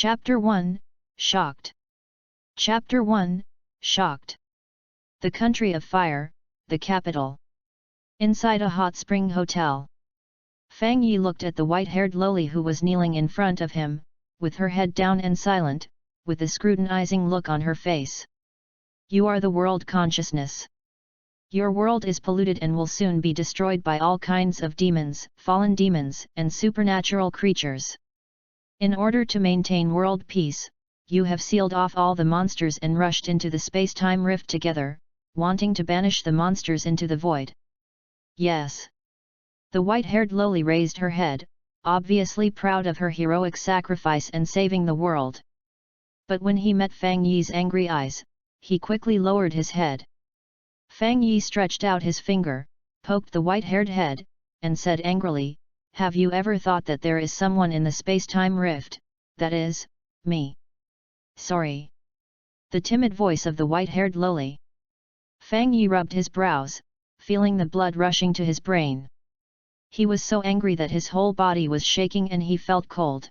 Chapter 1, Shocked. Chapter 1, Shocked. The Country of Fire, the capital. Inside a hot spring hotel. Fang Yi looked at the white-haired lowly who was kneeling in front of him, with her head down and silent, with a scrutinizing look on her face. You are the world consciousness. Your world is polluted and will soon be destroyed by all kinds of demons, fallen demons, and supernatural creatures. In order to maintain world peace, you have sealed off all the monsters and rushed into the space-time rift together, wanting to banish the monsters into the void. Yes. The white-haired lowly raised her head, obviously proud of her heroic sacrifice and saving the world. But when he met Fang Yi's angry eyes, he quickly lowered his head. Fang Yi stretched out his finger, poked the white-haired head, and said angrily, "Have you ever thought that there is someone in the space-time rift, that is, me?" "Sorry." The timid voice of the white-haired lowly. Fang Yi rubbed his brows, feeling the blood rushing to his brain. He was so angry that his whole body was shaking and he felt cold.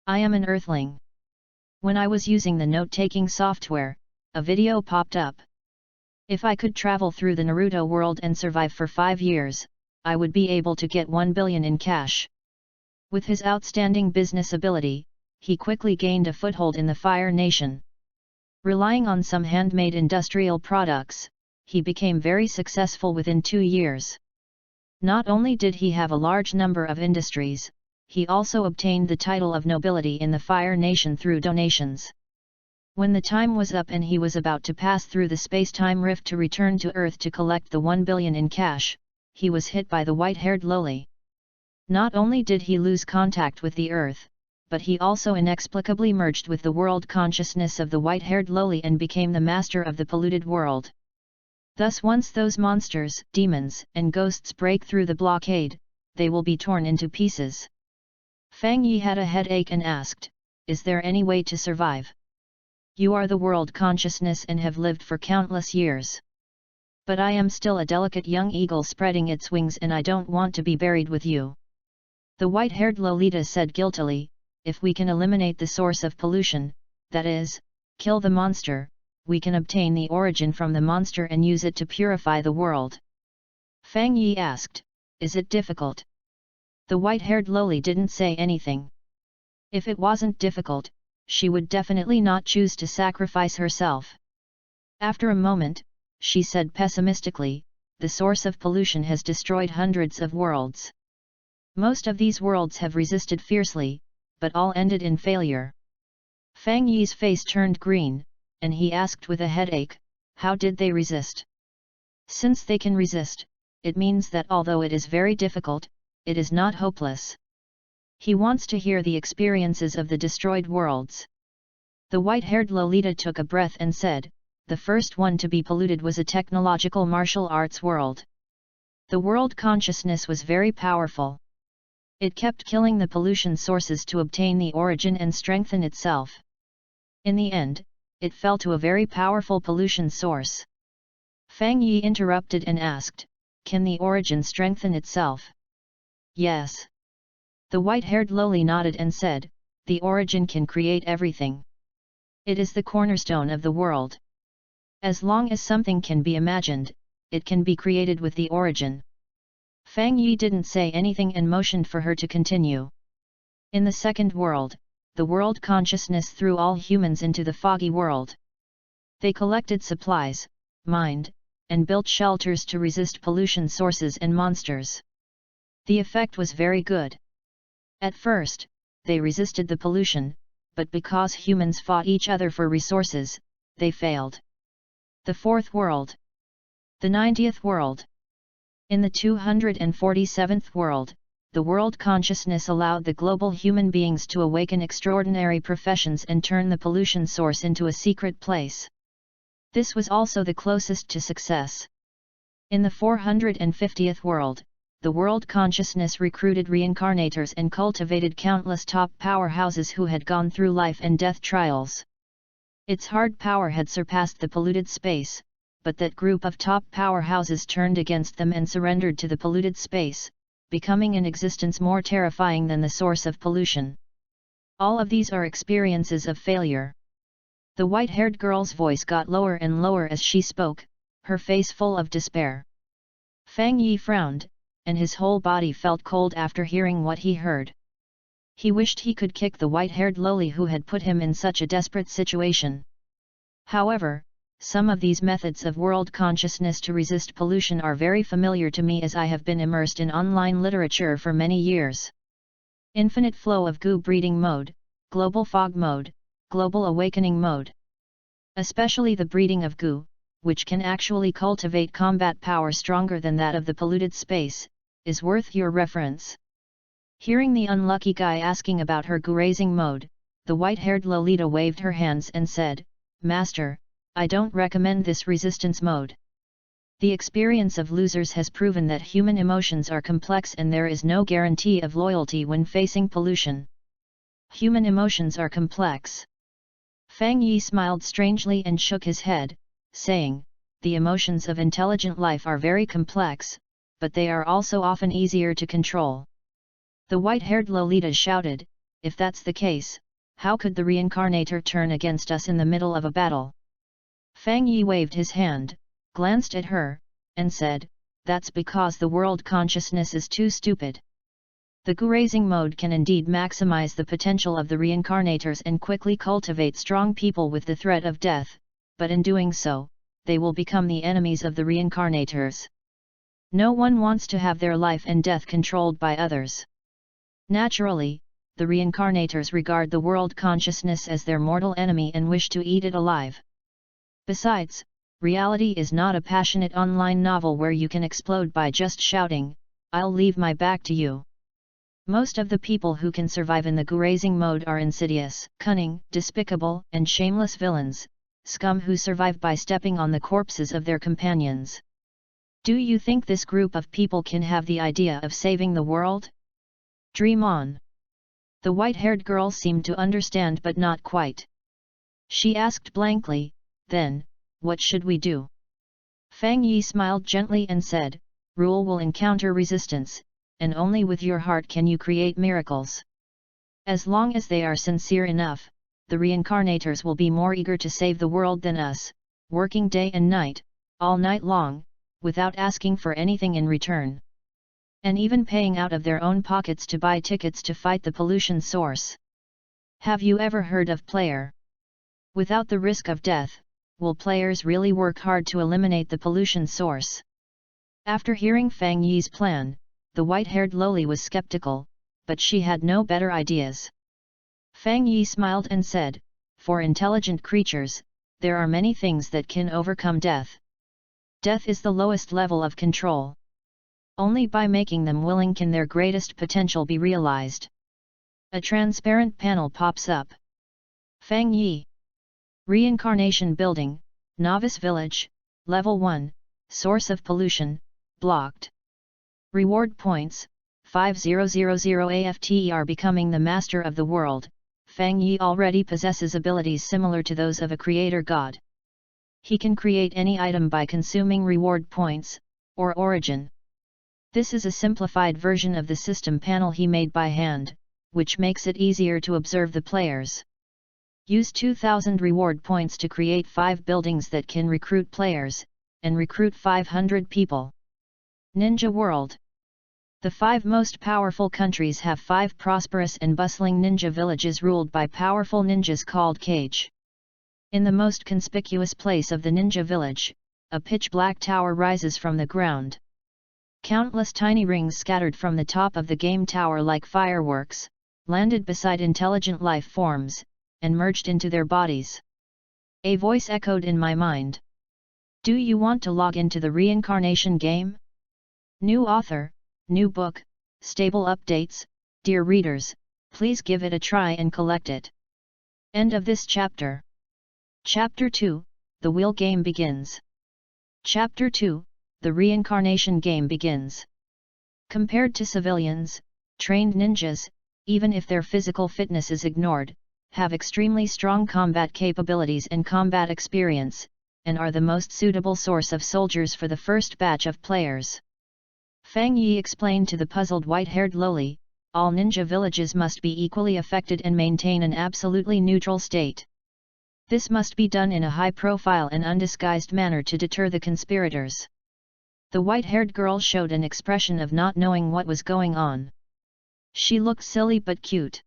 "I am an earthling. When I was using the note-taking software, a video popped up. If I could travel through the Naruto world and survive for 5 years, I would be able to get 1 billion in cash." With his outstanding business ability, he quickly gained a foothold in the Fire Nation. Relying on some handmade industrial products, he became very successful within 2 years. Not only did he have a large number of industries, he also obtained the title of nobility in the Fire Nation through donations. When the time was up and he was about to pass through the space-time rift to return to Earth to collect the 1 billion in cash, he was hit by the white-haired lowly. Not only did he lose contact with the Earth, but he also inexplicably merged with the world consciousness of the white-haired lowly and became the master of the polluted world. Thus once those monsters, demons, and ghosts break through the blockade, they will be torn into pieces. Fang Yi had a headache and asked, "Is there any way to survive? You are the world consciousness and have lived for countless years. But I am still a delicate young eagle spreading its wings and I don't want to be buried with you." The white-haired Lolita said guiltily, "If we can eliminate the source of pollution, that is, kill the monster, we can obtain the origin from the monster and use it to purify the world." Fang Yi asked, "Is it difficult?" The white-haired lowly didn't say anything. If it wasn't difficult, she would definitely not choose to sacrifice herself. After a moment, she said pessimistically, "The source of pollution has destroyed hundreds of worlds. Most of these worlds have resisted fiercely, but all ended in failure." Fang Yi's face turned green, and he asked with a headache, "How did they resist?" "Since they can resist, it means that although it is very difficult, it is not hopeless." He wants to hear the experiences of the destroyed worlds. The white-haired Lolita took a breath and said, "The first one to be polluted was a technological martial arts world. The world consciousness was very powerful. It kept killing the pollution sources to obtain the origin and strengthen itself. In the end, it fell to a very powerful pollution source." Fang Yi interrupted and asked, "Can the origin strengthen itself?" "Yes." The white-haired lowly nodded and said, "The origin can create everything. It is the cornerstone of the world. As long as something can be imagined, it can be created with the origin." Fang Yi didn't say anything and motioned for her to continue. In the second world, the world consciousness threw all humans into the foggy world. They collected supplies, mined, and built shelters to resist pollution sources and monsters. The effect was very good. At first, they resisted the pollution, but because humans fought each other for resources, they failed. The fourth world. The 90th world. In the 247th world, the world consciousness allowed the global human beings to awaken extraordinary professions and turn the pollution source into a secret place. This was also the closest to success. In the 450th world, the world consciousness recruited reincarnators and cultivated countless top powerhouses who had gone through life and death trials. Its hard power had surpassed the polluted space, but that group of top powerhouses turned against them and surrendered to the polluted space, becoming an existence more terrifying than the source of pollution. All of these are experiences of failure. The white-haired girl's voice got lower and lower as she spoke, her face full of despair. Fang Yi frowned, and his whole body felt cold after hearing what he heard. He wished he could kick the white-haired loli who had put him in such a desperate situation. However, some of these methods of world consciousness to resist pollution are very familiar to me as I have been immersed in online literature for many years. Infinite flow of goo breeding mode, global fog mode, global awakening mode. Especially the breeding of goo, which can actually cultivate combat power stronger than that of the polluted space, is worth your reference. Hearing the unlucky guy asking about her goo-raising mode, the white-haired Lolita waved her hands and said, "Master, I don't recommend this resistance mode. The experience of losers has proven that human emotions are complex and there is no guarantee of loyalty when facing pollution. Human emotions are complex." Fang Yi smiled strangely and shook his head, saying, "The emotions of intelligent life are very complex, but they are also often easier to control." The white-haired Lolita shouted, "If that's the case, how could the reincarnator turn against us in the middle of a battle?" Fang Yi waved his hand, glanced at her, and said, "That's because the world consciousness is too stupid. The goo-raising mode can indeed maximize the potential of the reincarnators and quickly cultivate strong people with the threat of death, but in doing so, they will become the enemies of the reincarnators. No one wants to have their life and death controlled by others. Naturally, the reincarnators regard the world consciousness as their mortal enemy and wish to eat it alive. Besides, reality is not a passionate online novel where you can explode by just shouting, 'I'll leave my back to you.' Most of the people who can survive in the goo-raising mode are insidious, cunning, despicable, and shameless villains, scum who survive by stepping on the corpses of their companions. Do you think this group of people can have the idea of saving the world? Dream on." The white-haired girl seemed to understand but not quite. She asked blankly, "Then, what should we do?" Fang Yi smiled gently and said, "Rule will encounter resistance, and only with your heart can you create miracles. As long as they are sincere enough, the reincarnators will be more eager to save the world than us, working day and night, all night long, without asking for anything in return. And even paying out of their own pockets to buy tickets to fight the pollution source. Have you ever heard of player? Without the risk of death, will players really work hard to eliminate the pollution source?" After hearing Fang Yi's plan, the white-haired loli was skeptical, but she had no better ideas. Fang Yi smiled and said, "For intelligent creatures, there are many things that can overcome death. Death is the lowest level of control. Only by making them willing can their greatest potential be realized." A transparent panel pops up. Fang Yi. Reincarnation Building, Novice Village, Level 1, Source of Pollution, blocked. Reward points, 5000 after becoming the master of the world. Fang Yi already possesses abilities similar to those of a creator god. He can create any item by consuming reward points, or origin. This is a simplified version of the system panel he made by hand, which makes it easier to observe the players. Use 2000 reward points to create 5 buildings that can recruit players, and recruit 500 people. Ninja World. The 5 most powerful countries have 5 prosperous and bustling ninja villages ruled by powerful ninjas called Kage. In the most conspicuous place of the ninja village, a pitch-black tower rises from the ground. Countless tiny rings scattered from the top of the game tower like fireworks, landed beside intelligent life forms, and merged into their bodies. A voice echoed in my mind. "Do you want to log into the reincarnation game? New author, new book, stable updates, dear readers, please give it a try and collect it." End of this chapter. Chapter 2, The Wheel Game begins. Chapter 2, The Reincarnation Game begins. Compared to civilians, trained ninjas, even if their physical fitness is ignored, have extremely strong combat capabilities and combat experience, and are the most suitable source of soldiers for the first batch of players. Fang Yi explained to the puzzled white-haired loli, all ninja villages must be equally affected and maintain an absolutely neutral state. This must be done in a high-profile and undisguised manner to deter the conspirators. The white-haired girl showed an expression of not knowing what was going on. She looked silly but cute.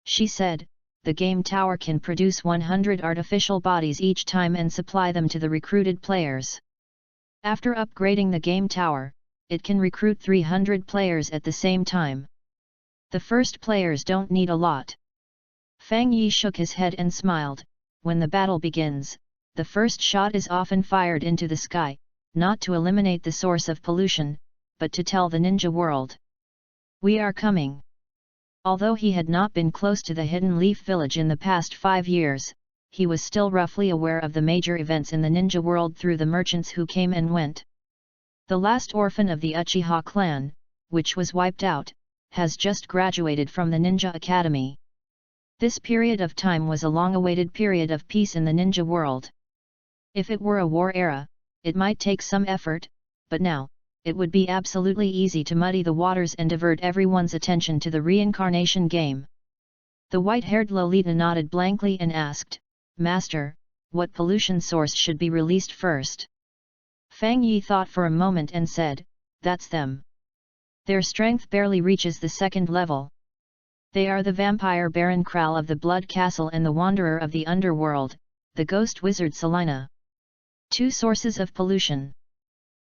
She said, "The game tower can produce 100 artificial bodies each time and supply them to the recruited players. After upgrading the game tower, it can recruit 300 players at the same time. The first players don't need a lot." Fang Yi shook his head and smiled. When the battle begins, the first shot is often fired into the sky, not to eliminate the source of pollution, but to tell the ninja world, "We are coming." Although he had not been close to the Hidden Leaf village in the past 5 years, he was still roughly aware of the major events in the ninja world through the merchants who came and went. The last orphan of the Uchiha clan, which was wiped out, has just graduated from the Ninja Academy. This period of time was a long-awaited period of peace in the ninja world. If it were a war era, it might take some effort, but now, it would be absolutely easy to muddy the waters and divert everyone's attention to the reincarnation game. The white-haired Lolita nodded blankly and asked, "Master, what pollution source should be released first?" Fang Yi thought for a moment and said, "That's them. Their strength barely reaches the 2nd level. They are the vampire Baron Kral of the Blood Castle and the Wanderer of the Underworld, the Ghost Wizard Selina. 2 sources of pollution.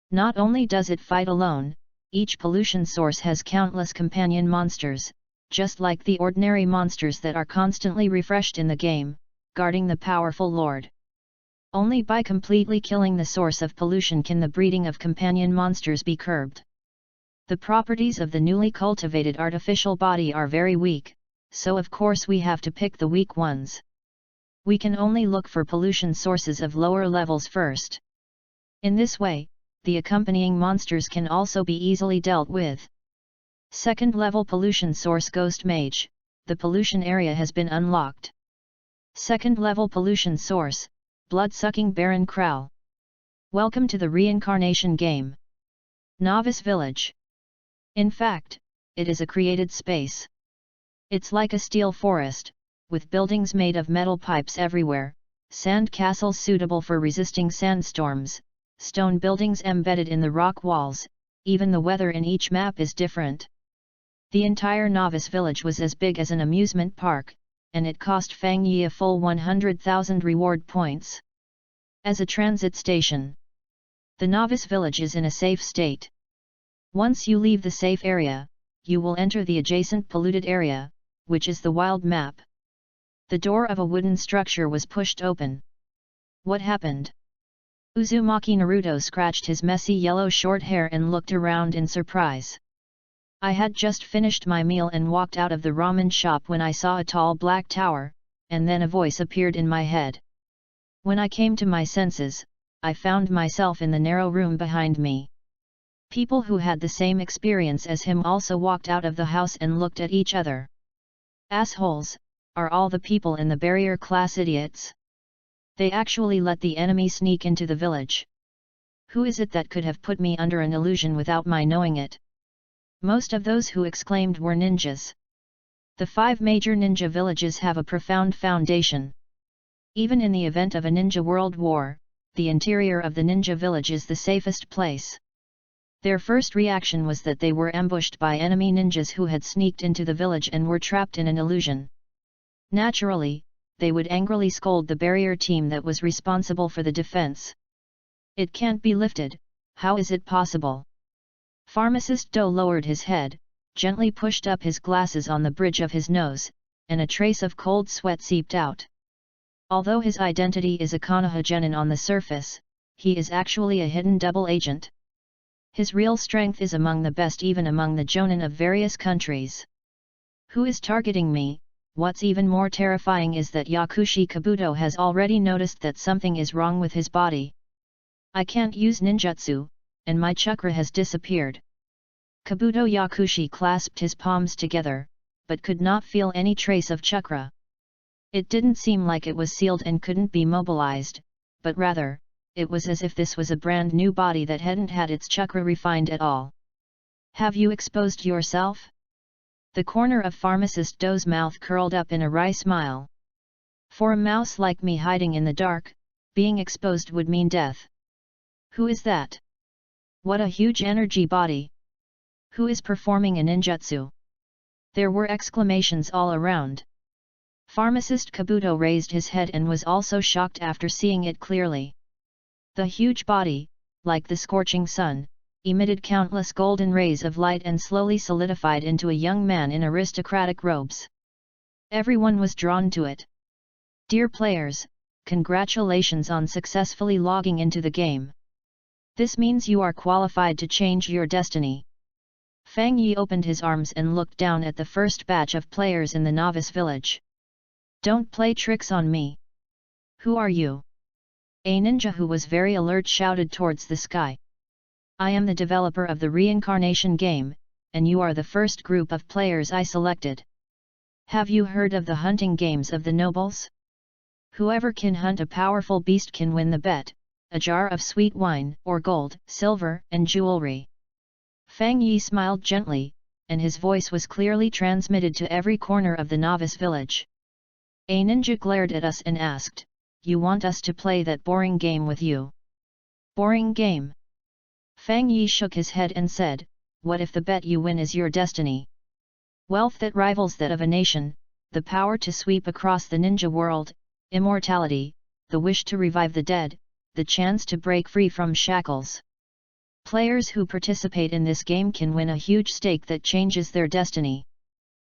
Not only does it fight alone, each pollution source has countless companion monsters, just like the ordinary monsters that are constantly refreshed in the game, guarding the powerful lord. Only by completely killing the source of pollution can the breeding of companion monsters be curbed. The properties of the newly cultivated artificial body are very weak, so of course we have to pick the weak ones. We can only look for pollution sources of lower levels first. In this way, the accompanying monsters can also be easily dealt with. 2nd level pollution source Ghost Mage, the pollution area has been unlocked. 2nd level pollution source, Blood-sucking Baron Kral. Welcome to the reincarnation game. Novice Village. In fact, it is a created space. It's like a steel forest, with buildings made of metal pipes everywhere, sand castles suitable for resisting sandstorms, stone buildings embedded in the rock walls, even the weather in each map is different. The entire Novice Village was as big as an amusement park, and it cost Fang Yi a full 100,000 reward points. As a transit station, the Novice Village is in a safe state. Once you leave the safe area, you will enter the adjacent polluted area, which is the wild map. The door of a wooden structure was pushed open. What happened? Uzumaki Naruto scratched his messy yellow short hair and looked around in surprise. I had just finished my meal and walked out of the ramen shop when I saw a tall black tower, and then a voice appeared in my head. When I came to my senses, I found myself in the narrow room behind me. People who had the same experience as him also walked out of the house and looked at each other. Assholes, are all the people in the barrier class idiots? They actually let the enemy sneak into the village. Who is it that could have put me under an illusion without my knowing it? Most of those who exclaimed were ninjas. The 5 major ninja villages have a profound foundation. Even in the event of a ninja world war, the interior of the ninja village is the safest place. Their first reaction was that they were ambushed by enemy ninjas who had sneaked into the village and were trapped in an illusion. Naturally, they would angrily scold the barrier team that was responsible for the defense. It can't be lifted, how is it possible? Pharmacist Do lowered his head, gently pushed up his glasses on the bridge of his nose, and a trace of cold sweat seeped out. Although his identity is a Konoha genin on the surface, he is actually a hidden double agent. His real strength is among the best even among the jonin of various countries. Who is targeting me? What's even more terrifying is that Yakushi Kabuto has already noticed that something is wrong with his body. I can't use ninjutsu, and my chakra has disappeared. Kabuto Yakushi clasped his palms together, but could not feel any trace of chakra. It didn't seem like it was sealed and couldn't be mobilized, but rather, it was as if this was a brand new body that hadn't had its chakra refined at all. Have you exposed yourself? The corner of Pharmacist Do's mouth curled up in a wry smile. For a mouse like me hiding in the dark, being exposed would mean death. Who is that? What a huge energy body! Who is performing a ninjutsu? There were exclamations all around. Pharmacist Kabuto raised his head and was also shocked after seeing it clearly. The huge body, like the scorching sun, emitted countless golden rays of light and slowly solidified into a young man in aristocratic robes. Everyone was drawn to it. Dear players, congratulations on successfully logging into the game. This means you are qualified to change your destiny. Fang Yi opened his arms and looked down at the first batch of players in the novice village. Don't play tricks on me. Who are you? A ninja who was very alert shouted towards the sky. I am the developer of the reincarnation game, and you are the first group of players I selected. Have you heard of the hunting games of the nobles? Whoever can hunt a powerful beast can win the bet, a jar of sweet wine, or gold, silver, and jewelry. Fang Yi smiled gently, and his voice was clearly transmitted to every corner of the novice village. A ninja glared at us and asked, "You want us to play that boring game with you?" Boring game? Fang Yi shook his head and said, "What if the bet you win is your destiny? Wealth that rivals that of a nation, the power to sweep across the ninja world, immortality, the wish to revive the dead, the chance to break free from shackles. Players who participate in this game can win a huge stake that changes their destiny."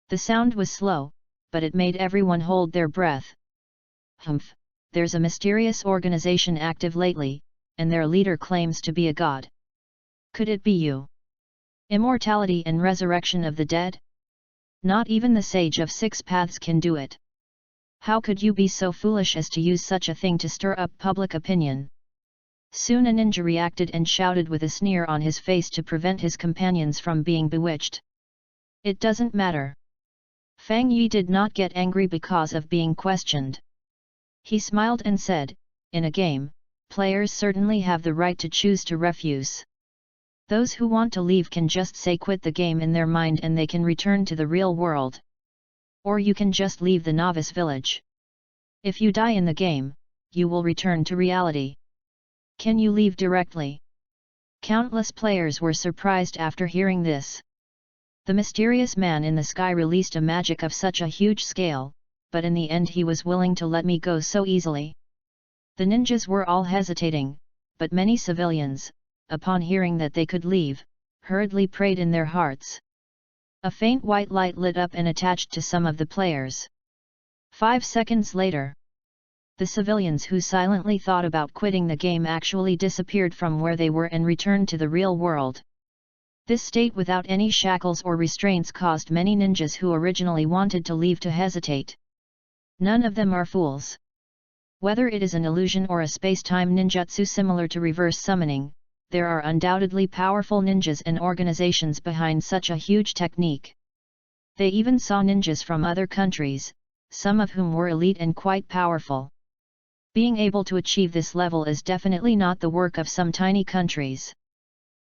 The sound was slow, but it made everyone hold their breath. Humph, there's a mysterious organization active lately, and their leader claims to be a god. Could it be you? Immortality and resurrection of the dead? Not even the sage of six paths can do it. How could you be so foolish as to use such a thing to stir up public opinion? Soon a ninja reacted and shouted with a sneer on his face to prevent his companions from being bewitched. It doesn't matter. Fang Yi did not get angry because of being questioned. He smiled and said, "In a game, players certainly have the right to choose to refuse. Those who want to leave can just say quit the game in their mind and they can return to the real world. Or you can just leave the novice village. If you die in the game, you will return to reality. Can you leave directly?" Countless players were surprised after hearing this. The mysterious man in the sky released a magic of such a huge scale, but in the end he was willing to let me go so easily. The ninjas were all hesitating, but many civilians, upon hearing that they could leave, hurriedly prayed in their hearts. A faint white light lit up and attached to some of the players. 5 seconds later, the civilians who silently thought about quitting the game actually disappeared from where they were and returned to the real world. This state without any shackles or restraints caused many ninjas who originally wanted to leave to hesitate. None of them are fools. Whether it is an illusion or a space-time ninjutsu similar to reverse summoning, there are undoubtedly powerful ninjas and organizations behind such a huge technique. They even saw ninjas from other countries, some of whom were elite and quite powerful. Being able to achieve this level is definitely not the work of some tiny countries.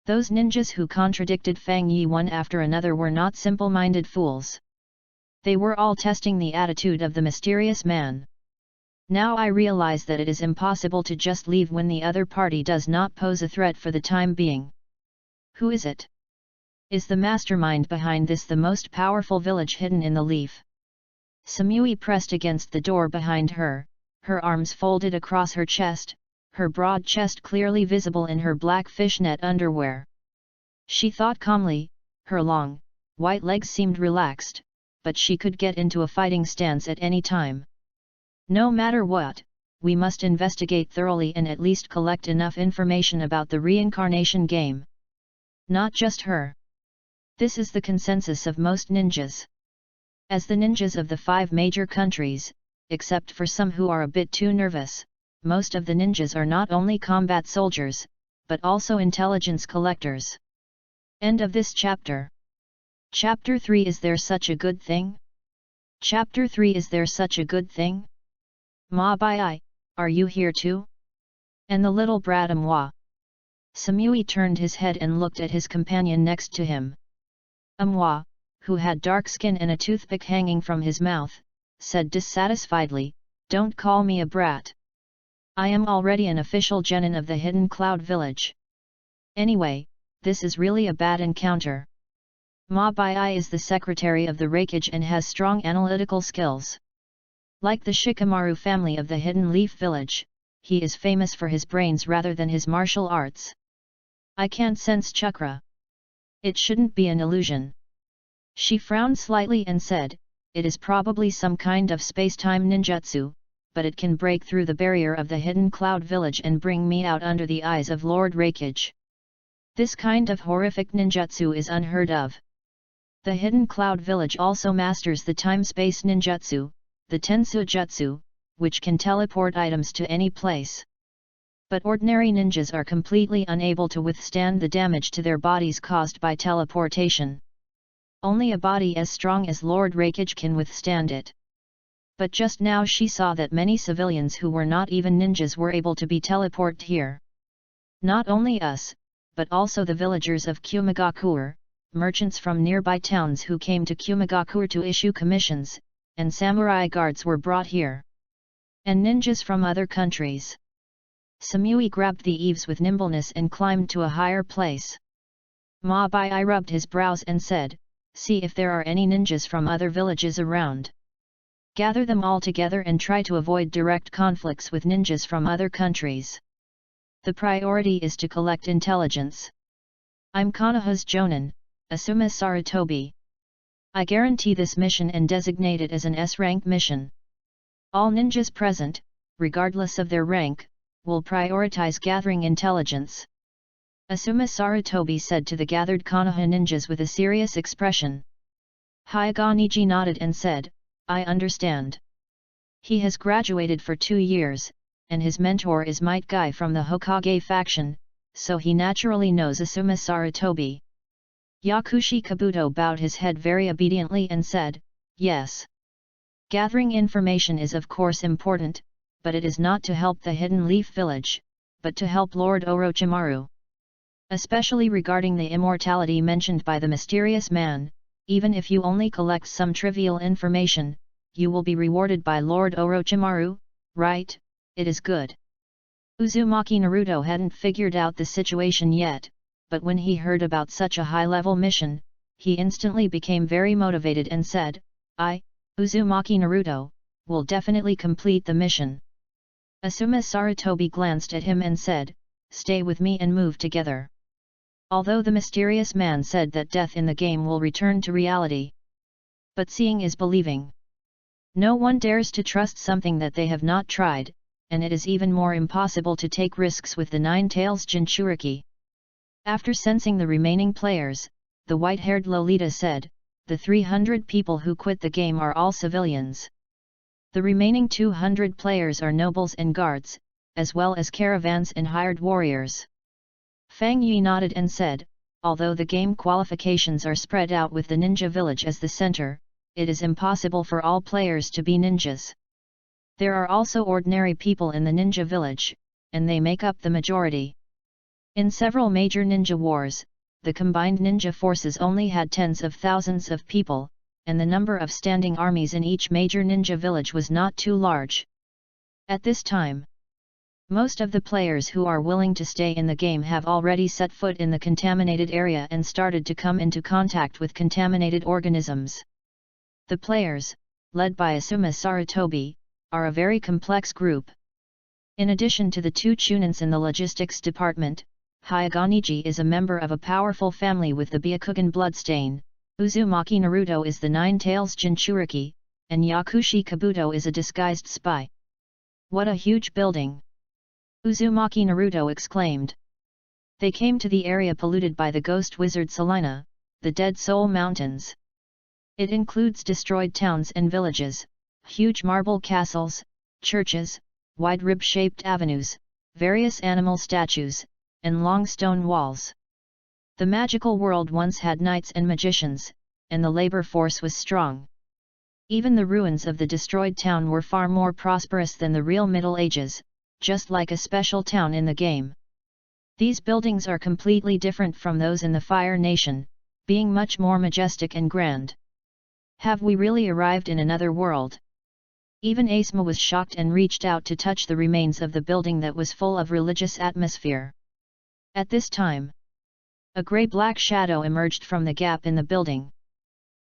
Those ninjas who contradicted Fang Yi one after another were not simple-minded fools. They were all testing the attitude of the mysterious man. Now I realize that it is impossible to just leave when the other party does not pose a threat for the time being. Who is it? Is the mastermind behind this the most powerful village hidden in the leaf? Samui pressed against the door behind her, her arms folded across her chest, her broad chest clearly visible in her black fishnet underwear. She thought calmly, her long, white legs seemed relaxed, but she could get into a fighting stance at any time. No matter what, we must investigate thoroughly and at least collect enough information about the reincarnation game. Not just her. This is the consensus of most ninjas. As the ninjas of the 5 major countries, except for some who are a bit too nervous, most of the ninjas are not only combat soldiers, but also intelligence collectors. End of this chapter. Chapter 3 Is there such a good thing? Chapter 3 Is there such a good thing? Ma Bai, are you here too? And the little brat moi. Samui turned his head and looked at his companion next to him. Moi, who had dark skin and a toothpick hanging from his mouth, said dissatisfiedly, "Don't call me a brat. I am already an official genin of the Hidden Cloud Village. Anyway, this is really a bad encounter. Ma Bai is the secretary of the Raikage and has strong analytical skills. Like the Shikamaru family of the Hidden Leaf Village, he is famous for his brains rather than his martial arts. I can't sense chakra. It shouldn't be an illusion." She frowned slightly and said, "It is probably some kind of space-time ninjutsu, but it can break through the barrier of the Hidden Cloud Village and bring me out under the eyes of Lord Raikage. This kind of horrific ninjutsu is unheard of. The Hidden Cloud Village also masters the time-space ninjutsu, the Tensu Jutsu, which can teleport items to any place. But ordinary ninjas are completely unable to withstand the damage to their bodies caused by teleportation. Only a body as strong as Lord Raikage can withstand it. But just now she saw that many civilians who were not even ninjas were able to be teleported here. Not only us, but also the villagers of Kumagakur, merchants from nearby towns who came to Kumagakur to issue commissions, and samurai guards were brought here. And ninjas from other countries. Samui grabbed the eaves with nimbleness and climbed to a higher place. Ma Bai rubbed his brows and said, "See if there are any ninjas from other villages around. Gather them all together and try to avoid direct conflicts with ninjas from other countries. The priority is to collect intelligence. I'm Konoha's Jonin, Asuma Sarutobi. I guarantee this mission and designate it as an S-rank mission. All ninjas present, regardless of their rank, will prioritize gathering intelligence." Asuma Sarutobi said to the gathered Konoha ninjas with a serious expression. Hyuga Niji nodded and said, "I understand." He has graduated for 2 years, and his mentor is Might Guy from the Hokage faction, so he naturally knows Asuma Sarutobi. Yakushi Kabuto bowed his head very obediently and said, "Yes. Gathering information is of course important, but it is not to help the Hidden Leaf Village, but to help Lord Orochimaru. Especially regarding the immortality mentioned by the mysterious man, even if you only collect some trivial information, you will be rewarded by Lord Orochimaru, right? It is good." Uzumaki Naruto hadn't figured out the situation yet, but when he heard about such a high-level mission, he instantly became very motivated and said, "I, Uzumaki Naruto, will definitely complete the mission." Asuma Sarutobi glanced at him and said, "Stay with me and move together." Although the mysterious man said that death in the game will return to reality. But seeing is believing. No one dares to trust something that they have not tried, and it is even more impossible to take risks with the Nine Tails Jinchuriki. After sensing the remaining players, the white-haired Lolita said, "The 300 people who quit the game are all civilians. The remaining 200 players are nobles and guards, as well as caravans and hired warriors." Fang Yi nodded and said, "Although the game qualifications are spread out with the ninja village as the center, it is impossible for all players to be ninjas. There are also ordinary people in the ninja village, and they make up the majority. In several major ninja wars, the combined ninja forces only had tens of thousands of people, and the number of standing armies in each major ninja village was not too large. At this time, most of the players who are willing to stay in the game have already set foot in the contaminated area and started to come into contact with contaminated organisms. The players, led by Asuma Sarutobi, are a very complex group. In addition to the 2 Chunins in the logistics department, Hyuga Niji is a member of a powerful family with the Byakugan bloodstain, Uzumaki Naruto is the Nine Tails Jinchuriki, and Yakushi Kabuto is a disguised spy. What a huge building! Uzumaki Naruto exclaimed. They came to the area polluted by the ghost wizard Selina, the Dead Soul Mountains. It includes destroyed towns and villages, huge marble castles, churches, wide rib-shaped avenues, various animal statues, and long stone walls. The magical world once had knights and magicians, and the labor force was strong. Even the ruins of the destroyed town were far more prosperous than the real Middle Ages, just like a special town in the game. These buildings are completely different from those in the Fire Nation, being much more majestic and grand. Have we really arrived in another world? Even Asma was shocked and reached out to touch the remains of the building that was full of religious atmosphere. At this time, a grey-black shadow emerged from the gap in the building.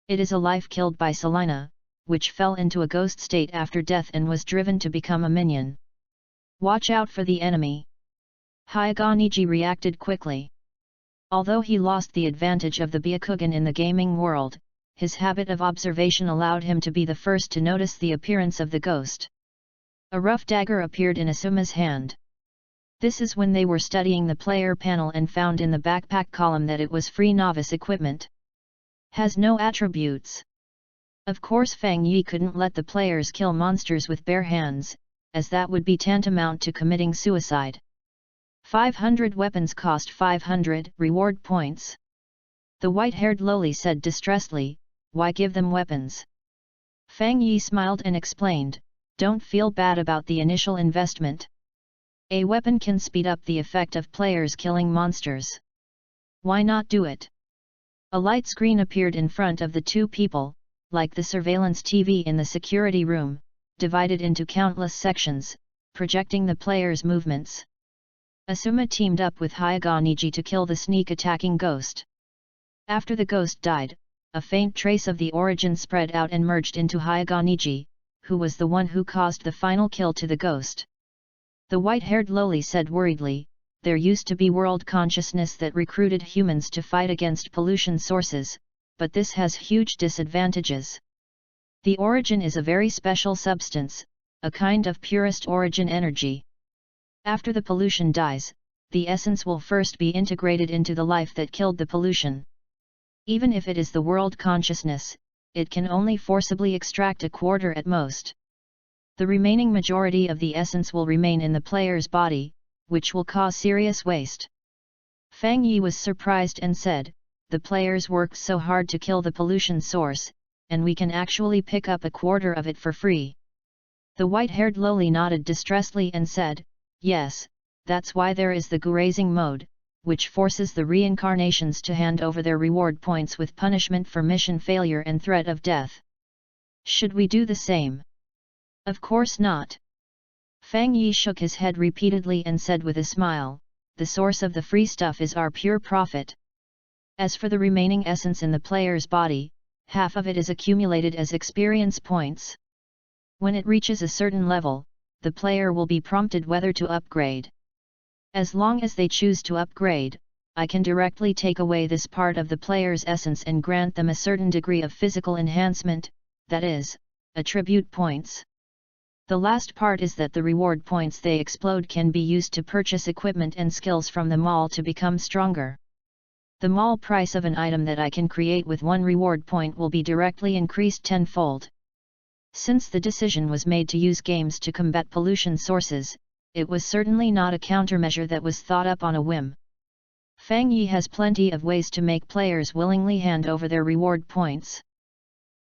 It is a life killed by Selina, which fell into a ghost state after death and was driven to become a minion. Watch out for the enemy. Hyuga Niji reacted quickly. Although he lost the advantage of the Byakugan in the gaming world, his habit of observation allowed him to be the first to notice the appearance of the ghost. A rough dagger appeared in Asuma's hand. This is when they were studying the player panel and found in the backpack column that it was free novice equipment. Has no attributes. Of course Fang Yi couldn't let the players kill monsters with bare hands, as that would be tantamount to committing suicide. 500 weapons cost 500 reward points. The white-haired loli said distressedly, why give them weapons? Fang Yi smiled and explained, don't feel bad about the initial investment. A weapon can speed up the effect of players killing monsters. Why not do it? A light screen appeared in front of the two people, like the surveillance TV in the security room, divided into countless sections, projecting the players' movements. Asuma teamed up with Hyuga Niji to kill the sneak-attacking ghost. After the ghost died, a faint trace of the origin spread out and merged into Hyuga Niji, who was the one who caused the final kill to the ghost. The white-haired loli said worriedly, there used to be world consciousness that recruited humans to fight against pollution sources, but this has huge disadvantages. The origin is a very special substance, a kind of purest origin energy. After the pollution dies, the essence will first be integrated into the life that killed the pollution. Even if it is the world consciousness, it can only forcibly extract a quarter at most. The remaining majority of the essence will remain in the player's body, which will cause serious waste. Fang Yi was surprised and said, the players worked so hard to kill the pollution source, and we can actually pick up a quarter of it for free. The white-haired loli nodded distressedly and said, yes, that's why there is the grazing mode, which forces the reincarnations to hand over their reward points with punishment for mission failure and threat of death. Should we do the same? Of course not. Fang Yi shook his head repeatedly and said with a smile, the source of the free stuff is our pure profit. As for the remaining essence in the player's body, half of it is accumulated as experience points. When it reaches a certain level, the player will be prompted whether to upgrade. As long as they choose to upgrade, I can directly take away this part of the player's essence and grant them a certain degree of physical enhancement, that is, attribute points. The last part is that the reward points they explode can be used to purchase equipment and skills from the mall to become stronger. The mall price of an item that I can create with one reward point will be directly increased tenfold. Since the decision was made to use games to combat pollution sources, it was certainly not a countermeasure that was thought up on a whim. Fang Yi has plenty of ways to make players willingly hand over their reward points.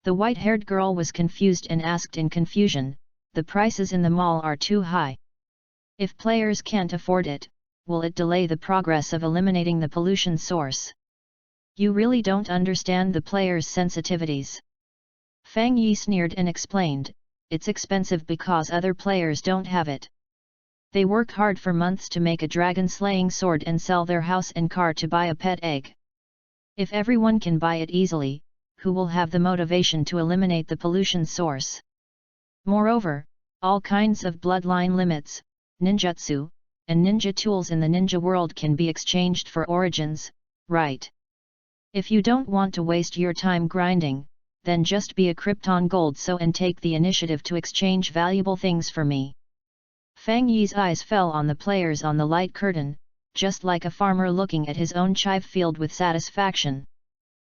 The white-haired girl was confused and asked in confusion, the prices in the mall are too high. If players can't afford it, will it delay the progress of eliminating the pollution source? You really don't understand the players' sensitivities. Fang Yi sneered and explained, it's expensive because other players don't have it. They work hard for months to make a dragon-slaying sword and sell their house and car to buy a pet egg. If everyone can buy it easily, who will have the motivation to eliminate the pollution source? Moreover, all kinds of bloodline limits, ninjutsu, and ninja tools in the ninja world can be exchanged for origins, right? If you don't want to waste your time grinding, then just be a Krypton Gold so and take the initiative to exchange valuable things for me. Fang Yi's eyes fell on the players on the light curtain, just like a farmer looking at his own chive field with satisfaction.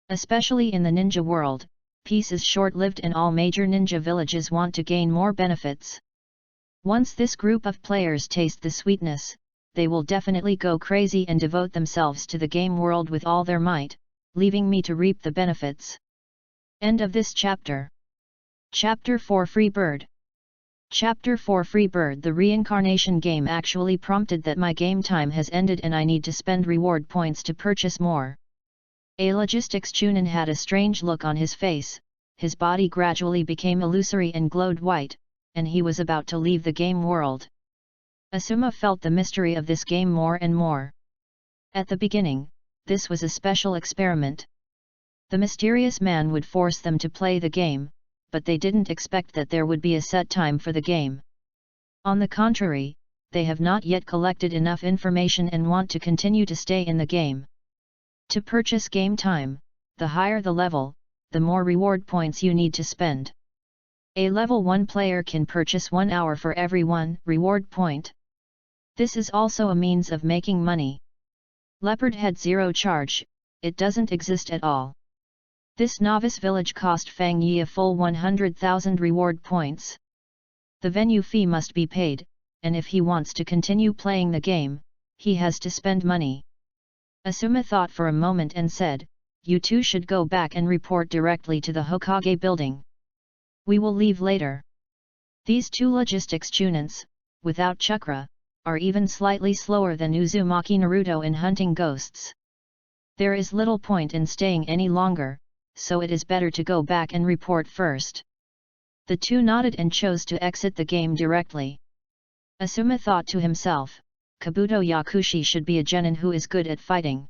Especially in the ninja world, peace is short-lived and all major ninja villages want to gain more benefits. Once this group of players taste the sweetness, they will definitely go crazy and devote themselves to the game world with all their might, leaving me to reap the benefits. End of this chapter. Chapter 4 Free Bird. Chapter 4 Free Bird. The reincarnation game actually prompted that my game time has ended and I need to spend reward points to purchase more. A logistics chunin had a strange look on his face, his body gradually became illusory and glowed white, and he was about to leave the game world. Asuma felt the mystery of this game more and more. At the beginning, this was a special experiment. The mysterious man would force them to play the game, but they didn't expect that there would be a set time for the game. On the contrary, they have not yet collected enough information and want to continue to stay in the game. To purchase game time, the higher the level, the more reward points you need to spend. A level 1 player can purchase 1 hour for every 1 reward point. This is also a means of making money. Leopard had zero charge, it doesn't exist at all. This novice village cost Fang Yi a full 100,000 reward points. The venue fee must be paid, and if he wants to continue playing the game, he has to spend money. Asuma thought for a moment and said, "You two should go back and report directly to the Hokage building. We will leave later." These two logistics chunins, without chakra, are even slightly slower than Uzumaki Naruto in hunting ghosts. There is little point in staying any longer, so it is better to go back and report first. The two nodded and chose to exit the game directly. Asuma thought to himself, Kabuto Yakushi should be a genin who is good at fighting.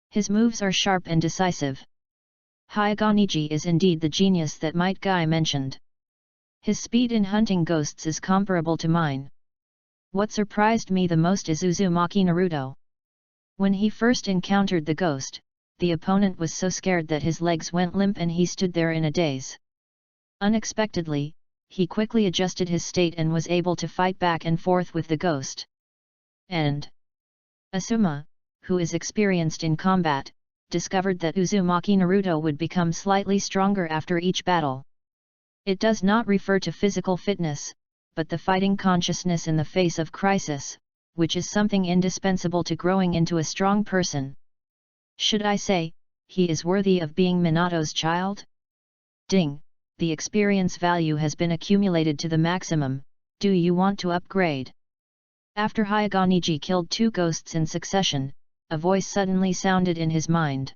His moves are sharp and decisive. Hyuga Niji is indeed the genius that Might Guy mentioned. His speed in hunting ghosts is comparable to mine. What surprised me the most is Uzumaki Naruto. When he first encountered the ghost, the opponent was so scared that his legs went limp and he stood there in a daze. Unexpectedly, he quickly adjusted his state and was able to fight back and forth with the ghost. And Asuma, who is experienced in combat, discovered that Uzumaki Naruto would become slightly stronger after each battle. It does not refer to physical fitness, but the fighting consciousness in the face of crisis, which is something indispensable to growing into a strong person. Should I say, he is worthy of being Minato's child? Ding! The experience value has been accumulated to the maximum, do you want to upgrade? After Hyuga Niji killed two ghosts in succession, a voice suddenly sounded in his mind.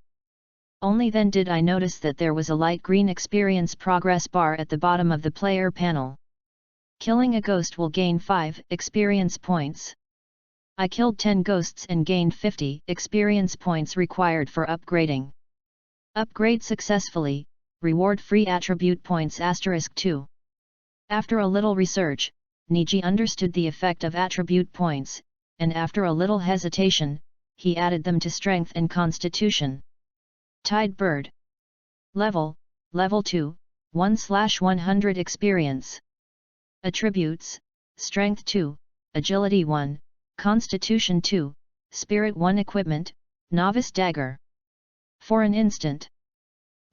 Only then did I notice that there was a light green experience progress bar at the bottom of the player panel. Killing a ghost will gain 5 experience points. I killed 10 ghosts and gained 50 experience points required for upgrading. Upgrade successfully, reward free attribute points *2. After a little research, Niji understood the effect of attribute points, and after a little hesitation, he added them to strength and constitution. Tide Bird. Level 2, 1/100 experience. Attributes, Strength 2, Agility 1, Constitution 2, Spirit 1. Equipment, Novice Dagger. For an instant,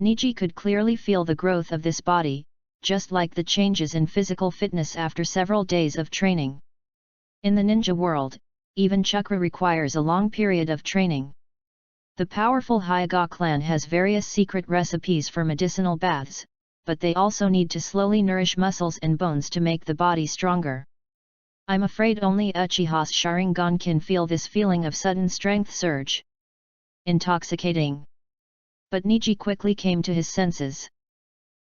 Niji could clearly feel the growth of this body, just like the changes in physical fitness after several days of training. In the ninja world, even chakra requires a long period of training. The powerful Hyuga clan has various secret recipes for medicinal baths, but they also need to slowly nourish muscles and bones to make the body stronger. I'm afraid only Uchiha's Sharingan can feel this feeling of sudden strength surge. Intoxicating. But Niji quickly came to his senses.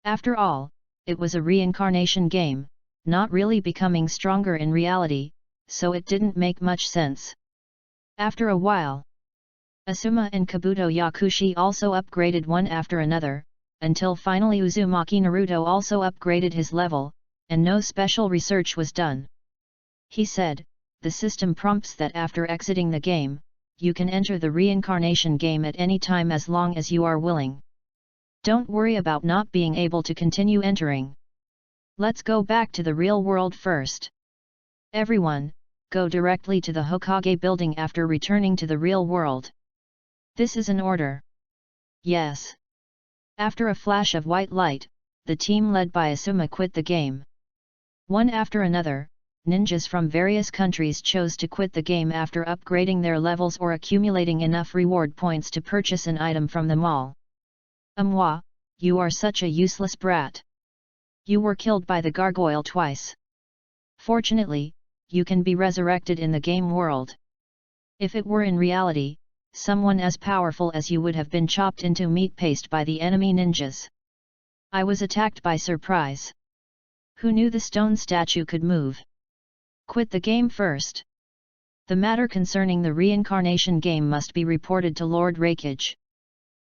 After all, it was a reincarnation game, not really becoming stronger in reality, so it didn't make much sense. After a while, Asuma and Kabuto Yakushi also upgraded one after another, until finally Uzumaki Naruto also upgraded his level, and no special research was done. He said, the system prompts that after exiting the game, you can enter the reincarnation game at any time as long as you are willing. Don't worry about not being able to continue entering. Let's go back to the real world first. Everyone, go directly to the Hokage building after returning to the real world. This is an order. Yes. After a flash of white light, the team led by Asuma quit the game. One after another, ninjas from various countries chose to quit the game after upgrading their levels or accumulating enough reward points to purchase an item from the mall. Moi, you are such a useless brat. You were killed by the gargoyle twice. Fortunately, you can be resurrected in the game world. If it were in reality, someone as powerful as you would have been chopped into meat paste by the enemy ninjas. I was attacked by surprise. Who knew the stone statue could move? Quit the game first. The matter concerning the reincarnation game must be reported to Lord Rakage.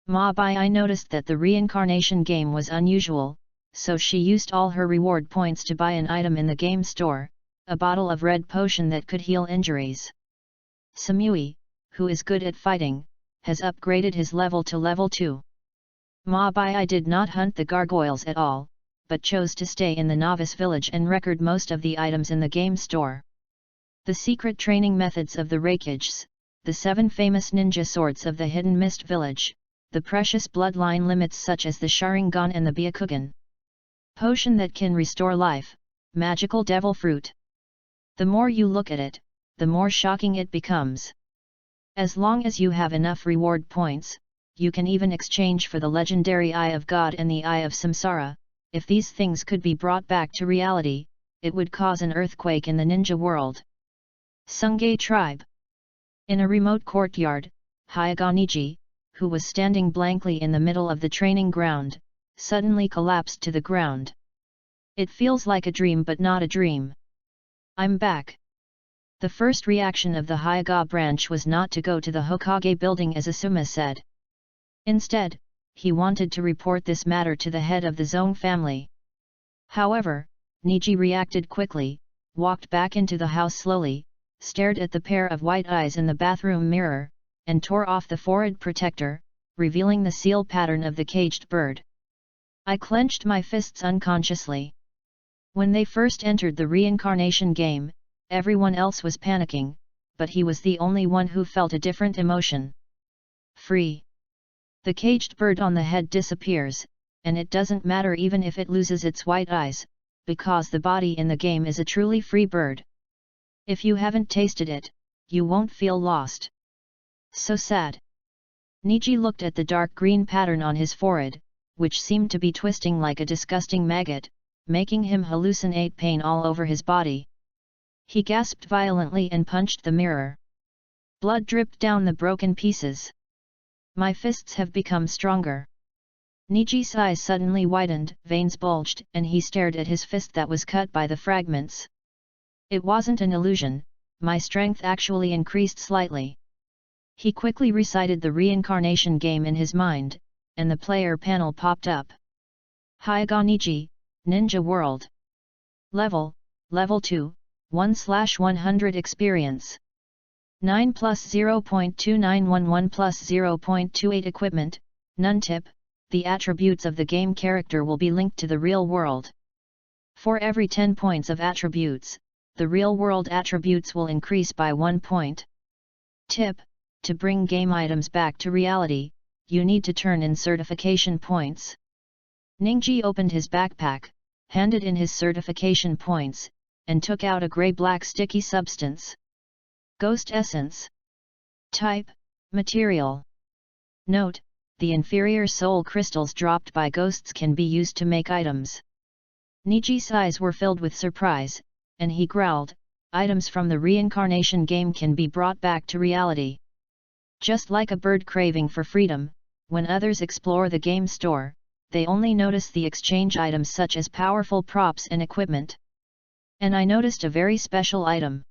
I noticed that the reincarnation game was unusual, so she used all her reward points to buy an item in the game store, a bottle of red potion that could heal injuries. Samui, who is good at fighting, has upgraded his level to level 2. I did not hunt the gargoyles at all, but chose to stay in the novice village and record most of the items in the game store. The secret training methods of the Raikages, the 7 famous ninja swords of the Hidden Mist village, the precious bloodline limits such as the Sharingan and the Byakugan. Potion that can restore life, magical devil fruit. The more you look at it, the more shocking it becomes. As long as you have enough reward points, you can even exchange for the legendary Eye of God and the Eye of Samsara. If these things could be brought back to reality, it would cause an earthquake in the ninja world. Sungay tribe. In a remote courtyard, Hyuga Niji, who was standing blankly in the middle of the training ground, suddenly collapsed to the ground. It feels like a dream but not a dream. I'm back. The first reaction of the Hyuga branch was not to go to the Hokage building as Asuma said. Instead, he wanted to report this matter to the head of the Zone family. However, Niji reacted quickly, walked back into the house slowly, stared at the pair of white eyes in the bathroom mirror, and tore off the forehead protector, revealing the seal pattern of the caged bird. I clenched my fists unconsciously. When they first entered the reincarnation game, everyone else was panicking, but he was the only one who felt a different emotion. Free. The caged bird on the head disappears, and it doesn't matter even if it loses its white eyes, because the body in the game is a truly free bird. If you haven't tasted it, you won't feel lost. So sad. Niji looked at the dark green pattern on his forehead, which seemed to be twisting like a disgusting maggot, making him hallucinate pain all over his body. He gasped violently and punched the mirror. Blood dripped down the broken pieces. My fists have become stronger. Niji's eyes suddenly widened, veins bulged, and he stared at his fist that was cut by the fragments. It wasn't an illusion, my strength actually increased slightly. He quickly recited the reincarnation game in his mind, and the player panel popped up. Hyuga Niji, Ninja World. Level 2, 1/100 experience. 9 plus 0.2911 plus 0.28 equipment, none tip, the attributes of the game character will be linked to the real world. For every 10 points of attributes, the real world attributes will increase by 1 point. Tip, to bring game items back to reality, you need to turn in certification points. Niji opened his backpack, handed in his certification points, and took out a grey-black sticky substance. Ghost Essence. Type, Material. Note, the inferior soul crystals dropped by ghosts can be used to make items. Niji's eyes were filled with surprise, and he growled, items from the reincarnation game can be brought back to reality. Just like a bird craving for freedom, when others explore the game store, they only notice the exchange items such as powerful props and equipment. And I noticed a very special item.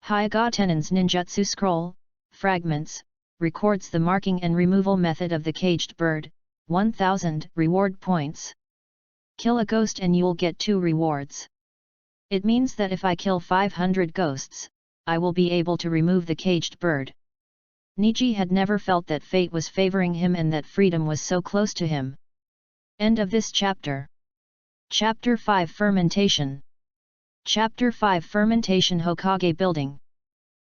Hyuga Tennin's ninjutsu scroll, fragments, records the marking and removal method of the caged bird, 1000 reward points. Kill a ghost and you'll get 2 rewards. It means that if I kill 500 ghosts, I will be able to remove the caged bird. Niji had never felt that fate was favoring him and that freedom was so close to him. End of this chapter. Chapter 5 Fermentation. Chapter 5 Fermentation Hokage Building.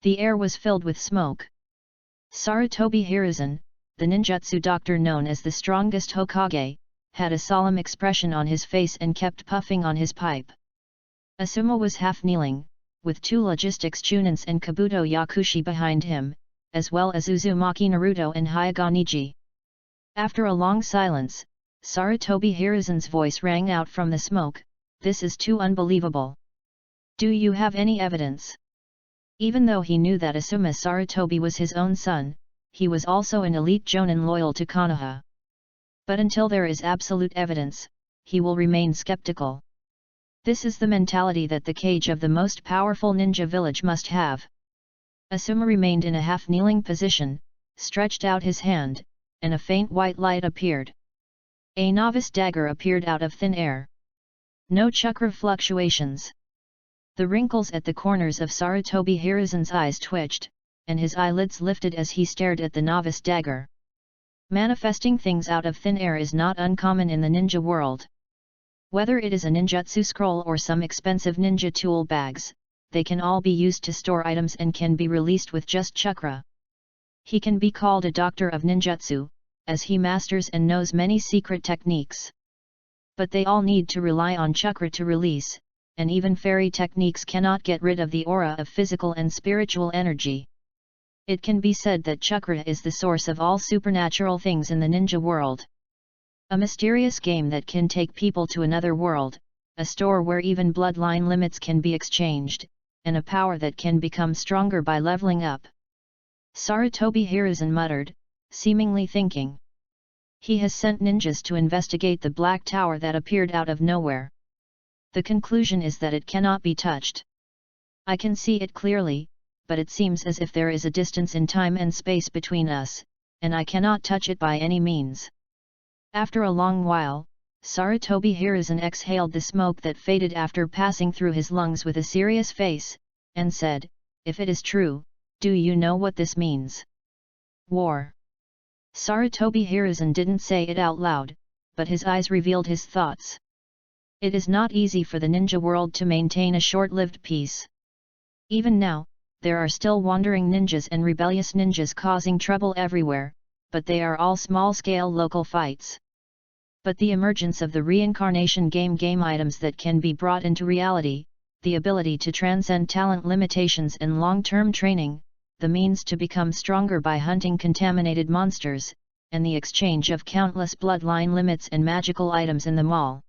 The air was filled with smoke. Sarutobi Hiruzen, the ninjutsu doctor known as the strongest Hokage, had a solemn expression on his face and kept puffing on his pipe. Asuma was half kneeling, with 2 logistics Chunins and Kabuto Yakushi behind him, as well as Uzumaki Naruto and Hyuga Niji. After a long silence, Sarutobi Hiruzen's voice rang out from the smoke, "This is too unbelievable. Do you have any evidence?" Even though he knew that Asuma Sarutobi was his own son, he was also an elite jonin loyal to Konoha. But until there is absolute evidence, he will remain skeptical. This is the mentality that the Kage of the most powerful ninja village must have. Asuma remained in a half-kneeling position, stretched out his hand, and a faint white light appeared. A novice dagger appeared out of thin air. No chakra fluctuations. The wrinkles at the corners of Sarutobi Hiruzen's eyes twitched, and his eyelids lifted as he stared at the novice dagger. Manifesting things out of thin air is not uncommon in the ninja world. Whether it is a ninjutsu scroll or some expensive ninja tool bags, they can all be used to store items and can be released with just chakra. He can be called a doctor of ninjutsu, as he masters and knows many secret techniques. But they all need to rely on chakra to release, and even fairy techniques cannot get rid of the aura of physical and spiritual energy. It can be said that chakra is the source of all supernatural things in the ninja world. A mysterious game that can take people to another world, a store where even bloodline limits can be exchanged, and a power that can become stronger by leveling up. Sarutobi Hiruzen muttered, seemingly thinking. He has sent ninjas to investigate the black tower that appeared out of nowhere. The conclusion is that it cannot be touched. I can see it clearly, but it seems as if there is a distance in time and space between us, and I cannot touch it by any means. After a long while, Sarutobi Hiruzen exhaled the smoke that faded after passing through his lungs with a serious face, and said, "If it is true, do you know what this means?" War. Sarutobi Hiruzen didn't say it out loud, but his eyes revealed his thoughts. It is not easy for the ninja world to maintain a short-lived peace. Even now, there are still wandering ninjas and rebellious ninjas causing trouble everywhere, but they are all small-scale local fights. But the emergence of the reincarnation game items that can be brought into reality, the ability to transcend talent limitations and long-term training, the means to become stronger by hunting contaminated monsters, and the exchange of countless bloodline limits and magical items in the mall.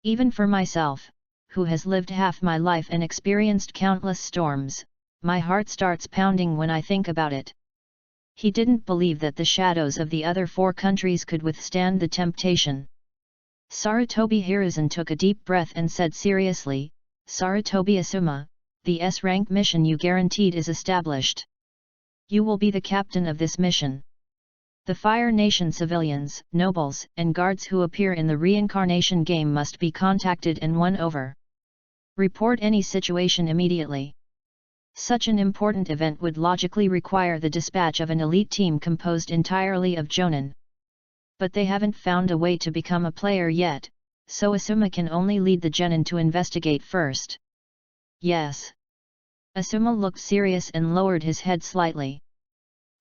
Even for myself, who has lived half my life and experienced countless storms, my heart starts pounding when I think about it. He didn't believe that the shadows of the other 4 countries could withstand the temptation. Sarutobi Hiruzen took a deep breath and said seriously, "Sarutobi Asuma, the S-rank mission you guaranteed is established. You will be the captain of this mission. The Fire Nation civilians, nobles, and guards who appear in the reincarnation game must be contacted and won over. Report any situation immediately. Such an important event would logically require the dispatch of an elite team composed entirely of jonin. But they haven't found a way to become a player yet, so Asuma can only lead the genin to investigate first." "Yes." Asuma looked serious and lowered his head slightly.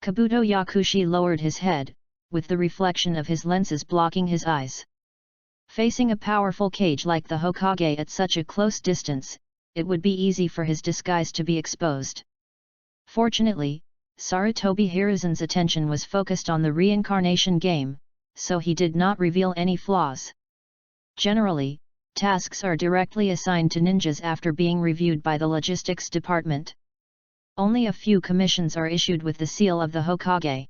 Kabuto Yakushi lowered his head, with the reflection of his lenses blocking his eyes. Facing a powerful Kage like the Hokage at such a close distance, it would be easy for his disguise to be exposed. Fortunately, Sarutobi Hiruzen's attention was focused on the reincarnation game, so he did not reveal any flaws. Generally, tasks are directly assigned to ninjas after being reviewed by the logistics department. Only a few commissions are issued with the seal of the Hokage.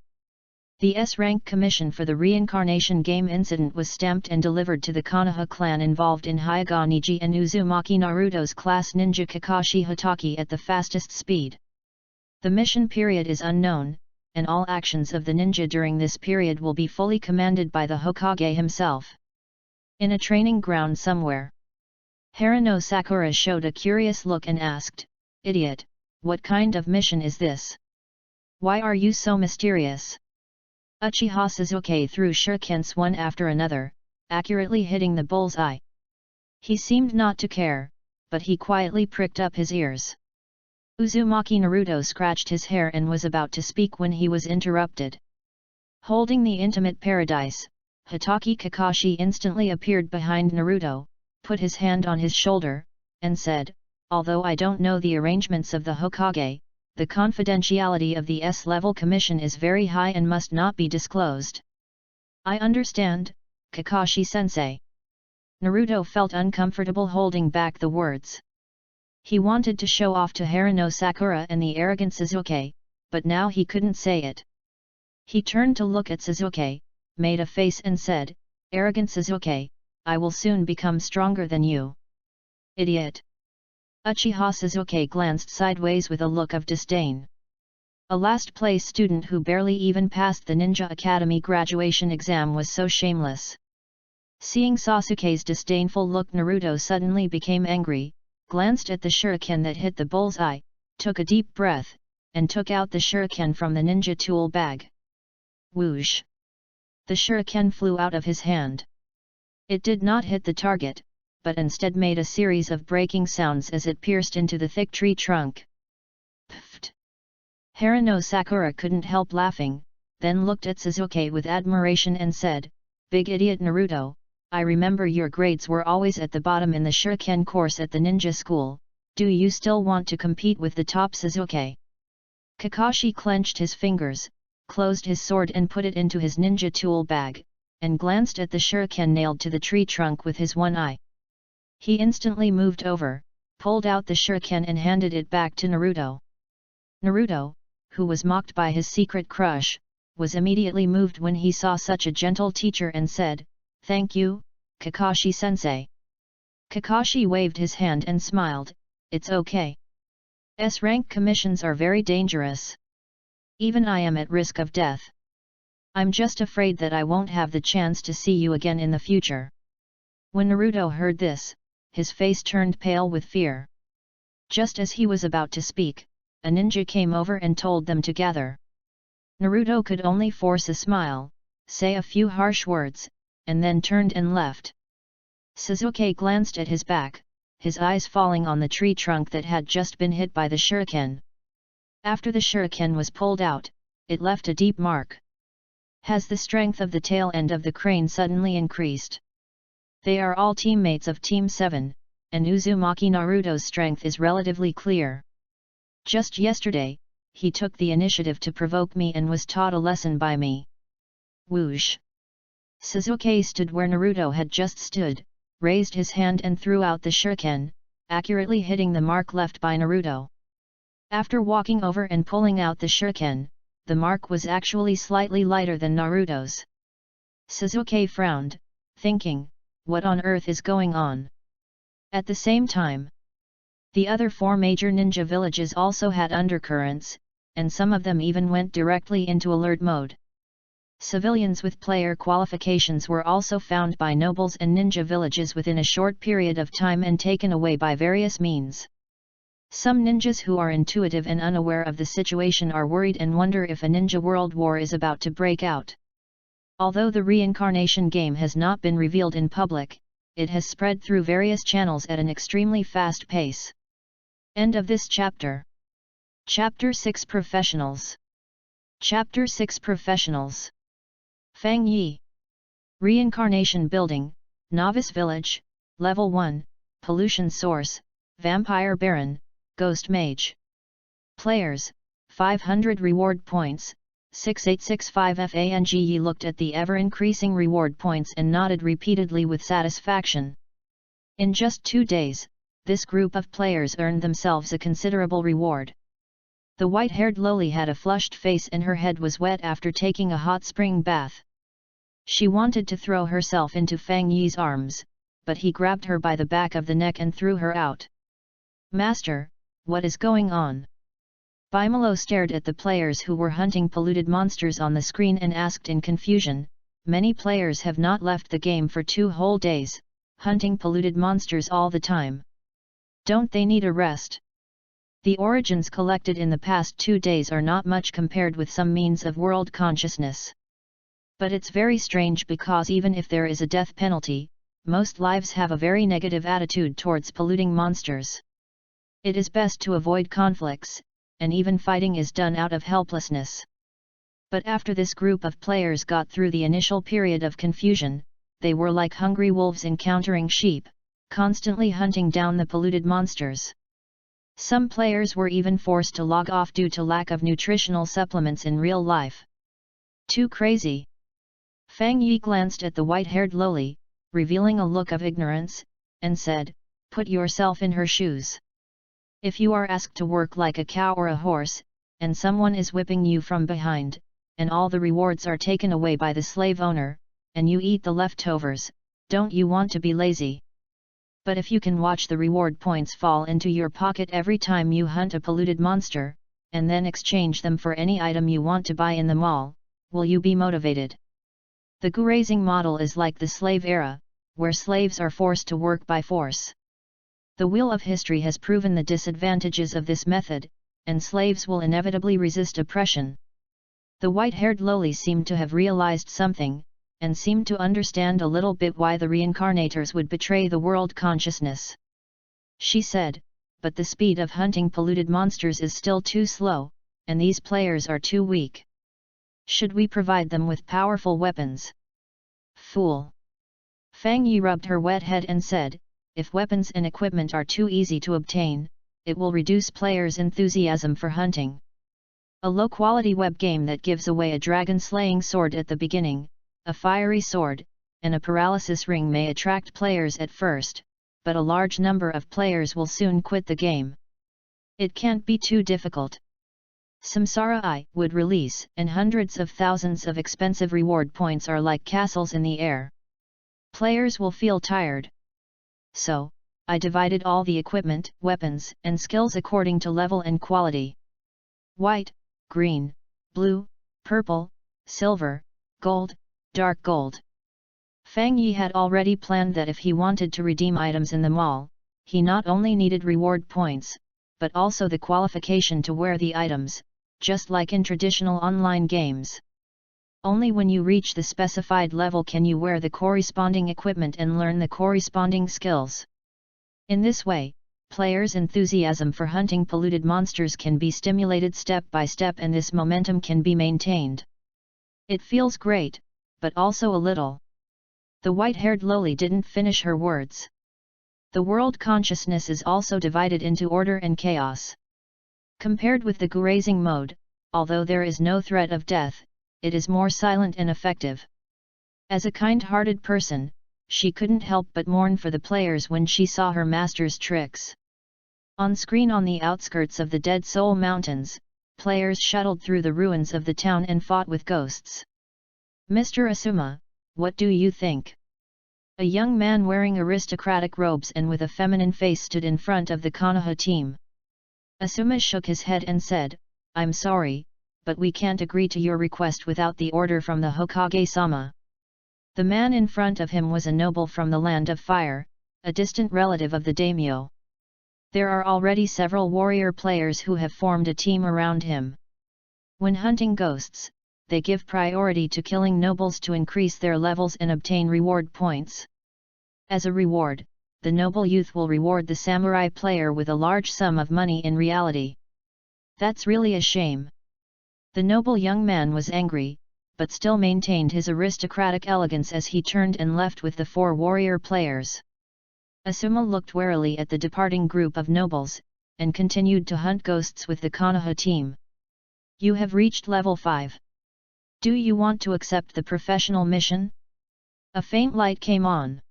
The S-rank commission for the reincarnation game incident was stamped and delivered to the Konoha clan involved in Hyuga Niji and Uzumaki Naruto's class ninja Kakashi Hatake at the fastest speed. The mission period is unknown, and all actions of the ninja during this period will be fully commanded by the Hokage himself. In a training ground somewhere, Harano Sakura showed a curious look and asked, "Idiot, what kind of mission is this? Why are you so mysterious?" Uchiha Sasuke threw shurikens one after another, accurately hitting the bullseye. He seemed not to care, but he quietly pricked up his ears. Uzumaki Naruto scratched his hair and was about to speak when he was interrupted. Holding the intimate paradise, Hatake Kakashi instantly appeared behind Naruto, put his hand on his shoulder, and said, "Although I don't know the arrangements of the Hokage, the confidentiality of the S-level commission is very high and must not be disclosed." "I understand, Kakashi-sensei." Naruto felt uncomfortable holding back the words. He wanted to show off to Harano Sakura and the arrogant Sasuke, but now he couldn't say it. He turned to look at Sasuke, made a face and said, "Arrogant Sasuke, I will soon become stronger than you." "Idiot!" Uchiha Sasuke glanced sideways with a look of disdain. A last-place student who barely even passed the Ninja Academy graduation exam was so shameless. Seeing Sasuke's disdainful look, Naruto suddenly became angry, glanced at the shuriken that hit the bullseye, took a deep breath, and took out the shuriken from the ninja tool bag. Whoosh! The shuriken flew out of his hand. It did not hit the target, but instead made a series of breaking sounds as it pierced into the thick tree trunk. Pfft! Harano Sakura couldn't help laughing, then looked at Sasuke with admiration and said, "Big idiot Naruto, I remember your grades were always at the bottom in the shuriken course at the ninja school, do you still want to compete with the top Sasuke?" Kakashi clenched his fingers, closed his sword and put it into his ninja tool bag, and glanced at the shuriken nailed to the tree trunk with his one eye. He instantly moved over, pulled out the shuriken and handed it back to Naruto. Naruto, who was mocked by his secret crush, was immediately moved when he saw such a gentle teacher and said, "Thank you, Kakashi-sensei." Kakashi waved his hand and smiled, "It's okay. S-rank commissions are very dangerous. Even I am at risk of death. I'm just afraid that I won't have the chance to see you again in the future." When Naruto heard this, his face turned pale with fear. Just as he was about to speak, a ninja came over and told them to gather. Naruto could only force a smile, say a few harsh words, and then turned and left. Sasuke glanced at his back, his eyes falling on the tree trunk that had just been hit by the shuriken. After the shuriken was pulled out, it left a deep mark. Has the strength of the tail end of the crane suddenly increased? They are all teammates of Team 7, and Uzumaki Naruto's strength is relatively clear. Just yesterday, he took the initiative to provoke me and was taught a lesson by me. Whoosh! Sasuke stood where Naruto had just stood, raised his hand and threw out the shuriken, accurately hitting the mark left by Naruto. After walking over and pulling out the shuriken, the mark was actually slightly lighter than Naruto's. Sasuke frowned, thinking, what on earth is going on? At the same time, the other 4 major ninja villages also had undercurrents, and some of them even went directly into alert mode. Civilians with player qualifications were also found by nobles and ninja villages within a short period of time and taken away by various means. Some ninjas who are intuitive and unaware of the situation are worried and wonder if a ninja world war is about to break out. Although the reincarnation game has not been revealed in public, it has spread through various channels at an extremely fast pace. End of this chapter. Chapter 6 Professionals. Chapter 6 Professionals. Fang Yi. Reincarnation Building, Novice Village, Level 1, Pollution Source, Vampire Baron, Ghost Mage. Players, 500 Reward Points, 6865 Fang Yi looked at the ever-increasing reward points and nodded repeatedly with satisfaction. In just 2 days, this group of players earned themselves a considerable reward. The white-haired loli had a flushed face and her head was wet after taking a hot spring bath. She wanted to throw herself into Fang Yi's arms, but he grabbed her by the back of the neck and threw her out. "Master, what is going on?" Bimalo stared at the players who were hunting polluted monsters on the screen and asked in confusion, "Many players have not left the game for 2 whole days, hunting polluted monsters all the time. Don't they need a rest? The origins collected in the past 2 days are not much compared with some means of world consciousness. But it's very strange because even if there is a death penalty, most lives have a very negative attitude towards polluting monsters. It is best to avoid conflicts, and even fighting is done out of helplessness." But after this group of players got through the initial period of confusion, they were like hungry wolves encountering sheep, constantly hunting down the polluted monsters. Some players were even forced to log off due to lack of nutritional supplements in real life. Too crazy. Fang Yi glanced at the white-haired loli, revealing a look of ignorance, and said, "Put yourself in her shoes. If you are asked to work like a cow or a horse, and someone is whipping you from behind, and all the rewards are taken away by the slave owner, and you eat the leftovers, don't you want to be lazy? But if you can watch the reward points fall into your pocket every time you hunt a polluted monster, and then exchange them for any item you want to buy in the mall, will you be motivated? The grazing model is like the slave era, where slaves are forced to work by force. The wheel of history has proven the disadvantages of this method, and slaves will inevitably resist oppression. The white-haired lowly seemed to have realized something, and seemed to understand a little bit why the reincarnators would betray the world consciousness. She said, but the speed of hunting polluted monsters is still too slow, and these players are too weak. Should we provide them with powerful weapons? Fool! Fang Yi rubbed her wet head and said, if weapons and equipment are too easy to obtain, it will reduce players' enthusiasm for hunting. A low-quality web game that gives away a dragon-slaying sword at the beginning, a fiery sword, and a paralysis ring may attract players at first, but a large number of players will soon quit the game. It can't be too difficult. Samsara I would release, and hundreds of thousands of expensive reward points are like castles in the air. Players will feel tired. So, I divided all the equipment, weapons, and skills according to level and quality. White, green, blue, purple, silver, gold, dark gold. Fang Yi had already planned that if he wanted to redeem items in the mall, he not only needed reward points, but also the qualification to wear the items, just like in traditional online games. Only when you reach the specified level can you wear the corresponding equipment and learn the corresponding skills. In this way, players' enthusiasm for hunting polluted monsters can be stimulated step by step, and this momentum can be maintained. It feels great, but also a little. The white-haired lowly didn't finish her words. The world consciousness is also divided into order and chaos. Compared with the grazing mode, although there is no threat of death, it is more silent and effective. As a kind-hearted person, she couldn't help but mourn for the players when she saw her master's tricks. On screen on the outskirts of the Dead Soul Mountains, players shuttled through the ruins of the town and fought with ghosts. Mr. Asuma, what do you think? A young man wearing aristocratic robes and with a feminine face stood in front of the Konoha team. Asuma shook his head and said, I'm sorry, but we can't agree to your request without the order from the Hokage-sama. The man in front of him was a noble from the Land of Fire, a distant relative of the daimyo. There are already several warrior players who have formed a team around him. When hunting ghosts, they give priority to killing nobles to increase their levels and obtain reward points. As a reward, the noble youth will reward the samurai player with a large sum of money in reality. That's really a shame. The noble young man was angry, but still maintained his aristocratic elegance as he turned and left with the 4 warrior players. Asuma looked warily at the departing group of nobles, and continued to hunt ghosts with the Konoha team. You have reached level 5. Do you want to accept the professional mission? A faint light came on.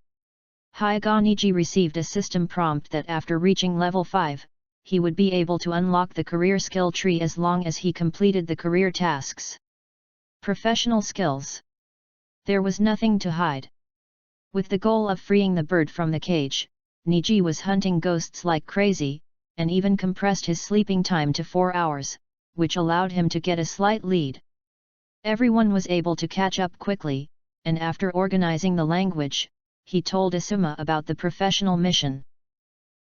Hyuga Niji received a system prompt that after reaching level 5, he would be able to unlock the career skill tree as long as he completed the career tasks. Professional skills. There was nothing to hide. With the goal of freeing the bird from the cage, Niji was hunting ghosts like crazy, and even compressed his sleeping time to 4 hours, which allowed him to get a slight lead. Everyone was able to catch up quickly, and after organizing the language, he told Asuma about the professional mission.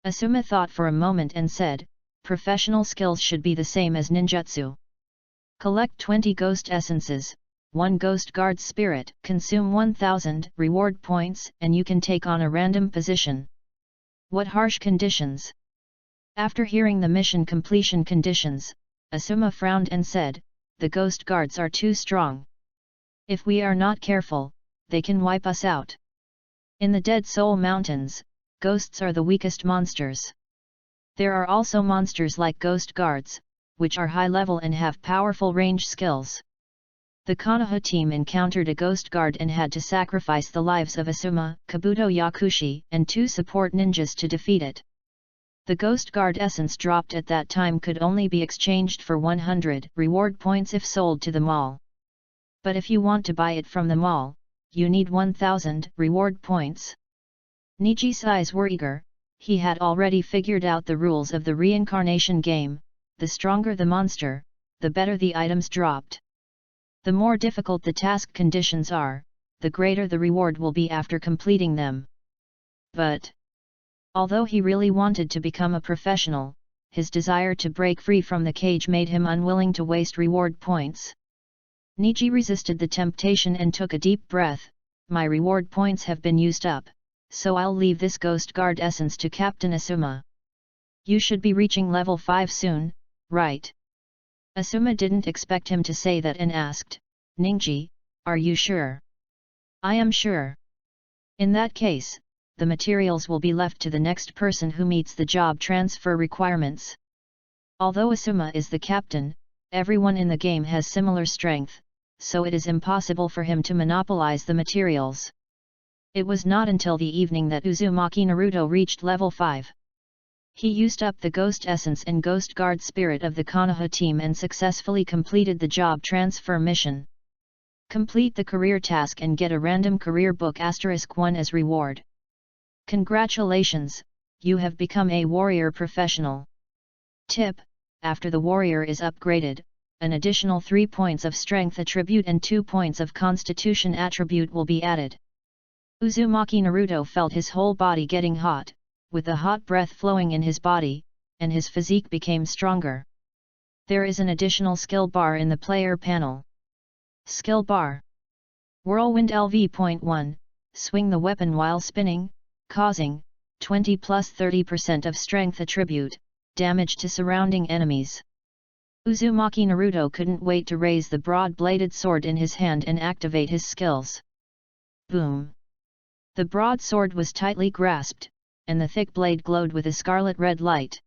Asuma thought for a moment and said, professional skills should be the same as ninjutsu. Collect 20 ghost essences, 1 ghost guard spirit, consume 1000 reward points, and you can take on a random position. What harsh conditions! After hearing the mission completion conditions, Asuma frowned and said, the ghost guards are too strong. If we are not careful, they can wipe us out. In the Dead Soul Mountains, ghosts are the weakest monsters. There are also monsters like ghost guards, which are high level and have powerful range skills. The Konoha team encountered a ghost guard and had to sacrifice the lives of Asuma, Kabuto Yakushi, and 2 support ninjas to defeat it. The ghost guard essence dropped at that time could only be exchanged for 100 reward points if sold to the mall. But if you want to buy it from the mall, you need 1000 reward points. Niji's eyes were eager. He had already figured out the rules of the reincarnation game. The stronger the monster, the better the items dropped. The more difficult the task conditions are, the greater the reward will be after completing them. But although he really wanted to become a professional, his desire to break free from the cage made him unwilling to waste reward points. Niji resisted the temptation and took a deep breath. My reward points have been used up, so I'll leave this Ghost Guard essence to Captain Asuma. You should be reaching level 5 soon, right? Asuma didn't expect him to say that and asked, Niji, are you sure? I am sure. In that case, the materials will be left to the next person who meets the job transfer requirements. Although Asuma is the captain, everyone in the game has similar strength, so it is impossible for him to monopolize the materials. It was not until the evening that Uzumaki Naruto reached level 5. He used up the Ghost Essence and Ghost Guard Spirit of the Konoha team and successfully completed the job transfer mission. Complete the career task and get a random career book *1 as reward. Congratulations, you have become a warrior professional. Tip: after the warrior is upgraded, an additional 3 points of strength attribute and 2 points of constitution attribute will be added. Uzumaki Naruto felt his whole body getting hot, with the hot breath flowing in his body, and his physique became stronger. There is an additional skill bar in the player panel. Skill bar. Whirlwind LV.1, swing the weapon while spinning, causing 20 plus 30% of strength attribute, damage to surrounding enemies. Uzumaki Naruto couldn't wait to raise the broad-bladed sword in his hand and activate his skills. Boom! The broadsword was tightly grasped, and the thick blade glowed with a scarlet-red light.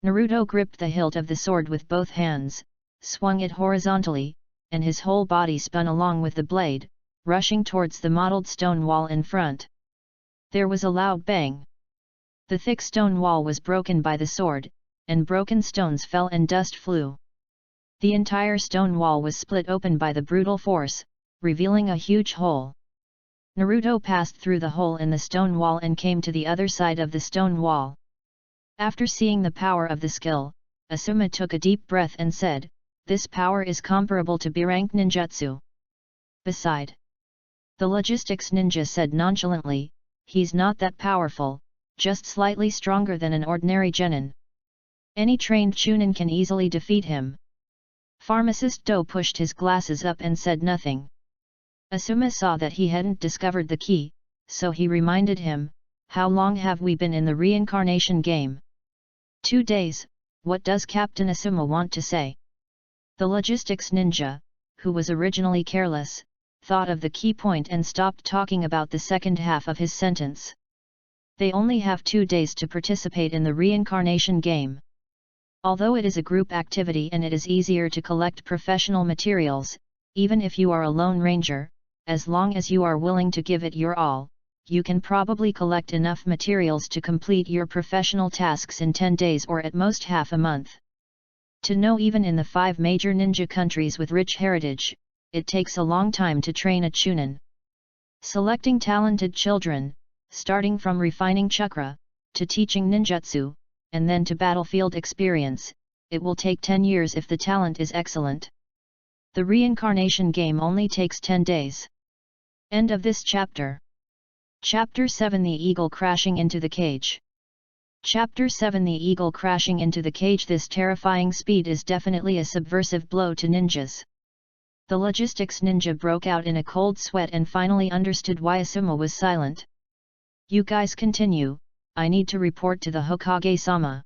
Naruto gripped the hilt of the sword with both hands, swung it horizontally, and his whole body spun along with the blade, rushing towards the mottled stone wall in front. There was a loud bang. The thick stone wall was broken by the sword, and broken stones fell and dust flew. The entire stone wall was split open by the brutal force, revealing a huge hole. Naruto passed through the hole in the stone wall and came to the other side of the stone wall. After seeing the power of the skill, Asuma took a deep breath and said, "This power is comparable to B-rank ninjutsu." Beside, the logistics ninja said nonchalantly, "He's not that powerful, just slightly stronger than an ordinary genin. Any trained chunin can easily defeat him." Pharmacist Do pushed his glasses up and said nothing. Asuma saw that he hadn't discovered the key, so he reminded him, "How long have we been in the reincarnation game?" 2 days, what does Captain Asuma want to say? The logistics ninja, who was originally careless, thought of the key point and stopped talking about the second half of his sentence. They only have 2 days to participate in the reincarnation game. Although it is a group activity and it is easier to collect professional materials, even if you are a lone ranger, as long as you are willing to give it your all, you can probably collect enough materials to complete your professional tasks in 10 days or at most half a month. To know, even in the 5 major ninja countries with rich heritage, it takes a long time to train a chunin. Selecting talented children, starting from refining chakra, to teaching ninjutsu, and then to battlefield experience, it will take 10 years if the talent is excellent. The reincarnation game only takes 10 days. End of this chapter. Chapter 7: The Eagle Crashing into the Cage. Chapter 7: The Eagle Crashing into the Cage. This terrifying speed is definitely a subversive blow to ninjas. The logistics ninja broke out in a cold sweat and finally understood why Asuma was silent. "You guys continue, I need to report to the Hokage-sama."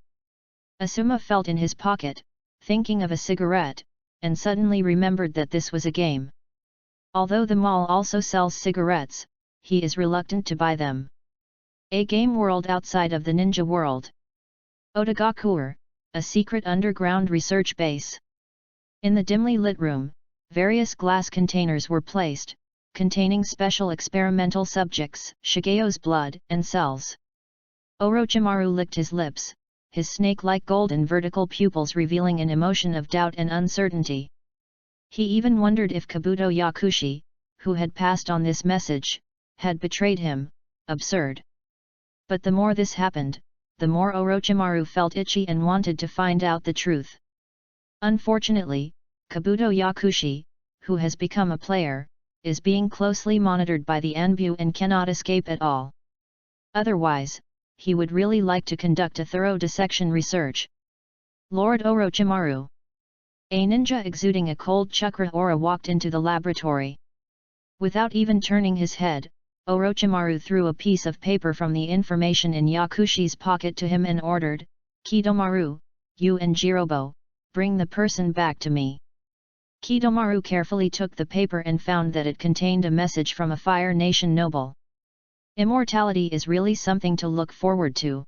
Asuma felt in his pocket, thinking of a cigarette, and suddenly remembered that this was a game. Although the mall also sells cigarettes, he is reluctant to buy them. A game world outside of the ninja world. Otogakur, a secret underground research base. In the dimly lit room, various glass containers were placed, containing special experimental subjects, Shigeo's blood and cells. Orochimaru licked his lips, his snake-like golden vertical pupils revealing an emotion of doubt and uncertainty. He even wondered if Kabuto Yakushi, who had passed on this message, had betrayed him. Absurd. But the more this happened, the more Orochimaru felt itchy and wanted to find out the truth. Unfortunately, Kabuto Yakushi, who has become a player, is being closely monitored by the Anbu and cannot escape at all. Otherwise, he would really like to conduct a thorough dissection research. Lord Orochimaru. A ninja exuding a cold chakra aura walked into the laboratory. Without even turning his head, Orochimaru threw a piece of paper from the information in Yakushi's pocket to him and ordered, "Kidomaru, you and Jirobo, bring the person back to me." Kidomaru carefully took the paper and found that it contained a message from a Fire Nation noble. Immortality is really something to look forward to.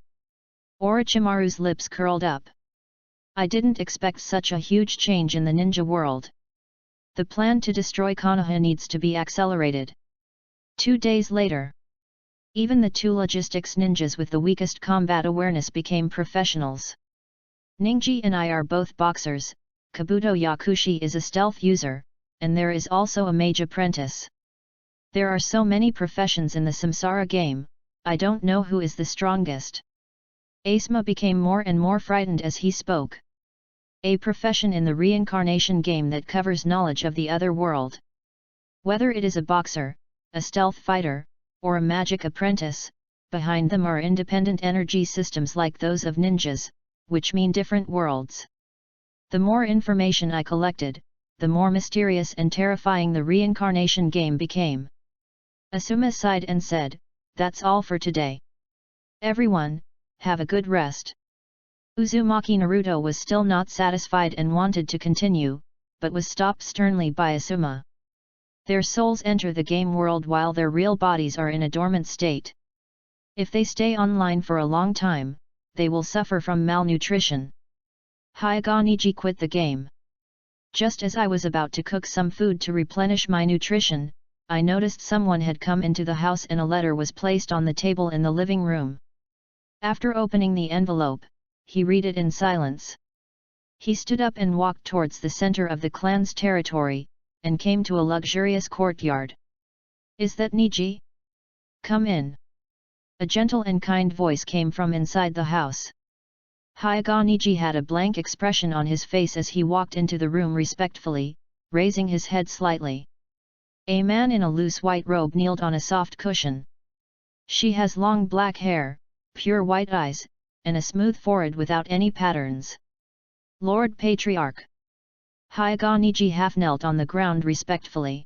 Orochimaru's lips curled up. I didn't expect such a huge change in the ninja world. The plan to destroy Konoha needs to be accelerated. 2 days later, even the two logistics ninjas with the weakest combat awareness became professionals. Niji and I are both boxers, Kabuto Yakushi is a stealth user, and there is also a mage apprentice. There are so many professions in the Samsara game, I don't know who is the strongest. Asuma became more and more frightened as he spoke. A profession in the reincarnation game that covers knowledge of the other world. Whether it is a boxer, a stealth fighter, or a magic apprentice, behind them are independent energy systems like those of ninjas, which mean different worlds. The more information I collected, the more mysterious and terrifying the reincarnation game became. Asuma sighed and said, "That's all for today. Everyone, have a good rest." Uzumaki Naruto was still not satisfied and wanted to continue, but was stopped sternly by Asuma. Their souls enter the game world while their real bodies are in a dormant state. If they stay online for a long time, they will suffer from malnutrition. Hyuga Niji quit the game. Just as I was about to cook some food to replenish my nutrition, I noticed someone had come into the house and a letter was placed on the table in the living room. After opening the envelope, he read it in silence. He stood up and walked towards the center of the clan's territory, and came to a luxurious courtyard. "Is that Niji? Come in." A gentle and kind voice came from inside the house. Hyuga Niji had a blank expression on his face as he walked into the room respectfully, raising his head slightly. A man in a loose white robe kneeled on a soft cushion. She has long black hair, pure white eyes, and a smooth forehead without any patterns. "Lord Patriarch." Hyuga Niji half knelt on the ground respectfully.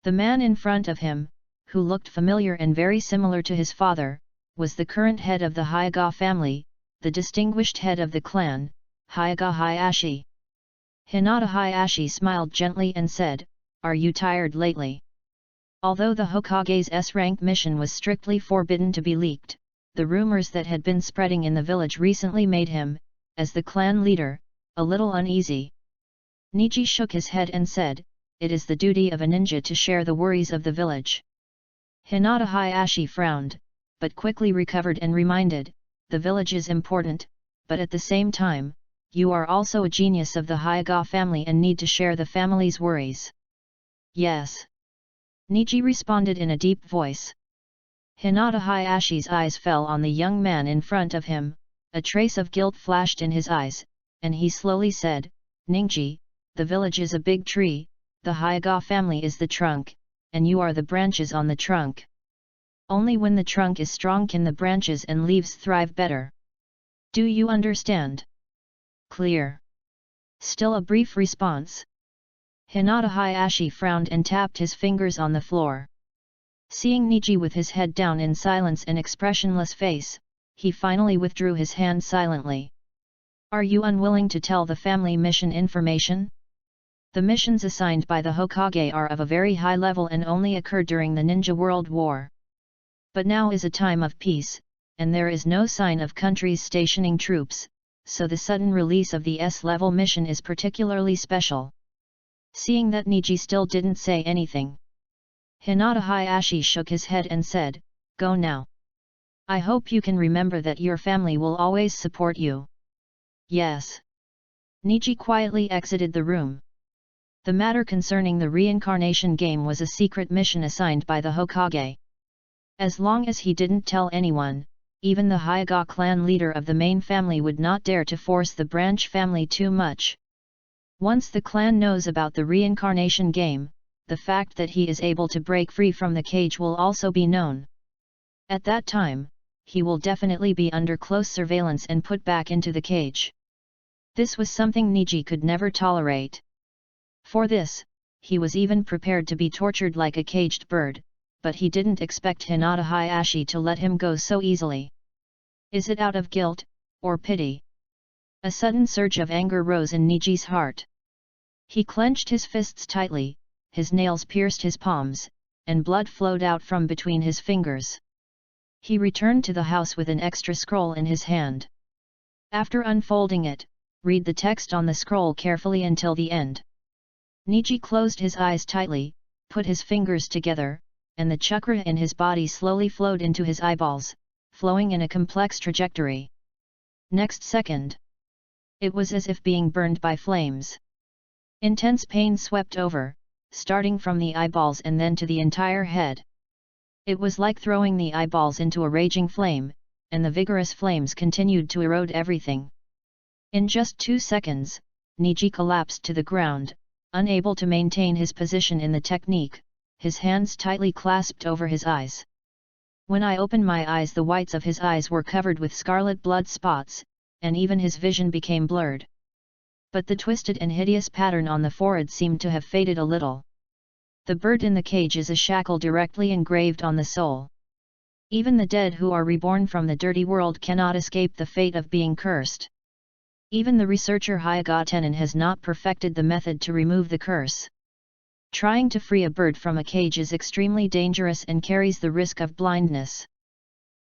The man in front of him, who looked familiar and very similar to his father, was the current head of the Hyuga family, the distinguished head of the clan, Hyuga Hayashi. Hinata Hayashi smiled gently and said, "Are you tired lately?" Although the Hokage's S-rank mission was strictly forbidden to be leaked, the rumors that had been spreading in the village recently made him, as the clan leader, a little uneasy. Niji shook his head and said, "It is the duty of a ninja to share the worries of the village." Hinata Hayashi frowned, but quickly recovered and reminded, "The village is important, but at the same time, you are also a genius of the Hyuga family and need to share the family's worries." "Yes." Niji responded in a deep voice. Hinata Hayashi's eyes fell on the young man in front of him, a trace of guilt flashed in his eyes, and he slowly said, "Niji, the village is a big tree, the Hyuga family is the trunk, and you are the branches on the trunk. Only when the trunk is strong can the branches and leaves thrive better. Do you understand?" "Clear." Still a brief response. Hinata Hayashi frowned and tapped his fingers on the floor. Seeing Niji with his head down in silence and expressionless face, he finally withdrew his hand silently. "Are you unwilling to tell the family mission information? The missions assigned by the Hokage are of a very high level and only occurred during the Ninja World War. But now is a time of peace, and there is no sign of countries stationing troops, so the sudden release of the S-level mission is particularly special." Seeing that Niji still didn't say anything, Hinata Hayashi shook his head and said, "Go now. I hope you can remember that your family will always support you." "Yes." Niji quietly exited the room. The matter concerning the reincarnation game was a secret mission assigned by the Hokage. As long as he didn't tell anyone, even the Hyuga clan leader of the main family would not dare to force the branch family too much. Once the clan knows about the reincarnation game, the fact that he is able to break free from the cage will also be known. At that time, he will definitely be under close surveillance and put back into the cage. This was something Niji could never tolerate. For this, he was even prepared to be tortured like a caged bird, but he didn't expect Hinata Hayashi to let him go so easily. Is it out of guilt, or pity? A sudden surge of anger rose in Niji's heart. He clenched his fists tightly, his nails pierced his palms, and blood flowed out from between his fingers. He returned to the house with an extra scroll in his hand. After unfolding it, read the text on the scroll carefully until the end. Niji closed his eyes tightly, put his fingers together, and the chakra in his body slowly flowed into his eyeballs, flowing in a complex trajectory. Next second, it was as if being burned by flames. Intense pain swept over, starting from the eyeballs and then to the entire head. It was like throwing the eyeballs into a raging flame, and the vigorous flames continued to erode everything. In just 2 seconds, Niji collapsed to the ground, unable to maintain his position in the technique, his hands tightly clasped over his eyes. When I opened my eyes, the whites of his eyes were covered with scarlet blood spots, and even his vision became blurred. But the twisted and hideous pattern on the forehead seemed to have faded a little. The bird in the cage is a shackle directly engraved on the soul. Even the dead who are reborn from the dirty world cannot escape the fate of being cursed. Even the researcher Hyuga Tenin has not perfected the method to remove the curse. Trying to free a bird from a cage is extremely dangerous and carries the risk of blindness.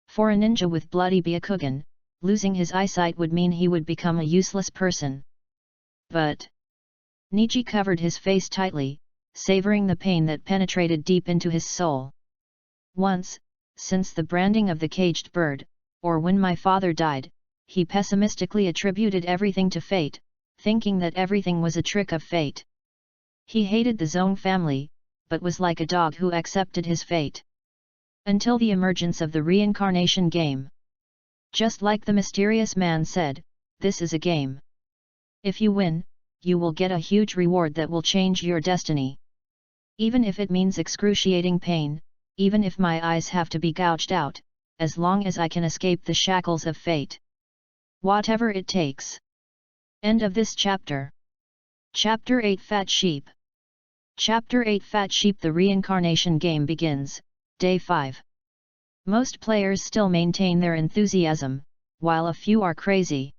For a ninja with bloody Byakugan, losing his eyesight would mean he would become a useless person. But Niji covered his face tightly, savoring the pain that penetrated deep into his soul. Once, since the branding of the caged bird, or when my father died, he pessimistically attributed everything to fate, thinking that everything was a trick of fate. He hated the Zong family, but was like a dog who accepted his fate. Until the emergence of the reincarnation game. Just like the mysterious man said, this is a game. If you win, you will get a huge reward that will change your destiny. Even if it means excruciating pain, even if my eyes have to be gouged out, as long as I can escape the shackles of fate. Whatever it takes. End of this chapter. Chapter 8 Fat Sheep. Chapter 8 Fat Sheep. The reincarnation game begins, Day 5. Most players still maintain their enthusiasm, while a few are crazy.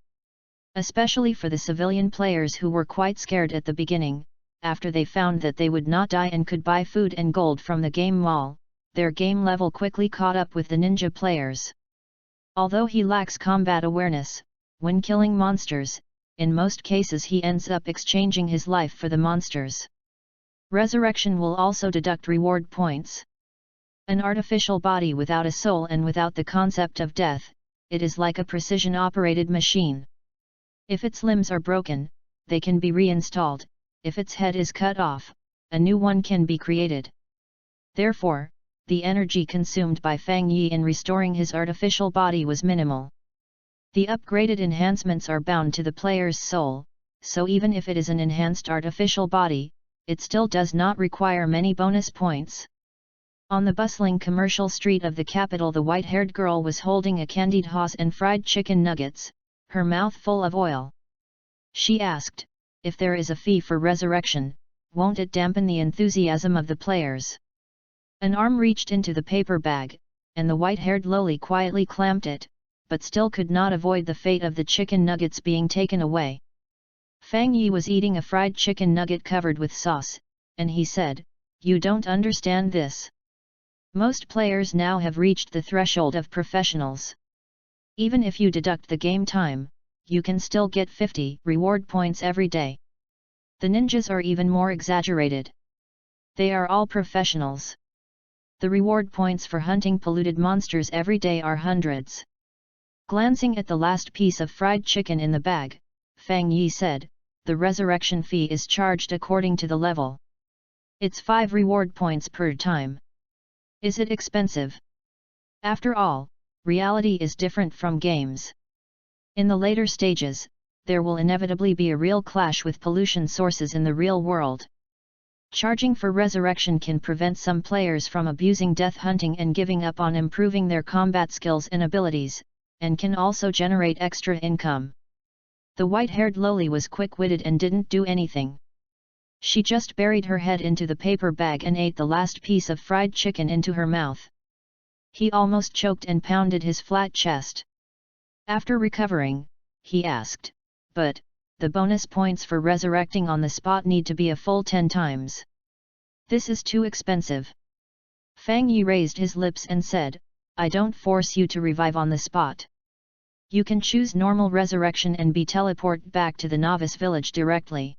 Especially for the civilian players who were quite scared at the beginning, after they found that they would not die and could buy food and gold from the game mall, their game level quickly caught up with the ninja players. Although he lacks combat awareness, when killing monsters, in most cases he ends up exchanging his life for the monsters. Resurrection will also deduct reward points. An artificial body without a soul and without the concept of death, it is like a precision-operated machine. If its limbs are broken, they can be reinstalled. If its head is cut off, a new one can be created. Therefore, the energy consumed by Fang Yi in restoring his artificial body was minimal. The upgraded enhancements are bound to the player's soul, so even if it is an enhanced artificial body, it still does not require many bonus points. On the bustling commercial street of the capital, the white-haired girl was holding a candied horse and fried chicken nuggets, her mouth full of oil. She asked, if there is a fee for resurrection, won't it dampen the enthusiasm of the players? An arm reached into the paper bag, and the white-haired loli quietly clamped it, but still could not avoid the fate of the chicken nuggets being taken away. Fang Yi was eating a fried chicken nugget covered with sauce, and he said, "You don't understand this. Most players now have reached the threshold of professionals. Even if you deduct the game time, you can still get 50 reward points every day. The ninjas are even more exaggerated. They are all professionals. The reward points for hunting polluted monsters every day are hundreds." Glancing at the last piece of fried chicken in the bag, Fang Yi said, the resurrection fee is charged according to the level. It's 5 reward points per time. Is it expensive? After all, reality is different from games. In the later stages, there will inevitably be a real clash with pollution sources in the real world. Charging for resurrection can prevent some players from abusing death hunting and giving up on improving their combat skills and abilities, and can also generate extra income. The white-haired loli was quick-witted and didn't do anything. She just buried her head into the paper bag and ate the last piece of fried chicken into her mouth. He almost choked and pounded his flat chest. After recovering, he asked, "But, the bonus points for resurrecting on the spot need to be a full 10 times. This is too expensive." Fang Yi raised his lips and said, "I don't force you to revive on the spot. You can choose normal resurrection and be teleported back to the novice village directly."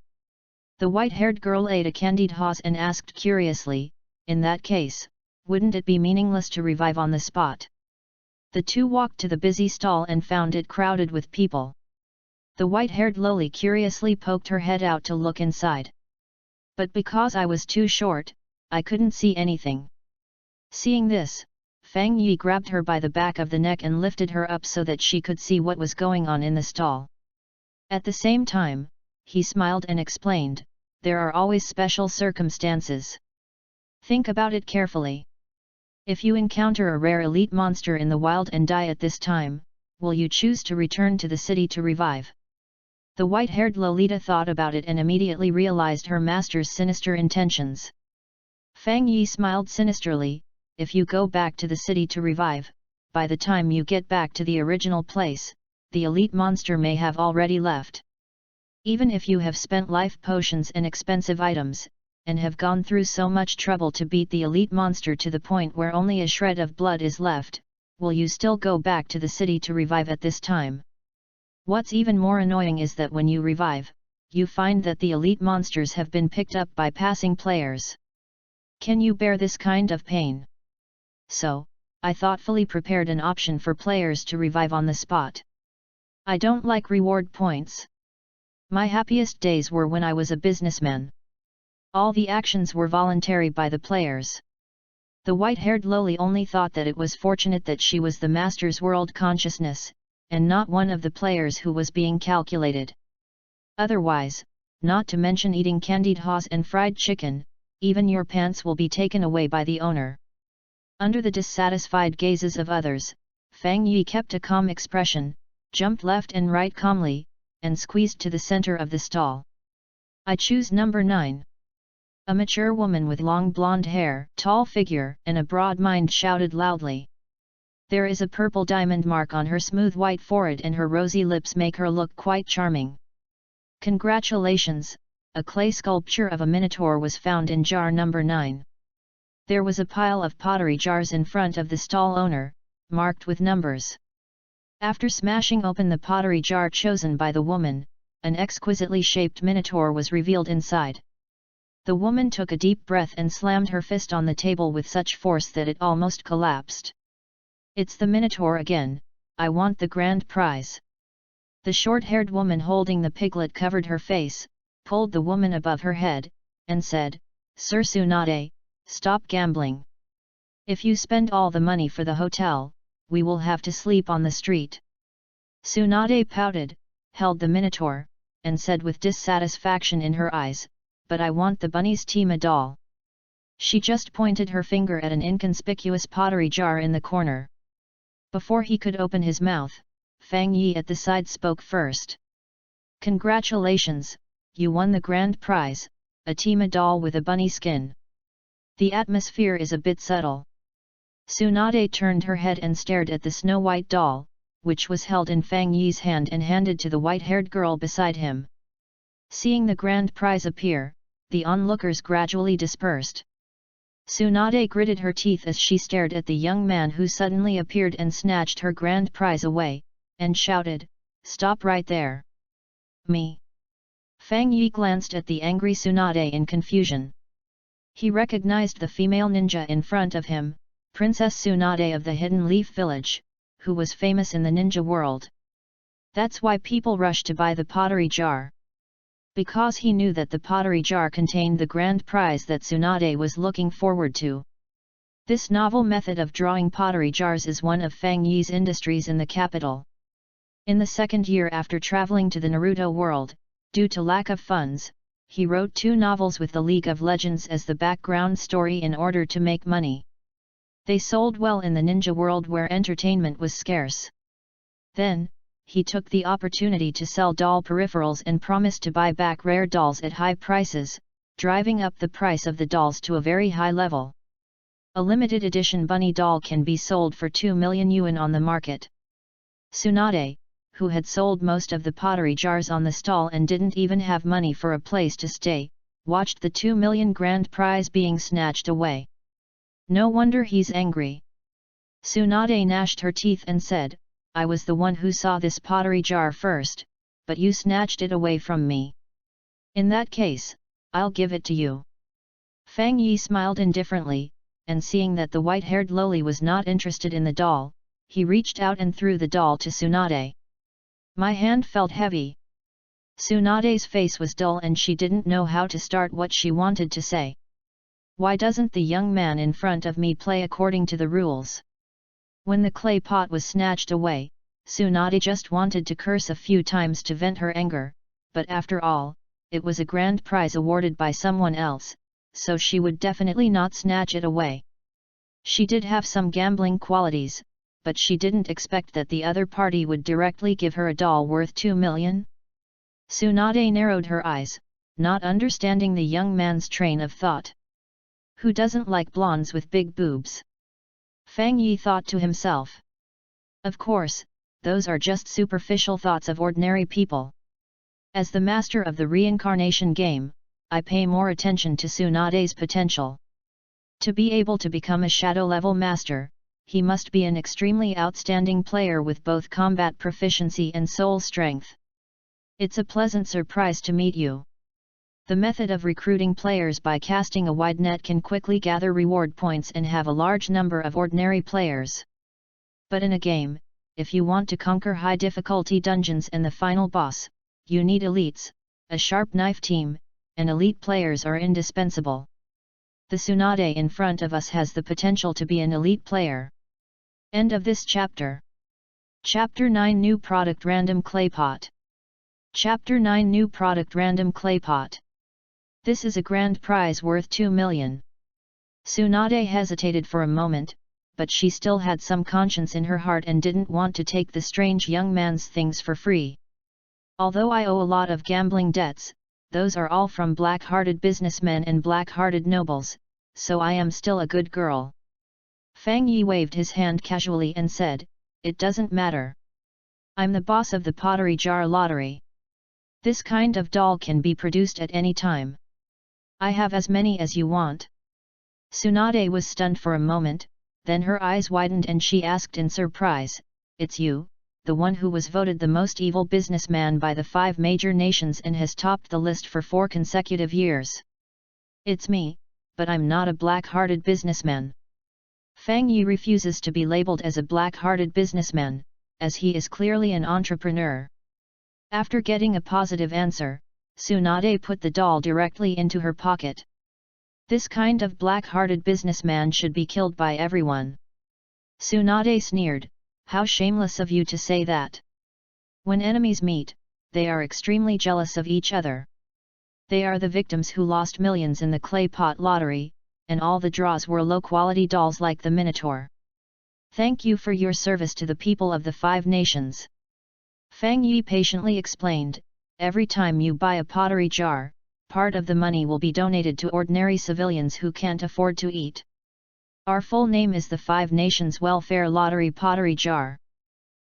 The white-haired girl ate a candied horse and asked curiously, "In that case, wouldn't it be meaningless to revive on the spot?" The two walked to the busy stall and found it crowded with people. The white-haired loli curiously poked her head out to look inside. "But because I was too short, I couldn't see anything." Seeing this, Fang Yi grabbed her by the back of the neck and lifted her up so that she could see what was going on in the stall. At the same time, he smiled and explained, "There are always special circumstances. Think about it carefully. If you encounter a rare elite monster in the wild and die at this time, will you choose to return to the city to revive?" The white-haired Lolita thought about it and immediately realized her master's sinister intentions. Fang Yi smiled sinisterly, "If you go back to the city to revive, by the time you get back to the original place, the elite monster may have already left. Even if you have spent life potions and expensive items, and have gone through so much trouble to beat the elite monster to the point where only a shred of blood is left, will you still go back to the city to revive at this time? What's even more annoying is that when you revive, you find that the elite monsters have been picked up by passing players. Can you bear this kind of pain?" So, I thoughtfully prepared an option for players to revive on the spot. I don't like reward points. My happiest days were when I was a businessman. All the actions were voluntary by the players. The white-haired loli only thought that it was fortunate that she was the master's world consciousness, and not one of the players who was being calculated. Otherwise, not to mention eating candied horse and fried chicken, even your pants will be taken away by the owner. Under the dissatisfied gazes of others, Fang Yi kept a calm expression, jumped left and right calmly, and squeezed to the center of the stall. "I choose number 9. A mature woman with long blonde hair, tall figure, and a broad mind shouted loudly. There is a purple diamond mark on her smooth white forehead and her rosy lips make her look quite charming. Congratulations, a clay sculpture of a minotaur was found in jar number 9. There was a pile of pottery jars in front of the stall owner, marked with numbers. After smashing open the pottery jar chosen by the woman, an exquisitely shaped minotaur was revealed inside. The woman took a deep breath and slammed her fist on the table with such force that it almost collapsed. "It's the minotaur again, I want the grand prize." The short-haired woman holding the piglet covered her face, pulled the woman above her head, and said, "Sir Tsunade, stop gambling. If you spend all the money for the hotel, we will have to sleep on the street." Tsunade pouted, held the minotaur, and said with dissatisfaction in her eyes, "But I want the bunny's Tima doll." She just pointed her finger at an inconspicuous pottery jar in the corner. Before he could open his mouth, Fang Yi at the side spoke first. "Congratulations, you won the grand prize, a Tima doll with a bunny skin. The atmosphere is a bit subtle." Tsunade turned her head and stared at the snow-white doll, which was held in Fang Yi's hand and handed to the white-haired girl beside him. Seeing the grand prize appear, the onlookers gradually dispersed. Tsunade gritted her teeth as she stared at the young man who suddenly appeared and snatched her grand prize away, and shouted, "Stop right there! Me!" Fang Yi glanced at the angry Tsunade in confusion. He recognized the female ninja in front of him, Princess Tsunade of the Hidden Leaf Village, who was famous in the ninja world. That's why people rushed to buy the pottery jar. because he knew that the pottery jar contained the grand prize that Tsunade was looking forward to. This novel method of drawing pottery jars is one of Fang Yi's industries in the capital. In the second year after traveling to the Naruto world, due to lack of funds, he wrote 2 novels with the League of Legends as the background story in order to make money. They sold well in the ninja world where entertainment was scarce. Then, he took the opportunity to sell doll peripherals and promised to buy back rare dolls at high prices, driving up the price of the dolls to a very high level. A limited edition bunny doll can be sold for 2 million yuan on the market. Tsunade, who had sold most of the pottery jars on the stall and didn't even have money for a place to stay, watched the 2 million grand prize being snatched away. No wonder he's angry. Tsunade gnashed her teeth and said, "I was the one who saw this pottery jar first, but you snatched it away from me. In that case, I'll give it to you." Fang Yi smiled indifferently, and seeing that the white-haired loli was not interested in the doll, he reached out and threw the doll to Tsunade. My hand felt heavy. Tsunade's face was dull and she didn't know how to start what she wanted to say. Why doesn't the young man in front of me play according to the rules? When the clay pot was snatched away, Tsunade just wanted to curse a few times to vent her anger, but after all, it was a grand prize awarded by someone else, so she would definitely not snatch it away. She did have some gambling qualities, but she didn't expect that the other party would directly give her a doll worth 2 million. Tsunade narrowed her eyes, not understanding the young man's train of thought. Who doesn't like blondes with big boobs? Fang Yi thought to himself. Of course, those are just superficial thoughts of ordinary people. As the master of the reincarnation game, I pay more attention to Tsunade's potential. To be able to become a shadow-level master, he must be an extremely outstanding player with both combat proficiency and soul strength. It's a pleasant surprise to meet you. The method of recruiting players by casting a wide net can quickly gather reward points and have a large number of ordinary players. But in a game, if you want to conquer high difficulty dungeons and the final boss, you need elites, a sharp knife team, and elite players are indispensable. The Tsunade in front of us has the potential to be an elite player. End of this chapter. Chapter 9 New Product Random Clay Pot. Chapter 9 New Product Random Clay Pot. This is a grand prize worth 2 million. Tsunade hesitated for a moment, but she still had some conscience in her heart and didn't want to take the strange young man's things for free. Although I owe a lot of gambling debts, those are all from black-hearted businessmen and black-hearted nobles, so I am still a good girl. Fang Yi waved his hand casually and said, "It doesn't matter. I'm the boss of the pottery jar lottery. This kind of doll can be produced at any time. I have as many as you want." Tsunade was stunned for a moment, then her eyes widened and she asked in surprise, "It's you, the one who was voted the most evil businessman by the 5 major nations and has topped the list for 4 consecutive years." "It's me, but I'm not a black-hearted businessman." Fang Yi refuses to be labeled as a black-hearted businessman, as he is clearly an entrepreneur. After getting a positive answer, Tsunade put the doll directly into her pocket. This kind of black-hearted businessman should be killed by everyone. Tsunade sneered, "How shameless of you to say that. When enemies meet, they are extremely jealous of each other. They are the victims who lost millions in the clay pot lottery, and all the draws were low-quality dolls like the Minotaur. Thank you for your service to the people of the 5 nations." Fang Yi patiently explained, "Every time you buy a pottery jar, part of the money will be donated to ordinary civilians who can't afford to eat. Our full name is the 5 Nations Welfare Lottery Pottery Jar."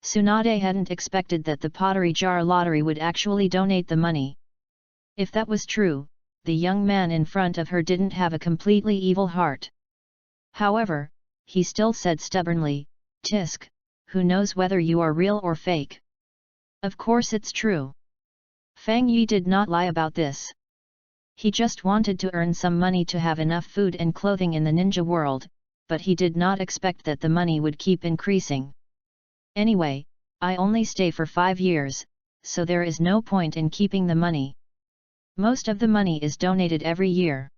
Tsunade hadn't expected that the pottery jar lottery would actually donate the money. If that was true, the young man in front of her didn't have a completely evil heart. However, he still said stubbornly, "Tisk, who knows whether you are real or fake? Of course it's true." Fang Yi did not lie about this. He just wanted to earn some money to have enough food and clothing in the ninja world, but he did not expect that the money would keep increasing. "Anyway, I only stay for 5 years, so there is no point in keeping the money. Most of the money is donated every year.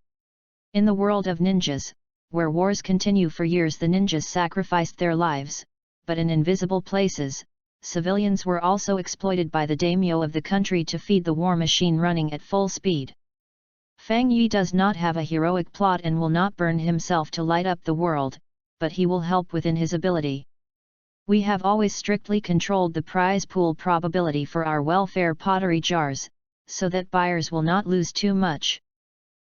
In the world of ninjas, where wars continue for years, the ninjas sacrificed their lives, but in invisible places, civilians were also exploited by the daimyo of the country to feed the war machine running at full speed. Fang Yi does not have a heroic plot and will not burn himself to light up the world, but he will help within his ability. We have always strictly controlled the prize pool probability for our welfare pottery jars, so that buyers will not lose too much.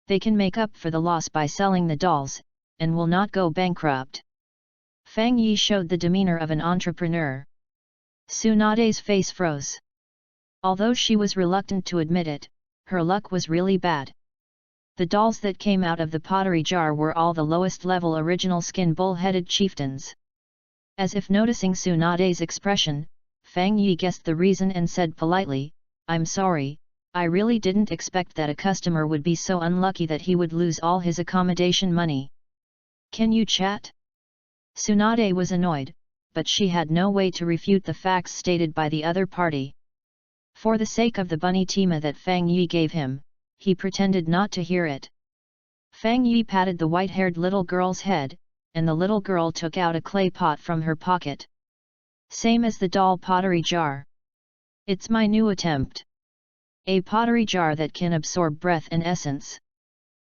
They can make up for the loss by selling the dolls, and will not go bankrupt. Fang Yi showed the demeanor of an entrepreneur. Tsunade's face froze. Although she was reluctant to admit it, her luck was really bad. The dolls that came out of the pottery jar were all the lowest level original skin bull-headed chieftains. As if noticing Tsunade's expression, Fang Yi guessed the reason and said politely, "I'm sorry, I really didn't expect that a customer would be so unlucky that he would lose all his accommodation money. Can you chat?" Tsunade was annoyed, but she had no way to refute the facts stated by the other party. For the sake of the bunny tima that Fang Yi gave him, he pretended not to hear it. Fang Yi patted the white-haired little girl's head, and the little girl took out a clay pot from her pocket. "Same as the doll pottery jar. It's my new attempt. A pottery jar that can absorb breath and essence.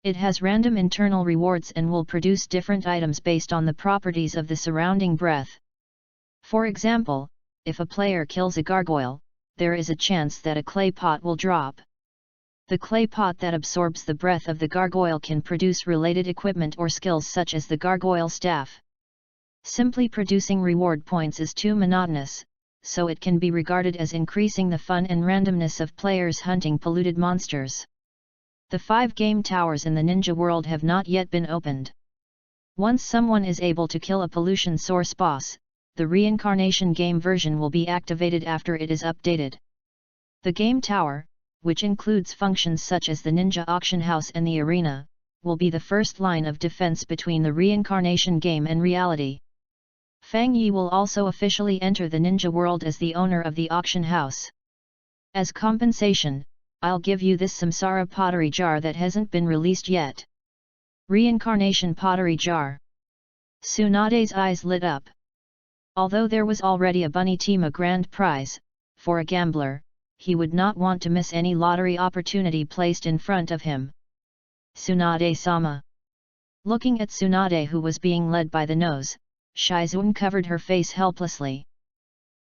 It has random internal rewards and will produce different items based on the properties of the surrounding breath. For example, if a player kills a gargoyle, there is a chance that a clay pot will drop. The clay pot that absorbs the breath of the gargoyle can produce related equipment or skills such as the gargoyle staff. Simply producing reward points is too monotonous, so it can be regarded as increasing the fun and randomness of players hunting polluted monsters. The 5 game towers in the ninja world have not yet been opened. Once someone is able to kill a pollution source boss, the reincarnation game version will be activated after it is updated. The game tower, which includes functions such as the ninja auction house and the arena, will be the first line of defense between the reincarnation game and reality. Fang Yi will also officially enter the ninja world as the owner of the auction house. As compensation, I'll give you this samsara pottery jar that hasn't been released yet. Reincarnation pottery jar. Tsunade's eyes lit up. Although there was already a bunny tima grand prize, for a gambler, he would not want to miss any lottery opportunity placed in front of him. Tsunade-sama. Looking at Tsunade, who was being led by the nose, Shizune covered her face helplessly.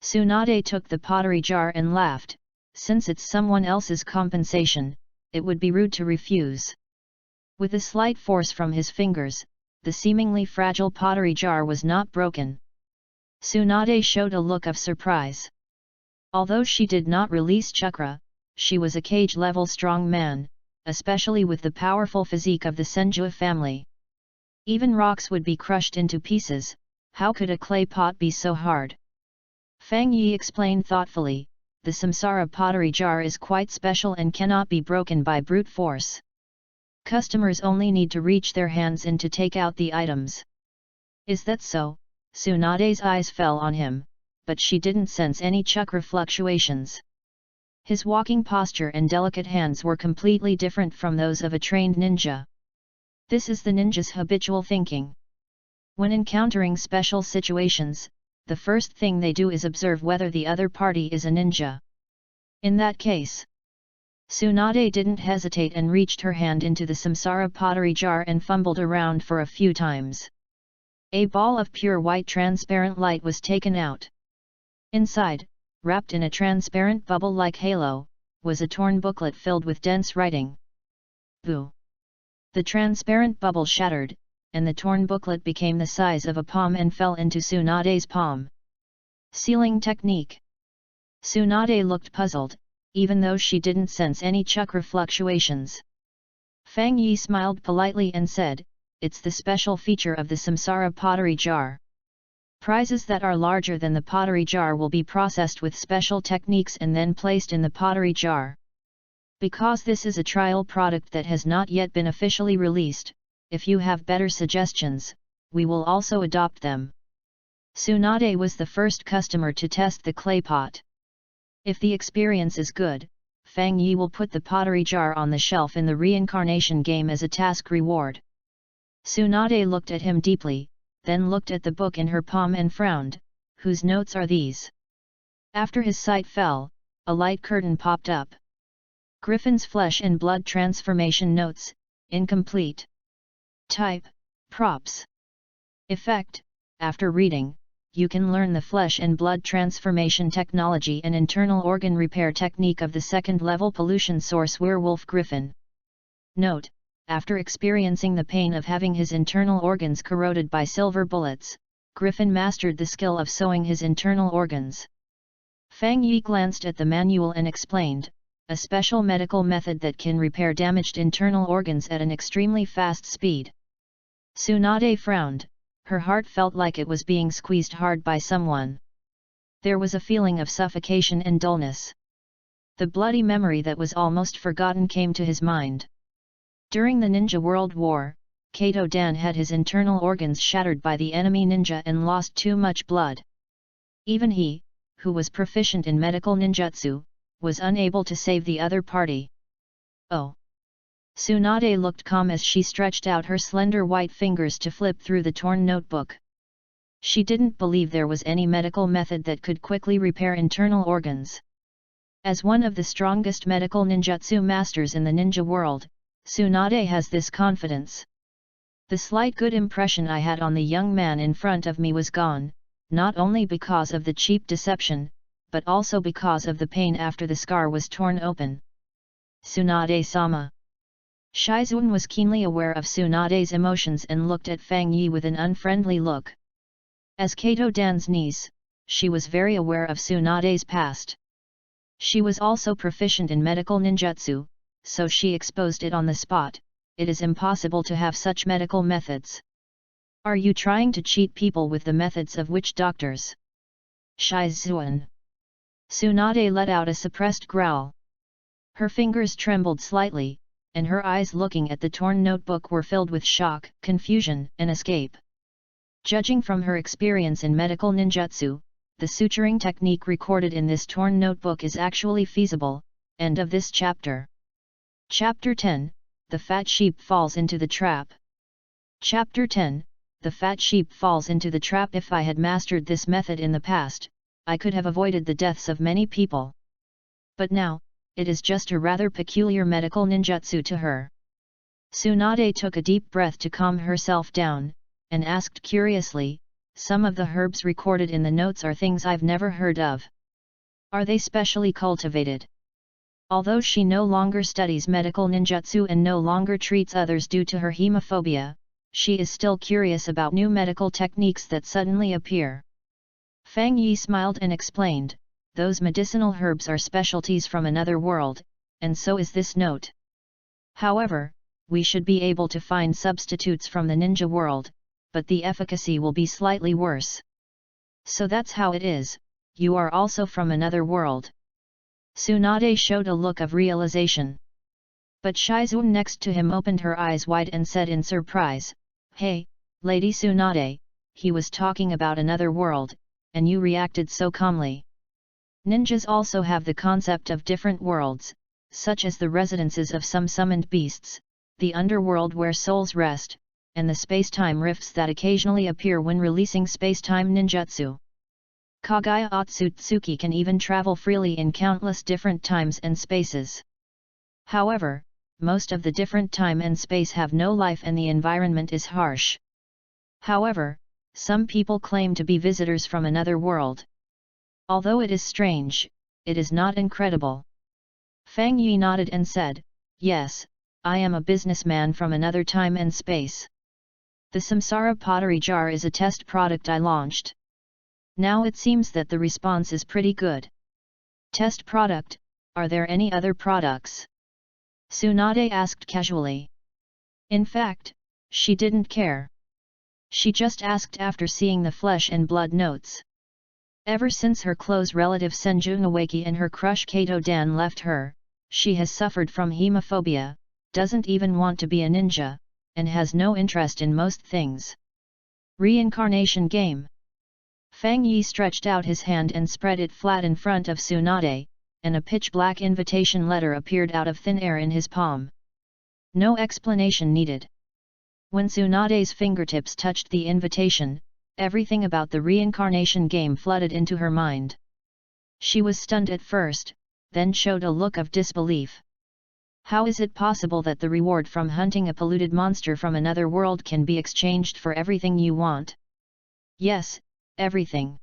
Tsunade took the pottery jar and laughed. Since it's someone else's compensation, it would be rude to refuse. With a slight force from his fingers, the seemingly fragile pottery jar was not broken. Tsunade showed a look of surprise. Although she did not release chakra, she was a cage-level strong man, especially with the powerful physique of the Senju family. Even rocks would be crushed into pieces. How could a clay pot be so hard? Fang Yi explained thoughtfully, the samsara pottery jar is quite special and cannot be broken by brute force. Customers only need to reach their hands in to take out the items. Is that so? Tsunade's eyes fell on him, but she didn't sense any chakra fluctuations. His walking posture and delicate hands were completely different from those of a trained ninja. This is the ninja's habitual thinking. When encountering special situations, the first thing they do is observe whether the other party is a ninja. In that case, Tsunade didn't hesitate and reached her hand into the samsara pottery jar and fumbled around for a few times. A ball of pure white transparent light was taken out. Inside, wrapped in a transparent bubble-like halo, was a torn booklet filled with dense writing. Boo! The transparent bubble shattered, and the torn booklet became the size of a palm and fell into Tsunade's palm. Sealing technique. Tsunade looked puzzled, even though she didn't sense any chakra fluctuations. Fang Yi smiled politely and said, "It's the special feature of the samsara pottery jar. Prizes that are larger than the pottery jar will be processed with special techniques and then placed in the pottery jar. Because this is a trial product that has not yet been officially released, if you have better suggestions, we will also adopt them." Tsunade was the first customer to test the clay pot. If the experience is good, Fang Yi will put the pottery jar on the shelf in the reincarnation game as a task reward. Tsunade looked at him deeply, then looked at the book in her palm and frowned. Whose notes are these? After his sight fell, a light curtain popped up. Griffin's flesh and blood transformation notes, incomplete. Type, props. Effect, after reading, you can learn the flesh and blood transformation technology and internal organ repair technique of the second-level pollution source werewolf Griffin. Note, after experiencing the pain of having his internal organs corroded by silver bullets, Griffin mastered the skill of sewing his internal organs. Fang Yi glanced at the manual and explained, a special medical method that can repair damaged internal organs at an extremely fast speed. Tsunade frowned, her heart felt like it was being squeezed hard by someone. There was a feeling of suffocation and dullness. The bloody memory that was almost forgotten came to his mind. During the Ninja World War, Kato Dan had his internal organs shattered by the enemy ninja and lost too much blood. Even he, who was proficient in medical ninjutsu, was unable to save the other party. Oh! Tsunade looked calm as she stretched out her slender white fingers to flip through the torn notebook. She didn't believe there was any medical method that could quickly repair internal organs. As one of the strongest medical ninjutsu masters in the ninja world, Tsunade has this confidence. The slight good impression I had on the young man in front of me was gone, not only because of the cheap deception, but also because of the pain after the scar was torn open. Tsunade-sama. Shizun was keenly aware of Tsunade's emotions and looked at Fang Yi with an unfriendly look. As Kato Dan's niece, she was very aware of Tsunade's past. She was also proficient in medical ninjutsu, so she exposed it on the spot. It is impossible to have such medical methods. Are you trying to cheat people with the methods of witch doctors? Shizun. Tsunade let out a suppressed growl. Her fingers trembled slightly, and her eyes looking at the torn notebook were filled with shock, confusion, and escape. Judging from her experience in medical ninjutsu, the suturing technique recorded in this torn notebook is actually feasible. End of this chapter. Chapter 10, The Fat Sheep Falls into the Trap. Chapter 10, The Fat Sheep Falls into the Trap. If I had mastered this method in the past, I could have avoided the deaths of many people. But now, it is just a rather peculiar medical ninjutsu to her. Tsunade took a deep breath to calm herself down, and asked curiously, some of the herbs recorded in the notes are things I've never heard of. Are they specially cultivated? Although she no longer studies medical ninjutsu and no longer treats others due to her hemophobia, she is still curious about new medical techniques that suddenly appear. Fang Yi smiled and explained, those medicinal herbs are specialties from another world, and so is this note. However, we should be able to find substitutes from the ninja world, but the efficacy will be slightly worse. So that's how it is, you are also from another world. Tsunade showed a look of realization. But Shizun next to him opened her eyes wide and said in surprise, "Hey, Lady Tsunade, he was talking about another world, and you reacted so calmly." Ninjas also have the concept of different worlds, such as the residences of some summoned beasts, the underworld where souls rest, and the space-time rifts that occasionally appear when releasing space-time ninjutsu. Kagaya Otsutsuki can even travel freely in countless different times and spaces. However, most of the different time and space have no life and the environment is harsh. However, some people claim to be visitors from another world. Although it is strange, it is not incredible. Fang Yi nodded and said, "Yes, I am a businessman from another time and space. The Samsara pottery jar is a test product I launched. Now it seems that the response is pretty good." Test product, are there any other products? Tsunade asked casually. In fact, she didn't care. She just asked after seeing the flesh and blood notes. Ever since her close relative Senju Nawaki and her crush Kato Dan left her, she has suffered from hemophobia, doesn't even want to be a ninja, and has no interest in most things. Reincarnation game. Fang Yi stretched out his hand and spread it flat in front of Tsunade, and a pitch-black invitation letter appeared out of thin air in his palm. No explanation needed. When Tsunade's fingertips touched the invitation, everything about the reincarnation game flooded into her mind. She was stunned at first, then showed a look of disbelief. How is it possible that the reward from hunting a polluted monster from another world can be exchanged for everything you want? Yes, everything.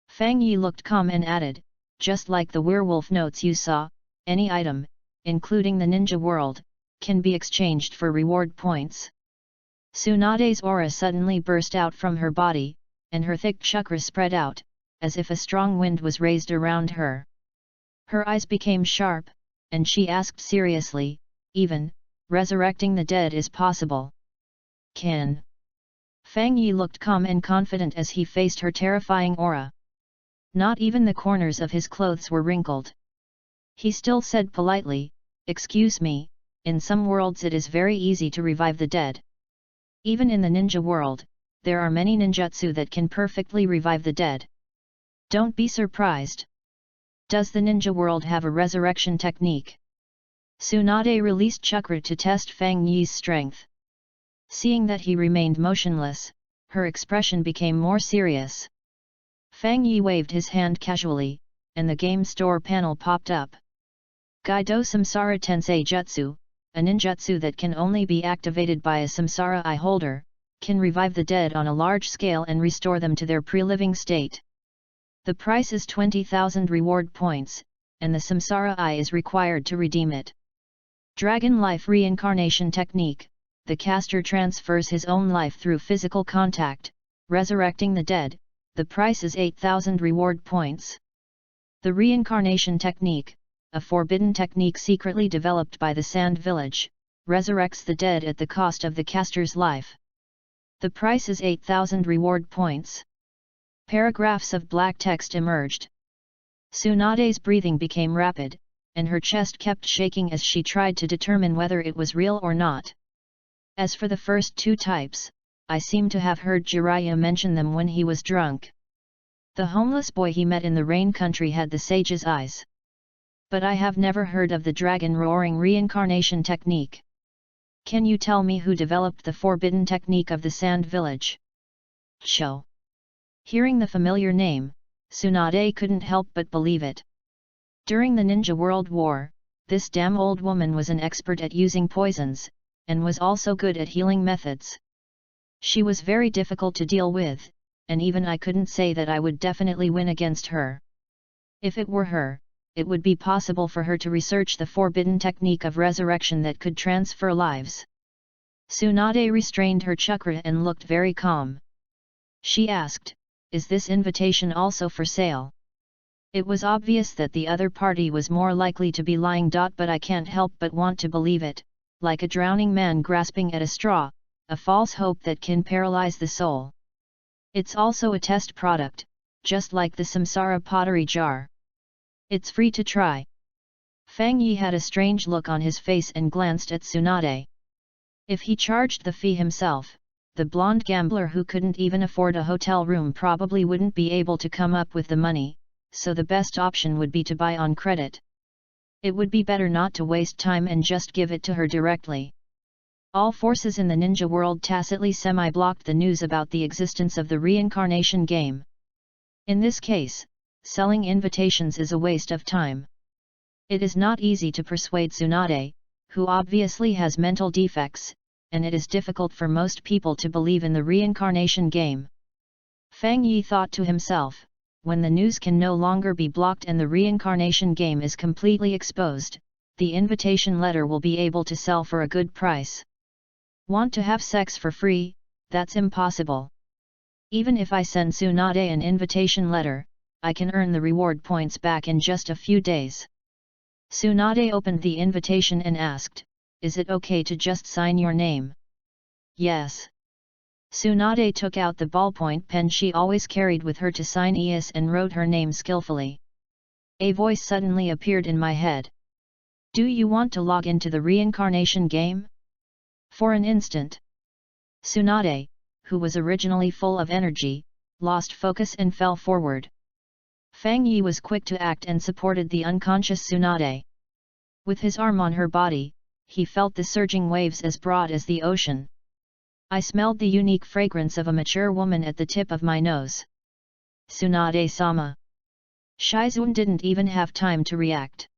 Fang Yi looked calm and added, just like the werewolf notes you saw, any item, including the ninja world, can be exchanged for reward points. Tsunade's aura suddenly burst out from her body, and her thick chakra spread out, as if a strong wind was raised around her. Her eyes became sharp, and she asked seriously, even, resurrecting the dead is possible? Can? Fang Yi looked calm and confident as he faced her terrifying aura. Not even the corners of his clothes were wrinkled. He still said politely, "Excuse me, in some worlds it is very easy to revive the dead. Even in the ninja world, there are many ninjutsu that can perfectly revive the dead. Don't be surprised. Does the ninja world have a resurrection technique?" Tsunade released chakra to test Fang Yi's strength. Seeing that he remained motionless, her expression became more serious. Fang Yi waved his hand casually, and the game store panel popped up. Gaido Samsara Tensei Jutsu, a ninjutsu that can only be activated by a samsara eye holder, can revive the dead on a large scale and restore them to their pre-living state. The price is 20,000 reward points, and the samsara eye is required to redeem it. Dragon Life Reincarnation Technique, the caster transfers his own life through physical contact, resurrecting the dead, the price is 8,000 reward points. The Reincarnation Technique, a forbidden technique secretly developed by the Sand Village, resurrects the dead at the cost of the caster's life. The price is 8,000 reward points. Paragraphs of black text emerged. Tsunade's breathing became rapid, and her chest kept shaking as she tried to determine whether it was real or not. As for the first two types, I seem to have heard Jiraiya mention them when he was drunk. The homeless boy he met in the rain country had the sage's eyes. But I have never heard of the dragon roaring reincarnation technique. Can you tell me who developed the forbidden technique of the Sand Village? Cho. Hearing the familiar name, Tsunade couldn't help but believe it. During the Ninja World War, this damn old woman was an expert at using poisons, and was also good at healing methods. She was very difficult to deal with, and even I couldn't say that I would definitely win against her. If it were her, it would be possible for her to research the forbidden technique of resurrection that could transfer lives. Tsunade restrained her chakra and looked very calm. She asked, "Is this invitation also for sale?" It was obvious that the other party was more likely to be lying. But I can't help but want to believe it, like a drowning man grasping at a straw, a false hope that can paralyze the soul. It's also a test product, just like the Samsara pottery jar. It's free to try. Fang Yi had a strange look on his face and glanced at Tsunade. If he charged the fee himself, the blonde gambler who couldn't even afford a hotel room probably wouldn't be able to come up with the money, so the best option would be to buy on credit. It would be better not to waste time and just give it to her directly. All forces in the ninja world tacitly semi-blocked the news about the existence of the reincarnation game. In this case, selling invitations is a waste of time. It is not easy to persuade Tsunade, who obviously has mental defects, and it is difficult for most people to believe in the reincarnation game. Fang Yi thought to himself, when the news can no longer be blocked and the reincarnation game is completely exposed, the invitation letter will be able to sell for a good price. Want to have sex for free? That's impossible. Even if I send Tsunade an invitation letter, I can earn the reward points back in just a few days. Tsunade opened the invitation and asked, "Is it okay to just sign your name?" "Yes." Tsunade took out the ballpoint pen she always carried with her to sign ES and wrote her name skillfully. A voice suddenly appeared in my head. "Do you want to log into the reincarnation game?" For an instant, Tsunade, who was originally full of energy, lost focus and fell forward. Fang Yi was quick to act and supported the unconscious Tsunade. With his arm on her body, he felt the surging waves as broad as the ocean. I smelled the unique fragrance of a mature woman at the tip of my nose. Tsunade-sama. Shizun didn't even have time to react.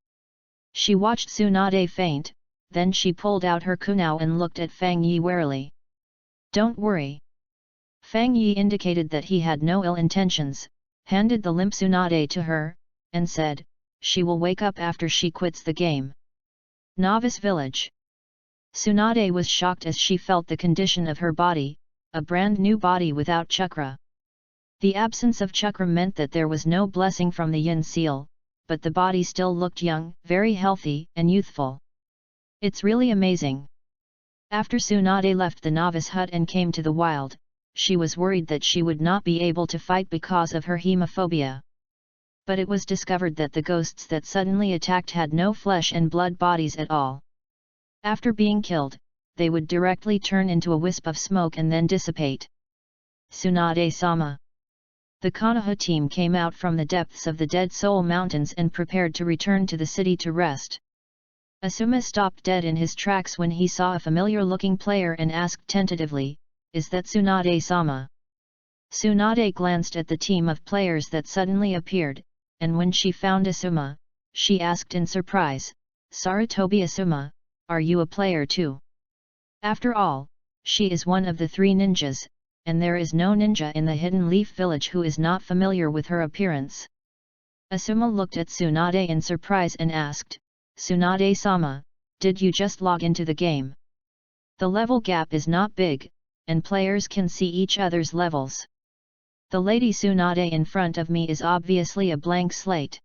She watched Tsunade faint, then she pulled out her kunao and looked at Fang Yi warily. Don't worry. Fang Yi indicated that he had no ill intentions, handed the limp Tsunade to her, and said, she will wake up after she quits the game. Novice Village. Tsunade was shocked as she felt the condition of her body, a brand new body without chakra. The absence of chakra meant that there was no blessing from the yin seal, but the body still looked young, very healthy, and youthful. It's really amazing. After Tsunade left the novice hut and came to the wild, she was worried that she would not be able to fight because of her hemophobia. But it was discovered that the ghosts that suddenly attacked had no flesh and blood bodies at all. After being killed, they would directly turn into a wisp of smoke and then dissipate. Tsunade-sama. The Konoha team came out from the depths of the Dead Soul Mountains and prepared to return to the city to rest. Asuma stopped dead in his tracks when he saw a familiar-looking player and asked tentatively, "Is that Tsunade-sama?" Tsunade glanced at the team of players that suddenly appeared, and when she found Asuma, she asked in surprise, "Sarutobi Asuma, are you a player too?" After all, she is one of the 3 ninjas, and there is no ninja in the Hidden Leaf Village who is not familiar with her appearance. Asuma looked at Tsunade in surprise and asked, "Tsunade-sama, did you just log into the game?" The level gap is not big, and players can see each other's levels. The Lady Tsunade in front of me is obviously a blank slate.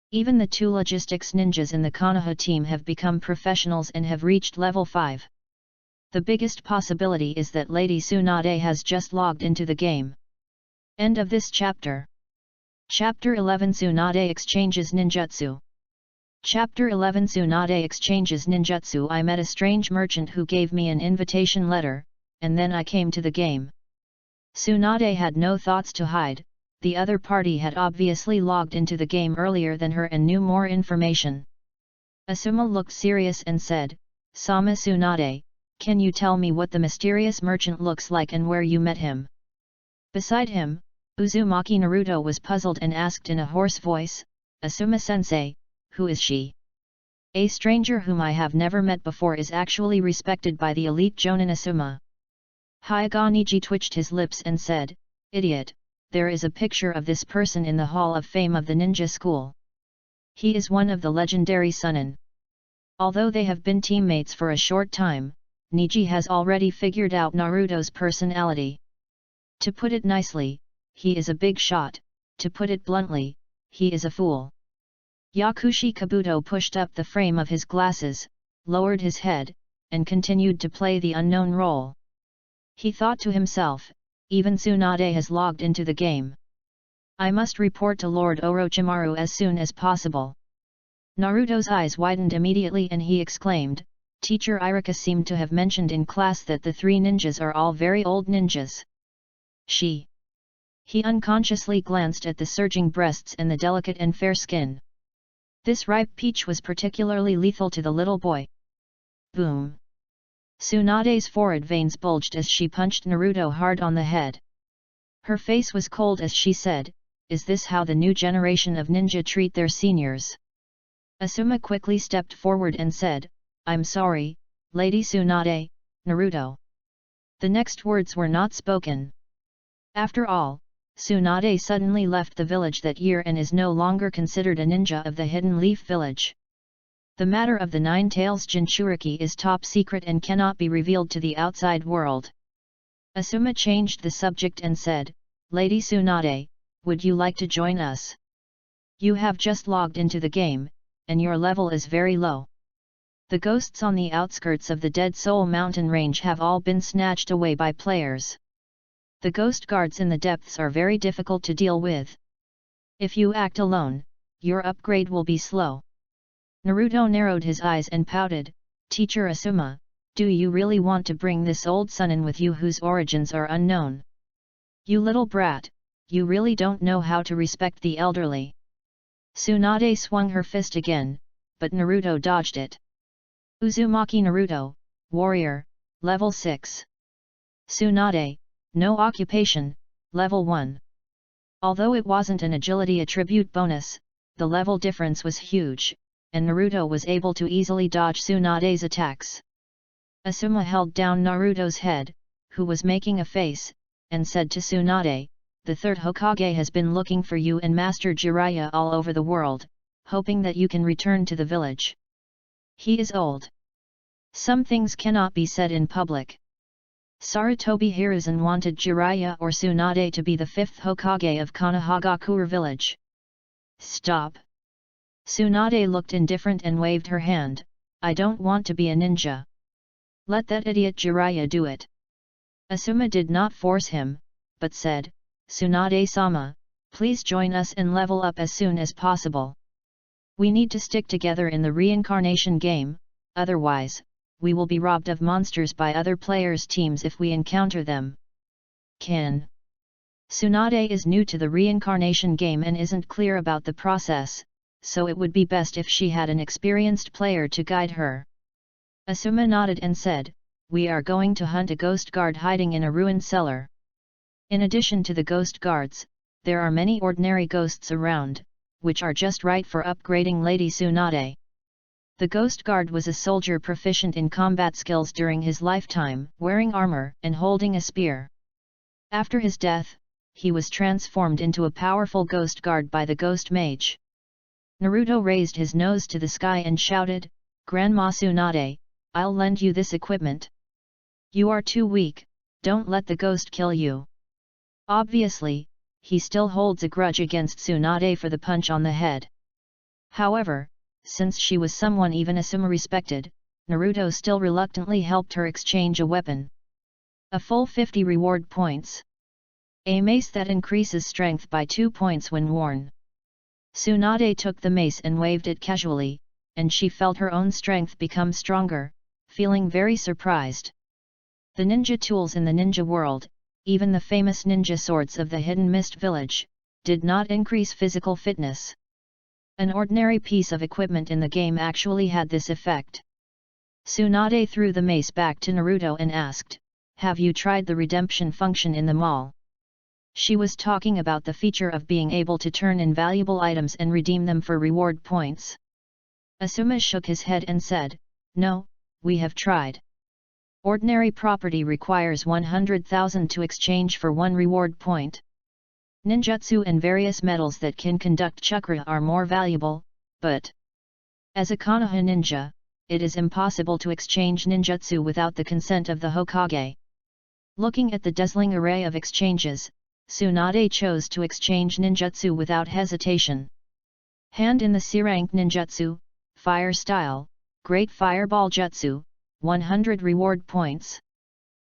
Even the 2 logistics ninjas in the Konoha team have become professionals and have reached level 5. The biggest possibility is that Lady Tsunade has just logged into the game. End of this chapter. Chapter 11 Tsunade exchanges ninjutsu. Chapter 11 Tsunade exchanges ninjutsu. I met a strange merchant who gave me an invitation letter, and then I came to the game. Tsunade had no thoughts to hide, the other party had obviously logged into the game earlier than her and knew more information. Asuma looked serious and said, "Sama Tsunade, can you tell me what the mysterious merchant looks like and where you met him?" Beside him, Uzumaki Naruto was puzzled and asked in a hoarse voice, "Asuma-sensei, who is she?" "A stranger whom I have never met before is actually respected by the elite Jonin Asuma." Hyuga Niji twitched his lips and said, "Idiot, there is a picture of this person in the Hall of Fame of the ninja school. He is one of the legendary Sunin." Although they have been teammates for a short time, Niji has already figured out Naruto's personality. To put it nicely, he is a big shot, to put it bluntly, he is a fool. Yakushi Kabuto pushed up the frame of his glasses, lowered his head, and continued to play the unknown role. He thought to himself, even Tsunade has logged into the game. I must report to Lord Orochimaru as soon as possible. Naruto's eyes widened immediately and he exclaimed, "Teacher Iruka seemed to have mentioned in class that the 3 ninjas are all very old ninjas." She. He unconsciously glanced at the surging breasts and the delicate and fair skin. This ripe peach was particularly lethal to the little boy. Boom! Tsunade's forehead veins bulged as she punched Naruto hard on the head. Her face was cold as she said, "Is this how the new generation of ninja treat their seniors?" Asuma quickly stepped forward and said, "I'm sorry, Lady Tsunade, Naruto." The next words were not spoken. After all, Tsunade suddenly left the village that year and is no longer considered a ninja of the Hidden Leaf Village. The matter of the 9 Tails Jinchuriki is top secret and cannot be revealed to the outside world. Asuma changed the subject and said, "Lady Tsunade, would you like to join us? You have just logged into the game, and your level is very low. The ghosts on the outskirts of the Dead Soul Mountain range have all been snatched away by players. The ghost guards in the depths are very difficult to deal with. If you act alone, your upgrade will be slow." Naruto narrowed his eyes and pouted, "Teacher Asuma, do you really want to bring this old Sunin with you whose origins are unknown? You little brat, you really don't know how to respect the elderly. Tsunade swung her fist again, but Naruto dodged it. Uzumaki Naruto, warrior, level 6. Tsunade, no occupation, level 1. Although it wasn't an agility attribute bonus, the level difference was huge, and Naruto was able to easily dodge Tsunade's attacks. Asuma held down Naruto's head, who was making a face, and said to Tsunade, the third Hokage has been looking for you and Master Jiraiya all over the world, hoping that you can return to the village. He is old. Some things cannot be said in public. Sarutobi Hiruzen wanted Jiraiya or Tsunade to be the fifth Hokage of Konohagakure village. Stop. Tsunade looked indifferent and waved her hand, I don't want to be a ninja. Let that idiot Jiraiya do it. Asuma did not force him, but said, Tsunade-sama, please join us and level up as soon as possible. We need to stick together in the reincarnation game, otherwise, we will be robbed of monsters by other players' teams if we encounter them. Kin. Tsunade is new to the reincarnation game and isn't clear about the process, so it would be best if she had an experienced player to guide her. Asuma nodded and said, we are going to hunt a ghost guard hiding in a ruined cellar. In addition to the ghost guards, there are many ordinary ghosts around, which are just right for upgrading Lady Tsunade. The ghost guard was a soldier proficient in combat skills during his lifetime, wearing armor and holding a spear. After his death, he was transformed into a powerful ghost guard by the ghost mage. Naruto raised his nose to the sky and shouted, Grandma Tsunade, I'll lend you this equipment. You are too weak, don't let the ghost kill you. Obviously, he still holds a grudge against Tsunade for the punch on the head. However, since she was someone even Asuma respected, Naruto still reluctantly helped her exchange a weapon. A full 50 reward points. A mace that increases strength by 2 points when worn. Tsunade took the mace and waved it casually, and she felt her own strength become stronger, feeling very surprised. The ninja tools in the ninja world, even the famous ninja swords of the Hidden Mist village, did not increase physical fitness. An ordinary piece of equipment in the game actually had this effect. Tsunade threw the mace back to Naruto and asked, have you tried the redemption function in the mall? She was talking about the feature of being able to turn in valuable items and redeem them for reward points. Asuma shook his head and said, no, we have tried. Ordinary property requires 100,000 to exchange for 1 reward point. Ninjutsu and various metals that can conduct chakra are more valuable, but as a Konoha ninja, it is impossible to exchange ninjutsu without the consent of the Hokage. Looking at the dazzling array of exchanges, Tsunade chose to exchange ninjutsu without hesitation. Hand in the C-rank ninjutsu, fire style, great fireball jutsu, 100 reward points.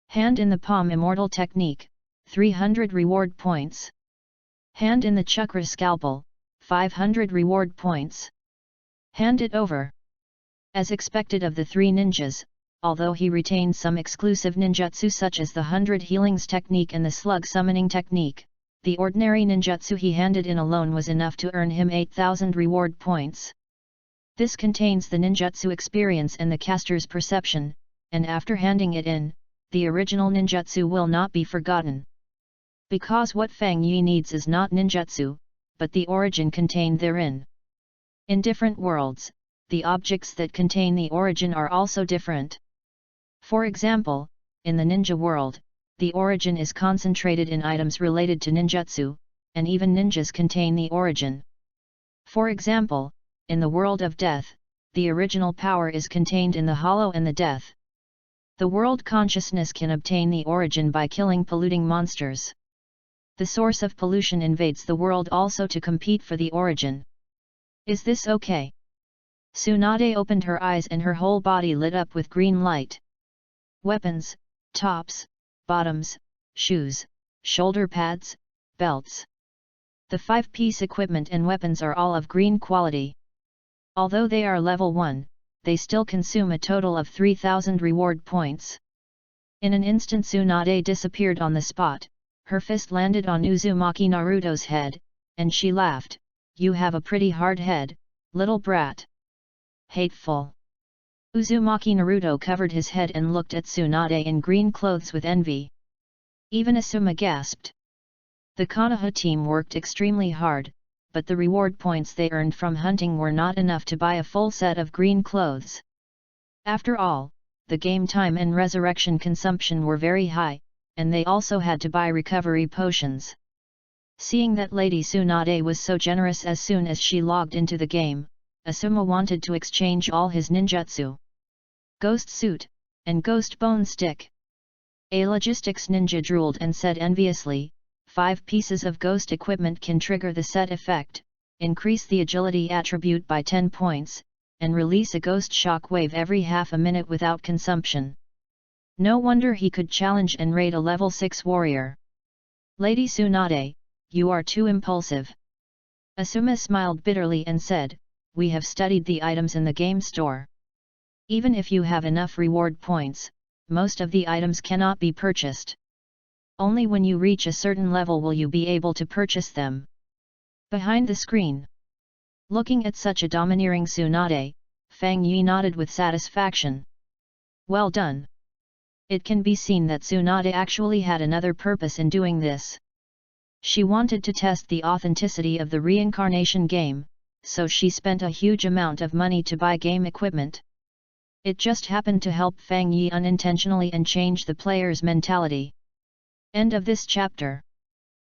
Hand in the palm immortal technique, 300 reward points. Hand in the chakra scalpel, 500 reward points. Hand it over. As expected of the 3 ninjas, although he retained some exclusive ninjutsu such as the 100 healings technique and the slug summoning technique, the ordinary ninjutsu he handed in alone was enough to earn him 8,000 reward points. This contains the ninjutsu experience and the caster's perception, and after handing it in, the original ninjutsu will not be forgotten. Because what Fang Yi needs is not ninjutsu, but the origin contained therein. In different worlds, the objects that contain the origin are also different. For example, in the ninja world, the origin is concentrated in items related to ninjutsu, and even ninjas contain the origin. For example, in the world of death, the original power is contained in the hollow and the death. The world consciousness can obtain the origin by killing polluting monsters. The source of pollution invades the world also to compete for the origin. Is this okay? Tsunade opened her eyes and her whole body lit up with green light. Weapons, tops, bottoms, shoes, shoulder pads, belts. The 5-piece equipment and weapons are all of green quality. Although they are level 1, they still consume a total of 3,000 reward points. In an instant Tsunade disappeared on the spot, Her fist landed on Uzumaki Naruto's head, and she laughed, "You have a pretty hard head, little brat." Hateful. Uzumaki Naruto covered his head and looked at Tsunade in green clothes with envy. Even Asuma gasped. The Konoha team worked extremely hard, but the reward points they earned from hunting were not enough to buy a full set of green clothes. After all, the game time and resurrection consumption were very high, and they also had to buy recovery potions. Seeing that Lady Tsunade was so generous as soon as she logged into the game, Asuma wanted to exchange all his ninjutsu. Ghost Suit, and Ghost Bone Stick. A logistics ninja drooled and said enviously, 5 pieces of ghost equipment can trigger the set effect, increase the agility attribute by 10 points, and release a ghost shock wave every half a minute without consumption. No wonder he could challenge and raid a level 6 warrior. Lady Tsunade, you are too impulsive. Asuma smiled bitterly and said, we have studied the items in the game store. Even if you have enough reward points, most of the items cannot be purchased. Only when you reach a certain level will you be able to purchase them. Behind the screen. Looking at such a domineering Tsunade, Fang Yi nodded with satisfaction. Well done. It can be seen that Tsunade actually had another purpose in doing this. She wanted to test the authenticity of the reincarnation game, so she spent a huge amount of money to buy game equipment. It just happened to help Fang Yi unintentionally and change the player's mentality. End of this chapter.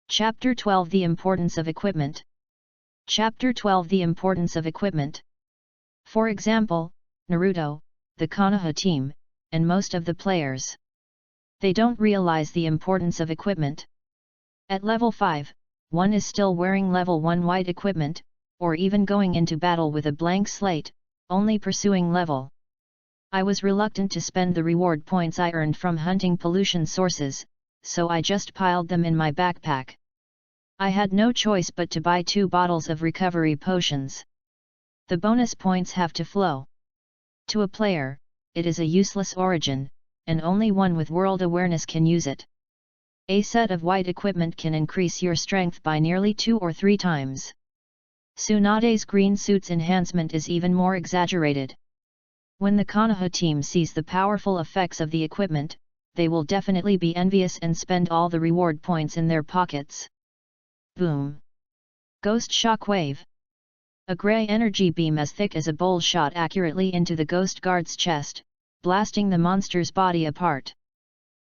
Chapter 12 The Importance of Equipment. Chapter 12 The Importance of Equipment. For example, Naruto, the Konoha team, and most of the players. They don't realize the importance of equipment. At level 5, one is still wearing level 1 white equipment, or even going into battle with a blank slate, only pursuing level. I was reluctant to spend the reward points I earned from hunting pollution sources, so I just piled them in my backpack. I had no choice but to buy 2 bottles of recovery potions. The bonus points have to flow. To a player, it is a useless origin, and only one with world awareness can use it. A set of white equipment can increase your strength by nearly 2 or 3 times. Tsunade's green suit's enhancement is even more exaggerated. When the Konoha team sees the powerful effects of the equipment, they will definitely be envious and spend all the reward points in their pockets. Boom! Ghost Shockwave. A grey energy beam as thick as a bowl shot accurately into the ghost guard's chest, blasting the monster's body apart.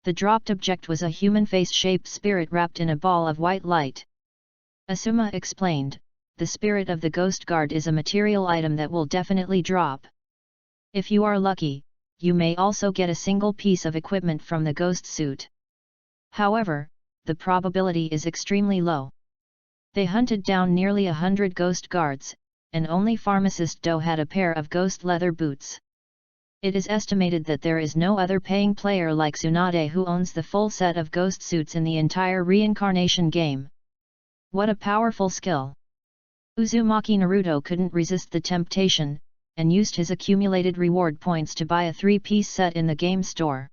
The dropped object was a human face-shaped spirit wrapped in a ball of white light. Asuma explained, the spirit of the ghost guard is a material item that will definitely drop. If you are lucky, you may also get a single piece of equipment from the ghost suit. However, the probability is extremely low. They hunted down nearly 100 ghost guards, and only Pharmacist Do had a pair of ghost leather boots. It is estimated that there is no other paying player like Tsunade who owns the full set of ghost suits in the entire reincarnation game. What a powerful skill! Uzumaki Naruto couldn't resist the temptation, and used his accumulated reward points to buy a 3-piece set in the game store.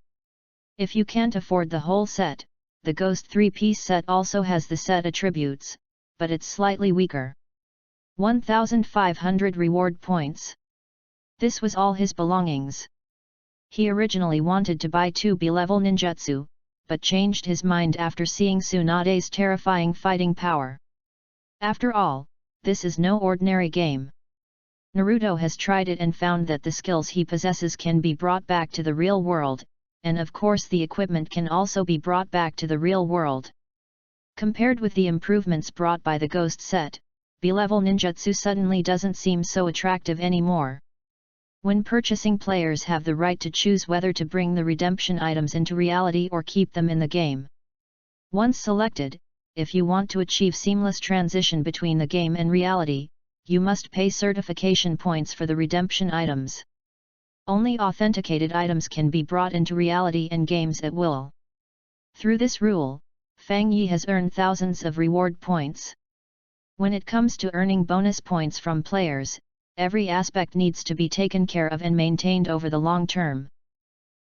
If you can't afford the whole set, the Ghost 3-piece set also has the set attributes, but it's slightly weaker. 1,500 reward points. This was all his belongings. He originally wanted to buy 2 B-level ninjutsu, but changed his mind after seeing Tsunade's terrifying fighting power. After all, this is no ordinary game. Naruto has tried it and found that the skills he possesses can be brought back to the real world, and of course the equipment can also be brought back to the real world. Compared with the improvements brought by the Ghost set, B-level ninjutsu suddenly doesn't seem so attractive anymore. When purchasing, players have the right to choose whether to bring the redemption items into reality or keep them in the game. Once selected, if you want to achieve seamless transition between the game and reality, you must pay certification points for the redemption items. Only authenticated items can be brought into reality and games at will. Through this rule, Fang Yi has earned thousands of reward points. When it comes to earning bonus points from players, every aspect needs to be taken care of and maintained over the long term.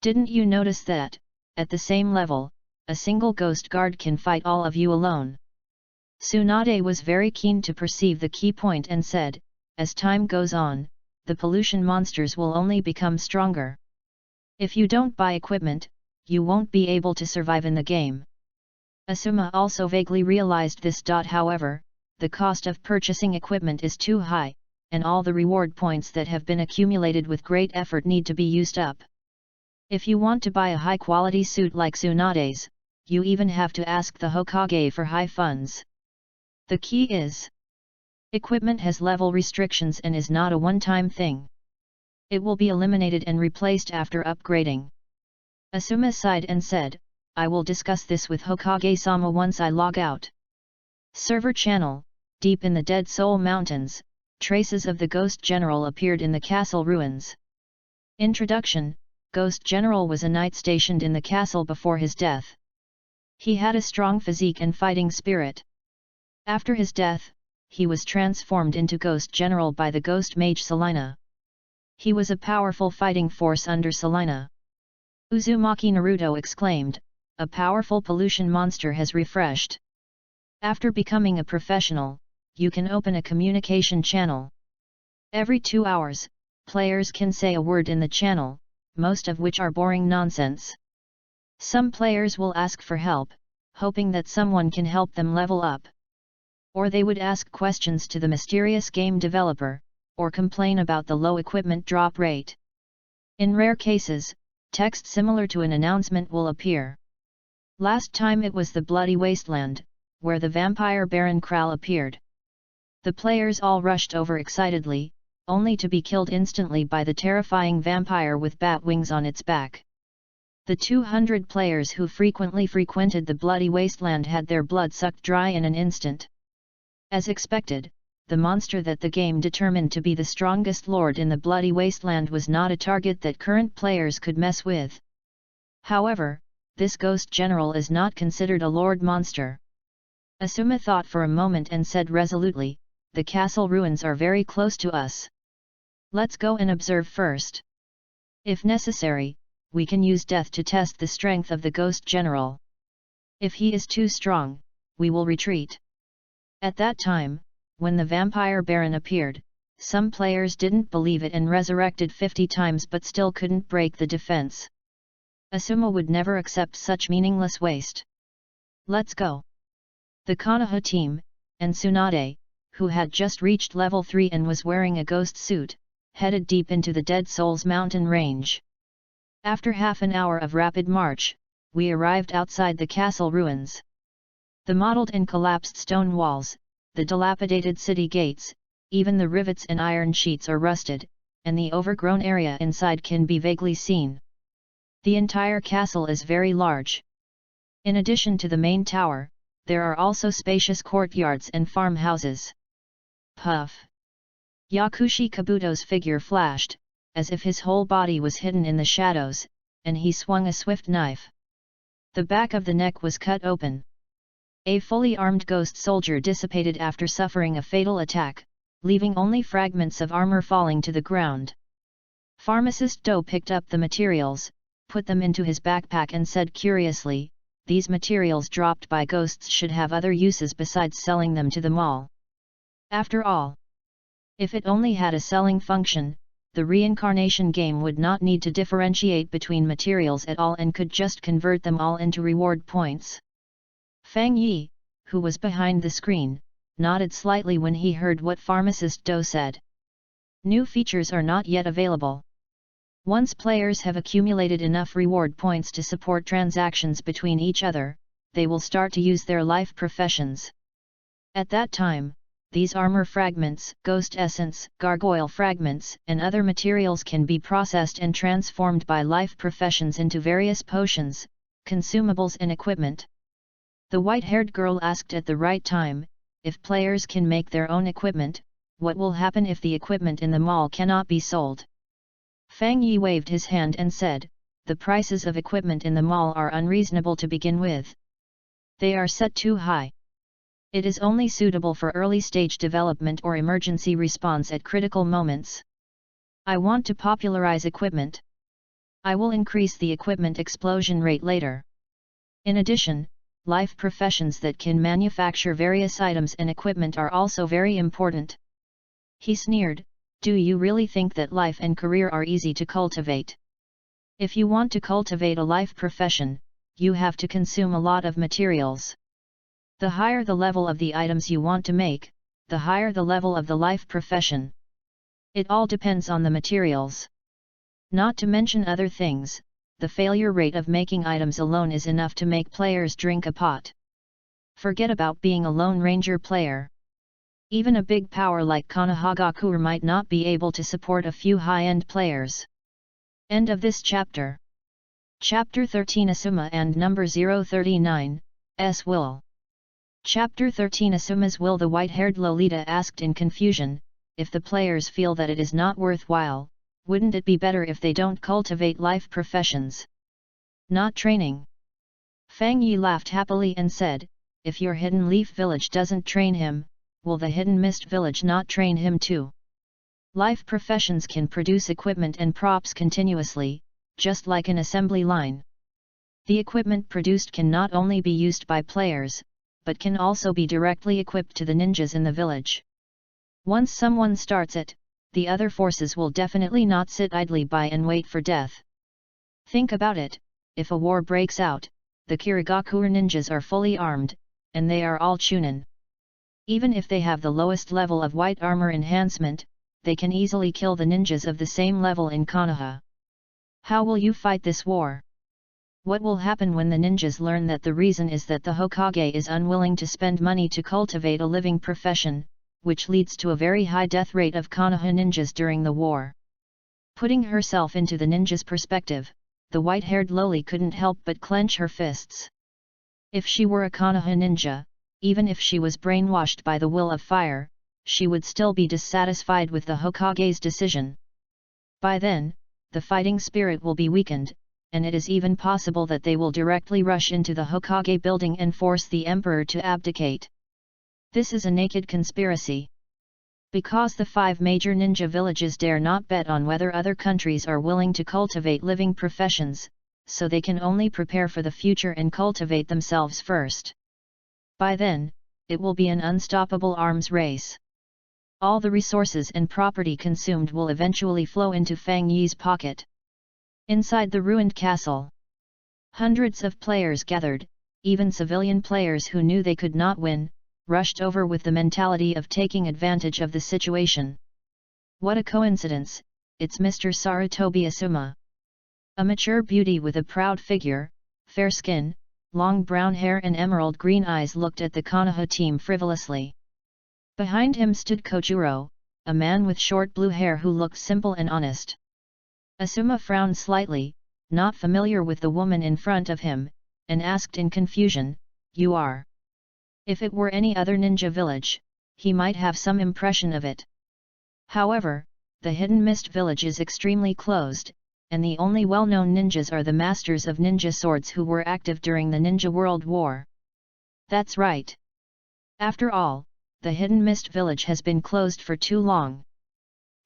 Didn't you notice that, at the same level, a single ghost guard can fight all of you alone. Tsunade was very keen to perceive the key point and said, as time goes on, the pollution monsters will only become stronger. If you don't buy equipment, you won't be able to survive in the game. Asuma also vaguely realized this. However, the cost of purchasing equipment is too high, and all the reward points that have been accumulated with great effort need to be used up. If you want to buy a high-quality suit like Tsunade's, you even have to ask the Hokage for high funds. The key is, equipment has level restrictions and is not a one-time thing. It will be eliminated and replaced after upgrading. Asuma sighed and said, I will discuss this with Hokage-sama once I log out. Server channel, deep in the Dead Soul Mountains, traces of the Ghost General appeared in the castle ruins. Introduction: Ghost General was a knight stationed in the castle before his death. He had a strong physique and fighting spirit. After his death, he was transformed into Ghost General by the ghost mage Selina. He was a powerful fighting force under Selina. Uzumaki Naruto exclaimed, a powerful pollution monster has refreshed. After becoming a professional, you can open a communication channel. Every 2 hours, players can say a word in the channel, most of which are boring nonsense. Some players will ask for help, hoping that someone can help them level up. Or they would ask questions to the mysterious game developer, or complain about the low equipment drop rate. In rare cases, text similar to an announcement will appear. Last time it was the Bloody Wasteland, where the vampire Baron Kral appeared. The players all rushed over excitedly, only to be killed instantly by the terrifying vampire with bat wings on its back. The 200 players who frequently frequented the Bloody Wasteland had their blood sucked dry in an instant. As expected, the monster that the game determined to be the strongest lord in the Bloody Wasteland was not a target that current players could mess with. However, this Ghost General is not considered a lord monster. Asuma thought for a moment and said resolutely, the castle ruins are very close to us. Let's go and observe first. If necessary, we can use death to test the strength of the Ghost General. If he is too strong, we will retreat. At that time, when the vampire Baron appeared, some players didn't believe it and resurrected 50 times but still couldn't break the defense. Asuma would never accept such meaningless waste. Let's go. The Konoha team, and Tsunade, who had just reached level 3 and was wearing a ghost suit, headed deep into the Dead Souls mountain range. After half an hour of rapid march, we arrived outside the castle ruins. The mottled and collapsed stone walls, the dilapidated city gates, even the rivets and iron sheets are rusted, and the overgrown area inside can be vaguely seen. The entire castle is very large. In addition to the main tower, there are also spacious courtyards and farmhouses. Puff! Yakushi Kabuto's figure flashed, as if his whole body was hidden in the shadows, and he swung a swift knife. The back of the neck was cut open. A fully armed ghost soldier dissipated after suffering a fatal attack, leaving only fragments of armor falling to the ground. Pharmacist Do picked up the materials, put them into his backpack and said curiously, these materials dropped by ghosts should have other uses besides selling them to the mall. After all, if it only had a selling function, the reincarnation game would not need to differentiate between materials at all and could just convert them all into reward points. Fang Yi, who was behind the screen, nodded slightly when he heard what Pharmacist Do said. New features are not yet available. Once players have accumulated enough reward points to support transactions between each other, they will start to use their life professions. At that time, these armor fragments, ghost essence, gargoyle fragments, and other materials can be processed and transformed by life professions into various potions, consumables and equipment. The white-haired girl asked at the right time, if players can make their own equipment, what will happen if the equipment in the mall cannot be sold? Fang Yi waved his hand and said, the prices of equipment in the mall are unreasonable to begin with. They are set too high. It is only suitable for early-stage development or emergency response at critical moments. I want to popularize equipment. I will increase the equipment explosion rate later. In addition, life professions that can manufacture various items and equipment are also very important. He sneered, "Do you really think that life and career are easy to cultivate? If you want to cultivate a life profession, you have to consume a lot of materials. The higher the level of the items you want to make, the higher the level of the life profession. It all depends on the materials. Not to mention other things, the failure rate of making items alone is enough to make players drink a pot. Forget about being a Lone Ranger player. Even a big power like Konohagakure might not be able to support a few high-end players." End of this chapter. Chapter 13 Asuma and number 039, S. Will. Chapter 13 Asuma's Will. The white-haired Lolita asked in confusion, "If the players feel that it is not worthwhile, wouldn't it be better if they don't cultivate life professions? Not training?" Fang Yi laughed happily and said, "If your Hidden Leaf Village doesn't train him, will the Hidden Mist Village not train him too? Life professions can produce equipment and props continuously, just like an assembly line. The equipment produced can not only be used by players, but can also be directly equipped to the ninjas in the village. Once someone starts it, the other forces will definitely not sit idly by and wait for death. Think about it, if a war breaks out, the Kirigakure ninjas are fully armed, and they are all Chunin. Even if they have the lowest level of white armor enhancement, they can easily kill the ninjas of the same level in Konoha. How will you fight this war? What will happen when the ninjas learn that the reason is that the Hokage is unwilling to spend money to cultivate a living profession, which leads to a very high death rate of Konoha ninjas during the war?" Putting herself into the ninja's perspective, the white-haired loli couldn't help but clench her fists. If she were a Konoha ninja, even if she was brainwashed by the will of fire, she would still be dissatisfied with the Hokage's decision. By then, the fighting spirit will be weakened, and it is even possible that they will directly rush into the Hokage building and force the emperor to abdicate. This is a naked conspiracy. Because the 5 major ninja villages dare not bet on whether other countries are willing to cultivate living professions, so they can only prepare for the future and cultivate themselves first. By then, it will be an unstoppable arms race. All the resources and property consumed will eventually flow into Fang Yi's pocket. Inside the ruined castle, hundreds of players gathered, even civilian players who knew they could not win, rushed over with the mentality of taking advantage of the situation. What a coincidence, it's Mr. Sarutobi Asuma. A mature beauty with a proud figure, fair skin, long brown hair and emerald green eyes looked at the Konoha team frivolously. Behind him stood Kojuro, a man with short blue hair who looked simple and honest. Asuma frowned slightly, not familiar with the woman in front of him, and asked in confusion, "You are?" If it were any other ninja village, he might have some impression of it. However, the Hidden Mist Village is extremely closed, and the only well-known ninjas are the masters of ninja swords who were active during the Ninja World War. That's right. After all, the Hidden Mist Village has been closed for too long.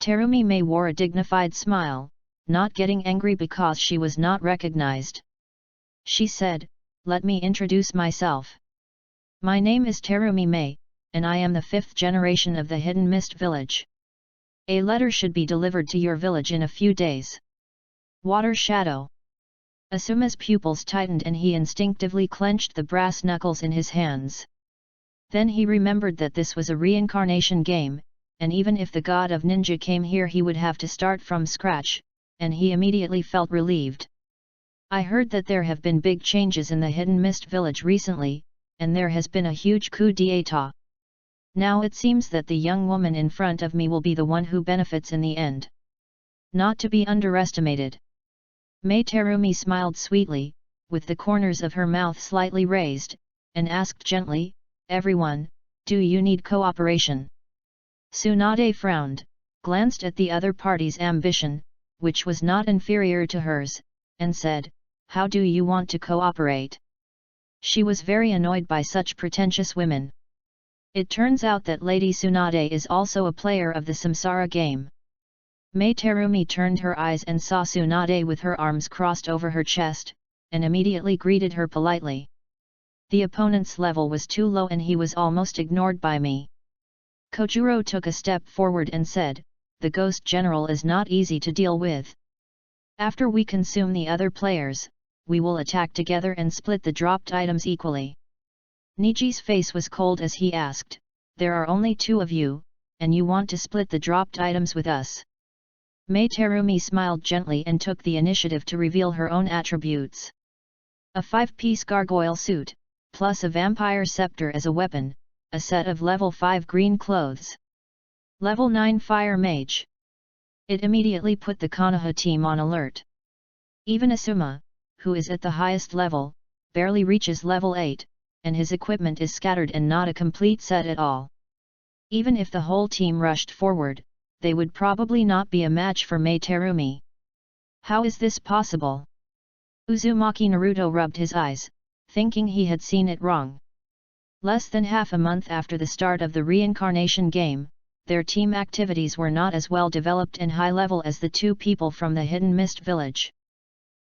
Terumi Mei wore a dignified smile, not getting angry because she was not recognized. She said, "Let me introduce myself. My name is Terumi Mei, and I am the 5th generation of the Hidden Mist Village. A letter should be delivered to your village in a few days." Water Shadow. Asuma's pupils tightened and he instinctively clenched the brass knuckles in his hands. Then he remembered that this was a reincarnation game, and even if the god of ninja came here he would have to start from scratch, and he immediately felt relieved. "I heard that there have been big changes in the Hidden Mist Village recently, and there has been a huge coup d'état. Now it seems that the young woman in front of me will be the one who benefits in the end. Not to be underestimated." Mei Terumi smiled sweetly, with the corners of her mouth slightly raised, and asked gently, "Everyone, do you need cooperation?" Tsunade frowned, glanced at the other party's ambition, which was not inferior to hers, and said, "How do you want to cooperate?" She was very annoyed by such pretentious women. It turns out that Lady Tsunade is also a player of the Samsara game. Mei Terumi turned her eyes and saw Tsunade with her arms crossed over her chest, and immediately greeted her politely. The opponent's level was too low and he was almost ignored by me. Kojuro took a step forward and said, "The Ghost General is not easy to deal with. After we consume the other players, we will attack together and split the dropped items equally." Niji's face was cold as he asked, "There are only 2 of you, and you want to split the dropped items with us?" Mei Terumi smiled gently and took the initiative to reveal her own attributes. A 5-piece gargoyle suit, plus a vampire scepter as a weapon, a set of level 5 green clothes. Level 9 fire mage. It immediately put the Konoha team on alert. Even Asuma, who is at the highest level, barely reaches level 8, and his equipment is scattered and not a complete set at all. Even if the whole team rushed forward, they would probably not be a match for Mei Terumi. How is this possible? Uzumaki Naruto rubbed his eyes, thinking he had seen it wrong. Less than half a month after the start of the reincarnation game, their team activities were not as well developed and high level as the 2 people from the Hidden Mist village.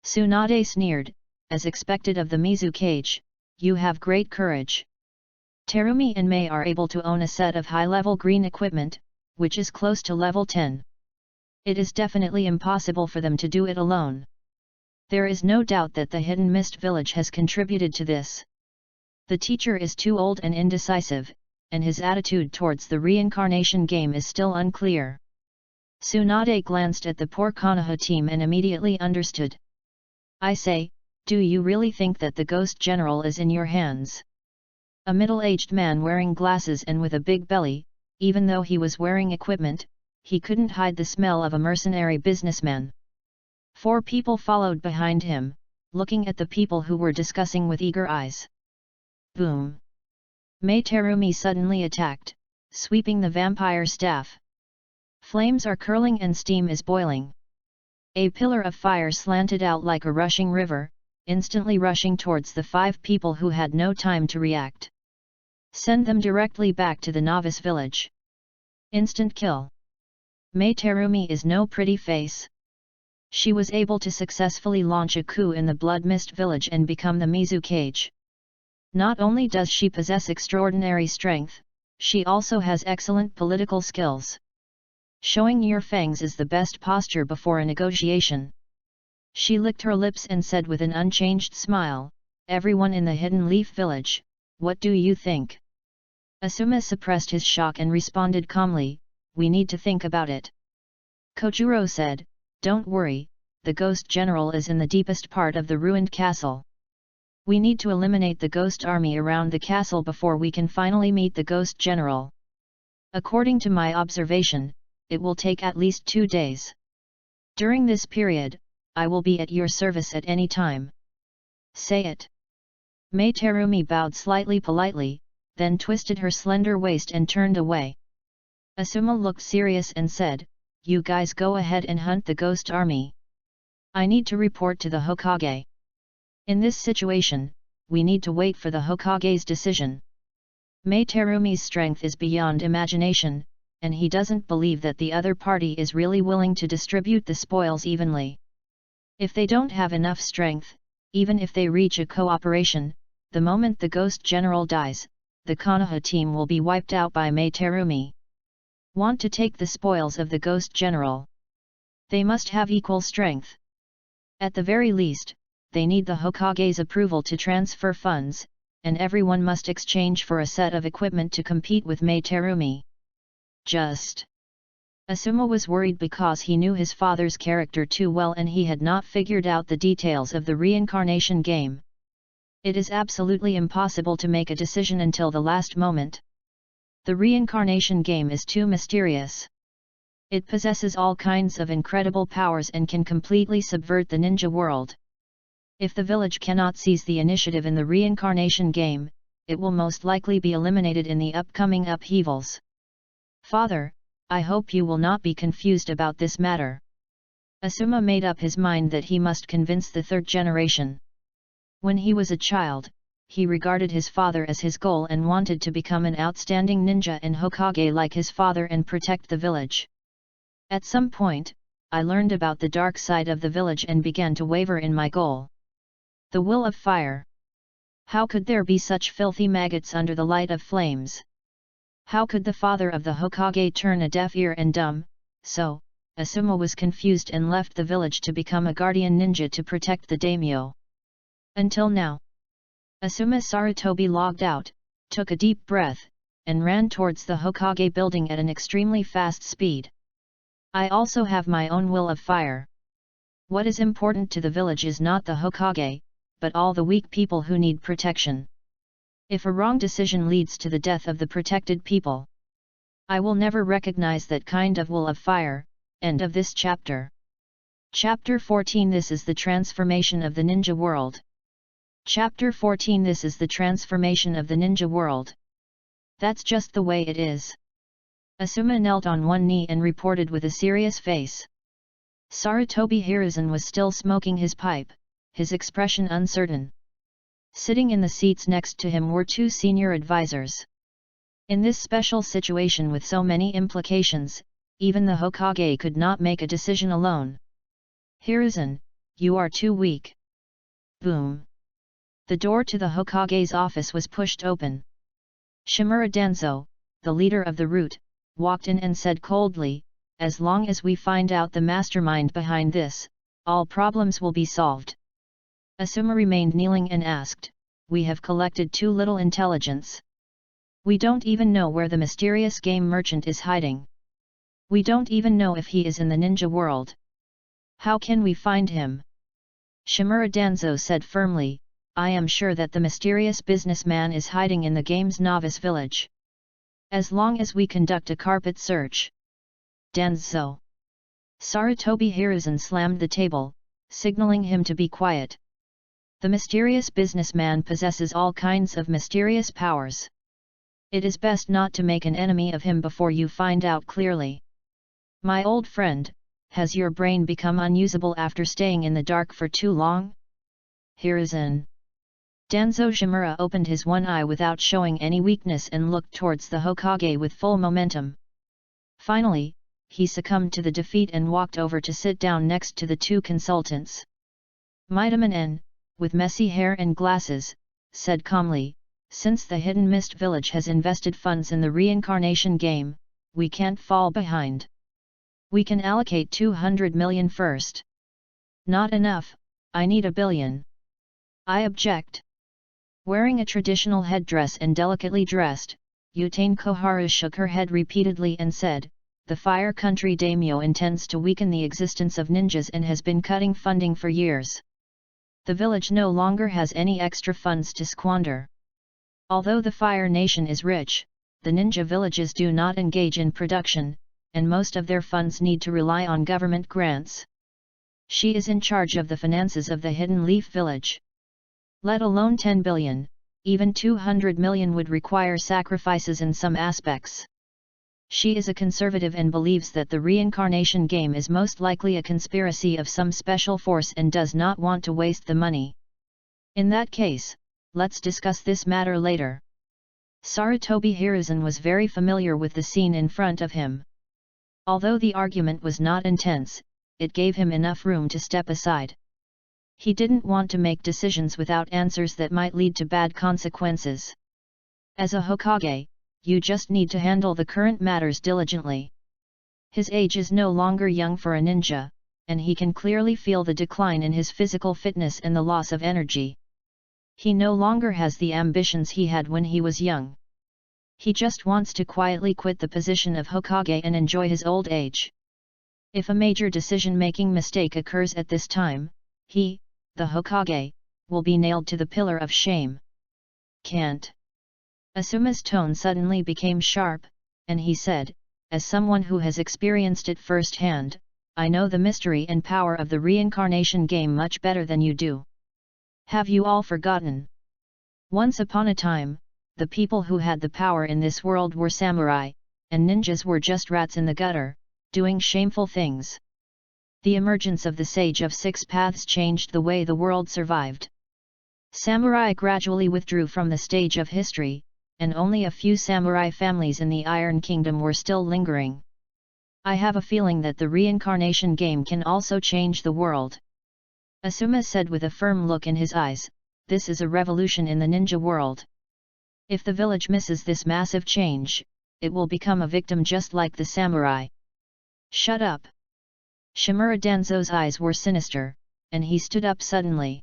Tsunade sneered, as expected of the Mizukage, "You have great courage. Terumi and Mei are able to own a set of high-level green equipment, which is close to level 10. It is definitely impossible for them to do it alone. There is no doubt that the Hidden Mist village has contributed to this. The teacher is too old and indecisive, and his attitude towards the reincarnation game is still unclear." Tsunade glanced at the poor Konoha team and immediately understood. "I say, do you really think that the Ghost General is in your hands?" A middle-aged man wearing glasses and with a big belly, even though he was wearing equipment, he couldn't hide the smell of a mercenary businessman. 4 people followed behind him, looking at the people who were discussing with eager eyes. Boom! Mei Terumi suddenly attacked, sweeping the vampire staff. Flames are curling and steam is boiling. A pillar of fire slanted out like a rushing river, instantly rushing towards the 5 people who had no time to react. Send them directly back to the novice village. Instant kill. Mei Terumi is no pretty face. She was able to successfully launch a coup in the Blood Mist village and become the Mizukage. Not only does she possess extraordinary strength, she also has excellent political skills. Showing your fangs is the best posture before a negotiation. She licked her lips and said with an unchanged smile, "Everyone in the Hidden Leaf village, what do you think?" Asuma suppressed his shock and responded calmly, "We need to think about it." Kojuro said, "Don't worry, the Ghost General is in the deepest part of the ruined castle. We need to eliminate the ghost army around the castle before we can finally meet the Ghost General. According to my observation, it will take at least 2 days. During this period, I will be at your service at any time. Say it." Mei Terumi bowed slightly politely, then twisted her slender waist and turned away. Asuma looked serious and said, "You guys go ahead and hunt the ghost army. I need to report to the Hokage. In this situation, we need to wait for the Hokage's decision." Mei Terumi's strength is beyond imagination, and he doesn't believe that the other party is really willing to distribute the spoils evenly. If they don't have enough strength, even if they reach a cooperation, the moment the Ghost General dies, the Konoha team will be wiped out by Mei Terumi. Want to take the spoils of the Ghost General? They must have equal strength. At the very least, they need the Hokage's approval to transfer funds, and everyone must exchange for a set of equipment to compete with Mei Terumi. Asuma was worried because he knew his father's character too well and he had not figured out the details of the reincarnation game. It is absolutely impossible to make a decision until the last moment. The reincarnation game is too mysterious. It possesses all kinds of incredible powers and can completely subvert the ninja world. If the village cannot seize the initiative in the reincarnation game, it will most likely be eliminated in the upcoming upheavals. Father, I hope you will not be confused about this matter. Asuma made up his mind that he must convince the 3rd generation. When he was a child, he regarded his father as his goal and wanted to become an outstanding ninja and Hokage like his father and protect the village. At some point, I learned about the dark side of the village and began to waver in my goal. The will of fire. How could there be such filthy maggots under the light of flames? How could the father of the Hokage turn a deaf ear and dumb? So, Asuma was confused and left the village to become a guardian ninja to protect the daimyo. Until now. Asuma Sarutobi logged out, took a deep breath, and ran towards the Hokage building at an extremely fast speed. I also have my own will of fire. What is important to the village is not the Hokage, but all the weak people who need protection. If a wrong decision leads to the death of the protected people, I will never recognize that kind of will of fire. End of this chapter. Chapter 14. This is the transformation of the ninja world. Chapter 14. This is the transformation of the ninja world. That's just the way it is. Asuma knelt on one knee and reported with a serious face. Sarutobi Hiruzen was still smoking his pipe, his expression uncertain. Sitting in the seats next to him were two senior advisors. In this special situation with so many implications, even the Hokage could not make a decision alone. Hiruzen, you are too weak. Boom. The door to the Hokage's office was pushed open. Shimura Danzo, the leader of the root, walked in and said coldly, as long as we find out the mastermind behind this, all problems will be solved. Asuma remained kneeling and asked, we have collected too little intelligence. We don't even know where the mysterious game merchant is hiding. We don't even know if he is in the ninja world. How can we find him? Shimura Danzo said firmly, I am sure that the mysterious businessman is hiding in the game's novice village. As long as we conduct a carpet search. Danzo. Sarutobi Hiruzen slammed the table, signaling him to be quiet. The mysterious businessman possesses all kinds of mysterious powers. It is best not to make an enemy of him before you find out clearly. My old friend, has your brain become unusable after staying in the dark for too long? Hiruzen. Danzo Shimura opened his one eye without showing any weakness and looked towards the Hokage with full momentum. Finally, he succumbed to the defeat and walked over to sit down next to the two consultants. Midaman N, with messy hair and glasses, said calmly, since the Hidden Mist village has invested funds in the reincarnation game, we can't fall behind. We can allocate 200 million first. Not enough, I need $1 billion. I object. Wearing a traditional headdress and delicately dressed, Yutane Koharu shook her head repeatedly and said, the Fire Country Daimyo intends to weaken the existence of ninjas and has been cutting funding for years. The village no longer has any extra funds to squander. Although the Fire Nation is rich, the ninja villages do not engage in production, and most of their funds need to rely on government grants. She is in charge of the finances of the Hidden Leaf village. Let alone 10 billion, even 200 million would require sacrifices in some aspects. She is a conservative and believes that the reincarnation game is most likely a conspiracy of some special force and does not want to waste the money. In that case, let's discuss this matter later. Sarutobi Hiruzen was very familiar with the scene in front of him. Although the argument was not intense, it gave him enough room to step aside. He didn't want to make decisions without answers that might lead to bad consequences. As a Hokage, you just need to handle the current matters diligently. His age is no longer young for a ninja, and he can clearly feel the decline in his physical fitness and the loss of energy. He no longer has the ambitions he had when he was young. He just wants to quietly quit the position of Hokage and enjoy his old age. If a major decision-making mistake occurs at this time, he, the Hokage, will be nailed to the pillar of shame. Can't. Asuma's tone suddenly became sharp, and he said, as someone who has experienced it firsthand, I know the mystery and power of the reincarnation game much better than you do. Have you all forgotten? Once upon a time, the people who had the power in this world were samurai, and ninjas were just rats in the gutter, doing shameful things. The emergence of the Sage of Six Paths changed the way the world survived. Samurai gradually withdrew from the stage of history, and only a few samurai families in the Iron Kingdom were still lingering. I have a feeling that the reincarnation game can also change the world. Asuma said with a firm look in his eyes, this is a revolution in the ninja world. If the village misses this massive change, it will become a victim just like the samurai. Shut up! Shimura Danzo's eyes were sinister, and he stood up suddenly.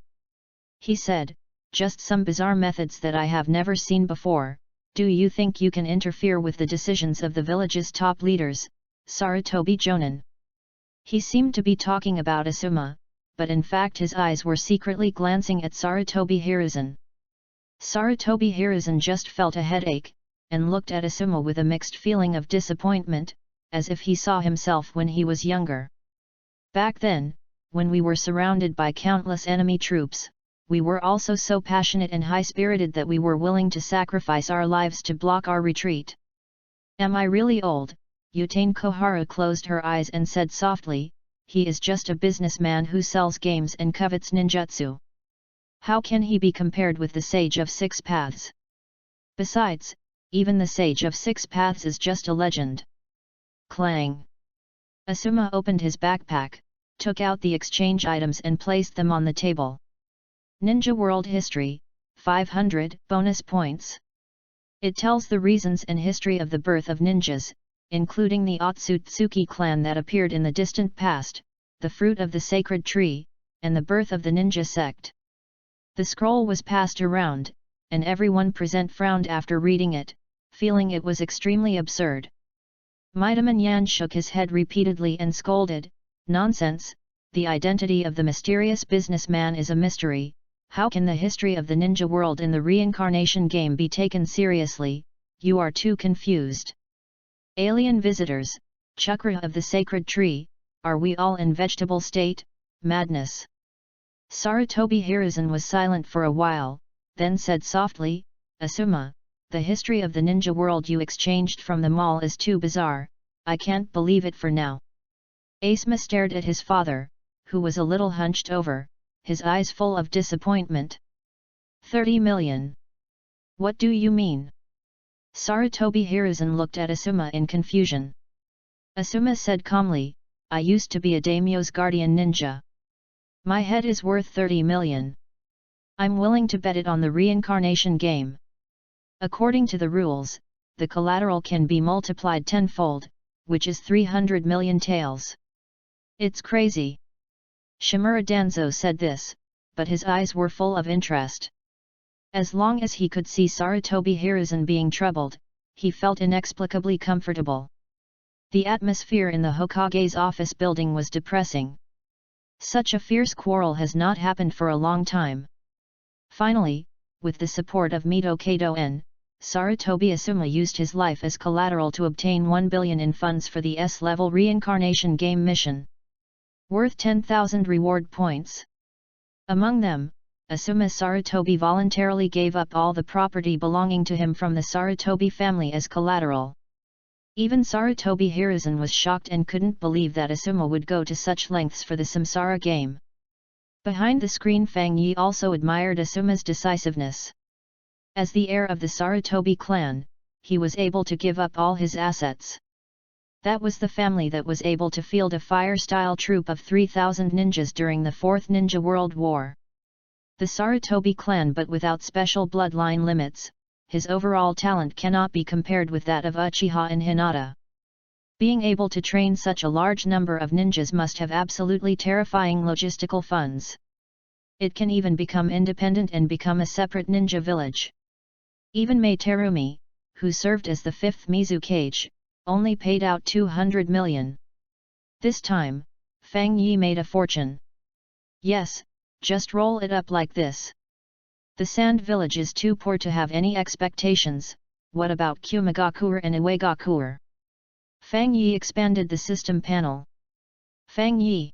He said, just some bizarre methods that I have never seen before. Do you think you can interfere with the decisions of the village's top leaders, Sarutobi Jonin? He seemed to be talking about Asuma, but in fact his eyes were secretly glancing at Sarutobi Hiruzen. Sarutobi Hiruzen just felt a headache, and looked at Asuma with a mixed feeling of disappointment, as if he saw himself when he was younger. Back then, when we were surrounded by countless enemy troops, we were also so passionate and high-spirited that we were willing to sacrifice our lives to block our retreat. Am I really old? Yutane Koharu closed her eyes and said softly, he is just a businessman who sells games and covets ninjutsu. How can he be compared with the Sage of Six Paths? Besides, even the Sage of Six Paths is just a legend. Clang! Asuma opened his backpack, took out the exchange items and placed them on the table. Ninja World History, 500 bonus points. It tells the reasons and history of the birth of ninjas, including the Otsutsuki clan that appeared in the distant past, the fruit of the sacred tree, and the birth of the ninja sect. The scroll was passed around, and everyone present frowned after reading it, feeling it was extremely absurd. Midaman Yan shook his head repeatedly and scolded, nonsense, the identity of the mysterious businessman is a mystery. How can the history of the ninja world in the reincarnation game be taken seriously? You are too confused. Alien visitors, chakra of the sacred tree, are we all in vegetable state? Madness. Sarutobi Hiruzen was silent for a while, then said softly, Asuma, the history of the ninja world you exchanged from the mall is too bizarre, I can't believe it for now. Asuma stared at his father, who was a little hunched over, his eyes full of disappointment. 30 million. What do you mean? Sarutobi Hiruzen looked at Asuma in confusion. Asuma said calmly, I used to be a daimyo's guardian ninja. My head is worth 30 million. I'm willing to bet it on the reincarnation game. According to the rules, the collateral can be multiplied tenfold, which is 300 million taels. It's crazy. Shimura Danzo said this, but his eyes were full of interest. As long as he could see Sarutobi Hiruzen being troubled, he felt inexplicably comfortable. The atmosphere in the Hokage's office building was depressing. Such a fierce quarrel has not happened for a long time. Finally, with the support of Mito Kato-en, Sarutobi Asuma used his life as collateral to obtain 1 billion in funds for the S-level reincarnation game mission. Worth 10,000 reward points. Among them, Asuma Sarutobi voluntarily gave up all the property belonging to him from the Sarutobi family as collateral. Even Sarutobi Hiruzen was shocked and couldn't believe that Asuma would go to such lengths for the Samsara game. Behind the screen Fang Yi also admired Asuma's decisiveness. As the heir of the Sarutobi clan, he was able to give up all his assets. That was the family that was able to field a fire-style troop of 3,000 ninjas during the Fourth Ninja World War. The Sarutobi clan, but without special bloodline limits, his overall talent cannot be compared with that of Uchiha and Hinata. Being able to train such a large number of ninjas must have absolutely terrifying logistical funds. It can even become independent and become a separate ninja village. Even Mei Terumi, who served as the fifth Mizukage, only paid out 200 million. This time, Fang Yi made a fortune. Yes, just roll it up like this. The Sand Village is too poor to have any expectations. What about Kumagakuer and Uegakuer? Fang Yi expanded the system panel. Fang Yi.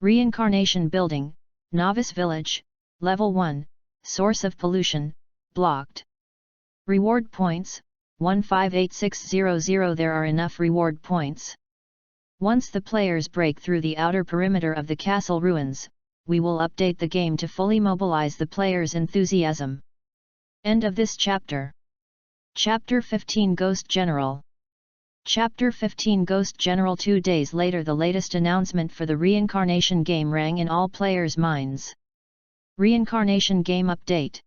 Reincarnation Building, Novice Village, Level 1, Source of Pollution, blocked. Reward points, 158600. There are enough reward points. Once the players break through the outer perimeter of the castle ruins, we will update the game to fully mobilize the players' enthusiasm. End of this chapter. Chapter 15 Ghost General. Chapter 15 Ghost General. 2 days later, the latest announcement for the reincarnation game rang in all players' minds. Reincarnation Game Update.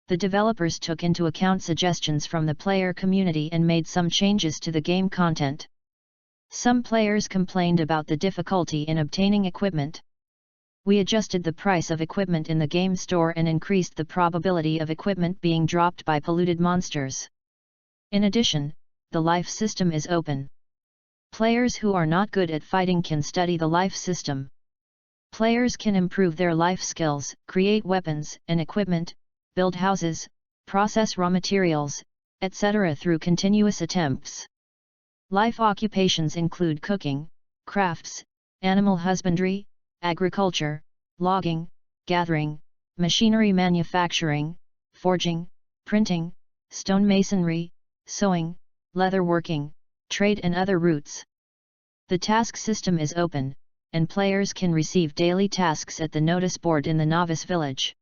The developers took into account suggestions from the player community and made some changes to the game content. Some players complained about the difficulty in obtaining equipment. We adjusted the price of equipment in the game store and increased the probability of equipment being dropped by polluted monsters. In addition, the life system is open. Players who are not good at fighting can study the life system. Players can improve their life skills, create weapons and equipment, build houses, process raw materials, etc. through continuous attempts. Life occupations include cooking, crafts, animal husbandry, agriculture, logging, gathering, machinery manufacturing, forging, printing, stonemasonry, sewing, leatherworking, trade and other routes. The task system is open, and players can receive daily tasks at the notice board in the novice village.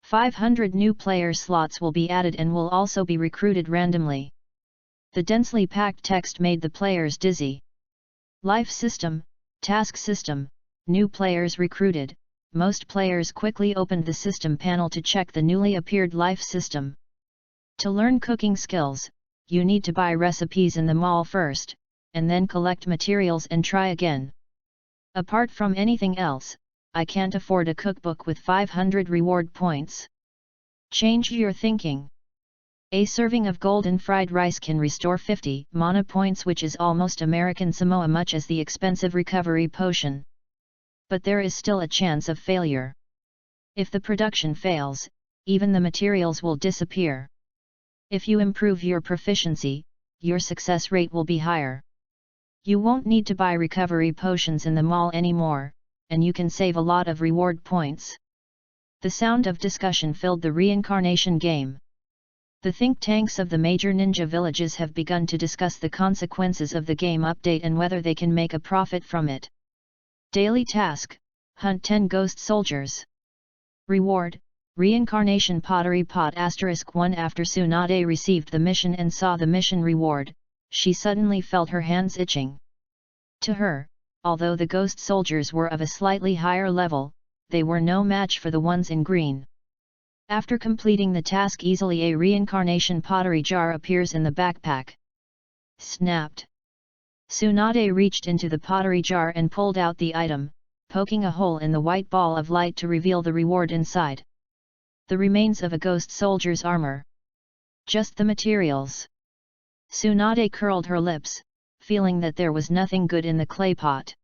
500 new player slots will be added and will also be recruited randomly. The densely packed text made the players dizzy. Life system, task system, new players recruited. Most players quickly opened the system panel to check the newly appeared life system. To learn cooking skills, you need to buy recipes in the mall first, and then collect materials and try again. Apart from anything else, I can't afford a cookbook with 500 reward points. Change your thinking. A serving of golden fried rice can restore 50 mana points, which is almost American Samoa much as the expensive recovery potion. But there is still a chance of failure. If the production fails, even the materials will disappear. If you improve your proficiency, your success rate will be higher. You won't need to buy recovery potions in the mall anymore, and you can save a lot of reward points. The sound of discussion filled the reincarnation game. The think tanks of the major ninja villages have begun to discuss the consequences of the game update and whether they can make a profit from it. Daily task: hunt 10 ghost soldiers. Reward: Reincarnation Pottery Pot *1. After Tsunade received the mission and saw the mission reward, she suddenly felt her hands itching. To her, although the ghost soldiers were of a slightly higher level, they were no match for the ones in green. After completing the task easily, a reincarnation pottery jar appears in the backpack. Snapped. Tsunade reached into the pottery jar and pulled out the item, poking a hole in the white ball of light to reveal the reward inside. The remains of a ghost soldier's armor. Just the materials. Tsunade curled her lips, feeling that there was nothing good in the clay pot.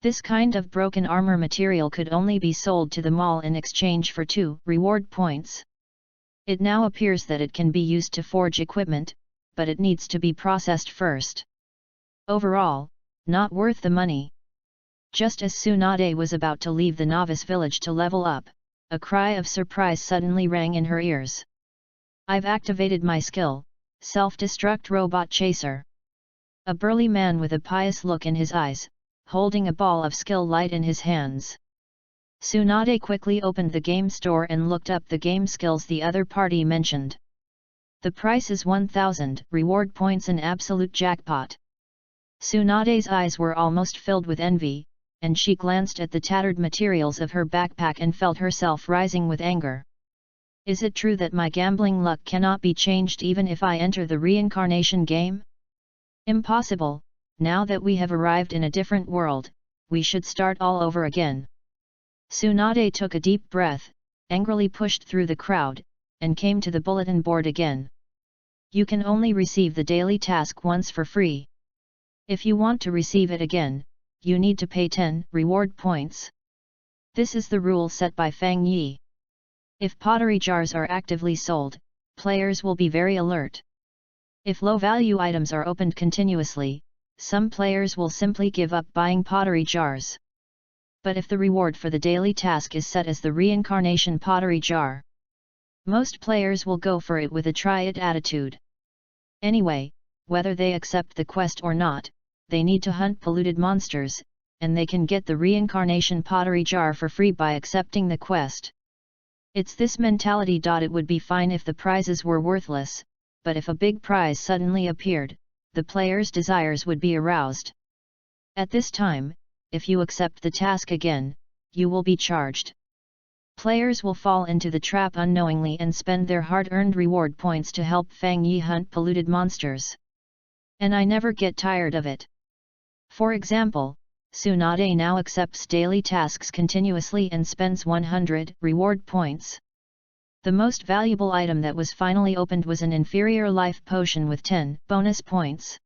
This kind of broken armor material could only be sold to the mall in exchange for 2 reward points. It now appears that it can be used to forge equipment, but it needs to be processed first. Overall, not worth the money. Just as Tsunade was about to leave the novice village to level up, a cry of surprise suddenly rang in her ears. I've activated my skill, Self-Destruct Robot Chaser. A burly man with a pious look in his eyes, holding a ball of skill light in his hands. Tsunade quickly opened the game store and looked up the game skills the other party mentioned. The price is 1000 reward points, an absolute jackpot. Tsunade's eyes were almost filled with envy, and she glanced at the tattered materials of her backpack and felt herself rising with anger. Is it true that my gambling luck cannot be changed even if I enter the reincarnation game? Impossible. Now that we have arrived in a different world, we should start all over again. Tsunade took a deep breath, angrily pushed through the crowd, and came to the bulletin board again. You can only receive the daily task once for free. If you want to receive it again, you need to pay 10 reward points. This is the rule set by Fang Yi. If pottery jars are actively sold, players will be very alert. If low-value items are opened continuously, some players will simply give up buying pottery jars. But if the reward for the daily task is set as the reincarnation pottery jar, most players will go for it with a try-it attitude. Anyway, whether they accept the quest or not, they need to hunt polluted monsters, and they can get the reincarnation pottery jar for free by accepting the quest. It's this mentality. It would be fine if the prizes were worthless, but if a big prize suddenly appeared, the player's desires would be aroused. At this time, if you accept the task again, you will be charged. Players will fall into the trap unknowingly and spend their hard-earned reward points to help Fang Yi hunt polluted monsters. And I never get tired of it. For example, Tsunade now accepts daily tasks continuously and spends 100 reward points. The most valuable item that was finally opened was an inferior life potion with 10 bonus points.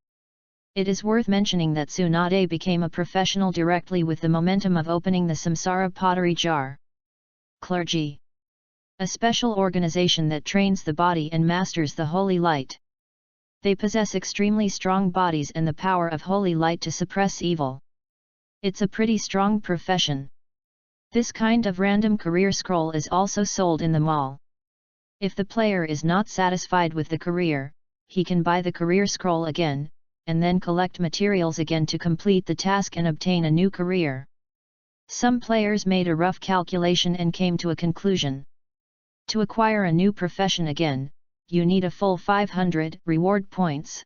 It is worth mentioning that Tsunade became a professional directly with the momentum of opening the Samsara pottery jar. Clergy. A special organization that trains the body and masters the holy light. They possess extremely strong bodies and the power of holy light to suppress evil. It's a pretty strong profession. This kind of random career scroll is also sold in the mall. If the player is not satisfied with the career, he can buy the career scroll again, and then collect materials again to complete the task and obtain a new career. Some players made a rough calculation and came to a conclusion. To acquire a new profession again, you need a full 500 reward points.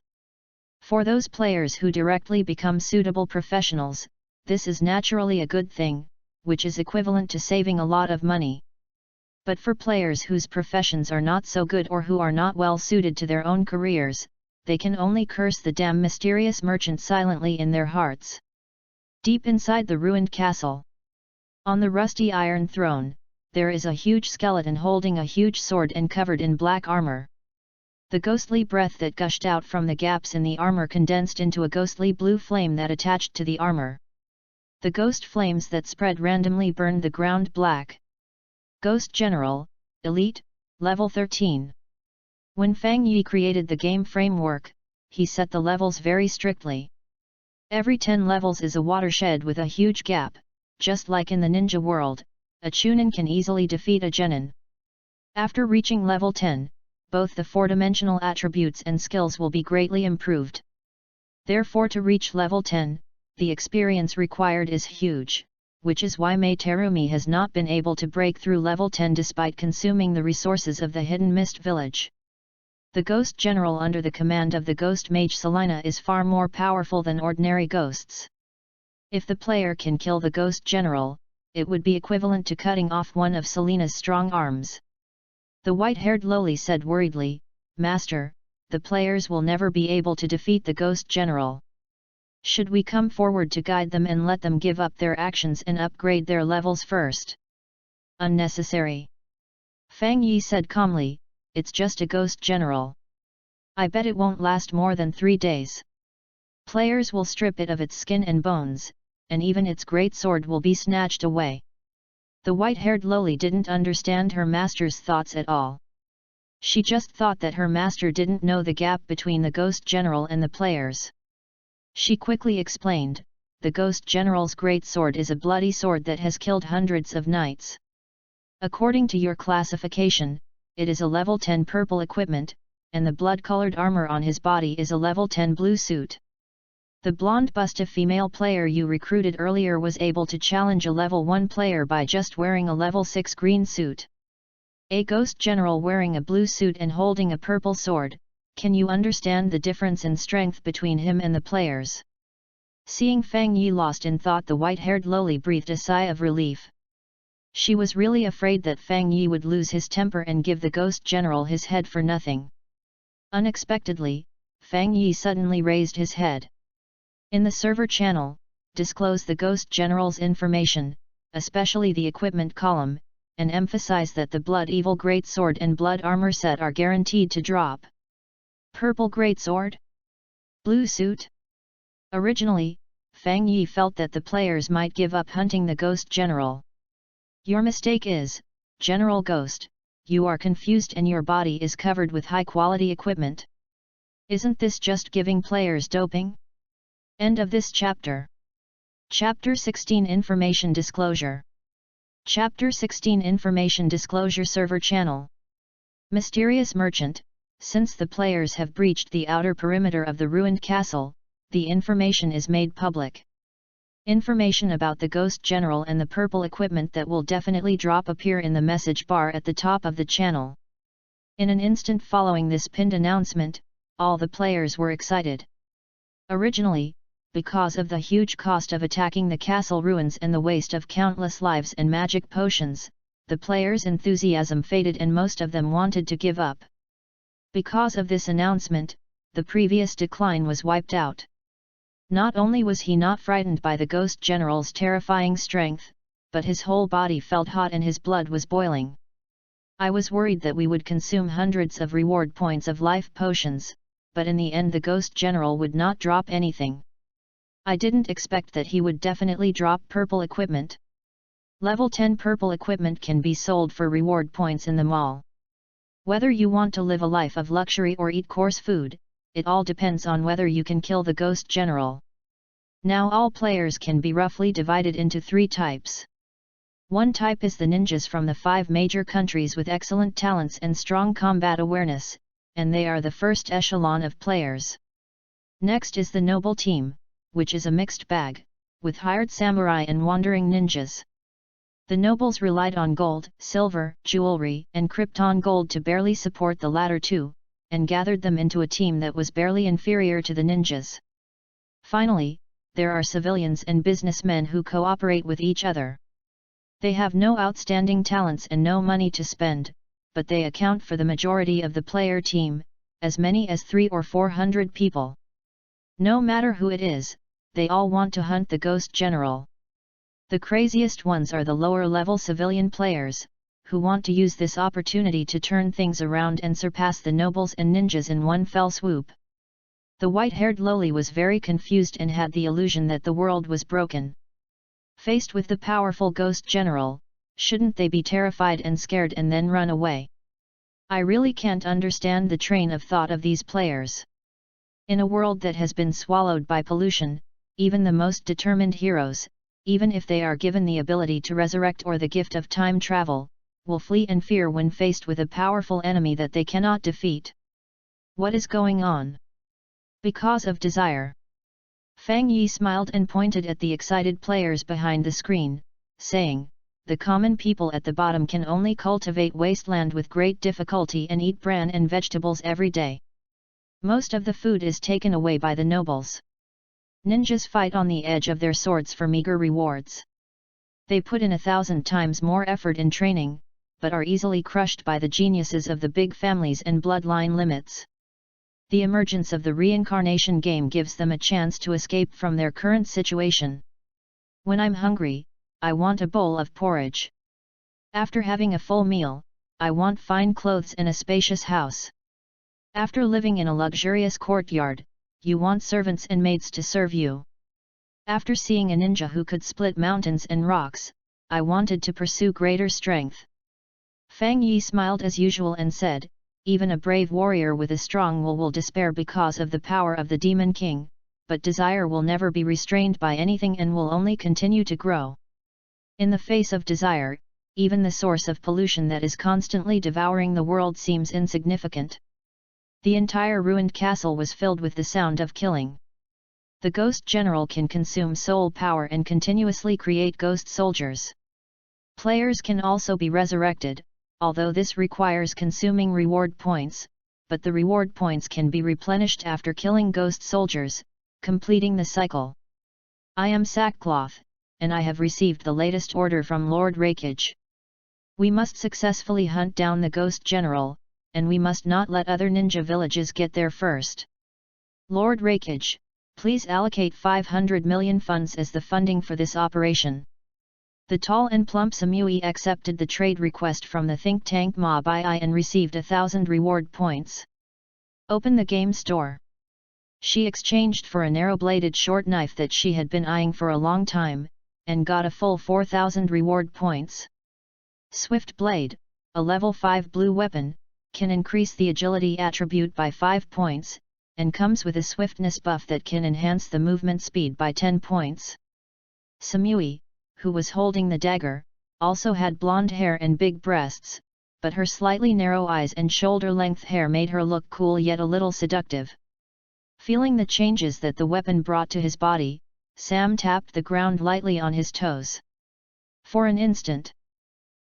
For those players who directly become suitable professionals, this is naturally a good thing, which is equivalent to saving a lot of money. But for players whose professions are not so good or who are not well suited to their own careers, they can only curse the damn mysterious merchant silently in their hearts. Deep inside the ruined castle, on the rusty iron throne, there is a huge skeleton holding a huge sword and covered in black armor. The ghostly breath that gushed out from the gaps in the armor condensed into a ghostly blue flame that attached to the armor. The ghost flames that spread randomly burned the ground black. Ghost General, Elite, Level 13. When Fang Yi created the game framework, he set the levels very strictly. Every 10 levels is a watershed with a huge gap, just like in the ninja world, a chunin can easily defeat a genin. After reaching level 10, both the 4-dimensional attributes and skills will be greatly improved. Therefore to reach level 10, the experience required is huge, which is why Mei Terumi has not been able to break through level 10 despite consuming the resources of the Hidden Mist Village. The Ghost General under the command of the Ghost Mage Selina is far more powerful than ordinary ghosts. If the player can kill the Ghost General, it would be equivalent to cutting off one of Selina's strong arms. The white-haired loli said worriedly, "Master, the players will never be able to defeat the Ghost General. Should we come forward to guide them and let them give up their actions and upgrade their levels first?" "Unnecessary," Fang Yi said calmly, "it's just a Ghost General. I bet it won't last more than 3 days. Players will strip it of its skin and bones, and even its great sword will be snatched away." The white-haired loli didn't understand her master's thoughts at all. She just thought that her master didn't know the gap between the Ghost General and the players. She quickly explained, "The Ghost General's great sword is a bloody sword that has killed hundreds of knights. According to your classification, it is a level 10 purple equipment, and the blood-colored armor on his body is a level 10 blue suit. The blonde-busted female player you recruited earlier was able to challenge a level 1 player by just wearing a level 6 green suit. A Ghost General wearing a blue suit and holding a purple sword, can you understand the difference in strength between him and the players?" Seeing Fang Yi lost in thought, the white-haired loli breathed a sigh of relief. She was really afraid that Fang Yi would lose his temper and give the Ghost General his head for nothing. Unexpectedly, Fang Yi suddenly raised his head. "In the server channel, disclose the Ghost General's information, especially the equipment column, and emphasize that the Blood Evil Greatsword and Blood Armor set are guaranteed to drop." Purple Greatsword? Blue suit? Originally, Fang Yi felt that the players might give up hunting the Ghost General. "Your mistake is, General Ghost, you are confused and your body is covered with high-quality equipment. Isn't this just giving players doping?" End of this chapter. Chapter 16 Information Disclosure. Chapter 16 Information Disclosure Server Channel. Mysterious Merchant. Since the players have breached the outer perimeter of the ruined castle, the information is made public. Information about the Ghost General and the purple equipment that will definitely drop appear in the message bar at the top of the channel. In an instant following this pinned announcement, all the players were excited. Originally, because of the huge cost of attacking the castle ruins and the waste of countless lives and magic potions, the players' enthusiasm faded and most of them wanted to give up. Because of this announcement, the previous decline was wiped out. Not only was he not frightened by the Ghost General's terrifying strength, but his whole body felt hot and his blood was boiling. I was worried that we would consume hundreds of reward points of life potions, but in the end the Ghost General would not drop anything. I didn't expect that he would definitely drop purple equipment. Level 10 purple equipment can be sold for reward points in the mall. Whether you want to live a life of luxury or eat coarse food, it all depends on whether you can kill the Ghost General. Now all players can be roughly divided into 3 types. One type is the ninjas from the 5 major countries with excellent talents and strong combat awareness, and they are the first echelon of players. Next is the noble team, which is a mixed bag, with hired samurai and wandering ninjas. The nobles relied on gold, silver, jewelry, and Krypton gold to barely support the latter two, and gathered them into a team that was barely inferior to the ninjas. Finally, there are civilians and businessmen who cooperate with each other. They have no outstanding talents and no money to spend, but they account for the majority of the player team, as many as 300 or 400 people. No matter who it is, they all want to hunt the Ghost General. The craziest ones are the lower-level civilian players, who want to use this opportunity to turn things around and surpass the nobles and ninjas in one fell swoop. The white-haired lowly was very confused and had the illusion that the world was broken. Faced with the powerful Ghost General, shouldn't they be terrified and scared and then run away? I really can't understand the train of thought of these players. In a world that has been swallowed by pollution, even the most determined heroes, even if they are given the ability to resurrect or the gift of time travel, will flee in fear when faced with a powerful enemy that they cannot defeat. What is going on? Because of desire. Fang Yi smiled and pointed at the excited players behind the screen, saying, "The common people at the bottom can only cultivate wasteland with great difficulty and eat bran and vegetables every day. Most of the food is taken away by the nobles. Ninjas fight on the edge of their swords for meager rewards. They put in 1,000 times more effort in training, but are easily crushed by the geniuses of the big families and bloodline limits. The emergence of the reincarnation game gives them a chance to escape from their current situation. When I'm hungry, I want a bowl of porridge. After having a full meal, I want fine clothes and a spacious house. After living in a luxurious courtyard, you want servants and maids to serve you. After seeing a ninja who could split mountains and rocks, I wanted to pursue greater strength." Fang Yi smiled as usual and said, "Even a brave warrior with a strong will despair because of the power of the Demon King, but desire will never be restrained by anything and will only continue to grow. In the face of desire, even the source of pollution that is constantly devouring the world seems insignificant." The entire ruined castle was filled with the sound of killing. The Ghost General can consume soul power and continuously create ghost soldiers. Players can also be resurrected, although this requires consuming reward points, but the reward points can be replenished after killing ghost soldiers, completing the cycle. I am Sackcloth, and I have received the latest order from Lord Rakage. We must successfully hunt down the Ghost General, and we must not let other ninja villages get there first. Lord Rakage, please allocate 500 million funds as the funding for this operation." The tall and plump Samui accepted the trade request from the think tank Mabai and received 1,000 reward points. "Open the game store." She exchanged for a narrow-bladed short knife that she had been eyeing for a long time, and got a full 4,000 reward points. Swift Blade, a level 5 blue weapon, can increase the agility attribute by 5 points, and comes with a swiftness buff that can enhance the movement speed by 10 points. Samui, who was holding the dagger, also had blonde hair and big breasts, but her slightly narrow eyes and shoulder-length hair made her look cool yet a little seductive. Feeling the changes that the weapon brought to his body, Sam tapped the ground lightly on his toes. For an instant,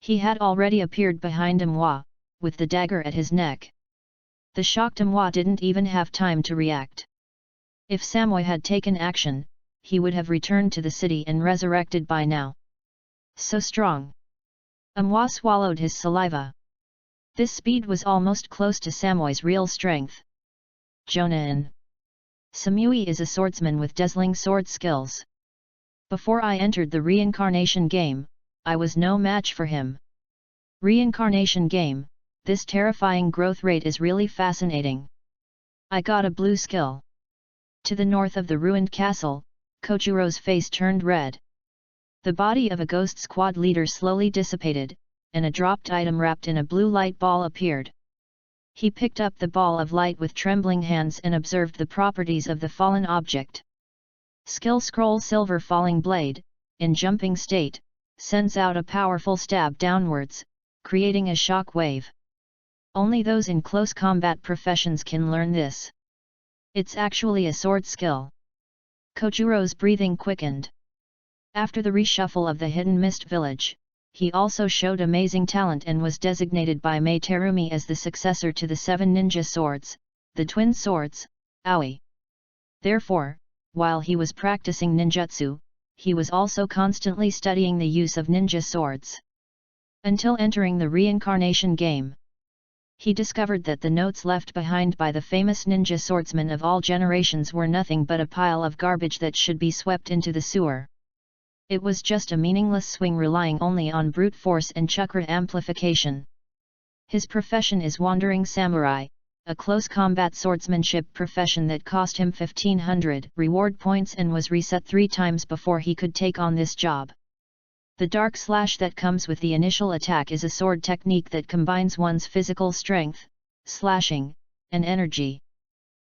he had already appeared behind Amwa, with the dagger at his neck. The shocked Amwa didn't even have time to react. If Samui had taken action, he would have returned to the city and resurrected by now. So strong. Amwa swallowed his saliva. This speed was almost close to Samoi's real strength. Jonan. Samui is a swordsman with dazzling sword skills. Before I entered the reincarnation game, I was no match for him. Reincarnation game, this terrifying growth rate is really fascinating. I got a blue skill. To the north of the ruined castle, Kojuro's face turned red. The body of a ghost squad leader slowly dissipated, and a dropped item wrapped in a blue light ball appeared. He picked up the ball of light with trembling hands and observed the properties of the fallen object. Skill scroll silver falling blade, in jumping state, sends out a powerful stab downwards, creating a shock wave. Only those in close combat professions can learn this. It's actually a sword skill. Kojuro's breathing quickened. After the reshuffle of the Hidden Mist Village, he also showed amazing talent and was designated by Mei Terumi as the successor to the 7 ninja swords, the twin swords, Aoi. Therefore, while he was practicing ninjutsu, he was also constantly studying the use of ninja swords. Until entering the reincarnation game. He discovered that the notes left behind by the famous ninja swordsmen of all generations were nothing but a pile of garbage that should be swept into the sewer. It was just a meaningless swing relying only on brute force and chakra amplification. His profession is wandering samurai, a close combat swordsmanship profession that cost him 1500 reward points and was reset 3 times before he could take on this job. The dark slash that comes with the initial attack is a sword technique that combines one's physical strength, slashing, and energy.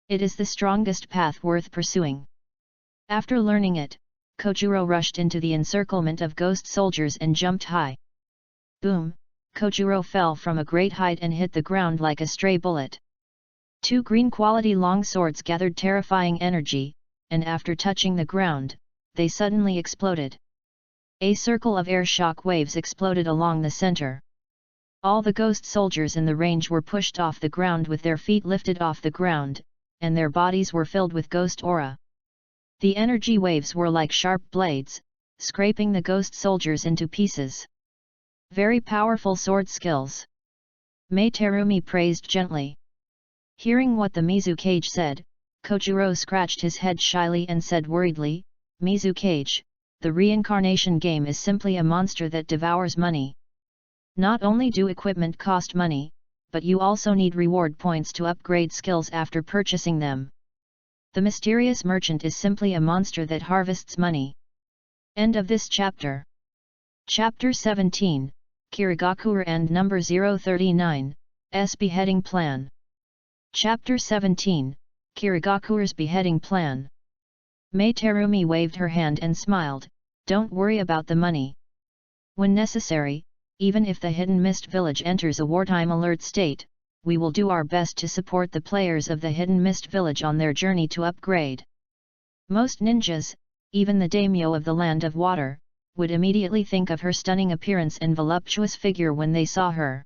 It is the strongest path worth pursuing. After learning it, Kojuro rushed into the encirclement of ghost soldiers and jumped high. Boom! Kojuro fell from a great height and hit the ground like a stray bullet. 2 green quality long swords gathered terrifying energy, and after touching the ground, they suddenly exploded. A circle of air shock waves exploded along the center. All the ghost soldiers in the range were pushed off the ground with their feet lifted off the ground, and their bodies were filled with ghost aura. The energy waves were like sharp blades, scraping the ghost soldiers into pieces. Very powerful sword skills. Mei Terumi praised gently. Hearing what the Mizukage said, Kojuro scratched his head shyly and said worriedly, "Mizukage, the reincarnation game is simply a monster that devours money. Not only do equipment cost money, but you also need reward points to upgrade skills after purchasing them. The mysterious merchant is simply a monster that harvests money." End of this chapter. Chapter 17, Kirigakure and Number 039, S Beheading Plan. Chapter 17, Kirigakure's Beheading Plan. Mei Terumi waved her hand and smiled, "Don't worry about the money. When necessary, even if the Hidden Mist Village enters a wartime alert state, we will do our best to support the players of the Hidden Mist Village on their journey to upgrade." Most ninjas, even the daimyo of the Land of Water, would immediately think of her stunning appearance and voluptuous figure when they saw her.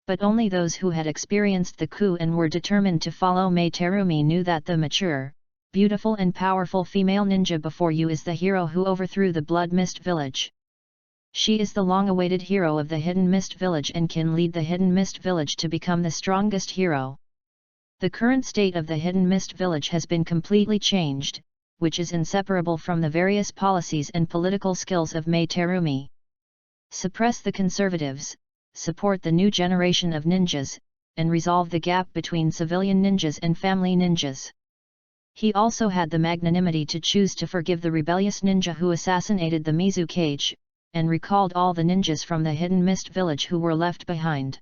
But only those who had experienced the coup and were determined to follow Mei Terumi knew that the mature, beautiful and powerful female ninja before you is the hero who overthrew the Blood Mist Village. She is the long-awaited hero of the Hidden Mist Village and can lead the Hidden Mist Village to become the strongest hero. The current state of the Hidden Mist Village has been completely changed, which is inseparable from the various policies and political skills of Mei Terumi. Suppress the conservatives, support the new generation of ninjas, and resolve the gap between civilian ninjas and family ninjas. He also had the magnanimity to choose to forgive the rebellious ninja who assassinated the Mizukage, and recalled all the ninjas from the Hidden Mist Village who were left behind.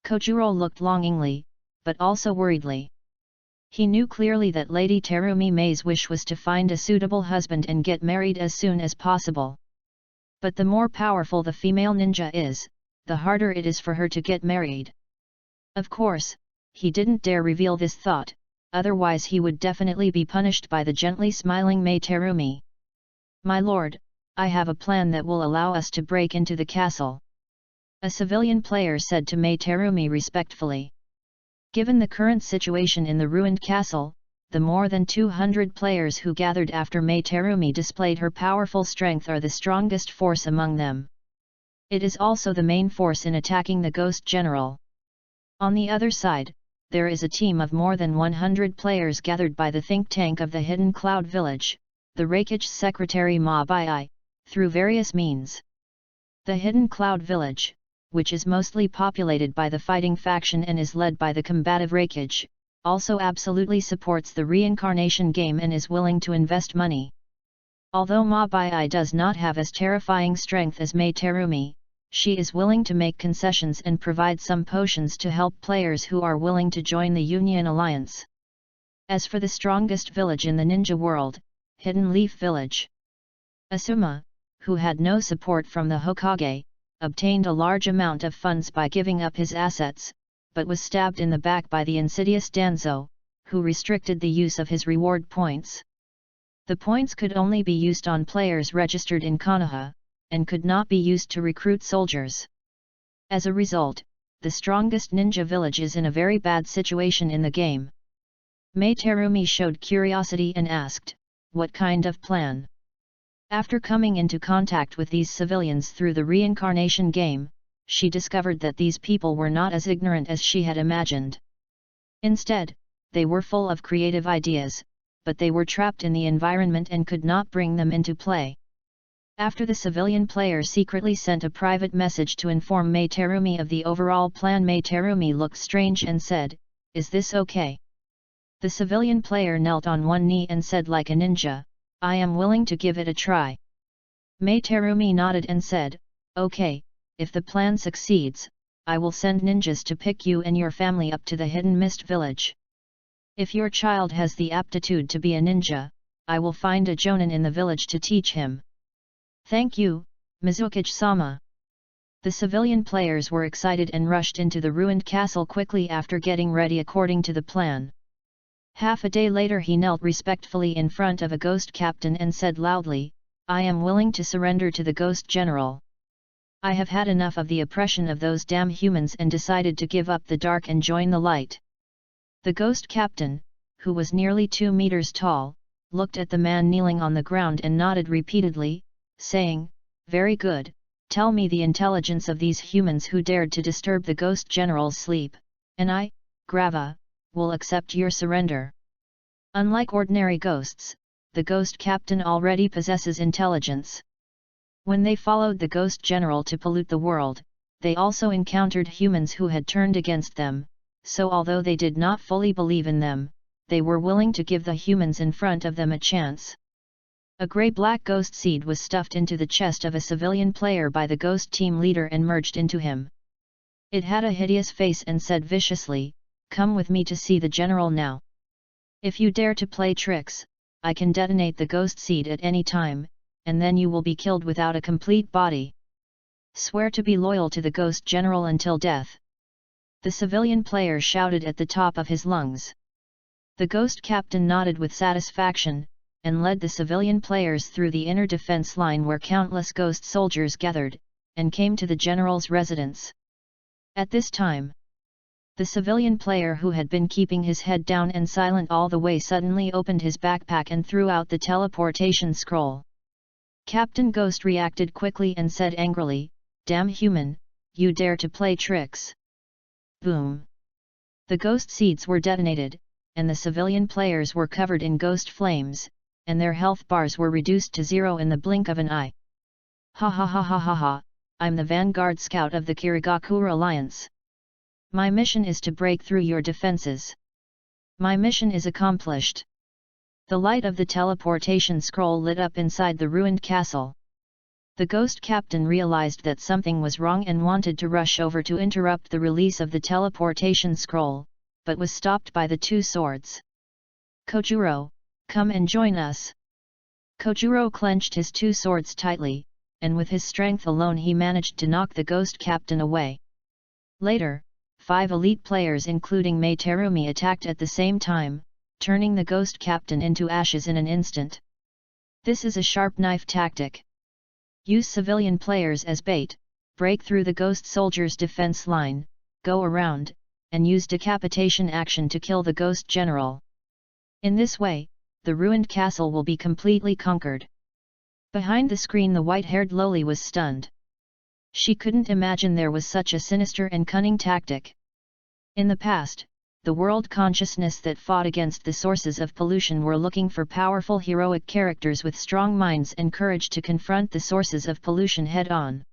Kojuro looked longingly, but also worriedly. He knew clearly that Lady Terumi Mei's wish was to find a suitable husband and get married as soon as possible. But the more powerful the female ninja is, the harder it is for her to get married. Of course, he didn't dare reveal this thought, otherwise he would definitely be punished by the gently smiling Mei Terumi. "My lord, I have a plan that will allow us to break into the castle," a civilian player said to Mei Terumi respectfully. Given the current situation in the ruined castle, the more than 200 players who gathered after Mei Terumi displayed her powerful strength are the strongest force among them. It is also the main force in attacking the Ghost General. On the other side, there is a team of more than 100 players gathered by the think tank of the Hidden Cloud Village, the Raikage secretary Ma Bai, through various means. The Hidden Cloud Village, which is mostly populated by the fighting faction and is led by the combative Raikage, also absolutely supports the reincarnation game and is willing to invest money. Although Ma Bai does not have as terrifying strength as Mei Terumi, she is willing to make concessions and provide some potions to help players who are willing to join the Union Alliance. As for the strongest village in the ninja world, Hidden Leaf Village, Asuma, who had no support from the Hokage, obtained a large amount of funds by giving up his assets, but was stabbed in the back by the insidious Danzo, who restricted the use of his reward points. The points could only be used on players registered in Konoha, and could not be used to recruit soldiers. As a result, the strongest ninja village is in a very bad situation in the game. Mei Terumi showed curiosity and asked, "What kind of plan?" After coming into contact with these civilians through the reincarnation game, she discovered that these people were not as ignorant as she had imagined. Instead, they were full of creative ideas, but they were trapped in the environment and could not bring them into play. After the civilian player secretly sent a private message to inform Mei Terumi of the overall plan, Mei Terumi looked strange and said, "Is this okay?" The civilian player knelt on one knee and said like a ninja, "I am willing to give it a try." Mei Terumi nodded and said, "Okay, if the plan succeeds, I will send ninjas to pick you and your family up to the Hidden Mist Village. If your child has the aptitude to be a ninja, I will find a jonin in the village to teach him." "Thank you, Mizukage-sama." The civilian players were excited and rushed into the ruined castle quickly after getting ready according to the plan. Half a day later he knelt respectfully in front of a ghost captain and said loudly, "I am willing to surrender to the Ghost General. I have had enough of the oppression of those damn humans and decided to give up the dark and join the light." The ghost captain, who was nearly 2 meters tall, looked at the man kneeling on the ground and nodded repeatedly, saying, "Very good, tell me the intelligence of these humans who dared to disturb the Ghost General's sleep, and I, Grava, will accept your surrender." Unlike ordinary ghosts, the ghost captain already possesses intelligence. When they followed the Ghost General to pollute the world, they also encountered humans who had turned against them, so although they did not fully believe in them, they were willing to give the humans in front of them a chance. A grey-black ghost seed was stuffed into the chest of a civilian player by the ghost team leader and merged into him. It had a hideous face and said viciously, "Come with me to see the general now. If you dare to play tricks, I can detonate the ghost seed at any time, and then you will be killed without a complete body. Swear to be loyal to the Ghost General until death." The civilian player shouted at the top of his lungs. The ghost captain nodded with satisfaction, and led the civilian players through the inner defense line where countless ghost soldiers gathered, and came to the general's residence. At this time, the civilian player who had been keeping his head down and silent all the way suddenly opened his backpack and threw out the teleportation scroll. Captain Ghost reacted quickly and said angrily, "Damn human, you dare to play tricks." Boom! The ghost seeds were detonated, and the civilian players were covered in ghost flames, and their health bars were reduced to 0 in the blink of an eye. "Ha ha ha ha ha ha, I'm the Vanguard Scout of the Kirigakura Alliance. My mission is to break through your defenses. My mission is accomplished." The light of the teleportation scroll lit up inside the ruined castle. The ghost captain realized that something was wrong and wanted to rush over to interrupt the release of the teleportation scroll, but was stopped by the two swords. "Kojuro, come and join us." Kojuro clenched his two swords tightly, and with his strength alone he managed to knock the ghost captain away. Later, 5 elite players including Mei Terumi attacked at the same time, turning the ghost captain into ashes in an instant. This is a sharp knife tactic. Use civilian players as bait, break through the ghost soldier's defense line, go around, and use decapitation action to kill the ghost general. In this way, the ruined castle will be completely conquered. Behind the screen the white-haired loli was stunned. She couldn't imagine there was such a sinister and cunning tactic. In the past, the world consciousness that fought against the sources of pollution were looking for powerful heroic characters with strong minds and courage to confront the sources of pollution head-on.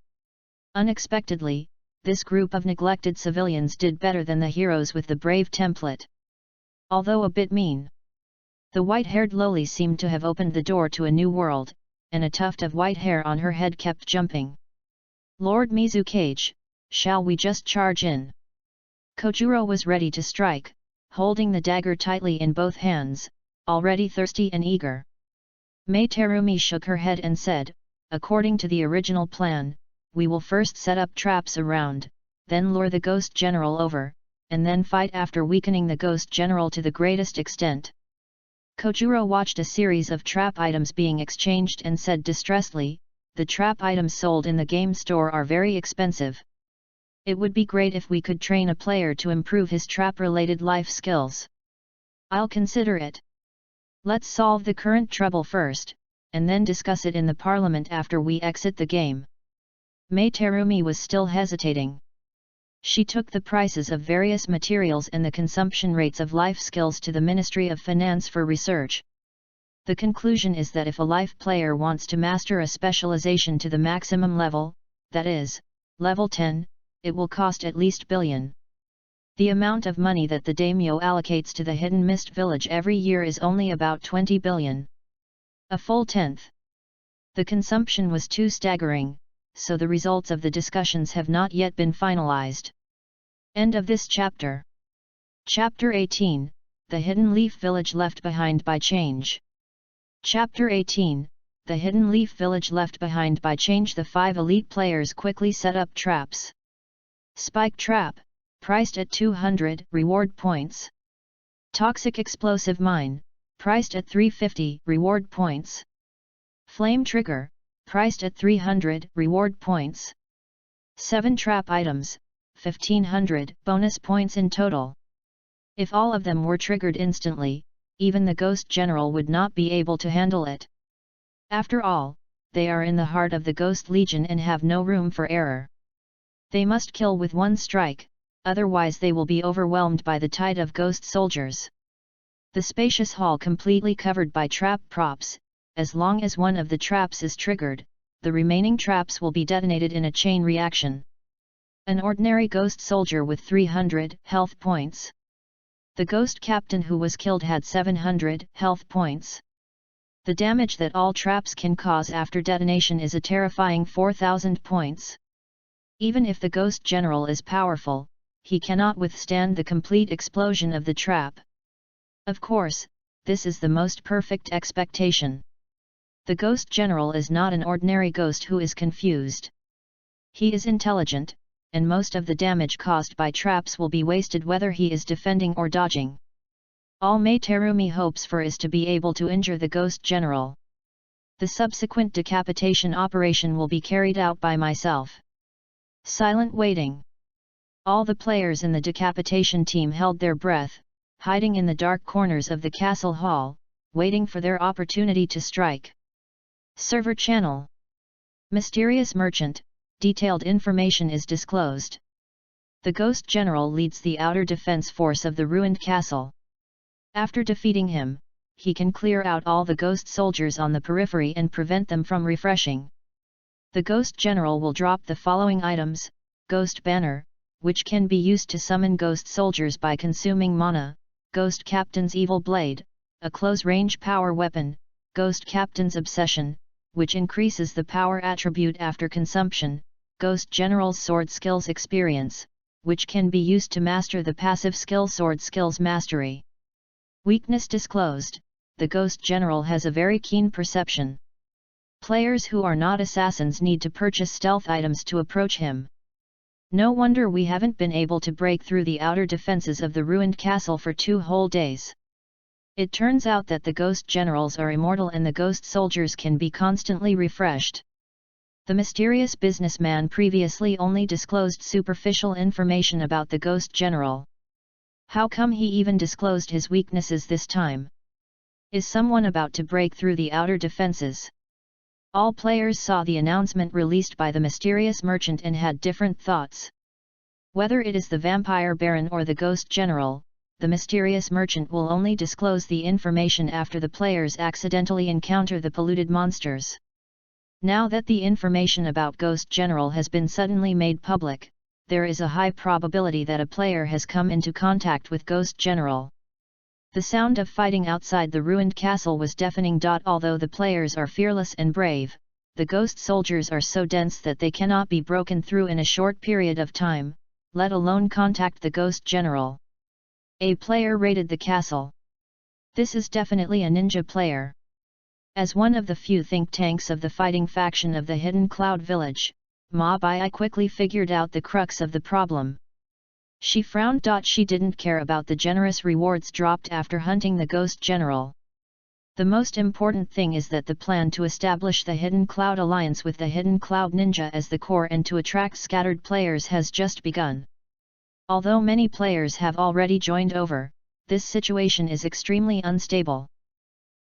Unexpectedly, this group of neglected civilians did better than the heroes with the brave template. Although a bit mean. The white-haired loli seemed to have opened the door to a new world, and a tuft of white hair on her head kept jumping. Lord Mizukage, shall we just charge in? Kojuro was ready to strike, holding the dagger tightly in both hands, already thirsty and eager. Mei Terumi shook her head and said, according to the original plan, we will first set up traps around, then lure the Ghost General over, and then fight after weakening the Ghost General to the greatest extent. Kojuro watched a series of trap items being exchanged and said distressedly, the trap items sold in the game store are very expensive. It would be great if we could train a player to improve his trap-related life skills. I'll consider it. Let's solve the current trouble first, and then discuss it in the parliament after we exit the game. Mei Terumi was still hesitating. She took the prices of various materials and the consumption rates of life skills to the Ministry of Finance for research. The conclusion is that if a life player wants to master a specialization to the maximum level, that is, level 10, it will cost at least billion. The amount of money that the daimyo allocates to the Hidden Mist Village every year is only about 20 billion. A full tenth. The consumption was too staggering, so the results of the discussions have not yet been finalized. End of this chapter. Chapter 18, The Hidden Leaf Village Left Behind by Change. Chapter 18, The Hidden Leaf Village Left Behind by Change. The 5 elite players quickly set up traps. Spike Trap, priced at 200 reward points. Toxic Explosive Mine, priced at 350 reward points. Flame Trigger, priced at 300 reward points. 7 trap items, 1500 bonus points in total. If all of them were triggered instantly, even the Ghost General would not be able to handle it. After all, they are in the heart of the Ghost Legion and have no room for error. They must kill with one strike, otherwise they will be overwhelmed by the tide of ghost soldiers. The spacious hall completely covered by trap props, as long as one of the traps is triggered, the remaining traps will be detonated in a chain reaction. An ordinary ghost soldier with 300 health points. The ghost captain who was killed had 700 health points. The damage that all traps can cause after detonation is a terrifying 4000 points. Even if the Ghost General is powerful, he cannot withstand the complete explosion of the trap. Of course, this is the most perfect expectation. The Ghost General is not an ordinary ghost who is confused. He is intelligent, and most of the damage caused by traps will be wasted whether he is defending or dodging. All Mei Terumi hopes for is to be able to injure the Ghost General. The subsequent decapitation operation will be carried out by myself. Silent waiting. All the players in the decapitation team held their breath, hiding in the dark corners of the castle hall, waiting for their opportunity to strike. Server channel. Mysterious merchant, detailed information is disclosed. The Ghost General leads the outer defense force of the ruined castle. After defeating him, he can clear out all the ghost soldiers on the periphery and prevent them from refreshing. The Ghost General will drop the following items: Ghost Banner, which can be used to summon ghost soldiers by consuming mana, Ghost Captain's Evil Blade, a close-range power weapon, Ghost Captain's Obsession, which increases the power attribute after consumption, Ghost General's Sword Skills Experience, which can be used to master the passive skill Sword Skills Mastery. Weakness disclosed: the Ghost General has a very keen perception. Players who are not assassins need to purchase stealth items to approach him. No wonder we haven't been able to break through the outer defenses of the ruined castle for 2 whole days. It turns out that the Ghost Generals are immortal and the Ghost Soldiers can be constantly refreshed. The mysterious businessman previously only disclosed superficial information about the Ghost General. How come he even disclosed his weaknesses this time? Is someone about to break through the outer defenses? All players saw the announcement released by the mysterious merchant and had different thoughts. Whether it is the vampire baron or the ghost general, the mysterious merchant will only disclose the information after the players accidentally encounter the polluted monsters. Now that the information about Ghost General has been suddenly made public, there is a high probability that a player has come into contact with Ghost General. The sound of fighting outside the ruined castle was deafening. Although the players are fearless and brave, the ghost soldiers are so dense that they cannot be broken through in a short period of time, let alone contact the Ghost General. A player raided the castle. This is definitely a ninja player. As one of the few think tanks of the fighting faction of the Hidden Cloud Village, Ma Bai quickly figured out the crux of the problem. She frowned. She didn't care about the generous rewards dropped after hunting the Ghost General. The most important thing is that the plan to establish the Hidden Cloud Alliance with the Hidden Cloud Ninja as the core and to attract scattered players has just begun. Although many players have already joined over, this situation is extremely unstable.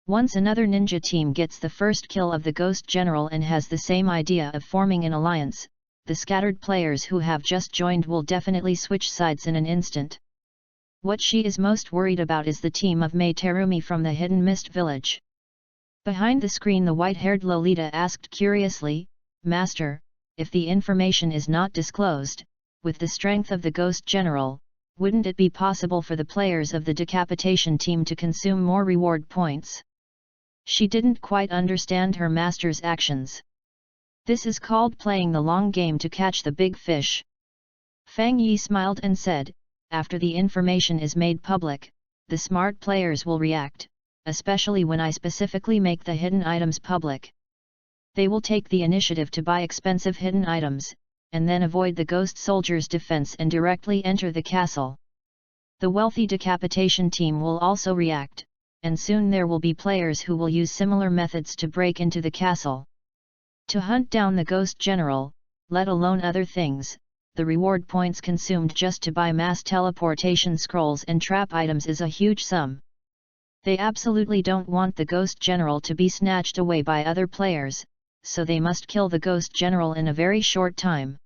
Once another ninja team gets the first kill of the Ghost General and has the same idea of forming an alliance, the scattered players who have just joined will definitely switch sides in an instant. What she is most worried about is the team of Mei Terumi from the Hidden Mist Village. Behind the screen, the white-haired Lolita asked curiously, "Master, if the information is not disclosed, with the strength of the Ghost General, wouldn't it be possible for the players of the Decapitation team to consume more reward points?" She didn't quite understand her master's actions. This is called playing the long game to catch the big fish. Fang Yi smiled and said, "After the information is made public, the smart players will react, especially when I specifically make the hidden items public. They will take the initiative to buy expensive hidden items, and then avoid the ghost soldiers' defense and directly enter the castle. The wealthy Decapitation team will also react, and soon there will be players who will use similar methods to break into the castle. To hunt down the Ghost General, let alone other things, the reward points consumed just to buy mass teleportation scrolls and trap items is a huge sum. They absolutely don't want the Ghost General to be snatched away by other players, so they must kill the Ghost General in a very short time."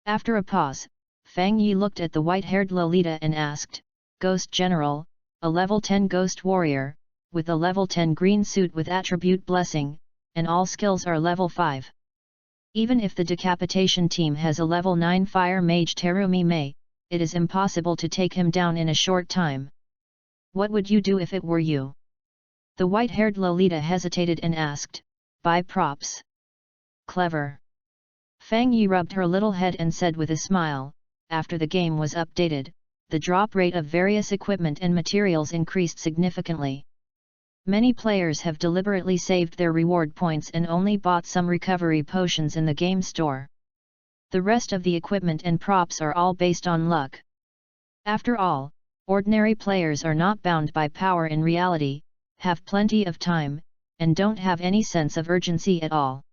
After a pause, Fang Yi looked at the white-haired Lolita and asked, "Ghost General, a level 10 Ghost Warrior, with a level 10 green suit with attribute Blessing, and all skills are level 5. Even if the Decapitation team has a level 9 Fire Mage Terumi Mei, it is impossible to take him down in a short time. What would you do if it were you?" The white-haired Lolita hesitated and asked, "Buy props." "Clever." Fang Yi rubbed her little head and said with a smile, "After the game was updated, the drop rate of various equipment and materials increased significantly. Many players have deliberately saved their reward points and only bought some recovery potions in the game store. The rest of the equipment and props are all based on luck. After all, ordinary players are not bound by power in reality, have plenty of time, and don't have any sense of urgency at all.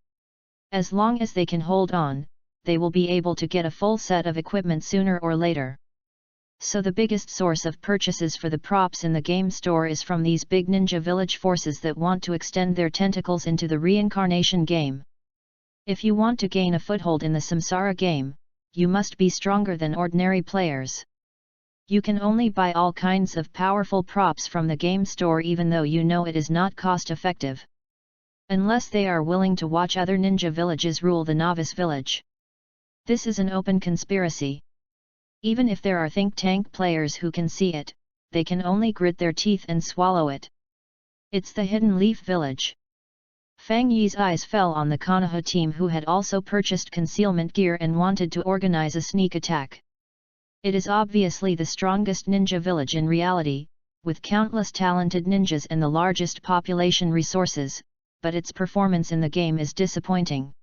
As long as they can hold on, they will be able to get a full set of equipment sooner or later. So the biggest source of purchases for the props in the game store is from these big ninja village forces that want to extend their tentacles into the reincarnation game. If you want to gain a foothold in the Samsara game, you must be stronger than ordinary players. You can only buy all kinds of powerful props from the game store even though you know it is not cost-effective. Unless they are willing to watch other ninja villages rule the novice village. This is an open conspiracy. Even if there are think tank players who can see it, they can only grit their teeth and swallow it. It's the Hidden Leaf Village. Fang Yi's eyes fell on the Konoha team who had also purchased concealment gear and wanted to organize a sneak attack. It is obviously the strongest ninja village in reality, with countless talented ninjas and the largest population resources, but its performance in the game is disappointing.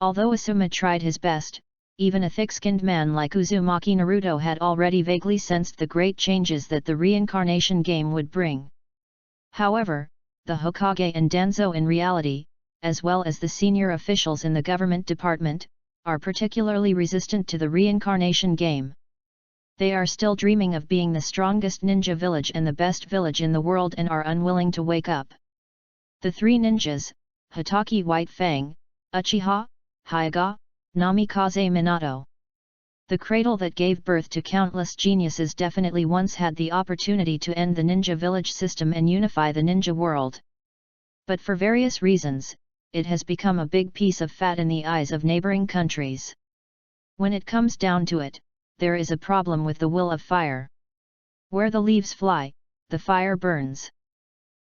Although Asuma tried his best, even a thick-skinned man like Uzumaki Naruto had already vaguely sensed the great changes that the reincarnation game would bring. However, the Hokage and Danzo in reality, as well as the senior officials in the government department, are particularly resistant to the reincarnation game. They are still dreaming of being the strongest ninja village and the best village in the world and are unwilling to wake up. The three ninjas, Hitaki White Fang, Uchiha, Hyuga, Nami Kaze Minato. The cradle that gave birth to countless geniuses definitely once had the opportunity to end the ninja village system and unify the ninja world. But for various reasons, it has become a big piece of fat in the eyes of neighboring countries. When it comes down to it, there is a problem with the will of fire. Where the leaves fly, the fire burns.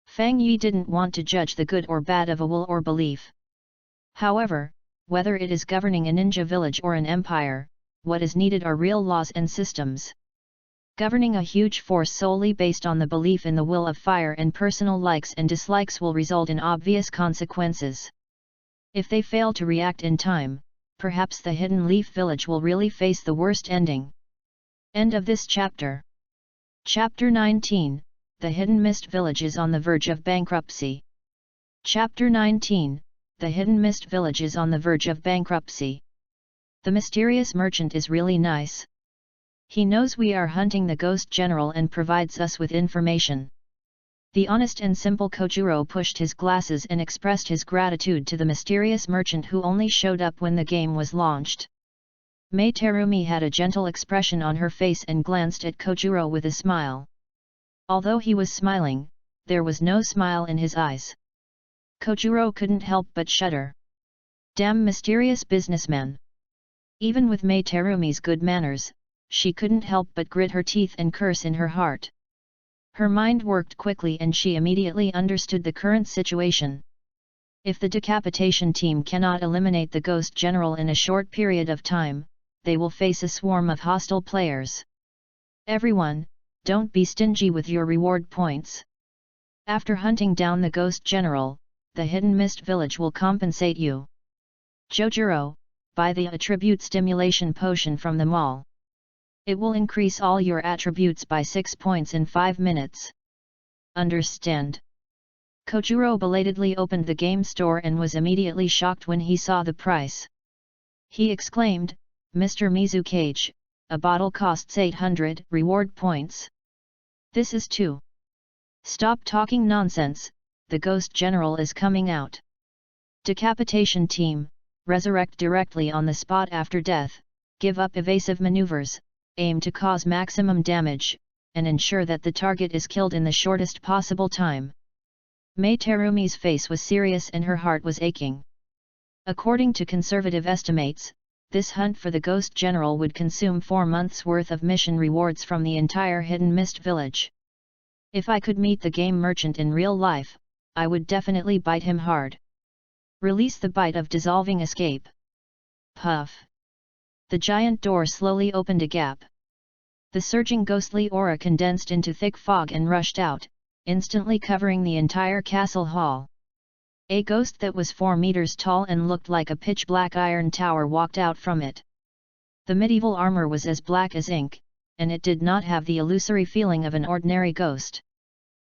Fang Yi didn't want to judge the good or bad of a will or belief. However, whether it is governing a ninja village or an empire, what is needed are real laws and systems. Governing a huge force solely based on the belief in the will of fire and personal likes and dislikes will result in obvious consequences. If they fail to react in time, perhaps the Hidden Leaf Village will really face the worst ending. End of this chapter. Chapter 19, The Hidden Mist Village is on the verge of bankruptcy. Chapter 19, The Hidden Mist Village is on the verge of bankruptcy. The mysterious merchant is really nice. He knows we are hunting the ghost general and provides us with information. The honest and simple Kojuro pushed his glasses and expressed his gratitude to the mysterious merchant who only showed up when the game was launched. Mei Terumi had a gentle expression on her face and glanced at Kojuro with a smile. Although he was smiling, there was no smile in his eyes. Kojuro couldn't help but shudder. Damn mysterious businessman. Even with Mei Terumi's good manners, she couldn't help but grit her teeth and curse in her heart. Her mind worked quickly and she immediately understood the current situation. If the Decapitation team cannot eliminate the Ghost General in a short period of time, they will face a swarm of hostile players. Everyone, don't be stingy with your reward points. After hunting down the Ghost General, the Hidden Mist Village will compensate you. Jojuro, buy the attribute stimulation potion from the mall. It will increase all your attributes by 6 points in 5 minutes. Understand? Kojuro belatedly opened the game store and was immediately shocked when he saw the price. He exclaimed, Mr. Mizukage, a bottle costs 800 reward points. This is too. Stop talking nonsense, the Ghost General is coming out. Decapitation team, resurrect directly on the spot after death, give up evasive maneuvers, aim to cause maximum damage, and ensure that the target is killed in the shortest possible time. Mei Terumi's face was serious and her heart was aching. According to conservative estimates, this hunt for the Ghost General would consume 4 months' worth of mission rewards from the entire Hidden Mist Village. If I could meet the game merchant in real life, I would definitely bite him hard. Release the bite of dissolving escape. Puff. The giant door slowly opened a gap. The surging ghostly aura condensed into thick fog and rushed out, instantly covering the entire castle hall. A ghost that was 4 meters tall and looked like a pitch-black iron tower walked out from it. The medieval armor was as black as ink, and it did not have the illusory feeling of an ordinary ghost.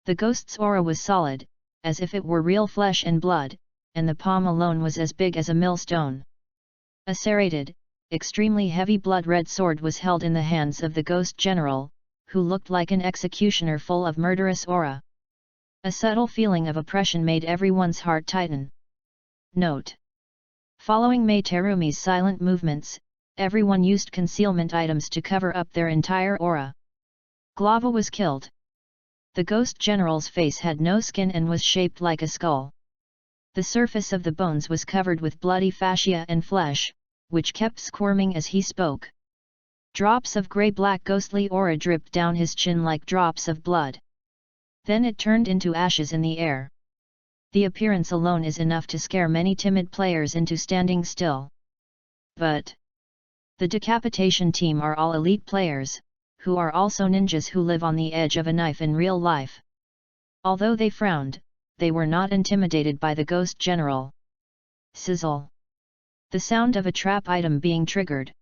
The ghost's aura was solid, as if it were real flesh and blood, and the palm alone was as big as a millstone. A serrated, extremely heavy blood-red sword was held in the hands of the Ghost General, who looked like an executioner full of murderous aura. A subtle feeling of oppression made everyone's heart tighten. Note: following Mei Terumi's silent movements, everyone used concealment items to cover up their entire aura. Glava was killed. The Ghost General's face had no skin and was shaped like a skull. The surface of the bones was covered with bloody fascia and flesh, which kept squirming as he spoke. Drops of grey-black ghostly aura dripped down his chin like drops of blood. Then it turned into ashes in the air. The appearance alone is enough to scare many timid players into standing still. But the Decapitation team are all elite players, who are also ninjas who live on the edge of a knife in real life. Although they frowned, they were not intimidated by the Ghost General. Sizzle. The sound of a trap item being triggered.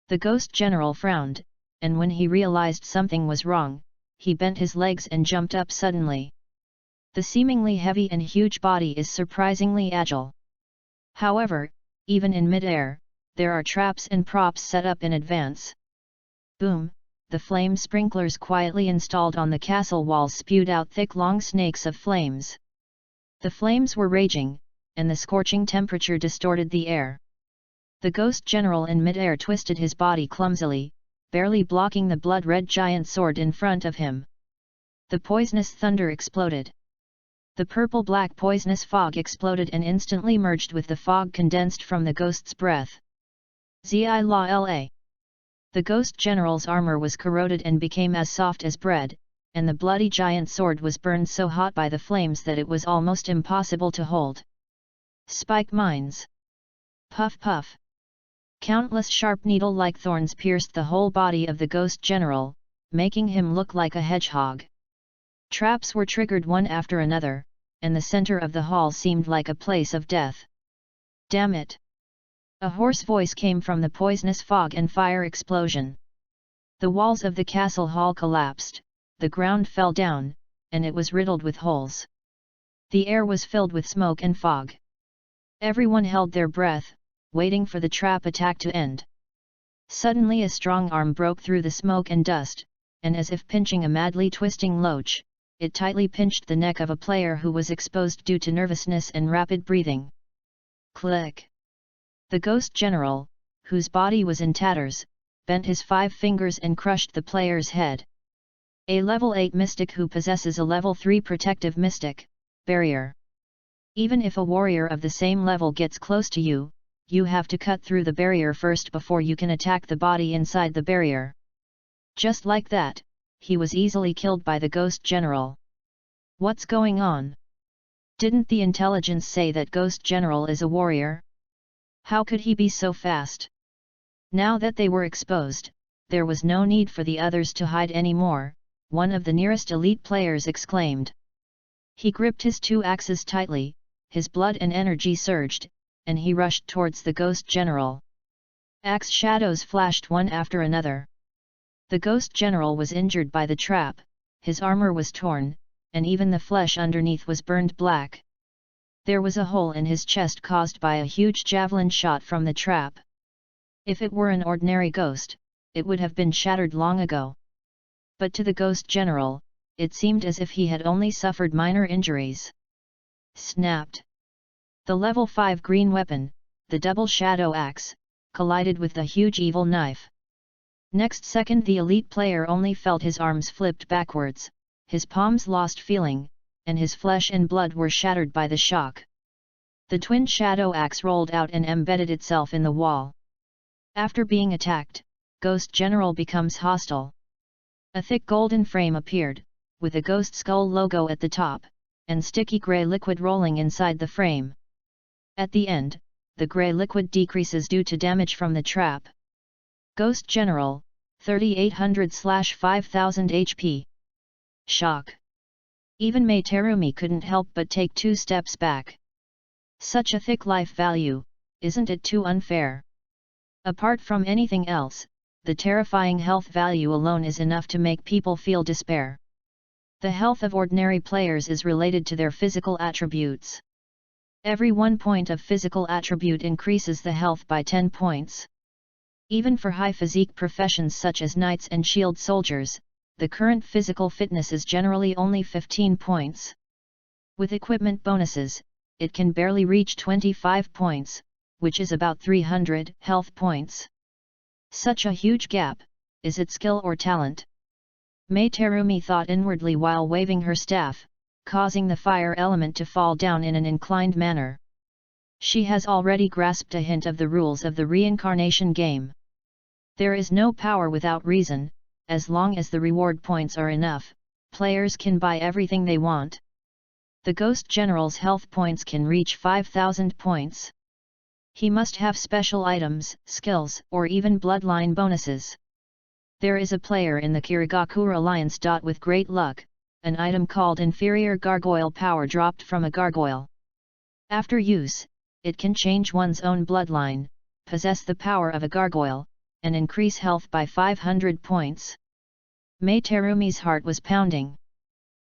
The Ghost General frowned, and when he realized something was wrong, he bent his legs and jumped up suddenly. The seemingly heavy and huge body is surprisingly agile. However, even in mid-air, there are traps and props set up in advance. Boom! The flame sprinklers quietly installed on the castle walls spewed out thick long snakes of flames. The flames were raging, and the scorching temperature distorted the air. The ghost general in mid-air twisted his body clumsily, barely blocking the blood-red giant sword in front of him. The poisonous thunder exploded. The purple-black poisonous fog exploded and instantly merged with the fog condensed from the ghost's breath. Zi la la. The ghost general's armor was corroded and became as soft as bread, and the bloody giant sword was burned so hot by the flames that it was almost impossible to hold. Spike mines. Puff puff. Countless sharp needle-like thorns pierced the whole body of the ghost general, making him look like a hedgehog. Traps were triggered one after another, and the center of the hall seemed like a place of death. Damn it! A hoarse voice came from the poisonous fog and fire explosion. The walls of the castle hall collapsed, the ground fell down, and it was riddled with holes. The air was filled with smoke and fog. Everyone held their breath, waiting for the trap attack to end. Suddenly a strong arm broke through the smoke and dust, and as if pinching a madly twisting loach, it tightly pinched the neck of a player who was exposed due to nervousness and rapid breathing. Click! The ghost general, whose body was in tatters, bent his 5 fingers and crushed the player's head. A level 8 mystic who possesses a level 3 protective mystic barrier. Even if a warrior of the same level gets close to you, you have to cut through the barrier first before you can attack the body inside the barrier. Just like that, he was easily killed by the ghost general. What's going on? Didn't the intelligence say that ghost general is a warrior? How could he be so fast? Now that they were exposed, there was no need for the others to hide anymore, one of the nearest elite players exclaimed. He gripped his 2 axes tightly, his blood and energy surged, and he rushed towards the ghost general. Axe shadows flashed one after another. The ghost general was injured by the trap, his armor was torn, and even the flesh underneath was burned black. There was a hole in his chest caused by a huge javelin shot from the trap. If it were an ordinary ghost, it would have been shattered long ago. But to the ghost general, it seemed as if he had only suffered minor injuries. Snapped! The level 5 green weapon, the double shadow axe, collided with the huge evil knife. Next second the elite player only felt his arms flipped backwards, his palms lost feeling, and his flesh and blood were shattered by the shock. The twin shadow axe rolled out and embedded itself in the wall. After being attacked, Ghost General becomes hostile. A thick golden frame appeared, with a ghost skull logo at the top, and sticky grey liquid rolling inside the frame. At the end, the grey liquid decreases due to damage from the trap. Ghost General, 3800/5000 HP. Shock. Even Mei Terumi couldn't help but take 2 steps back. Such a thick life value, isn't it too unfair? Apart from anything else, the terrifying health value alone is enough to make people feel despair. The health of ordinary players is related to their physical attributes. Every 1 point of physical attribute increases the health by 10 points. Even for high physique professions such as knights and shield soldiers, the current physical fitness is generally only 15 points. With equipment bonuses, it can barely reach 25 points, which is about 300 health points. Such a huge gap, is it skill or talent? Mei Terumi thought inwardly while waving her staff, causing the fire element to fall down in an inclined manner. She has already grasped a hint of the rules of the reincarnation game. There is no power without reason. As long as the reward points are enough, players can buy everything they want. The Ghost General's health points can reach 5,000 points. He must have special items, skills, or even bloodline bonuses. There is a player in the Kirigakure Alliance. With great luck, an item called Inferior Gargoyle Power dropped from a gargoyle. After use, it can change one's own bloodline, possess the power of a gargoyle, and increase health by 500 points. Mei Terumi's heart was pounding.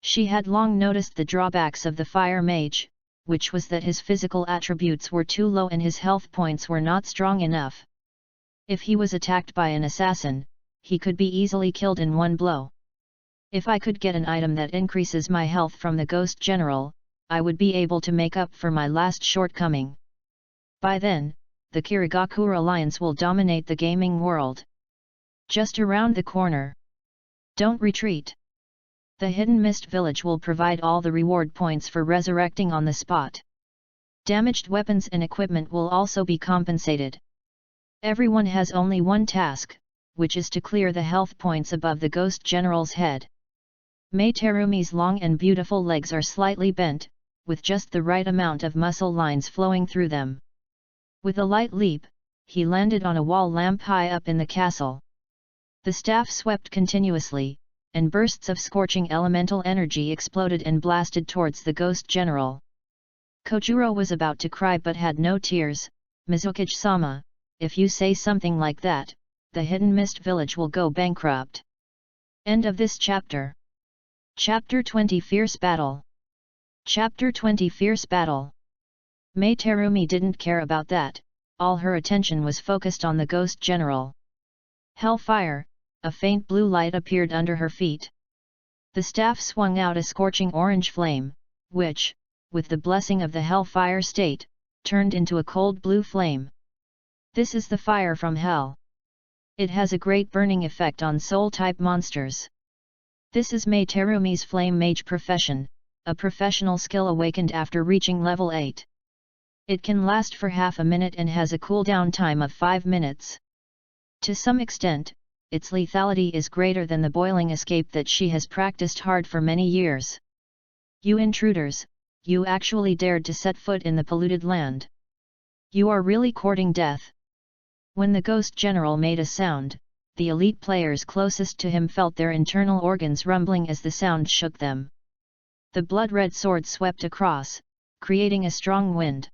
She had long noticed the drawbacks of the fire mage, which was that his physical attributes were too low and his health points were not strong enough. If he was attacked by an assassin, he could be easily killed in one blow. If I could get an item that increases my health from the Ghost General, I would be able to make up for my last shortcoming. By then, the Kirigakure Alliance will dominate the gaming world. Just around the corner. Don't retreat. The Hidden Mist Village will provide all the reward points for resurrecting on the spot. Damaged weapons and equipment will also be compensated. Everyone has only one task, which is to clear the health points above the Ghost General's head. Mei Terumi's long and beautiful legs are slightly bent, with just the right amount of muscle lines flowing through them. With a light leap, he landed on a wall lamp high up in the castle. The staff swept continuously, and bursts of scorching elemental energy exploded and blasted towards the Ghost General. Kojuro was about to cry but had no tears. Mizukage-sama, if you say something like that, the Hidden Mist Village will go bankrupt. End of this chapter. Chapter 20 Fierce Battle. Chapter 20 Fierce Battle. Mei Terumi didn't care about that, all her attention was focused on the Ghost General. Hellfire, a faint blue light appeared under her feet. The staff swung out a scorching orange flame, which, with the blessing of the Hellfire state, turned into a cold blue flame. This is the fire from hell. It has a great burning effect on soul-type monsters. This is Mei Terumi's flame mage profession, a professional skill awakened after reaching level 8. It can last for half a minute and has a cooldown time of 5 minutes. To some extent, its lethality is greater than the boiling escape that she has practiced hard for many years. You intruders, you actually dared to set foot in the polluted land. You are really courting death. When the Ghost General made a sound, the elite players closest to him felt their internal organs rumbling as the sound shook them. The blood-red sword swept across, creating a strong wind.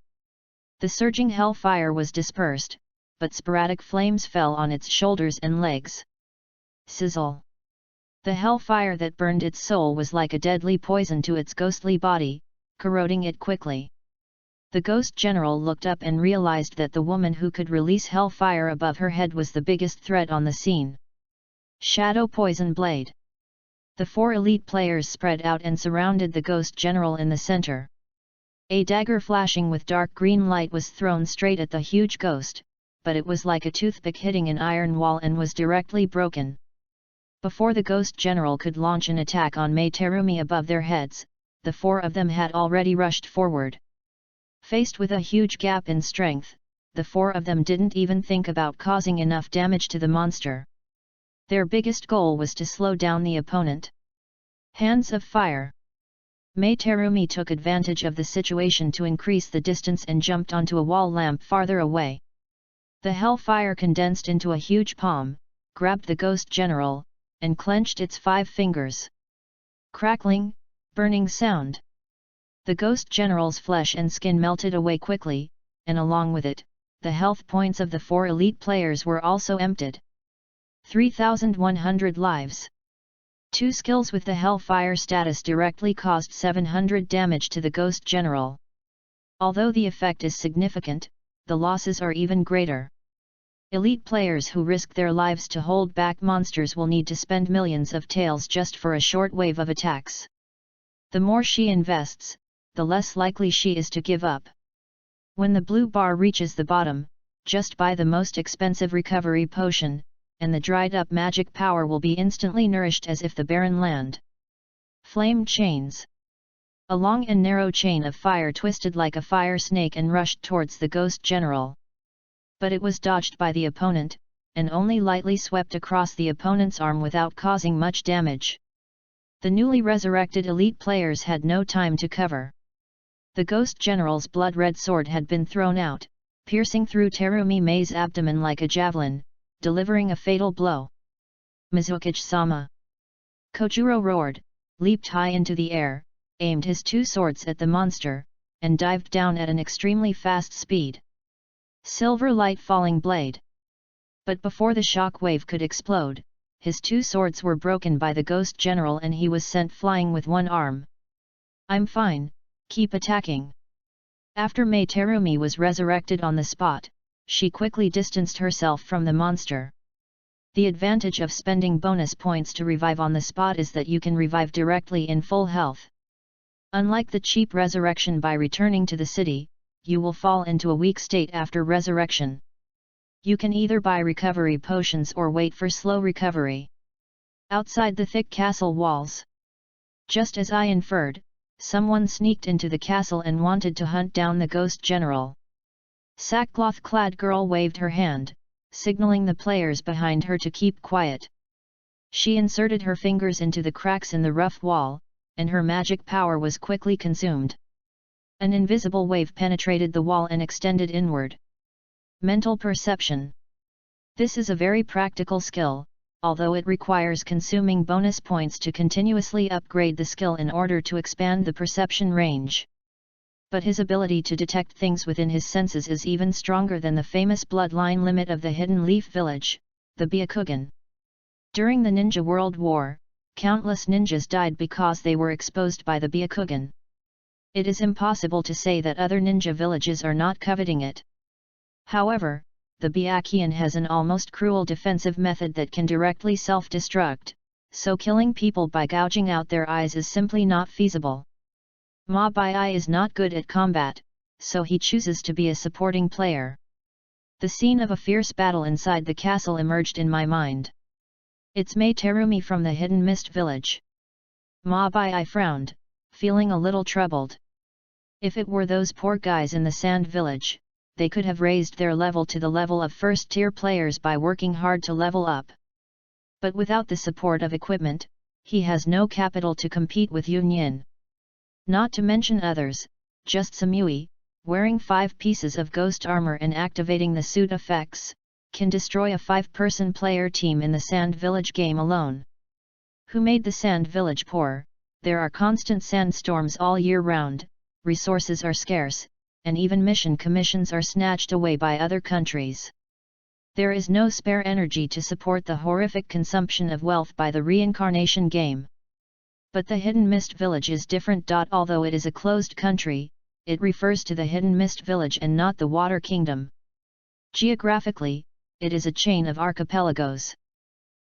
The surging hellfire was dispersed, but sporadic flames fell on its shoulders and legs. Sizzle! The hellfire that burned its soul was like a deadly poison to its ghostly body, corroding it quickly. The Ghost General looked up and realized that the woman who could release hellfire above her head was the biggest threat on the scene. Shadow Poison Blade. The 4 elite players spread out and surrounded the Ghost General in the center. A dagger flashing with dark green light was thrown straight at the huge ghost, but it was like a toothpick hitting an iron wall and was directly broken. Before the Ghost General could launch an attack on Mei Terumi above their heads, the 4 of them had already rushed forward. Faced with a huge gap in strength, the 4 of them didn't even think about causing enough damage to the monster. Their biggest goal was to slow down the opponent. Hands of Fire. Mei Terumi took advantage of the situation to increase the distance and jumped onto a wall lamp farther away. The hellfire condensed into a huge palm, grabbed the Ghost General, and clenched its 5 fingers. Crackling, burning sound. The Ghost General's flesh and skin melted away quickly, and along with it, the health points of the 4 elite players were also emptied. 3,100 lives. 2 skills with the Hellfire status directly caused 700 damage to the Ghost General. Although the effect is significant, the losses are even greater. Elite players who risk their lives to hold back monsters will need to spend millions of taels just for a short wave of attacks. The more she invests, the less likely she is to give up. When the blue bar reaches the bottom, just buy the most expensive recovery potion, and the dried-up magic power will be instantly nourished as if the barren land. Flame chains. A long and narrow chain of fire twisted like a fire snake and rushed towards the Ghost General. But it was dodged by the opponent, and only lightly swept across the opponent's arm without causing much damage. The newly resurrected elite players had no time to cover. The Ghost General's blood-red sword had been thrown out, piercing through Terumi Mei's abdomen like a javelin, delivering a fatal blow. Mizukage-sama! Kojuro roared, leaped high into the air, aimed his 2 swords at the monster, and dived down at an extremely fast speed. Silver light falling blade. But before the shock wave could explode, his 2 swords were broken by the Ghost General and he was sent flying with 1 arm. I'm fine, keep attacking. After Mei Terumi was resurrected on the spot, she quickly distanced herself from the monster. The advantage of spending bonus points to revive on the spot is that you can revive directly in full health. Unlike the cheap resurrection by returning to the city, you will fall into a weak state after resurrection. You can either buy recovery potions or wait for slow recovery. Outside the thick castle walls. Just as I inferred, someone sneaked into the castle and wanted to hunt down the ghost general. Sackcloth-clad girl waved her hand, signaling the players behind her to keep quiet. She inserted her fingers into the cracks in the rough wall, and her magic power was quickly consumed. An invisible wave penetrated the wall and extended inward. Mental perception. This is a very practical skill, although it requires consuming bonus points to continuously upgrade the skill in order to expand the perception range. But his ability to detect things within his senses is even stronger than the famous bloodline limit of the Hidden Leaf Village, the Byakugan. During the Ninja World War, countless ninjas died because they were exposed by the Byakugan. It is impossible to say that other ninja villages are not coveting it. However, the Byakugan has an almost cruel defensive method that can directly self-destruct, so killing people by gouging out their eyes is simply not feasible. Ma Bai is not good at combat, so he chooses to be a supporting player. The scene of a fierce battle inside the castle emerged in my mind. It's Mei Terumi from the Hidden Mist Village. Ma Bai frowned, feeling a little troubled. If it were those poor guys in the Sand Village, they could have raised their level to the level of first-tier players by working hard to level up. But without the support of equipment, he has no capital to compete with Yun Yin. Not to mention others, just Samui, wearing 5 pieces of ghost armor and activating the suit effects, can destroy a 5-person player team in the Sand Village game alone. Who made the Sand Village poor? There are constant sandstorms all year round, resources are scarce, and even mission commissions are snatched away by other countries. There is no spare energy to support the horrific consumption of wealth by the reincarnation game. But the Hidden Mist Village is different. Although it is a closed country, it refers to the Hidden Mist Village and not the Water Kingdom. Geographically, it is a chain of archipelagos.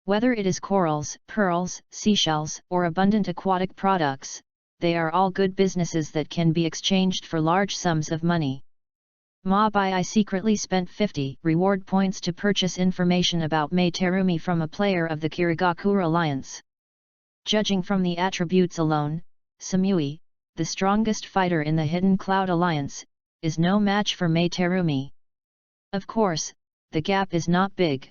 Whether it is corals, pearls, seashells, or abundant aquatic products, they are all good businesses that can be exchanged for large sums of money. Ma Bai secretly spent 50 reward points to purchase information about Mei Terumi from a player of the Kirigakure Alliance. Judging from the attributes alone, Samui, the strongest fighter in the Hidden Cloud Alliance, is no match for Mei Terumi. Of course, the gap is not big.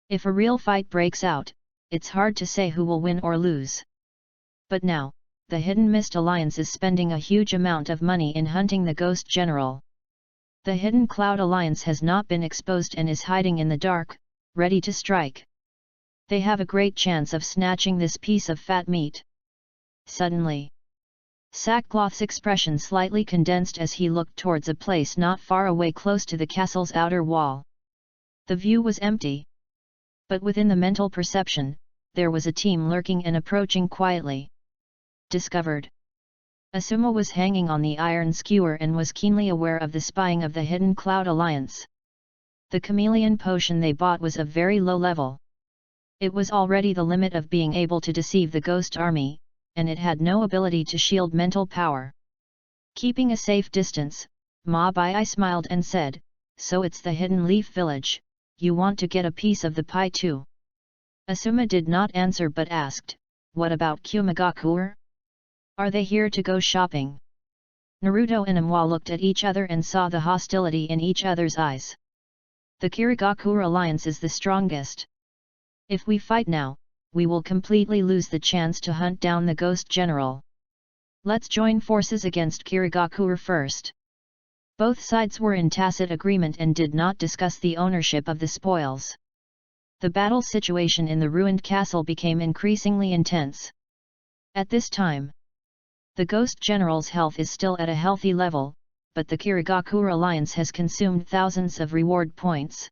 If a real fight breaks out, it's hard to say who will win or lose. But now, the Hidden Mist Alliance is spending a huge amount of money in hunting the Ghost General. The Hidden Cloud Alliance has not been exposed and is hiding in the dark, ready to strike. They have a great chance of snatching this piece of fat meat. Suddenly, Sackcloth's expression slightly condensed as he looked towards a place not far away close to the castle's outer wall. The view was empty. But within the mental perception, there was a team lurking and approaching quietly. Discovered. Asuma was hanging on the iron skewer and was keenly aware of the spying of the Hidden Cloud Alliance. The chameleon potion they bought was of very low level. It was already the limit of being able to deceive the ghost army, and it had no ability to shield mental power. Keeping a safe distance, Ma Bai smiled and said, "So it's the Hidden Leaf Village, you want to get a piece of the pie too?" Asuma did not answer but asked, "What about Kumagakure? Are they here to go shopping?" Naruto and Amwa looked at each other and saw the hostility in each other's eyes. The Kirigakure Alliance is the strongest. If we fight now, we will completely lose the chance to hunt down the Ghost General. Let's join forces against Kirigakure first. Both sides were in tacit agreement and did not discuss the ownership of the spoils. The battle situation in the ruined castle became increasingly intense. At this time, the Ghost General's health is still at a healthy level, but the Kirigakure Alliance has consumed thousands of reward points.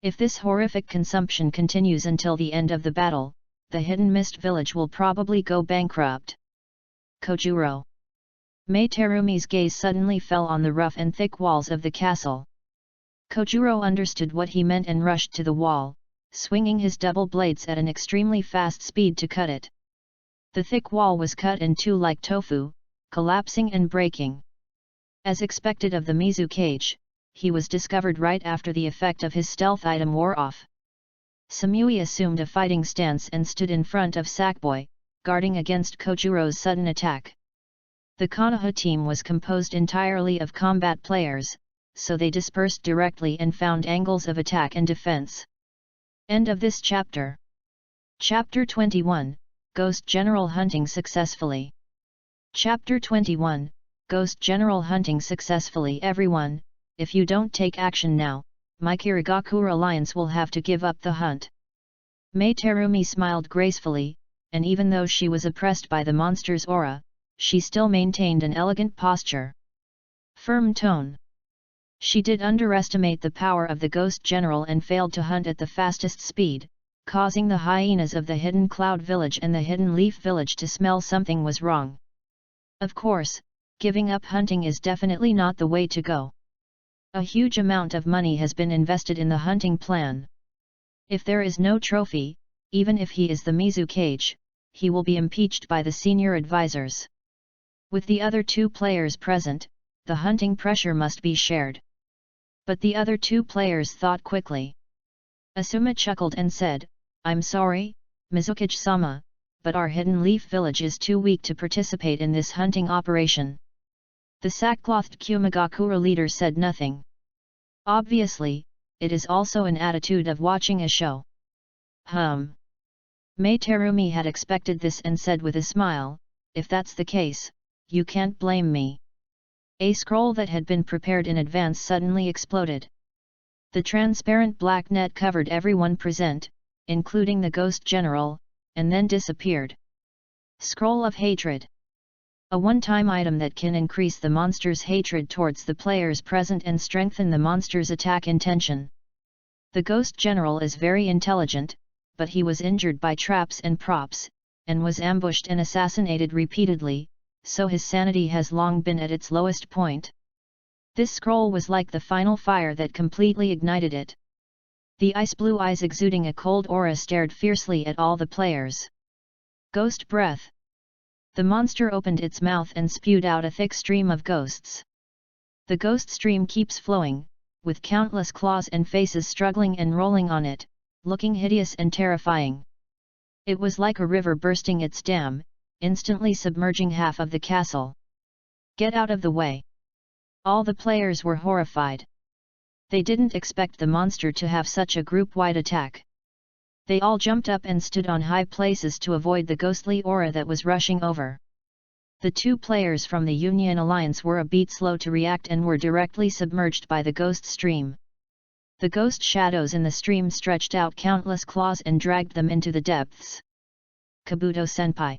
If this horrific consumption continues until the end of the battle, the Hidden Mist Village will probably go bankrupt. Kojuro. Mei Terumi's gaze suddenly fell on the rough and thick walls of the castle. Kojuro understood what he meant and rushed to the wall, swinging his double blades at an extremely fast speed to cut it. The thick wall was cut in two like tofu, collapsing and breaking. As expected of the Mizukage, he was discovered right after the effect of his stealth item wore off. Samui assumed a fighting stance and stood in front of Sackboy, guarding against Kojuro's sudden attack. The Konoha team was composed entirely of combat players, so they dispersed directly and found angles of attack and defense. End of this chapter. Chapter 21, Ghost General hunting successfully. Chapter 21, Ghost General hunting successfully. Everyone, if you don't take action now, my Kirigakure alliance will have to give up the hunt. Mei Terumi smiled gracefully, and even though she was oppressed by the monster's aura, she still maintained an elegant posture. Firm tone. She did underestimate the power of the Ghost General and failed to hunt at the fastest speed, causing the hyenas of the Hidden Cloud Village and the Hidden Leaf Village to smell something was wrong. Of course, giving up hunting is definitely not the way to go. A huge amount of money has been invested in the hunting plan. If there is no trophy, even if he is the Mizukage, he will be impeached by the senior advisors. With the other two players present, the hunting pressure must be shared. But the other two players thought quickly. Asuma chuckled and said, "I'm sorry, Mizukage-sama, but our Hidden Leaf Village is too weak to participate in this hunting operation." The sackclothed Kumagakure leader said nothing. Obviously, it is also an attitude of watching a show. Mei Terumi had expected this and said with a smile, "If that's the case, you can't blame me." A scroll that had been prepared in advance suddenly exploded. The transparent black net covered everyone present, including the Ghost General, and then disappeared. Scroll of Hatred. A one-time item that can increase the monster's hatred towards the players present and strengthen the monster's attack intention. The Ghost General is very intelligent, but he was injured by traps and props, and was ambushed and assassinated repeatedly, so his sanity has long been at its lowest point. This scroll was like the final fire that completely ignited it. The ice-blue eyes exuding a cold aura stared fiercely at all the players. Ghost breath. The monster opened its mouth and spewed out a thick stream of ghosts. The ghost stream keeps flowing, with countless claws and faces struggling and rolling on it, looking hideous and terrifying. It was like a river bursting its dam, instantly submerging half of the castle. "Get out of the way!" All the players were horrified. They didn't expect the monster to have such a group-wide attack. They all jumped up and stood on high places to avoid the ghostly aura that was rushing over. The two players from the Union Alliance were a bit slow to react and were directly submerged by the ghost stream. The ghost shadows in the stream stretched out countless claws and dragged them into the depths. Kabuto-senpai.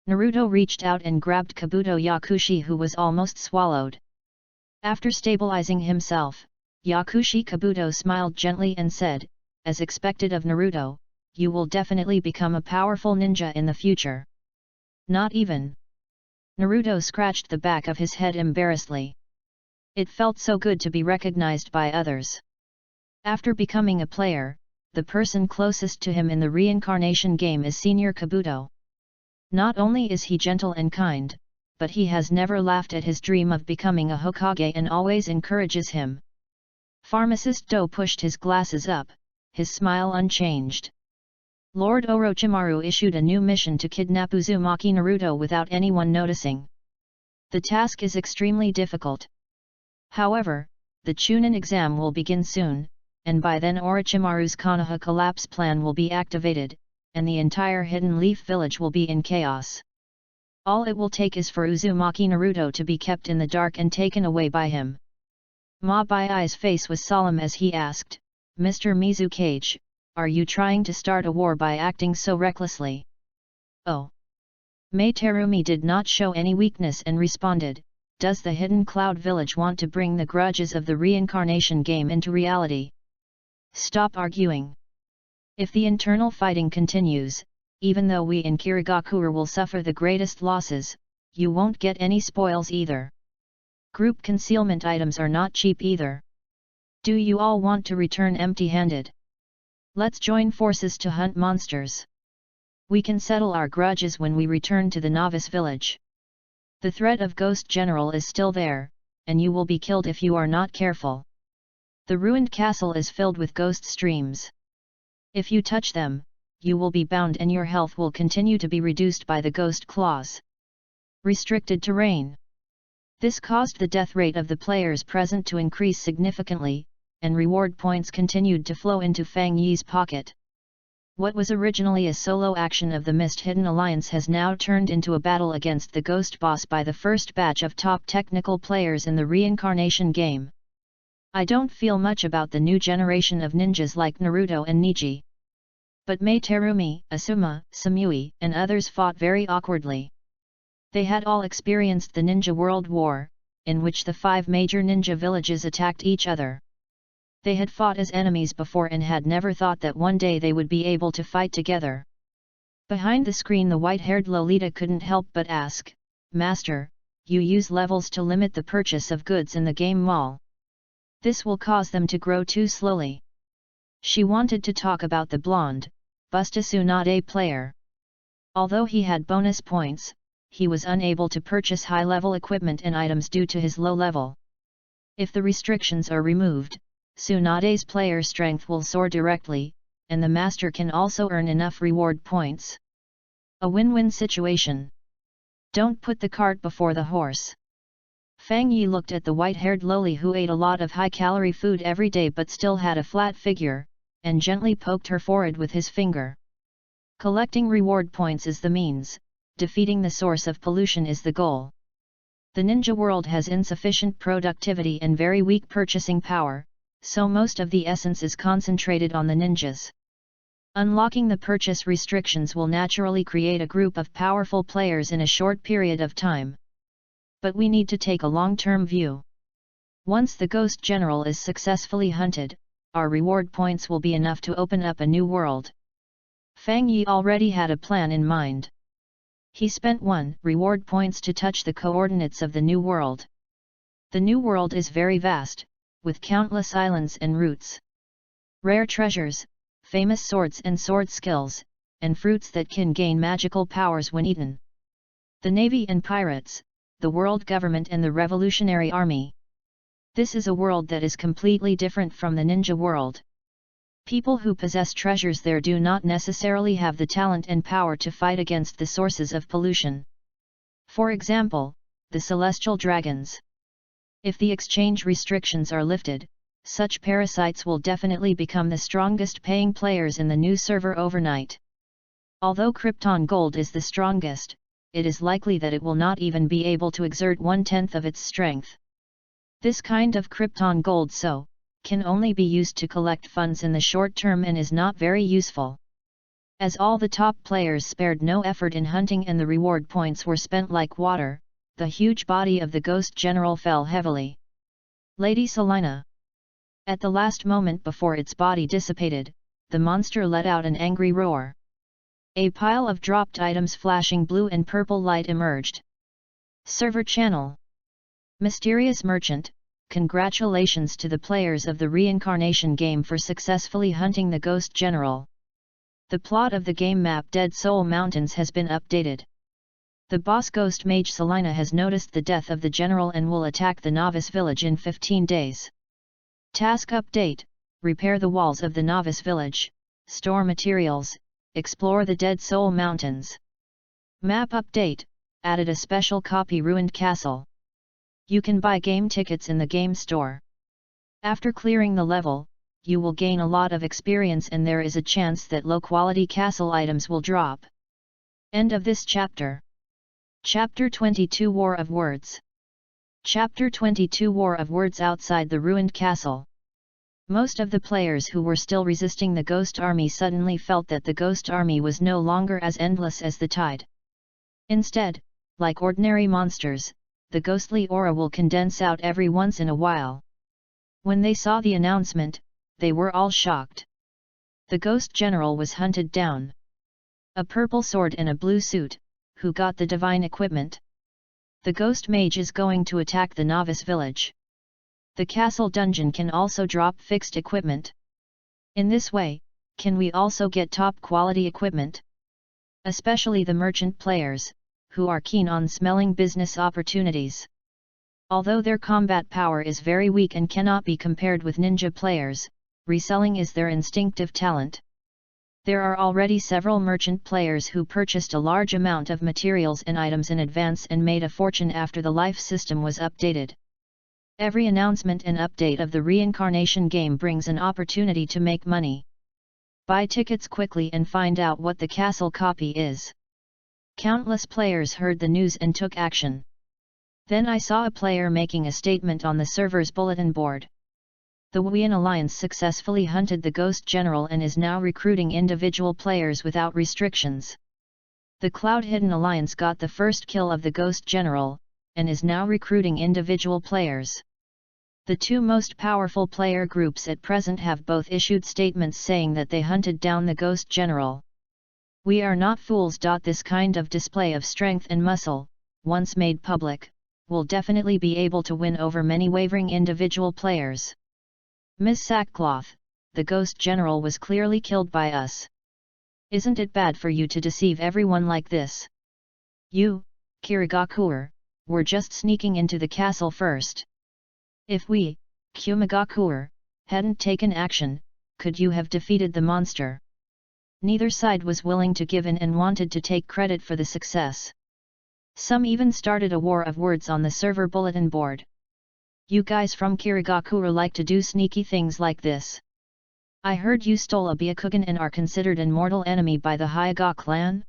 Naruto reached out and grabbed Kabuto Yakushi, who was almost swallowed. After stabilizing himself, Yakushi Kabuto smiled gently and said, "As expected of Naruto, you will definitely become a powerful ninja in the future." Not even. Naruto scratched the back of his head embarrassedly. It felt so good to be recognized by others. After becoming a player, the person closest to him in the reincarnation game is Senior Kabuto. Not only is he gentle and kind, but he has never laughed at his dream of becoming a Hokage and always encourages him. Pharmacist Do pushed his glasses up, his smile unchanged. Lord Orochimaru issued a new mission to kidnap Uzumaki Naruto without anyone noticing. The task is extremely difficult. However, the Chunin exam will begin soon, and by then Orochimaru's Konoha collapse plan will be activated, and the entire Hidden Leaf Village will be in chaos. All it will take is for Uzumaki Naruto to be kept in the dark and taken away by him. Ma Bai's face was solemn as he asked, "Mr. Mizukage, are you trying to start a war by acting so recklessly?" "Oh." Mei Terumi did not show any weakness and responded, "Does the Hidden Cloud Village want to bring the grudges of the reincarnation game into reality? Stop arguing. If the internal fighting continues, even though we in Kirigakure will suffer the greatest losses, you won't get any spoils either. Group concealment items are not cheap either. Do you all want to return empty-handed? Let's join forces to hunt monsters. We can settle our grudges when we return to the novice village." The threat of Ghost General is still there, and you will be killed if you are not careful. The ruined castle is filled with ghost streams. If you touch them, you will be bound and your health will continue to be reduced by the ghost claws. Restricted terrain. This caused the death rate of the players present to increase significantly, and reward points continued to flow into Fang Yi's pocket. What was originally a solo action of the Mist Hidden Alliance has now turned into a battle against the Ghost Boss by the first batch of top technical players in the reincarnation game. I don't feel much about the new generation of ninjas like Naruto and Niji. But Mei Terumi, Asuma, Samui, and others fought very awkwardly. They had all experienced the Ninja World War, in which the 5 major ninja villages attacked each other. They had fought as enemies before and had never thought that one day they would be able to fight together. Behind the screen the white-haired Lolita couldn't help but ask, "Master, you use levels to limit the purchase of goods in the game mall. This will cause them to grow too slowly." She wanted to talk about the blonde, Busta Tsunade player. Although he had bonus points, he was unable to purchase high-level equipment and items due to his low level. If the restrictions are removed, Tsunade's player strength will soar directly, and the master can also earn enough reward points. A win-win situation. Don't put the cart before the horse. Fang Yi looked at the white-haired loli who ate a lot of high-calorie food every day but still had a flat figure, and gently poked her forehead with his finger. Collecting reward points is the means, defeating the source of pollution is the goal. The ninja world has insufficient productivity and very weak purchasing power, so most of the essence is concentrated on the ninjas. Unlocking the purchase restrictions will naturally create a group of powerful players in a short period of time. But we need to take a long-term view. Once the Ghost General is successfully hunted, our reward points will be enough to open up a new world. Fang Yi already had a plan in mind. He spent 1 reward points to touch the coordinates of the new world. The new world is very vast, with countless islands and routes. Rare treasures, famous swords and sword skills, and fruits that can gain magical powers when eaten. The navy and pirates, the world government and the revolutionary army. This is a world that is completely different from the ninja world. People who possess treasures there do not necessarily have the talent and power to fight against the sources of pollution. For example, the celestial dragons. If the exchange restrictions are lifted, such parasites will definitely become the strongest paying players in the new server overnight. Although Krypton Gold is the strongest, it is likely that it will not even be able to exert 1/10 of its strength. This kind of Krypton Gold can only be used to collect funds in the short term and is not very useful. As all the top players spared no effort in hunting and the reward points were spent like water, the huge body of the Ghost General fell heavily. Lady Selina. At the last moment before its body dissipated, the monster let out an angry roar. A pile of dropped items flashing blue and purple light emerged. Server channel. Mysterious merchant, congratulations to the players of the reincarnation game for successfully hunting the Ghost General. The plot of the game map Dead Soul Mountains has been updated. The boss Ghost Mage Selina has noticed the death of the general and will attack the novice village in 15 days. Task update: repair the walls of the novice village, store materials, explore the Dead Soul Mountains. Map update: added a special copy ruined castle. You can buy game tickets in the game store. After clearing the level, you will gain a lot of experience and there is a chance that low-quality castle items will drop. End of this chapter. Chapter 22 War of Words. Chapter 22 War of Words. Outside the ruined castle. Most of the players who were still resisting the Ghost Army suddenly felt that the Ghost Army was no longer as endless as the tide. Instead, like ordinary monsters, the ghostly aura will condense out every once in a while. When they saw the announcement, they were all shocked. The Ghost General was hunted down. A purple sword and a blue suit, who got the divine equipment. The Ghost Mage is going to attack the novice village. The castle dungeon can also drop fixed equipment. In this way, can we also get top quality equipment? Especially the merchant players, who are keen on smelling business opportunities. Although their combat power is very weak and cannot be compared with ninja players, reselling is their instinctive talent. There are already several merchant players who purchased a large amount of materials and items in advance and made a fortune after the life system was updated. Every announcement and update of the reincarnation game brings an opportunity to make money. Buy tickets quickly and find out what the castle copy is. Countless players heard the news and took action. Then I saw a player making a statement on the server's bulletin board. The Wuyan Alliance successfully hunted the Ghost General and is now recruiting individual players without restrictions. The Cloud Hidden Alliance got the first kill of the Ghost General, and is now recruiting individual players. The two most powerful player groups at present have both issued statements saying that they hunted down the Ghost General. We are not fools. This kind of display of strength and muscle, once made public, will definitely be able to win over many wavering individual players. Ms. Sackcloth, the Ghost General was clearly killed by us. Isn't it bad for you to deceive everyone like this? You, Kirigakuer, were just sneaking into the castle first. If we, Kumigakuer, hadn't taken action, could you have defeated the monster? Neither side was willing to give in and wanted to take credit for the success. Some even started a war of words on the server bulletin board. You guys from Kirigakuer like to do sneaky things like this. I heard you stole a Byakugan and are considered an mortal enemy by the Hyuga clan?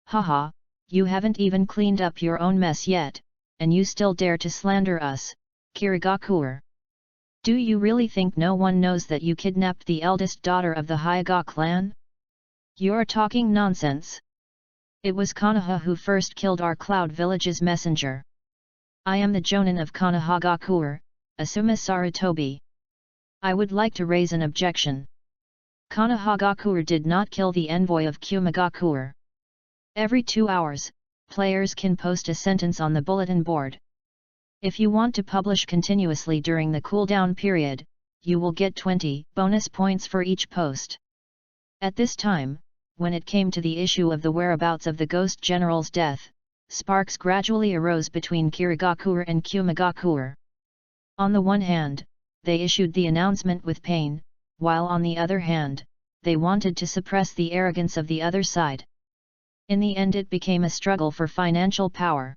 Haha, you haven't even cleaned up your own mess yet, and you still dare to slander us, Kirigakuer. Do you really think no one knows that you kidnapped the eldest daughter of the Hyuga clan? You're talking nonsense. It was Konoha who first killed our Cloud Village's messenger. I am the Jonin of Konohagakuer, Asuma Sarutobi. I would like to raise an objection. Konohagakuer did not kill the envoy of Kumigakuer. Every 2 hours, players can post a sentence on the bulletin board. If you want to publish continuously during the cooldown period, you will get 20 bonus points for each post. At this time, when it came to the issue of the whereabouts of the Ghost General's death, sparks gradually arose between Kirigakuer and Kumigakuer. On the one hand, they issued the announcement with pain, while on the other hand, they wanted to suppress the arrogance of the other side. In the end it became a struggle for financial power.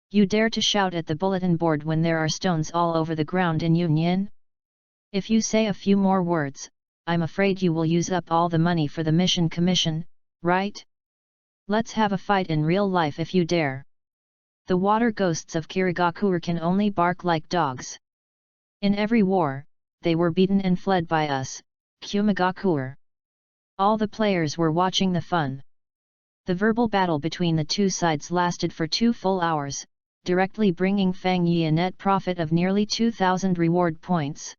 You dare to shout at the bulletin board when there are stones all over the ground in Union? If you say a few more words, I'm afraid you will use up all the money for the mission commission, right? Let's have a fight in real life if you dare. The water ghosts of Kirigakuer can only bark like dogs. In every war, they were beaten and fled by us, Kumigakuer. All the players were watching the fun. The verbal battle between the two sides lasted for 2 full hours, directly bringing Fang Yi a net profit of nearly 2,000 reward points.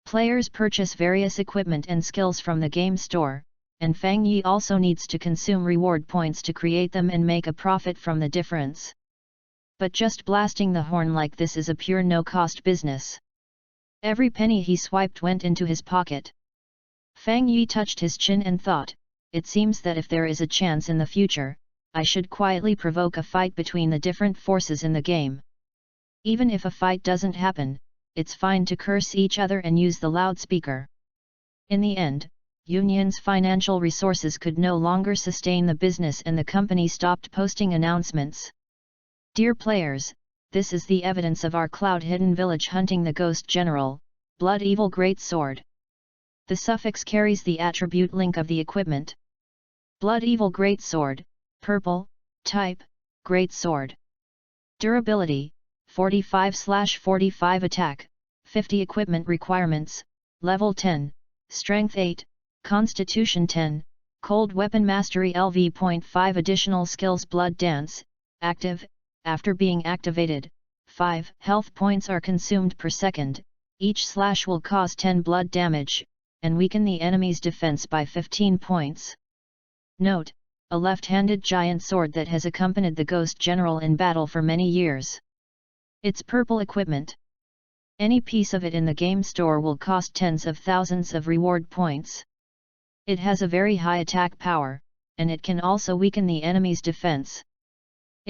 Players purchase various equipment and skills from the game store, and Fang Yi also needs to consume reward points to create them and make a profit from the difference. But just blasting the horn like this is a pure no-cost business. Every penny he swiped went into his pocket. Fang Yi touched his chin and thought, it seems that if there is a chance in the future, I should quietly provoke a fight between the different forces in the game. Even if a fight doesn't happen, it's fine to curse each other and use the loudspeaker. In the end, Union's financial resources could no longer sustain the business and the company stopped posting announcements. Dear players, this is the evidence of our Cloud Hidden Village hunting the Ghost General, Blood Evil Great Sword. The suffix carries the attribute link of the equipment. Blood Evil Great Sword, purple, type, Great Sword. Durability, 45/45 attack, 50 equipment requirements, level 10, strength 8, constitution 10, cold weapon mastery LV.5 additional skills blood dance, active, after being activated, 5 health points are consumed per second, each slash will cause 10 blood damage, and weaken the enemy's defense by 15 points. Note, a left-handed giant sword that has accompanied the Ghost General in battle for many years. It's purple equipment. Any piece of it in the game store will cost tens of thousands of reward points. It has a very high attack power, and it can also weaken the enemy's defense.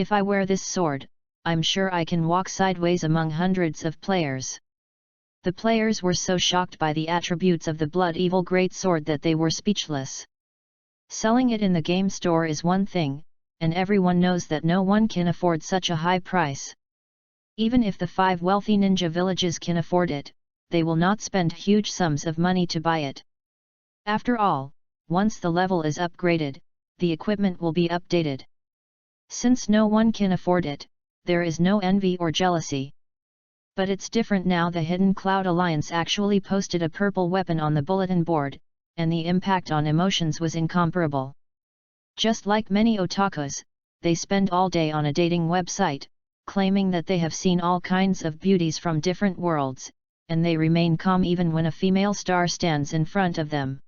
If I wear this sword, I'm sure I can walk sideways among hundreds of players. The players were so shocked by the attributes of the blood evil great sword that they were speechless. Selling it in the game store is one thing, and everyone knows that no one can afford such a high price. Even if the 5 wealthy ninja villages can afford it, they will not spend huge sums of money to buy it. After all, once the level is upgraded, the equipment will be updated. Since no one can afford it, there is no envy or jealousy. But it's different now. The Hidden Cloud Alliance actually posted a purple weapon on the bulletin board, and the impact on emotions was incomparable. Just like many otakus, they spend all day on a dating website, claiming that they have seen all kinds of beauties from different worlds, and they remain calm even when a female star stands in front of them.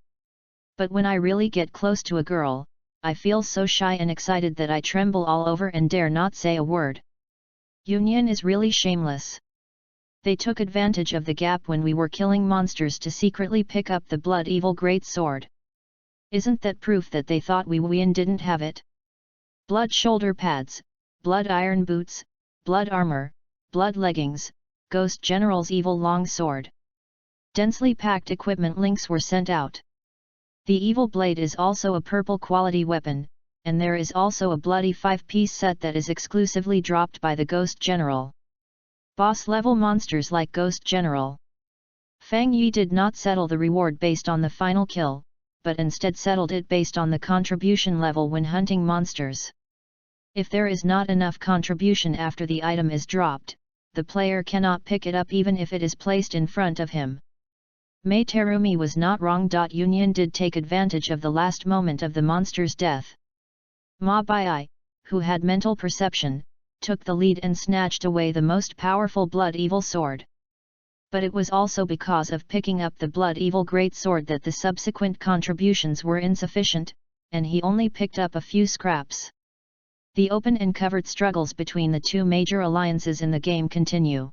But when I really get close to a girl, I feel so shy and excited that I tremble all over and dare not say a word. Union is really shameless. They took advantage of the gap when we were killing monsters to secretly pick up the blood evil great sword. Isn't that proof that they thought we didn't have it? Blood shoulder pads, blood iron boots, blood armor, blood leggings, Ghost General's evil long sword. Densely packed equipment links were sent out. The evil blade is also a purple quality weapon, and there is also a bloody 5-piece set that is exclusively dropped by the Ghost General. Boss level monsters like Ghost General. Fang Yi did not settle the reward based on the final kill, but instead settled it based on the contribution level when hunting monsters. If there is not enough contribution after the item is dropped, the player cannot pick it up even if it is placed in front of him. Mei Terumi was not wrong. Union did take advantage of the last moment of the monster's death. Ma Bai, who had mental perception, took the lead and snatched away the most powerful blood evil sword. But it was also because of picking up the blood evil great sword that the subsequent contributions were insufficient, and he only picked up a few scraps. The open and covered struggles between the two major alliances in the game continue.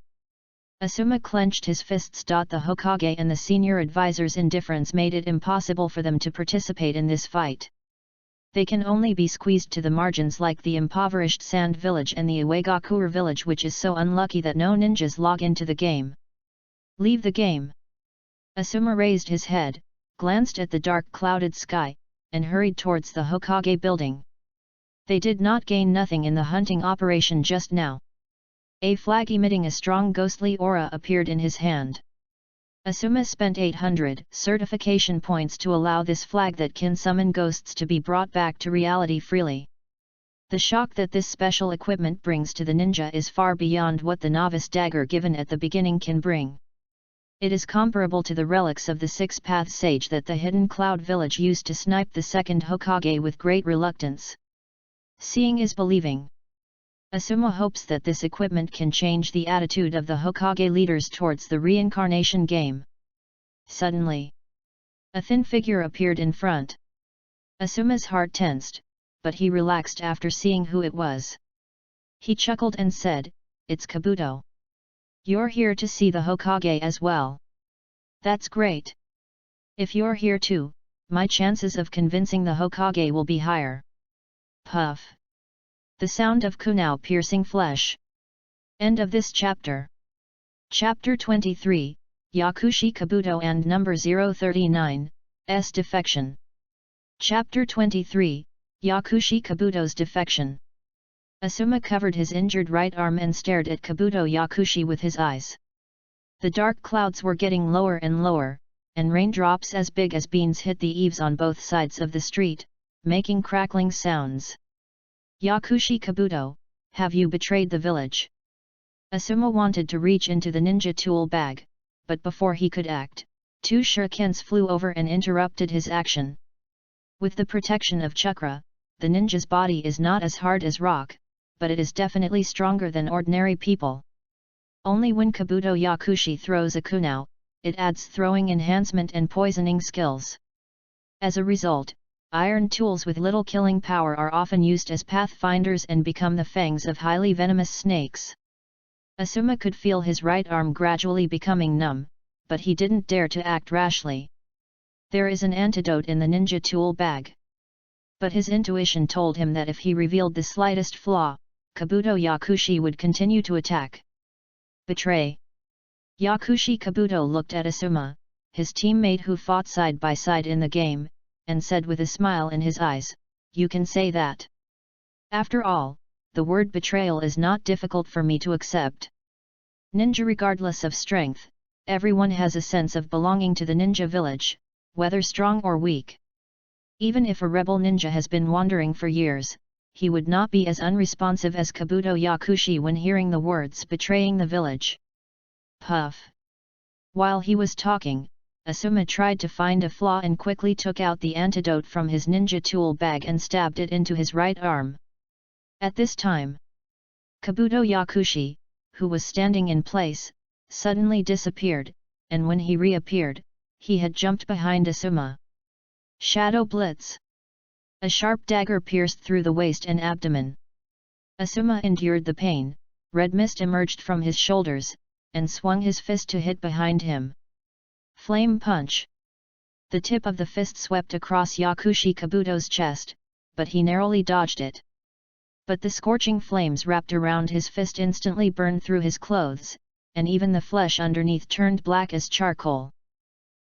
Asuma clenched his fists. The Hokage and the senior advisor's indifference made it impossible for them to participate in this fight. They can only be squeezed to the margins like the impoverished Sand Village and the Uegakure Village, which is so unlucky that no ninjas log into the game. Leave the game. Asuma raised his head, glanced at the dark clouded sky, and hurried towards the Hokage building. They did not gain nothing in the hunting operation just now. A flag emitting a strong ghostly aura appeared in his hand. Asuma spent 800 certification points to allow this flag that can summon ghosts to be brought back to reality freely. The shock that this special equipment brings to the ninja is far beyond what the novice dagger given at the beginning can bring. It is comparable to the relics of the Six-Path Sage that the Hidden Cloud Village used to snipe the second Hokage with great reluctance. Seeing is believing. Asuma hopes that this equipment can change the attitude of the Hokage leaders towards the reincarnation game. Suddenly, a thin figure appeared in front. Asuma's heart tensed, but he relaxed after seeing who it was. He chuckled and said, "It's Kabuto. You're here to see the Hokage as well. That's great. If you're here too, my chances of convincing the Hokage will be higher." Puff. The sound of kunao piercing flesh. End of this chapter. Chapter 23, Yakushi Kabuto and number 039, S defection. Chapter 23, Yakushi Kabuto's defection. Asuma covered his injured right arm and stared at Kabuto Yakushi with his eyes. The dark clouds were getting lower and lower, and raindrops as big as beans hit the eaves on both sides of the street, making crackling sounds. Yakushi Kabuto, have you betrayed the village? Asuma wanted to reach into the ninja tool bag, but before he could act, 2 shurikens flew over and interrupted his action. With the protection of chakra, the ninja's body is not as hard as rock, but it is definitely stronger than ordinary people. Only when Kabuto Yakushi throws a kunao, it adds throwing enhancement and poisoning skills. As a result, iron tools with little killing power are often used as pathfinders and become the fangs of highly venomous snakes. Asuma could feel his right arm gradually becoming numb, but he didn't dare to act rashly. There is an antidote in the ninja tool bag. But his intuition told him that if he revealed the slightest flaw, Kabuto Yakushi would continue to attack. Betray. Yakushi Kabuto looked at Asuma, his teammate who fought side by side in the game, and said with a smile in his eyes, "You can say that. After all, the word betrayal is not difficult for me to accept. Ninja, regardless of strength, everyone has a sense of belonging to the ninja village, whether strong or weak. Even if a rebel ninja has been wandering for years, he would not be as unresponsive as Kabuto Yakushi when hearing the words betraying the village." Puff. While he was talking, Asuma tried to find a flaw and quickly took out the antidote from his ninja tool bag and stabbed it into his right arm. At this time, Kabuto Yakushi, who was standing in place, suddenly disappeared, and when he reappeared, he had jumped behind Asuma. Shadow Blitz. A sharp dagger pierced through the waist and abdomen. Asuma endured the pain, red mist emerged from his shoulders, and swung his fist to hit behind him. Flame Punch. The tip of the fist swept across Yakushi Kabuto's chest, but he narrowly dodged it. But the scorching flames wrapped around his fist instantly burned through his clothes, and even the flesh underneath turned black as charcoal.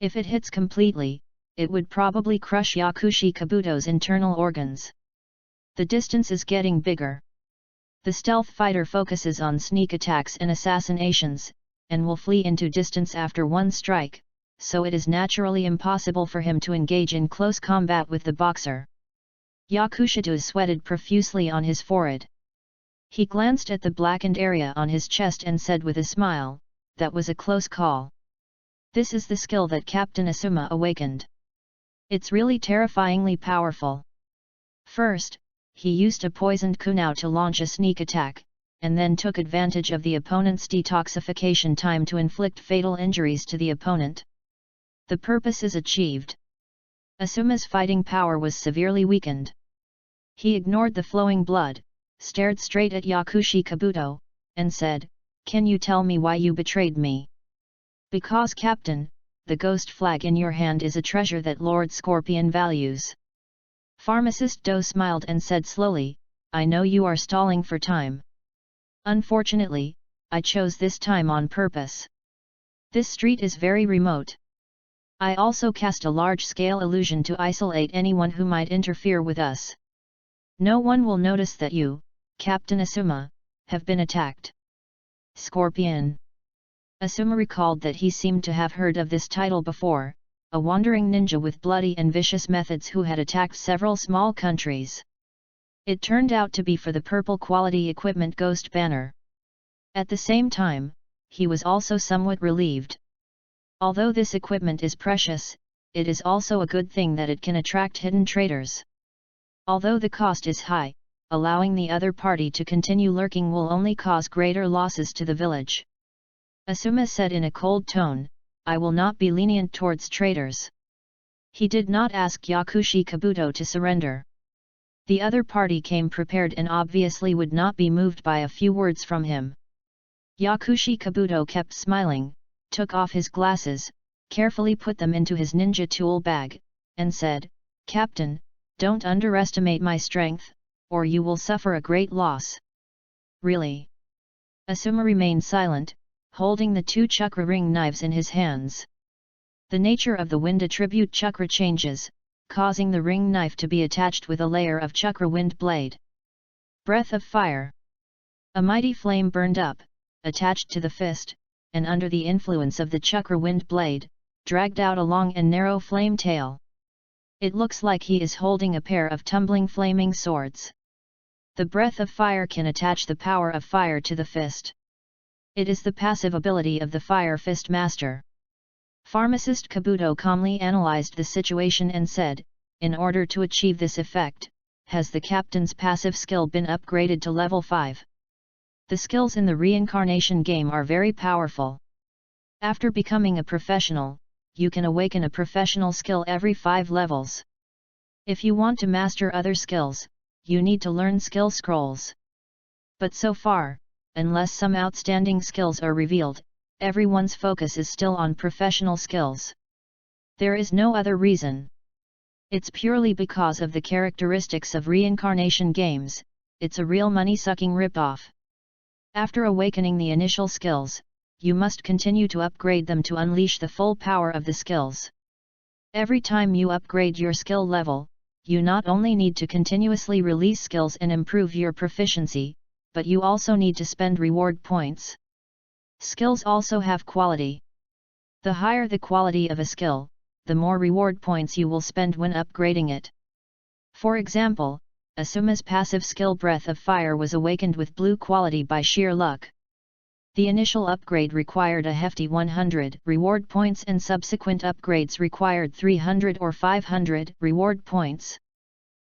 If it hits completely, it would probably crush Yakushi Kabuto's internal organs. The distance is getting bigger. The stealth fighter focuses on sneak attacks and assassinations, and will flee into distance after one strike, so it is naturally impossible for him to engage in close combat with the boxer. Yakushito sweated profusely on his forehead. He glanced at the blackened area on his chest and said with a smile, "That was a close call. This is the skill that Captain Asuma awakened. It's really terrifyingly powerful." First, he used a poisoned kunao to launch a sneak attack, and then took advantage of the opponent's detoxification time to inflict fatal injuries to the opponent. The purpose is achieved. Asuma's fighting power was severely weakened. He ignored the flowing blood, stared straight at Yakushi Kabuto, and said, "Can you tell me why you betrayed me?" "Because, Captain, the ghost flag in your hand is a treasure that Lord Scorpion values." Pharmacist Do smiled and said slowly, "I know you are stalling for time. Unfortunately, I chose this time on purpose. This street is very remote. I also cast a large-scale illusion to isolate anyone who might interfere with us. No one will notice that you, Captain Asuma, have been attacked." Scorpion. Asuma recalled that he seemed to have heard of this title before, a wandering ninja with bloody and vicious methods who had attacked several small countries. It turned out to be for the purple quality equipment Ghost Banner. At the same time, he was also somewhat relieved. Although this equipment is precious, it is also a good thing that it can attract hidden traders. Although the cost is high, allowing the other party to continue lurking will only cause greater losses to the village. Asuma said in a cold tone, "I will not be lenient towards traders." He did not ask Yakushi Kabuto to surrender. The other party came prepared and obviously would not be moved by a few words from him. Yakushi Kabuto kept smiling, took off his glasses, carefully put them into his ninja tool bag, and said, "Captain, don't underestimate my strength, or you will suffer a great loss." "Really?" Asuma remained silent, holding the two chakra ring knives in his hands. The nature of the wind attribute chakra changes, causing the ring knife to be attached with a layer of chakra wind blade. Breath of Fire. A mighty flame burned up, attached to the fist, and under the influence of the chakra wind blade, dragged out a long and narrow flame tail. It looks like he is holding a pair of tumbling flaming swords. The breath of fire can attach the power of fire to the fist. It is the passive ability of the Fire Fist Master. Pharmacist Kabuto calmly analyzed the situation and said, "In order to achieve this effect, has the captain's passive skill been upgraded to level 5? The skills in the reincarnation game are very powerful. After becoming a professional, you can awaken a professional skill every 5 levels. If you want to master other skills, you need to learn skill scrolls. But so far, unless some outstanding skills are revealed, everyone's focus is still on professional skills. There is no other reason. It's purely because of the characteristics of reincarnation games, it's a real money-sucking rip-off. After awakening the initial skills, you must continue to upgrade them to unleash the full power of the skills. Every time you upgrade your skill level, you not only need to continuously release skills and improve your proficiency, but you also need to spend reward points. Skills also have quality. The higher the quality of a skill, the more reward points you will spend when upgrading it. For example, Asuma's passive skill Breath of Fire was awakened with blue quality by sheer luck. The initial upgrade required a hefty 100 reward points and subsequent upgrades required 300 or 500 reward points.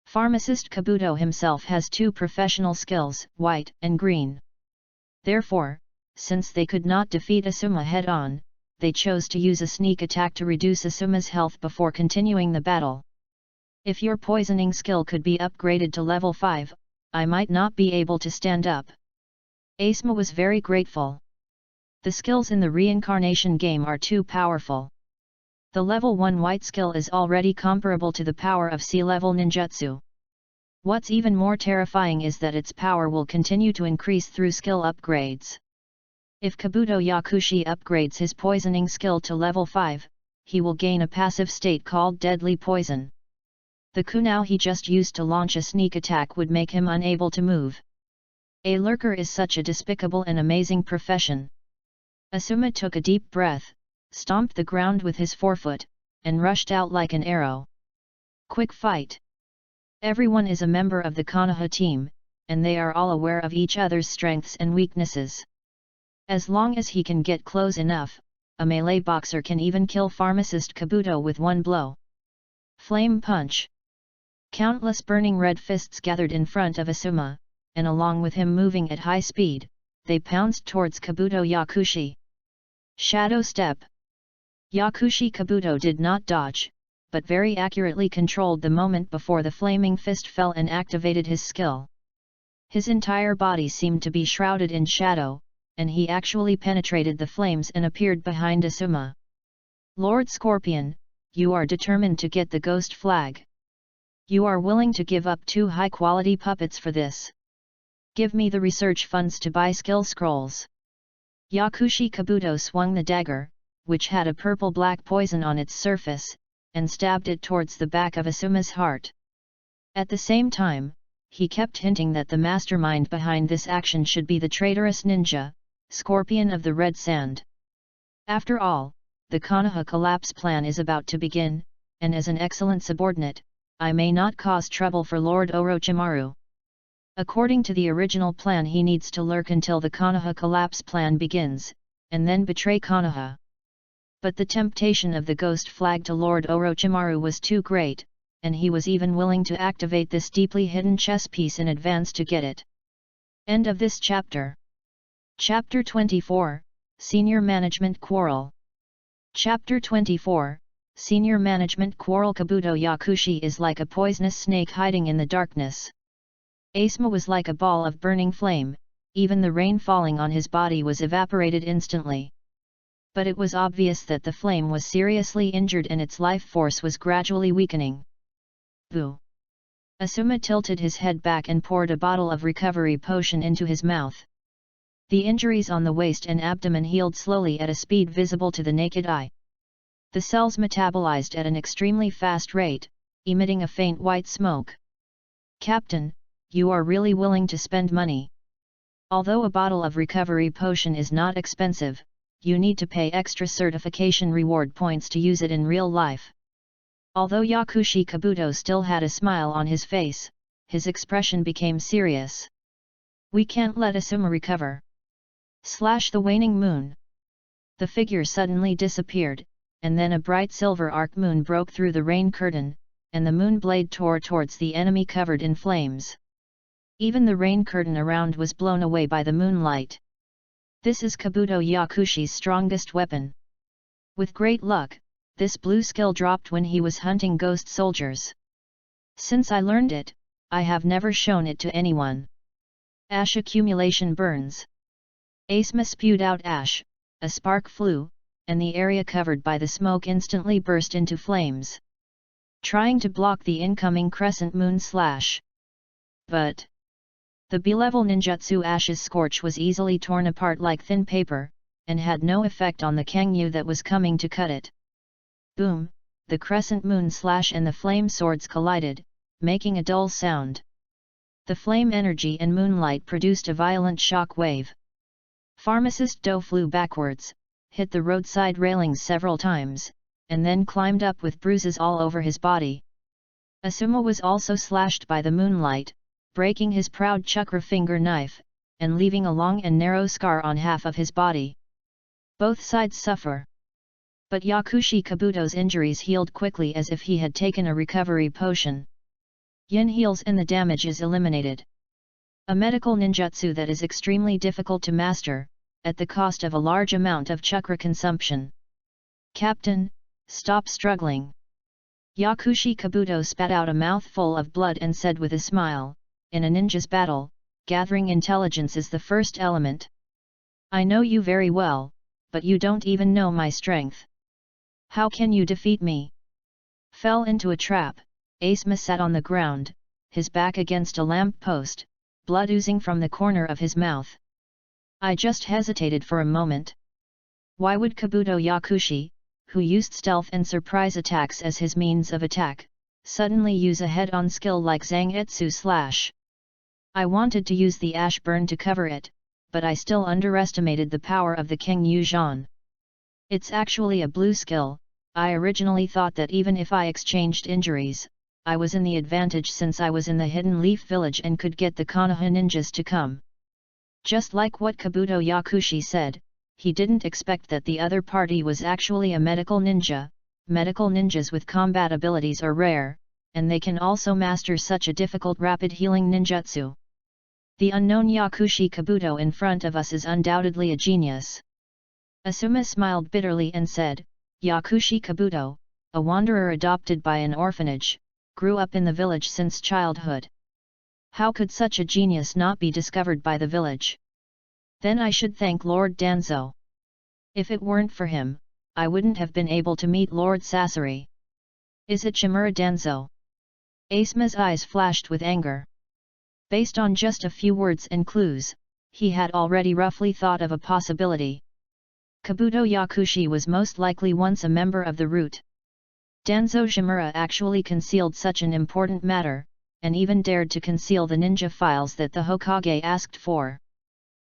Pharmacist Kabuto himself has two professional skills, white and green. Therefore, since they could not defeat Asuma head-on, they chose to use a sneak attack to reduce Asuma's health before continuing the battle. If your poisoning skill could be upgraded to level 5, I might not be able to stand up. Asuma was very grateful. The skills in the reincarnation game are too powerful. The level 1 white skill is already comparable to the power of C-level ninjutsu. What's even more terrifying is that its power will continue to increase through skill upgrades. If Kabuto Yakushi upgrades his poisoning skill to level 5, he will gain a passive state called Deadly Poison. The kunai he just used to launch a sneak attack would make him unable to move. A lurker is such a despicable and amazing profession. Asuma took a deep breath, stomped the ground with his forefoot, and rushed out like an arrow. Quick fight! Everyone is a member of the Konoha team, and they are all aware of each other's strengths and weaknesses. As long as he can get close enough, a melee boxer can even kill Pharmacist Kabuto with one blow. Flame Punch! Countless burning red fists gathered in front of Asuma, and along with him moving at high speed, they pounced towards Kabuto Yakushi. Shadow Step! Yakushi Kabuto did not dodge, but very accurately controlled the moment before the flaming fist fell and activated his skill. His entire body seemed to be shrouded in shadow, and he actually penetrated the flames and appeared behind Asuma. Lord Scorpion, you are determined to get the ghost flag. You are willing to give up 2 high-quality puppets for this. Give me the research funds to buy skill scrolls. Yakushi Kabuto swung the dagger, which had a purple-black poison on its surface, and stabbed it towards the back of Asuma's heart. At the same time, he kept hinting that the mastermind behind this action should be the traitorous ninja, Scorpion of the Red Sand. After all, the Konoha collapse plan is about to begin, and as an excellent subordinate, I may not cause trouble for Lord Orochimaru. According to the original plan, he needs to lurk until the Konoha collapse plan begins, and then betray Konoha. But the temptation of the ghost flag to Lord Orochimaru was too great, and he was even willing to activate this deeply hidden chess piece in advance to get it. End of this chapter. Chapter 24, Senior Management Quarrel. Chapter 24, Senior Management Quarrel. Kabuto Yakushi is like a poisonous snake hiding in the darkness. Asuma was like a ball of burning flame, even the rain falling on his body was evaporated instantly. But it was obvious that the flame was seriously injured and its life force was gradually weakening. Boo! Asuma tilted his head back and poured a bottle of recovery potion into his mouth. The injuries on the waist and abdomen healed slowly at a speed visible to the naked eye. The cells metabolized at an extremely fast rate, emitting a faint white smoke. Captain, you are really willing to spend money. Although a bottle of recovery potion is not expensive, you need to pay extra certification reward points to use it in real life. Although Yakushi Kabuto still had a smile on his face, his expression became serious. We can't let Asuma recover. Slash the waning moon. The figure suddenly disappeared, and then a bright silver arc moon broke through the rain curtain, and the moon blade tore towards the enemy covered in flames. Even the rain curtain around was blown away by the moonlight. This is Kabuto Yakushi's strongest weapon. With great luck, this blue skill dropped when he was hunting ghost soldiers. Since I learned it, I have never shown it to anyone. Ash accumulation burns. Asuma spewed out ash, a spark flew, and the area covered by the smoke instantly burst into flames, trying to block the incoming crescent moon slash. But The B-level ninjutsu Ash's Scorch was easily torn apart like thin paper, and had no effect on the Kangyu that was coming to cut it. Boom, the crescent moon slash and the flame swords collided, making a dull sound. The flame energy and moonlight produced a violent shock wave. Pharmacist Do flew backwards, hit the roadside railings several times, and then climbed up with bruises all over his body. Asuma was also slashed by the moonlight, breaking his proud chakra finger knife, and leaving a long and narrow scar on half of his body. Both sides suffer. But Yakushi Kabuto's injuries healed quickly as if he had taken a recovery potion. Yin heals and the damage is eliminated. A medical ninjutsu that is extremely difficult to master, at the cost of a large amount of chakra consumption. Captain, stop struggling. Yakushi Kabuto spat out a mouthful of blood and said with a smile, in a ninja's battle, gathering intelligence is the first element. I know you very well, but you don't even know my strength. How can you defeat me? Fell into a trap, Asuma sat on the ground, his back against a lamp post, blood oozing from the corner of his mouth. I just hesitated for a moment. Why would Kabuto Yakushi, who used stealth and surprise attacks as his means of attack, suddenly use a head-on skill like Zangetsu Slash? I wanted to use the ash burn to cover it, but I still underestimated the power of the Kangyu Zhan. It's actually a blue skill. I originally thought that even if I exchanged injuries, I was in the advantage since I was in the Hidden Leaf Village and could get the Konoha ninjas to come. Just like what Kabuto Yakushi said, he didn't expect that the other party was actually a medical ninja. Medical ninjas with combat abilities are rare, and they can also master such a difficult rapid healing ninjutsu. The unknown Yakushi Kabuto in front of us is undoubtedly a genius. Asuma smiled bitterly and said, Yakushi Kabuto, a wanderer adopted by an orphanage, grew up in the village since childhood. How could such a genius not be discovered by the village? Then I should thank Lord Danzo. If it weren't for him, I wouldn't have been able to meet Lord Sasori. Is it Shimura Danzo? Asuma's eyes flashed with anger. Based on just a few words and clues, he had already roughly thought of a possibility. Kabuto Yakushi was most likely once a member of the Root. Danzo Shimura actually concealed such an important matter, and even dared to conceal the ninja files that the Hokage asked for.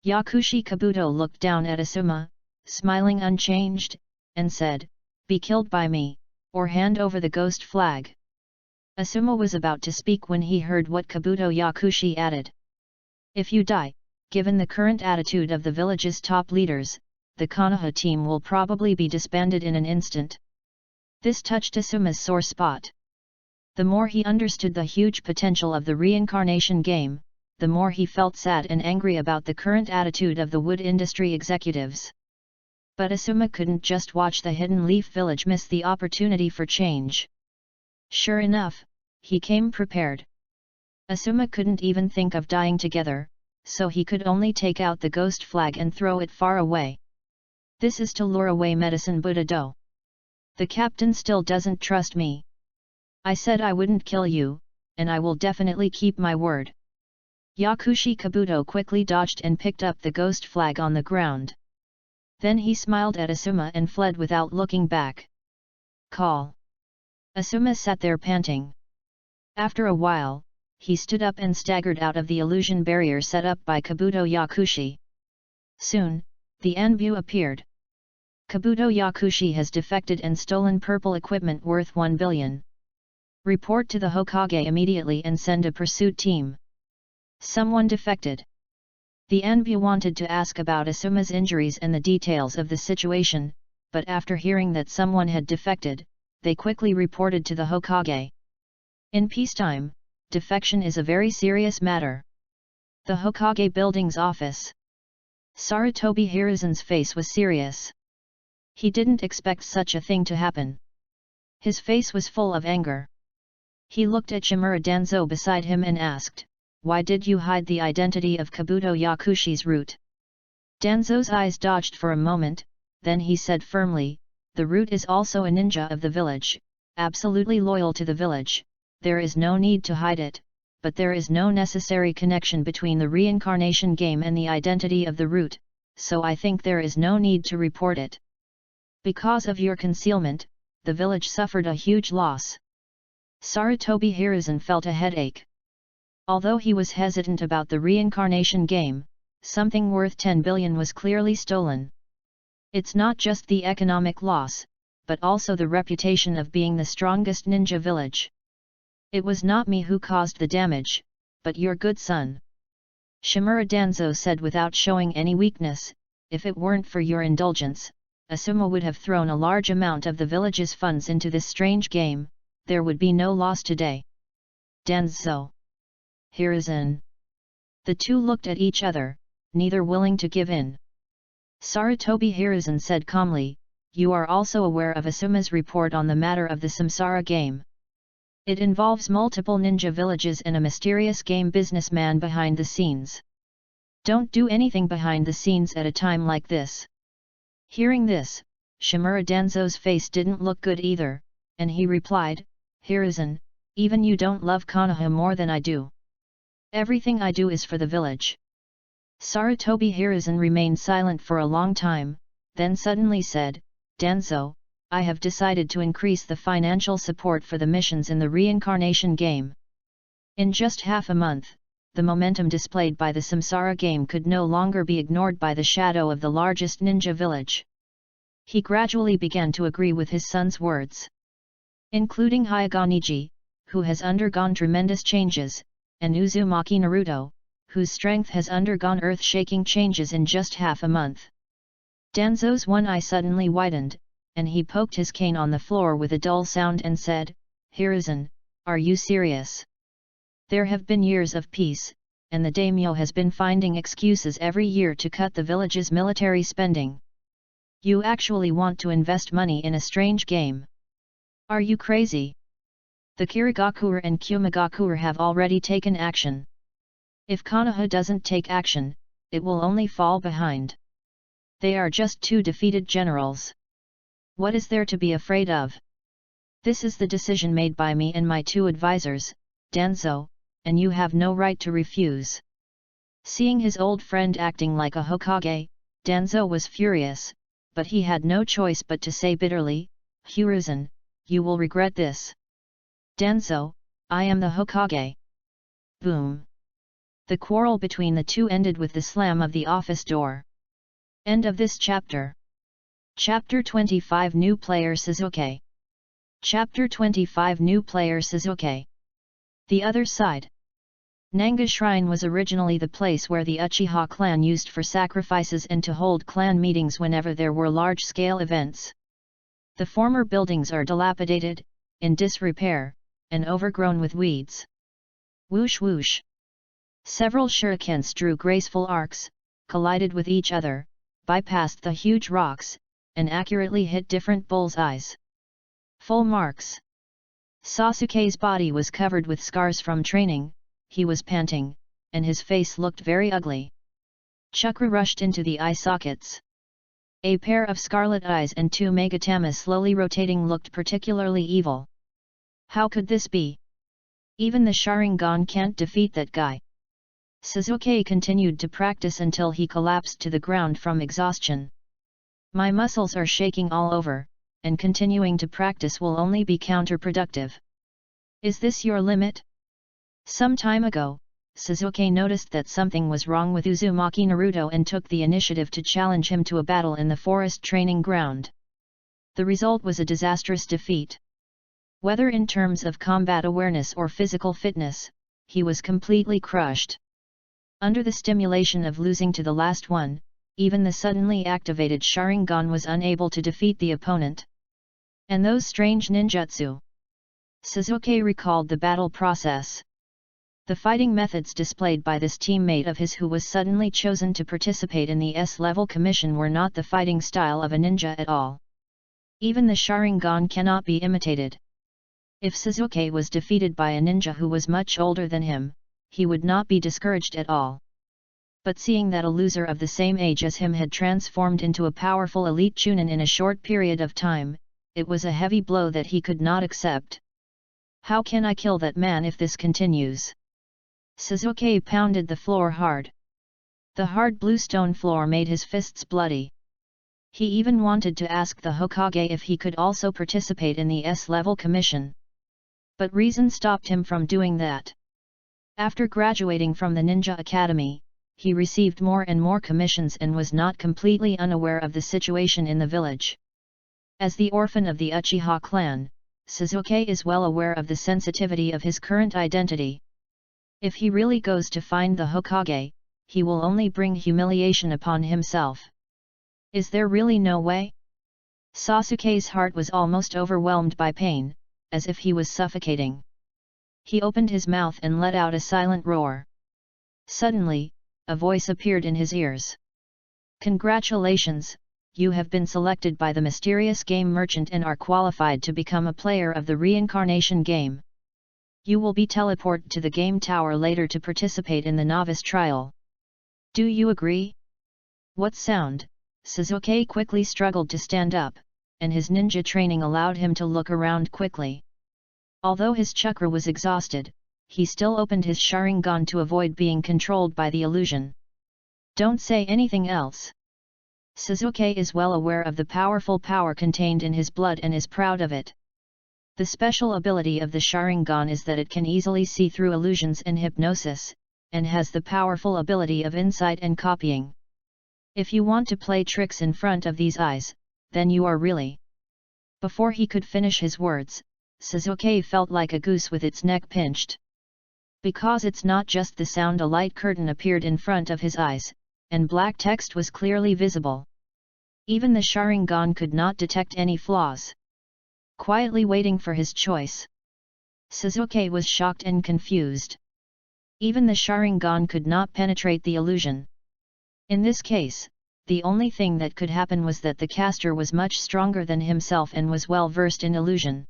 Yakushi Kabuto looked down at Asuma, smiling unchanged, and said, "Be killed by me, or hand over the ghost flag." Asuma was about to speak when he heard what Kabuto Yakushi added. "If you die, given the current attitude of the village's top leaders, the Konoha team will probably be disbanded in an instant." This touched Asuma's sore spot. The more he understood the huge potential of the reincarnation game, the more he felt sad and angry about the current attitude of the wood industry executives. But Asuma couldn't just watch the Hidden Leaf Village miss the opportunity for change. Sure enough, he came prepared. Asuma couldn't even think of dying together, so he could only take out the ghost flag and throw it far away. This is to lure away Medicine Buddha Do. The captain still doesn't trust me. I said I wouldn't kill you, and I will definitely keep my word. Yakushi Kabuto quickly dodged and picked up the ghost flag on the ground. Then he smiled at Asuma and fled without looking back. Call. Asuma sat there panting. After a while, he stood up and staggered out of the illusion barrier set up by Kabuto Yakushi. Soon, the Anbu appeared. Kabuto Yakushi has defected and stolen purple equipment worth 1 billion. Report to the Hokage immediately and send a pursuit team. Someone defected. The Anbu wanted to ask about Asuma's injuries and the details of the situation, but after hearing that someone had defected, they quickly reported to the Hokage. In peacetime, defection is a very serious matter. The Hokage building's office. Sarutobi Hiruzen's face was serious. He didn't expect such a thing to happen. His face was full of anger. He looked at Shimura Danzo beside him and asked, "Why did you hide the identity of Kabuto Yakushi's root?" Danzo's eyes dodged for a moment, then he said firmly, "The root is also a ninja of the village, absolutely loyal to the village, there is no need to hide it, but there is no necessary connection between the reincarnation game and the identity of the root, so I think there is no need to report it. Because of your concealment, the village suffered a huge loss. Sarutobi Hiruzen felt a headache. Although he was hesitant about the reincarnation game, something worth 10 billion was clearly stolen. It's not just the economic loss, but also the reputation of being the strongest ninja village. It was not me who caused the damage, but your good son. Shimura Danzo said without showing any weakness, if it weren't for your indulgence, Asuma would have thrown a large amount of the village's funds into this strange game, there would be no loss today. Danzo. Hiruzen. The two looked at each other, neither willing to give in. Sarutobi Hiruzen said calmly, you are also aware of Asuma's report on the matter of the Samsara game. It involves multiple ninja villages and a mysterious game businessman behind the scenes. Don't do anything behind the scenes at a time like this. Hearing this, Shimura Danzo's face didn't look good either, and he replied, Hiruzen, even you don't love Konoha more than I do. Everything I do is for the village. Sarutobi Hiruzen remained silent for a long time, then suddenly said, Danzo, I have decided to increase the financial support for the missions in the reincarnation game. In just half a month, the momentum displayed by the Samsara game could no longer be ignored by the shadow of the largest ninja village. He gradually began to agree with his son's words. Including Hyuga Niji, who has undergone tremendous changes, and Uzumaki Naruto, whose strength has undergone earth-shaking changes in just half a month. Danzo's one eye suddenly widened, and he poked his cane on the floor with a dull sound and said, Hiruzen, are you serious? There have been years of peace, and the daimyo has been finding excuses every year to cut the village's military spending. You actually want to invest money in a strange game? Are you crazy? The Kirigakure and Kumigakure have already taken action. If Konoha doesn't take action, it will only fall behind. They are just two defeated generals. What is there to be afraid of? This is the decision made by me and my two advisors, Danzo, and you have no right to refuse. Seeing his old friend acting like a Hokage, Danzo was furious, but he had no choice but to say bitterly, Hiruzen, you will regret this. Danzo, I am the Hokage. Boom. The quarrel between the two ended with the slam of the office door. End of this chapter. Chapter 25 New Player Sasuke. Chapter 25 New Player Sasuke. The Other Side. Nanga Shrine was originally the place where the Uchiha clan used for sacrifices and to hold clan meetings whenever there were large-scale events. The former buildings are dilapidated, in disrepair, and overgrown with weeds. Whoosh whoosh. Several shurikens drew graceful arcs, collided with each other, bypassed the huge rocks, and accurately hit different bull's-eyes. Full marks. Sasuke's body was covered with scars from training, he was panting, and his face looked very ugly. Chakra rushed into the eye sockets. A pair of scarlet eyes and two megatamas slowly rotating looked particularly evil. How could this be? Even the Sharingan can't defeat that guy. Sasuke continued to practice until he collapsed to the ground from exhaustion. My muscles are shaking all over, and continuing to practice will only be counterproductive. Is this your limit? Some time ago, Sasuke noticed that something was wrong with Uzumaki Naruto and took the initiative to challenge him to a battle in the forest training ground. The result was a disastrous defeat. Whether in terms of combat awareness or physical fitness, he was completely crushed. Under the stimulation of losing to the last one, even the suddenly activated Sharingan was unable to defeat the opponent. And those strange ninjutsu. Sasuke recalled the battle process. The fighting methods displayed by this teammate of his who was suddenly chosen to participate in the S-level commission were not the fighting style of a ninja at all. Even the Sharingan cannot be imitated. If Sasuke was defeated by a ninja who was much older than him, he would not be discouraged at all. But seeing that a loser of the same age as him had transformed into a powerful elite chunin in a short period of time, it was a heavy blow that he could not accept. How can I kill that man if this continues? Sasuke pounded the floor hard. The hard bluestone floor made his fists bloody. He even wanted to ask the Hokage if he could also participate in the S-level commission. But reason stopped him from doing that. After graduating from the Ninja Academy, he received more and more commissions and was not completely unaware of the situation in the village. As the orphan of the Uchiha clan, Sasuke is well aware of the sensitivity of his current identity. If he really goes to find the Hokage, he will only bring humiliation upon himself. Is there really no way? Sasuke's heart was almost overwhelmed by pain, as if he was suffocating. He opened his mouth and let out a silent roar. Suddenly, a voice appeared in his ears. Congratulations, you have been selected by the mysterious game merchant and are qualified to become a player of the reincarnation game. You will be teleported to the game tower later to participate in the novice trial. Do you agree? What sound? Sasuke quickly struggled to stand up, and his ninja training allowed him to look around quickly. Although his chakra was exhausted, he still opened his Sharingan to avoid being controlled by the illusion. Don't say anything else. Sasuke is well aware of the powerful power contained in his blood and is proud of it. The special ability of the Sharingan is that it can easily see through illusions and hypnosis, and has the powerful ability of insight and copying. If you want to play tricks in front of these eyes, then you are really. Before he could finish his words, Sasuke felt like a goose with its neck pinched. Because it's not just the sound, a light curtain appeared in front of his eyes, and black text was clearly visible. Even the Sharingan could not detect any flaws. Quietly waiting for his choice, Sasuke was shocked and confused. Even the Sharingan could not penetrate the illusion. In this case, the only thing that could happen was that the caster was much stronger than himself and was well versed in illusion.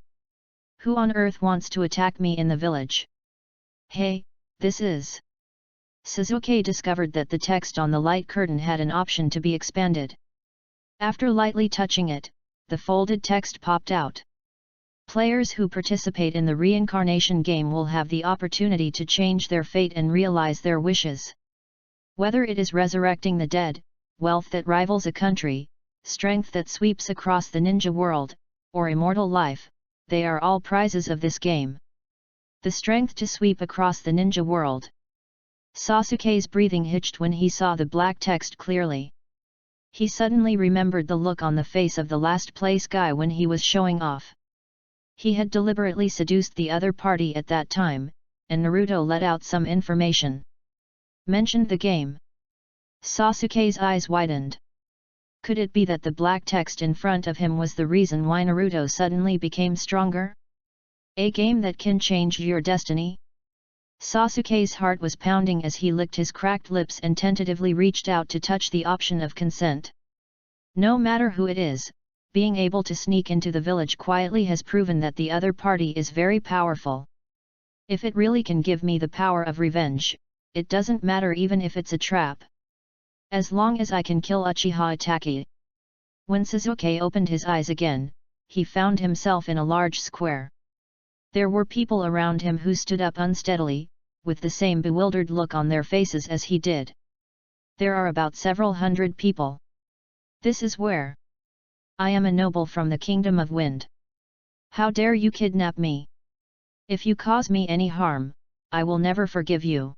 Who on earth wants to attack me in the village? Hey, this is... Sasuke discovered that the text on the light curtain had an option to be expanded. After lightly touching it, the folded text popped out. Players who participate in the reincarnation game will have the opportunity to change their fate and realize their wishes. Whether it is resurrecting the dead, wealth that rivals a country, strength that sweeps across the ninja world, or immortal life, they are all prizes of this game. The strength to sweep across the ninja world. Sasuke's breathing hitched when he saw the black text clearly. He suddenly remembered the look on the face of the last place guy when he was showing off. He had deliberately seduced the other party at that time, and Naruto let out some information. Mentioned the game. Sasuke's eyes widened. Could it be that the black text in front of him was the reason why Naruto suddenly became stronger? A game that can change your destiny? Sasuke's heart was pounding as he licked his cracked lips and tentatively reached out to touch the option of consent. No matter who it is, being able to sneak into the village quietly has proven that the other party is very powerful. If it really can give me the power of revenge, it doesn't matter even if it's a trap. As long as I can kill Uchiha Itachi. When Sasuke opened his eyes again, he found himself in a large square. There were people around him who stood up unsteadily, with the same bewildered look on their faces as he did. There are about several hundred people. This is where? I am a noble from the Kingdom of Wind. How dare you kidnap me? If you cause me any harm, I will never forgive you.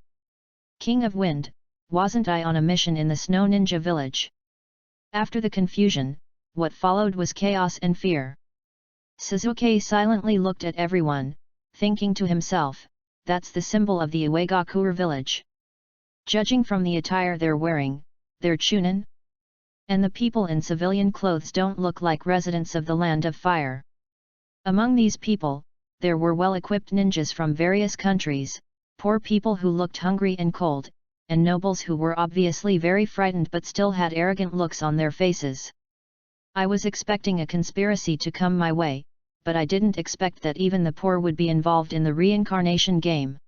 King of Wind, wasn't I on a mission in the Snow Ninja village? After the confusion, what followed was chaos and fear. Sasuke silently looked at everyone, thinking to himself, that's the symbol of the Uegakure village. Judging from the attire they're wearing, they're Chunin? And the people in civilian clothes don't look like residents of the Land of Fire. Among these people, there were well-equipped ninjas from various countries, poor people who looked hungry and cold, and nobles who were obviously very frightened but still had arrogant looks on their faces. I was expecting a conspiracy to come my way, but I didn't expect that even the poor would be involved in the reincarnation game.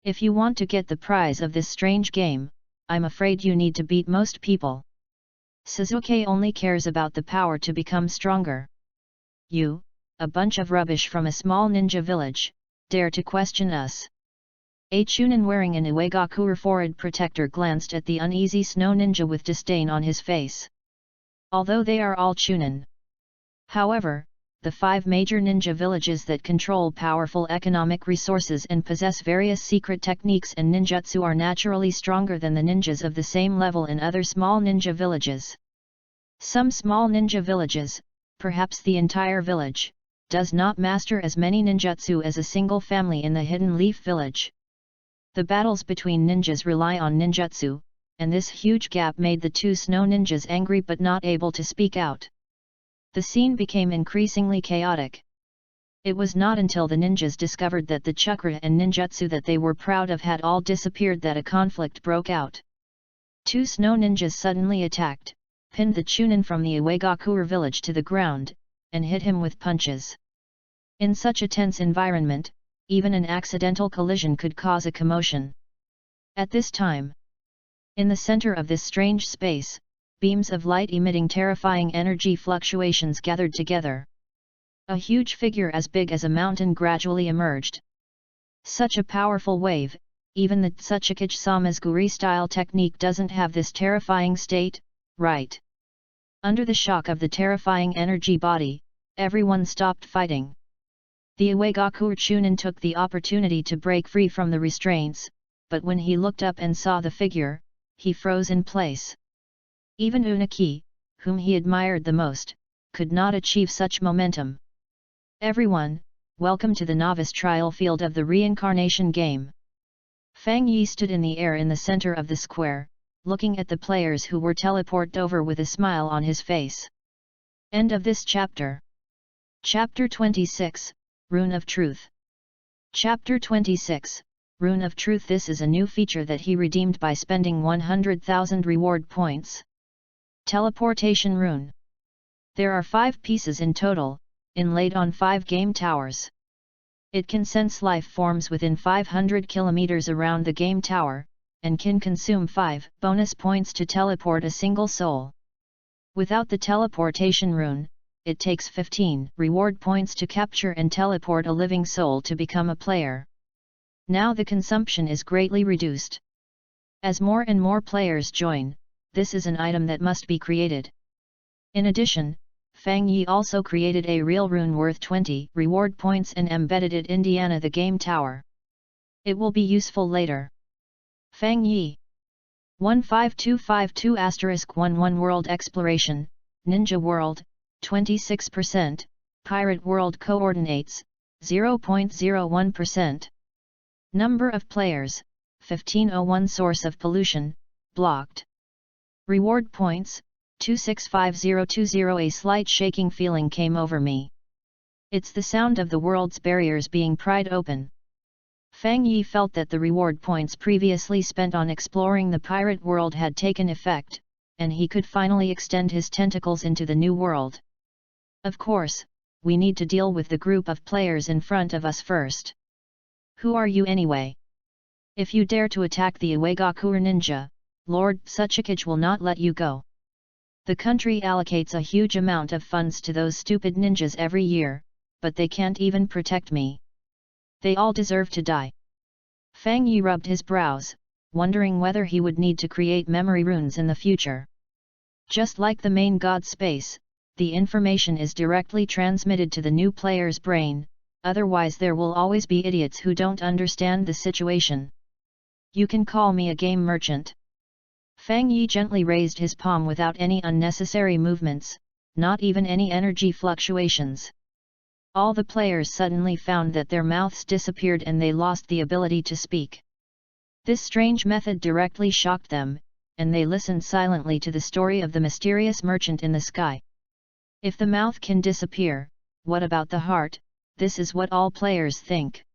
If you want to get the prize of this strange game, I'm afraid you need to beat most people. Sasuke only cares about the power to become stronger. You, a bunch of rubbish from a small ninja village, dare to question us. A Chunin wearing an Iwagakure forehead protector glanced at the uneasy snow ninja with disdain on his face. Although they are all Chunin. However, the 5 major ninja villages that control powerful economic resources and possess various secret techniques and ninjutsu are naturally stronger than the ninjas of the same level in other small ninja villages. Some small ninja villages, perhaps the entire village, does not master as many ninjutsu as a single family in the Hidden Leaf village. The battles between ninjas rely on ninjutsu, and this huge gap made the 2 snow ninjas angry but not able to speak out. The scene became increasingly chaotic. It was not until the ninjas discovered that the chakra and ninjutsu that they were proud of had all disappeared that a conflict broke out. 2 snow ninjas suddenly attacked, pinned the Chunin from the Iwagakure village to the ground, and hit him with punches. In such a tense environment, even an accidental collision could cause a commotion. At this time, in the center of this strange space, beams of light emitting terrifying energy fluctuations gathered together. A huge figure as big as a mountain gradually emerged. Such a powerful wave, even the Tsuchikage-sama's Guri-style technique doesn't have this terrifying state, right? Under the shock of the terrifying energy body, everyone stopped fighting. The Iwagakure Chunin took the opportunity to break free from the restraints, but when he looked up and saw the figure, he froze in place. Even Unaki, whom he admired the most, could not achieve such momentum. Everyone, welcome to the novice trial field of the reincarnation game. Fang Yi stood in the air in the center of the square, looking at the players who were teleported over with a smile on his face. End of this chapter. Chapter 26, Rune of Truth. Chapter 26, Rune of Truth. This is a new feature that he redeemed by spending 100,000 reward points. Teleportation Rune. There are 5 pieces in total, inlaid on 5 game towers. It can sense life forms within 500 kilometers around the game tower, and can consume 5 bonus points to teleport a single soul. Without the teleportation rune, it takes 15 reward points to capture and teleport a living soul to become a player. Now the consumption is greatly reduced. As more and more players join, this is an item that must be created. In addition, Fang Yi also created a real rune worth 20 reward points and embedded it in the game tower. It will be useful later. Fang Yi 15252*11 World Exploration, Ninja World, 26%, Pirate World Coordinates, 0.01%. Number of players, 1501. Source of pollution, blocked. Reward points, 265020. A slight shaking feeling came over me. It's the sound of the world's barriers being pried open. Fang Yi felt that the reward points previously spent on exploring the pirate world had taken effect, and he could finally extend his tentacles into the new world. Of course, we need to deal with the group of players in front of us first. Who are you anyway? If you dare to attack the Iwagakure ninja, Lord Tsuchikage will not let you go. The country allocates a huge amount of funds to those stupid ninjas every year, but they can't even protect me. They all deserve to die. Fang Yi rubbed his brows, wondering whether he would need to create memory runes in the future. Just like the main god space, the information is directly transmitted to the new player's brain, otherwise there will always be idiots who don't understand the situation. You can call me a game merchant. Fang Yi gently raised his palm without any unnecessary movements, not even any energy fluctuations. All the players suddenly found that their mouths disappeared and they lost the ability to speak. This strange method directly shocked them, and they listened silently to the story of the mysterious merchant in the sky. If the mouth can disappear, what about the heart? This is what all players think.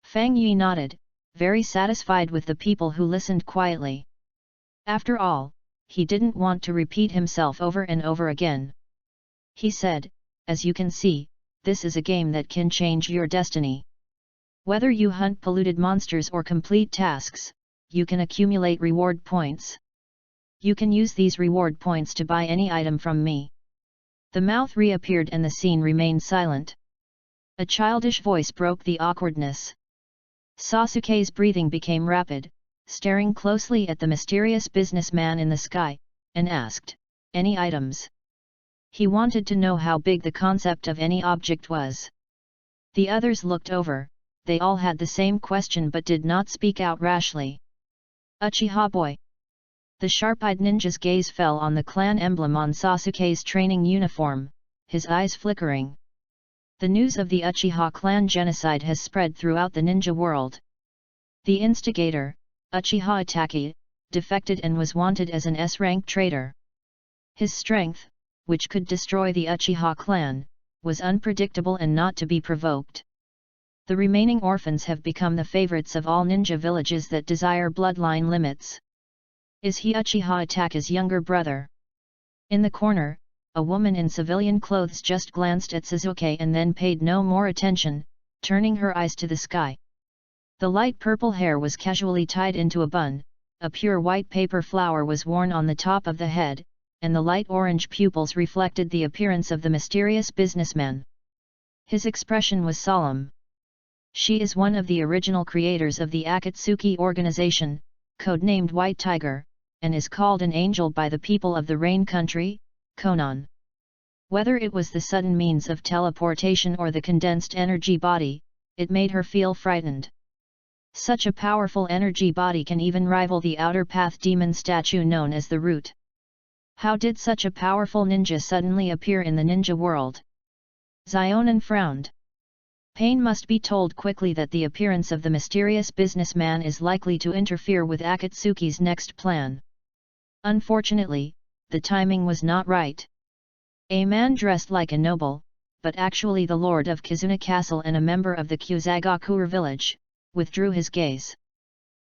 Fang Yi nodded, very satisfied with the people who listened quietly. After all, he didn't want to repeat himself over and over again. He said, as you can see, this is a game that can change your destiny. Whether you hunt polluted monsters or complete tasks, you can accumulate reward points. You can use these reward points to buy any item from me. The mouth reappeared and the scene remained silent. A childish voice broke the awkwardness. Sasuke's breathing became rapid, staring closely at the mysterious businessman in the sky, and asked, "Any items?" He wanted to know how big the concept of any object was. The others looked over, they all had the same question but did not speak out rashly. "Uchiha boy." The sharp-eyed ninja's gaze fell on the clan emblem on Sasuke's training uniform, his eyes flickering. The news of the Uchiha clan genocide has spread throughout the ninja world. The instigator, Uchiha Itachi, defected and was wanted as an S-rank traitor. His strength, which could destroy the Uchiha clan, was unpredictable and not to be provoked. The remaining orphans have become the favorites of all ninja villages that desire bloodline limits. Is he Uchiha Itachi's younger brother? In the corner, a woman in civilian clothes just glanced at Sasuke and then paid no more attention, turning her eyes to the sky. The light purple hair was casually tied into a bun, a pure white paper flower was worn on the top of the head, and the light orange pupils reflected the appearance of the mysterious businessman. His expression was solemn. She is one of the original creators of the Akatsuki organization, codenamed White Tiger, and is called an angel by the people of the Rain Country, Konan. Whether it was the sudden means of teleportation or the condensed energy body, it made her feel frightened. Such a powerful energy body can even rival the outer path demon statue known as the Root. How did such a powerful ninja suddenly appear in the ninja world? Zionin frowned. Pain must be told quickly that the appearance of the mysterious businessman is likely to interfere with Akatsuki's next plan. Unfortunately, the timing was not right. A man dressed like a noble, but actually the lord of Kizuna Castle and a member of the Kyuzagakure village, withdrew his gaze.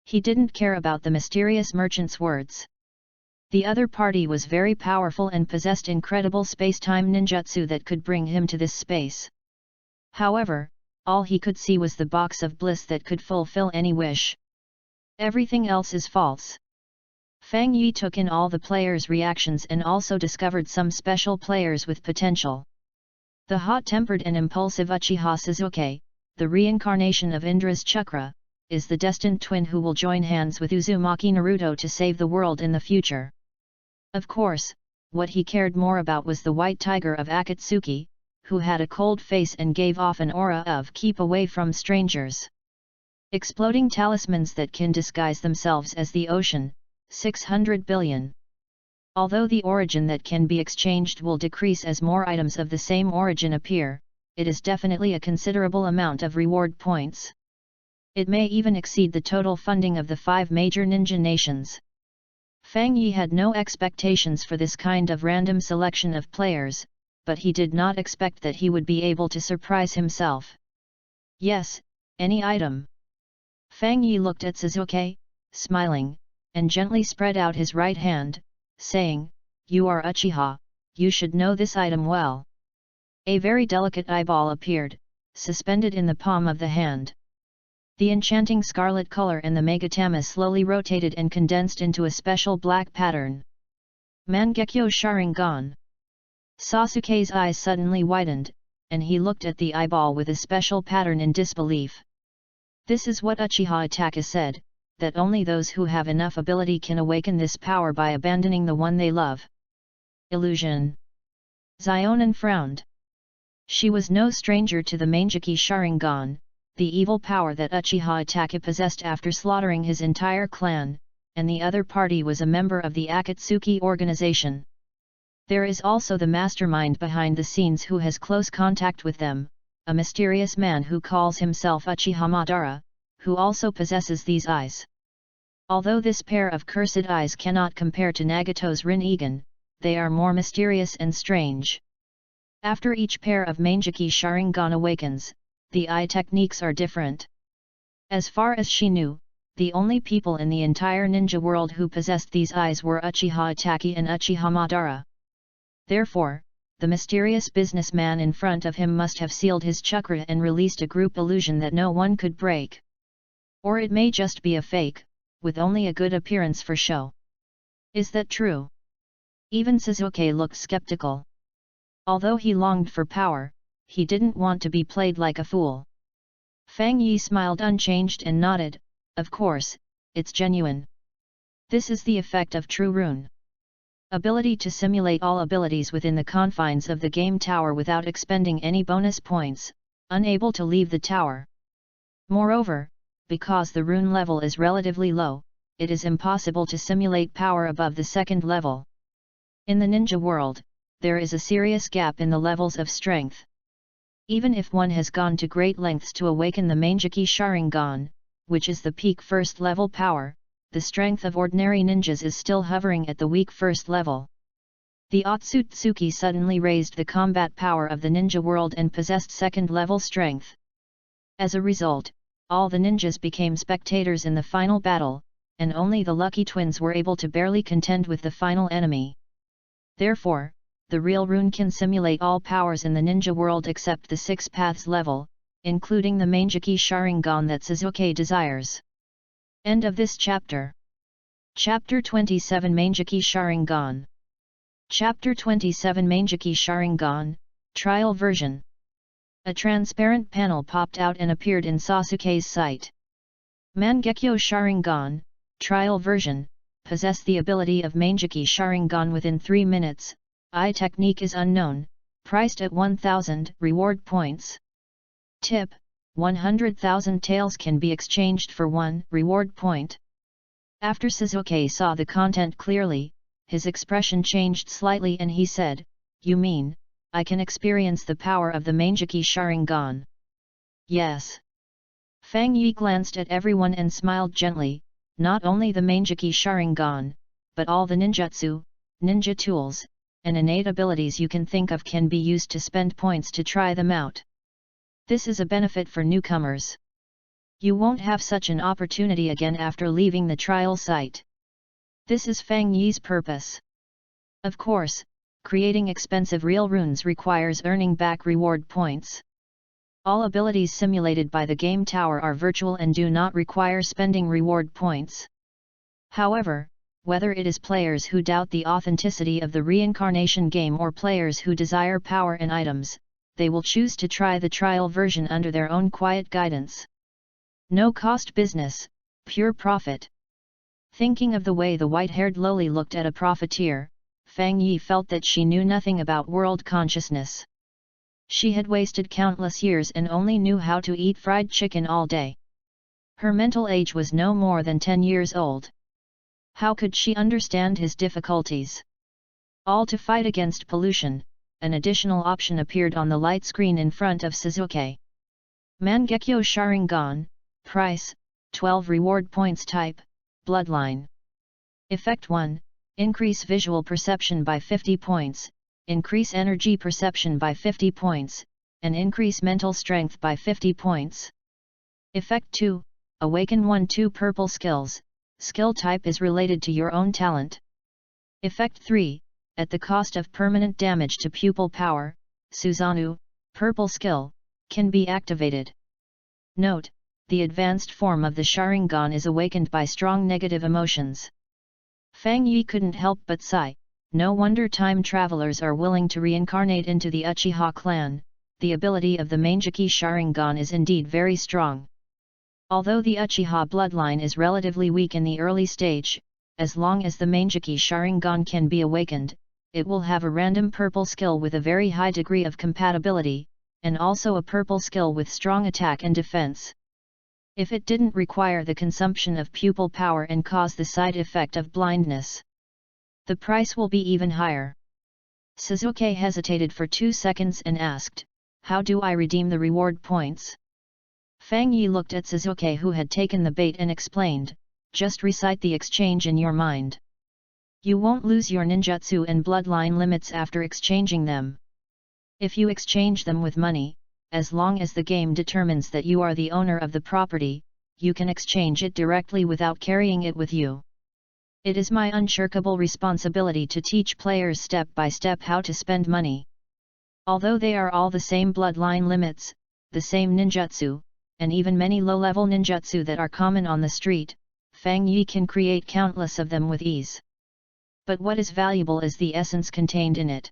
He didn't care about the mysterious merchant's words. The other party was very powerful and possessed incredible space-time ninjutsu that could bring him to this space. However, all he could see was the box of bliss that could fulfill any wish. Everything else is false. Fang Yi took in all the players' reactions and also discovered some special players with potential. The hot-tempered and impulsive Uchiha Sasuke, the reincarnation of Indra's chakra, is the destined twin who will join hands with Uzumaki Naruto to save the world in the future. Of course, what he cared more about was the White Tiger of Akatsuki, who had a cold face and gave off an aura of keep away from strangers. Exploding talismans that can disguise themselves as the ocean, 600 billion. Although the origin that can be exchanged will decrease as more items of the same origin appear, it is definitely a considerable amount of reward points. It may even exceed the total funding of the 5 major ninja nations. Fang Yi had no expectations for this kind of random selection of players, but he did not expect that he would be able to surprise himself. Yes, any item. Fang Yi looked at Sasuke, smiling, and gently spread out his right hand, saying, "You are Uchiha, you should know this item well." A very delicate eyeball appeared, suspended in the palm of the hand. The enchanting scarlet color and the Megatama slowly rotated and condensed into a special black pattern. Mangekyo Sharingan. Sasuke's eyes suddenly widened, and he looked at the eyeball with a special pattern in disbelief. This is what Uchiha Itachi said, that only those who have enough ability can awaken this power by abandoning the one they love. Illusion. Zionin frowned. She was no stranger to the Mangekyo Sharingan, the evil power that Uchiha Itachi possessed after slaughtering his entire clan, and the other party was a member of the Akatsuki organization. There is also the mastermind behind the scenes who has close contact with them, a mysterious man who calls himself Uchiha Madara, who also possesses these eyes. Although this pair of cursed eyes cannot compare to Nagato's Rinnegan, they are more mysterious and strange. After each pair of Mangekyo Sharingan awakens, the eye techniques are different. As far as she knew, the only people in the entire ninja world who possessed these eyes were Uchiha Itachi and Uchiha Madara. Therefore, the mysterious businessman in front of him must have sealed his chakra and released a group illusion that no one could break. Or it may just be a fake, with only a good appearance for show. Is that true? Even Sasuke looked skeptical. Although he longed for power, he didn't want to be played like a fool. Fang Yi smiled unchanged and nodded, of course, it's genuine. This is the effect of true rune. Ability to simulate all abilities within the confines of the game tower without expending any bonus points, unable to leave the tower. Moreover, because the rune level is relatively low, it is impossible to simulate power above the second level. In the ninja world, there is a serious gap in the levels of strength. Even if one has gone to great lengths to awaken the Mangekyo Sharingan, which is the peak first level power, the strength of ordinary ninjas is still hovering at the weak first level. The Otsutsuki suddenly raised the combat power of the ninja world and possessed second level strength. As a result, all the ninjas became spectators in the final battle, and only the lucky twins were able to barely contend with the final enemy. Therefore, the real rune can simulate all powers in the ninja world except the 6 paths level, including the Mangekyo Sharingan that Sasuke desires. End of this chapter. Chapter 27 Mangekyo Sharingan. Chapter 27 Mangekyo Sharingan, Trial Version. A transparent panel popped out and appeared in Sasuke's sight. Mangekyo Sharingan, Trial Version, possess the ability of Mangekyo Sharingan within 3 minutes. Technique is unknown, priced at 1000 reward points. Tip: 100,000 taels can be exchanged for 1 reward point. After Sasuke saw the content clearly, his expression changed slightly and he said, "You mean, I can experience the power of the Mangekyo Sharingan?" "Yes." Fang Yi glanced at everyone and smiled gently, "Not only the Mangekyo Sharingan, but all the ninjutsu, ninja tools, and innate abilities you can think of can be used to spend points to try them out. This is a benefit for newcomers. You won't have such an opportunity again after leaving the trial site. This is Fang Yi's purpose. Of course, creating expensive real runes requires earning back reward points. All abilities simulated by the game tower are virtual and do not require spending reward points. However, whether it is players who doubt the authenticity of the reincarnation game or players who desire power and items, they will choose to try the trial version under their own quiet guidance. No cost business, pure profit. Thinking of the way the white-haired lowly looked at a profiteer, Fang Yi felt that she knew nothing about world consciousness. She had wasted countless years and only knew how to eat fried chicken all day. Her mental age was no more than 10 years old. How could she understand his difficulties? All to fight against pollution, an additional option appeared on the light screen in front of Sasuke. Mangekyo Sharingan, price, 12 reward points. Type, bloodline. Effect 1, increase visual perception by 50 points, increase energy perception by 50 points, and increase mental strength by 50 points. Effect 2, awaken 1-2 purple skills. Skill type is related to your own talent. Effect 3, at the cost of permanent damage to pupil power, Susanoo, purple skill, can be activated. Note, the advanced form of the Sharingan is awakened by strong negative emotions. Fang Yi couldn't help but sigh, no wonder time travelers are willing to reincarnate into the Uchiha clan, the ability of the Mangekyo Sharingan is indeed very strong. Although the Uchiha bloodline is relatively weak in the early stage, as long as the Mangekyo Sharingan can be awakened, it will have a random purple skill with a very high degree of compatibility, and also a purple skill with strong attack and defense. If it didn't require the consumption of pupil power and cause the side effect of blindness, the price will be even higher. Sasuke hesitated for 2 seconds and asked, "How do I redeem the reward points?" Fang Yi looked at Sasuke who had taken the bait and explained, "Just recite the exchange in your mind. You won't lose your ninjutsu and bloodline limits after exchanging them. If you exchange them with money, as long as the game determines that you are the owner of the property, you can exchange it directly without carrying it with you. It is my unshirkable responsibility to teach players step by step how to spend money. Although they are all the same bloodline limits, the same ninjutsu, and even many low-level ninjutsu that are common on the street, Fang Yi can create countless of them with ease. But what is valuable is the essence contained in it.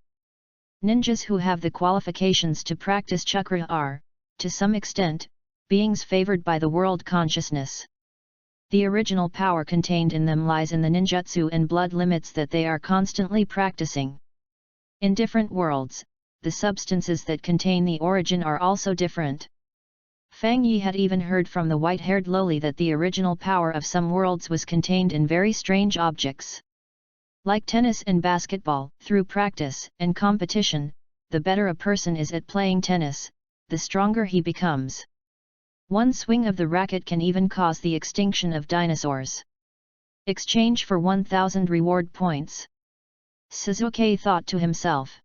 Ninjas who have the qualifications to practice chakra are, to some extent, beings favored by the world consciousness. The original power contained in them lies in the ninjutsu and blood limits that they are constantly practicing. In different worlds, the substances that contain the origin are also different. Fang Yi had even heard from the white-haired lowly that the original power of some worlds was contained in very strange objects. Like tennis and basketball, through practice and competition, the better a person is at playing tennis, the stronger he becomes. One swing of the racket can even cause the extinction of dinosaurs. Exchange for 1,000 reward points. Sasuke thought to himself.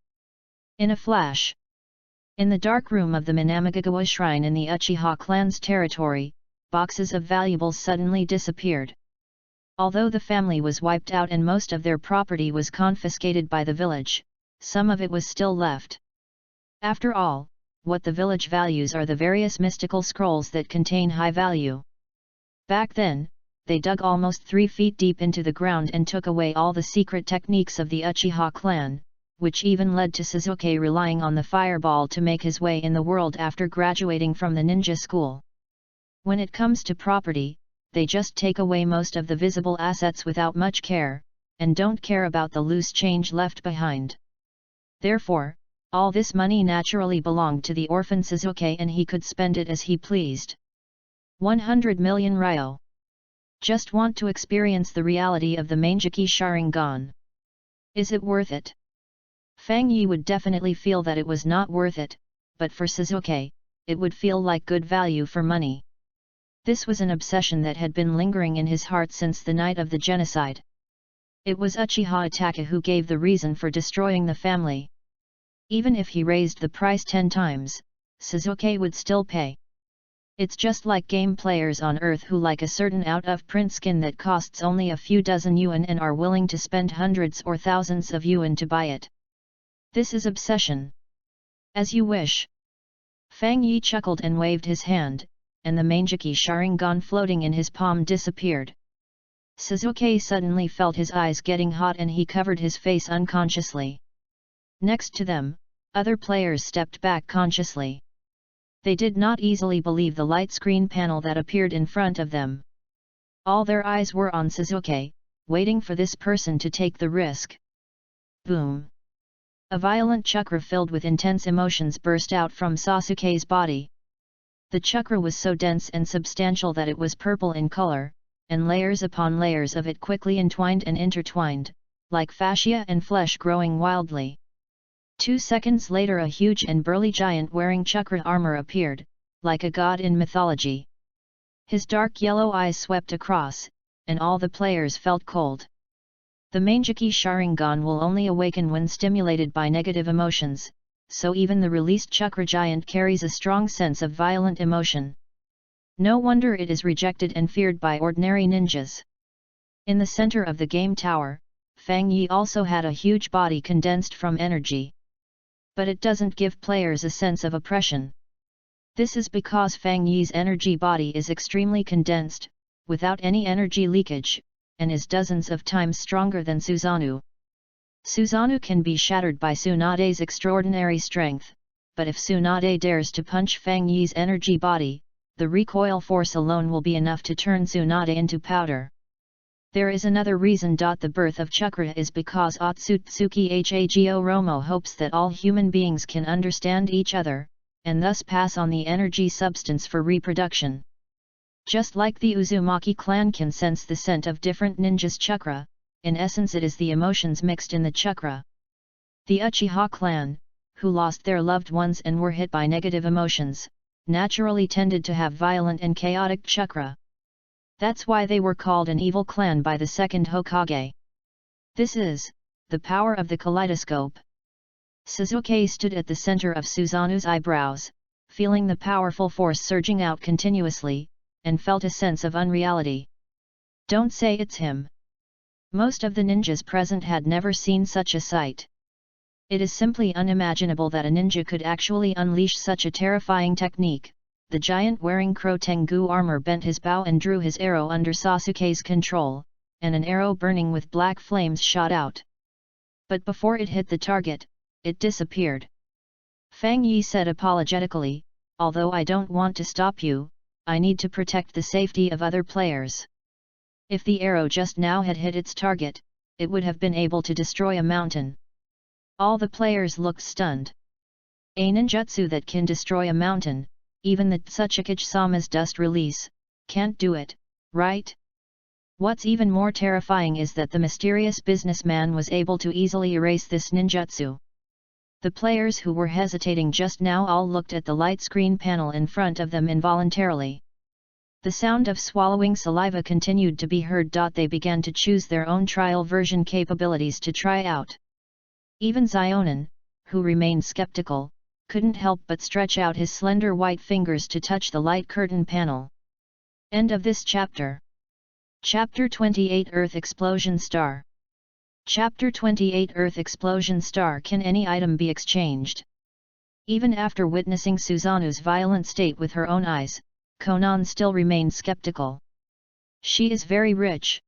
In a flash. In the dark room of the Minamigagawa shrine in the Uchiha clan's territory, boxes of valuables suddenly disappeared. Although the family was wiped out and most of their property was confiscated by the village, some of it was still left. After all, what the village values are the various mystical scrolls that contain high value. Back then, they dug almost 3 feet deep into the ground and took away all the secret techniques of the Uchiha clan, which even led to Sasuke relying on the fireball to make his way in the world after graduating from the ninja school. When it comes to property, they just take away most of the visible assets without much care, and don't care about the loose change left behind. Therefore, all this money naturally belonged to the orphan Sasuke and he could spend it as he pleased. 100 million ryo. Just want to experience the reality of the Mangekyo Sharingan. Is it worth it? Fang Yi would definitely feel that it was not worth it, but for Sasuke, it would feel like good value for money. This was an obsession that had been lingering in his heart since the night of the genocide. It was Uchiha Itachi who gave the reason for destroying the family. Even if he raised the price 10 times, Sasuke would still pay. It's just like game players on Earth who like a certain out-of-print skin that costs only a few dozen yuan and are willing to spend hundreds or thousands of yuan to buy it. This is obsession. As you wish. Fang Yi chuckled and waved his hand, and the Mangekyo Sharingan floating in his palm disappeared. Sasuke suddenly felt his eyes getting hot and he covered his face unconsciously. Next to them, other players stepped back consciously. They did not easily believe the light screen panel that appeared in front of them. All their eyes were on Sasuke, waiting for this person to take the risk. Boom! A violent chakra filled with intense emotions burst out from Sasuke's body. The chakra was so dense and substantial that it was purple in color, and layers upon layers of it quickly entwined and intertwined, like fascia and flesh growing wildly. 2 seconds later a huge and burly giant wearing chakra armor appeared, like a god in mythology. His dark yellow eyes swept across, and all the players felt cold. The Mangekyo Sharingan will only awaken when stimulated by negative emotions, so even the released chakra giant carries a strong sense of violent emotion. No wonder it is rejected and feared by ordinary ninjas. In the center of the game tower, Fang Yi also had a huge body condensed from energy. But it doesn't give players a sense of oppression. This is because Fang Yi's energy body is extremely condensed, without any energy leakage, and is dozens of times stronger than Susanoo. Susanoo can be shattered by Tsunade's extraordinary strength, but if Tsunade dares to punch Fang Yi's energy body, the recoil force alone will be enough to turn Tsunade into powder. There is another reason. The birth of chakra is because Otsutsuki Hago Romo hopes that all human beings can understand each other, and thus pass on the energy substance for reproduction. Just like the Uzumaki clan can sense the scent of different ninjas' chakra, in essence it is the emotions mixed in the chakra. The Uchiha clan, who lost their loved ones and were hit by negative emotions, naturally tended to have violent and chaotic chakra. That's why they were called an evil clan by the second Hokage. This is the power of the kaleidoscope. Sasuke stood at the center of Susanoo's eyebrows, feeling the powerful force surging out continuously, and felt a sense of unreality. Don't say it's him. Most of the ninjas present had never seen such a sight. It is simply unimaginable that a ninja could actually unleash such a terrifying technique. The giant wearing Crow Tengu armor bent his bow and drew his arrow under Sasuke's control, and an arrow burning with black flames shot out. But before it hit the target, it disappeared. Fang Yi said apologetically, "Although I don't want to stop you, I need to protect the safety of other players. If the arrow just now had hit its target, it would have been able to destroy a mountain. All the players looked stunned. A ninjutsu that can destroy a mountain, even the Tsuchikage-sama's dust release, can't do it, right? What's even more terrifying is that the mysterious businessman was able to easily erase this ninjutsu. The players who were hesitating just now all looked at the light screen panel in front of them involuntarily. The sound of swallowing saliva continued to be heard. They began to choose their own trial version capabilities to try out. Even Zionin, who remained skeptical, couldn't help but stretch out his slender white fingers to touch the light curtain panel. End of this chapter. Chapter 28 Earth Explosion Star. Chapter 28 Earth Explosion Star. Can any item be exchanged? Even after witnessing Suzanu's violent state with her own eyes, Konan still remained skeptical. She is very rich.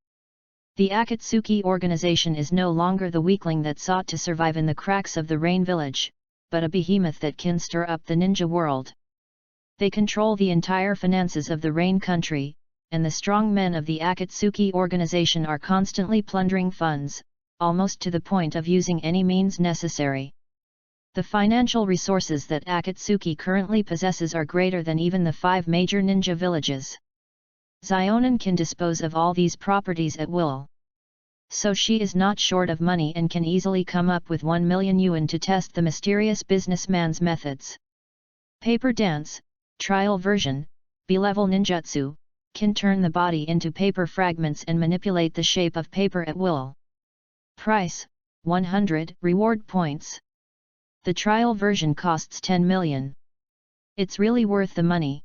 The Akatsuki organization is no longer the weakling that sought to survive in the cracks of the Rain Village, but a behemoth that can stir up the ninja world. They control the entire finances of the Rain country, and the strong men of the Akatsuki organization are constantly plundering funds, almost to the point of using any means necessary. The financial resources that Akatsuki currently possesses are greater than even the 5 major ninja villages. Zionin can dispose of all these properties at will. So she is not short of money and can easily come up with 1 million yuan to test the mysterious businessman's methods. Paper Dance, Trial Version, B-Level Ninjutsu, can turn the body into paper fragments and manipulate the shape of paper at will. Price, 100 reward points. The trial version costs 10 million. It's really worth the money.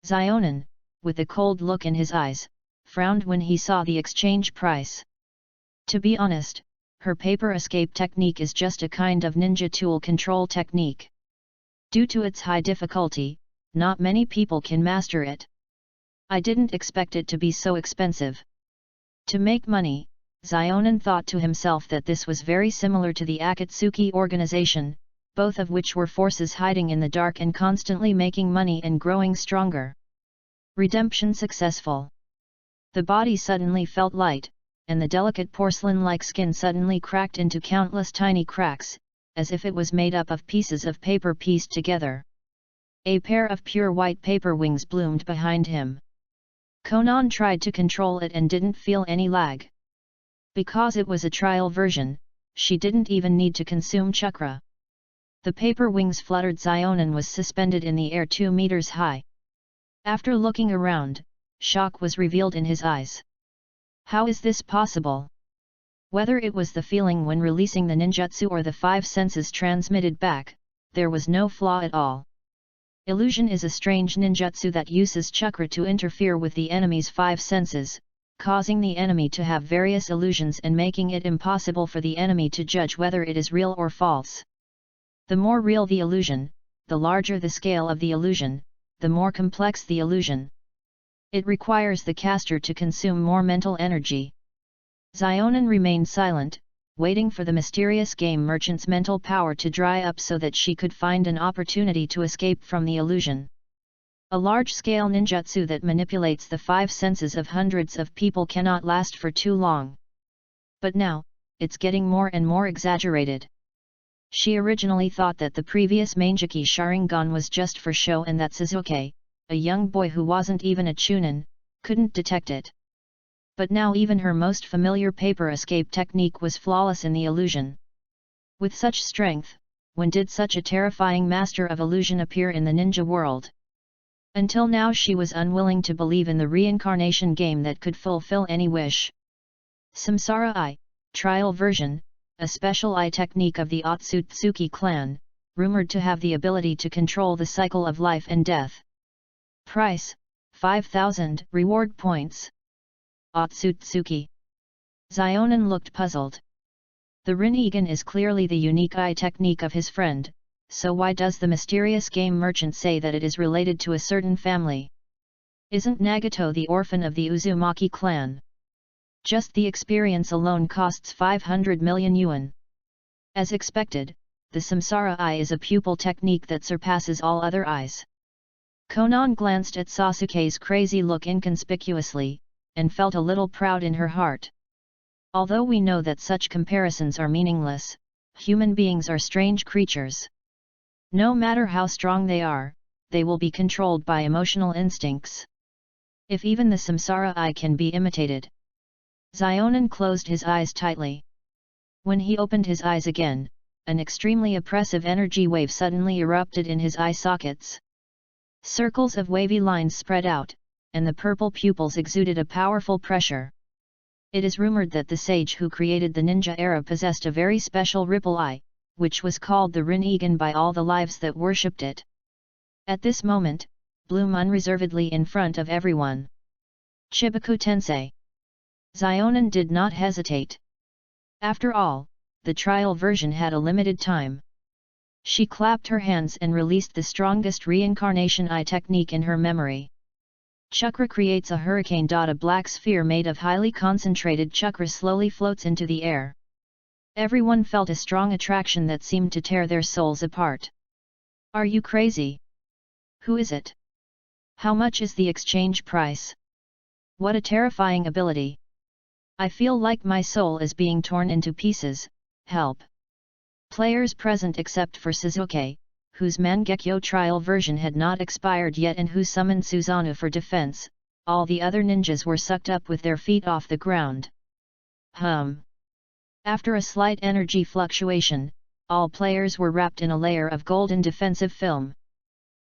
Zionin, with a cold look in his eyes, frowned when he saw the exchange price. To be honest, her paper escape technique is just a kind of ninja tool control technique. Due to its high difficulty, not many people can master it. I didn't expect it to be so expensive. To make money, Zionin thought to himself that this was very similar to the Akatsuki organization, both of which were forces hiding in the dark and constantly making money and growing stronger. Redemption successful. The body suddenly felt light, and the delicate porcelain-like skin suddenly cracked into countless tiny cracks, as if it was made up of pieces of paper pieced together. A pair of pure white paper wings bloomed behind him. Konan tried to control it and didn't feel any lag. Because it was a trial version, she didn't even need to consume chakra. The paper wings fluttered. Zionin was suspended in the air 2 meters high. After looking around, shock was revealed in his eyes. How is this possible? Whether it was the feeling when releasing the ninjutsu or the 5 senses transmitted back, there was no flaw at all. Illusion is a strange ninjutsu that uses chakra to interfere with the enemy's 5 senses, causing the enemy to have various illusions and making it impossible for the enemy to judge whether it is real or false. The more real the illusion, the larger the scale of the illusion, the more complex the illusion. It requires the caster to consume more mental energy. Zionin remained silent, waiting for the mysterious game merchant's mental power to dry up so that she could find an opportunity to escape from the illusion. A large-scale ninjutsu that manipulates the 5 senses of hundreds of people cannot last for too long. But now, it's getting more and more exaggerated. She originally thought that the previous Mangekyo Sharingan was just for show and that Sasuke, a young boy who wasn't even a chunin, couldn't detect it. But now even her most familiar paper escape technique was flawless in the illusion. With such strength, when did such a terrifying master of illusion appear in the ninja world? Until now she was unwilling to believe in the reincarnation game that could fulfill any wish. Samsara Eye, Trial Version, a special eye technique of the Otsutsuki clan, rumored to have the ability to control the cycle of life and death. Price, 5,000 reward points. Otsutsuki. Zionin looked puzzled. The Rinnegan is clearly the unique eye technique of his friend, so why does the mysterious game merchant say that it is related to a certain family? Isn't Nagato the orphan of the Uzumaki clan? Just the experience alone costs 500 million yuan. As expected, the Samsara Eye is a pupil technique that surpasses all other eyes. Konan glanced at Sasuke's crazy look inconspicuously, and felt a little proud in her heart. Although we know that such comparisons are meaningless, human beings are strange creatures. No matter how strong they will be controlled by emotional instincts. If even the samsara eye can be imitated. Zionin closed his eyes tightly. When he opened his eyes again, an extremely oppressive energy wave suddenly erupted in his eye sockets. Circles of wavy lines spread out, and the purple pupils exuded a powerful pressure. It is rumored that the sage who created the ninja era possessed a very special ripple eye, which was called the Rinnegan by all the lives that worshipped it. At this moment, bloom unreservedly in front of everyone. Chibaku Tensei. Zionin did not hesitate. After all, the trial version had a limited time. She clapped her hands and released the strongest reincarnation eye technique in her memory. Chakra creates a hurricane. A black sphere made of highly concentrated chakra slowly floats into the air. Everyone felt a strong attraction that seemed to tear their souls apart. Are you crazy? Who is it? How much is the exchange price? What a terrifying ability! I feel like my soul is being torn into pieces, help! Players present except for Sasuke, whose Mangekyo trial version had not expired yet and who summoned Susanoo for defense, all the other ninjas were sucked up with their feet off the ground. After a slight energy fluctuation, all players were wrapped in a layer of golden defensive film.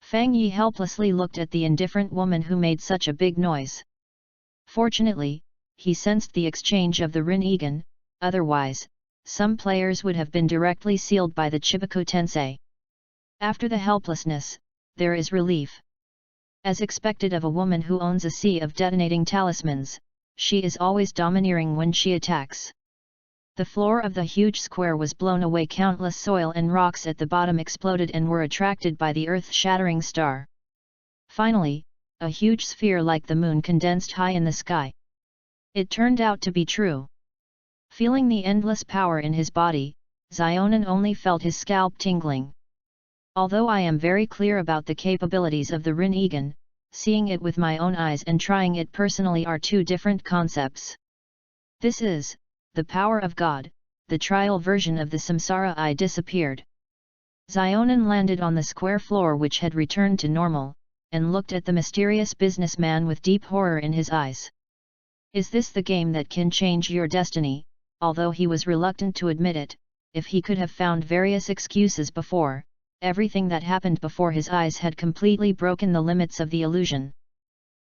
Fang Yi helplessly looked at the indifferent woman who made such a big noise. Fortunately, he sensed the exchange of the Rinnegan, otherwise, some players would have been directly sealed by the Chibaku Tensei. After the helplessness, there is relief. As expected of a woman who owns a sea of detonating talismans, she is always domineering when she attacks. The floor of the huge square was blown away. Countless soil and rocks at the bottom exploded and were attracted by the earth-shattering star. Finally, a huge sphere like the moon condensed high in the sky. It turned out to be true. Feeling the endless power in his body, Zionin only felt his scalp tingling. Although I am very clear about the capabilities of the Rinnegan, seeing it with my own eyes and trying it personally are two different concepts. This is the power of God. The trial version of the samsara eye disappeared. Zionin landed on the square floor which had returned to normal, and looked at the mysterious businessman with deep horror in his eyes. Is this the game that can change your destiny? Although he was reluctant to admit it, if he could have found various excuses before, everything that happened before his eyes had completely broken the limits of the illusion.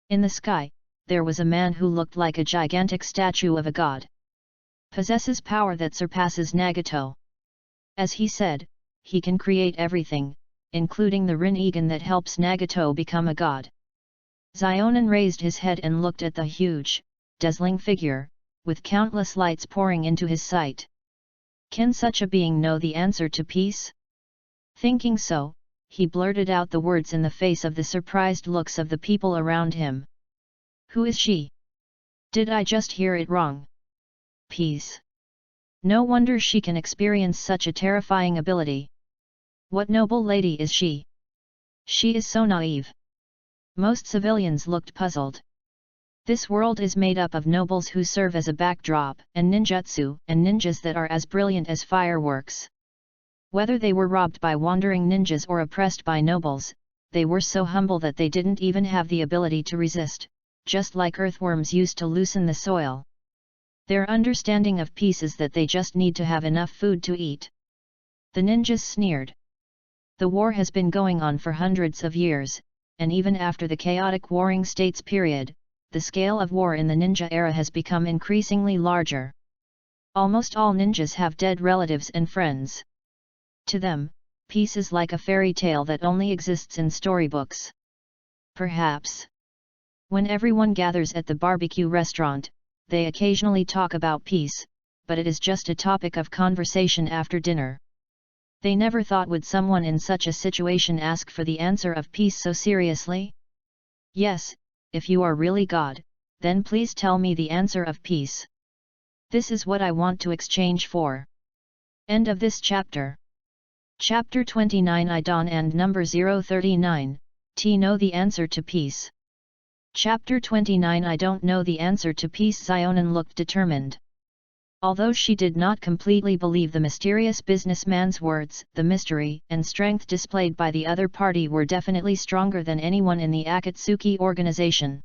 In the sky, there was a man who looked like a gigantic statue of a god. Possesses power that surpasses Nagato. As he said, he can create everything, including the Rinnegan that helps Nagato become a god. Zionin raised his head and looked at the huge, dazzling figure, with countless lights pouring into his sight. Can such a being know the answer to peace? Thinking so, he blurted out the words in the face of the surprised looks of the people around him. Who is she? Did I just hear it wrong? Peace. No wonder she can experience such a terrifying ability. What noble lady is she? She is so naive. Most civilians looked puzzled. This world is made up of nobles who serve as a backdrop, and ninjutsu, and ninjas that are as brilliant as fireworks. Whether they were robbed by wandering ninjas or oppressed by nobles, they were so humble that they didn't even have the ability to resist, just like earthworms used to loosen the soil. Their understanding of peace is that they just need to have enough food to eat. The ninjas sneered. The war has been going on for hundreds of years, and even after the chaotic warring states period, the scale of war in the ninja era has become increasingly larger. Almost all ninjas have dead relatives and friends. To them, peace is like a fairy tale that only exists in storybooks. Perhaps. When everyone gathers at the barbecue restaurant, they occasionally talk about peace, but it is just a topic of conversation after dinner. They never thought would someone in such a situation ask for the answer of peace so seriously? Yes, if you are really God, then please tell me the answer of peace. This is what I want to exchange for. End of this chapter. Chapter 29 Idon and number 039, Know the answer to peace. Chapter 29 I don't know the answer to peace. Xiaonan looked determined. Although she did not completely believe the mysterious businessman's words, the mystery and strength displayed by the other party were definitely stronger than anyone in the Akatsuki organization.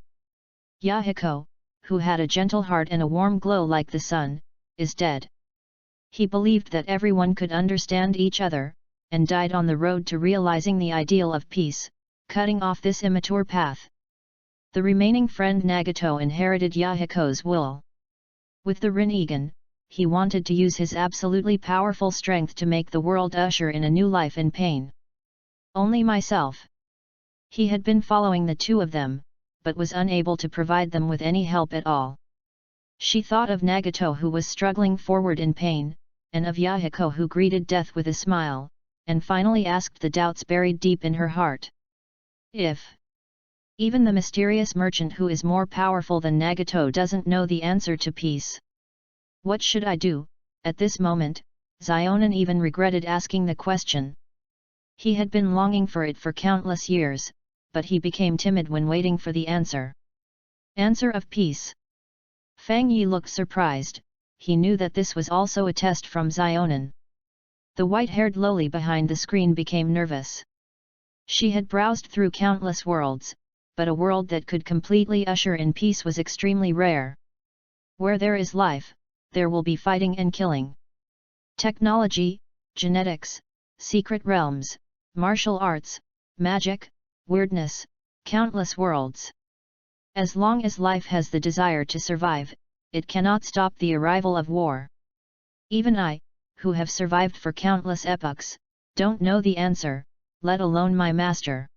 Yahiko, who had a gentle heart and a warm glow like the sun, is dead. He believed that everyone could understand each other, and died on the road to realizing the ideal of peace, cutting off this immature path. The remaining friend Nagato inherited Yahiko's will. With the Rinnegan, he wanted to use his absolutely powerful strength to make the world usher in a new life in pain. Only myself. He had been following the two of them, but was unable to provide them with any help at all. She thought of Nagato who was struggling forward in pain, and of Yahiko who greeted death with a smile, and finally asked the doubts buried deep in her heart. If even the mysterious merchant who is more powerful than Nagato doesn't know the answer to peace, what should I do? At this moment, Xiaonan even regretted asking the question. He had been longing for it for countless years, but he became timid when waiting for the answer. Answer of peace. Fang Yi looked surprised. He knew that this was also a test from Xiaonan. The white-haired loli behind the screen became nervous. She had browsed through countless worlds, but a world that could completely usher in peace was extremely rare. Where there is life, there will be fighting and killing. Technology, genetics, secret realms, martial arts, magic, weirdness, countless worlds. As long as life has the desire to survive, it cannot stop the arrival of war. Even I, who have survived for countless epochs, don't know the answer, let alone my master.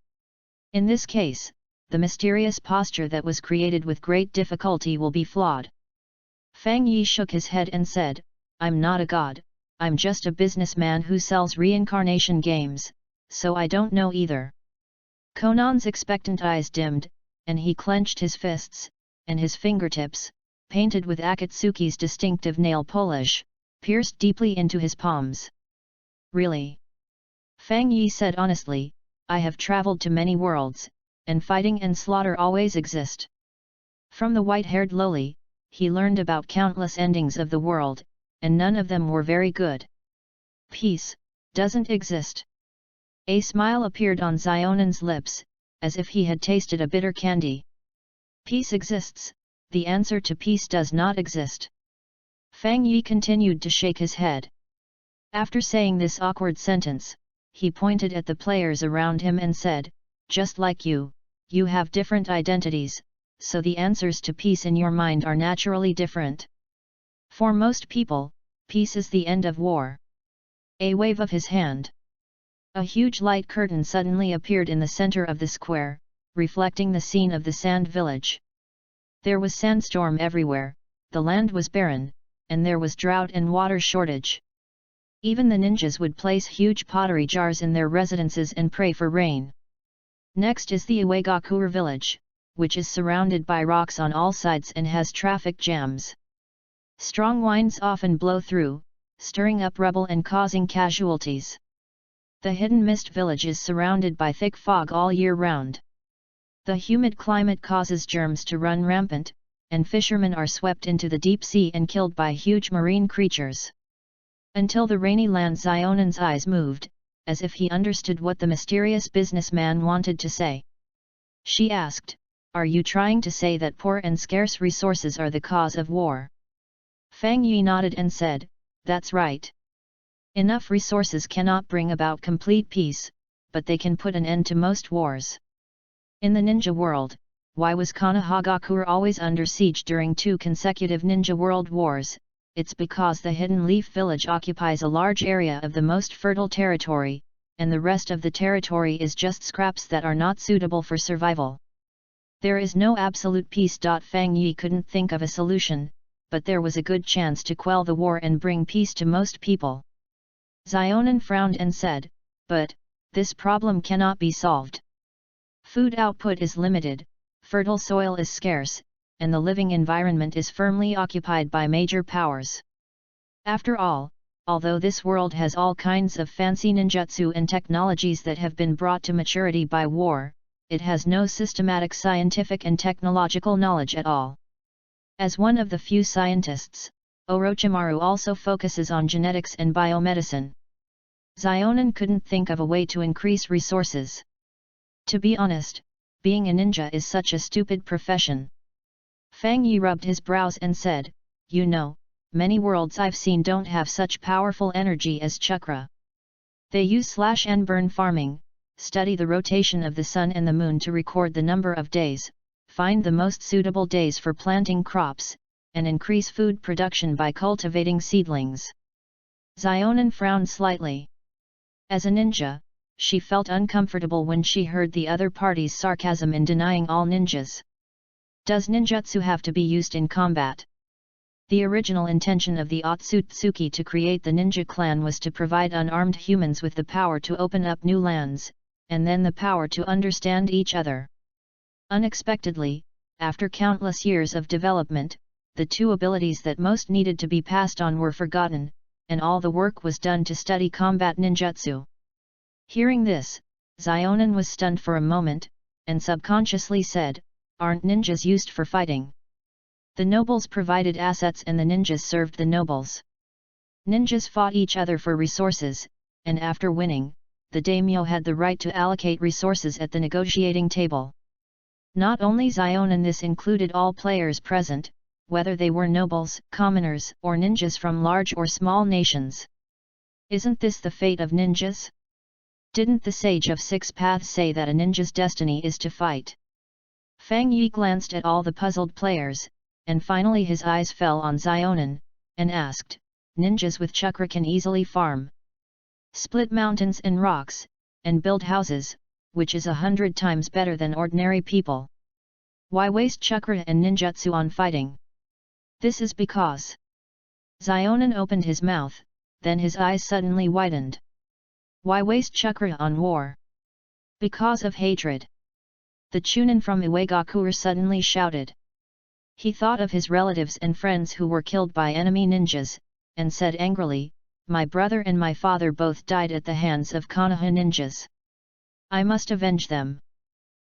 In this case, the mysterious posture that was created with great difficulty will be flawed. Fang Yi shook his head and said, I'm not a god, I'm just a businessman who sells reincarnation games, so I don't know either. Conan's expectant eyes dimmed, and he clenched his fists, and his fingertips, painted with Akatsuki's distinctive nail polish, pierced deeply into his palms. Really? Fang Yi said honestly, I have traveled to many worlds, and fighting and slaughter always exist. From the white-haired loli, he learned about countless endings of the world, and none of them were very good. Peace doesn't exist. A smile appeared on Xiaonan's lips, as if he had tasted a bitter candy. Peace exists, the answer to peace does not exist. Fang Yi continued to shake his head. After saying this awkward sentence, he pointed at the players around him and said, just like you have different identities, so the answers to peace in your mind are naturally different. For most people, peace is the end of war. A wave of his hand. A huge light curtain suddenly appeared in the center of the square, reflecting the scene of the sand village. There was sandstorm everywhere, the land was barren, and there was drought and water shortage. Even the ninjas would place huge pottery jars in their residences and pray for rain. Next is the Uegakure village, which is surrounded by rocks on all sides and has traffic jams. Strong winds often blow through, stirring up rubble and causing casualties. The hidden mist village is surrounded by thick fog all year round. The humid climate causes germs to run rampant, and fishermen are swept into the deep sea and killed by huge marine creatures. Until the rainy land, Xiaonan's eyes moved, as if he understood what the mysterious businessman wanted to say. She asked, are you trying to say that poor and scarce resources are the cause of war? Fang Yi nodded and said, that's right. Enough resources cannot bring about complete peace, but they can put an end to most wars. In the ninja world, why was Konohagakure always under siege during 2 consecutive ninja world wars? It's because the Hidden Leaf village occupies a large area of the most fertile territory, and the rest of the territory is just scraps that are not suitable for survival. There is no absolute peace. Fang Yi couldn't think of a solution, but there was a good chance to quell the war and bring peace to most people. Xiaonan frowned and said, but this problem cannot be solved. Food output is limited, fertile soil is scarce, and the living environment is firmly occupied by major powers. After all, although this world has all kinds of fancy ninjutsu and technologies that have been brought to maturity by war, it has no systematic scientific and technological knowledge at all. As one of the few scientists, Orochimaru also focuses on genetics and biomedicine. Zionin couldn't think of a way to increase resources. To be honest, being a ninja is such a stupid profession. Fang Yi rubbed his brows and said, "You know, many worlds I've seen don't have such powerful energy as chakra. They use slash and burn farming, study the rotation of the sun and the moon to record the number of days, find the most suitable days for planting crops, and increase food production by cultivating seedlings." Zionin frowned slightly. As a ninja, she felt uncomfortable when she heard the other party's sarcasm in denying all ninjas. Does ninjutsu have to be used in combat? The original intention of the Otsutsuki to create the ninja clan was to provide unarmed humans with the power to open up new lands, and then the power to understand each other. Unexpectedly, after countless years of development, the two abilities that most needed to be passed on were forgotten, and all the work was done to study combat ninjutsu. Hearing this, Zionin was stunned for a moment, and subconsciously said, "Aren't ninjas used for fighting? The nobles provided assets and the ninjas served the nobles. Ninjas fought each other for resources, and after winning, the daimyo had the right to allocate resources at the negotiating table." Not only Zionin, this included all players present, whether they were nobles, commoners, or ninjas from large or small nations. Isn't this the fate of ninjas? Didn't the Sage of Six Paths say that a ninja's destiny is to fight? Fang Yi glanced at all the puzzled players, and finally his eyes fell on Zionin, and asked, "Ninjas with chakra can easily farm, split mountains and rocks, and build houses, which is 100 times better than ordinary people. Why waste chakra and ninjutsu on fighting?" "This is because..." Zionin opened his mouth, then his eyes suddenly widened. "Why waste chakra on war?" "Because of hatred." The Chunin from Iwagakure suddenly shouted. He thought of his relatives and friends who were killed by enemy ninjas, and said angrily, "My brother and my father both died at the hands of Konoha ninjas. I must avenge them."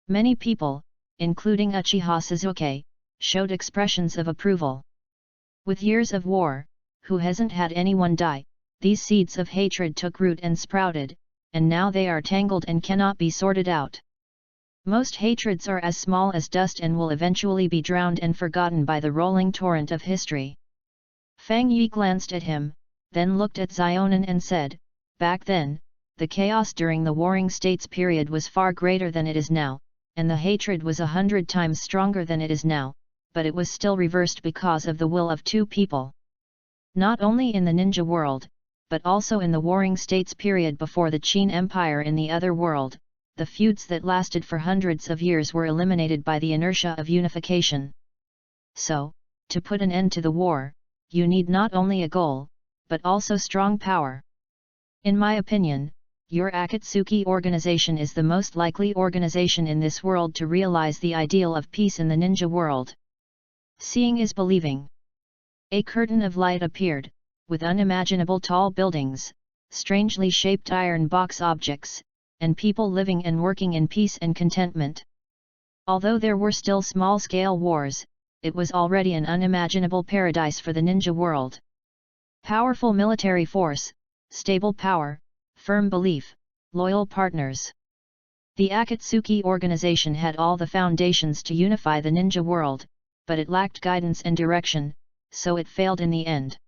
Many people, including Uchiha Sasuke, showed expressions of approval. With years of war, who hasn't had anyone die? These seeds of hatred took root and sprouted, and now they are tangled and cannot be sorted out. Most hatreds are as small as dust and will eventually be drowned and forgotten by the rolling torrent of history. Fang Yi glanced at him, then looked at Zionin and said, "Back then, the chaos during the Warring States period was far greater than it is now, and the hatred was 100 times stronger than it is now, but it was still reversed because of the will of two people. Not only in the ninja world, but also in the Warring States period before the Qin Empire in the other world, the feuds that lasted for hundreds of years were eliminated by the inertia of unification. So, to put an end to the war, you need not only a goal, but also strong power. In my opinion, your Akatsuki organization is the most likely organization in this world to realize the ideal of peace in the ninja world." Seeing is believing. A curtain of light appeared, with unimaginable tall buildings, strangely shaped iron box objects, and people living and working in peace and contentment. Although there were still small-scale wars, it was already an unimaginable paradise for the ninja world. Powerful military force, stable power, firm belief, loyal partners. The Akatsuki organization had all the foundations to unify the ninja world, but it lacked guidance and direction, so it failed in the end.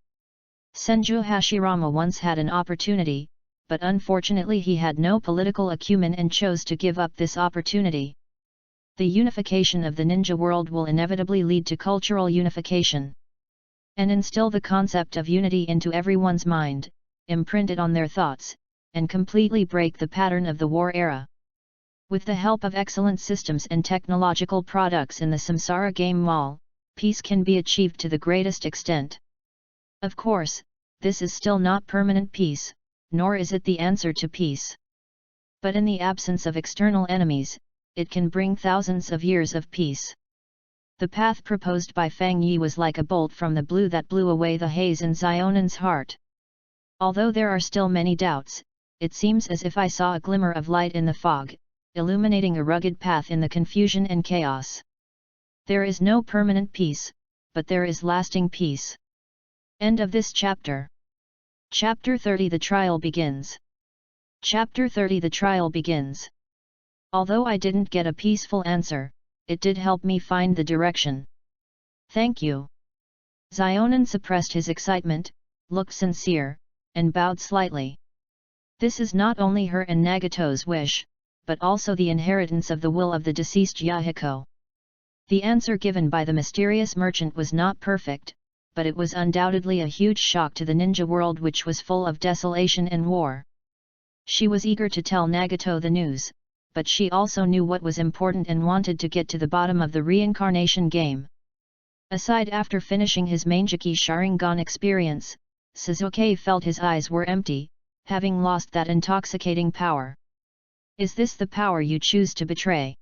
Senju Hashirama once had an opportunity, but unfortunately he had no political acumen and chose to give up this opportunity. The unification of the ninja world will inevitably lead to cultural unification, and instill the concept of unity into everyone's mind, imprint it on their thoughts, and completely break the pattern of the war era. With the help of excellent systems and technological products in the Samsara Game Mall, peace can be achieved to the greatest extent. Of course, this is still not permanent peace, nor is it the answer to peace. But in the absence of external enemies, it can bring thousands of years of peace. The path proposed by Fang Yi was like a bolt from the blue that blew away the haze in Zionin's heart. Although there are still many doubts, it seems as if I saw a glimmer of light in the fog, illuminating a rugged path in the confusion and chaos. There is no permanent peace, but there is lasting peace. End of this chapter. Chapter 30 The Trial Begins. Chapter 30 The Trial Begins. Although I didn't get a peaceful answer, it did help me find the direction. Thank you. Xionin suppressed his excitement, looked sincere, and bowed slightly. This is not only her and Nagato's wish, but also the inheritance of the will of the deceased Yahiko. The answer given by the mysterious merchant was not perfect, but it was undoubtedly a huge shock to the ninja world, which was full of desolation and war. She was eager to tell Nagato the news, but she also knew what was important and wanted to get to the bottom of the reincarnation game. Aside after finishing his Mangekyo Sharingan experience, Sasuke felt his eyes were empty, having lost that intoxicating power. Is this the power you choose to betray?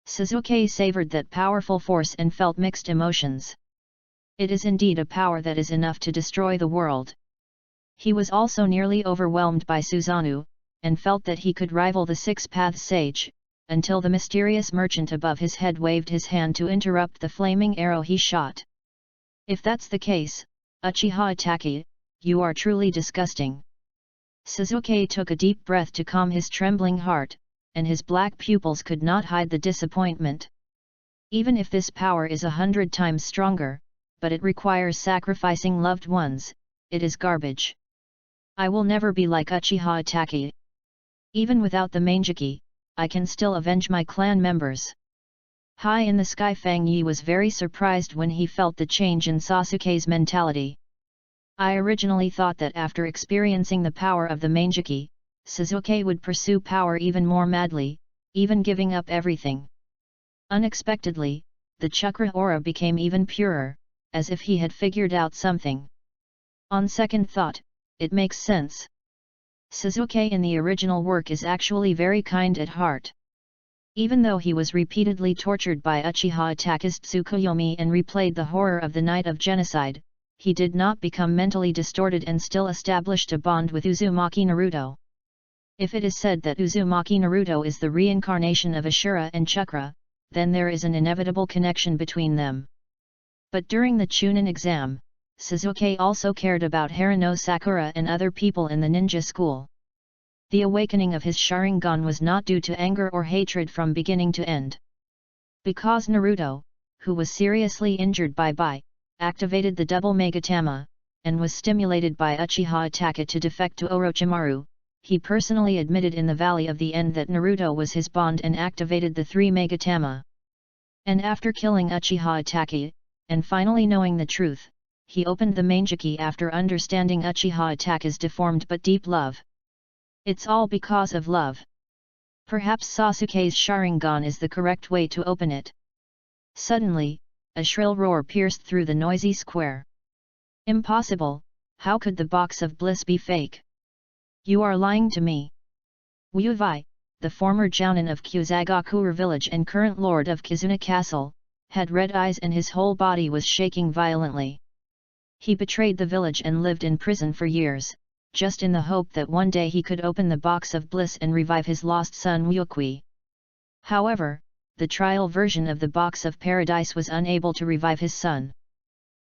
Sasuke savored that powerful force and felt mixed emotions. It is indeed a power that is enough to destroy the world. He was also nearly overwhelmed by Susanoo, and felt that he could rival the Six Paths Sage, until the mysterious merchant above his head waved his hand to interrupt the flaming arrow he shot. If that's the case, Uchiha Itachi, you are truly disgusting. Sasuke took a deep breath to calm his trembling heart, and his black pupils could not hide the disappointment. Even if this power is 100 times stronger, but it requires sacrificing loved ones, it is garbage. I will never be like Uchiha Itachi. Even without the Mangekyo, I can still avenge my clan members. High in the sky, Fang Yi was very surprised when he felt the change in Sasuke's mentality. I originally thought that after experiencing the power of the Mangekyo, Sasuke would pursue power even more madly, even giving up everything. Unexpectedly, the chakra aura became even purer, as if he had figured out something. On second thought, it makes sense. Sasuke in the original work is actually very kind at heart. Even though he was repeatedly tortured by Uchiha Itachi's Tsukuyomi and replayed the horror of the night of genocide, he did not become mentally distorted and still established a bond with Uzumaki Naruto. If it is said that Uzumaki Naruto is the reincarnation of Ashura and Chakra, then there is an inevitable connection between them. But during the Chunin exam, Sasuke also cared about Haruno Sakura and other people in the ninja school. The awakening of his Sharingan was not due to anger or hatred from beginning to end. Because Naruto, who was seriously injured by Bai, activated the double Megatama, and was stimulated by Uchiha Itachi to defect to Orochimaru, he personally admitted in the Valley of the End that Naruto was his bond and activated the 3 Megatama. And after killing Uchiha Itachi, and finally knowing the truth, he opened the Mangekyo after understanding Uchiha Itachi's deformed but deep love. It's all because of love. Perhaps Sasuke's Sharingan is the correct way to open it. Suddenly, a shrill roar pierced through the noisy square. Impossible, how could the box of bliss be fake? You are lying to me. Wuyuvi, the former Jounin of Kyuzagakure village and current lord of Kizuna Castle, had red eyes and his whole body was shaking violently. He betrayed the village and lived in prison for years, just in the hope that one day he could open the box of bliss and revive his lost son Ryukui. However, the trial version of the box of paradise was unable to revive his son.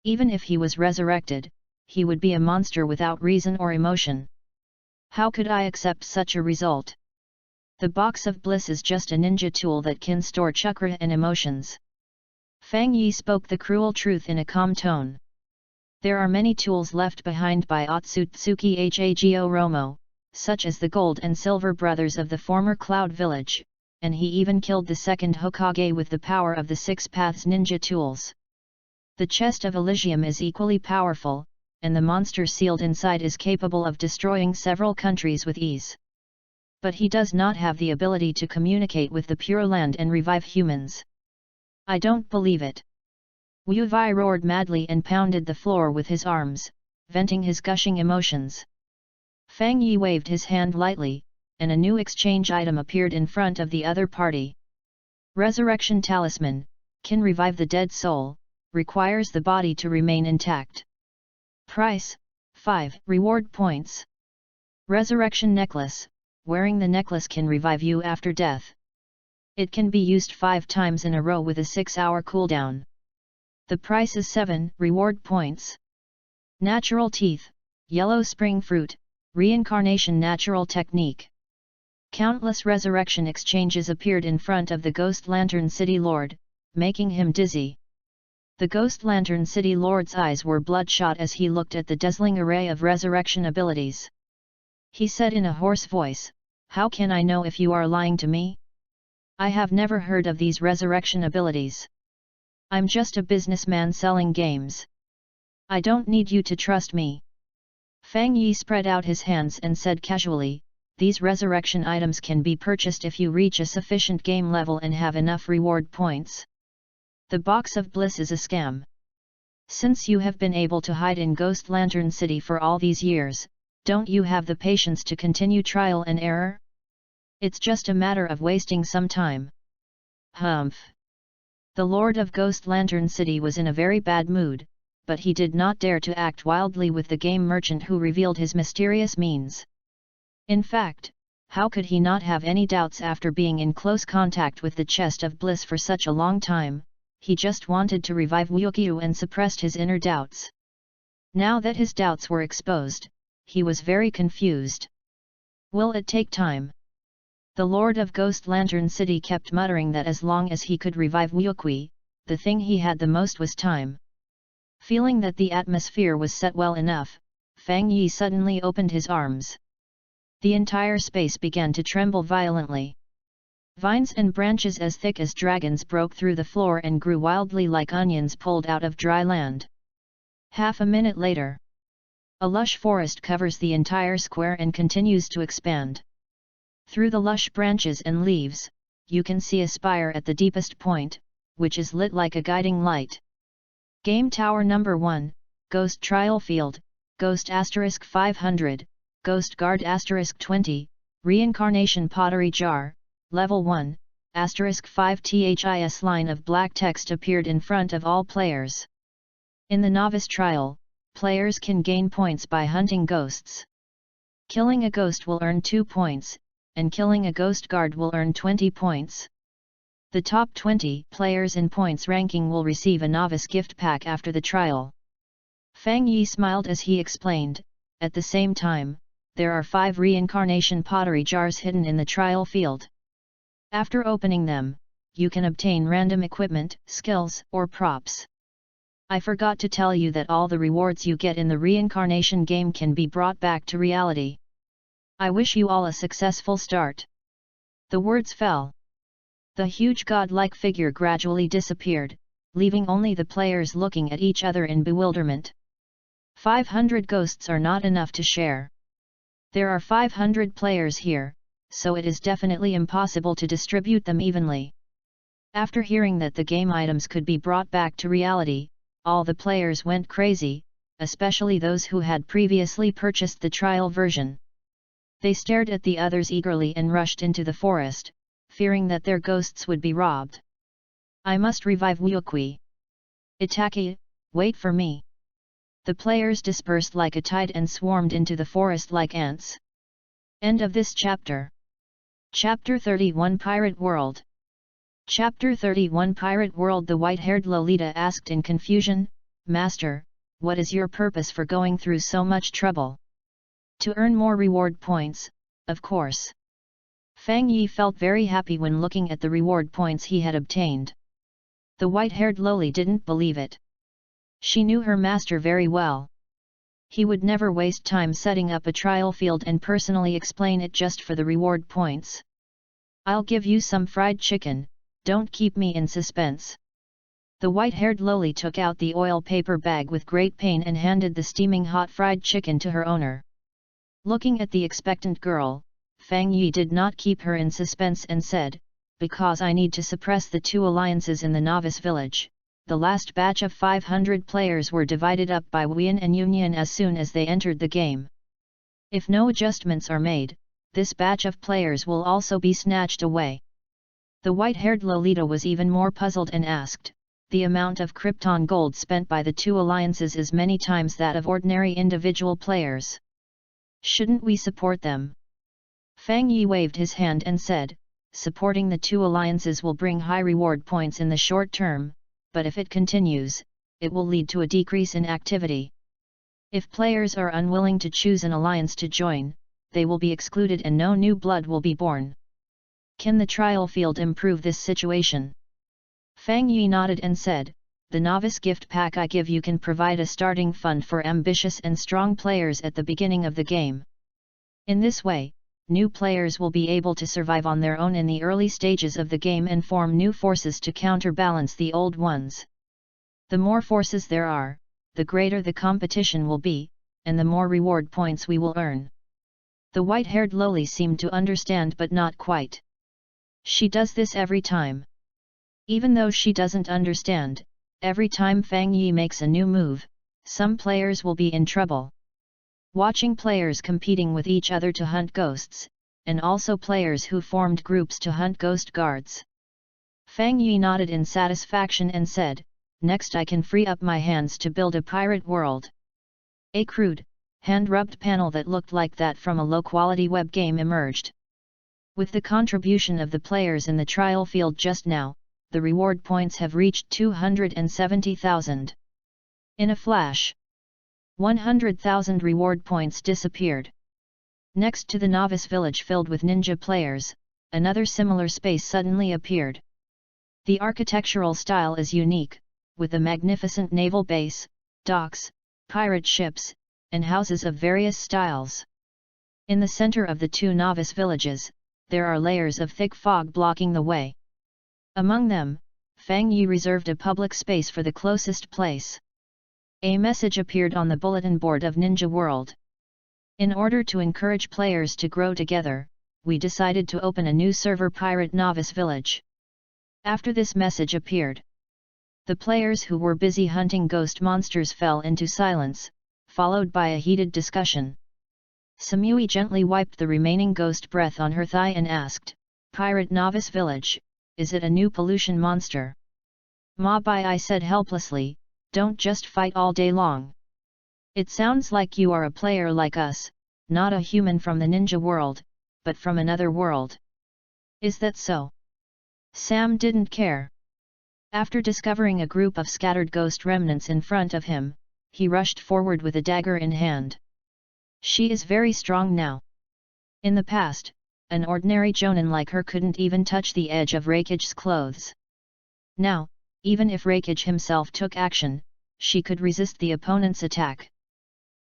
Even if he was resurrected, he would be a monster without reason or emotion. How could I accept such a result? The box of bliss is just a ninja tool that can store chakra and emotions. Fang Yi spoke the cruel truth in a calm tone. There are many tools left behind by Otsutsuki Hago Romo, such as the gold and silver brothers of the former Cloud Village, and he even killed the second Hokage with the power of the 6 Paths ninja tools. The chest of Elysium is equally powerful, and the monster sealed inside is capable of destroying several countries with ease. But he does not have the ability to communicate with the Pure Land and revive humans. I don't believe it. Wuyuvi roared madly and pounded the floor with his arms, venting his gushing emotions. Fang Yi waved his hand lightly, and a new exchange item appeared in front of the other party. Resurrection Talisman, can revive the dead soul, requires the body to remain intact. Price, 5 reward points. Resurrection Necklace, wearing the necklace can revive you after death. It can be used 5 times in a row with a 6-hour cooldown. The price is 7 reward points. Natural teeth, yellow spring fruit, reincarnation natural technique. Countless resurrection exchanges appeared in front of the Ghost Lantern City Lord, making him dizzy. The Ghost Lantern City Lord's eyes were bloodshot as he looked at the dazzling array of resurrection abilities. He said in a hoarse voice, "How can I know if you are lying to me? I have never heard of these resurrection abilities. I'm just a businessman selling games. I don't need you to trust me." Fang Yi spread out his hands and said casually, "These resurrection items can be purchased if you reach a sufficient game level and have enough reward points. The Box of Bliss is a scam. Since you have been able to hide in Ghost Lantern City for all these years, don't you have the patience to continue trial and error? It's just a matter of wasting some time." Humph. The Lord of Ghost Lantern City was in a very bad mood, but he did not dare to act wildly with the game merchant who revealed his mysterious means. In fact, how could he not have any doubts after being in close contact with the Chest of Bliss for such a long time? He just wanted to revive Mangekyo and suppressed his inner doubts. Now that his doubts were exposed, he was very confused. Will it take time? The Lord of Ghost Lantern City kept muttering that as long as he could revive Mangekyo, the thing he had the most was time. Feeling that the atmosphere was set well enough, Fang Yi suddenly opened his arms. The entire space began to tremble violently. Vines and branches as thick as dragons broke through the floor and grew wildly like onions pulled out of dry land. Half a minute later, a lush forest covers the entire square and continues to expand. Through the lush branches and leaves, you can see a spire at the deepest point, which is lit like a guiding light. Game Tower Number 1, Ghost Trial Field, Ghost *500, Ghost Guard *20, Reincarnation Pottery Jar, Level 1, *5 THIS line of black text appeared in front of all players. In the novice trial, players can gain points by hunting ghosts. Killing a ghost will earn 2 points, and killing a ghost guard will earn 20 points. The top 20 players in points ranking will receive a novice gift pack after the trial. Fang Yi smiled as he explained, at the same time, there are 5 reincarnation pottery jars hidden in the trial field. After opening them, you can obtain random equipment, skills, or props. I forgot to tell you that all the rewards you get in the reincarnation game can be brought back to reality. I wish you all a successful start. The words fell. The huge godlike figure gradually disappeared, leaving only the players looking at each other in bewilderment. 500 ghosts are not enough to share. There are 500 players here, so it is definitely impossible to distribute them evenly. After hearing that the game items could be brought back to reality, all the players went crazy, especially those who had previously purchased the trial version. They stared at the others eagerly and rushed into the forest, fearing that their ghosts would be robbed. I must revive Mangekyo. Itake, wait for me. The players dispersed like a tide and swarmed into the forest like ants. End of this chapter. Chapter 31 Pirate World. Chapter 31 Pirate World. The white-haired Lolita asked in confusion, "Master, what is your purpose for going through so much trouble?" "To earn more reward points, of course." Fang Yi felt very happy when looking at the reward points he had obtained. The white-haired Loli didn't believe it. She knew her master very well. He would never waste time setting up a trial field and personally explain it just for the reward points. "I'll give you some fried chicken, don't keep me in suspense." The white-haired Loli took out the oil paper bag with great pain and handed the steaming hot fried chicken to her owner. Looking at the expectant girl, Fang Yi did not keep her in suspense and said, "Because I need to suppress the 2 alliances in the novice village." The last batch of 500 players were divided up by Wien and Union as soon as they entered the game. If no adjustments are made, this batch of players will also be snatched away. The white-haired Lolita was even more puzzled and asked, "The amount of Krypton gold spent by the 2 alliances is many times that of ordinary individual players. Shouldn't we support them?" Fang Yi waved his hand and said, supporting the two alliances will bring high reward points in the short term, but if it continues, it will lead to a decrease in activity. If players are unwilling to choose an alliance to join, they will be excluded and no new blood will be born. Can the trial field improve this situation? Fang Yi nodded and said, the novice gift pack I give you can provide a starting fund for ambitious and strong players at the beginning of the game. In this way, new players will be able to survive on their own in the early stages of the game and form new forces to counterbalance the old ones. The more forces there are, the greater the competition will be, and the more reward points we will earn. The white-haired loli seemed to understand but not quite. She does this every time. Even though she doesn't understand, every time Fang Yi makes a new move, some players will be in trouble. Watching players competing with each other to hunt ghosts, and also players who formed groups to hunt ghost guards. Fang Yi nodded in satisfaction and said, next I can free up my hands to build a pirate world. A crude, hand-rubbed panel that looked like that from a low-quality web game emerged. With the contribution of the players in the trial field just now, the reward points have reached 270,000. In a flash, 100,000 reward points disappeared. Next to the novice village filled with ninja players, another similar space suddenly appeared. The architectural style is unique, with a magnificent naval base, docks, pirate ships, and houses of various styles. In the center of the two novice villages, there are layers of thick fog blocking the way. Among them, Fang Yi reserved a public space for the closest place. A message appeared on the bulletin board of Ninja World. In order to encourage players to grow together, we decided to open a new server Pirate Novice Village. After this message appeared, the players who were busy hunting ghost monsters fell into silence, followed by a heated discussion. Samui gently wiped the remaining ghost breath on her thigh and asked, Pirate Novice Village, is it a new pollution monster? Ma Bai I said helplessly, don't just fight all day long. It sounds like you are a player like us, not a human from the ninja world, but from another world. Is that so? Sam didn't care. After discovering a group of scattered ghost remnants in front of him, he rushed forward with a dagger in hand. She is very strong now. In the past, an ordinary jonin like her couldn't even touch the edge of Raikage's clothes. Now, even if Raikage himself took action, she could resist the opponent's attack.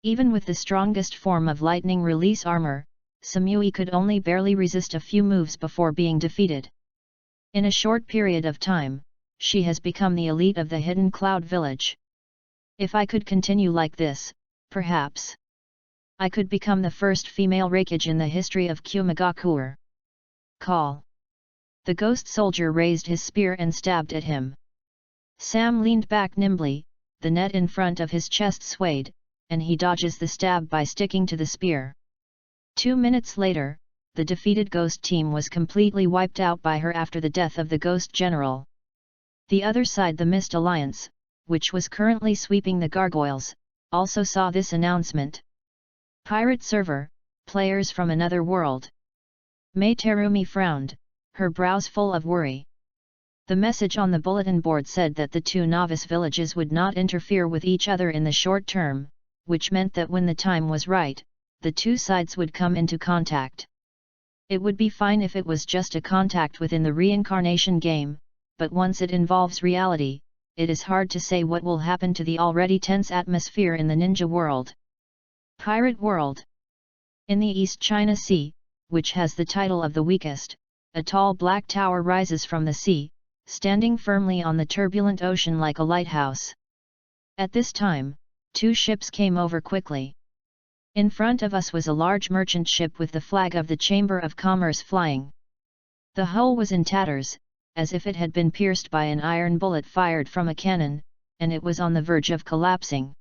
Even with the strongest form of lightning release armor, Samui could only barely resist a few moves before being defeated. In a short period of time, she has become the elite of the Hidden Cloud Village. If I could continue like this, perhaps I could become the first female Raikage in the history of Kyumegakuer. Call. The ghost soldier raised his spear and stabbed at him. Sam leaned back nimbly, the net in front of his chest swayed, and he dodges the stab by sticking to the spear. 2 minutes later, the defeated ghost team was completely wiped out by her after the death of the ghost general. The other side, the Mist Alliance, which was currently sweeping the gargoyles, also saw this announcement. Pirate server, players from another world. Mei Terumi frowned, her brows full of worry. The message on the bulletin board said that the two novice villages would not interfere with each other in the short term, which meant that when the time was right, the two sides would come into contact. It would be fine if it was just a contact within the reincarnation game, but once it involves reality, it is hard to say what will happen to the already tense atmosphere in the ninja world. Pirate World. In the East China Sea, which has the title of the weakest, a tall black tower rises from the sea, standing firmly on the turbulent ocean like a lighthouse. At this time, 2 ships came over quickly. In front of us was a large merchant ship with the flag of the Chamber of Commerce flying. The hull was in tatters, as if it had been pierced by an iron bullet fired from a cannon, and it was on the verge of collapsing.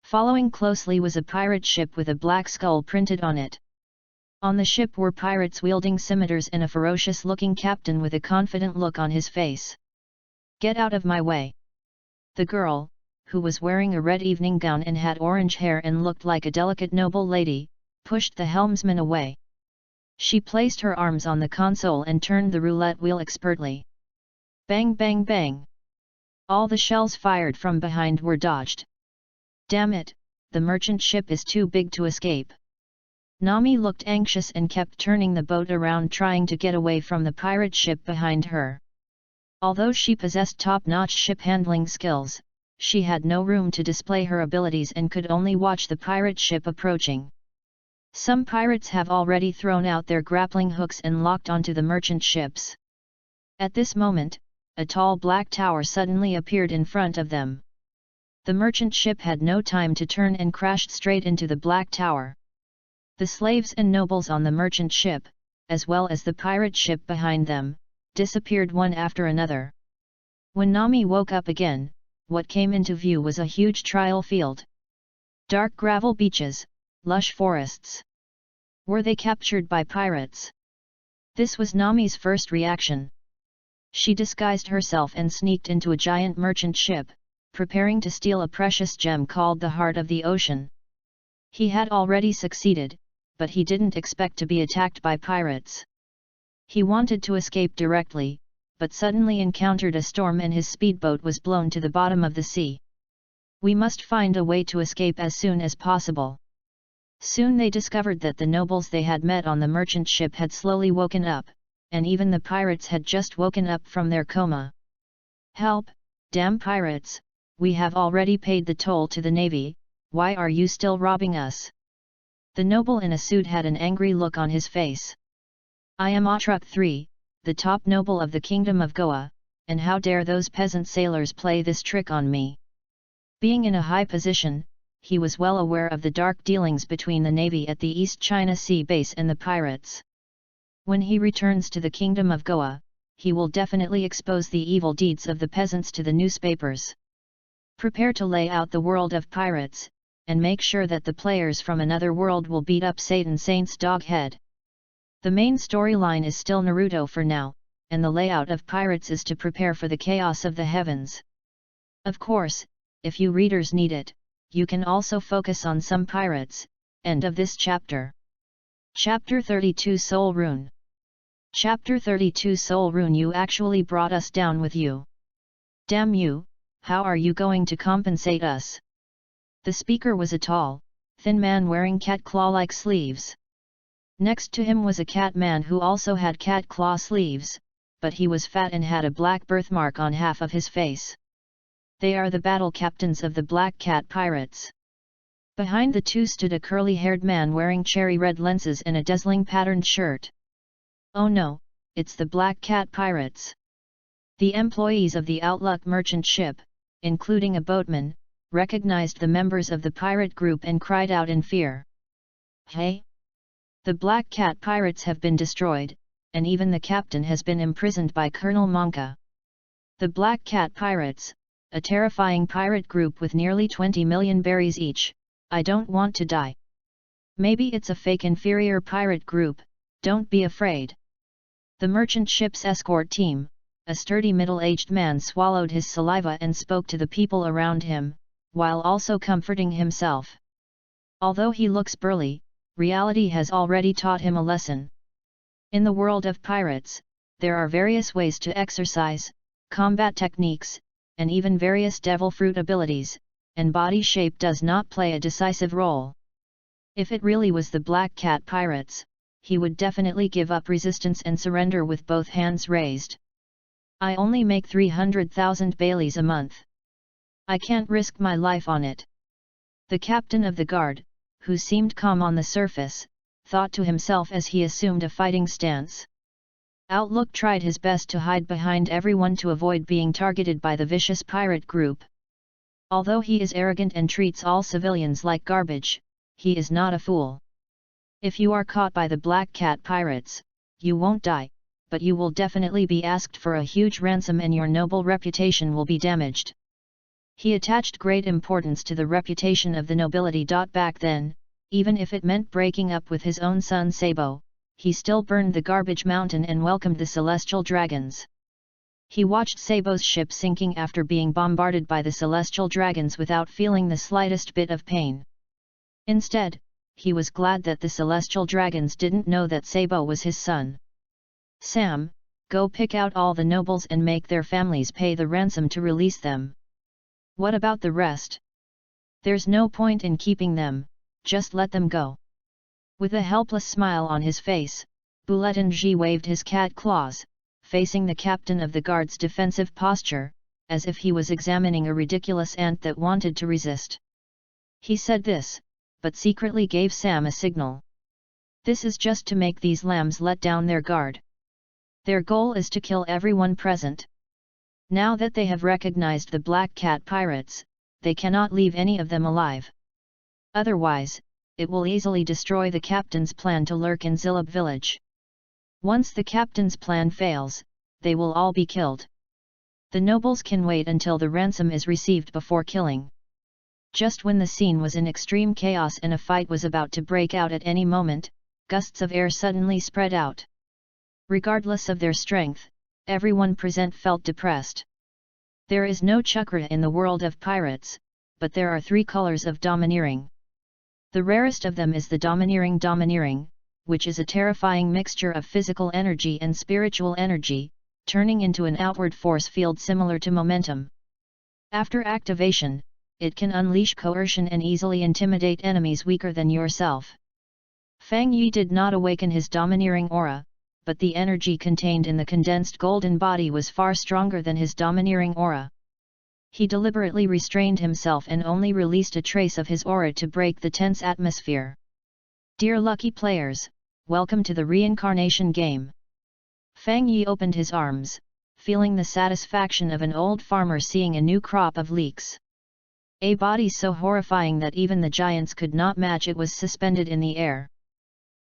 Following closely was a pirate ship with a black skull printed on it. On the ship were pirates wielding scimitars and a ferocious-looking captain with a confident look on his face. Get out of my way! The girl, who was wearing a red evening gown and had orange hair and looked like a delicate noble lady, pushed the helmsman away. She placed her arms on the console and turned the roulette wheel expertly. Bang bang bang! All the shells fired from behind were dodged. Damn it, the merchant ship is too big to escape. Nami looked anxious and kept turning the boat around trying to get away from the pirate ship behind her. Although she possessed top-notch ship-handling skills, she had no room to display her abilities and could only watch the pirate ship approaching. Some pirates have already thrown out their grappling hooks and locked onto the merchant ships. At this moment, a tall black tower suddenly appeared in front of them. The merchant ship had no time to turn and crashed straight into the black tower. The slaves and nobles on the merchant ship, as well as the pirate ship behind them, disappeared one after another. When Nami woke up again, what came into view was a huge trial field. Dark gravel beaches, lush forests. Were they captured by pirates? This was Nami's first reaction. She disguised herself and sneaked into a giant merchant ship, preparing to steal a precious gem called the Heart of the Ocean. He had already succeeded, but he didn't expect to be attacked by pirates. He wanted to escape directly, but suddenly encountered a storm and his speedboat was blown to the bottom of the sea. We must find a way to escape as soon as possible. Soon they discovered that the nobles they had met on the merchant ship had slowly woken up, and even the pirates had just woken up from their coma. Help, damn pirates, we have already paid the toll to the navy, why are you still robbing us? The noble in a suit had an angry look on his face. I am Atruk III, the top noble of the kingdom of Goa, and how dare those peasant sailors play this trick on me? Being in a high position, he was well aware of the dark dealings between the navy at the East China Sea base and the pirates. When he returns to the kingdom of Goa, he will definitely expose the evil deeds of the peasants to the newspapers. Prepare to lay out the world of pirates, and make sure that the players from another world will beat up Satan Saint's dog head. The main storyline is still Naruto for now, and the layout of pirates is to prepare for the chaos of the heavens. Of course, if you readers need it, you can also focus on some pirates. End of this chapter. Chapter 32 Soul Rune. Chapter 32 Soul Rune. You actually brought us down with you. Damn you, how are you going to compensate us? The speaker was a tall, thin man wearing cat claw-like sleeves. Next to him was a cat man who also had cat claw sleeves, but he was fat and had a black birthmark on half of his face. They are the battle captains of the Black Cat Pirates. Behind the two stood a curly-haired man wearing cherry-red lenses and a dazzling patterned shirt. Oh no, it's the Black Cat Pirates. The employees of the Outlook merchant ship, including a boatman, recognized the members of the pirate group and cried out in fear. Hey! The Black Cat Pirates have been destroyed, and even the captain has been imprisoned by Colonel Monka. The Black Cat Pirates, a terrifying pirate group with nearly 20 million berries each, I don't want to die. Maybe it's a fake inferior pirate group, don't be afraid. The merchant ship's escort team, a sturdy middle-aged man swallowed his saliva and spoke to the people around him, while also comforting himself. Although he looks burly, reality has already taught him a lesson. In the world of pirates, there are various ways to exercise, combat techniques, and even various devil fruit abilities, and body shape does not play a decisive role. If it really was the Black Cat Pirates, he would definitely give up resistance and surrender with both hands raised. I only make 300,000 Baileys a month. I can't risk my life on it. The captain of the guard, who seemed calm on the surface, thought to himself as he assumed a fighting stance. Outlook tried his best to hide behind everyone to avoid being targeted by the vicious pirate group. Although he is arrogant and treats all civilians like garbage, he is not a fool. If you are caught by the Black Cat Pirates, you won't die, but you will definitely be asked for a huge ransom and your noble reputation will be damaged. He attached great importance to the reputation of the nobility. Back then, even if it meant breaking up with his own son Sabo, he still burned the garbage mountain and welcomed the celestial dragons. He watched Sabo's ship sinking after being bombarded by the celestial dragons without feeling the slightest bit of pain. Instead, he was glad that the celestial dragons didn't know that Sabo was his son. Sam, go pick out all the nobles and make their families pay the ransom to release them. What about the rest? There's no point in keeping them, just let them go. With a helpless smile on his face, Niji waved his cat claws, facing the captain of the guard's defensive posture, as if he was examining a ridiculous ant that wanted to resist. He said this, but secretly gave Sam a signal. This is just to make these lambs let down their guard. Their goal is to kill everyone present. Now that they have recognized the Black Cat pirates, they cannot leave any of them alive. Otherwise, it will easily destroy the captain's plan to lurk in Zilab village. Once the captain's plan fails, they will all be killed. The nobles can wait until the ransom is received before killing. Just when the scene was in extreme chaos and a fight was about to break out at any moment, gusts of air suddenly spread out. Regardless of their strength, everyone present felt depressed. There is no chakra in the world of pirates, but there are 3 colors of domineering. The rarest of them is the domineering, which is a terrifying mixture of physical energy and spiritual energy, turning into an outward force field similar to momentum. After activation, it can unleash coercion and easily intimidate enemies weaker than yourself. Fang Yi did not awaken his domineering aura, but the energy contained in the condensed golden body was far stronger than his domineering aura. He deliberately restrained himself and only released a trace of his aura to break the tense atmosphere. Dear lucky players, welcome to the reincarnation game. Fang Yi opened his arms, feeling the satisfaction of an old farmer seeing a new crop of leeks. A body so horrifying that even the giants could not match it was suspended in the air.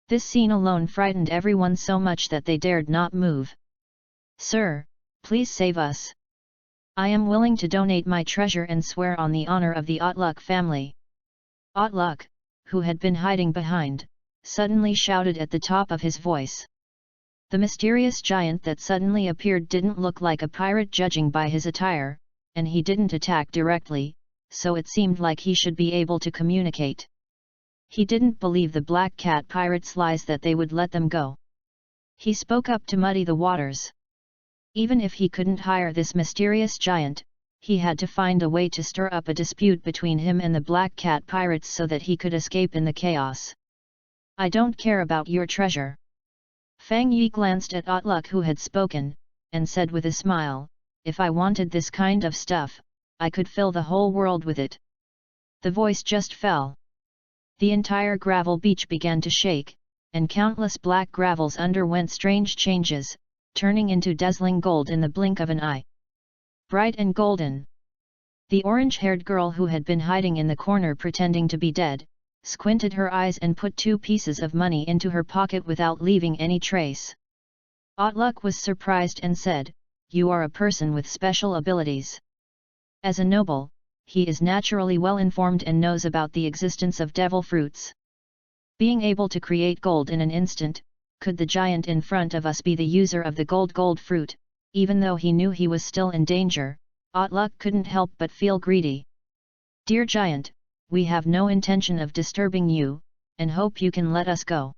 This scene alone frightened everyone so much that they dared not move. Sir, please save us. I am willing to donate my treasure and swear on the honor of the Otluk family. Otluk, who had been hiding behind, suddenly shouted at the top of his voice. The mysterious giant that suddenly appeared didn't look like a pirate judging by his attire, and he didn't attack directly, so it seemed like he should be able to communicate. He didn't believe the Black Cat pirates' lies that they would let them go. He spoke up to muddy the waters. Even if he couldn't hire this mysterious giant, he had to find a way to stir up a dispute between him and the Black Cat pirates so that he could escape in the chaos. I don't care about your treasure. Fang Yi glanced at Otluk who had spoken, and said with a smile, if I wanted this kind of stuff, I could fill the whole world with it. The voice just fell. The entire gravel beach began to shake, and countless black gravels underwent strange changes, turning into dazzling gold in the blink of an eye. Bright and golden. The orange-haired girl who had been hiding in the corner pretending to be dead, squinted her eyes and put 2 pieces of money into her pocket without leaving any trace. Otluk was surprised and said, "You are a person with special abilities." As a noble, he is naturally well informed and knows about the existence of devil fruits. Being able to create gold in an instant, could the giant in front of us be the user of the gold fruit? Even though he knew he was still in danger, Otluk couldn't help but feel greedy. Dear giant, we have no intention of disturbing you, and hope you can let us go.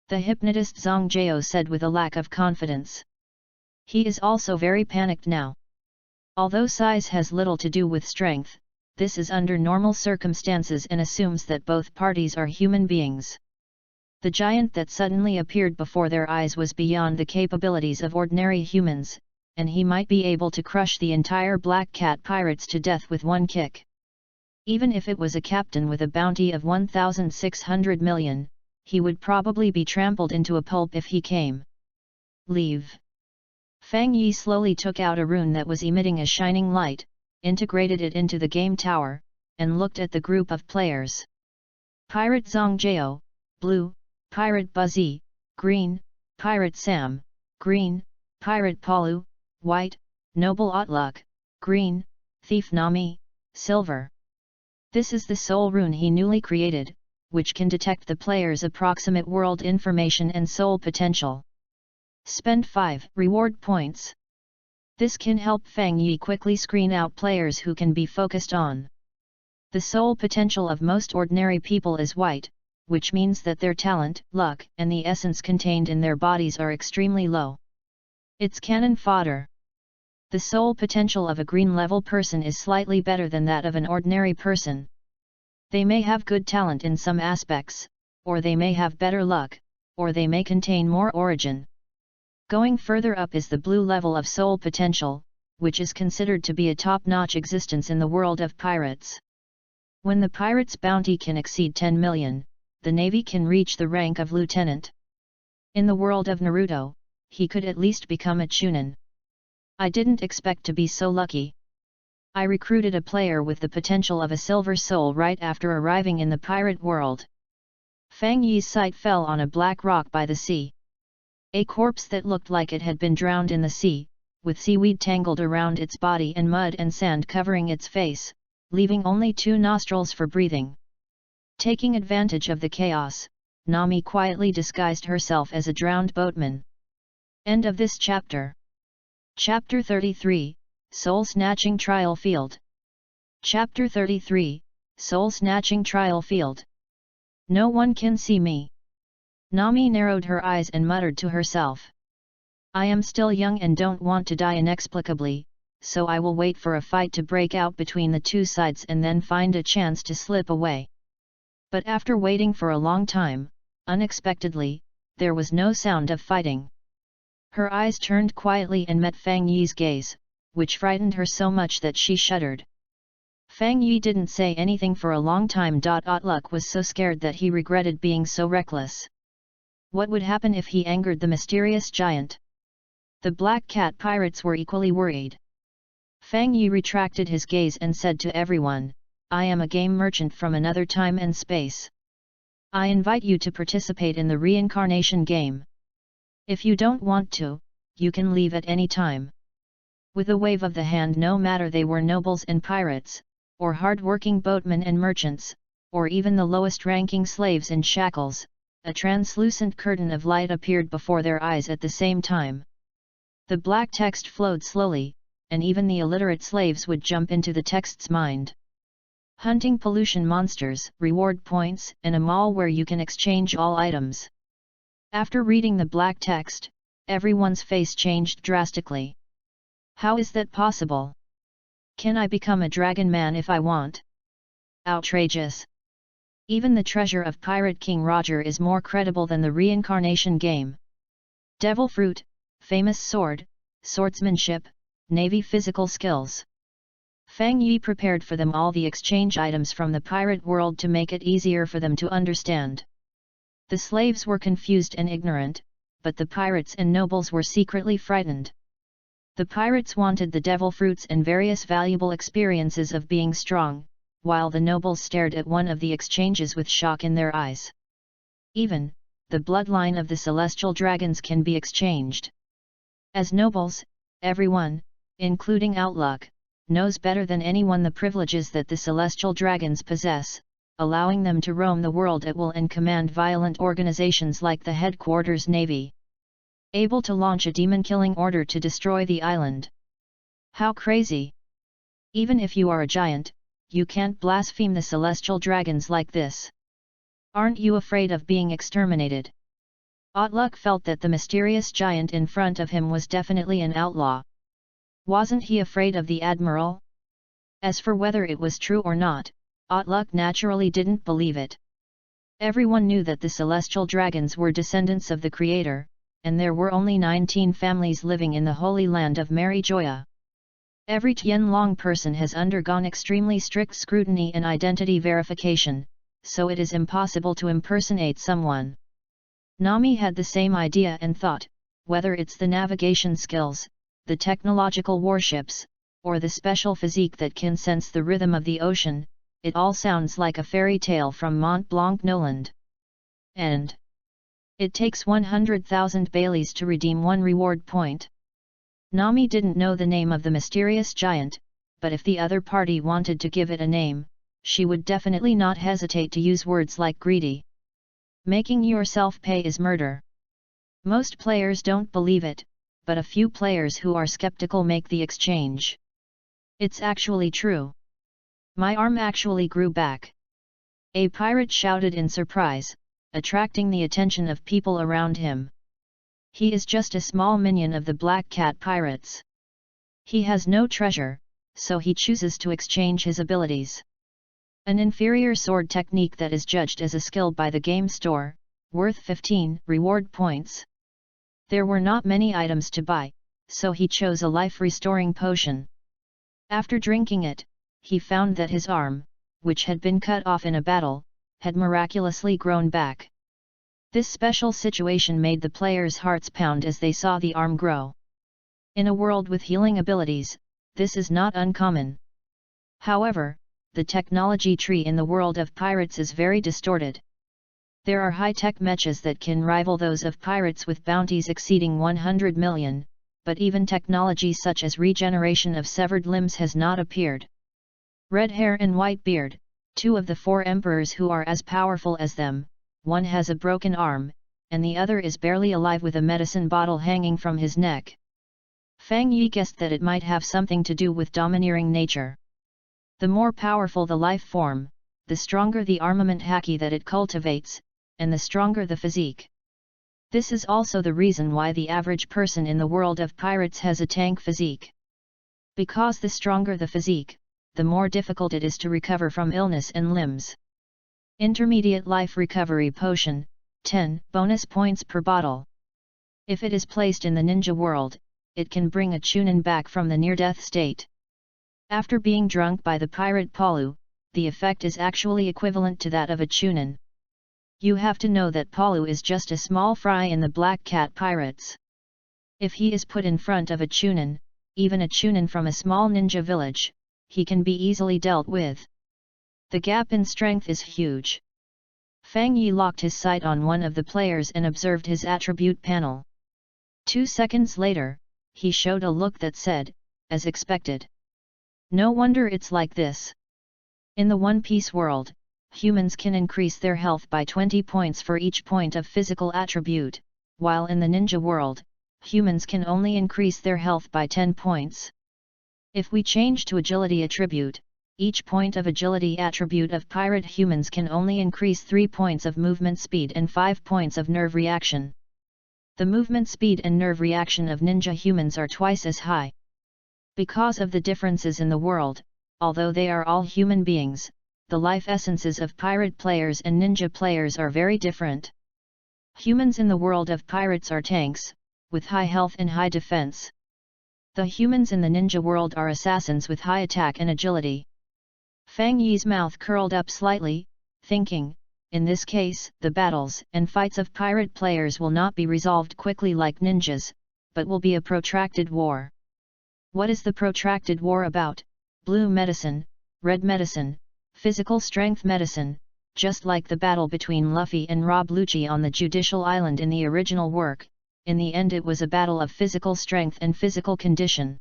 The hypnotist Zongjao said with a lack of confidence. He is also very panicked now. Although size has little to do with strength, this is under normal circumstances and assumes that both parties are human beings. The giant that suddenly appeared before their eyes was beyond the capabilities of ordinary humans, and he might be able to crush the entire Black Cat pirates to death with one kick. Even if it was a captain with a bounty of 1,600 million, he would probably be trampled into a pulp if he came. Leave. Fang Yi slowly took out a rune that was emitting a shining light, integrated it into the game tower, and looked at the group of players. Pirate Zongjao, blue, Pirate Buzzy, green, Pirate Sam, green, Pirate Palu, white, Noble Otluk, green, Thief Nami, silver. This is the soul rune he newly created, which can detect the player's approximate world information and soul potential. Spend 5 reward points. This can help Fang Yi quickly screen out players who can be focused on. The soul potential of most ordinary people is white, which means that their talent, luck, and the essence contained in their bodies are extremely low. It's cannon fodder. The soul potential of a green-level person is slightly better than that of an ordinary person. They may have good talent in some aspects, or they may have better luck, or they may contain more origin. Going further up is the blue level of soul potential, which is considered to be a top-notch existence in the world of pirates. When the pirate's bounty can exceed 10 million, the navy can reach the rank of lieutenant. In the world of Naruto, he could at least become a chunin. I didn't expect to be so lucky. I recruited a player with the potential of a silver soul right after arriving in the pirate world. Fang Yi's sight fell on a black rock by the sea. A corpse that looked like it had been drowned in the sea, with seaweed tangled around its body and mud and sand covering its face, leaving only 2 nostrils for breathing. Taking advantage of the chaos, Nami quietly disguised herself as a drowned boatman. End of this chapter. Chapter 33, Soul Snatching Trial Field. Chapter 33, Soul Snatching Trial Field. No one can see me. Nami narrowed her eyes and muttered to herself. I am still young and don't want to die inexplicably, so I will wait for a fight to break out between the 2 sides and then find a chance to slip away. But after waiting for a long time, unexpectedly, there was no sound of fighting. Her eyes turned quietly and met Fang Yi's gaze, which frightened her so much that she shuddered. Fang Yi didn't say anything for a long time. Luck was so scared that he regretted being so reckless. What would happen if he angered the mysterious giant? The Black Cat pirates were equally worried. Fang Yi retracted his gaze and said to everyone, I am a game merchant from another time and space. I invite you to participate in the reincarnation game. If you don't want to, you can leave at any time. With a wave of the hand, no matter they were nobles and pirates, or hard-working boatmen and merchants, or even the lowest-ranking slaves in shackles, a translucent curtain of light appeared before their eyes at the same time. The black text flowed slowly, and even the illiterate slaves would jump into the text's mind. Hunting pollution monsters, reward points, and a mall where you can exchange all items. After reading the black text, everyone's face changed drastically. How is that possible? Can I become a dragon man if I want? Outrageous! Even the treasure of Pirate King Roger is more credible than the reincarnation game. Devil fruit, famous sword, swordsmanship, navy physical skills. Fang Yi prepared for them all the exchange items from the pirate world to make it easier for them to understand. The slaves were confused and ignorant, but the pirates and nobles were secretly frightened. The pirates wanted the devil fruits and various valuable experiences of being strong, while the nobles stared at one of the exchanges with shock in their eyes. Even, the bloodline of the celestial dragons can be exchanged. As nobles, everyone, including Outlook, knows better than anyone the privileges that the celestial dragons possess, allowing them to roam the world at will and command violent organizations like the Headquarters Navy. Able to launch a demon-killing order to destroy the island. How crazy! Even if you are a giant, you can't blaspheme the celestial dragons like this. Aren't you afraid of being exterminated? Outlook felt that the mysterious giant in front of him was definitely an outlaw. Wasn't he afraid of the Admiral? As for whether it was true or not, Outlook naturally didn't believe it. Everyone knew that the celestial dragons were descendants of the Creator, and there were only 19 families living in the Holy Land of Mary Joya. Every Tianlong person has undergone extremely strict scrutiny and identity verification, so it is impossible to impersonate someone. Nami had the same idea and thought, whether it's the navigation skills, the technological warships, or the special physique that can sense the rhythm of the ocean, it all sounds like a fairy tale from Mont Blanc Noland. And it takes 100,000 Baileys to redeem one reward point. Nami didn't know the name of the mysterious giant, but if the other party wanted to give it a name, she would definitely not hesitate to use words like greedy. Making yourself pay is murder. Most players don't believe it, but a few players who are skeptical make the exchange. It's actually true. My arm actually grew back. A pirate shouted in surprise, attracting the attention of people around him. He is just a small minion of the Black Cat pirates. He has no treasure, so he chooses to exchange his abilities. An inferior sword technique that is judged as a skill by the game store, worth 15 reward points. There were not many items to buy, so he chose a life-restoring potion. After drinking it, he found that his arm, which had been cut off in a battle, had miraculously grown back. This special situation made the players' hearts pound as they saw the arm grow. In a world with healing abilities, this is not uncommon. However, the technology tree in the world of pirates is very distorted. There are high-tech mechas that can rival those of pirates with bounties exceeding 100 million, but even technology such as regeneration of severed limbs has not appeared. Red hair and white beard, two of the 4 emperors who are as powerful as them, one has a broken arm, and the other is barely alive with a medicine bottle hanging from his neck. Fang Yi guessed that it might have something to do with domineering nature. The more powerful the life form, the stronger the armament haki that it cultivates, and the stronger the physique. This is also the reason why the average person in the world of pirates has a tank physique. Because the stronger the physique, the more difficult it is to recover from illness and limbs. Intermediate Life Recovery Potion, 10 bonus points per bottle. If it is placed in the ninja world, it can bring a chunin back from the near-death state. After being drunk by the pirate Palu, the effect is actually equivalent to that of a chunin. You have to know that Palu is just a small fry in the Black Cat pirates. If he is put in front of a chunin, even a chunin from a small ninja village, he can be easily dealt with. The gap in strength is huge. Fang Yi locked his sight on one of the players and observed his attribute panel. 2 seconds later, he showed a look that said, as expected. No wonder it's like this. In the One Piece world, humans can increase their health by 20 points for each point of physical attribute, while in the ninja world, humans can only increase their health by 10 points. If we change to agility attribute, each point of agility attribute of pirate humans can only increase 3 points of movement speed and 5 points of nerve reaction. The movement speed and nerve reaction of ninja humans are twice as high. Because of the differences in the world, although they are all human beings, the life essences of pirate players and ninja players are very different. Humans in the world of pirates are tanks, with high health and high defense. The humans in the ninja world are assassins with high attack and agility. Fang Yi's mouth curled up slightly, thinking, in this case, the battles and fights of pirate players will not be resolved quickly like ninjas, but will be a protracted war. What is the protracted war about? Blue medicine, red medicine, physical strength medicine, just like the battle between Luffy and Rob Lucci on the Judicial Island in the original work. In the end it was a battle of physical strength and physical condition.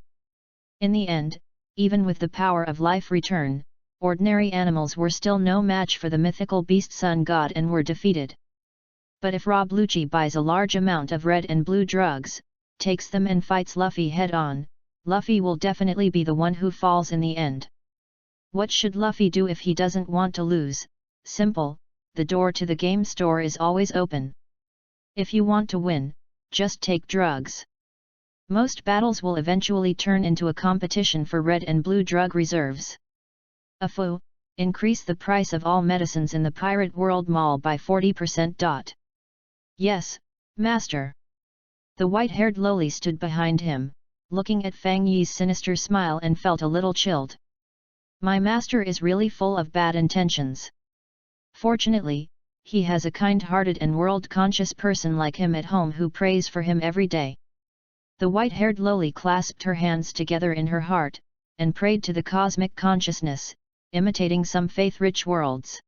In the end, even with the power of life return, ordinary animals were still no match for the mythical beast sun god and were defeated. But if Rob Lucci buys a large amount of red and blue drugs, takes them and fights Luffy head-on, Luffy will definitely be the one who falls in the end. What should Luffy do if he doesn't want to lose? Simple, the door to the game store is always open. If you want to win, just take drugs. Most battles will eventually turn into a competition for red and blue drug reserves. Increase the price of all medicines in the Pirate World Mall by 40%. Yes, master. The white-haired loli stood behind him, looking at Fang Yi's sinister smile and felt a little chilled. My master is really full of bad intentions. Fortunately, he has a kind-hearted and world-conscious person like him at home who prays for him every day. The white-haired loli clasped her hands together in her heart, and prayed to the cosmic consciousness, imitating some faith-rich worlds.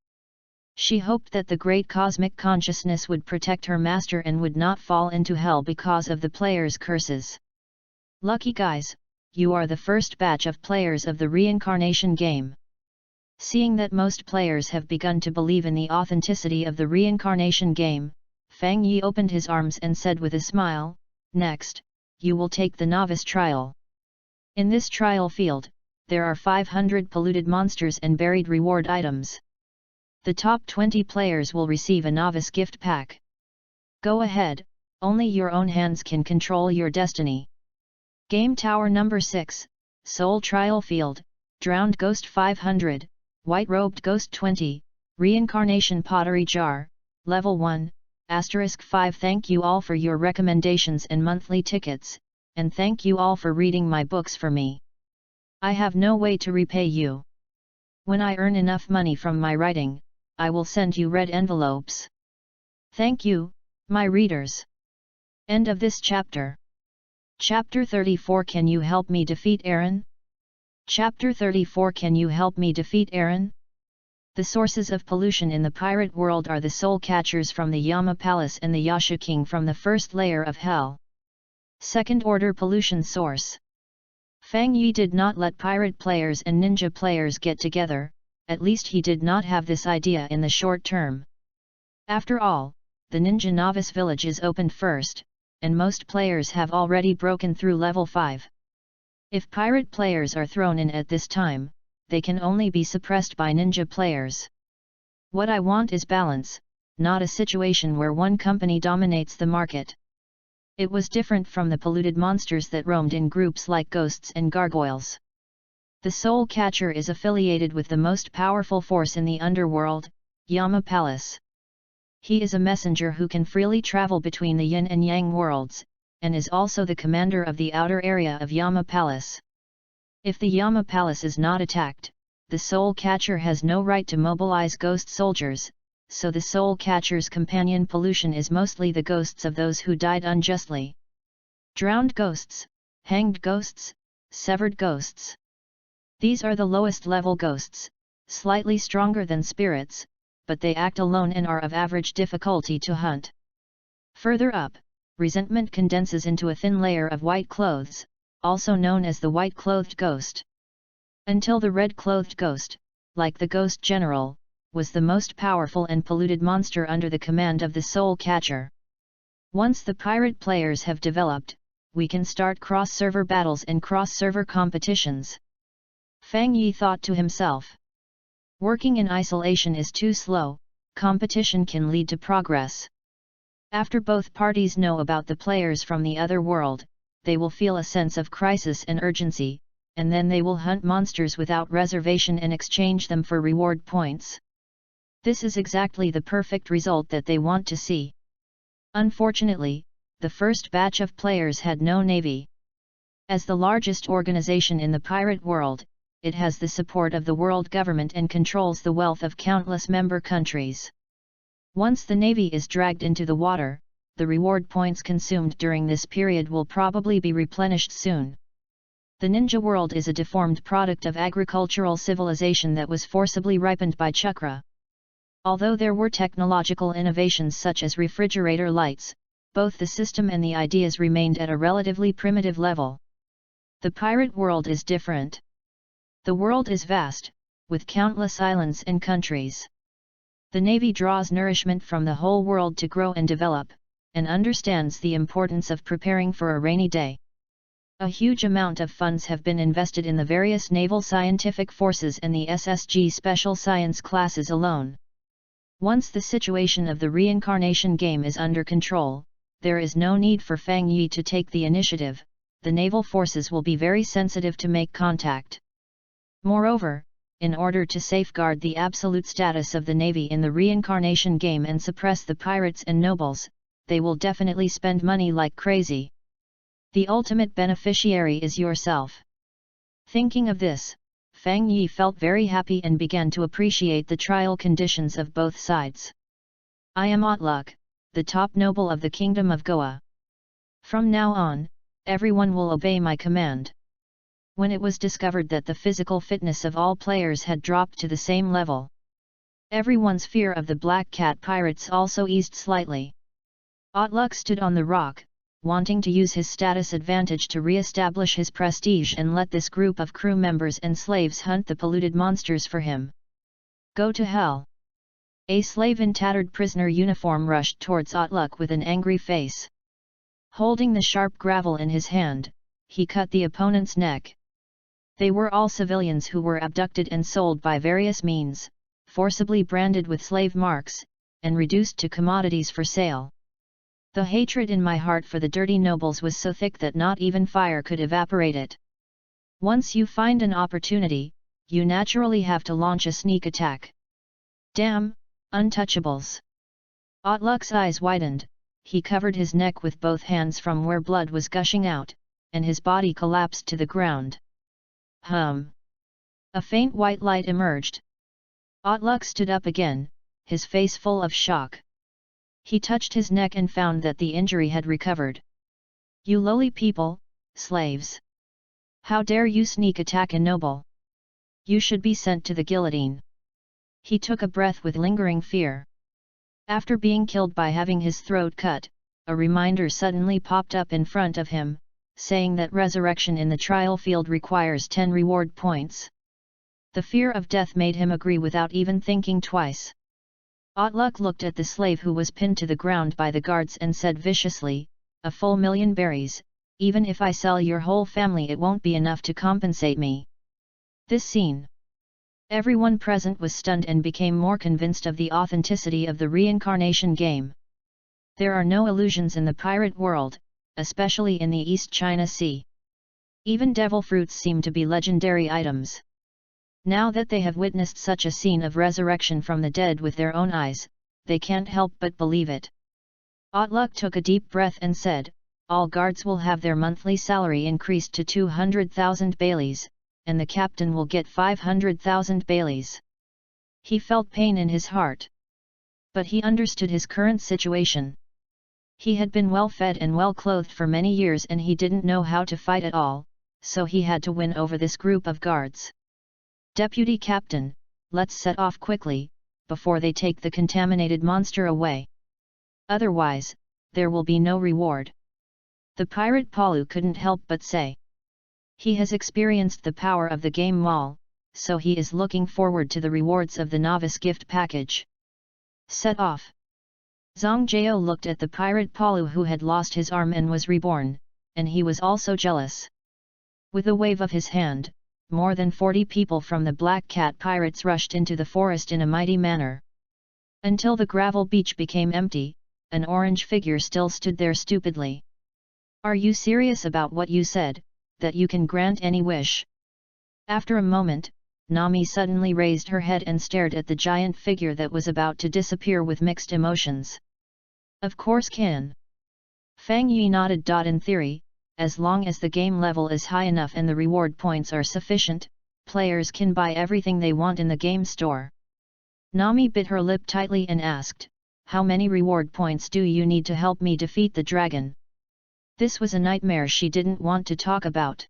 She hoped that the great cosmic consciousness would protect her master and would not fall into hell because of the players' curses. Lucky guys, you are the first batch of players of the reincarnation game. Seeing that most players have begun to believe in the authenticity of the reincarnation game, Fang Yi opened his arms and said with a smile, "Next, you will take the novice trial. In this trial field, there are 500 polluted monsters and buried reward items. The top 20 players will receive a novice gift pack. Go ahead, only your own hands can control your destiny. Game Tower Number 6, Soul Trial Field, Drowned Ghost 500, White Robed Ghost 20, Reincarnation Pottery Jar, Level 1, *5. Thank you all for your recommendations and monthly tickets, and thank you all for reading my books for me. I have no way to repay you. When I earn enough money from my writing, I will send you red envelopes. Thank you, my readers. End of this chapter. Chapter 34. Can you help me defeat Eren? Chapter 34. Can you help me defeat Eren? The sources of pollution in the pirate world are the soul catchers from the Yama Palace and the Yasha King from the first layer of hell. Second order pollution source. Fang Yi did not let pirate players and ninja players get together, at least he did not have this idea in the short term. After all, the ninja novice village is opened first, and most players have already broken through level 5. If pirate players are thrown in at this time, they can only be suppressed by ninja players. What I want is balance, not a situation where one company dominates the market. It was different from the polluted monsters that roamed in groups like ghosts and gargoyles. The soul catcher is affiliated with the most powerful force in the underworld, Yama Palace. He is a messenger who can freely travel between the yin and yang worlds, and is also the commander of the outer area of Yama Palace. If the Yama Palace is not attacked, the soul catcher has no right to mobilize ghost soldiers, so the soul catcher's companion pollution is mostly the ghosts of those who died unjustly. Drowned ghosts, hanged ghosts, severed ghosts. These are the lowest level ghosts, slightly stronger than spirits, but they act alone and are of average difficulty to hunt. Further up, resentment condenses into a thin layer of white clothes, also known as the white-clothed ghost. Until the red-clothed ghost, like the ghost general, was the most powerful and polluted monster under the command of the soul catcher. Once the pirate players have developed, we can start cross-server battles and cross-server competitions. Fang Yi thought to himself. Working in isolation is too slow, competition can lead to progress. After both parties know about the players from the other world, they will feel a sense of crisis and urgency, and then they will hunt monsters without reservation and exchange them for reward points. This is exactly the perfect result that they want to see. Unfortunately, the first batch of players had no navy. As the largest organization in the pirate world, it has the support of the world government and controls the wealth of countless member countries. Once the navy is dragged into the water, the reward points consumed during this period will probably be replenished soon. The ninja world is a deformed product of agricultural civilization that was forcibly ripened by chakra. Although there were technological innovations such as refrigerator lights, both the system and the ideas remained at a relatively primitive level. The pirate world is different. The world is vast, with countless islands and countries. The navy draws nourishment from the whole world to grow and develop, and understands the importance of preparing for a rainy day. A huge amount of funds have been invested in the various naval scientific forces and the SSG special science classes alone. Once the situation of the reincarnation game is under control, there is no need for Fang Yi to take the initiative. The naval forces will be very sensitive to make contact. Moreover, in order to safeguard the absolute status of the navy in the reincarnation game and suppress the pirates and nobles, they will definitely spend money like crazy. The ultimate beneficiary is yourself. Thinking of this, Fang Yi felt very happy and began to appreciate the trial conditions of both sides. I am Audiobooks, the top noble of the kingdom of Goa. From now on, everyone will obey my command. When it was discovered that the physical fitness of all players had dropped to the same level, everyone's fear of the Black Cat pirates also eased slightly. Audiobooks stood on the rock, wanting to use his status advantage to re-establish his prestige and let this group of crew members and slaves hunt the polluted monsters for him. Go to hell! A slave in tattered prisoner uniform rushed towards Audiobooks with an angry face. Holding the sharp gravel in his hand, he cut the opponent's neck. They were all civilians who were abducted and sold by various means, forcibly branded with slave marks, and reduced to commodities for sale. The hatred in my heart for the dirty nobles was so thick that not even fire could evaporate it. Once you find an opportunity, you naturally have to launch a sneak attack. Damn, untouchables! Otluk's eyes widened, he covered his neck with both hands from where blood was gushing out, and his body collapsed to the ground. A faint white light emerged. Otluk stood up again, his face full of shock. He touched his neck and found that the injury had recovered. You lowly people, slaves! How dare you sneak attack a noble? You should be sent to the guillotine. He took a breath with lingering fear. After being killed by having his throat cut, a reminder suddenly popped up in front of him, saying that resurrection in the trial field requires 10 reward points. The fear of death made him agree without even thinking twice. Otluk looked at the slave who was pinned to the ground by the guards and said viciously, "A full 1,000,000 berries, even if I sell your whole family it won't be enough to compensate me." This scene. Everyone present was stunned and became more convinced of the authenticity of the reincarnation game. There are no illusions in the pirate world, especially in the East China Sea. Even devil fruits seem to be legendary items. Now that they have witnessed such a scene of resurrection from the dead with their own eyes, they can't help but believe it. Otluk took a deep breath and said, "All guards will have their monthly salary increased to 200,000 baileys, and the captain will get 500,000 baileys." He felt pain in his heart. But he understood his current situation. He had been well fed and well clothed for many years and he didn't know how to fight at all, so he had to win over this group of guards. "Deputy Captain, let's set off quickly, before they take the contaminated monster away. Otherwise, there will be no reward." The pirate Palu couldn't help but say. He has experienced the power of the game mall, so he is looking forward to the rewards of the novice gift package. Set off. Zhang Jiao looked at the pirate Palu who had lost his arm and was reborn, and he was also jealous. With a wave of his hand, more than 40 people from the Black Cat pirates rushed into the forest in a mighty manner. Until the gravel beach became empty, an orange figure still stood there stupidly. "Are you serious about what you said, that you can grant any wish?" After a moment, Nami suddenly raised her head and stared at the giant figure that was about to disappear with mixed emotions. "Of course can." Fang Yi nodded. "In theory, as long as the game level is high enough and the reward points are sufficient, players can buy everything they want in the game store." Nami bit her lip tightly and asked, "How many reward points do you need to help me defeat the dragon?" This was a nightmare she didn't want to talk about.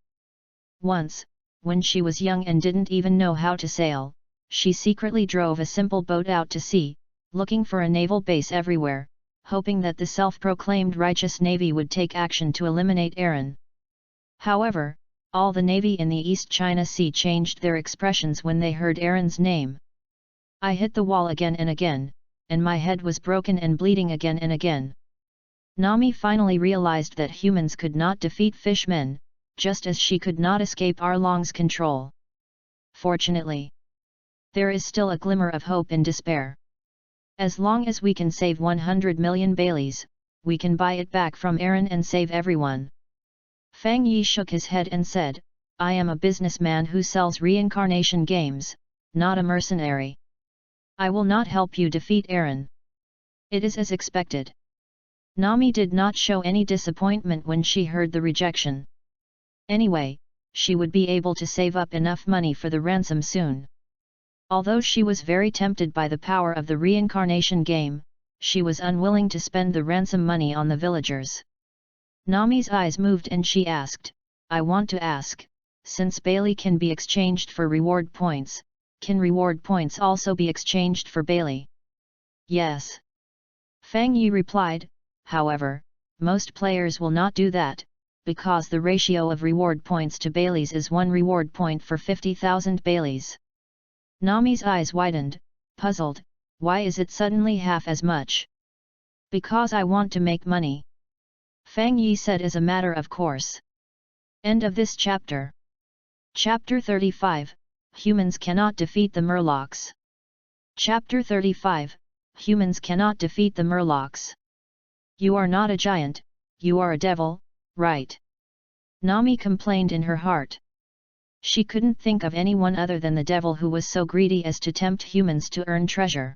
Once, when she was young and didn't even know how to sail, she secretly drove a simple boat out to sea, looking for a naval base everywhere, hoping that the self-proclaimed righteous navy would take action to eliminate Eren. However, all the navy in the East China Sea changed their expressions when they heard Eren's name. "I hit the wall again and again, and my head was broken and bleeding again and again." Nami finally realized that humans could not defeat fishmen, just as she could not escape Arlong's control. Fortunately, there is still a glimmer of hope in despair. As long as we can save 100 million baileys, we can buy it back from Eren and save everyone. Fang Yi shook his head and said, "I am a businessman who sells reincarnation games, not a mercenary. I will not help you defeat Eren." "It is as expected." Nami did not show any disappointment when she heard the rejection. Anyway, she would be able to save up enough money for the ransom soon. Although she was very tempted by the power of the reincarnation game, she was unwilling to spend the ransom money on the villagers. Nami's eyes moved and she asked, "I want to ask, since bailey can be exchanged for reward points, can reward points also be exchanged for bailey?" "Yes." Fang Yi replied, "However, most players will not do that, because the ratio of reward points to baileys is 1 reward point for 50,000 baileys. Nami's eyes widened, puzzled, "Why is it suddenly half as much?" "Because I want to make money," Fang Yi said as a matter of course. End of this chapter. Chapter 35, Humans cannot defeat the Murlocs. Chapter 35, Humans cannot defeat the Murlocs. You are not a giant, you are a devil, right? Nami complained in her heart. She couldn't think of anyone other than the devil who was so greedy as to tempt humans to earn treasure.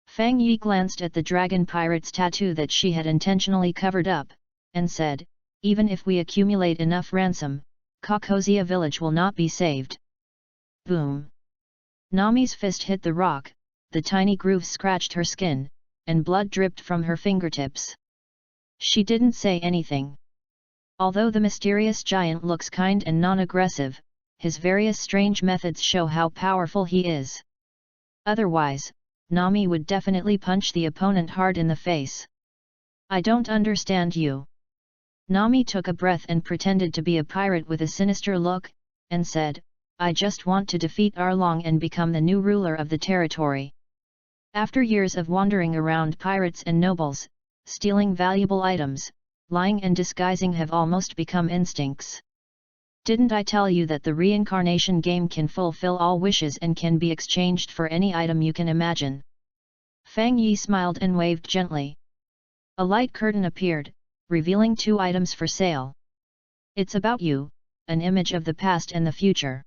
Fang Yi glanced at the dragon pirate's tattoo that she had intentionally covered up, and said, even if we accumulate enough ransom, Kokozia village will not be saved. Boom! Nami's fist hit the rock, the tiny grooves scratched her skin, and blood dripped from her fingertips. She didn't say anything. Although the mysterious giant looks kind and non-aggressive, his various strange methods show how powerful he is. Otherwise, Nami would definitely punch the opponent hard in the face. I don't understand you. Nami took a breath and pretended to be a pirate with a sinister look, and said, I just want to defeat Arlong and become the new ruler of the territory. After years of wandering around pirates and nobles, stealing valuable items, lying and disguising have almost become instincts. Didn't I tell you that the reincarnation game can fulfill all wishes and can be exchanged for any item you can imagine? Fang Yi smiled and waved gently. A light curtain appeared, revealing 2 items for sale. It's about you, an image of the past and the future.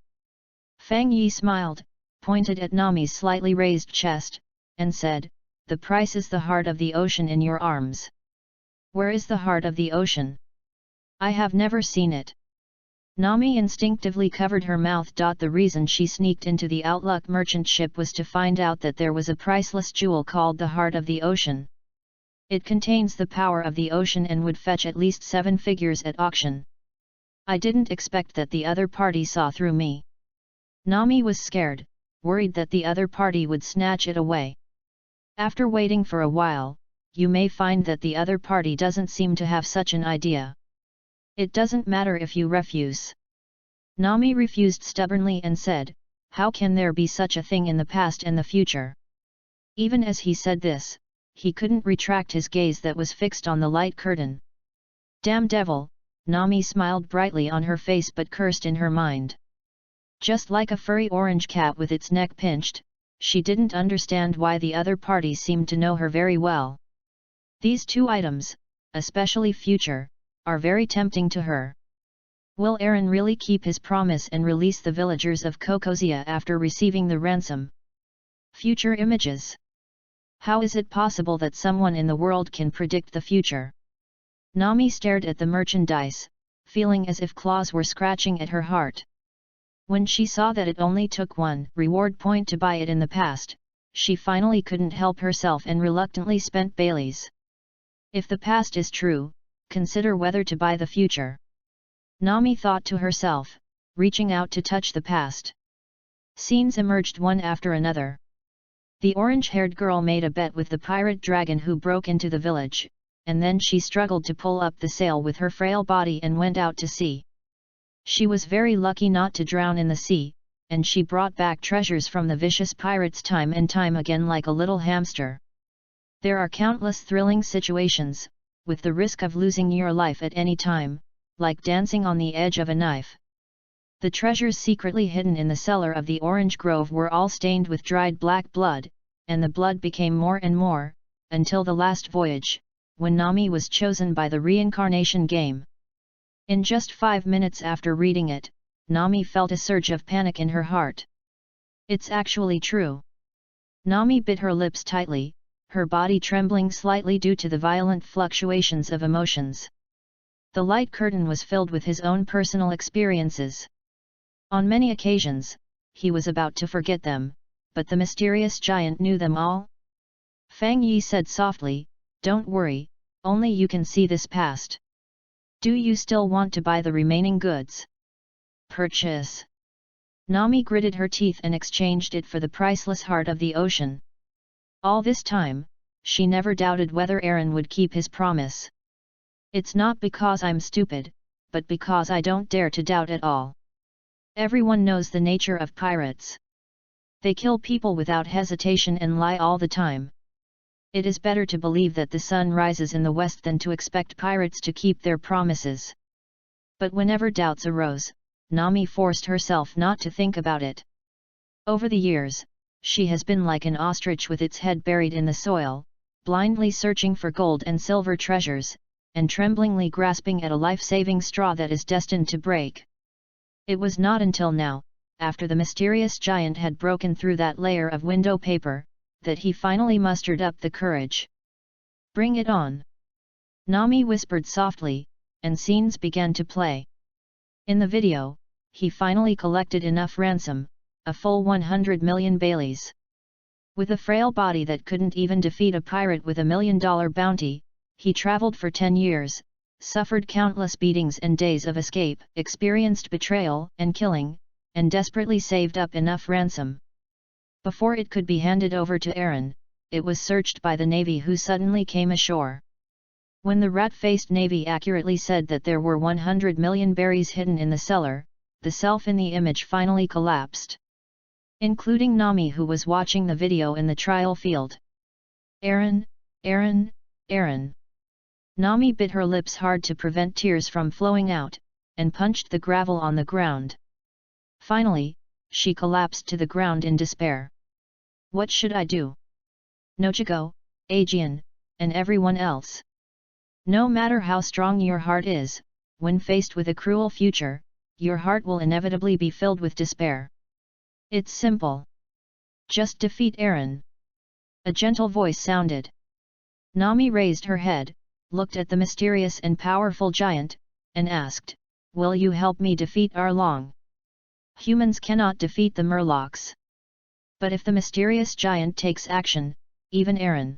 Fang Yi smiled, pointed at Nami's slightly raised chest, and said, the price is the heart of the ocean in your arms. Where is the heart of the ocean? I have never seen it. Nami instinctively covered her mouth. The reason she sneaked into the Outlook merchant ship was to find out that there was a priceless jewel called the heart of the ocean. It contains the power of the ocean and would fetch at least 7 figures at auction. I didn't expect that the other party saw through me. Nami was scared, worried that the other party would snatch it away. After waiting for a while, you may find that the other party doesn't seem to have such an idea. It doesn't matter if you refuse. Nami refused stubbornly and said, how can there be such a thing in the past and the future? Even as he said this, he couldn't retract his gaze that was fixed on the light curtain. Damn devil, Nami smiled brightly on her face but cursed in her mind. Just like a furry orange cat with its neck pinched, she didn't understand why the other party seemed to know her very well. These 2 items, especially future, are very tempting to her. Will Eren really keep his promise and release the villagers of Kokozia after receiving the ransom? Future images. How is it possible that someone in the world can predict the future? Nami stared at the merchandise, feeling as if claws were scratching at her heart. When she saw that it only took 1 reward point to buy it in the past, she finally couldn't help herself and reluctantly spent Bailey's. If the past is true, consider whether to buy the future. Nami thought to herself, reaching out to touch the past. Scenes emerged one after another. The orange-haired girl made a bet with the pirate dragon who broke into the village, and then she struggled to pull up the sail with her frail body and went out to sea. She was very lucky not to drown in the sea, and she brought back treasures from the vicious pirates time and time again like a little hamster. There are countless thrilling situations, with the risk of losing your life at any time, like dancing on the edge of a knife. The treasures secretly hidden in the cellar of the orange grove were all stained with dried black blood, and the blood became more and more, until the last voyage, when Nami was chosen by the reincarnation game. In just 5 minutes after reading it, Nami felt a surge of panic in her heart. It's actually true. Nami bit her lips tightly, her body trembling slightly due to the violent fluctuations of emotions. The light curtain was filled with his own personal experiences. On many occasions, he was about to forget them, but the mysterious giant knew them all. Fang Yi said softly, don't worry, only you can see this past. Do you still want to buy the remaining goods? Purchase. Nami gritted her teeth and exchanged it for the priceless heart of the ocean. All this time, she never doubted whether Eren would keep his promise. It's not because I'm stupid, but because I don't dare to doubt at all. Everyone knows the nature of pirates. They kill people without hesitation and lie all the time. It is better to believe that the sun rises in the west than to expect pirates to keep their promises. But whenever doubts arose, Nami forced herself not to think about it. Over the years, she has been like an ostrich with its head buried in the soil, blindly searching for gold and silver treasures, and tremblingly grasping at a life-saving straw that is destined to break. It was not until now, after the mysterious giant had broken through that layer of window paper, that he finally mustered up the courage. "Bring it on!" Nami whispered softly, and scenes began to play. In the video, he finally collected enough ransom, a full 100 million baileys. With a frail body that couldn't even defeat a pirate with $1 million bounty, he traveled for 10 years, suffered countless beatings and days of escape, experienced betrayal and killing, and desperately saved up enough ransom. Before it could be handed over to Eren, it was searched by the Navy, who suddenly came ashore. When the rat-faced Navy accurately said that there were 100 million berries hidden in the cellar, the self in the image finally collapsed. Including Nami, who was watching the video in the trial field. "Eren, Eren, Eren." Nami bit her lips hard to prevent tears from flowing out, and punched the gravel on the ground. Finally, she collapsed to the ground in despair. "What should I do? Nochigo, Aegean, and everyone else. No matter how strong your heart is, when faced with a cruel future, your heart will inevitably be filled with despair. It's simple. Just defeat Eren." A gentle voice sounded. Nami raised her head, looked at the mysterious and powerful giant, and asked, "Will you help me defeat Arlong? Humans cannot defeat the Murlocs. But if the mysterious giant takes action, even Eren."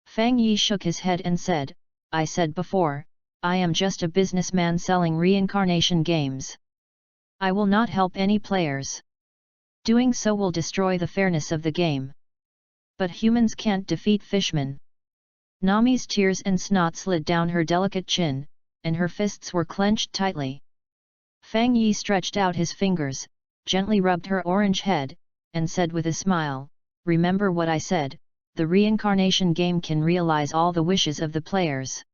Fang Yi shook his head and said, "I said before, I am just a businessman selling reincarnation games. I will not help any players. Doing so will destroy the fairness of the game. But humans can't defeat fishmen." Nami's tears and snot slid down her delicate chin, and her fists were clenched tightly. Fang Yi stretched out his fingers, gently rubbed her orange head, and said with a smile, "Remember what I said, the reincarnation game can realize all the wishes of the players.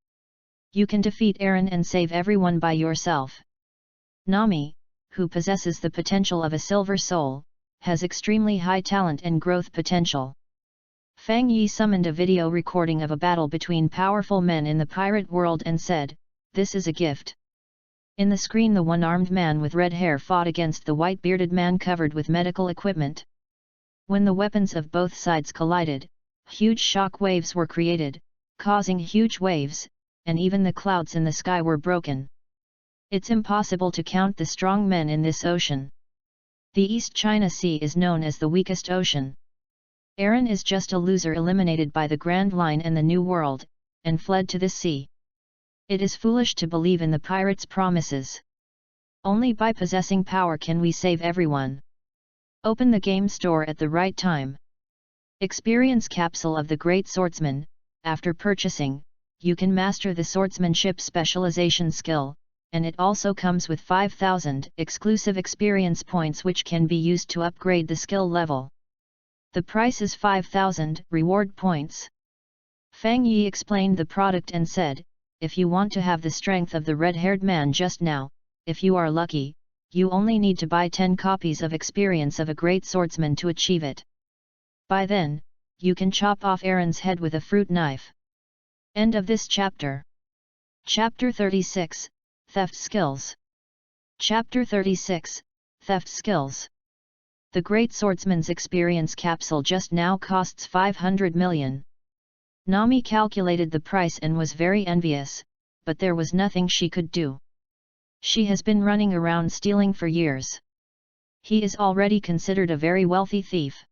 You can defeat Eren and save everyone by yourself. Nami, who possesses the potential of a silver soul, has extremely high talent and growth potential." Fang Yi summoned a video recording of a battle between powerful men in the pirate world and said, "This is a gift." In the screen, the one-armed man with red hair fought against the white-bearded man covered with medical equipment. When the weapons of both sides collided, huge shock waves were created, causing huge waves, and even the clouds in the sky were broken. It's impossible to count the strong men in this ocean. The East China Sea is known as the weakest ocean. Eren is just a loser eliminated by the Grand Line and the New World, and fled to this sea. It is foolish to believe in the pirates' promises. Only by possessing power can we save everyone. Open the game store at the right time. Experience Capsule of the Great Swordsman. After purchasing, you can master the swordsmanship specialization skill, and it also comes with 5,000 exclusive experience points which can be used to upgrade the skill level. The price is 5,000 reward points. Fang Yi explained the product and said, "If you want to have the strength of the red-haired man just now, if you are lucky, you only need to buy 10 copies of Experience of a Great Swordsman to achieve it. By then, you can chop off Eren's head with a fruit knife." End of this chapter. Chapter 36, Theft Skills. Chapter 36, Theft Skills. The Great Swordsman's Experience Capsule just now costs 500 million. Nami calculated the price and was very envious, but there was nothing she could do. She has been running around stealing for years. He is already considered a very wealthy thief.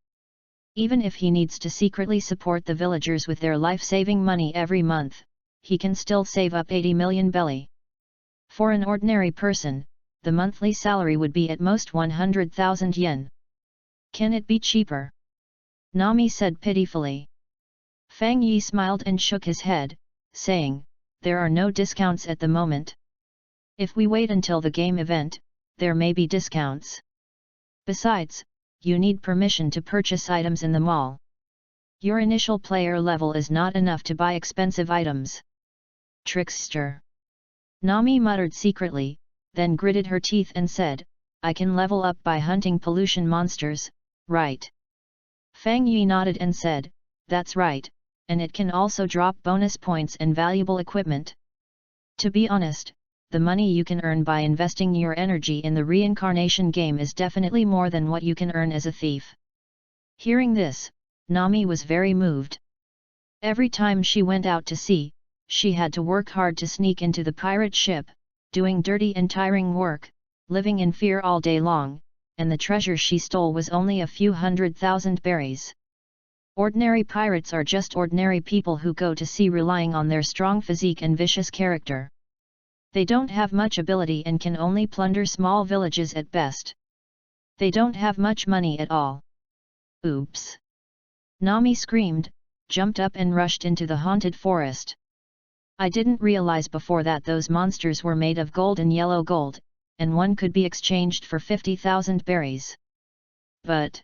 Even if he needs to secretly support the villagers with their life-saving money every month, he can still save up 80 million belly. For an ordinary person, the monthly salary would be at most 100,000 yen. Can it be cheaper? Nami said pitifully. Fang Yi smiled and shook his head, saying, "There are no discounts at the moment. If we wait until the game event, there may be discounts. Besides, you need permission to purchase items in the mall. Your initial player level is not enough to buy expensive items." Trickster. Nami muttered secretly, then gritted her teeth and said, "I can level up by hunting pollution monsters, right? Fang Yi nodded and said, "That's right, and it can also drop bonus points and valuable equipment. To be honest, the money you can earn by investing your energy in the reincarnation game is definitely more than what you can earn as a thief." Hearing this, Nami was very moved. Every time she went out to sea, she had to work hard to sneak into the pirate ship, doing dirty and tiring work, living in fear all day long, and the treasure she stole was only a few 100,000 berries. Ordinary pirates are just ordinary people who go to sea relying on their strong physique and vicious character. They don't have much ability and can only plunder small villages at best. They don't have much money at all. Oops! Nami screamed, jumped up and rushed into the haunted forest. I didn't realize before that those monsters were made of gold and yellow gold, and one could be exchanged for 50,000 berries. But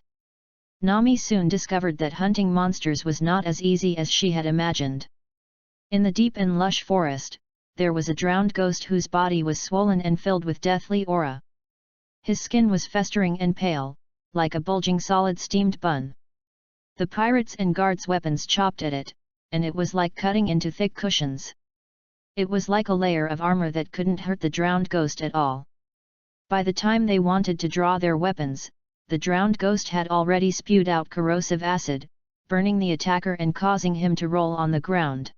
Nami soon discovered that hunting monsters was not as easy as she had imagined. In the deep and lush forest, there was a drowned ghost whose body was swollen and filled with deathly aura. His skin was festering and pale, like a bulging solid steamed bun. The pirates' and guards' weapons chopped at it, and it was like cutting into thick cushions. It was like a layer of armor that couldn't hurt the drowned ghost at all. By the time they wanted to draw their weapons, the drowned ghost had already spewed out corrosive acid, burning the attacker and causing him to roll on the ground.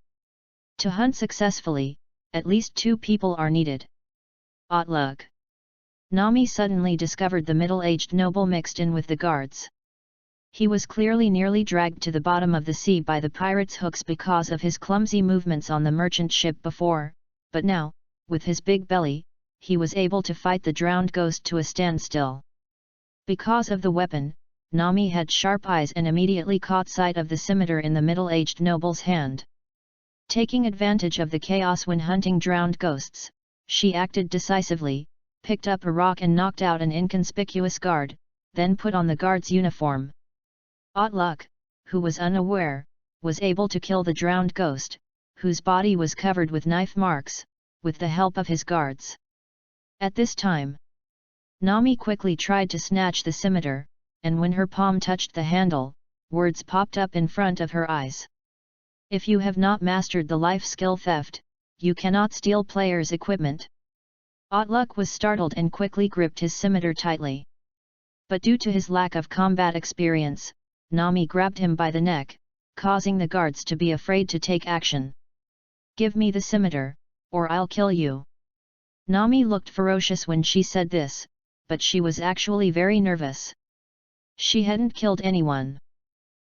To hunt successfully, at least 2 people are needed. Outlook! Nami suddenly discovered the middle-aged noble mixed in with the guards. He was clearly nearly dragged to the bottom of the sea by the pirates' hooks because of his clumsy movements on the merchant ship before, but now, with his big belly, he was able to fight the drowned ghost to a standstill. Because of the weapon, Nami had sharp eyes and immediately caught sight of the scimitar in the middle-aged noble's hand. Taking advantage of the chaos when hunting drowned ghosts, she acted decisively, picked up a rock and knocked out an inconspicuous guard, then put on the guard's uniform. Outlook, who was unaware, was able to kill the drowned ghost, whose body was covered with knife marks, with the help of his guards. At this time, Nami quickly tried to snatch the scimitar, and when her palm touched the handle, words popped up in front of her eyes. If you have not mastered the life skill theft, you cannot steal players' equipment. Outlook was startled and quickly gripped his scimitar tightly. But due to his lack of combat experience, Nami grabbed him by the neck, causing the guards to be afraid to take action. "Give me the scimitar, or I'll kill you." Nami looked ferocious when she said this, but she was actually very nervous. She hadn't killed anyone.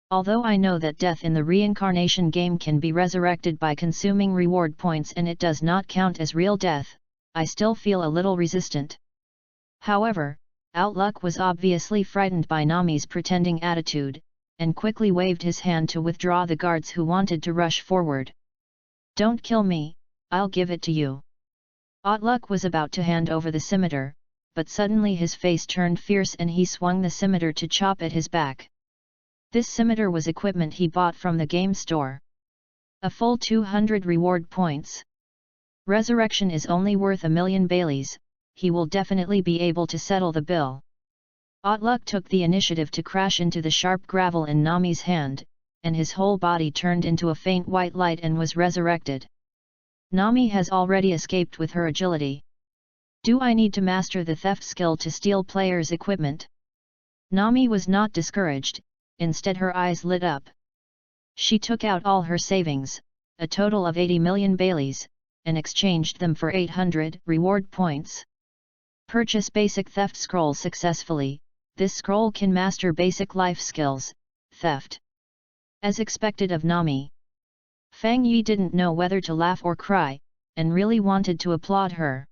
Although I know that death in the reincarnation game can be resurrected by consuming reward points and it does not count as real death, I still feel a little resistant. However, Outlook was obviously frightened by Nami's pretending attitude, and quickly waved his hand to withdraw the guards who wanted to rush forward. "Don't kill me, I'll give it to you." Outlook was about to hand over the scimitar, but suddenly his face turned fierce and he swung the scimitar to chop at his back. This scimitar was equipment he bought from the game store. A full 200 reward points. Resurrection is only worth 1,000,000 Baileys, he will definitely be able to settle the bill. Outlook took the initiative to crash into the sharp gravel in Nami's hand, and his whole body turned into a faint white light and was resurrected. Nami has already escaped with her agility. Do I need to master the theft skill to steal players' equipment? Nami was not discouraged, instead her eyes lit up. She took out all her savings, a total of 80 million Baileys, and exchanged them for 800 reward points. Purchase basic theft scroll successfully. This scroll can master basic life skills, theft. As expected of Nami, Fang Yi didn't know whether to laugh or cry, and really wanted to applaud her.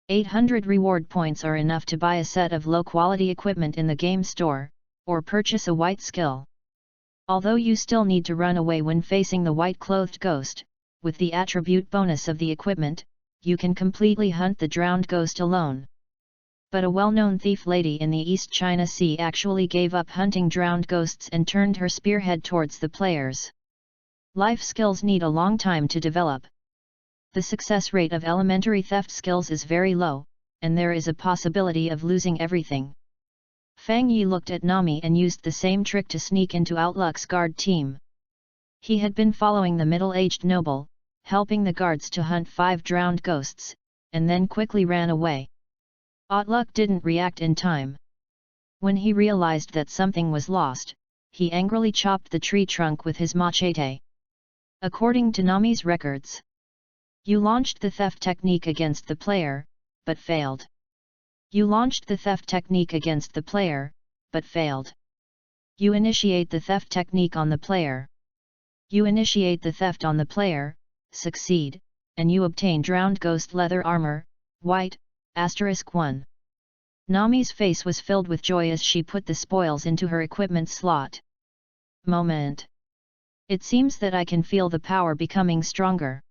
800 reward points are enough to buy a set of low-quality equipment in the game store, or purchase a white skill. Although you still need to run away when facing the white-clothed ghost, with the attribute bonus of the equipment, you can completely hunt the drowned ghost alone. But a well-known thief lady in the East China Sea actually gave up hunting drowned ghosts and turned her spearhead towards the players. Life skills need a long time to develop. The success rate of elementary theft skills is very low, and there is a possibility of losing everything. Fang Yi looked at Nami and used the same trick to sneak into Outlook's guard team. He had been following the middle-aged noble, helping the guards to hunt 5 drowned ghosts, and then quickly ran away. Outlook didn't react in time. When he realized that something was lost, he angrily chopped the tree trunk with his machete. According to Nami's records, you launched the theft technique against the player, but failed. You launched the theft technique against the player, but failed. You initiate the theft technique on the player. You initiate the theft on the player, succeed, and you obtain drowned ghost leather armor, white, *1. Nami's face was filled with joy as she put the spoils into her equipment slot. Moment. It seems that I can feel the power becoming stronger.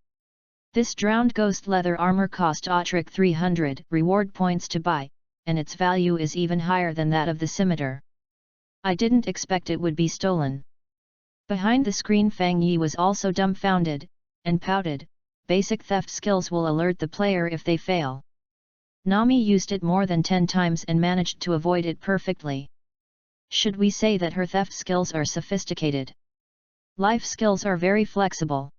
This drowned ghost leather armor cost Autric 300 reward points to buy, and its value is even higher than that of the scimitar. I didn't expect it would be stolen. Behind the screen Fang Yi was also dumbfounded, and pouted. Basic theft skills will alert the player if they fail. Nami used it more than 10 times and managed to avoid it perfectly. Should we say that her theft skills are sophisticated? Life skills are very flexible.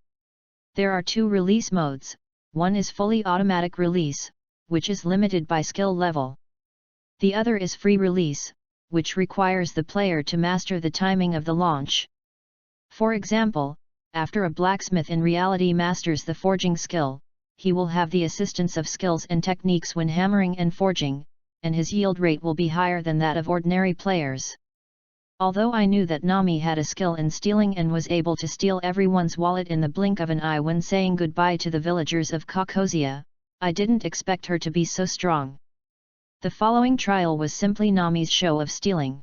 There are 2 release modes, one is fully automatic release, which is limited by skill level. The other is free release, which requires the player to master the timing of the launch. For example, after a blacksmith in reality masters the forging skill, he will have the assistance of skills and techniques when hammering and forging, and his yield rate will be higher than that of ordinary players. Although I knew that Nami had a skill in stealing and was able to steal everyone's wallet in the blink of an eye when saying goodbye to the villagers of Caucasia, I didn't expect her to be so strong. The following trial was simply Nami's show of stealing.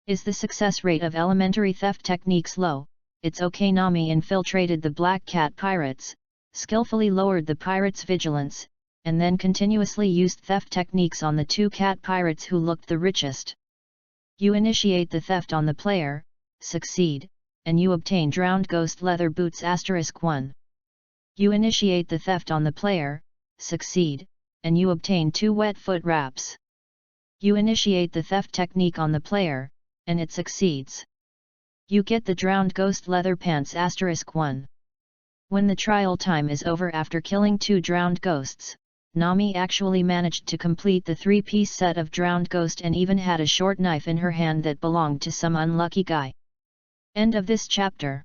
Is the success rate of elementary theft techniques low? It's okay. Nami infiltrated the Black Cat pirates, skillfully lowered the pirates' vigilance, and then continuously used theft techniques on the 2 cat pirates who looked the richest. You initiate the theft on the player, succeed, and you obtain drowned ghost leather boots *1. You initiate the theft on the player, succeed, and you obtain 2 wet foot wraps. You initiate the theft technique on the player, and it succeeds. You get the drowned ghost leather pants *1. When the trial time is over after killing 2 drowned ghosts, Nami actually managed to complete the 3-piece set of drowned ghost and even had a short knife in her hand that belonged to some unlucky guy. End of this chapter.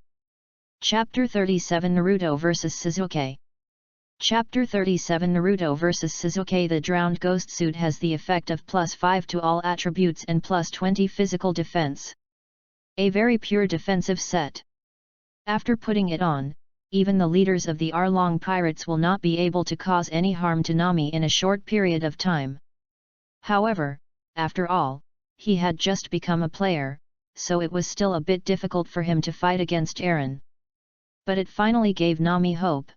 Chapter 37 Naruto vs Sasuke. Chapter 37 Naruto vs Sasuke. The drowned ghost suit has the effect of +5 to all attributes and +20 physical defense. A very pure defensive set. After putting it on, even the leaders of the Arlong pirates will not be able to cause any harm to Nami in a short period of time. However, after all, he had just become a player, so it was still a bit difficult for him to fight against Eren. But it finally gave Nami hope.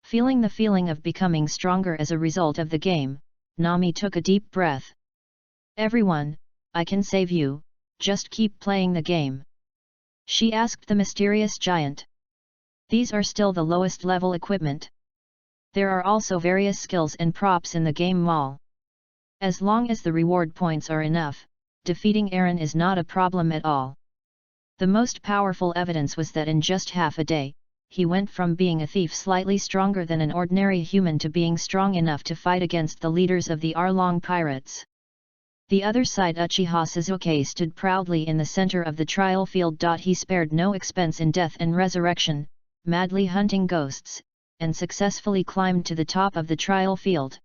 Feeling the feeling of becoming stronger as a result of the game, Nami took a deep breath. "Everyone, I can save you, just keep playing the game," she asked the mysterious giant. These are still the lowest level equipment. There are also various skills and props in the game mall. As long as the reward points are enough, defeating Eren is not a problem at all. The most powerful evidence was that in just half a day, he went from being a thief slightly stronger than an ordinary human to being strong enough to fight against the leaders of the Arlong pirates. The other side, Uchiha Sasuke stood proudly in the center of the trial field. He spared no expense in death and resurrection, madly hunting ghosts, and successfully climbed to the top of the trial field.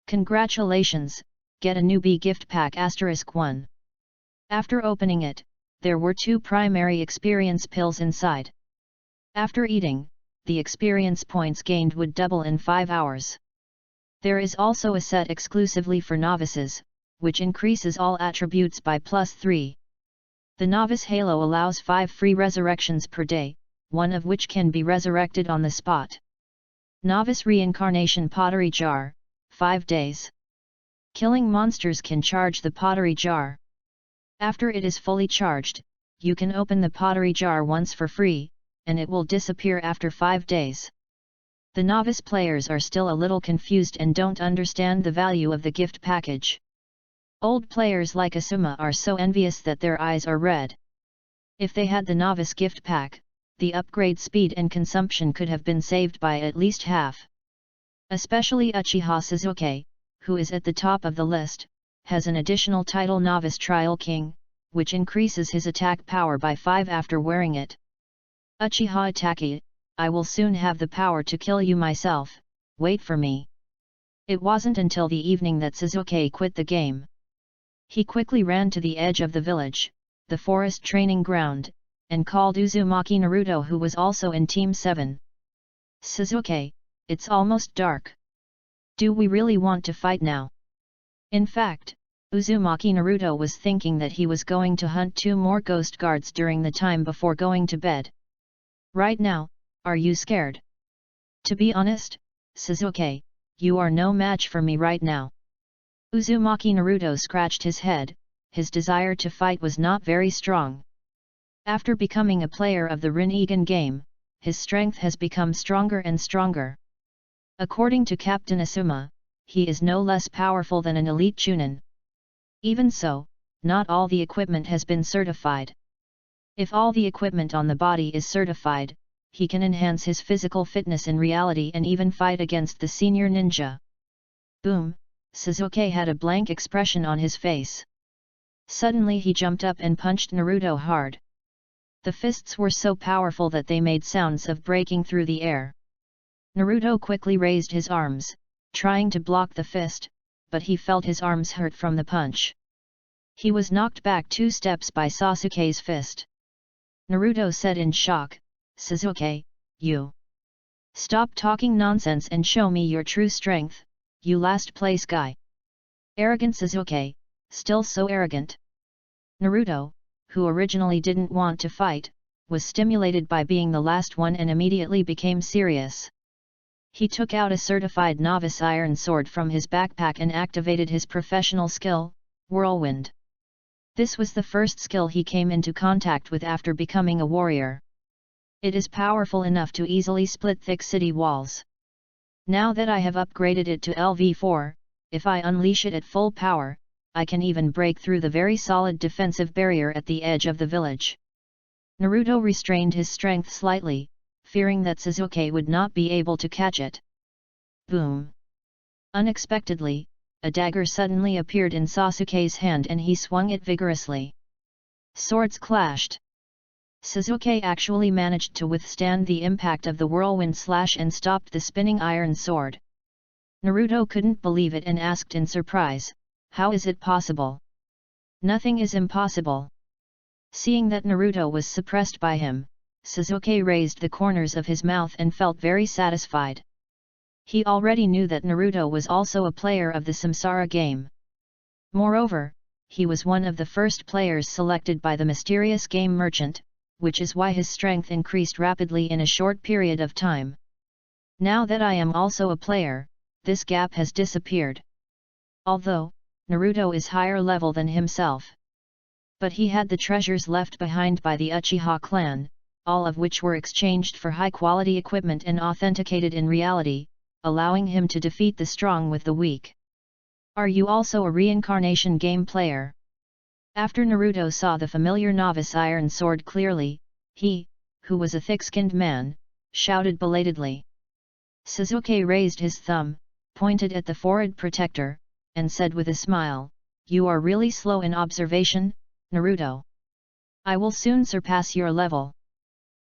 Congratulations, get a newbie gift pack *1. After opening it, there were 2 primary experience pills inside. After eating, the experience points gained would double in 5 hours. There is also a set exclusively for novices, which increases all attributes by +3. The novice halo allows 5 free resurrections per day, one of which can be resurrected on the spot. Novice reincarnation pottery jar, 5 days. Killing monsters can charge the pottery jar. After it is fully charged, you can open the pottery jar once for free, and it will disappear after 5 days. The novice players are still a little confused and don't understand the value of the gift package. Old players like Asuma are so envious that their eyes are red. If they had the novice gift pack, the upgrade speed and consumption could have been saved by at least half. Especially Uchiha Sasuke, who is at the top of the list, has an additional title Novice Trial King, which increases his attack power by 5 after wearing it. Uchiha Itachi, I will soon have the power to kill you myself, wait for me. It wasn't until the evening that Sasuke quit the game. He quickly ran to the edge of the village, the forest training ground, and called Uzumaki Naruto, who was also in Team 7. Sasuke, it's almost dark. Do we really want to fight now? In fact, Uzumaki Naruto was thinking that he was going to hunt 2 more ghost guards during the time before going to bed. Right now, are you scared? To be honest, Sasuke, you are no match for me right now. Uzumaki Naruto scratched his head, his desire to fight was not very strong. After becoming a player of the Rinnegan game, his strength has become stronger and stronger. According to Captain Asuma, he is no less powerful than an elite Chunin. Even so, not all the equipment has been certified. If all the equipment on the body is certified, he can enhance his physical fitness in reality and even fight against the senior ninja. Boom! Sasuke had a blank expression on his face. Suddenly he jumped up and punched Naruto hard. The fists were so powerful that they made sounds of breaking through the air. Naruto quickly raised his arms, trying to block the fist, but he felt his arms hurt from the punch. He was knocked back 2 steps by Sasuke's fist. Naruto said in shock, Sasuke, you. Stop talking nonsense and show me your true strength, you last place guy. Arrogant Sasuke, still so arrogant. Naruto, who originally didn't want to fight, was stimulated by being the last one and immediately became serious. He took out a certified novice iron sword from his backpack and activated his professional skill, Whirlwind. This was the first skill he came into contact with after becoming a warrior. It is powerful enough to easily split thick city walls. Now that I have upgraded it to LV4, if I unleash it at full power, I can even break through the very solid defensive barrier at the edge of the village. Naruto restrained his strength slightly, fearing that Sasuke would not be able to catch it. Boom! Unexpectedly, a dagger suddenly appeared in Sasuke's hand and he swung it vigorously. Swords clashed. Sasuke actually managed to withstand the impact of the whirlwind slash and stopped the spinning iron sword. Naruto couldn't believe it and asked in surprise, how is it possible? Nothing is impossible. Seeing that Naruto was suppressed by him, Sasuke raised the corners of his mouth and felt very satisfied. He already knew that Naruto was also a player of the Samsara game. Moreover, he was one of the first players selected by the mysterious game merchant, which is why his strength increased rapidly in a short period of time. Now that I am also a player, this gap has disappeared. Although, Naruto is higher level than himself. But he had the treasures left behind by the Uchiha clan, all of which were exchanged for high-quality equipment and authenticated in reality, allowing him to defeat the strong with the weak. Are you also a reincarnation game player? After Naruto saw the familiar novice iron sword clearly, he, who was a thick-skinned man, shouted belatedly. Sasuke raised his thumb, pointed at the forehead protector, and said with a smile, "You are really slow in observation, Naruto. I will soon surpass your level.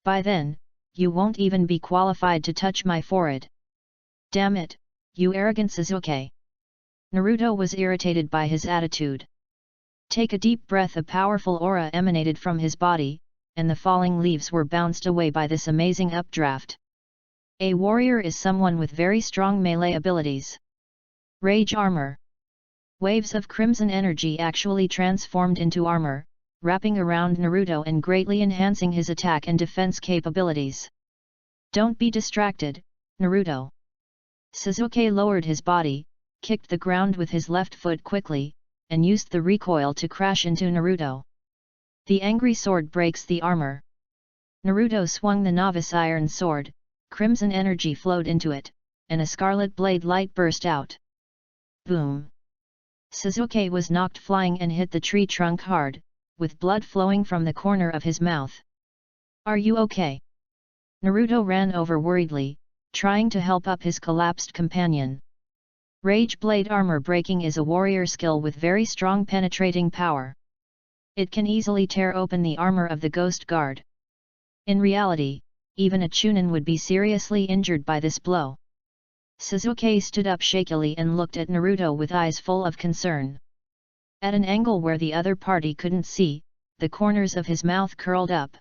By then, you won't even be qualified to touch my forehead. Damn it, you arrogant Sasuke." Naruto was irritated by his attitude. Take a deep breath. A powerful aura emanated from his body, and the falling leaves were bounced away by this amazing updraft. A warrior is someone with very strong melee abilities. Rage armor. Waves of crimson energy actually transformed into armor, wrapping around Naruto and greatly enhancing his attack and defense capabilities. Don't be distracted, Naruto. Sasuke lowered his body, kicked the ground with his left foot quickly, and used the recoil to crash into Naruto. The angry sword breaks the armor. Naruto swung the novice iron sword, crimson energy flowed into it, and a scarlet blade light burst out. Boom! Sasuke was knocked flying and hit the tree trunk hard, with blood flowing from the corner of his mouth. "Are you okay?" Naruto ran over worriedly, trying to help up his collapsed companion. Rage Blade Armor Breaking is a warrior skill with very strong penetrating power. It can easily tear open the armor of the Ghost Guard. In reality, even a Chunin would be seriously injured by this blow. Sasuke stood up shakily and looked at Naruto with eyes full of concern. At an angle where the other party couldn't see, the corners of his mouth curled up.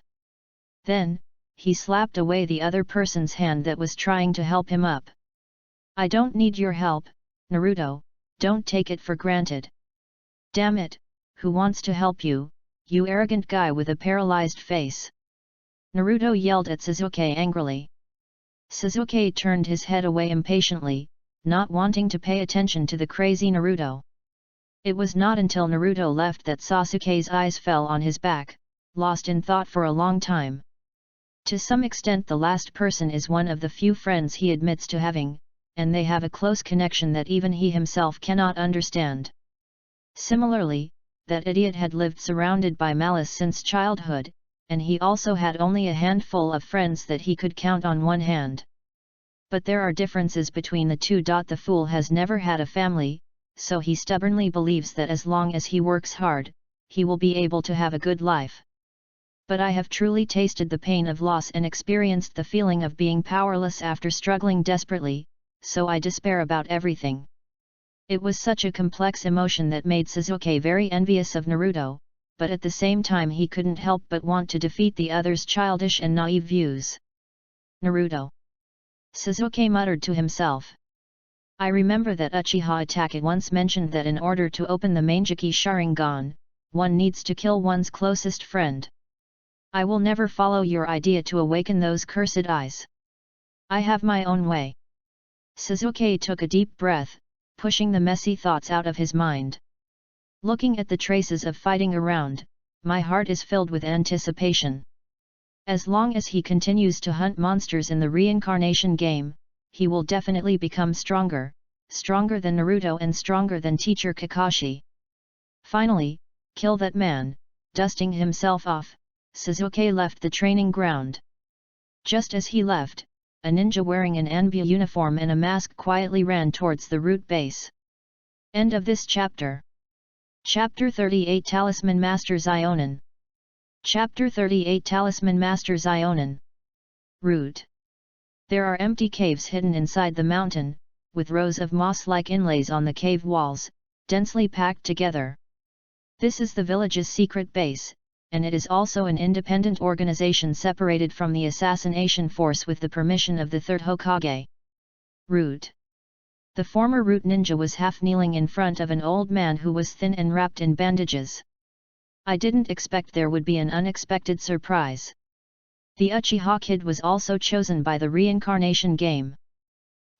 Then, he slapped away the other person's hand that was trying to help him up. "I don't need your help, Naruto, don't take it for granted." "Damn it, who wants to help you, you arrogant guy with a paralyzed face?" Naruto yelled at Sasuke angrily. Sasuke turned his head away impatiently, not wanting to pay attention to the crazy Naruto. It was not until Naruto left that Sasuke's eyes fell on his back, lost in thought for a long time. To some extent the last person is one of the few friends he admits to having, and they have a close connection that even he himself cannot understand. Similarly, that idiot had lived surrounded by malice since childhood, and he also had only a handful of friends that he could count on one hand. But there are differences between the two. The fool has never had a family, so he stubbornly believes that as long as he works hard, he will be able to have a good life. But I have truly tasted the pain of loss and experienced the feeling of being powerless after struggling desperately, so I despair about everything. It was such a complex emotion that made Sasuke very envious of Naruto, but at the same time he couldn't help but want to defeat the other's childish and naive views. "Naruto," Sasuke muttered to himself. "I remember that Uchiha Itachi once mentioned that in order to open the Mangekyo Sharingan, one needs to kill one's closest friend. I will never follow your idea to awaken those cursed eyes. I have my own way." Sasuke took a deep breath, pushing the messy thoughts out of his mind. "Looking at the traces of fighting around, my heart is filled with anticipation. As long as he continues to hunt monsters in the reincarnation game, he will definitely become stronger, stronger than Naruto and stronger than teacher Kakashi. Finally, kill that man." Dusting himself off, Sasuke left the training ground. Just as he left, a ninja wearing an Anbu uniform and a mask quietly ran towards the root base. End of this chapter. Chapter 38 Talisman Master Zionin. Chapter 38 Talisman Master Zionin. Root. There are empty caves hidden inside the mountain, with rows of moss-like inlays on the cave walls, densely packed together. This is the village's secret base, and it is also an independent organization separated from the assassination force with the permission of the third Hokage. Root. The former root ninja was half kneeling in front of an old man who was thin and wrapped in bandages. I didn't expect there would be an unexpected surprise. The Uchiha kid was also chosen by the reincarnation game.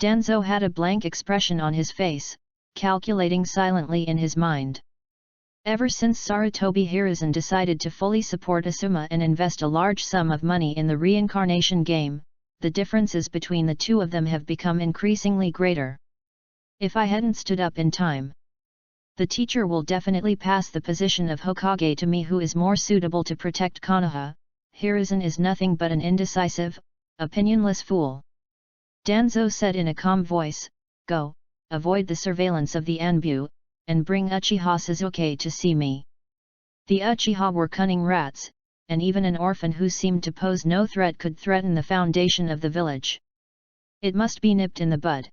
Danzo had a blank expression on his face, calculating silently in his mind. Ever since Sarutobi Hiruzen decided to fully support Asuma and invest a large sum of money in the reincarnation game, the differences between the two of them have become increasingly greater. If I hadn't stood up in time, the teacher will definitely pass the position of Hokage to me, who is more suitable to protect Konoha. Hiruzen is nothing but an indecisive, opinionless fool. Danzo said in a calm voice, "Go, avoid the surveillance of the Anbu, and bring Uchiha Sasuke to see me." The Uchiha were cunning rats, and even an orphan who seemed to pose no threat could threaten the foundation of the village. It must be nipped in the bud.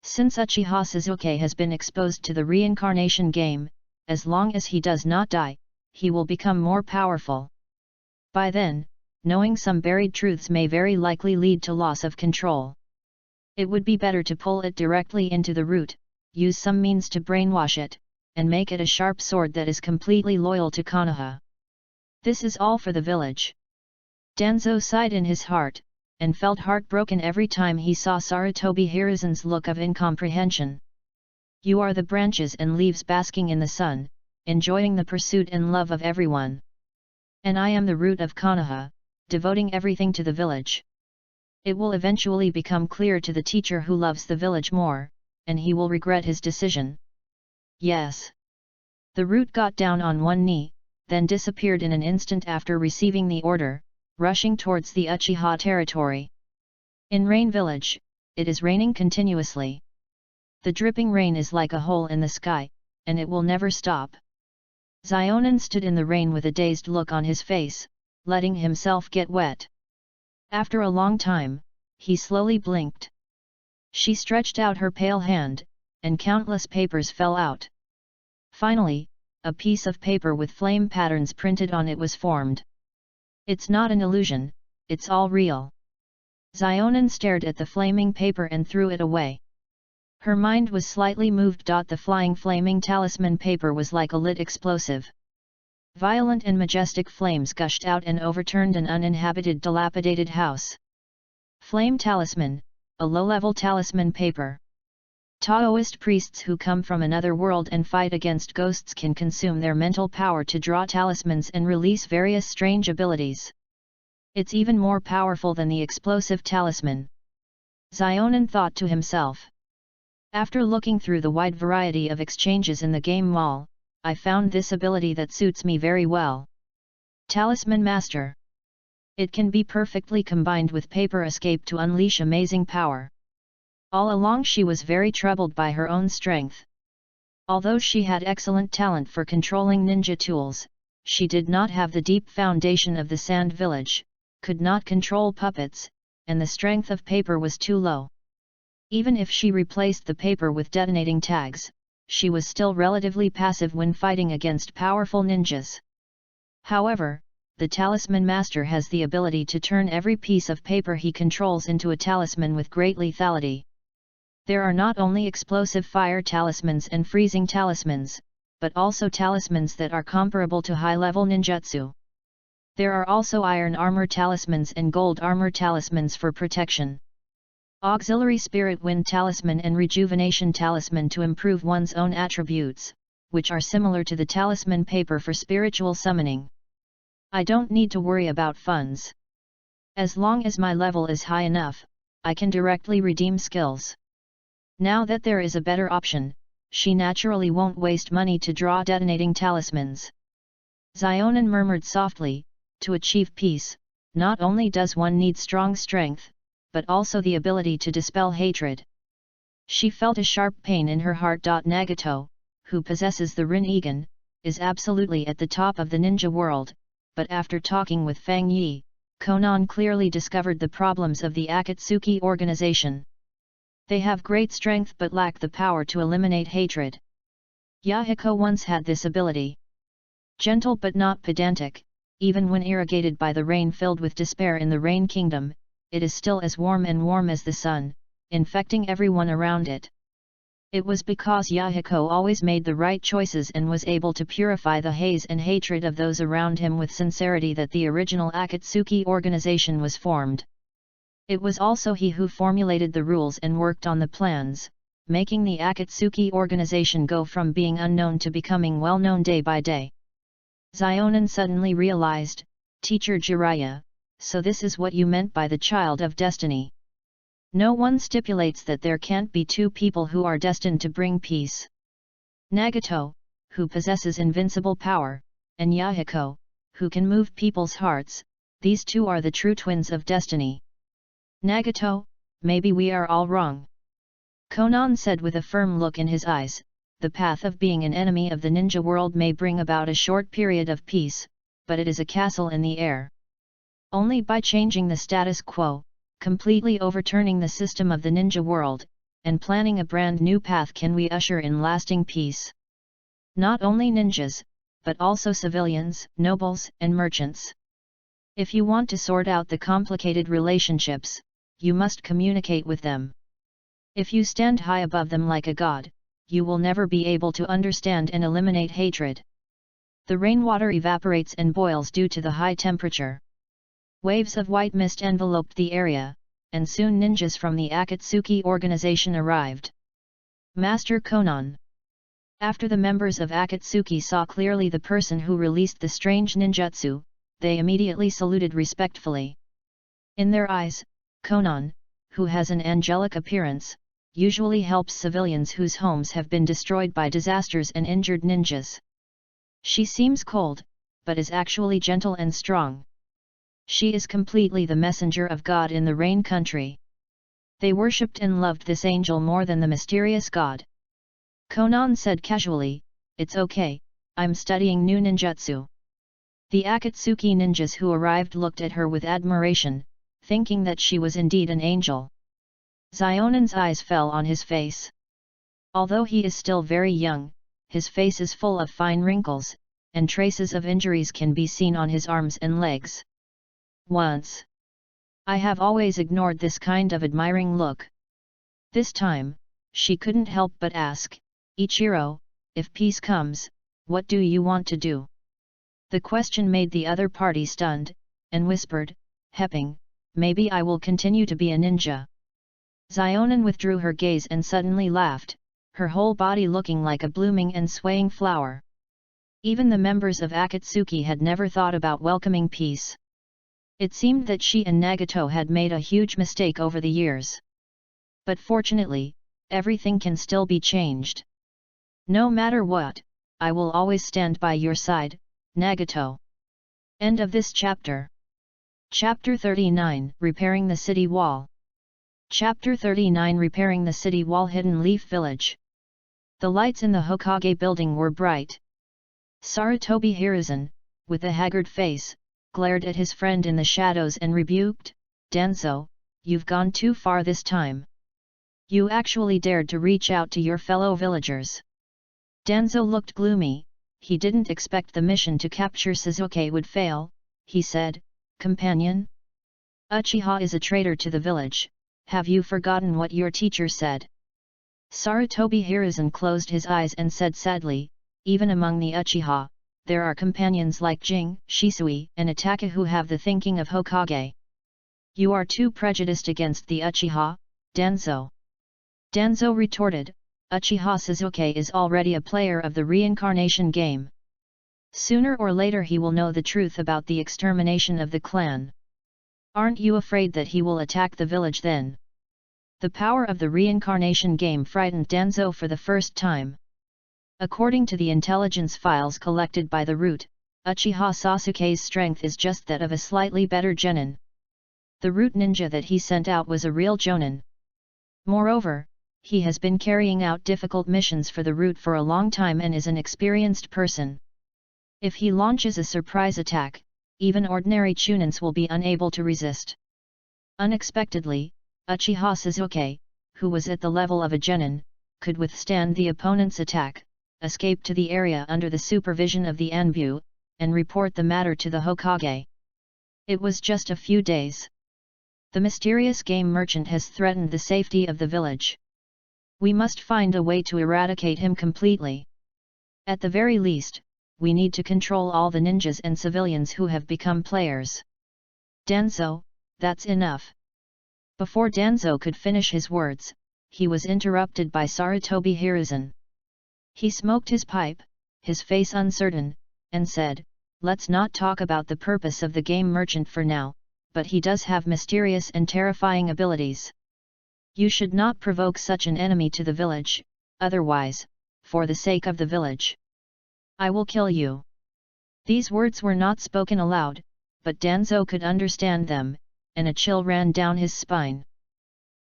Since Uchiha Sasuke has been exposed to the reincarnation game, as long as he does not die, he will become more powerful. By then, knowing some buried truths may very likely lead to loss of control. It would be better to pull it directly into the root, use some means to brainwash it, and make it a sharp sword that is completely loyal to Konoha. This is all for the village. Danzo sighed in his heart, and felt heartbroken every time he saw Sarutobi Hiruzen's look of incomprehension. You are the branches and leaves basking in the sun, enjoying the pursuit and love of everyone. And I am the root of Konoha, devoting everything to the village. It will eventually become clear to the teacher who loves the village more, and he will regret his decision. Yes. The root got down on one knee, then disappeared in an instant after receiving the order, rushing towards the Uchiha territory. In Rain Village, it is raining continuously. The dripping rain is like a hole in the sky, and it will never stop. Zionin stood in the rain with a dazed look on his face, letting himself get wet. After a long time, he slowly blinked. She stretched out her pale hand, and countless papers fell out. Finally, a piece of paper with flame patterns printed on it was formed. It's not an illusion, it's all real. Zionin stared at the flaming paper and threw it away. Her mind was slightly moved. The flying flaming talisman paper was like a lit explosive. Violent and majestic flames gushed out and overturned an uninhabited dilapidated house. Flame talisman, a low-level talisman paper. Taoist priests who come from another world and fight against ghosts can consume their mental power to draw talismans and release various strange abilities. It's even more powerful than the explosive talisman. Zionin thought to himself. After looking through the wide variety of exchanges in the game mall, I found this ability that suits me very well. Talisman Master. It can be perfectly combined with paper escape to unleash amazing power. All along she was very troubled by her own strength. Although she had excellent talent for controlling ninja tools, she did not have the deep foundation of the Sand Village, could not control puppets, and the strength of paper was too low. Even if she replaced the paper with detonating tags, she was still relatively passive when fighting against powerful ninjas. However, the Talisman Master has the ability to turn every piece of paper he controls into a talisman with great lethality. There are not only explosive fire talismans and freezing talismans, but also talismans that are comparable to high-level ninjutsu. There are also iron armor talismans and gold armor talismans for protection. Auxiliary Spirit Wind Talisman and Rejuvenation Talisman to improve one's own attributes, which are similar to the Talisman paper for spiritual summoning. I don't need to worry about funds. As long as my level is high enough, I can directly redeem skills. Now that there is a better option, she naturally won't waste money to draw detonating talismans. Zionin murmured softly, to achieve peace, not only does one need strong strength, but also the ability to dispel hatred. She felt a sharp pain in her heart. Nagato, who possesses the Rinnegan, is absolutely at the top of the ninja world, but after talking with Fang Yi, Konan clearly discovered the problems of the Akatsuki organization. They have great strength but lack the power to eliminate hatred. Yahiko once had this ability. Gentle but not pedantic, even when irrigated by the rain filled with despair in the Rain Kingdom, it is still as warm as the sun, infecting everyone around it. It was because Yahiko always made the right choices and was able to purify the haze and hatred of those around him with sincerity that the original Akatsuki organization was formed. It was also he who formulated the rules and worked on the plans, making the Akatsuki organization go from being unknown to becoming well-known day by day. Zionin suddenly realized, Teacher Jiraiya, so this is what you meant by the child of destiny. No one stipulates that there can't be two people who are destined to bring peace. Nagato, who possesses invincible power, and Yahiko, who can move people's hearts, these two are the true twins of destiny. Nagato, maybe we are all wrong. Konan said with a firm look in his eyes, the path of being an enemy of the ninja world may bring about a short period of peace, but it is a castle in the air. Only by changing the status quo, completely overturning the system of the ninja world, and planning a brand new path can we usher in lasting peace. Not only ninjas, but also civilians, nobles, and merchants. If you want to sort out the complicated relationships, you must communicate with them. If you stand high above them like a god, you will never be able to understand and eliminate hatred. The rainwater evaporates and boils due to the high temperature. Waves of white mist enveloped the area, and soon ninjas from the Akatsuki organization arrived. Master Konan. After the members of Akatsuki saw clearly the person who released the strange ninjutsu, they immediately saluted respectfully. In their eyes, Konan, who has an angelic appearance, usually helps civilians whose homes have been destroyed by disasters and injured ninjas. She seems cold, but is actually gentle and strong. She is completely the messenger of God in the Rain Country. They worshipped and loved this angel more than the mysterious god. Konan said casually, "It's okay, I'm studying new ninjutsu." The Akatsuki ninjas who arrived looked at her with admiration, thinking that she was indeed an angel. Zionan's eyes fell on his face. Although he is still very young, his face is full of fine wrinkles, and traces of injuries can be seen on his arms and legs. Once. I have always ignored this kind of admiring look. This time, she couldn't help but ask, "Ichiro, if peace comes, what do you want to do?" The question made the other party stunned, and whispered, "Hepping, maybe I will continue to be a ninja." Zionan withdrew her gaze and suddenly laughed, her whole body looking like a blooming and swaying flower. Even the members of Akatsuki had never thought about welcoming peace. It seemed that she and Nagato had made a huge mistake over the years. But fortunately, everything can still be changed. "No matter what, I will always stand by your side, Nagato." End of this chapter. Chapter 39, Repairing the City Wall. Chapter 39, Repairing the City Wall. Hidden Leaf Village. The lights in the Hokage building were bright. Sarutobi Hiruzen, with a haggard face, glared at his friend in the shadows and rebuked, "Danzo, you've gone too far this time. You actually dared to reach out to your fellow villagers." Danzo looked gloomy. He didn't expect the mission to capture Sasuke would fail. He said, "Companion? Uchiha is a traitor to the village. Have you forgotten what your teacher said?" Sarutobi Hiruzen closed his eyes and said sadly, "Even among the Uchiha, there are companions like Jing, Shisui, and Ataka who have the thinking of Hokage. You are too prejudiced against the Uchiha, Danzo." Danzo retorted, "Uchiha Sasuke is already a player of the reincarnation game. Sooner or later he will know the truth about the extermination of the clan. Aren't you afraid that he will attack the village then?" The power of the reincarnation game frightened Danzo for the first time. According to the intelligence files collected by the Root, Uchiha Sasuke's strength is just that of a slightly better genin. The Root ninja that he sent out was a real jonin. Moreover, he has been carrying out difficult missions for the Root for a long time and is an experienced person. If he launches a surprise attack, even ordinary chunins will be unable to resist. Unexpectedly, Uchiha Sasuke, who was at the level of a genin, could withstand the opponent's attack, escape to the area under the supervision of the Anbu, and report the matter to the Hokage. It was just a few days. The mysterious game merchant has threatened the safety of the village. We must find a way to eradicate him completely. At the very least, we need to control all the ninjas and civilians who have become players. Danzo, that's enough." Before Danzo could finish his words, he was interrupted by Sarutobi Hiruzen. He smoked his pipe, his face uncertain, and said, "Let's not talk about the purpose of the game merchant for now, but he does have mysterious and terrifying abilities. You should not provoke such an enemy to the village, otherwise, for the sake of the village, I will kill you." These words were not spoken aloud, but Danzo could understand them, and a chill ran down his spine.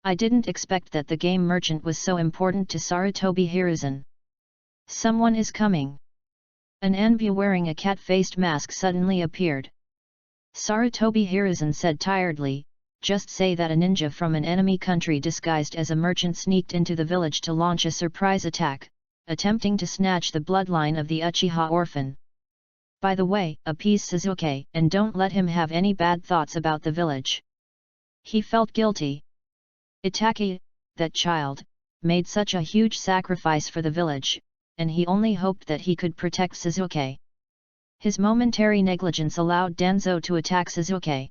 I didn't expect that the game merchant was so important to Sarutobi Hiruzen. Someone is coming. An Anbu wearing a cat-faced mask suddenly appeared. Sarutobi Hiruzen said tiredly, "Just say that a ninja from an enemy country disguised as a merchant sneaked into the village to launch a surprise attack, attempting to snatch the bloodline of the Uchiha orphan. By the way, appease Sasuke and don't let him have any bad thoughts about the village. He felt guilty. Itaki, that child, made such a huge sacrifice for the village, and he only hoped that he could protect Sasuke." His momentary negligence allowed Danzo to attack Sasuke.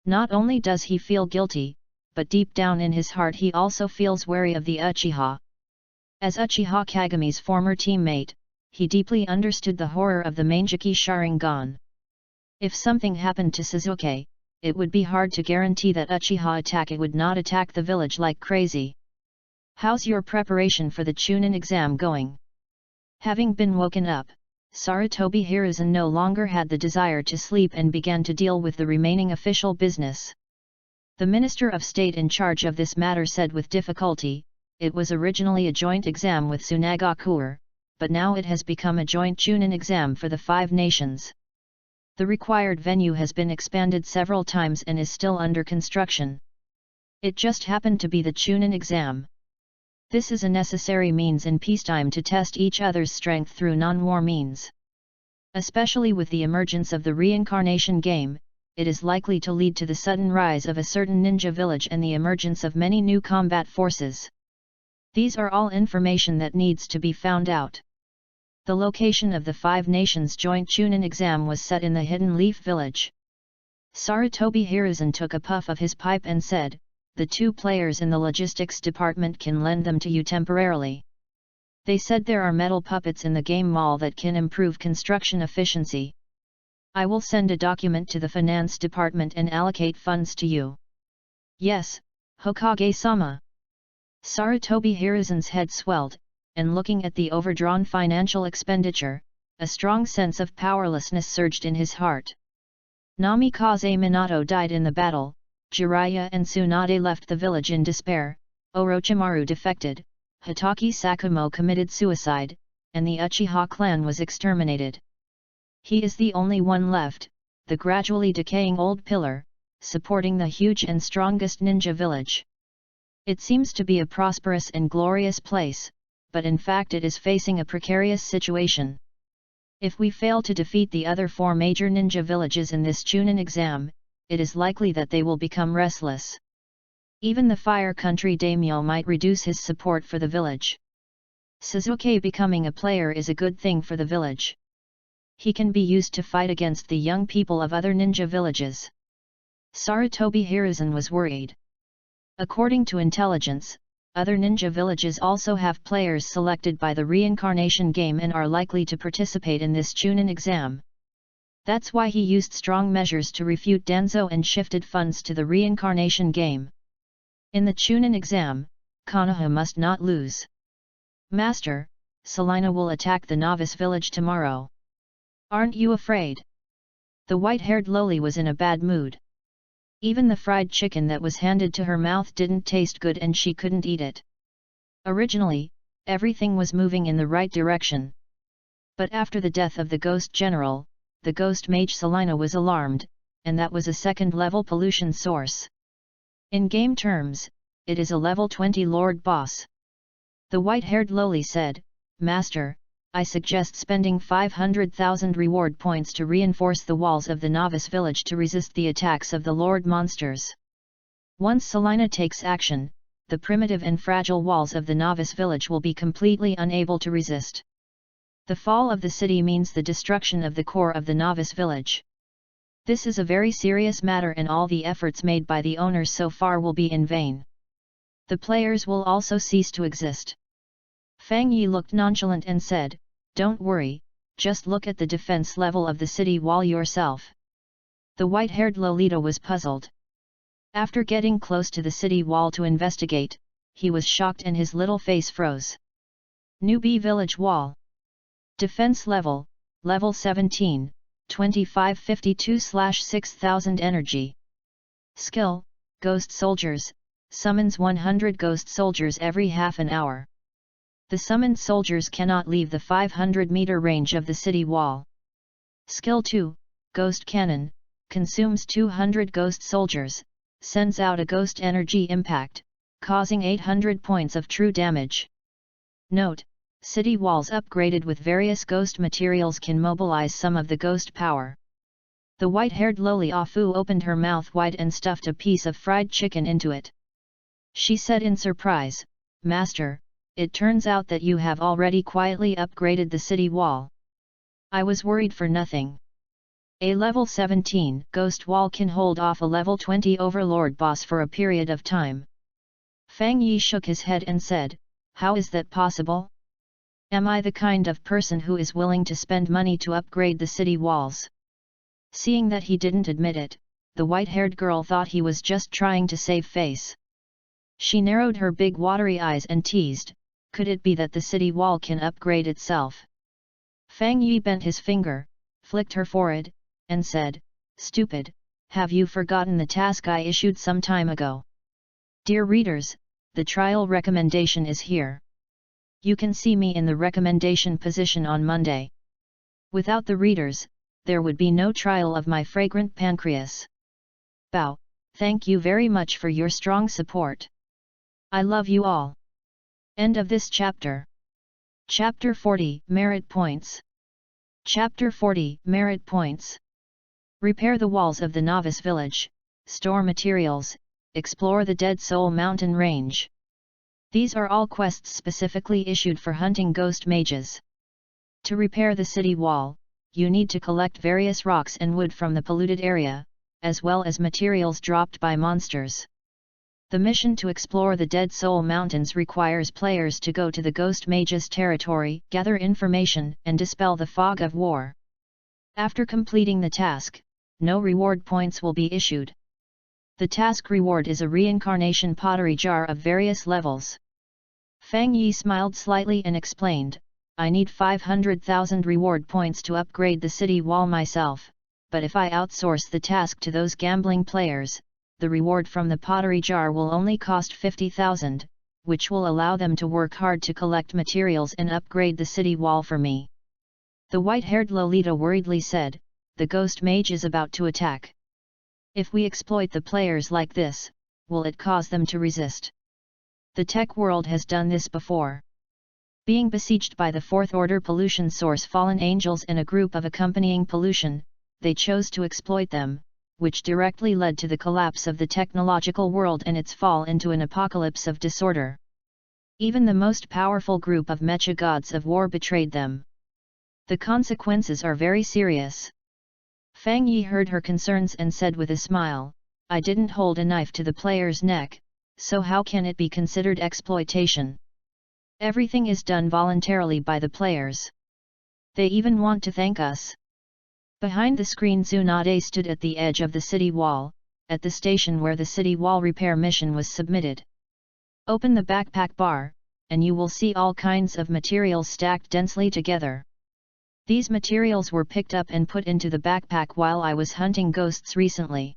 Not only does he feel guilty, but deep down in his heart he also feels wary of the Uchiha. As Uchiha Kagami's former teammate, he deeply understood the horror of the Mangekyo Sharingan. If something happened to Sasuke, it would be hard to guarantee that Uchiha Itake would not attack the village like crazy. How's your preparation for the Chunin exam going? Having been woken up, Sarutobi Hiruzen no longer had the desire to sleep and began to deal with the remaining official business. The Minister of State in charge of this matter said with difficulty, it was originally a joint exam with Tsunagakuer, but now it has become a joint Chunin exam for the 5 nations. The required venue has been expanded several times and is still under construction. It just happened to be the Chunin exam. This is a necessary means in peacetime to test each other's strength through non-war means. Especially with the emergence of the reincarnation game, it is likely to lead to the sudden rise of a certain ninja village and the emergence of many new combat forces. These are all information that needs to be found out. The location of the 5 nations joint Chunin exam was set in the Hidden Leaf village. Sarutobi Hiruzen took a puff of his pipe and said, the 2 players in the logistics department can lend them to you temporarily. They said there are metal puppets in the game mall that can improve construction efficiency. I will send a document to the finance department and allocate funds to you. Yes, Hokage-sama. Sarutobi Hiruzen's head swelled, and looking at the overdrawn financial expenditure, a strong sense of powerlessness surged in his heart. Namikaze Minato died in the battle, Jiraiya and Tsunade left the village in despair, Orochimaru defected, Hitaki Sakumo committed suicide, and the Uchiha clan was exterminated. He is the only one left, the gradually decaying old pillar, supporting the huge and strongest ninja village. It seems to be a prosperous and glorious place, but in fact it is facing a precarious situation. If we fail to defeat the other 4 major ninja villages in this Chunin exam, it is likely that they will become restless. Even the Fire Country daimyo might reduce his support for the village. Sasuke becoming a player is a good thing for the village. He can be used to fight against the young people of other ninja villages. Sarutobi Hiruzen was worried. According to intelligence, other ninja villages also have players selected by the reincarnation game and are likely to participate in this Chunin exam. That's why he used strong measures to refute Danzo and shifted funds to the reincarnation game. In the Chunin exam, Konoha must not lose. Master, Selina will attack the novice village tomorrow. Aren't you afraid? The white-haired loli was in a bad mood. Even the fried chicken that was handed to her mouth didn't taste good and she couldn't eat it. Originally, everything was moving in the right direction. But after the death of the ghost general, the ghost mage Selina was alarmed, and that was a second-level pollution source. In game terms, it is a level 20 Lord Boss. The white-haired loli said, Master, I suggest spending 500,000 reward points to reinforce the walls of the novice village to resist the attacks of the Lord monsters. Once Selina takes action, the primitive and fragile walls of the novice village will be completely unable to resist. The fall of the city means the destruction of the core of the novice village. This is a very serious matter and all the efforts made by the owners so far will be in vain. The players will also cease to exist. Fang Yi looked nonchalant and said, Don't worry, just look at the defense level of the city wall yourself. The white-haired Lolita was puzzled. After getting close to the city wall to investigate, he was shocked and his little face froze. Newbie village wall. Defense level, level 17, 2552/6000 energy. Skill, Ghost Soldiers, summons 100 ghost soldiers every half an hour. The summoned soldiers cannot leave the 500-meter range of the city wall. Skill 2, Ghost Cannon, consumes 200 ghost soldiers, sends out a ghost energy impact, causing 800 points of true damage. Note, city walls upgraded with various ghost materials can mobilize some of the ghost power. The white-haired loli Afu opened her mouth wide and stuffed a piece of fried chicken into it. She said in surprise, Master, it turns out that you have already quietly upgraded the city wall. I was worried for nothing. A level 17 ghost wall can hold off a level 20 overlord boss for a period of time. Fang Yi shook his head and said, How is that possible? Am I the kind of person who is willing to spend money to upgrade the city walls? Seeing that he didn't admit it, the white-haired girl thought he was just trying to save face. She narrowed her big watery eyes and teased, could it be that the city wall can upgrade itself? Fang Yi bent his finger, flicked her forehead, and said, stupid, have you forgotten the task I issued some time ago? Dear readers, the trial recommendation is here. You can see me in the recommendation position on Monday. Without the readers, there would be no trial of my fragrant pancreas. Bow, thank you very much for your strong support. I love you all. End of this chapter. Chapter 40 Merit Points. Chapter 40 Merit Points. Repair the walls of the novice village, store materials, explore the Dead Soul Mountain range. These are all quests specifically issued for hunting ghost mages. To repair the city wall, you need to collect various rocks and wood from the polluted area, as well as materials dropped by monsters. The mission to explore the Dead Soul Mountains requires players to go to the ghost mage's territory, gather information, and dispel the fog of war. After completing the task, no reward points will be issued. The task reward is a reincarnation pottery jar of various levels. Fang Yi smiled slightly and explained, I need 500,000 reward points to upgrade the city wall myself, but if I outsource the task to those gambling players, the reward from the pottery jar will only cost 50,000, which will allow them to work hard to collect materials and upgrade the city wall for me. The white-haired Lolita worriedly said, the ghost mage is about to attack. If we exploit the players like this, will it cause them to resist? The tech world has done this before. Being besieged by the Fourth Order pollution source fallen angels and a group of accompanying pollution, they chose to exploit them, which directly led to the collapse of the technological world and its fall into an apocalypse of disorder. Even the most powerful group of mecha gods of war betrayed them. The consequences are very serious. Fang Yi heard her concerns and said with a smile, I didn't hold a knife to the player's neck, so how can it be considered exploitation? Everything is done voluntarily by the players. They even want to thank us. Behind the screen Tsunade stood at the edge of the city wall, at the station where the city wall repair mission was submitted. Open the backpack bar, and you will see all kinds of materials stacked densely together. These materials were picked up and put into the backpack while I was hunting ghosts recently.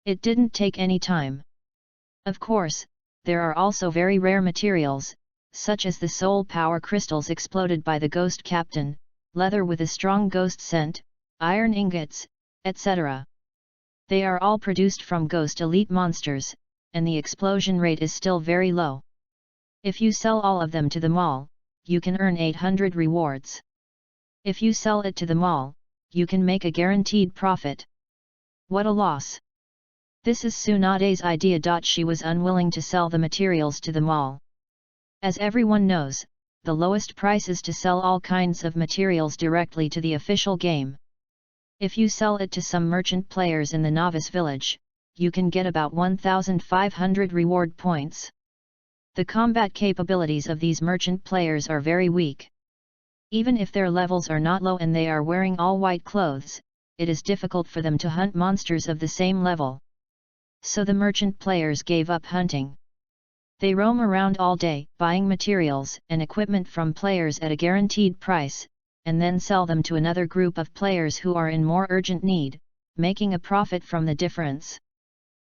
It didn't take any time. Of course, there are also very rare materials, such as the soul power crystals exploded by the ghost captain, leather with a strong ghost scent, iron ingots, etc. They are all produced from ghost elite monsters, and the explosion rate is still very low. If you sell all of them to the mall, you can earn 800 rewards. If you sell it to the mall, you can make a guaranteed profit. What a loss! This is Tsunade's idea. She was unwilling to sell the materials to the mall. As everyone knows, the lowest price is to sell all kinds of materials directly to the official game. If you sell it to some merchant players in the novice village, you can get about 1,500 reward points. The combat capabilities of these merchant players are very weak. Even if their levels are not low and they are wearing all white clothes, it is difficult for them to hunt monsters of the same level. So the merchant players gave up hunting. They roam around all day, buying materials and equipment from players at a guaranteed price, and then sell them to another group of players who are in more urgent need, making a profit from the difference.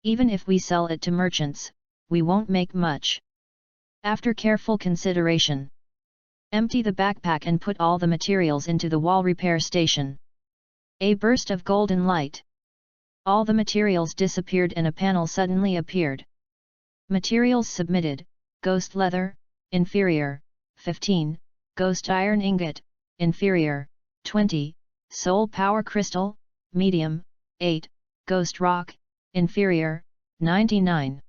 Even if we sell it to merchants, we won't make much. After careful consideration, empty the backpack and put all the materials into the wall repair station. A burst of golden light. All the materials disappeared and a panel suddenly appeared. Materials submitted: Ghost Leather, Inferior, 15, Ghost Iron Ingot, Inferior, 20, Soul Power Crystal, Medium, 8, Ghost Rock, Inferior, 99.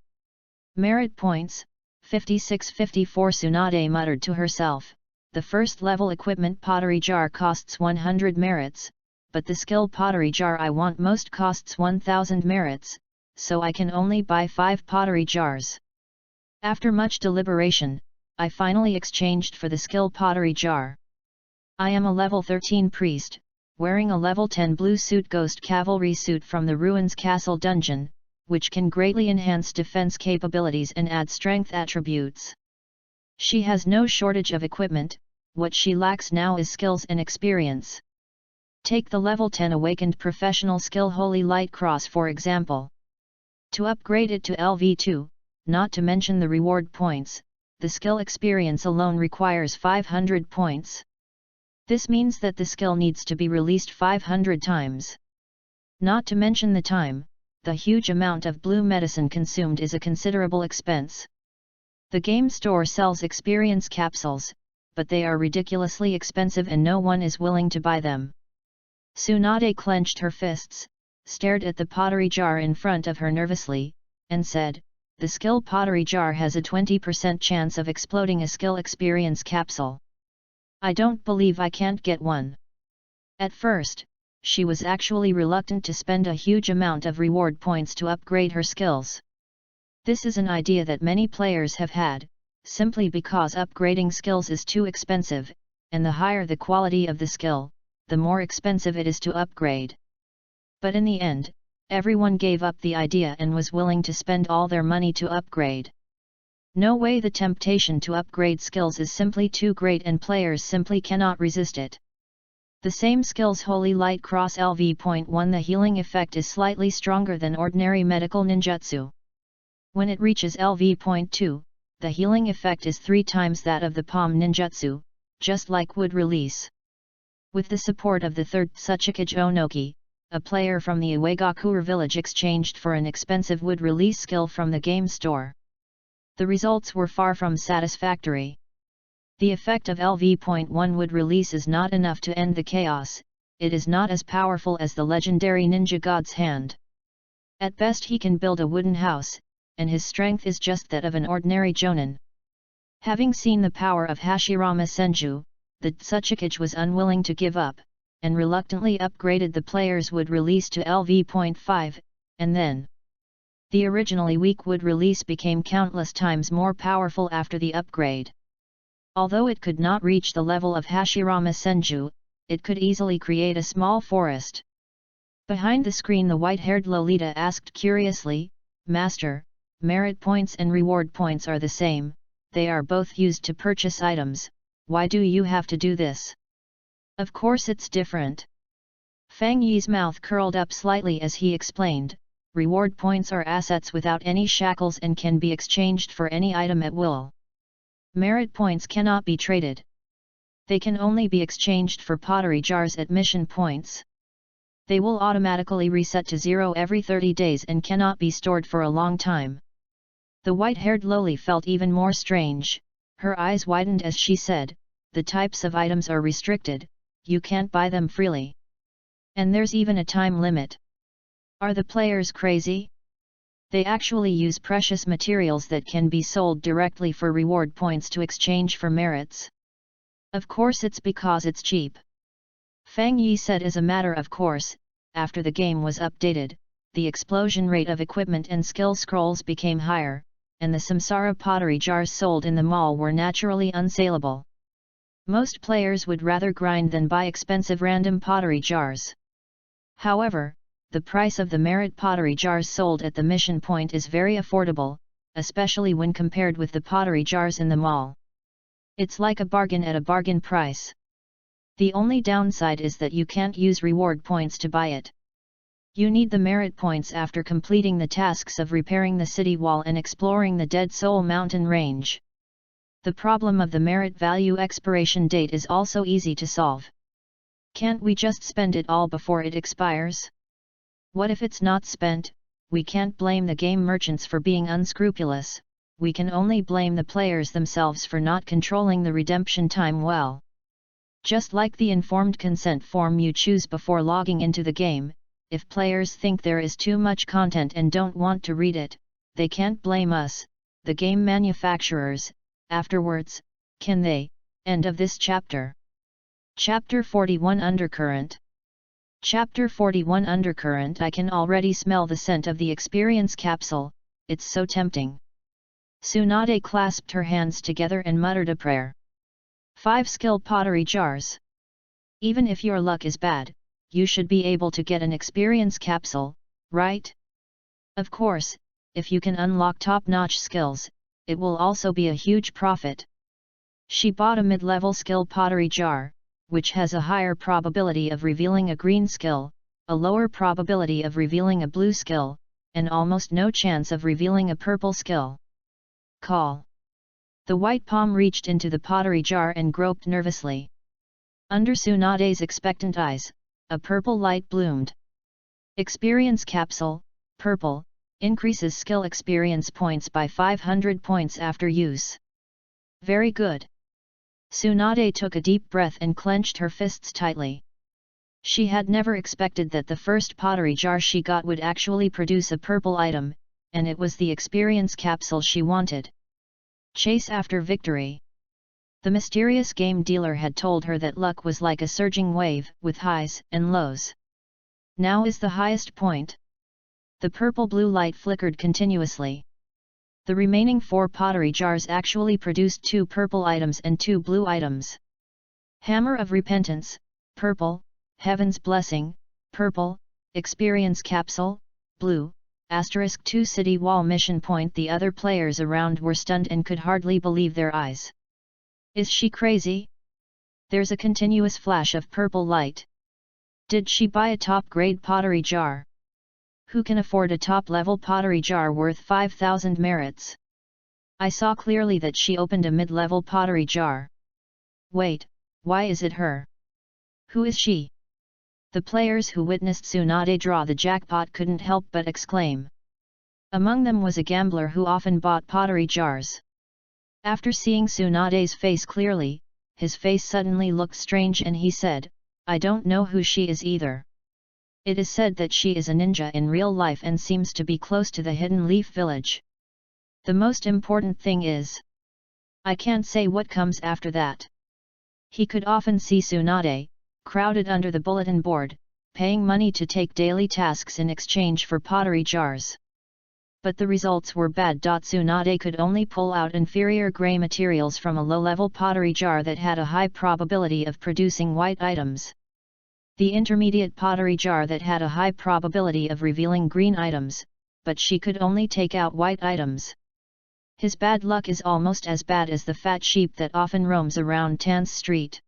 Merit Points, 5654. Tsunade muttered to herself, the first level equipment pottery jar costs 100 merits, but the skill pottery jar I want most costs 1000 merits, so I can only buy 5 pottery jars. After much deliberation, I finally exchanged for the skill pottery jar. I am a level 13 priest, wearing a level 10 blue suit ghost cavalry suit from the ruins castle dungeon, which can greatly enhance defense capabilities and add strength attributes. She has no shortage of equipment, what she lacks now is skills and experience. Take the level 10 awakened professional skill Holy Light Cross for example. To upgrade it to LV2, not to mention the reward points, the skill experience alone requires 500 points. This means that the skill needs to be released 500 times. Not to mention the time, the huge amount of blue medicine consumed is a considerable expense. The game store sells experience capsules, but they are ridiculously expensive and no one is willing to buy them. Tsunade clenched her fists, stared at the pottery jar in front of her nervously, and said, "The skill pottery jar has a 20% chance of exploding a skill experience capsule. I don't believe I can't get one." At first, she was actually reluctant to spend a huge amount of reward points to upgrade her skills. This is an idea that many players have had, simply because upgrading skills is too expensive, and the higher the quality of the skill, the more expensive it is to upgrade. But in the end, everyone gave up the idea and was willing to spend all their money to upgrade. No way, the temptation to upgrade skills is simply too great and players simply cannot resist it. The same skills Holy Light Cross LV.1, the healing effect is slightly stronger than ordinary medical ninjutsu. When it reaches LV.2, the healing effect is 3 times that of the palm ninjutsu, just like wood release. With the support of the third Tsuchikage Onoki, a player from the Uegakure village exchanged for an expensive wood release skill from the game store. The results were far from satisfactory. The effect of LV.1 wood release is not enough to end the chaos, it is not as powerful as the legendary ninja god's hand. At best he can build a wooden house, and his strength is just that of an ordinary jonin. Having seen the power of Hashirama Senju, the Tsuchikage was unwilling to give up, and reluctantly upgraded the player's wood release to LV.5, and then the originally weak wood release became countless times more powerful after the upgrade. Although it could not reach the level of Hashirama Senju, it could easily create a small forest. Behind the screen the white-haired Lolita asked curiously, "Master, merit points and reward points are the same, they are both used to purchase items, why do you have to do this?" "Of course it's different." Fang Yi's mouth curled up slightly as he explained, "Reward points are assets without any shackles and can be exchanged for any item at will. Merit points cannot be traded. They can only be exchanged for pottery jars at mission points. They will automatically reset to 0 every 30 days and cannot be stored for a long time." The white-haired Loli felt even more strange, her eyes widened as she said, "The types of items are restricted, you can't buy them freely. And there's even a time limit. Are the players crazy? They actually use precious materials that can be sold directly for reward points to exchange for merits." "Of course it's because it's cheap." Fang Yi said as a matter of course. After the game was updated, the explosion rate of equipment and skill scrolls became higher, and the samsara pottery jars sold in the mall were naturally unsaleable. Most players would rather grind than buy expensive random pottery jars. However, the price of the merit pottery jars sold at the mission point is very affordable, especially when compared with the pottery jars in the mall. It's like a bargain at a bargain price. The only downside is that you can't use reward points to buy it. You need the merit points after completing the tasks of repairing the city wall and exploring the Dead Soul Mountain range. The problem of the merit value expiration date is also easy to solve. Can't we just spend it all before it expires? What if it's not spent? We can't blame the game merchants for being unscrupulous, we can only blame the players themselves for not controlling the redemption time well. Just like the informed consent form you choose before logging into the game, if players think there is too much content and don't want to read it, they can't blame us, the game manufacturers. Afterwards, can they? End of this chapter. Chapter 41 Undercurrent. Chapter 41 Undercurrent. I can already smell the scent of the experience capsule, it's so tempting. Tsunade clasped her hands together and muttered a prayer. 5 skill pottery jars. Even if your luck is bad, you should be able to get an experience capsule, right? Of course, if you can unlock top-notch skills, it will also be a huge profit. She bought a mid-level skill pottery jar, which has a higher probability of revealing a green skill, a lower probability of revealing a blue skill, and almost no chance of revealing a purple skill. Call. The white palm reached into the pottery jar and groped nervously. Under Tsunade's expectant eyes, a purple light bloomed. Experience capsule, purple, increases skill experience points by 500 points after use. Very good. Tsunade took a deep breath and clenched her fists tightly. She had never expected that the first pottery jar she got would actually produce a purple item, and it was the experience capsule she wanted. Chase after victory. The mysterious game dealer had told her that luck was like a surging wave, with highs and lows. Now is the highest point. The purple-blue light flickered continuously. The remaining 4 pottery jars actually produced 2 purple items and 2 blue items. Hammer of Repentance, purple, Heaven's Blessing, purple, Experience Capsule, blue, *2 City Wall Mission Point. The other players around were stunned and could hardly believe their eyes. Is she crazy? There's a continuous flash of purple light. Did she buy a top-grade pottery jar? Who can afford a top-level pottery jar worth 5,000 merits? I saw clearly that she opened a mid-level pottery jar. Wait, why is it her? Who is she? The players who witnessed Tsunade draw the jackpot couldn't help but exclaim. Among them was a gambler who often bought pottery jars. After seeing Tsunade's face clearly, his face suddenly looked strange and he said, I don't know who she is either. It is said that she is a ninja in real life and seems to be close to the Hidden Leaf Village. The most important thing is, I can't say what comes after that. He could often see Tsunade, crowded under the bulletin board, paying money to take daily tasks in exchange for pottery jars. But the results were bad. Tsunade could only pull out inferior grey materials from a low-level pottery jar that had a high probability of producing white items. The intermediate pottery jar that had a high probability of revealing green items, but she could only take out white items. His bad luck is almost as bad as the fat sheep that often roams around Tan's Street.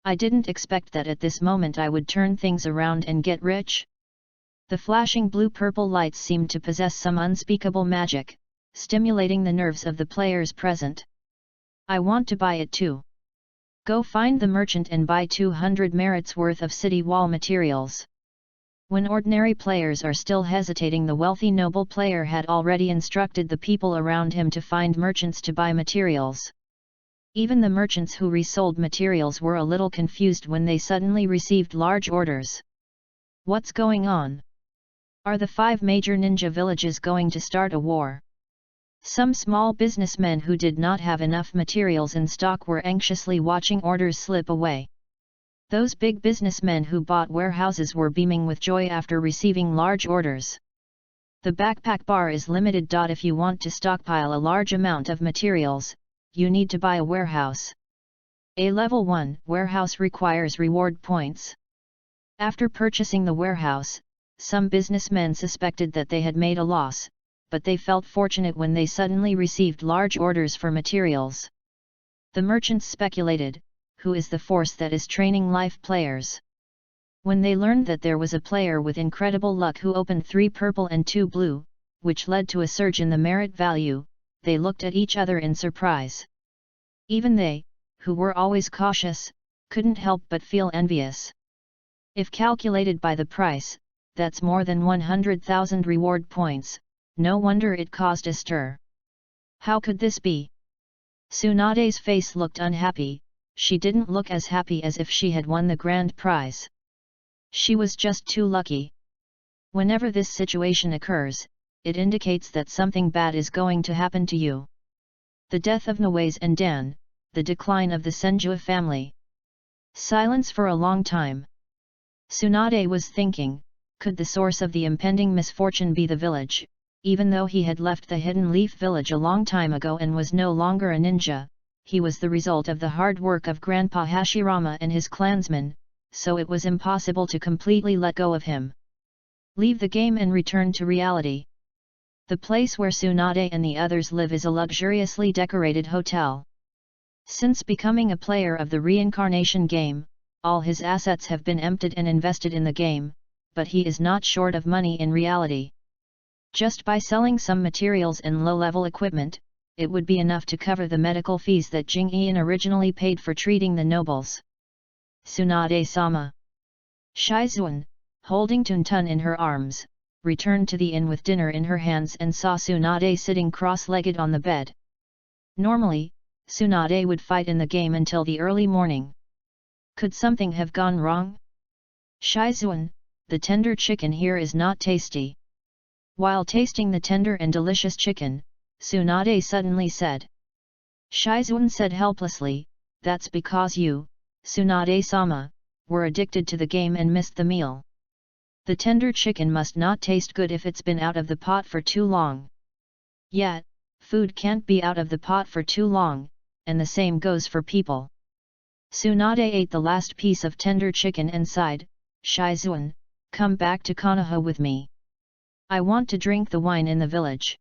I didn't expect that at this moment I would turn things around and get rich. The flashing blue-purple lights seemed to possess some unspeakable magic, stimulating the nerves of the players present. I want to buy it too. Go find the merchant and buy 200 merits worth of city wall materials. When ordinary players are still hesitating, the wealthy noble player had already instructed the people around him to find merchants to buy materials. Even the merchants who resold materials were a little confused when they suddenly received large orders. What's going on? Are the 5 major ninja villages going to start a war? Some small businessmen who did not have enough materials in stock were anxiously watching orders slip away. Those big businessmen who bought warehouses were beaming with joy after receiving large orders. The backpack bar is limited. If you want to stockpile a large amount of materials, you need to buy a warehouse. A level 1 warehouse requires reward points. After purchasing the warehouse, some businessmen suspected that they had made a loss, but they felt fortunate when they suddenly received large orders for materials. The merchants speculated, who is the force that is training life players? When they learned that there was a player with incredible luck who opened 3 purple and 2 blue, which led to a surge in the merit value, they looked at each other in surprise. Even they, who were always cautious, couldn't help but feel envious. If calculated by the price, that's more than 100,000 reward points. No wonder it caused a stir. How could this be? Tsunade's face looked unhappy. She didn't look as happy as if she had won the grand prize. She was just too lucky. Whenever this situation occurs, it indicates that something bad is going to happen to you. The death of Nawase and Dan, the decline of the Senjua family. Silence for a long time. Tsunade was thinking, could the source of the impending misfortune be the village? Even though he had left the Hidden Leaf Village a long time ago and was no longer a ninja, he was the result of the hard work of Grandpa Hashirama and his clansmen, so it was impossible to completely let go of him. Leave the game and return to reality. The place where Tsunade and the others live is a luxuriously decorated hotel. Since becoming a player of the reincarnation game, all his assets have been emptied and invested in the game, but he is not short of money in reality. Just by selling some materials and low-level equipment, it would be enough to cover the medical fees that Jing Ian originally paid for treating the nobles. Tsunade-sama. Shizuan, holding Tuntun in her arms, returned to the inn with dinner in her hands and saw Tsunade sitting cross-legged on the bed. Normally, Tsunade would fight in the game until the early morning. Could something have gone wrong? Shizuan, the tender chicken here is not tasty. While tasting the tender and delicious chicken, Tsunade suddenly said. Shizuan said helplessly, that's because you, Tsunade-sama, were addicted to the game and missed the meal. The tender chicken must not taste good if it's been out of the pot for too long. Yet, food can't be out of the pot for too long, and the same goes for people. Tsunade ate the last piece of tender chicken and sighed, Shizuan, come back to Konoha with me. I want to drink the wine in the village.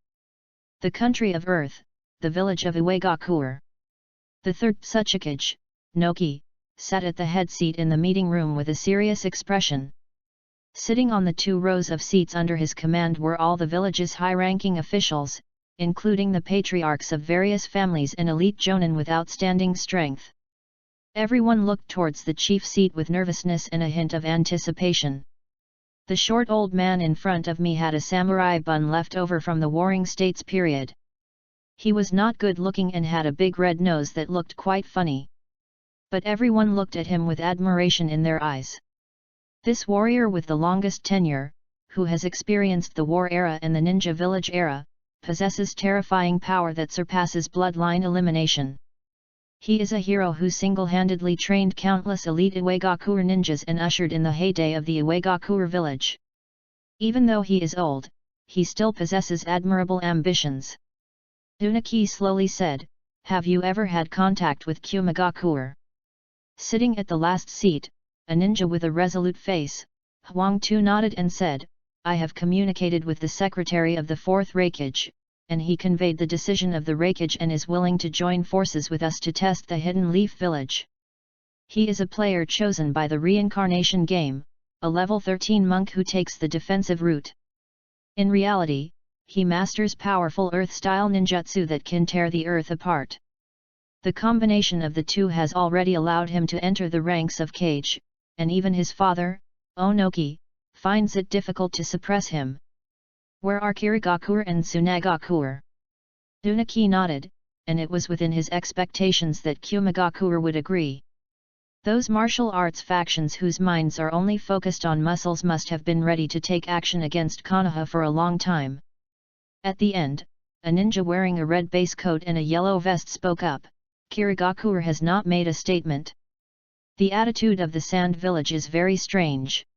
The country of earth, the village of Uegakure. The third Tsuchikage, Noki, sat at the head seat in the meeting room with a serious expression. Sitting on the 2 rows of seats under his command were all the village's high-ranking officials, including the patriarchs of various families and elite jonin with outstanding strength. Everyone looked towards the chief seat with nervousness and a hint of anticipation. The short old man in front of me had a samurai bun left over from the Warring States period. He was not good-looking and had a big red nose that looked quite funny. But everyone looked at him with admiration in their eyes. This warrior with the longest tenure, who has experienced the war era and the ninja village era, possesses terrifying power that surpasses bloodline elimination. He is a hero who single-handedly trained countless elite Uegakure ninjas and ushered in the heyday of the Uegakure village. Even though he is old, he still possesses admirable ambitions. Unaki slowly said, have you ever had contact with Kumagakure? Sitting at the last seat, a ninja with a resolute face, Huang Tu nodded and said, I have communicated with the secretary of the 4th Raikage, and he conveyed the decision of the Raikage and is willing to join forces with us to test the Hidden Leaf Village. He is a player chosen by the reincarnation game, a level 13 monk who takes the defensive route. In reality, he masters powerful earth-style ninjutsu that can tear the earth apart. The combination of the two has already allowed him to enter the ranks of Kage, and even his father, Onoki, finds it difficult to suppress him. Where are Kirigakure and Tsunagakure? Unaki nodded, and it was within his expectations that Kumagakure would agree. Those martial arts factions whose minds are only focused on muscles must have been ready to take action against Konoha for a long time. At the end, a ninja wearing a red base coat and a yellow vest spoke up, Kirigakure has not made a statement. The attitude of the Sand Village is very strange.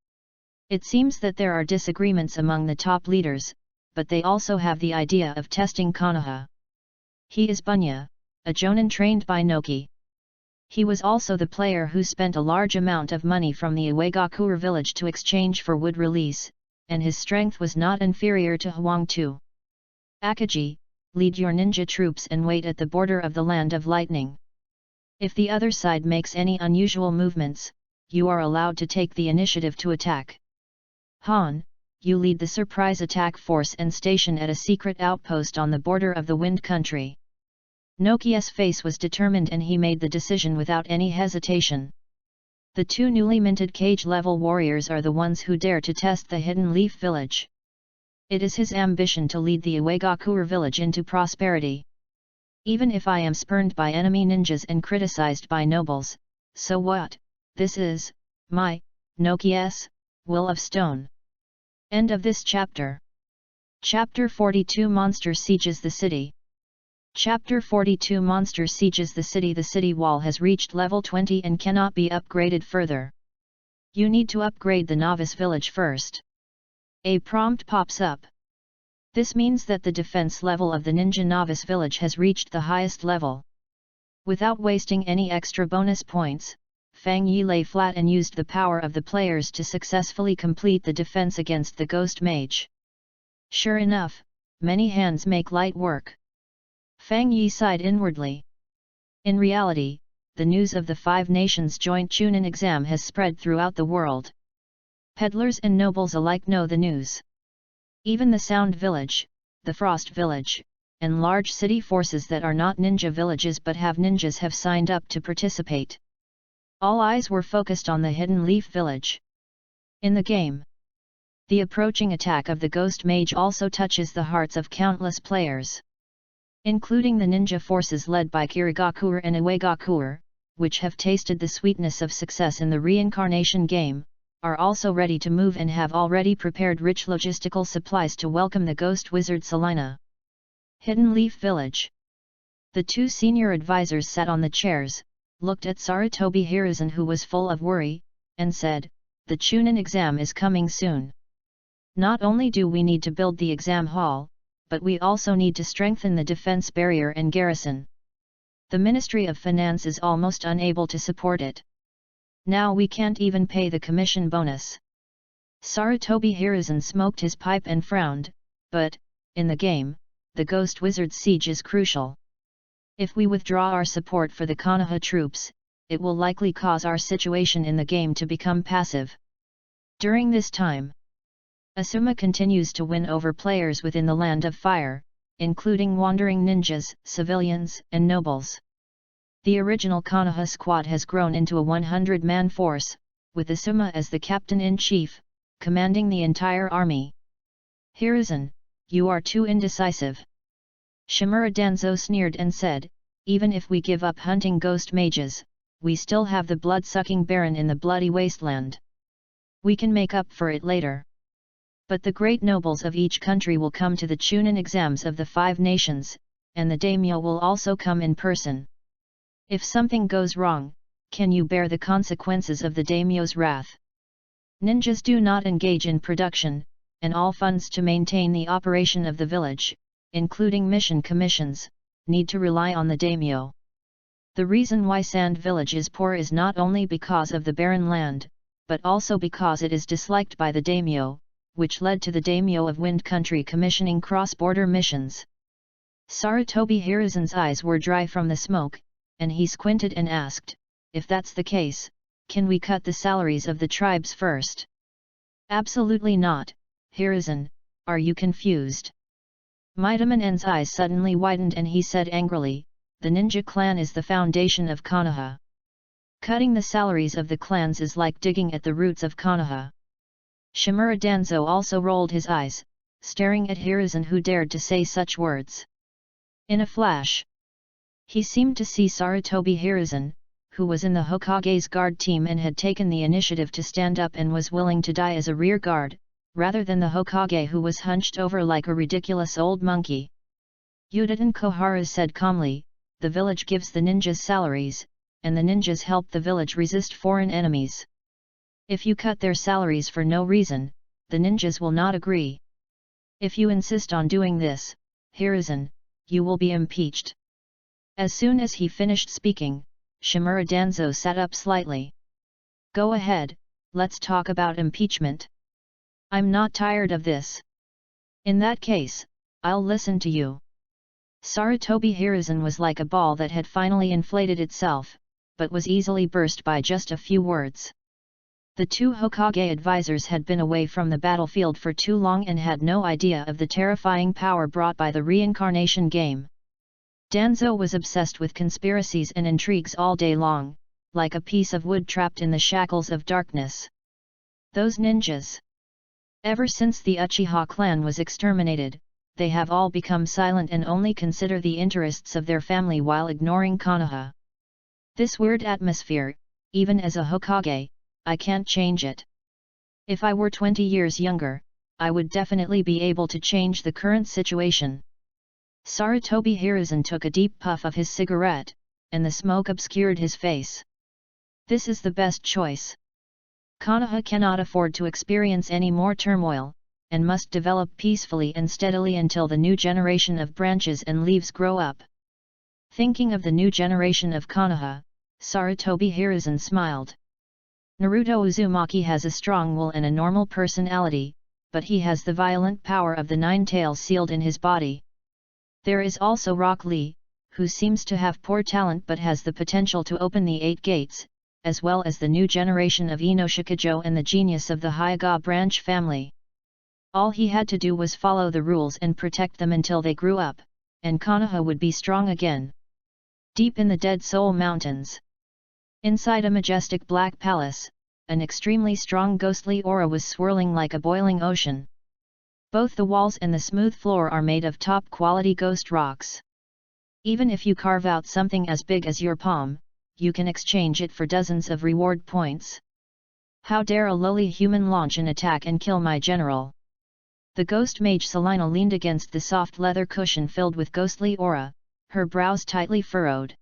It seems that there are disagreements among the top leaders, but they also have the idea of testing Konoha. He is Bunya, a jonin trained by Noki. He was also the player who spent a large amount of money from the Uegakure village to exchange for wood release, and his strength was not inferior to Huang Tu. Akaji, lead your ninja troops and wait at the border of the Land of Lightning. If the other side makes any unusual movements, you are allowed to take the initiative to attack. Han, you lead the surprise attack force and station at a secret outpost on the border of the Wind Country. Noki's face was determined and he made the decision without any hesitation. The 2 newly minted Cage-level warriors are the ones who dare to test the Hidden Leaf Village. It is his ambition to lead the Uegakure village into prosperity. Even if I am spurned by enemy ninjas and criticized by nobles, so what? This is my Noki's will of stone. End of this chapter. Chapter 42 Monster Sieges the City. Chapter 42 Monster Sieges the City. The city wall has reached level 20 and cannot be upgraded further. You need to upgrade the novice village first. A prompt pops up. This means that the defense level of the ninja novice village has reached the highest level. Without wasting any extra bonus points, Fang Yi lay flat and used the power of the players to successfully complete the defense against the ghost mage. Sure enough, many hands make light work. Fang Yi sighed inwardly. In reality, the news of the 5 nations joint Chunin exam has spread throughout the world. Peddlers and nobles alike know the news. Even the Sound Village, the Frost Village, and large city forces that are not ninja villages but have ninjas have signed up to participate. All eyes were focused on the Hidden Leaf Village. In the game, the approaching attack of the Ghost Mage also touches the hearts of countless players. Including the ninja forces led by Kirigakuer and Iwagakuer, which have tasted the sweetness of success in the reincarnation game, are also ready to move and have already prepared rich logistical supplies to welcome the Ghost Wizard Selina. Hidden Leaf Village. The 2 senior advisors sat on the chairs, looked at Sarutobi Hiruzen, who was full of worry, and said, "The Chunin exam is coming soon. Not only do we need to build the exam hall, but we also need to strengthen the defense barrier and garrison. The Ministry of Finance is almost unable to support it. Now we can't even pay the commission bonus." Sarutobi Hiruzen smoked his pipe and frowned, but, in the game, the Ghost Wizard's siege is crucial. If we withdraw our support for the Konoha troops, it will likely cause our situation in the game to become passive. During this time, Asuma continues to win over players within the Land of Fire, including wandering ninjas, civilians, and nobles. The original Konoha squad has grown into a 100-man force, with Asuma as the captain-in-chief, commanding the entire army. "Hiruzen, you are too indecisive." Shimura Danzo sneered and said, "Even if we give up hunting ghost mages, we still have the blood-sucking Baron in the bloody wasteland. We can make up for it later. But the great nobles of each country will come to the Chunin exams of the 5 nations, and the daimyo will also come in person. If something goes wrong, can you bear the consequences of the daimyo's wrath? Ninjas do not engage in production, and all funds to maintain the operation of the village, including mission commissions, need to rely on the daimyo. The reason why Sand Village is poor is not only because of the barren land, but also because it is disliked by the daimyo, which led to the daimyo of Wind Country commissioning cross-border missions." Sarutobi Hiruzen's eyes were dry from the smoke, and he squinted and asked, "If that's the case, can we cut the salaries of the tribes first?" "Absolutely not, Hiruzen, are you confused?" Midamanen's eyes suddenly widened and he said angrily, "The ninja clan is the foundation of Konoha. Cutting the salaries of the clans is like digging at the roots of Konoha." Shimura Danzo also rolled his eyes, staring at Hiruzen, who dared to say such words. In a flash, he seemed to see Sarutobi Hiruzen, who was in the Hokage's guard team and had taken the initiative to stand up and was willing to die as a rear guard, rather than the Hokage who was hunched over like a ridiculous old monkey. Yuditen Koharu said calmly, "The village gives the ninjas salaries, and the ninjas help the village resist foreign enemies. If you cut their salaries for no reason, the ninjas will not agree. If you insist on doing this, Hiruzen, you will be impeached." As soon as he finished speaking, Shimura Danzo sat up slightly. "Go ahead, let's talk about impeachment. I'm not tired of this. In that case, I'll listen to you." Sarutobi Hiruzen was like a ball that had finally inflated itself, but was easily burst by just a few words. The 2 Hokage advisors had been away from the battlefield for too long and had no idea of the terrifying power brought by the reincarnation game. Danzo was obsessed with conspiracies and intrigues all day long, like a piece of wood trapped in the shackles of darkness. Those ninjas! Ever since the Uchiha clan was exterminated, they have all become silent and only consider the interests of their family while ignoring Konoha. This weird atmosphere, even as a Hokage, I can't change it. If I were 20 years younger, I would definitely be able to change the current situation. Sarutobi Hiruzen took a deep puff of his cigarette, and the smoke obscured his face. This is the best choice. Konoha cannot afford to experience any more turmoil, and must develop peacefully and steadily until the new generation of branches and leaves grow up. Thinking of the new generation of Konoha, Sarutobi Hiruzen smiled. Naruto Uzumaki has a strong will and a normal personality, but he has the violent power of the nine tails sealed in his body. There is also Rock Lee, who seems to have poor talent but has the potential to open the 8 gates, as well as the new generation of Inoshikajo and the genius of the Hyuga branch family. All he had to do was follow the rules and protect them until they grew up, and Konoha would be strong again. Deep in the Dead Soul Mountains, inside a majestic black palace, an extremely strong ghostly aura was swirling like a boiling ocean. Both the walls and the smooth floor are made of top-quality ghost rocks. Even if you carve out something as big as your palm, you can exchange it for dozens of reward points. How dare a lowly human launch an attack and kill my general? The ghost mage Selina leaned against the soft leather cushion filled with ghostly aura, her brows tightly furrowed.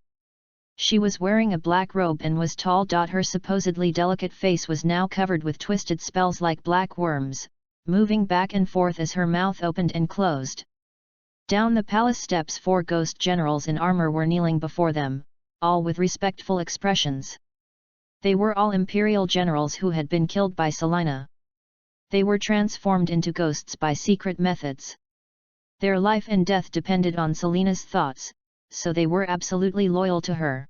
She was wearing a black robe and was tall. Her supposedly delicate face was now covered with twisted spells like black worms, moving back and forth as her mouth opened and closed. Down the palace steps 4 ghost generals in armor were kneeling before them, all with respectful expressions. They were all imperial generals who had been killed by Selina. They were transformed into ghosts by secret methods. Their life and death depended on Selina's thoughts, so they were absolutely loyal to her.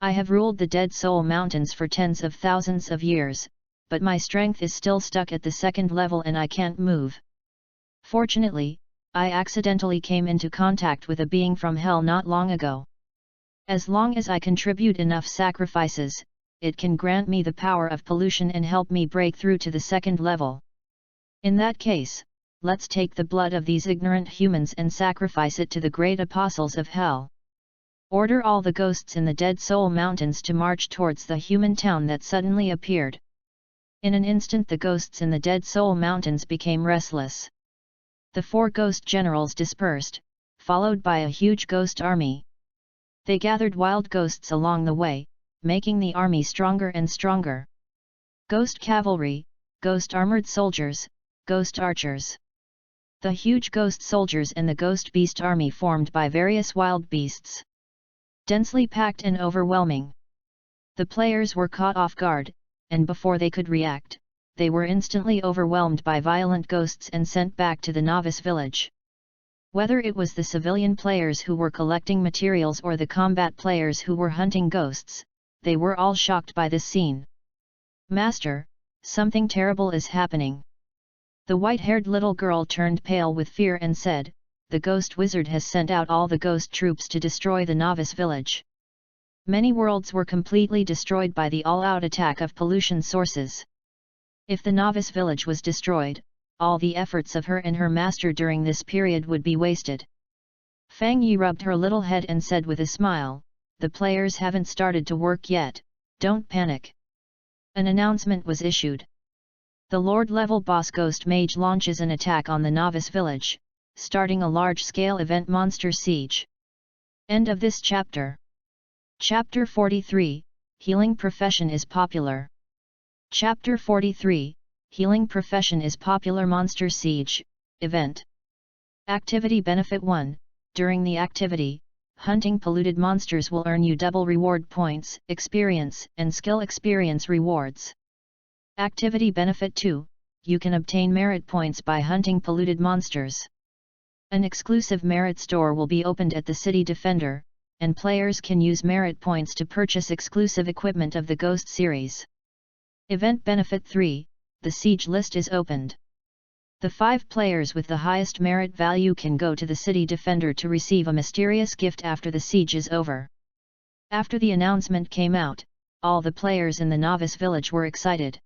I have ruled the Dead Soul Mountains for tens of thousands of years, but my strength is still stuck at the 2nd level and I can't move. Fortunately, I accidentally came into contact with a being from hell not long ago. As long as I contribute enough sacrifices, it can grant me the power of pollution and help me break through to the 2nd level. In that case, let's take the blood of these ignorant humans and sacrifice it to the great apostles of hell. Order all the ghosts in the Dead Soul Mountains to march towards the human town that suddenly appeared. In an instant the ghosts in the Dead Soul Mountains became restless. The 4 ghost generals dispersed, followed by a huge ghost army. They gathered wild ghosts along the way, making the army stronger and stronger. Ghost cavalry, ghost armored soldiers, ghost archers. The huge ghost soldiers and the ghost beast army formed by various wild beasts. Densely packed and overwhelming. The players were caught off guard, and before they could react, they were instantly overwhelmed by violent ghosts and sent back to the novice village. Whether it was the civilian players who were collecting materials or the combat players who were hunting ghosts, they were all shocked by this scene. "Master, something terrible is happening." The white-haired little girl turned pale with fear and said, "The ghost wizard has sent out all the ghost troops to destroy the novice village. Many worlds were completely destroyed by the all-out attack of pollution sources. If the novice village was destroyed, all the efforts of her and her master during this period would be wasted." Fang Yi rubbed her little head and said with a smile, "The players haven't started to work yet, don't panic." An announcement was issued. The Lord-level boss Ghost Mage launches an attack on the novice village, starting a large-scale event monster siege. End of this chapter. Chapter 43, Healing Profession is Popular. Chapter 43, Healing Profession is Popular Monster Siege, Event. Activity Benefit 1, during the activity, hunting polluted monsters will earn you double reward points, experience and skill experience rewards. Activity Benefit 2, you can obtain merit points by hunting polluted monsters. An exclusive merit store will be opened at the City Defender, and players can use merit points to purchase exclusive equipment of the Ghost series. Event Benefit 3, the siege list is opened. The 5 players with the highest merit value can go to the City Defender to receive a mysterious gift after the siege is over. After the announcement came out, all the players in the novice village were excited.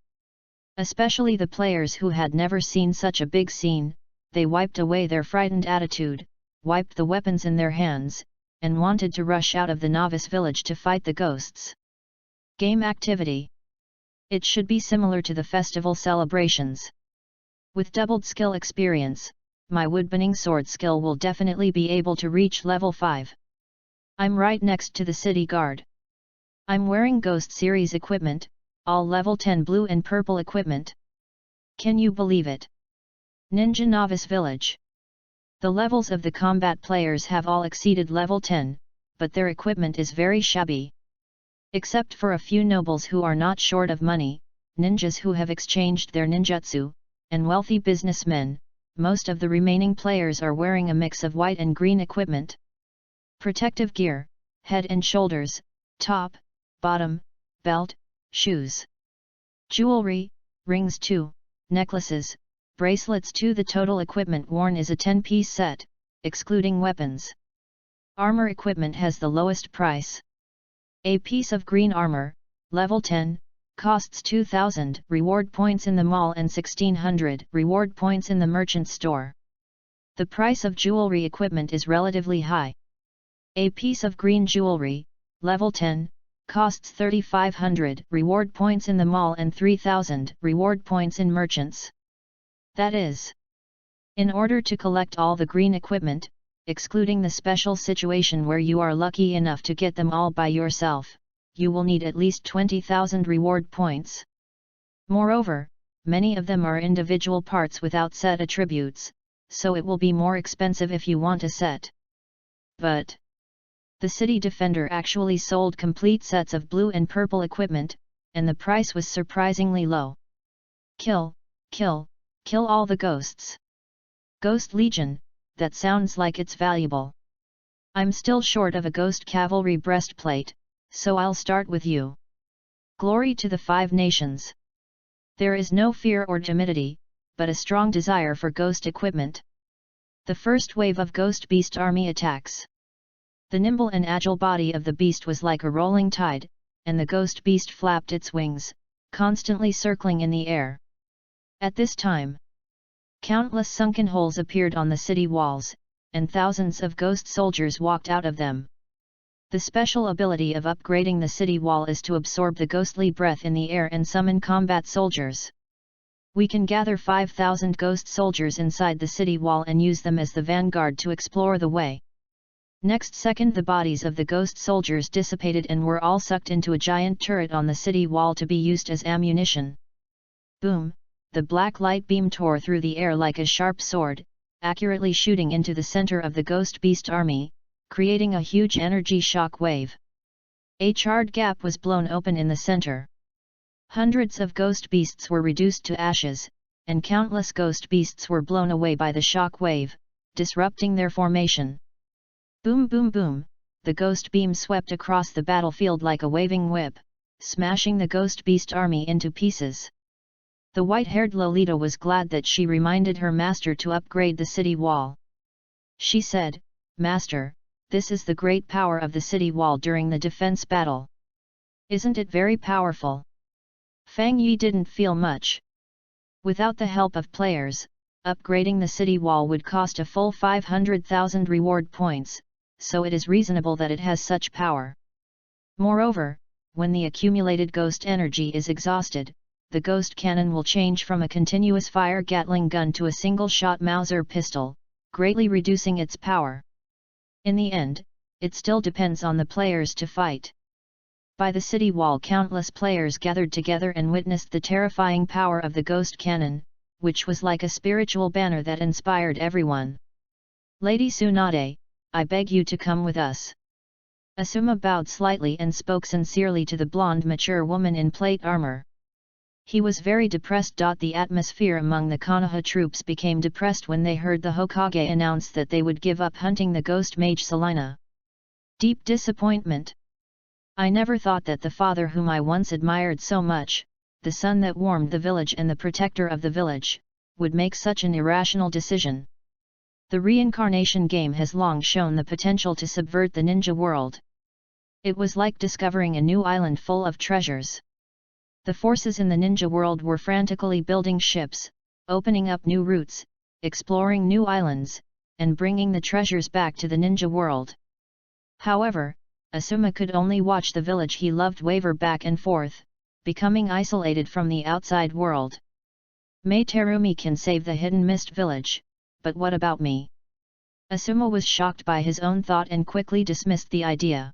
Especially the players who had never seen such a big scene, they wiped away their frightened attitude, wiped the weapons in their hands, and wanted to rush out of the novice village to fight the ghosts. Game activity. It should be similar to the festival celebrations. With doubled skill experience, my woodbending sword skill will definitely be able to reach level 5. I'm right next to the city guard. I'm wearing Ghost series equipment, all level 10 blue and purple equipment. Can you believe it? Ninja Novice Village. The levels of the combat players have all exceeded level 10, but their equipment is very shabby. Except for a few nobles who are not short of money, ninjas who have exchanged their ninjutsu, and wealthy businessmen. Most of the remaining players are wearing a mix of white and green equipment. Protective gear, head and shoulders, top, bottom, belt, shoes. Jewelry, rings 2, necklaces, bracelets 2. The total equipment worn is a 10-piece set, excluding weapons. Armor equipment has the lowest price. A piece of green armor, level 10, costs 2,000 reward points in the mall and 1,600 reward points in the merchant store. The price of jewelry equipment is relatively high. A piece of green jewelry, level 10, costs 3,500 reward points in the mall and 3,000 reward points in merchants. That is, in order to collect all the green equipment, excluding the special situation where you are lucky enough to get them all by yourself, you will need at least 20,000 reward points. Moreover, many of them are individual parts without set attributes, so it will be more expensive if you want a set. But the city defender actually sold complete sets of blue and purple equipment, and the price was surprisingly low. Kill, kill, kill all the ghosts. Ghost Legion, that sounds like it's valuable. I'm still short of a ghost cavalry breastplate, so I'll start with you. Glory to the 5 nations. There is no fear or timidity, but a strong desire for ghost equipment. The first wave of ghost beast army attacks. The nimble and agile body of the beast was like a rolling tide, and the ghost beast flapped its wings, constantly circling in the air. At this time, countless sunken holes appeared on the city walls, and thousands of ghost soldiers walked out of them. The special ability of upgrading the city wall is to absorb the ghostly breath in the air and summon combat soldiers. We can gather 5,000 ghost soldiers inside the city wall and use them as the vanguard to explore the way. Next second the bodies of the ghost soldiers dissipated and were all sucked into a giant turret on the city wall to be used as ammunition. Boom! The black light beam tore through the air like a sharp sword, accurately shooting into the center of the ghost beast army, creating a huge energy shock wave. A charred gap was blown open in the center. Hundreds of ghost beasts were reduced to ashes, and countless ghost beasts were blown away by the shock wave, disrupting their formation. Boom boom boom, the ghost beam swept across the battlefield like a waving whip, smashing the ghost beast army into pieces. The white-haired Lolita was glad that she reminded her master to upgrade the city wall. She said, "Master, this is the great power of the city wall during the defense battle. Isn't it very powerful?" Fang Yi didn't feel much. Without the help of players, upgrading the city wall would cost a full 500,000 reward points, so it is reasonable that it has such power. Moreover, when the accumulated ghost energy is exhausted, the ghost cannon will change from a continuous fire Gatling gun to a single-shot Mauser pistol, greatly reducing its power. In the end, it still depends on the players to fight. By the city wall countless players gathered together and witnessed the terrifying power of the ghost cannon, which was like a spiritual banner that inspired everyone. "Lady Tsunade, I beg you to come with us." Asuma bowed slightly and spoke sincerely to the blonde mature woman in plate armor. He was very depressed. The atmosphere among the Konoha troops became depressed when they heard the Hokage announce that they would give up hunting the ghost mage Selina. Deep disappointment. "I never thought that the father whom I once admired so much, the son that warmed the village and the protector of the village, would make such an irrational decision. The reincarnation game has long shown the potential to subvert the ninja world. It was like discovering a new island full of treasures. The forces in the ninja world were frantically building ships, opening up new routes, exploring new islands, and bringing the treasures back to the ninja world. However, Asuma could only watch the village he loved waver back and forth, becoming isolated from the outside world. Mei Terumi can save the hidden mist village, but what about me?" Asuma was shocked by his own thought and quickly dismissed the idea.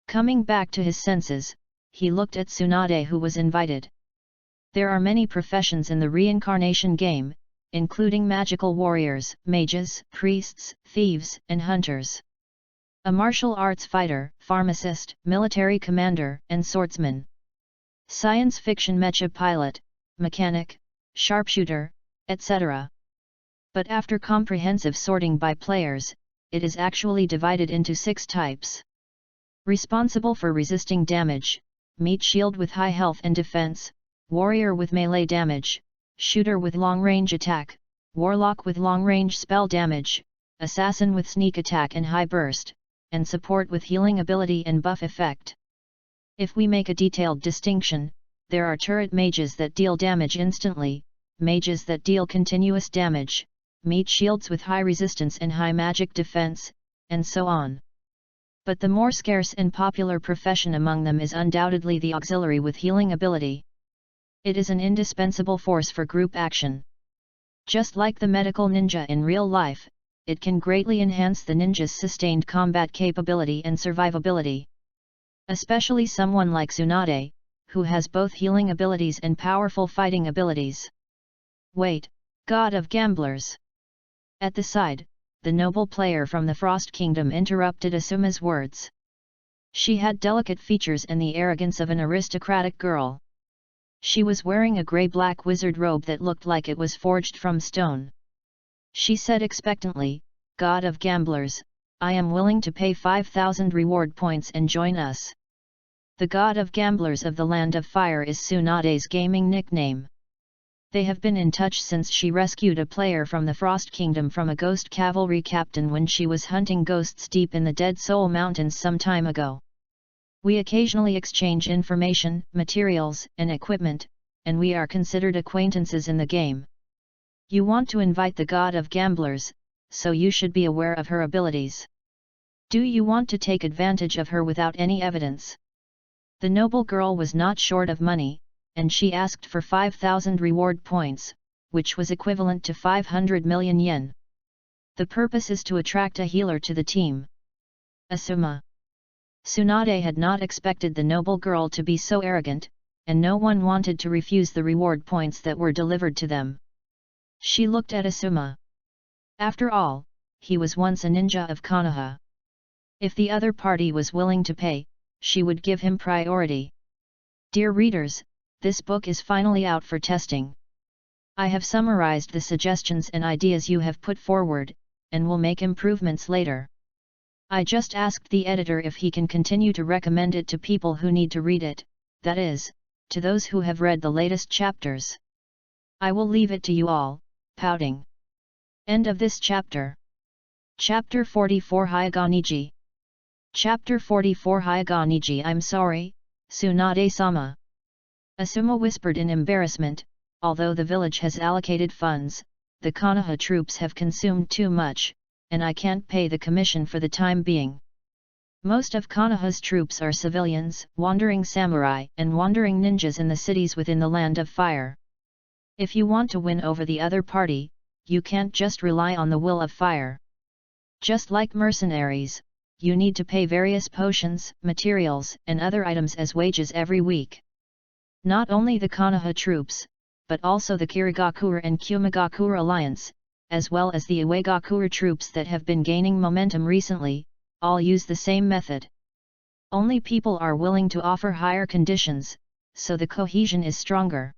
Coming back to his senses, he looked at Tsunade who was invited. There are many professions in the reincarnation game, including magical warriors, mages, priests, thieves, and hunters. A martial arts fighter, pharmacist, military commander, and swordsman. Science fiction mecha pilot, mechanic, sharpshooter, etc. But after comprehensive sorting by players, it is actually divided into 6 types. Responsible for resisting damage: meat shield with high health and defense, warrior with melee damage, shooter with long-range attack, warlock with long-range spell damage, assassin with sneak attack and high burst, and support with healing ability and buff effect. If we make a detailed distinction, there are turret mages that deal damage instantly, mages that deal continuous damage, meat shields with high resistance and high magic defense, and so on. But the more scarce and popular profession among them is undoubtedly the auxiliary with healing ability. It is an indispensable force for group action. Just like the medical ninja in real life, it can greatly enhance the ninja's sustained combat capability and survivability. Especially someone like Tsunade, who has both healing abilities and powerful fighting abilities. Wait, god of gamblers! At the side, the noble player from the Frost Kingdom interrupted Asuma's words. She had delicate features and the arrogance of an aristocratic girl. She was wearing a grey-black wizard robe that looked like it was forged from stone. She said expectantly, "God of gamblers, I am willing to pay 5,000 reward points and join us." The God of Gamblers of the Land of Fire is Tsunade's gaming nickname. They have been in touch since she rescued a player from the Frost Kingdom from a ghost cavalry captain when she was hunting ghosts deep in the Dead Soul Mountains some time ago. We occasionally exchange information, materials, and equipment, and we are considered acquaintances in the game. You want to invite the God of Gamblers, so you should be aware of her abilities. Do you want to take advantage of her without any evidence? The noble girl was not short of money, and she asked for 5,000 reward points, which was equivalent to 500 million yen. The purpose is to attract a healer to the team. Asuma. Tsunade had not expected the noble girl to be so arrogant, and no one wanted to refuse the reward points that were delivered to them. She looked at Asuma. After all, he was once a ninja of Konoha. If the other party was willing to pay, she would give him priority. Dear readers, this book is finally out for testing. I have summarized the suggestions and ideas you have put forward, and will make improvements later. I just asked the editor if he can continue to recommend it to people who need to read it, that is, to those who have read the latest chapters. I will leave it to you all, pouting. End of this chapter. Chapter 44 Hyaga Niji. Chapter 44 Hyaga Niji. I'm sorry, Tsunade-sama. Asuma whispered in embarrassment. Although the village has allocated funds, the Konoha troops have consumed too much, and I can't pay the commission for the time being. Most of Konoha's troops are civilians, wandering samurai, and wandering ninjas in the cities within the Land of Fire. If you want to win over the other party, you can't just rely on the will of fire. Just like mercenaries, you need to pay various potions, materials, and other items as wages every week. Not only the Konoha troops, but also the Kirigakure and Kumigakure alliance, as well as the Uegakure troops that have been gaining momentum recently, all use the same method. Only people are willing to offer higher conditions, so the cohesion is stronger.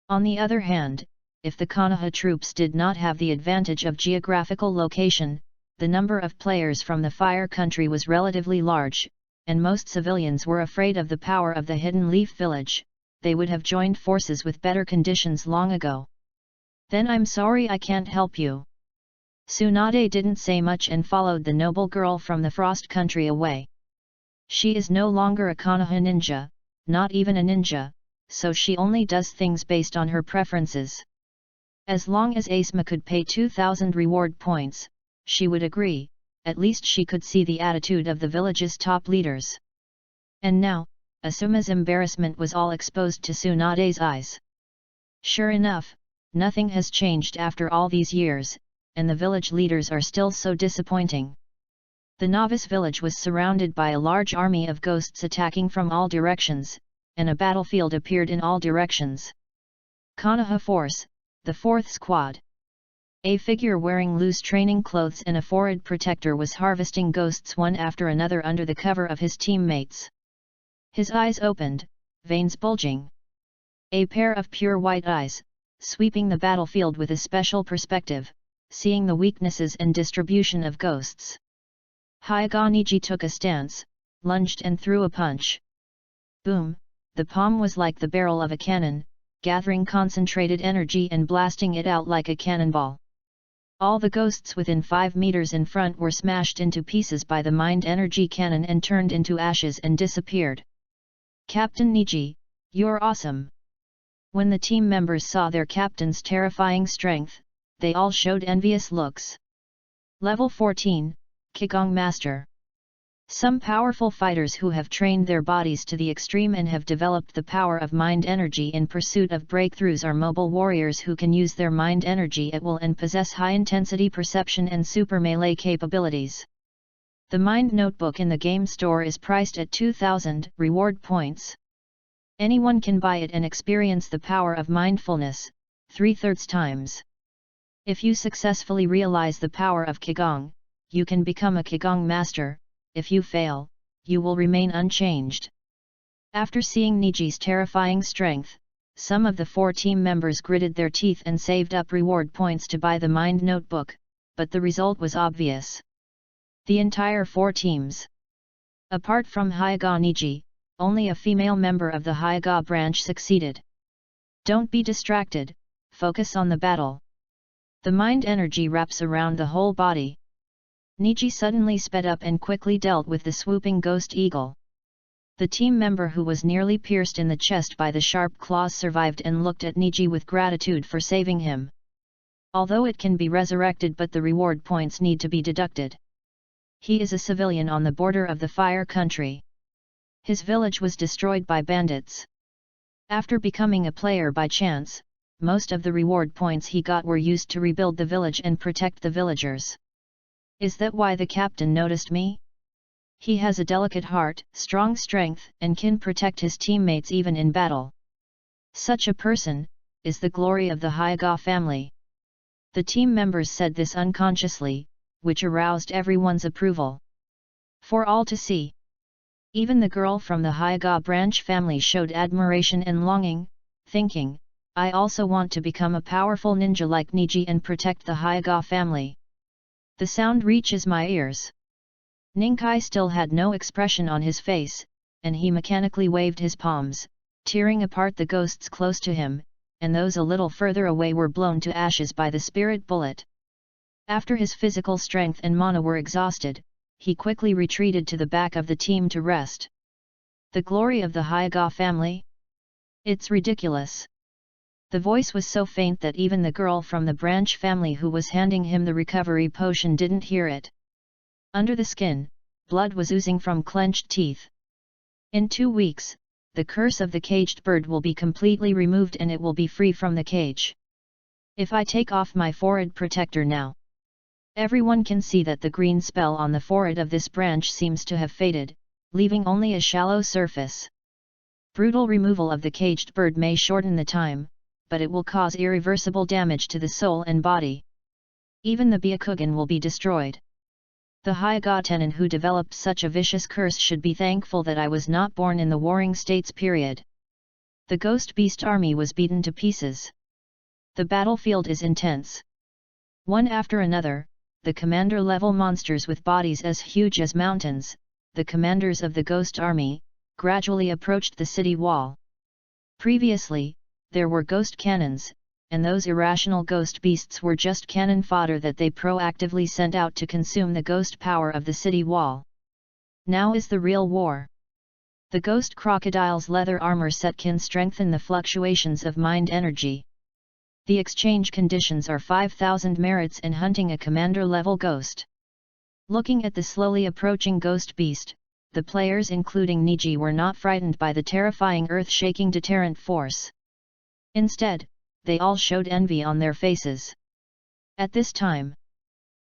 On the other hand, if the Konoha troops did not have the advantage of geographical location, the number of players from the Fire Country was relatively large, and most civilians were afraid of the power of the Hidden Leaf Village. They would have joined forces with better conditions long ago. Then I'm sorry I can't help you. Tsunade didn't say much and followed the noble girl from the Frost Country away. She is no longer a Konoha ninja, not even a ninja, so she only does things based on her preferences. As long as Asuma could pay 2,000 reward points, she would agree. At least she could see the attitude of the village's top leaders. And now, Asuma's embarrassment was all exposed to Tsunade's eyes. Sure enough, nothing has changed after all these years, and the village leaders are still so disappointing. The novice village was surrounded by a large army of ghosts attacking from all directions, and a battlefield appeared in all directions. Konoha Force, the 4th Squad. A figure wearing loose training clothes and a forehead protector was harvesting ghosts one after another under the cover of his teammates. His eyes opened, veins bulging. A pair of pure white eyes, sweeping the battlefield with a special perspective, seeing the weaknesses and distribution of ghosts. Hyuga Niji took a stance, lunged and threw a punch. Boom, the palm was like the barrel of a cannon, gathering concentrated energy and blasting it out like a cannonball. All the ghosts within 5 meters in front were smashed into pieces by the mind energy cannon and turned into ashes and disappeared. Captain Niji, you're awesome! When the team members saw their captain's terrifying strength, they all showed envious looks. Level 14, Qigong Master. Some powerful fighters who have trained their bodies to the extreme and have developed the power of mind energy in pursuit of breakthroughs are mobile warriors who can use their mind energy at will and possess high-intensity perception and super melee capabilities. The Mind Notebook in the game store is priced at 2,000 reward points. Anyone can buy it and experience the power of mindfulness, 3/3 times. If you successfully realize the power of Qigong, you can become a Qigong Master. If you fail, you will remain unchanged. After seeing Niji's terrifying strength, some of the 4 team members gritted their teeth and saved up reward points to buy the Mind Notebook, but the result was obvious. The entire 4 teams. Apart from Hyuga Niji, only a female member of the Hyuga branch succeeded. Don't be distracted, focus on the battle. The mind energy wraps around the whole body. Niji suddenly sped up and quickly dealt with the swooping ghost eagle. The team member who was nearly pierced in the chest by the sharp claws survived and looked at Niji with gratitude for saving him. Although it can be resurrected, but the reward points need to be deducted. He is a civilian on the border of the Fire Country. His village was destroyed by bandits. After becoming a player by chance, most of the reward points he got were used to rebuild the village and protect the villagers. Is that why the captain noticed me? He has a delicate heart, strong strength, and can protect his teammates even in battle. Such a person is the glory of the Hyuga family. The team members said this unconsciously, which aroused everyone's approval. For all to see. Even the girl from the Hyuga branch family showed admiration and longing, thinking, I also want to become a powerful ninja like Niji and protect the Hyuga family. The sound reaches my ears. Ninkai still had no expression on his face, and he mechanically waved his palms, tearing apart the ghosts close to him, and those a little further away were blown to ashes by the spirit bullet. After his physical strength and mana were exhausted, he quickly retreated to the back of the team to rest. The glory of the Hyuga family? It's ridiculous. The voice was so faint that even the girl from the branch family who was handing him the recovery potion didn't hear it. Under the skin, blood was oozing from clenched teeth. In 2 weeks, the curse of the caged bird will be completely removed and it will be free from the cage. If I take off my forehead protector now, everyone can see that the green spell on the forehead of this branch seems to have faded, leaving only a shallow surface. Brutal removal of the caged bird may shorten the time, but it will cause irreversible damage to the soul and body. Even the Byakugan will be destroyed. The Hyuga Tenin who developed such a vicious curse should be thankful that I was not born in the Warring States period. The Ghost Beast army was beaten to pieces. The battlefield is intense. One after another, the commander-level monsters with bodies as huge as mountains, the commanders of the Ghost Army, gradually approached the city wall. Previously, there were ghost cannons, and those irrational ghost beasts were just cannon fodder that they proactively sent out to consume the ghost power of the city wall. Now is the real war. The ghost crocodile's leather armor set can strengthen the fluctuations of mind energy. The exchange conditions are 5,000 merits and hunting a commander-level ghost. Looking at the slowly approaching ghost beast, the players including Niji were not frightened by the terrifying earth-shaking deterrent force. Instead, they all showed envy on their faces. At this time,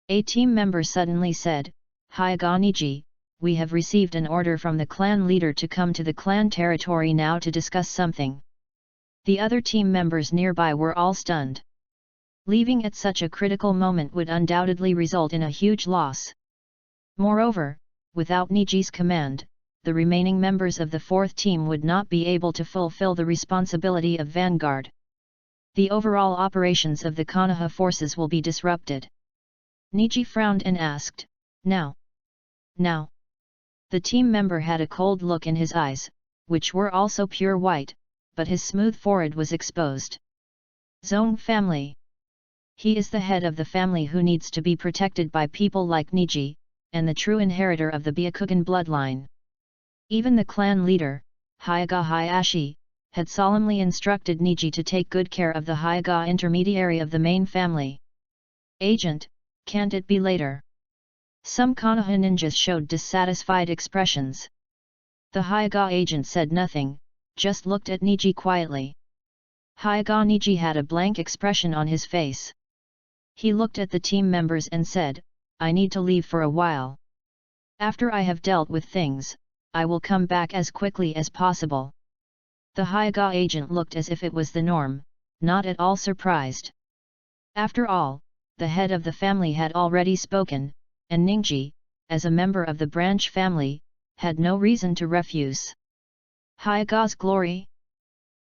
a team member suddenly said, Hyuga Niji, we have received an order from the clan leader to come to the clan territory now to discuss something. The other team members nearby were all stunned. Leaving at such a critical moment would undoubtedly result in a huge loss. Moreover, without Niji's command, the remaining members of the 4th team would not be able to fulfill the responsibility of vanguard. The overall operations of the Konoha forces will be disrupted. Niji frowned and asked, Now? Now? The team member had a cold look in his eyes, which were also pure white, but his smooth forehead was exposed. Zone family. He is the head of the family who needs to be protected by people like Niji, and the true inheritor of the Byakugan bloodline. Even the clan leader, Hyuga Hayashi, had solemnly instructed Niji to take good care of the Hyuga intermediary of the main family. Agent, can't it be later? Some Konoha ninjas showed dissatisfied expressions. The Hyuga agent said nothing, just looked at Niji quietly. Hyuga Niji had a blank expression on his face. He looked at the team members and said, I need to leave for a while. After I have dealt with things, I will come back as quickly as possible. The Hyuga agent looked as if it was the norm, not at all surprised. After all, the head of the family had already spoken, and Niji, as a member of the branch family, had no reason to refuse. Hyuga's glory?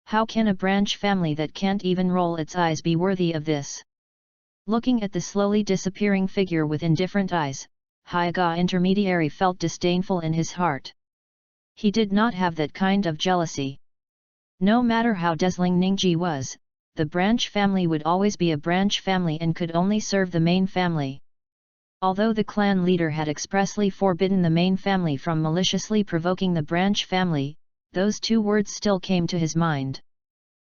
How can a branch family that can't even roll its eyes be worthy of this? Looking at the slowly disappearing figure with indifferent eyes, Hyuga intermediary felt disdainful in his heart. He did not have that kind of jealousy. No matter how dazzling Niji was, the branch family would always be a branch family and could only serve the main family. Although the clan leader had expressly forbidden the main family from maliciously provoking the branch family, those two words still came to his mind.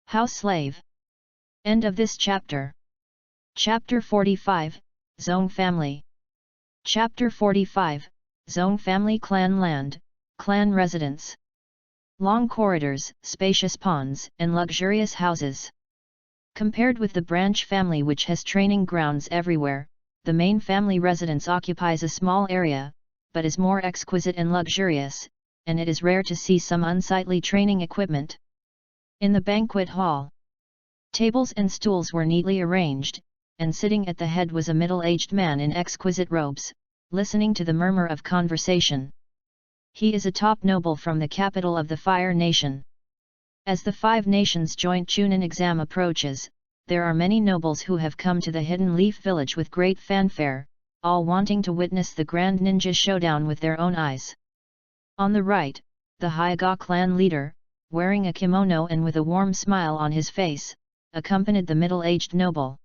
House slave. End of this chapter. Chapter 45, Zone Family. Chapter 45, Zone Family. Clan Land, Clan Residence. Long corridors, spacious ponds, and luxurious houses. Compared with the branch family which has training grounds everywhere, the main family residence occupies a small area, but is more exquisite and luxurious, and it is rare to see some unsightly training equipment. In the banquet hall, tables and stools were neatly arranged, and sitting at the head was a middle-aged man in exquisite robes, listening to the murmur of conversation. He is a top noble from the capital of the Fire Nation. As the Five Nations Joint Chunin exam approaches, there are many nobles who have come to the Hidden Leaf Village with great fanfare, all wanting to witness the grand ninja showdown with their own eyes. On the right, the Hyuga clan leader, wearing a kimono and with a warm smile on his face, accompanied the middle-aged noble.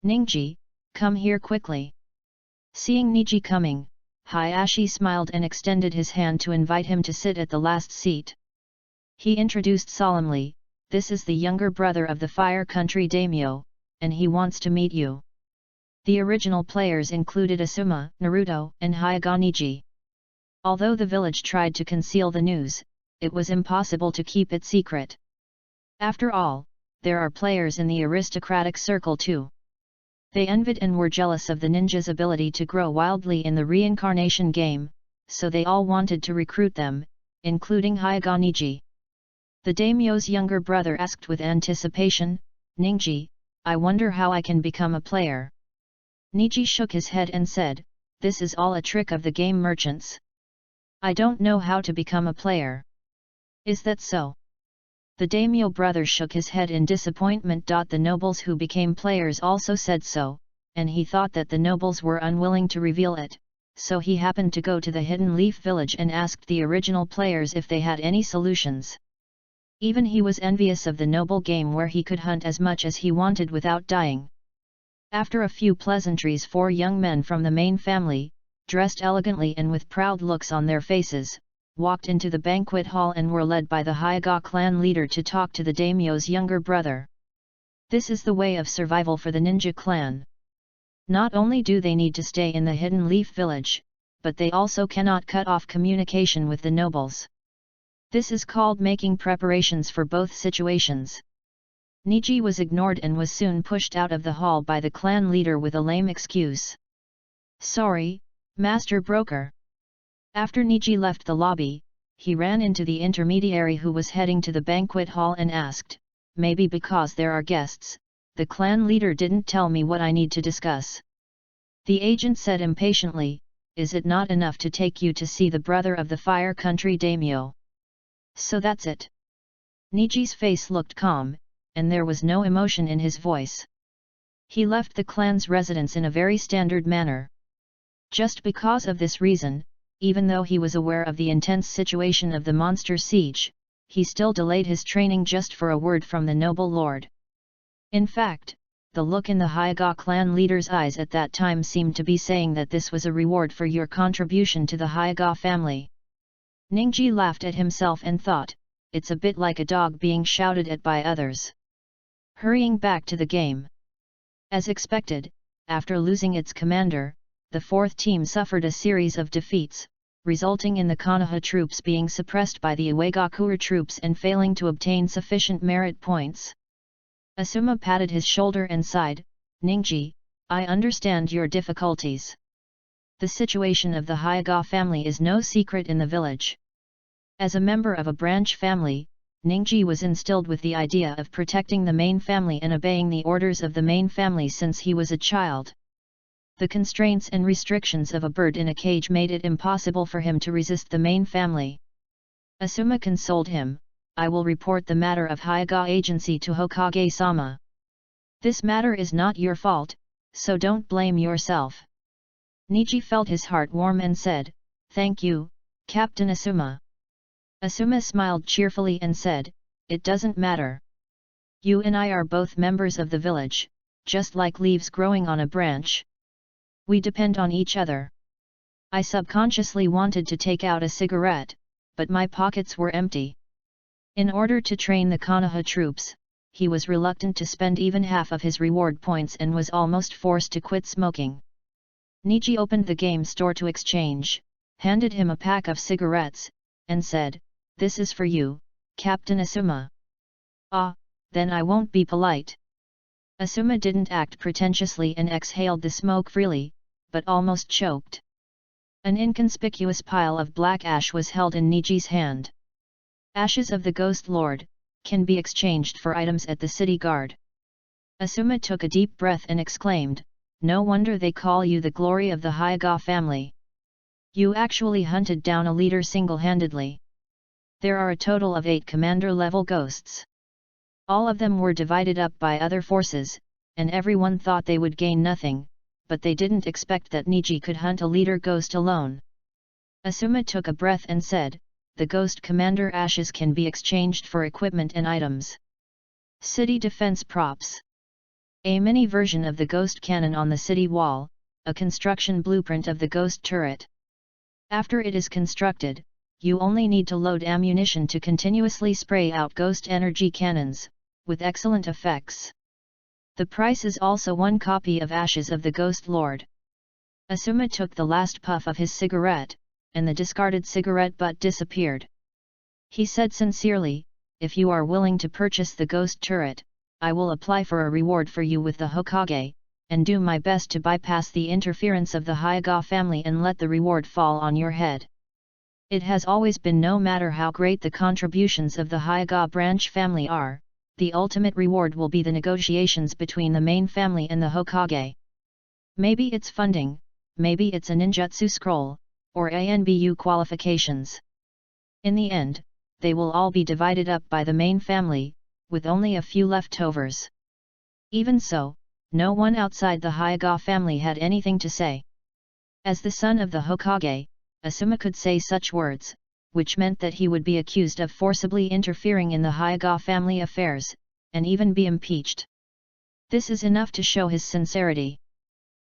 Niji, come here quickly. Seeing Niji coming, Hayashi smiled and extended his hand to invite him to sit at the last seat. He introduced solemnly, this is the younger brother of the Fire Country Daimyo, and he wants to meet you. The original players included Asuma, Naruto, and Hyuga Niji. Although the village tried to conceal the news, it was impossible to keep it secret. After all, there are players in the aristocratic circle too. They envied and were jealous of the ninja's ability to grow wildly in the reincarnation game, so they all wanted to recruit them, including Hyuga Niji. The daimyo's younger brother asked with anticipation, Niji, I wonder how I can become a player. Niji shook his head and said, this is all a trick of the game merchants. I don't know how to become a player. Is that so? The daimyo brother shook his head in disappointment. The nobles who became players also said so, and he thought that the nobles were unwilling to reveal it, so he happened to go to the Hidden Leaf Village and asked the original players if they had any solutions. Even he was envious of the noble game where he could hunt as much as he wanted without dying. After a few pleasantries, 4 young men from the main family, dressed elegantly and with proud looks on their faces, walked into the banquet hall and were led by the Hyuga clan leader to talk to the daimyo's younger brother. This is the way of survival for the ninja clan. Not only do they need to stay in the Hidden Leaf Village, but they also cannot cut off communication with the nobles. This is called making preparations for both situations. Niji was ignored and was soon pushed out of the hall by the clan leader with a lame excuse. Sorry, Master Broker. After Niji left the lobby, he ran into the intermediary who was heading to the banquet hall and asked, maybe because there are guests, the clan leader didn't tell me what I need to discuss. The agent said impatiently, is it not enough to take you to see the brother of the Fire Country Daimyo? So that's it. Niji's face looked calm, and there was no emotion in his voice. He left the clan's residence in a very standard manner. Just because of this reason, even though he was aware of the intense situation of the monster siege, he still delayed his training just for a word from the noble lord. In fact, the look in the Hyuga clan leader's eyes at that time seemed to be saying that this was a reward for your contribution to the Hyuga family. Niji laughed at himself and thought, it's a bit like a dog being shouted at by others. Hurrying back to the game. As expected, after losing its commander, the fourth team suffered a series of defeats, resulting in the Konoha troops being suppressed by the Uegakure troops and failing to obtain sufficient merit points. Asuma patted his shoulder and sighed, Niji, I understand your difficulties. The situation of the Hyuga family is no secret in the village. As a member of a branch family, Niji was instilled with the idea of protecting the main family and obeying the orders of the main family since he was a child. The constraints and restrictions of a bird in a cage made it impossible for him to resist the main family. Asuma consoled him, I will report the matter of Hyuga agency to Hokage-sama. This matter is not your fault, so don't blame yourself. Niji felt his heart warm and said, Thank you, Captain Asuma. Asuma smiled cheerfully and said, It doesn't matter. You and I are both members of the village, just like leaves growing on a branch. We depend on each other. I subconsciously wanted to take out a cigarette, but my pockets were empty. In order to train the Konoha troops, he was reluctant to spend even half of his reward points and was almost forced to quit smoking. Niji opened the game store to exchange, handed him a pack of cigarettes, and said, This is for you, Captain Asuma. Ah, then I won't be polite. Asuma didn't act pretentiously and exhaled the smoke freely, but almost choked. An inconspicuous pile of black ash was held in Niji's hand. Ashes of the Ghost Lord, can be exchanged for items at the city guard. Asuma took a deep breath and exclaimed, No wonder they call you the glory of the Hyuga family. You actually hunted down a leader single-handedly. There are a total of 8 commander-level ghosts. All of them were divided up by other forces, and everyone thought they would gain nothing, but they didn't expect that Niji could hunt a leader ghost alone. Asuma took a breath and said, The ghost commander ashes can be exchanged for equipment and items. City defense props. A mini version of the ghost cannon on the city wall, a construction blueprint of the ghost turret. After it is constructed, you only need to load ammunition to continuously spray out ghost energy cannons, with excellent effects. The price is also 1 copy of Ashes of the Ghost Lord. Asuma took the last puff of his cigarette, and the discarded cigarette butt disappeared. He said sincerely, If you are willing to purchase the ghost turret, I will apply for a reward for you with the Hokage, and do my best to bypass the interference of the Hyuga family and let the reward fall on your head. It has always been no matter how great the contributions of the Hyuga branch family are, the ultimate reward will be the negotiations between the main family and the Hokage. Maybe it's funding, maybe it's a ninjutsu scroll, or ANBU qualifications. In the end, they will all be divided up by the main family, with only a few leftovers. Even so, no one outside the Hyuga family had anything to say. As the son of the Hokage, Asuma could say such words, which meant that he would be accused of forcibly interfering in the Hyuga family affairs, and even be impeached. This is enough to show his sincerity.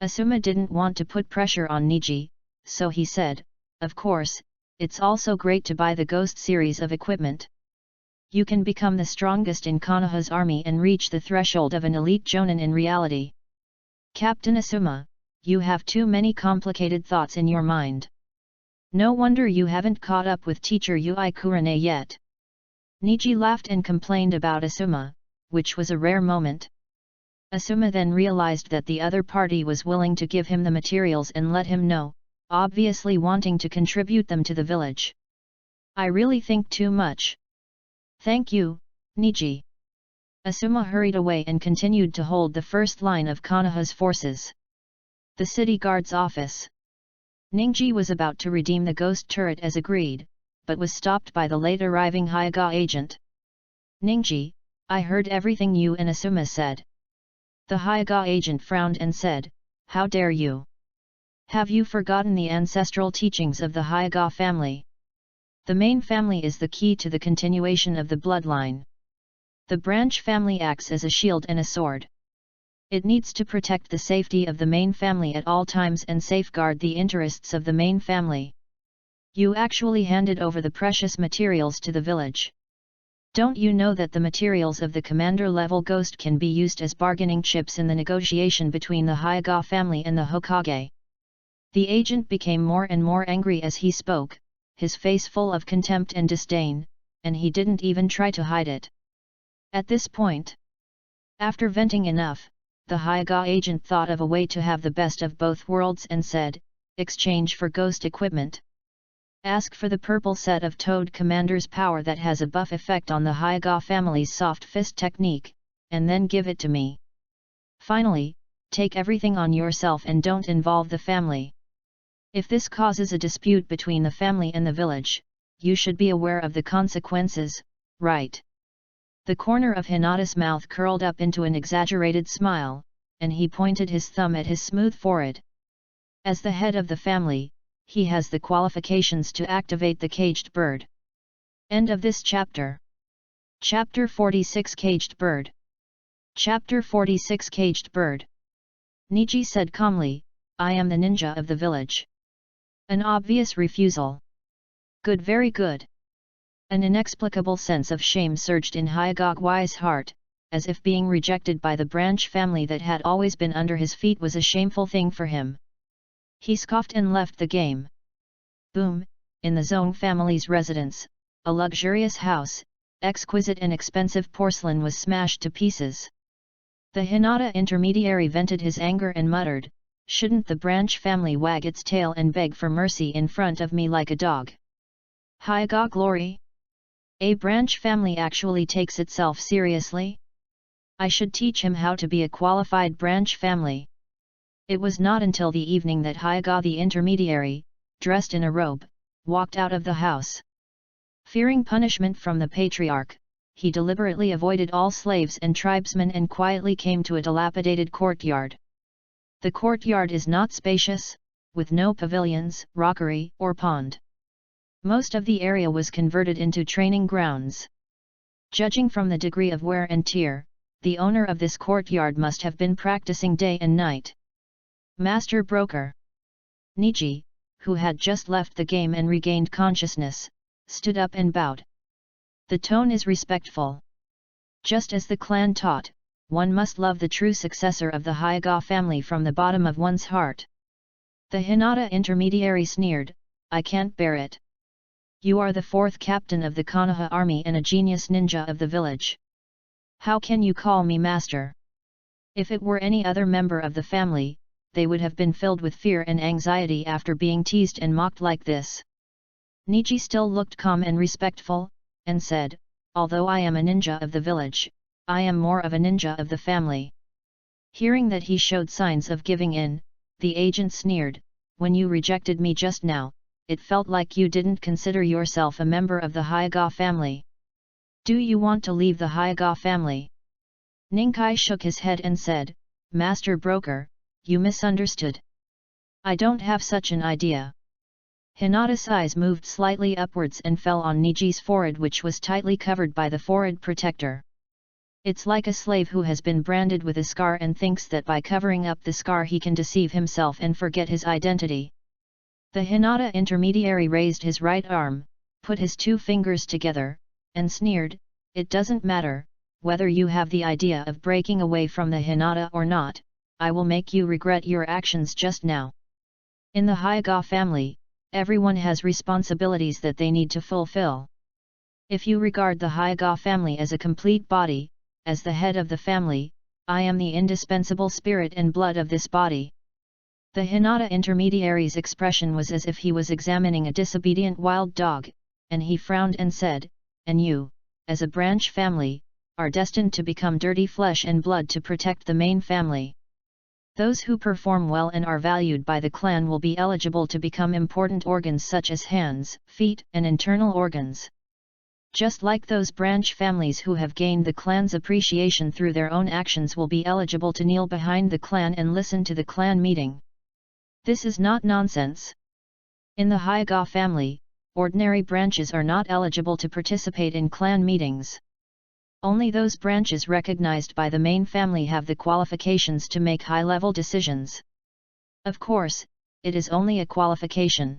Asuma didn't want to put pressure on Niji, so he said, Of course, it's also great to buy the Ghost series of equipment. You can become the strongest in Konoha's army and reach the threshold of an elite jonin in reality. Captain Asuma, you have too many complicated thoughts in your mind. No wonder you haven't caught up with teacher Yui Kurane yet. Niji laughed and complained about Asuma, which was a rare moment. Asuma then realized that the other party was willing to give him the materials and let him know, obviously wanting to contribute them to the village. I really think too much. Thank you, Niji. Asuma hurried away and continued to hold the first line of Konoha's forces. The city guard's office. Niji was about to redeem the ghost turret as agreed, but was stopped by the late arriving Hyuga agent. Niji, I heard everything you and Asuma said. The Hyuga agent frowned and said, how dare you? Have you forgotten the ancestral teachings of the Hyuga family? The main family is the key to the continuation of the bloodline. The branch family acts as a shield and a sword. It needs to protect the safety of the main family at all times and safeguard the interests of the main family. You actually handed over the precious materials to the village. Don't you know that the materials of the commander-level ghost can be used as bargaining chips in the negotiation between the Hyuga family and the Hokage? The agent became more and more angry as he spoke, his face full of contempt and disdain, and he didn't even try to hide it. At this point, after venting enough, the Hyuga agent thought of a way to have the best of both worlds and said, exchange for ghost equipment. Ask for the purple set of Toad Commander's power that has a buff effect on the Hyuga family's soft fist technique, and then give it to me. Finally, take everything on yourself and don't involve the family. If this causes a dispute between the family and the village, you should be aware of the consequences, right? The corner of Hinata's mouth curled up into an exaggerated smile, and he pointed his thumb at his smooth forehead. As the head of the family, he has the qualifications to activate the caged bird. End of this chapter. Chapter 46 Caged Bird. Chapter 46 Caged Bird. Niji said calmly, I am the ninja of the village. An obvious refusal. Good, very good. An inexplicable sense of shame surged in Hyuga Gwai's heart, as if being rejected by the branch family that had always been under his feet was a shameful thing for him. He scoffed and left the game. Boom, in the Zone family's residence, a luxurious house, exquisite and expensive porcelain was smashed to pieces. The Hinata intermediary vented his anger and muttered, shouldn't the branch family wag its tail and beg for mercy in front of me like a dog? Hyuga glory? A branch family actually takes itself seriously? I should teach him how to be a qualified branch family. It was not until the evening that Hyuga the intermediary, dressed in a robe, walked out of the house. Fearing punishment from the patriarch, he deliberately avoided all slaves and tribesmen and quietly came to a dilapidated courtyard. The courtyard is not spacious, with no pavilions, rockery, or pond. Most of the area was converted into training grounds. Judging from the degree of wear and tear, the owner of this courtyard must have been practicing day and night. Master Broker. Niji, who had just left the game and regained consciousness, stood up and bowed. The tone is respectful. Just as the clan taught, one must love the true successor of the Hyuga family from the bottom of one's heart. The Hinata intermediary sneered, I can't bear it. You are the fourth captain of the Konoha army and a genius ninja of the village. How can you call me master? If it were any other member of the family, they would have been filled with fear and anxiety after being teased and mocked like this. Niji still looked calm and respectful, and said, although I am a ninja of the village, I am more of a ninja of the family. Hearing that he showed signs of giving in, the agent sneered, when you rejected me just now, it felt like you didn't consider yourself a member of the Hyuga family. Do you want to leave the Hyuga family? Ninkai shook his head and said, Master Broker, you misunderstood. I don't have such an idea. Hinata's eyes moved slightly upwards and fell on Niji's forehead, which was tightly covered by the forehead protector. It's like a slave who has been branded with a scar and thinks that by covering up the scar he can deceive himself and forget his identity. The Hinata intermediary raised his right arm, put his two fingers together, and sneered, it doesn't matter, whether you have the idea of breaking away from the Hinata or not, I will make you regret your actions just now. In the Hyuga family, everyone has responsibilities that they need to fulfill. If you regard the Hyuga family as a complete body, as the head of the family, I am the indispensable spirit and blood of this body. The Hinata intermediary's expression was as if he was examining a disobedient wild dog, and he frowned and said, and you, as a branch family, are destined to become dirty flesh and blood to protect the main family. Those who perform well and are valued by the clan will be eligible to become important organs such as hands, feet, and internal organs. Just like those branch families who have gained the clan's appreciation through their own actions will be eligible to kneel behind the clan and listen to the clan meeting. This is not nonsense. In the Hyuga family, ordinary branches are not eligible to participate in clan meetings. Only those branches recognized by the main family have the qualifications to make high-level decisions. Of course, it is only a qualification.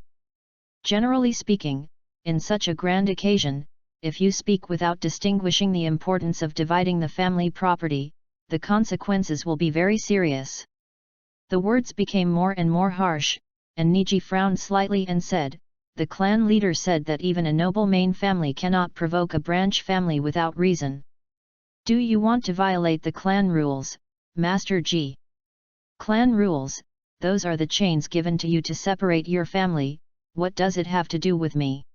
Generally speaking, in such a grand occasion, if you speak without distinguishing the importance of dividing the family property, the consequences will be very serious. The words became more and more harsh, and Niji frowned slightly and said, "The clan leader said that even a noble main family cannot provoke a branch family without reason. Do you want to violate the clan rules, Master Ji?" "Clan rules, those are the chains given to you to separate your family, what does it have to do with me?"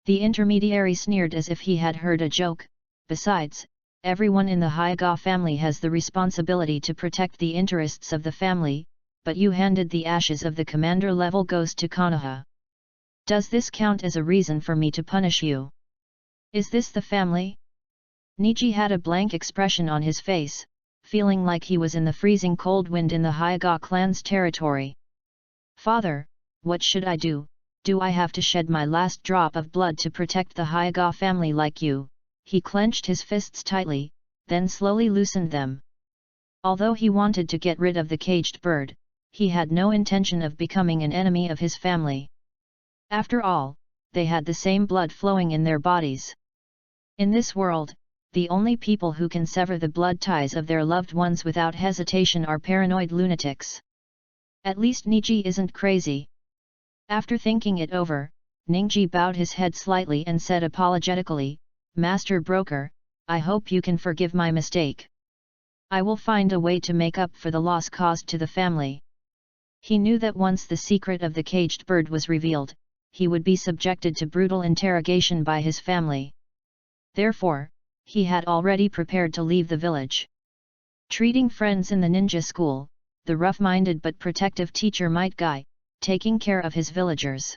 The intermediary sneered as if he had heard a joke. "Besides, everyone in the Hyuga family has the responsibility to protect the interests of the family, but you handed the ashes of the commander-level ghost to Konoha. Does this count as a reason for me to punish you? Is this the family?" Niji had a blank expression on his face, feeling like he was in the freezing cold wind in the Hyuga clan's territory. "Father, what should I do? Do I have to shed my last drop of blood to protect the Hyuga family like you?" He clenched his fists tightly, then slowly loosened them. Although he wanted to get rid of the caged bird, he had no intention of becoming an enemy of his family. After all, they had the same blood flowing in their bodies. In this world, the only people who can sever the blood ties of their loved ones without hesitation are paranoid lunatics. At least Niji isn't crazy. After thinking it over, Niji bowed his head slightly and said apologetically, "Master Broker, I hope you can forgive my mistake. I will find a way to make up for the loss caused to the family." He knew that once the secret of the caged bird was revealed, he would be subjected to brutal interrogation by his family. Therefore, he had already prepared to leave the village. Treating friends in the ninja school, the rough-minded but protective teacher Might Guy, taking care of his villagers.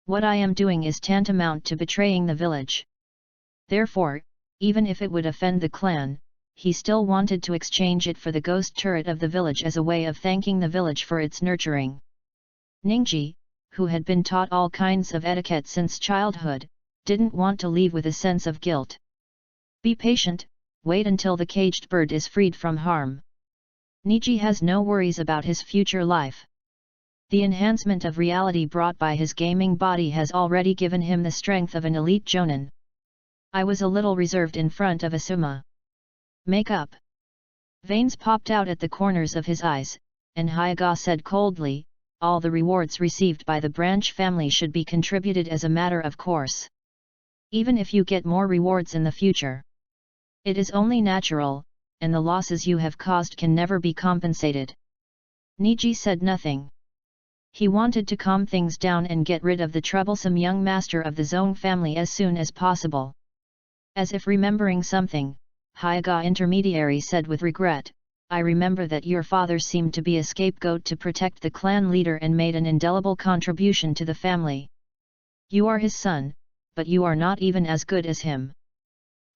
What I am doing is tantamount to betraying the village. Therefore, even if it would offend the clan, he still wanted to exchange it for the ghost turret of the village as a way of thanking the village for its nurturing. Niji, who had been taught all kinds of etiquette since childhood, didn't want to leave with a sense of guilt. "Be patient, wait until the caged bird is freed from harm." Niji has no worries about his future life. The enhancement of reality brought by his gaming body has already given him the strength of an elite jonin. "I was a little reserved in front of Asuma. Make up." Veins popped out at the corners of his eyes, and Hyuga said coldly, "All the rewards received by the branch family should be contributed as a matter of course. Even if you get more rewards in the future. It is only natural, and the losses you have caused can never be compensated." Niji said nothing. He wanted to calm things down and get rid of the troublesome young master of the Zone family as soon as possible. As if remembering something, Hyuga intermediary said with regret, "I remember that your father seemed to be a scapegoat to protect the clan leader and made an indelible contribution to the family. You are his son, but you are not even as good as him."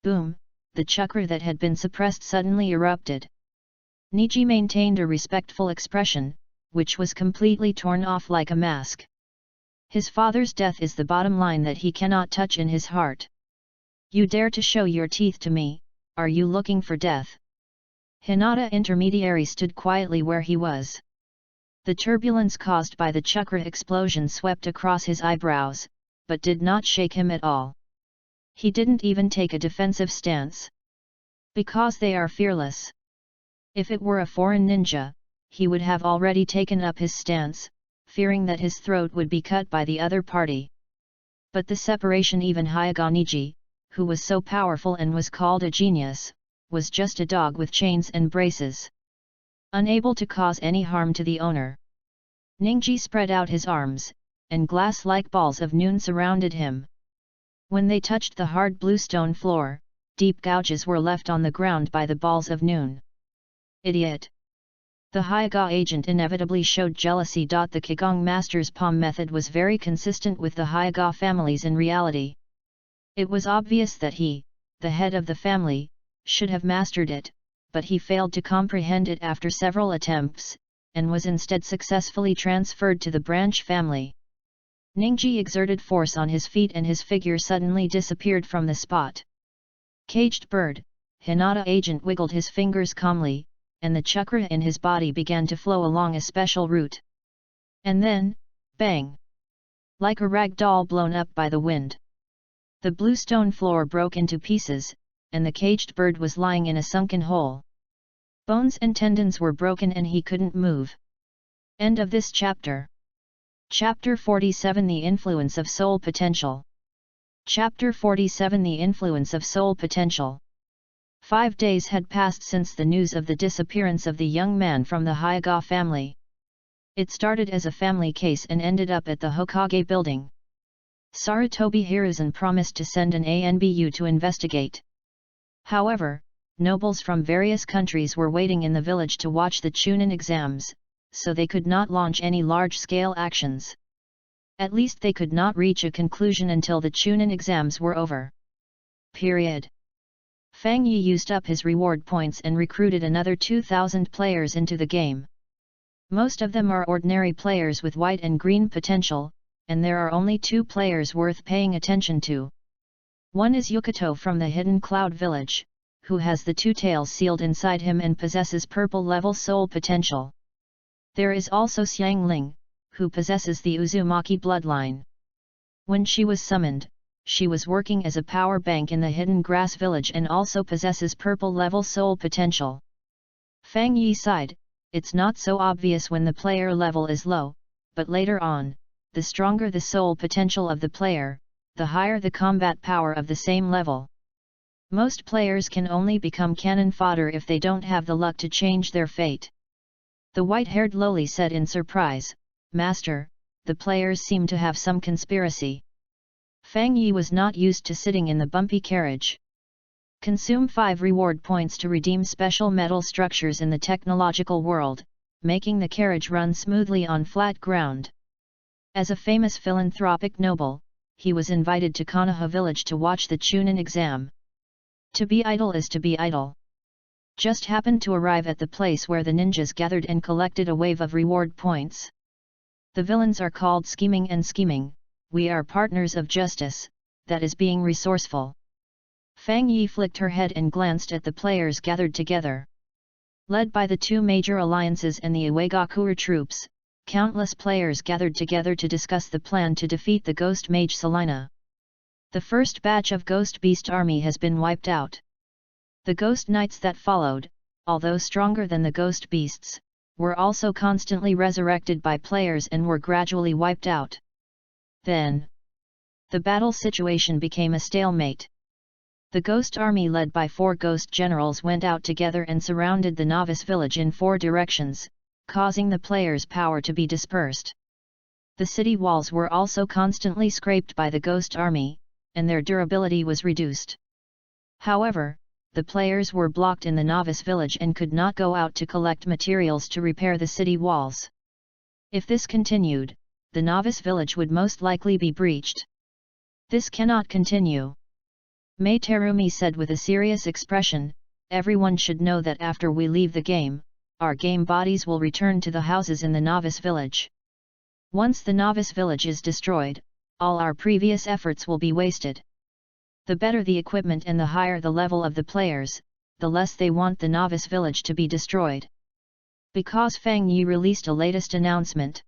Boom, the chakra that had been suppressed suddenly erupted. Niji maintained a respectful expression, which was completely torn off like a mask. His father's death is the bottom line that he cannot touch in his heart. "You dare to show your teeth to me, are you looking for death?" Hinata intermediary stood quietly where he was. The turbulence caused by the chakra explosion swept across his eyebrows, but did not shake him at all. He didn't even take a defensive stance. Because they are fearless. If it were a foreign ninja, he would have already taken up his stance, fearing that his throat would be cut by the other party. But the separation, even Hyuga Niji, who was so powerful and was called a genius, was just a dog with chains and braces. Unable to cause any harm to the owner. Niji spread out his arms, and glass-like balls of noon surrounded him. When they touched the hard bluestone floor, deep gouges were left on the ground by the balls of noon. Idiot! The Hyuga agent inevitably showed jealousy. The Qigong master's palm method was very consistent with the Hyuga families in reality. It was obvious that he, the head of the family, should have mastered it, but he failed to comprehend it after several attempts, and was instead successfully transferred to the branch family. Niji exerted force on his feet and his figure suddenly disappeared from the spot. Caged bird, Hinata agent wiggled his fingers calmly, and the chakra in his body began to flow along a special route. And then, bang! Like a rag doll blown up by the wind. The blue stone floor broke into pieces, and the caged bird was lying in a sunken hole. Bones and tendons were broken and he couldn't move. End of this chapter. Chapter 47 The Influence of Soul Potential. Chapter 47 The Influence of Soul Potential. 5 days had passed since the news of the disappearance of the young man from the Hyuga family. It started as a family case and ended up at the Hokage building. Sarutobi Hiruzen promised to send an ANBU to investigate. However, nobles from various countries were waiting in the village to watch the Chunin exams, so they could not launch any large-scale actions. At least they could not reach a conclusion until the Chunin exams were over. Period. Fang Yi used up his reward points and recruited another 2,000 players into the game. Most of them are ordinary players with white and green potential, and there are only 2 players worth paying attention to. One is Yukato from the Hidden Cloud Village, who has the 2 tails sealed inside him and possesses purple level soul potential. There is also Xiangling, who possesses the Uzumaki bloodline. When she was summoned, she was working as a power bank in the Hidden Grass Village and also possesses purple level soul potential. Fang Yi sighed, it's not so obvious when the player level is low, but later on, the stronger the soul potential of the player, the higher the combat power of the same level. Most players can only become cannon fodder if they don't have the luck to change their fate. The white-haired loli said in surprise, Master, the players seem to have some conspiracy. Fang Yi was not used to sitting in the bumpy carriage. Consume 5 reward points to redeem special metal structures in the technological world, making the carriage run smoothly on flat ground. As a famous philanthropic noble, he was invited to Konoha village to watch the Chunin exam. To be idle is to be idle. Just happened to arrive at the place where the ninjas gathered and collected a wave of reward points. The villains are called scheming and scheming, we are partners of justice, that is being resourceful. Fang Yi flicked her head and glanced at the players gathered together. Led by the 2 major alliances and the Uegakure troops, countless players gathered together to discuss the plan to defeat the Ghost Mage Selina. The first batch of Ghost Beast army has been wiped out. The Ghost Knights that followed, although stronger than the Ghost Beasts, were also constantly resurrected by players and were gradually wiped out. Then, the battle situation became a stalemate. The Ghost Army led by 4 Ghost Generals went out together and surrounded the Novice Village in 4 directions, causing the players' power to be dispersed. The city walls were also constantly scraped by the Ghost Army, and their durability was reduced. However, the players were blocked in the Novice Village and could not go out to collect materials to repair the city walls. If this continued, the Novice Village would most likely be breached. This cannot continue. Mei Terumi said with a serious expression, everyone should know that after we leave the game, our game bodies will return to the houses in the Novice Village. Once the Novice Village is destroyed, all our previous efforts will be wasted. The better the equipment and the higher the level of the players, the less they want the Novice Village to be destroyed. Because Fang Yi released a latest announcement.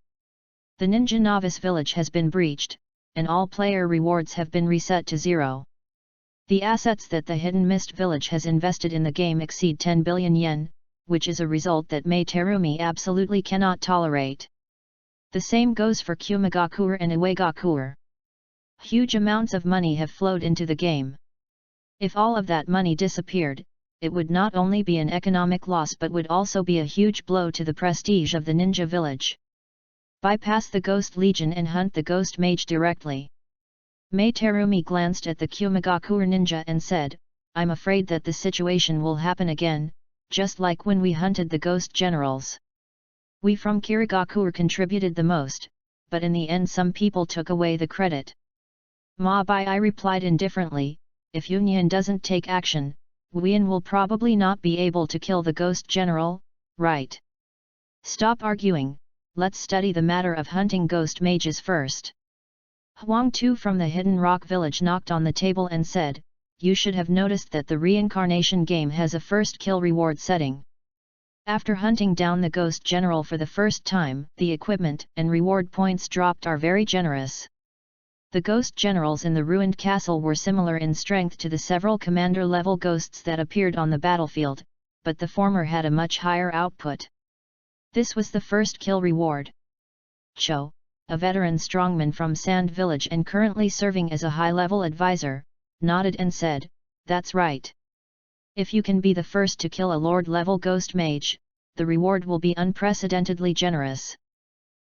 The Ninja Novice Village has been breached, and all player rewards have been reset to 0. The assets that the Hidden Mist Village has invested in the game exceed 10 billion yen, which is a result that Mei Terumi absolutely cannot tolerate. The same goes for Kumagakure and Uegakure. Huge amounts of money have flowed into the game. If all of that money disappeared, it would not only be an economic loss but would also be a huge blow to the prestige of the Ninja Village. Bypass the Ghost Legion and hunt the Ghost Mage directly. Mei Terumi glanced at the Kumagakure ninja and said, I'm afraid that the situation will happen again, just like when we hunted the Ghost Generals. We from Kirigakure contributed the most, but in the end some people took away the credit. Ma Bai replied indifferently, if Yunyan doesn't take action, Wuyan will probably not be able to kill the ghost general, right? Stop arguing, let's study the matter of hunting ghost mages first. Huang Tu from the Hidden Rock village knocked on the table and said, you should have noticed that the reincarnation game has a first kill reward setting. After hunting down the ghost general for the first time, the equipment and reward points dropped are very generous. The ghost generals in the ruined castle were similar in strength to the several commander-level ghosts that appeared on the battlefield, but the former had a much higher output. This was the first kill reward. Cho, a veteran strongman from Sand Village and currently serving as a high-level advisor, nodded and said, that's right. If you can be the first to kill a Lord-level ghost mage, the reward will be unprecedentedly generous.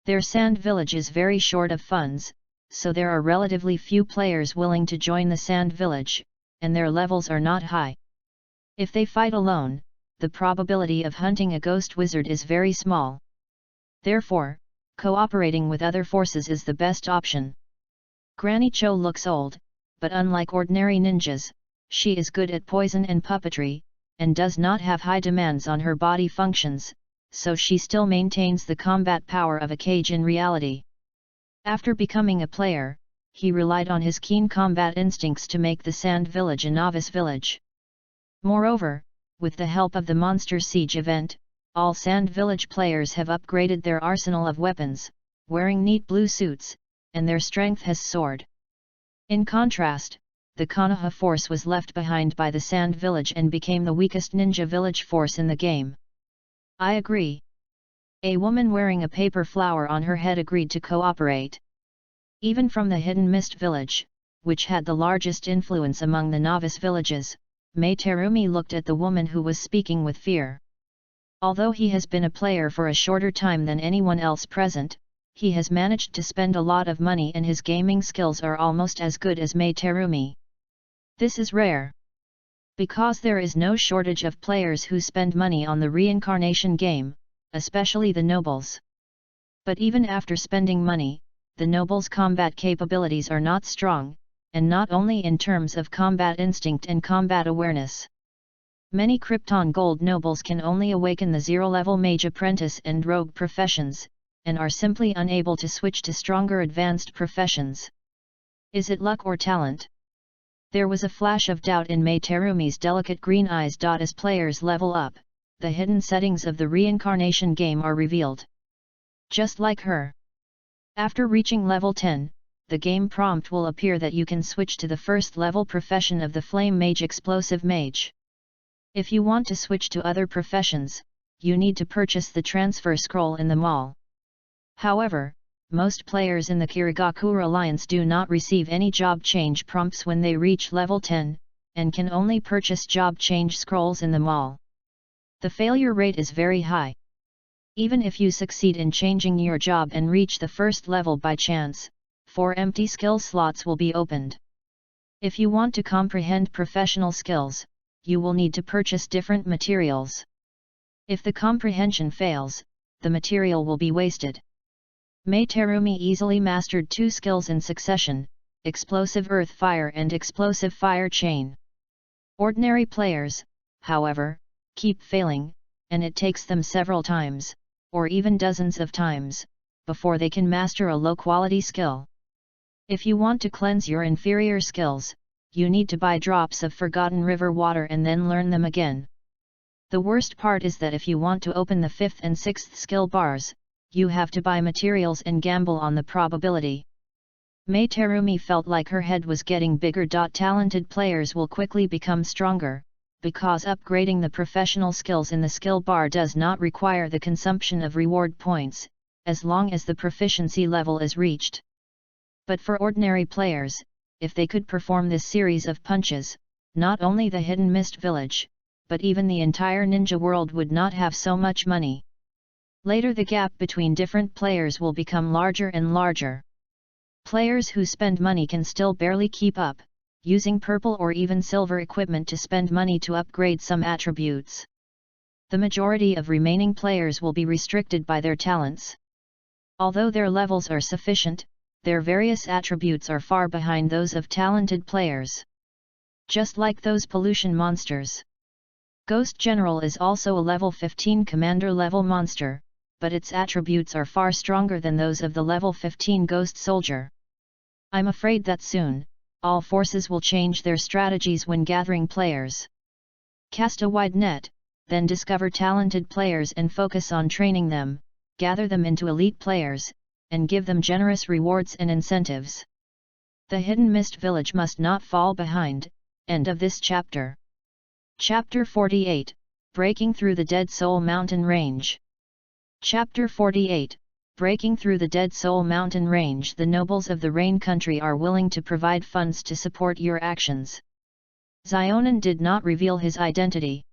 Their Sand Village is very short of funds, so there are relatively few players willing to join the Sand Village, and their levels are not high. If they fight alone, the probability of hunting a ghost wizard is very small. Therefore, cooperating with other forces is the best option. Granny Cho looks old, but unlike ordinary ninjas, she is good at poison and puppetry, and does not have high demands on her body functions, so she still maintains the combat power of a cage in reality. After becoming a player, he relied on his keen combat instincts to make the Sand Village a novice village. Moreover, with the help of the Monster Siege event, all Sand Village players have upgraded their arsenal of weapons, wearing neat blue suits, and their strength has soared. In contrast, the Konoha force was left behind by the Sand Village and became the weakest ninja village force in the game. I agree. A woman wearing a paper flower on her head agreed to cooperate. Even from the Hidden Mist village, which had the largest influence among the novice villages, Mei Terumi looked at the woman who was speaking with fear. Although he has been a player for a shorter time than anyone else present, he has managed to spend a lot of money and his gaming skills are almost as good as Mei Terumi. This is rare. Because there is no shortage of players who spend money on the reincarnation game, especially the nobles. But even after spending money, the nobles' combat capabilities are not strong, and not only in terms of combat instinct and combat awareness. Many Krypton Gold nobles can only awaken the zero-level mage apprentice and rogue professions, and are simply unable to switch to stronger advanced professions. Is it luck or talent? There was a flash of doubt in Mei Terumi's delicate green eyes. As players level up, the hidden settings of the reincarnation game are revealed. Just like her. After reaching level 10, the game prompt will appear that you can switch to the first level profession of the Flame Mage Explosive Mage. If you want to switch to other professions, you need to purchase the transfer scroll in the mall. However, most players in the Kirigaku Alliance do not receive any job change prompts when they reach level 10, and can only purchase job change scrolls in the mall. The failure rate is very high. Even if you succeed in changing your job and reach the first level by chance, 4 empty skill slots will be opened. If you want to comprehend professional skills, you will need to purchase different materials. If the comprehension fails, the material will be wasted. Mei Terumi easily mastered 2 skills in succession, Explosive Earth Fire and Explosive Fire Chain. Ordinary players, however, keep failing, and it takes them several times, or even dozens of times, before they can master a low-quality skill. If you want to cleanse your inferior skills, you need to buy drops of Forgotten River water and then learn them again. The worst part is that if you want to open the 5th and 6th skill bars, you have to buy materials and gamble on the probability. Mei Terumi felt like her head was getting bigger. Talented players will quickly become stronger, because upgrading the professional skills in the skill bar does not require the consumption of reward points, as long as the proficiency level is reached. But for ordinary players, if they could perform this series of punches, not only the Hidden Mist Village, but even the entire ninja world would not have so much money. Later the gap between different players will become larger and larger. Players who spend money can still barely keep up, using purple or even silver equipment to spend money to upgrade some attributes. The majority of remaining players will be restricted by their talents. Although their levels are sufficient, their various attributes are far behind those of talented players. Just like those pollution monsters. Ghost General is also a level 15 commander level monster, but its attributes are far stronger than those of the level 15 Ghost Soldier. I'm afraid that soon, all forces will change their strategies when gathering players. Cast a wide net, then discover talented players and focus on training them, gather them into elite players, and give them generous rewards and incentives. The Hidden Mist Village must not fall behind. End of this chapter. Chapter 48, Breaking Through the Dead Soul Mountain Range. Chapter 48, Breaking Through the Dead Soul Mountain Range. The nobles of the Rain Country are willing to provide funds to support your actions. Xionin did not reveal his identity,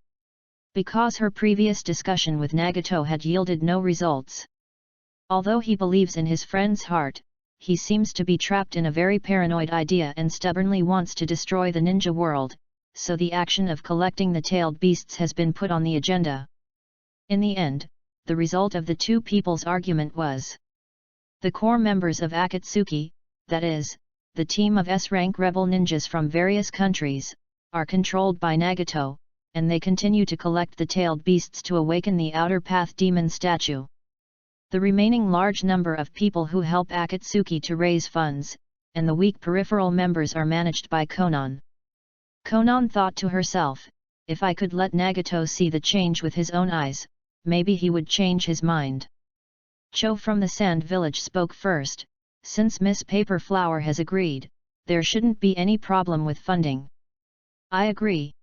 because her previous discussion with Nagato had yielded no results. Although he believes in his friend's heart, he seems to be trapped in a very paranoid idea and stubbornly wants to destroy the ninja world, so the action of collecting the tailed beasts has been put on the agenda. In the end, the result of the two people's argument was the core members of Akatsuki, that is, the team of S-rank rebel ninjas from various countries, are controlled by Nagato, and they continue to collect the tailed beasts to awaken the Outer Path demon statue. The remaining large number of people who help Akatsuki to raise funds, and the weak peripheral members are managed by Konan. Konan thought to herself, if I could let Nagato see the change with his own eyes, maybe he would change his mind. Cho from the Sand Village spoke first. Since Miss Paperflower has agreed, there shouldn't be any problem with funding. I agree.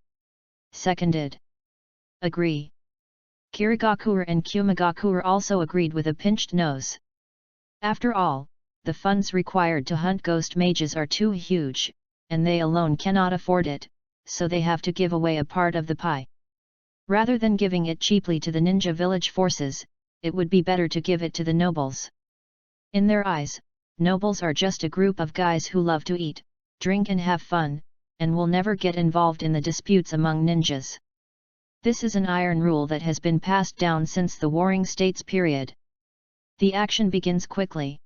Seconded. Agree. Kirigakure and Kumagakure also agreed with a pinched nose. After all, the funds required to hunt ghost mages are too huge, and they alone cannot afford it, so they have to give away a part of the pie. Rather than giving it cheaply to the ninja village forces, it would be better to give it to the nobles. In their eyes, nobles are just a group of guys who love to eat, drink and have fun, and will never get involved in the disputes among ninjas. This is an iron rule that has been passed down since the Warring States period. The action begins quickly.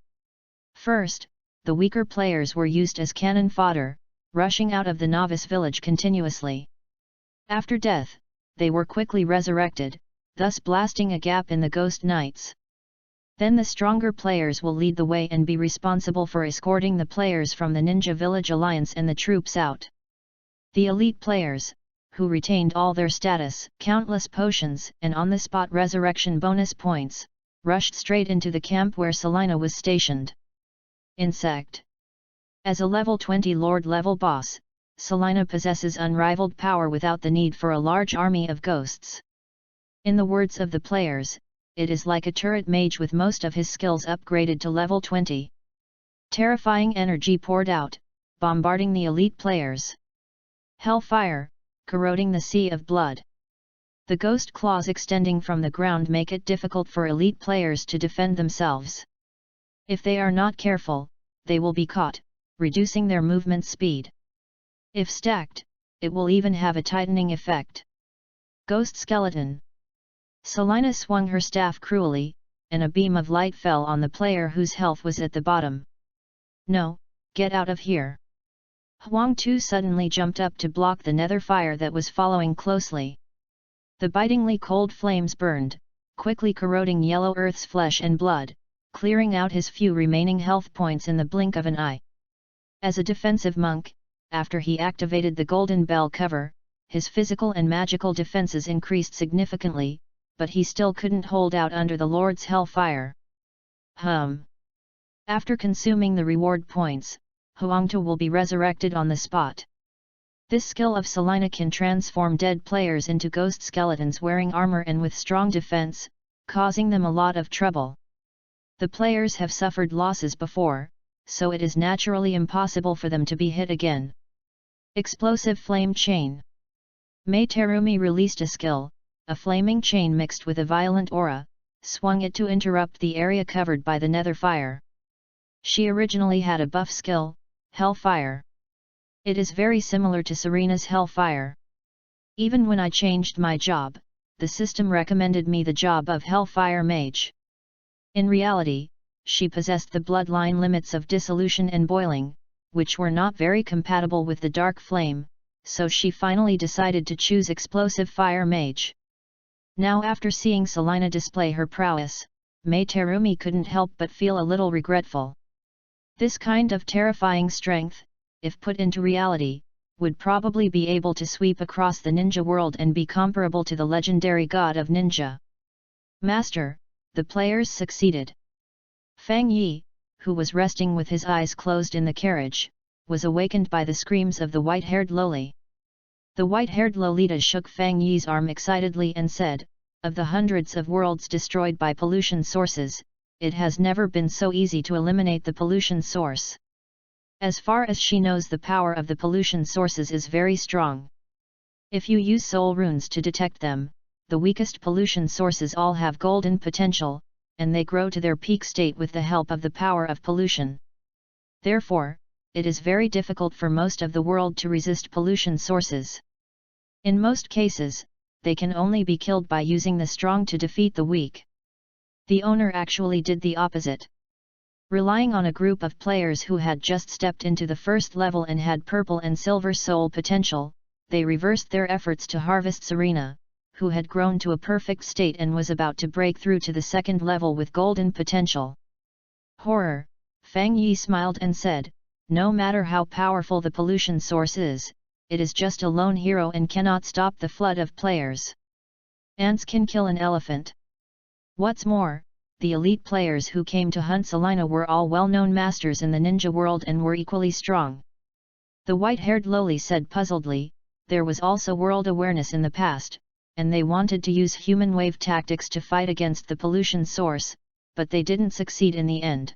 First, the weaker players were used as cannon fodder, rushing out of the novice village continuously. After death, they were quickly resurrected, thus blasting a gap in the ghost knights. Then the stronger players will lead the way and be responsible for escorting the players from the Ninja Village Alliance and the troops out. The elite players, who retained all their status, countless potions and on-the-spot resurrection bonus points, rushed straight into the camp where Selina was stationed. Insect. As a level 20 Lord-level boss, Selina possesses unrivaled power without the need for a large army of ghosts. In the words of the players, it is like a turret mage with most of his skills upgraded to level 20. Terrifying energy poured out, bombarding the elite players. Hellfire, corroding the sea of blood. The ghost claws extending from the ground make it difficult for elite players to defend themselves. If they are not careful, they will be caught, reducing their movement speed. If stacked, it will even have a tightening effect. Ghost Skeleton. Selina swung her staff cruelly, and a beam of light fell on the player whose health was at the bottom. No, get out of here. Huang Tu suddenly jumped up to block the nether fire that was following closely. The bitingly cold flames burned, quickly corroding Yellow Earth's flesh and blood, clearing out his few remaining health points in the blink of an eye. As a defensive monk, after he activated the golden bell cover, his physical and magical defenses increased significantly, but he still couldn't hold out under the Lord's hellfire. After consuming the reward points, Huangtu will be resurrected on the spot. This skill of Selina can transform dead players into ghost skeletons wearing armor and with strong defense, causing them a lot of trouble. The players have suffered losses before, so it is naturally impossible for them to be hit again. Explosive Flame Chain. Mei Terumi released a skill, a flaming chain mixed with a violent aura, swung it to interrupt the area covered by the nether fire. She originally had a buff skill, Hellfire. It is very similar to Serena's Hellfire. Even when I changed my job, the system recommended me the job of Hellfire Mage. In reality, she possessed the bloodline limits of dissolution and boiling, which were not very compatible with the dark flame, so she finally decided to choose explosive fire mage. Now after seeing Selina display her prowess, Mai Terumi couldn't help but feel a little regretful. This kind of terrifying strength, if put into reality, would probably be able to sweep across the ninja world and be comparable to the legendary god of ninja. Master, the players succeeded. Fang Yi, who was resting with his eyes closed in the carriage, was awakened by the screams of the white-haired Loli. The white-haired Lolita shook Fang Yi's arm excitedly and said, "Of the hundreds of worlds destroyed by pollution sources, it has never been so easy to eliminate the pollution source. As far as she knows, the power of the pollution sources is very strong. If you use soul runes to detect them, the weakest pollution sources all have golden potential, and they grow to their peak state with the help of the power of pollution. Therefore, it is very difficult for most of the world to resist pollution sources. In most cases, they can only be killed by using the strong to defeat the weak." The owner actually did the opposite. Relying on a group of players who had just stepped into the first level and had purple and silver soul potential, they reversed their efforts to harvest Serena, who had grown to a perfect state and was about to break through to the second level with golden potential. Horror, Fang Yi smiled and said, "No matter how powerful the pollution source is, it is just a lone hero and cannot stop the flood of players. Ants can kill an elephant. What's more, the elite players who came to hunt Selina were all well-known masters in the ninja world and were equally strong." The white-haired Loli said puzzledly, "There was also world awareness in the past, and they wanted to use human wave tactics to fight against the pollution source, but they didn't succeed in the end."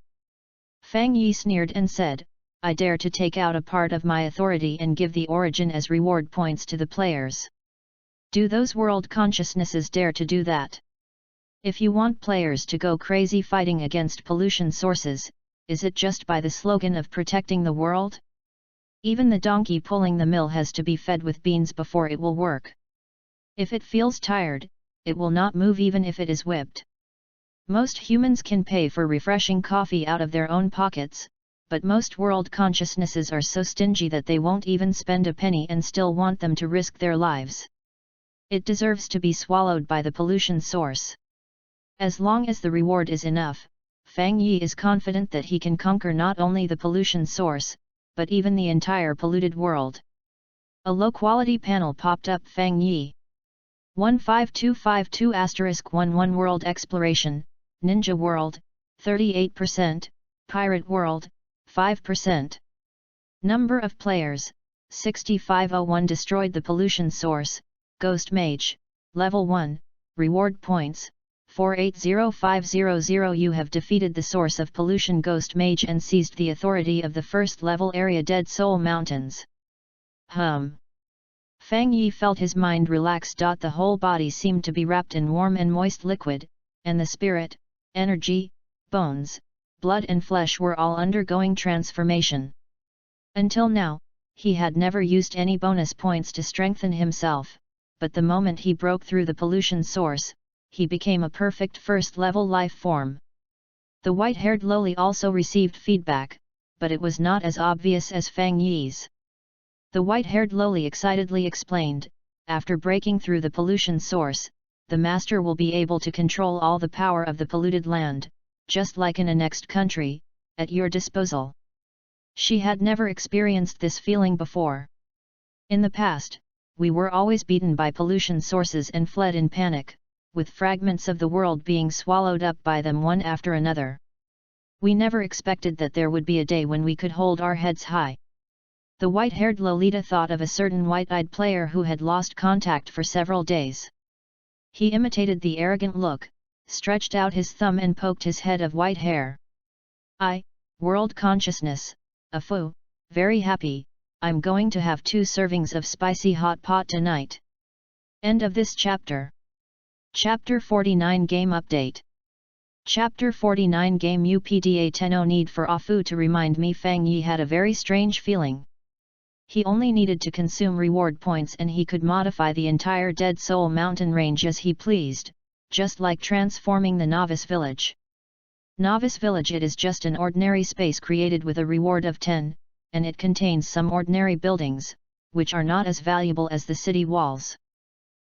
Fang Yi sneered and said, "I dare to take out a part of my authority and give the origin as reward points to the players. Do those world consciousnesses dare to do that? If you want players to go crazy fighting against pollution sources, is it just by the slogan of protecting the world? Even the donkey pulling the mill has to be fed with beans before it will work. If it feels tired, it will not move even if it is whipped. Most humans can pay for refreshing coffee out of their own pockets, but most world consciousnesses are so stingy that they won't even spend a penny and still want them to risk their lives. It deserves to be swallowed by the pollution source. As long as the reward is enough, Fang Yi is confident that he can conquer not only the pollution source, but even the entire polluted world." A low-quality panel popped up. Fang Yi. 15252*11 World Exploration, Ninja World, 38%, Pirate World, 5%. Number of players, 6501. Destroyed the pollution source, Ghost Mage, Level 1, Reward Points, 480500. You have defeated the source of pollution Ghost Mage and seized the authority of the first level area Dead Soul Mountains. Fang Yi felt his mind relax. The whole body seemed to be wrapped in warm and moist liquid, and the spirit, energy, bones, blood and flesh were all undergoing transformation. Until now, he had never used any bonus points to strengthen himself, but the moment he broke through the pollution source, he became a perfect first-level life form. The white-haired Loli also received feedback, but it was not as obvious as Fang Yi's. The white-haired Loli excitedly explained, "After breaking through the pollution source, the master will be able to control all the power of the polluted land, just like in a next country, at your disposal." She had never experienced this feeling before. In the past, we were always beaten by pollution sources and fled in panic, with fragments of the world being swallowed up by them one after another. We never expected that there would be a day when we could hold our heads high. The white-haired Lolita thought of a certain white-eyed player who had lost contact for several days. He imitated the arrogant look, stretched out his thumb and poked his head of white hair. World consciousness, Afu, very happy, I'm going to have 2 servings of spicy hot pot tonight." End of this chapter. Chapter 49 Game Update. Chapter 49 Game Upda 10. No need for Afu to remind me. Fang Yi had a very strange feeling. He only needed to consume reward points and he could modify the entire Dead Soul Mountain range as he pleased, just like transforming the novice village. Novice village. It is just an ordinary space created with a reward of 10, and it contains some ordinary buildings, which are not as valuable as the city walls.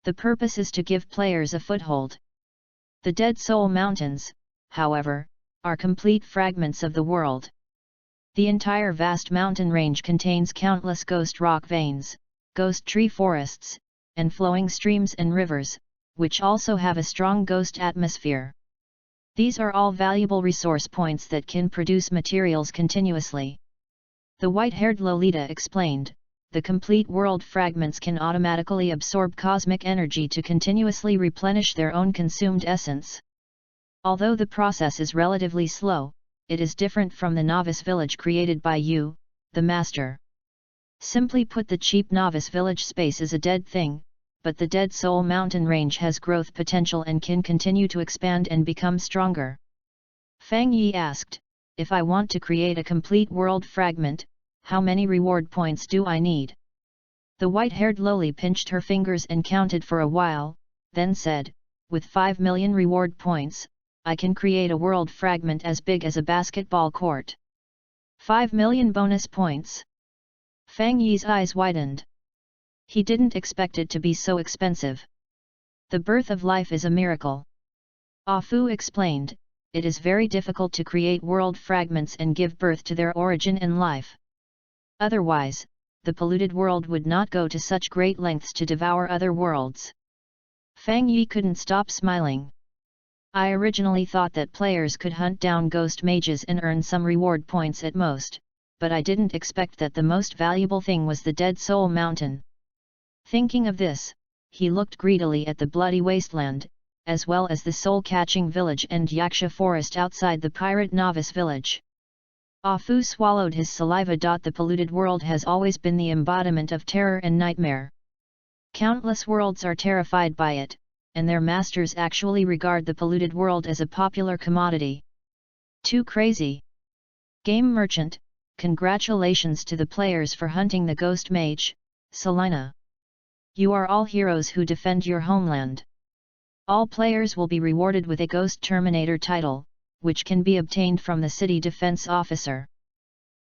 The purpose is to give players a foothold. The Dead Soul Mountains, however, are complete fragments of the world. The entire vast mountain range contains countless ghost rock veins, ghost tree forests, and flowing streams and rivers, which also have a strong ghost atmosphere. These are all valuable resource points that can produce materials continuously. The white-haired Lolita explained, the complete world fragments can automatically absorb cosmic energy to continuously replenish their own consumed essence. Although the process is relatively slow, it is different from the novice village created by you, the master. Simply put, the cheap novice village space is a dead thing, but the Dead Soul Mountain range has growth potential and can continue to expand and become stronger. Fang Yi asked, if I want to create a complete world fragment, how many reward points do I need? The white-haired loli pinched her fingers and counted for a while, then said, with 5 million reward points, I can create a world fragment as big as a basketball court. 5 million bonus points. Fang Yi's eyes widened. He didn't expect it to be so expensive. The birth of life is a miracle. Ah Fu explained, it is very difficult to create world fragments and give birth to their origin and life. Otherwise, the polluted world would not go to such great lengths to devour other worlds. Fang Yi couldn't stop smiling. I originally thought that players could hunt down ghost mages and earn some reward points at most, but I didn't expect that the most valuable thing was the Dead Soul Mountain. Thinking of this, he looked greedily at the bloody wasteland, as well as the soul-catching village and yaksha forest outside the pirate novice village. Ah Fu swallowed his saliva. The polluted world has always been the embodiment of terror and nightmare. Countless worlds are terrified by it, and their masters actually regard the polluted world as a popular commodity. Too crazy. Game merchant, congratulations to the players for hunting the ghost mage, Selina. You are all heroes who defend your homeland. All players will be rewarded with a Ghost Terminator title, which can be obtained from the city defense officer.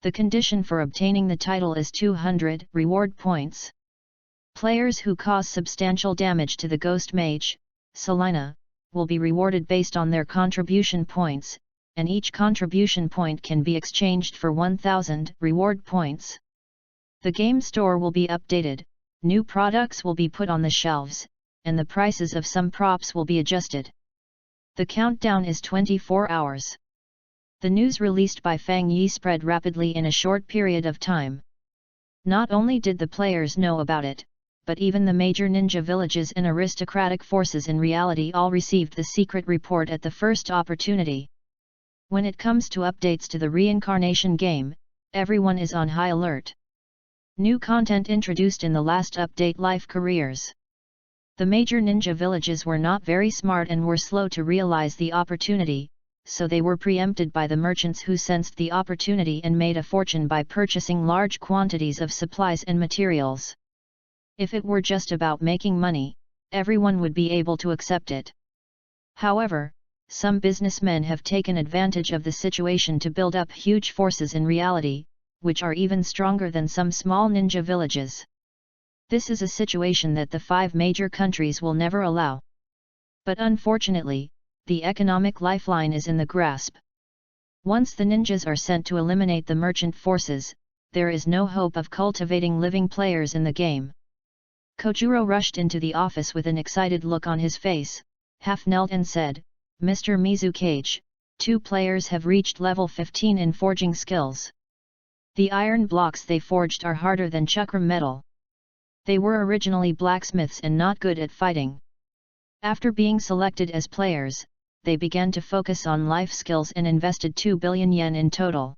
The condition for obtaining the title is 200 reward points. Players who cause substantial damage to the ghost mage, Selina, will be rewarded based on their contribution points, and each contribution point can be exchanged for 1000 reward points. The game store will be updated, new products will be put on the shelves, and the prices of some props will be adjusted. The countdown is 24 hours. The news released by Fang Yi spread rapidly in a short period of time. Not only did the players know about it, but even the major ninja villages and aristocratic forces in reality all received the secret report at the first opportunity. When it comes to updates to the reincarnation game, everyone is on high alert. New content introduced in the last update: Life Careers. The major ninja villages were not very smart and were slow to realize the opportunity, so they were preempted by the merchants who sensed the opportunity and made a fortune by purchasing large quantities of supplies and materials. If it were just about making money, everyone would be able to accept it. However, some businessmen have taken advantage of the situation to build up huge forces in reality, which are even stronger than some small ninja villages. This is a situation that the 5 major countries will never allow. But unfortunately, the economic lifeline is in the grasp. Once the ninjas are sent to eliminate the merchant forces, there is no hope of cultivating living players in the game. Kojuro rushed into the office with an excited look on his face, half knelt and said, Mr. Mizukage, 2 players have reached level 15 in forging skills. The iron blocks they forged are harder than chakram metal. They were originally blacksmiths and not good at fighting. After being selected as players, they began to focus on life skills and invested 2 billion yen in total.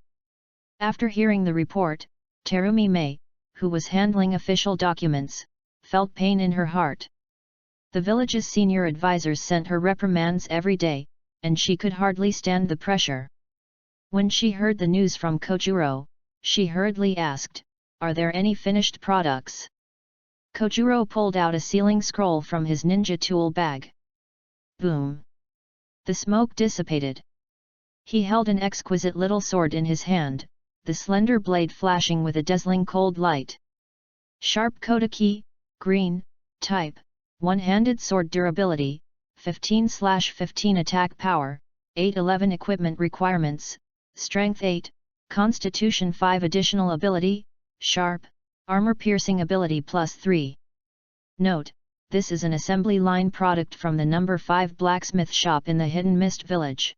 After hearing the report, Terumi Mei, who was handling official documents, felt pain in her heart. The village's senior advisors sent her reprimands every day, and she could hardly stand the pressure. When she heard the news from Kojuro, she hurriedly asked, "Are there any finished products?" Kojuro pulled out a sealing scroll from his ninja tool bag. Boom! The smoke dissipated. He held an exquisite little sword in his hand, the slender blade flashing with a dazzling cold light. Sharp Kodaki, green, type, one-handed sword durability, 15/15 attack power, 8/11 equipment requirements, strength 8, constitution 5 additional ability, sharp, armor piercing ability +3. Note, this is an assembly line product from the No. 5 blacksmith shop in the Hidden Mist village.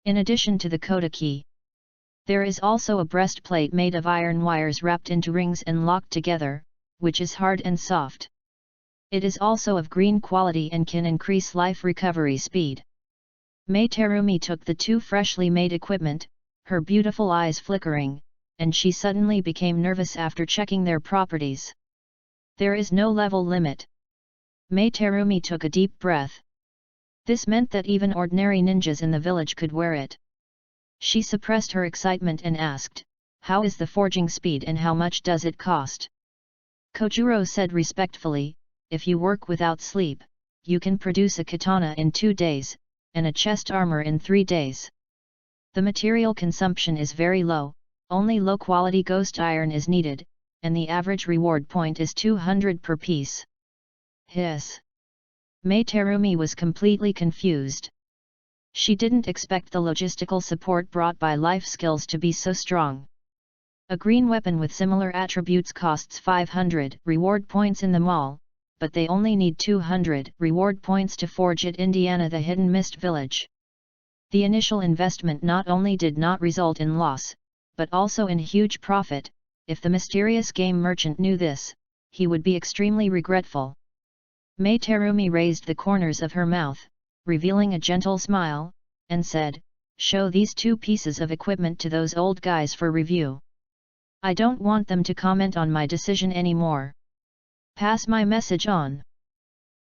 In addition to the Kodaki, there is also a breastplate made of iron wires wrapped into rings and locked together, which is hard and soft. It is also of green quality and can increase life recovery speed. Mei Terumi took the two freshly made equipment, her beautiful eyes flickering, and she suddenly became nervous after checking their properties. There is no level limit. Mei Terumi took a deep breath. This meant that even ordinary ninjas in the village could wear it. She suppressed her excitement and asked, "How is the forging speed and how much does it cost?" Kojuro said respectfully, "If you work without sleep, you can produce a katana in 2 days, and a chest armor in 3 days. The material consumption is very low, only low-quality ghost iron is needed, and the average reward point is 200 per piece." Hiss! Mei Terumi was completely confused. She didn't expect the logistical support brought by life skills to be so strong. A green weapon with similar attributes costs 500 reward points in the mall, but they only need 200 reward points to forge it in the Hidden Mist village. The initial investment not only did not result in loss, but also in huge profit. If the mysterious game merchant knew this, he would be extremely regretful. Mei Terumi raised the corners of her mouth, revealing a gentle smile, and said, "Show these 2 pieces of equipment to those old guys for review. I don't want them to comment on my decision anymore. Pass my message on.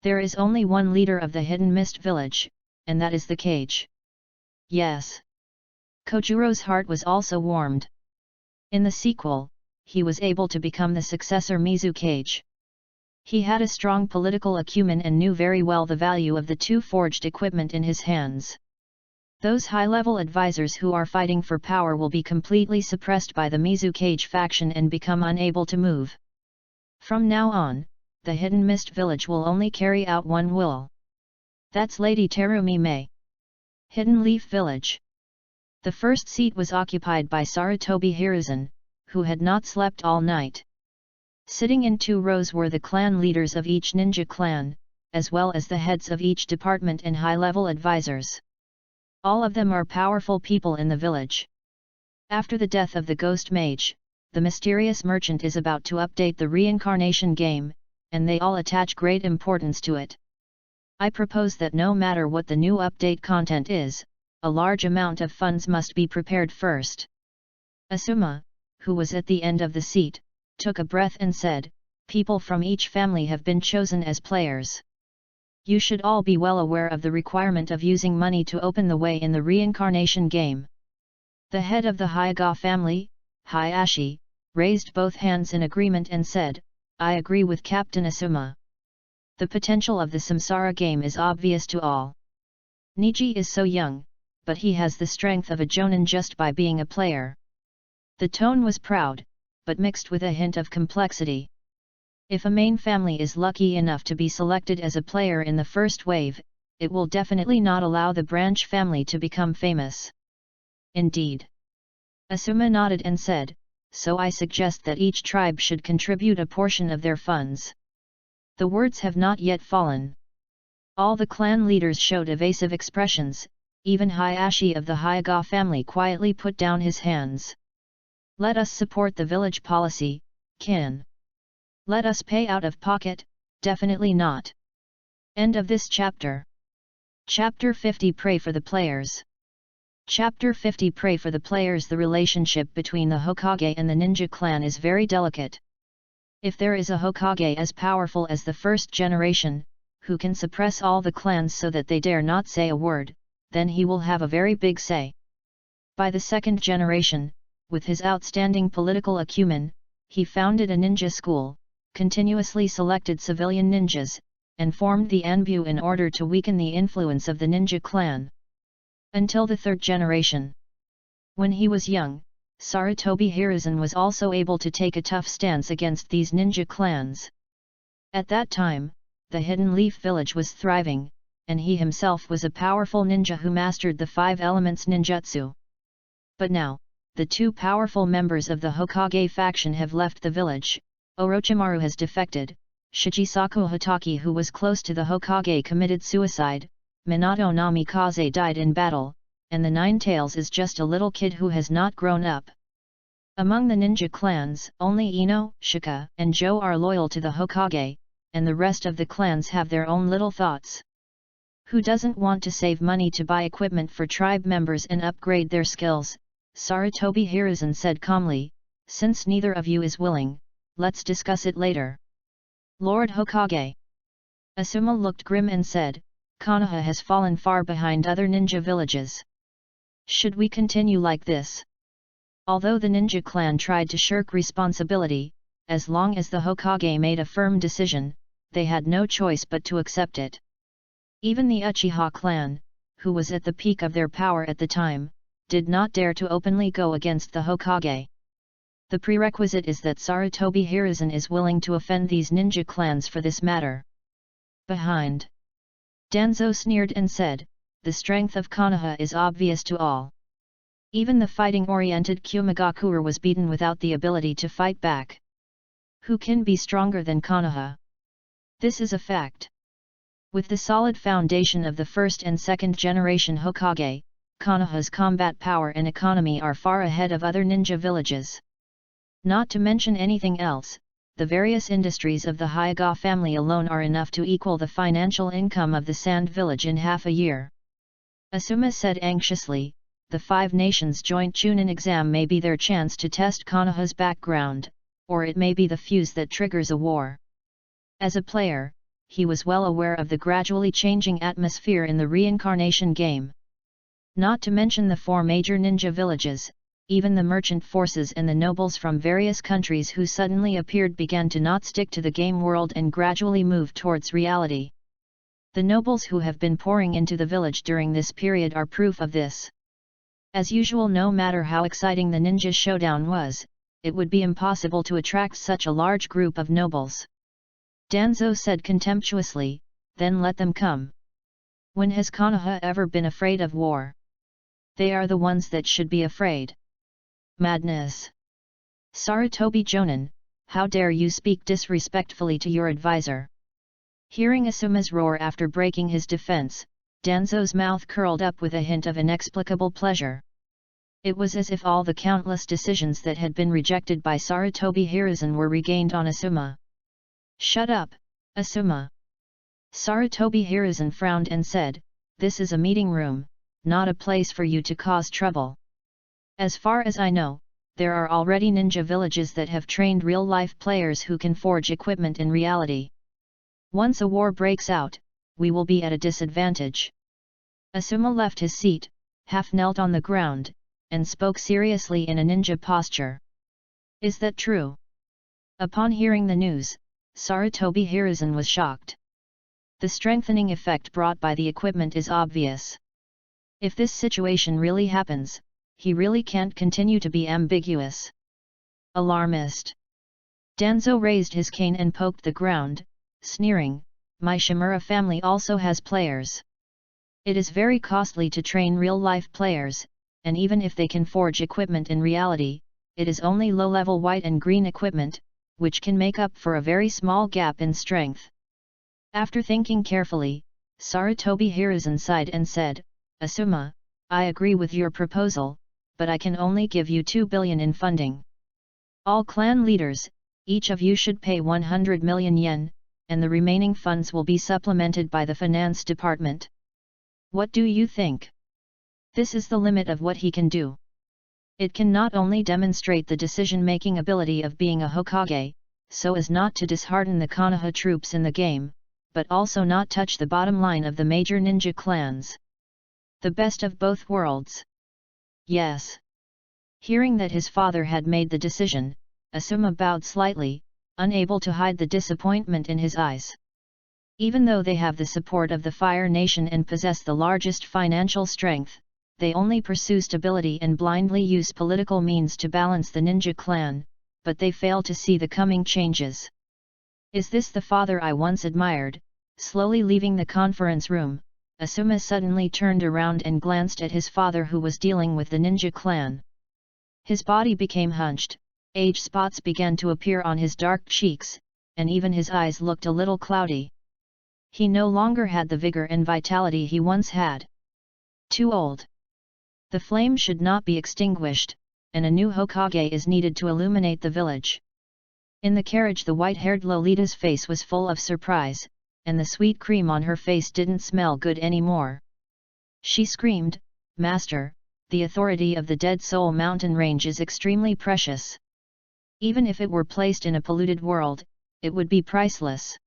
There is only one leader of the Hidden Mist village, and that is the Cage." Yes. Kojuro's heart was also warmed. In the sequel, he was able to become the successor Mizu Cage. He had a strong political acumen and knew very well the value of the 2 forged equipment in his hands. Those high-level advisors who are fighting for power will be completely suppressed by the Mizu Cage faction and become unable to move. From now on, the Hidden Mist village will only carry out one will. That's Lady Terumi Mei. Hidden Leaf Village. The first seat was occupied by Sarutobi Hiruzen, who had not slept all night. Sitting in 2 rows were the clan leaders of each ninja clan, as well as the heads of each department and high-level advisors. All of them are powerful people in the village. After the death of the ghost mage, the mysterious merchant is about to update the reincarnation game, and they all attach great importance to it. I propose that no matter what the new update content is, a large amount of funds must be prepared first. Asuma, who was at the end of the seat, took a breath and said, "People from each family have been chosen as players. You should all be well aware of the requirement of using money to open the way in the reincarnation game." The head of the Hyuga family, Hayashi, raised both hands in agreement and said, "I agree with Captain Asuma. The potential of the Samsara game is obvious to all. Niji is so young, but he has the strength of a jonin just by being a player." The tone was proud, but mixed with a hint of complexity. If a main family is lucky enough to be selected as a player in the first wave, it will definitely not allow the branch family to become famous. Indeed. Asuma nodded and said, "So I suggest that each tribe should contribute a portion of their funds." The words have not yet fallen. All the clan leaders showed evasive expressions, even Hayashi of the Hyuga family quietly put down his hands. "Let us support the village policy, kin. Let us pay out of pocket, definitely not." End of this chapter. Chapter 50 Pray for the Players. Chapter 50 Pray for the Players. The relationship between the Hokage and the ninja clan is very delicate. If there is a Hokage as powerful as the first generation, who can suppress all the clans so that they dare not say a word, then he will have a very big say. By the second generation, with his outstanding political acumen, he founded a ninja school, continuously selected civilian ninjas, and formed the Anbu in order to weaken the influence of the ninja clan. until the third generation. When he was young, Sarutobi Hiruzen was also able to take a tough stance against these ninja clans. At that time, the Hidden Leaf village was thriving, and he himself was a powerful ninja who mastered the 5 elements ninjutsu. But now, the 2 powerful members of the Hokage faction have left the village. Orochimaru has defected, Shichisaku Hatake, who was close to the Hokage, committed suicide, Minato Namikaze died in battle, and the Ninetales is just a little kid who has not grown up. Among the ninja clans, only Ino, Shika, and Joe are loyal to the Hokage, and the rest of the clans have their own little thoughts. Who doesn't want to save money to buy equipment for tribe members and upgrade their skills? Sarutobi Hiruzen said calmly, since neither of you is willing, let's discuss it later. Lord Hokage. Asuma looked grim and said, Konoha has fallen far behind other ninja villages. Should we continue like this? Although the ninja clan tried to shirk responsibility, as long as the Hokage made a firm decision, they had no choice but to accept it. Even the Uchiha clan, who was at the peak of their power at the time, did not dare to openly go against the Hokage. The prerequisite is that Sarutobi Hiruzen is willing to offend these ninja clans for this matter. Behind. Danzo sneered and said, the strength of Konoha is obvious to all. Even the fighting-oriented Kumagakure was beaten without the ability to fight back. Who can be stronger than Konoha? This is a fact. With the solid foundation of the first and second generation Hokage, Konoha's combat power and economy are far ahead of other ninja villages. Not to mention anything else, the various industries of the Hyuga family alone are enough to equal the financial income of the Sand Village in half a year. Asuma said anxiously, the 5 nations joint Chunin exam may be their chance to test Konoha's background, or it may be the fuse that triggers a war. As a player, he was well aware of the gradually changing atmosphere in the reincarnation game. Not to mention the 4 major ninja villages, even the merchant forces and the nobles from various countries who suddenly appeared began to not stick to the game world and gradually move towards reality. The nobles who have been pouring into the village during this period are proof of this. As usual, no matter how exciting the ninja showdown was, it would be impossible to attract such a large group of nobles. Danzo said contemptuously, then let them come. When has Konoha ever been afraid of war? They are the ones that should be afraid. Madness. Sarutobi Jonin, how dare you speak disrespectfully to your advisor? Hearing Asuma's roar after breaking his defense, Danzo's mouth curled up with a hint of inexplicable pleasure. It was as if all the countless decisions that had been rejected by Sarutobi Hiruzen were regained on Asuma. Shut up, Asuma. Sarutobi Hiruzen frowned and said, this is a meeting room, not a place for you to cause trouble. As far as I know, there are already ninja villages that have trained real-life players who can forge equipment in reality. Once a war breaks out, we will be at a disadvantage. Asuma left his seat, half-knelt on the ground, and spoke seriously in a ninja posture. Is that true? Upon hearing the news, Sarutobi Hiruzen was shocked. The strengthening effect brought by the equipment is obvious. If this situation really happens, he really can't continue to be ambiguous. Alarmist. Danzo raised his cane and poked the ground, sneering, my Shimura family also has players. It is very costly to train real-life players, and even if they can forge equipment in reality, it is only low-level white and green equipment, which can make up for a very small gap in strength. After thinking carefully, Sarutobi Hiruzen sighed and said, Asuma, I agree with your proposal, but I can only give you 2 billion in funding. All clan leaders, each of you should pay 100 million yen, and the remaining funds will be supplemented by the finance department. What do you think? This is the limit of what he can do. It can not only demonstrate the decision-making ability of being a Hokage, so as not to dishearten the Konoha troops in the game, but also not touch the bottom line of the major ninja clans. The best of both worlds. Yes. Hearing that his father had made the decision, Asuma bowed slightly, unable to hide the disappointment in his eyes. Even though they have the support of the Fire Nation and possess the largest financial strength, they only pursue stability and blindly use political means to balance the ninja clan, but they fail to see the coming changes. Is this the father I once admired? Slowly leaving the conference room, Asuma suddenly turned around and glanced at his father, who was dealing with the ninja clan. His body became hunched, age spots began to appear on his dark cheeks, and even his eyes looked a little cloudy. He no longer had the vigor and vitality he once had. Too old. The flame should not be extinguished, and a new Hokage is needed to illuminate the village. In the carriage, the white-haired Lolita's face was full of surprise, and the sweet cream on her face didn't smell good anymore. She screamed, "Master, the authority of the Dead Soul Mountain Range is extremely precious. Even if it were placed in a polluted world, it would be priceless.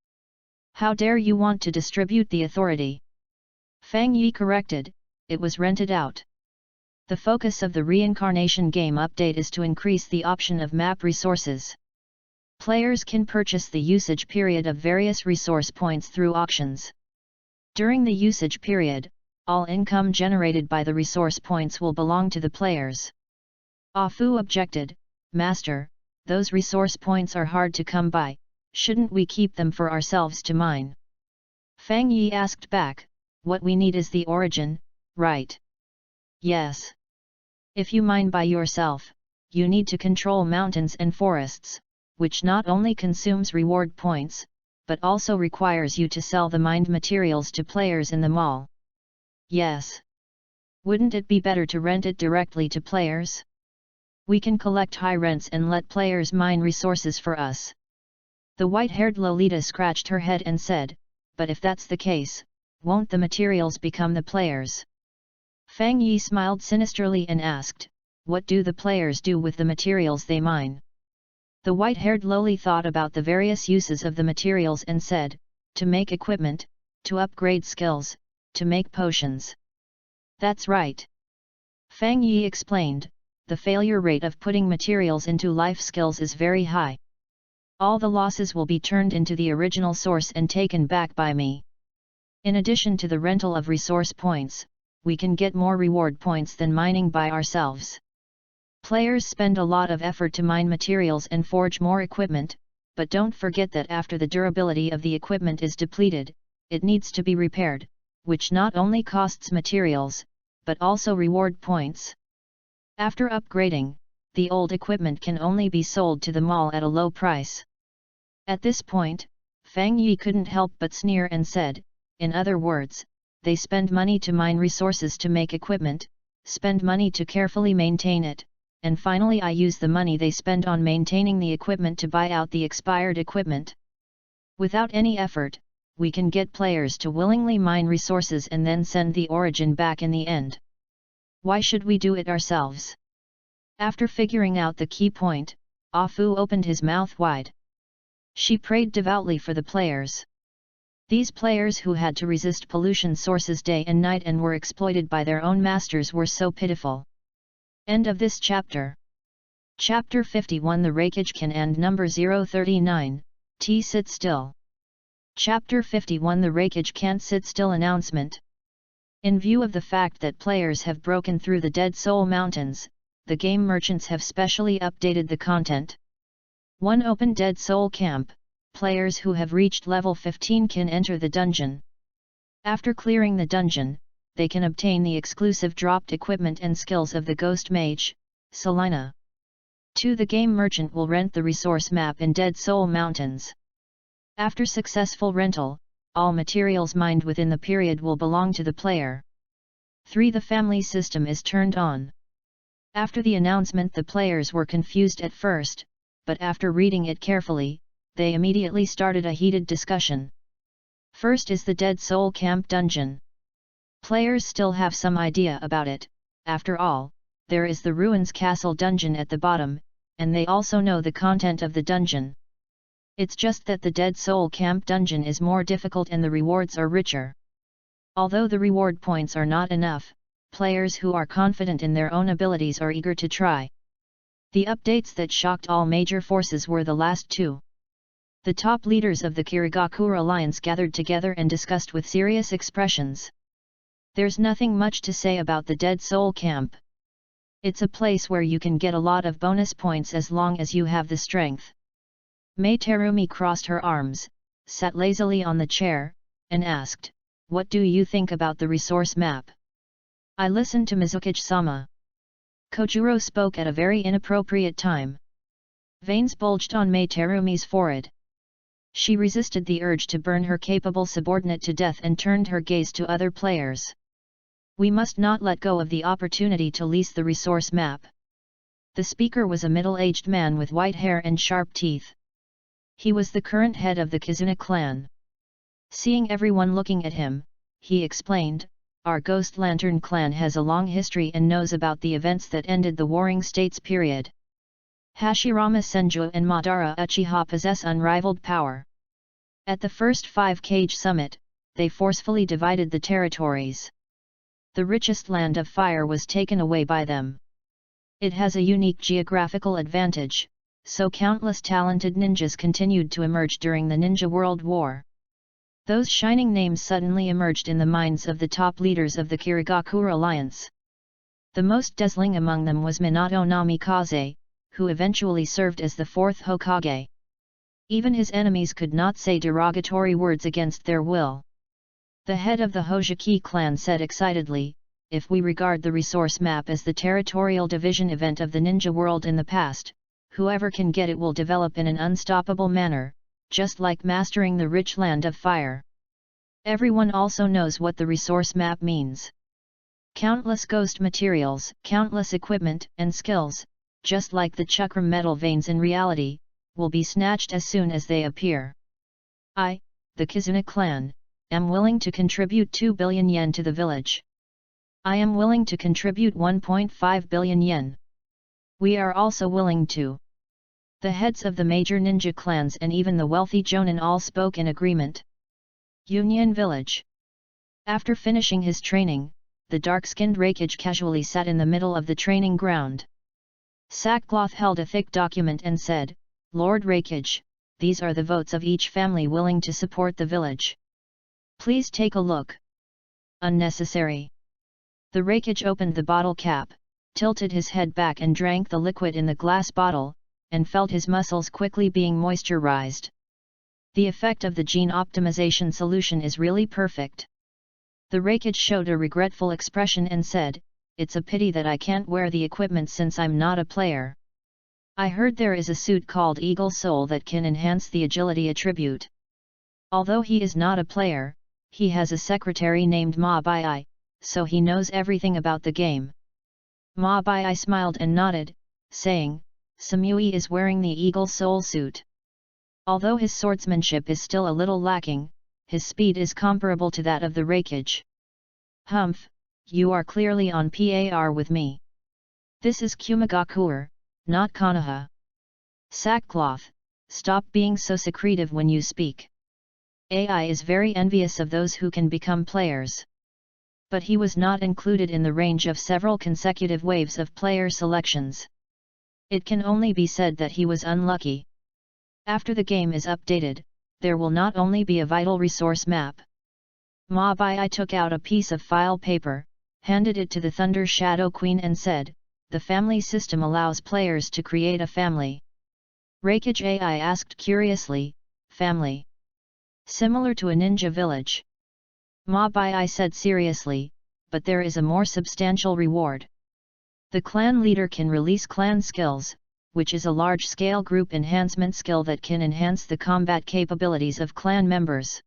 How dare you want to distribute the authority?" Fang Yi corrected, "It was rented out. The focus of the reincarnation game update is to increase the option of map resources. Players can purchase the usage period of various resource points through auctions. During the usage period, all income generated by the resource points will belong to the players." Afu objected, "Master, those resource points are hard to come by, shouldn't we keep them for ourselves to mine?" Fang Yi asked back, "What we need is the origin, right?" "Yes. If you mine by yourself, you need to control mountains and forests, which not only consumes reward points, but also requires you to sell the mined materials to players in the mall." "Yes. Wouldn't it be better to rent it directly to players? We can collect high rents and let players mine resources for us." The white-haired Lolita scratched her head and said, "But if that's the case, won't the materials become the players'?" Fang Yi smiled sinisterly and asked, "What do the players do with the materials they mine?" The white-haired Loli thought about the various uses of the materials and said, "To make equipment, to upgrade skills, to make potions." "That's right." Fang Yi explained, "The failure rate of putting materials into life skills is very high. All the losses will be turned into the original source and taken back by me. In addition to the rental of resource points, we can get more reward points than mining by ourselves. Players spend a lot of effort to mine materials and forge more equipment, but don't forget that after the durability of the equipment is depleted, it needs to be repaired, which not only costs materials, but also reward points. After upgrading, the old equipment can only be sold to the mall at a low price." At this point, Fang Yi couldn't help but sneer and said, "In other words, they spend money to mine resources to make equipment, spend money to carefully maintain it, and finally I use the money they spend on maintaining the equipment to buy out the expired equipment. Without any effort, we can get players to willingly mine resources and then send the origin back in the end. Why should we do it ourselves?" After figuring out the key point, Afu opened his mouth wide. She prayed devoutly for the players. These players who had to resist pollution sources day and night and were exploited by their own masters were so pitiful. End of this chapter. Chapter 51 The Raikage Can and number 039, T Sit Still. Chapter 51 The Raikage Can't Sit Still announcement. In view of the fact that players have broken through the Dead Soul Mountains, the game merchants have specially updated the content. 1 Open Dead Soul Camp. Players who have reached level 15 can enter the dungeon. After clearing the dungeon, they can obtain the exclusive dropped equipment and skills of the Ghost Mage, Selina. 2 The game merchant will rent the resource map in Dead Soul Mountains. After successful rental, all materials mined within the period will belong to the player. 3 The family system is turned on. After the announcement, the players were confused at first, but after reading it carefully, they immediately started a heated discussion. First is the Dead Soul Camp dungeon. Players still have some idea about it, after all, there is the Ruins Castle dungeon at the bottom, and they also know the content of the dungeon. It's just that the Dead Soul Camp dungeon is more difficult and the rewards are richer. Although the reward points are not enough, players who are confident in their own abilities are eager to try. The updates that shocked all major forces were the last 2. The top leaders of the Kirigakure Alliance gathered together and discussed with serious expressions. There's nothing much to say about the Dead Soul Camp. It's a place where you can get a lot of bonus points as long as you have the strength. Mei Terumi crossed her arms, sat lazily on the chair, and asked, "What do you think about the resource map?" "I listened to Mizuki-sama." Kojuro spoke at a very inappropriate time. Veins bulged on Mei Terumi's forehead. She resisted the urge to burn her capable subordinate to death and turned her gaze to other players. "We must not let go of the opportunity to lease the resource map." The speaker was a middle-aged man with white hair and sharp teeth. He was the current head of the Kizuna clan. Seeing everyone looking at him, he explained, "Our Ghost Lantern clan has a long history and knows about the events that ended the Warring States period. Hashirama Senju and Madara Uchiha possess unrivaled power. At the first 5-Cage Summit, they forcefully divided the territories. The richest land of fire was taken away by them. It has a unique geographical advantage, so countless talented ninjas continued to emerge during the Ninja World War. Those shining names suddenly emerged in the minds of the top leaders of the Kirigakure Alliance. The most dazzling among them was Minato Namikaze, who eventually served as the 4th Hokage. Even his enemies could not say derogatory words against their will. The head of the Hojiki clan said excitedly, "If we regard the resource map as the territorial division event of the ninja world in the past, whoever can get it will develop in an unstoppable manner, just like mastering the rich land of fire." Everyone also knows what the resource map means. Countless ghost materials, countless equipment and skills, just like the chakram metal veins in reality, will be snatched as soon as they appear. I, the Kizuna clan, am willing to contribute 2 billion yen to the village. I am willing to contribute 1.5 billion yen. We are also willing to. The heads of the major ninja clans and even the wealthy jonin all spoke in agreement. Union Village. After finishing his training, the dark-skinned Raikage casually sat in the middle of the training ground. Sackcloth held a thick document and said, "Lord Raikage, these are the votes of each family willing to support the village. Please take a look." Unnecessary. The Raikage opened the bottle cap, tilted his head back and drank the liquid in the glass bottle, and felt his muscles quickly being moisturized. The effect of the gene optimization solution is really perfect. The Raikage showed a regretful expression and said, "It's a pity that I can't wear the equipment since I'm not a player. I heard there is a suit called Eagle Soul that can enhance the agility attribute. Although he is not a player, he has a secretary named Ma Bai, so he knows everything about the game." Ma Bai smiled and nodded, saying, "Samui is wearing the Eagle Soul suit. Although his swordsmanship is still a little lacking, his speed is comparable to that of the Raikage. Humph, you are clearly on par with me. This is Kumagakure, not Konoha. Sackcloth, stop being so secretive when you speak." AI is very envious of those who can become players. But he was not included in the range of several consecutive waves of player selections. It can only be said that he was unlucky. After the game is updated, there will not only be a vital resource map. Ma Bai took out a piece of file paper, handed it to the Thunder Shadow Queen and said, "The family system allows players to create a family." Raikage AI asked curiously, "Family? Similar to a ninja village?" Ma Bai said seriously, "But there is a more substantial reward. The clan leader can release clan skills, which is a large-scale group enhancement skill that can enhance the combat capabilities of clan members.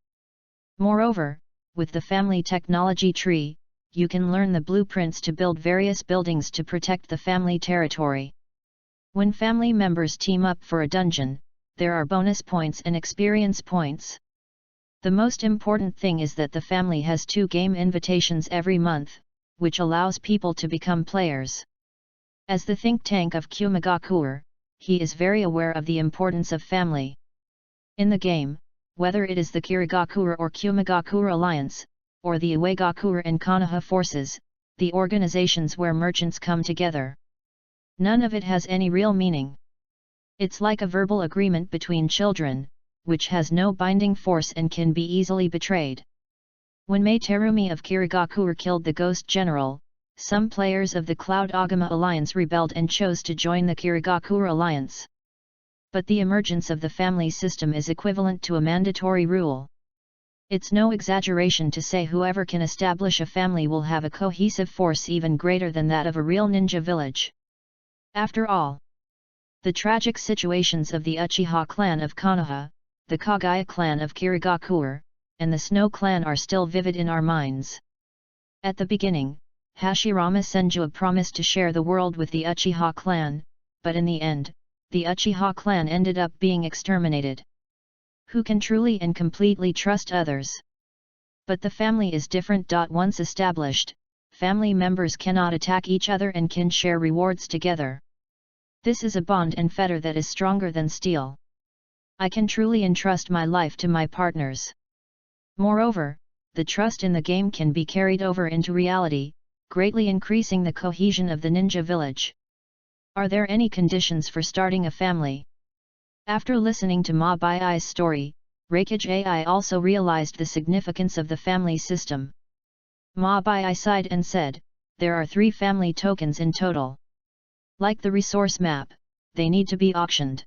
Moreover, with the family technology tree, you can learn the blueprints to build various buildings to protect the family territory. When family members team up for a dungeon, there are bonus points and experience points. The most important thing is that the family has 2 game invitations every month, which allows people to become players. As the think tank of Kumagakure, he is very aware of the importance of family. In the game, whether it is the Kirigakure or Kumagakure Alliance, or the Uegakure and Konoha forces, the organizations where merchants come together, none of it has any real meaning. It's like a verbal agreement between children, which has no binding force and can be easily betrayed. When Mei Terumi of Kirigakure killed the Ghost General, some players of the Cloud Agama Alliance rebelled and chose to join the Kirigakure Alliance. But the emergence of the family system is equivalent to a mandatory rule. It's no exaggeration to say whoever can establish a family will have a cohesive force even greater than that of a real ninja village. After all, the tragic situations of the Uchiha clan of Konoha, the Kagaya clan of Kirigakure, and the Snow clan are still vivid in our minds. At the beginning, Hashirama Senju promised to share the world with the Uchiha clan, but in the end, the Uchiha clan ended up being exterminated. Who can truly and completely trust others? But the family is different. Once established, family members cannot attack each other and can share rewards together. This is a bond and fetter that is stronger than steel. I can truly entrust my life to my partners. Moreover, the trust in the game can be carried over into reality, greatly increasing the cohesion of the ninja village. Are there any conditions for starting a family? After listening to Ma Bai's story, Reikage AI also realized the significance of the family system. Ma Bai sighed and said, there are 3 family tokens in total. Like the resource map, they need to be auctioned.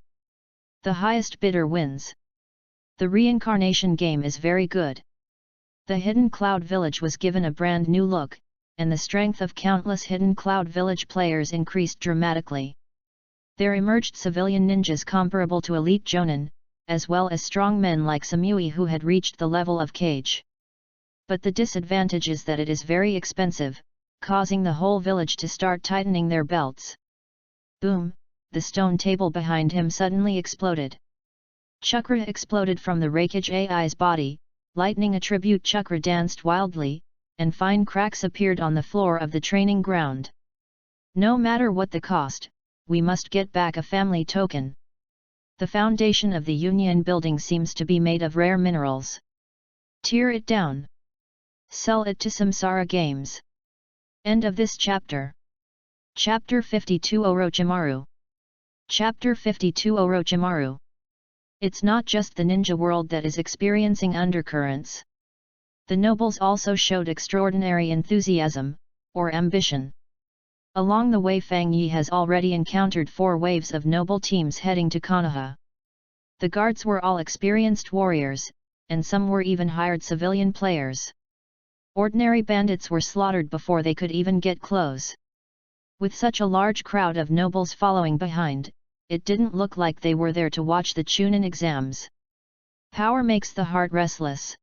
The highest bidder wins. The reincarnation game is very good. The Hidden Cloud Village was given a brand new look, and the strength of countless Hidden Cloud Village players increased dramatically. There emerged civilian ninjas comparable to elite jonin, as well as strong men like Samui who had reached the level of Kage. But the disadvantage is that it is very expensive, causing the whole village to start tightening their belts. Boom! The stone table behind him suddenly exploded. Chakra exploded from the Reikage AI's body, lightning attribute chakra danced wildly, and fine cracks appeared on the floor of the training ground. No matter what the cost, we must get back a family token. The foundation of the Union building seems to be made of rare minerals. Tear it down. Sell it to Samsara Games. End of this chapter. Chapter 52 Orochimaru. Chapter 52 Orochimaru. It's not just the ninja world that is experiencing undercurrents. The nobles also showed extraordinary enthusiasm, or ambition. Along the way Fang Yi has already encountered 4 waves of noble teams heading to Konoha. The guards were all experienced warriors, and some were even hired civilian players. Ordinary bandits were slaughtered before they could even get close. With such a large crowd of nobles following behind, it didn't look like they were there to watch the Chunin exams. Power makes the heart restless.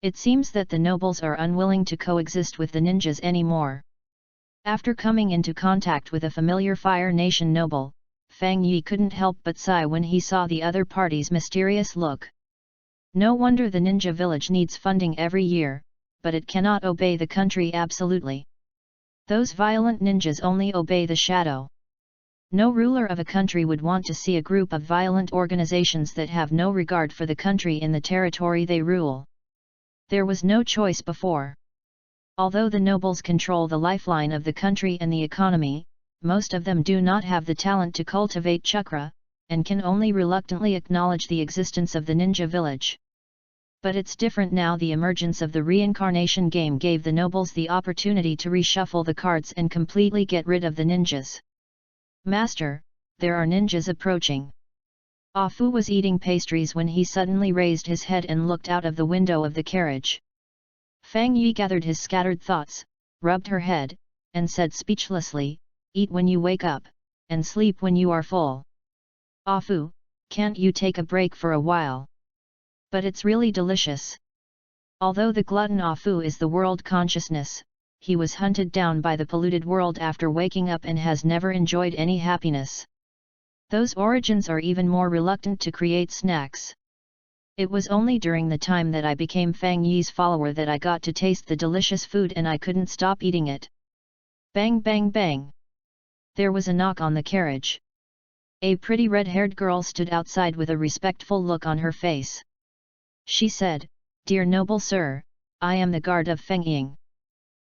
It seems that the nobles are unwilling to coexist with the ninjas anymore. After coming into contact with a familiar Fire Nation noble, Fang Yi couldn't help but sigh when he saw the other party's mysterious look. No wonder the ninja village needs funding every year, but it cannot obey the country absolutely. Those violent ninjas only obey the shadow. No ruler of a country would want to see a group of violent organizations that have no regard for the country in the territory they rule. There was no choice before. Although the nobles control the lifeline of the country and the economy, most of them do not have the talent to cultivate chakra, and can only reluctantly acknowledge the existence of the ninja village. But it's different now. The emergence of the reincarnation game gave the nobles the opportunity to reshuffle the cards and completely get rid of the ninjas. Master, there are ninjas approaching. Afu was eating pastries when he suddenly raised his head and looked out of the window of the carriage. Fang Yi gathered his scattered thoughts, rubbed her head, and said speechlessly, "Eat when you wake up, and sleep when you are full. Afu, can't you take a break for a while? But it's really delicious." Although the glutton Afu is the world consciousness, he was hunted down by the polluted world after waking up and has never enjoyed any happiness. Those origins are even more reluctant to create snacks. It was only during the time that I became Fang Yi's follower that I got to taste the delicious food and I couldn't stop eating it. Bang bang bang. There was a knock on the carriage. A pretty red-haired girl stood outside with a respectful look on her face. She said, "Dear noble sir, I am the guard of Feng Ying.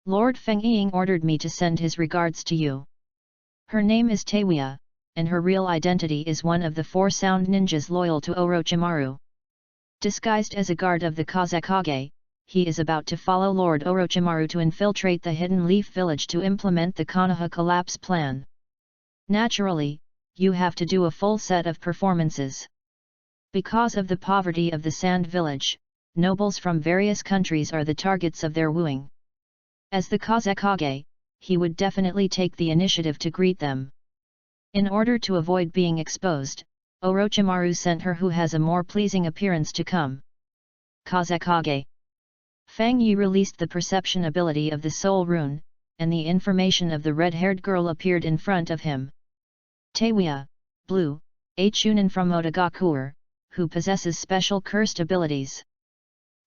Lord Feng Ying ordered me to send his regards to you." Her name is Taewia, and her real identity is one of the 4 sound ninjas loyal to Orochimaru. Disguised as a guard of the Kazekage, he is about to follow Lord Orochimaru to infiltrate the Hidden Leaf Village to implement the Konoha collapse plan. Naturally, you have to do a full set of performances. Because of the poverty of the Sand Village, nobles from various countries are the targets of their wooing. As the Kazekage, he would definitely take the initiative to greet them. In order to avoid being exposed, Orochimaru sent her who has a more pleasing appearance to come. Kazekage. Fang Yi released the perception ability of the soul rune, and the information of the red-haired girl appeared in front of him. Teiwa, blue, a chunin from Otagakure, who possesses special cursed abilities.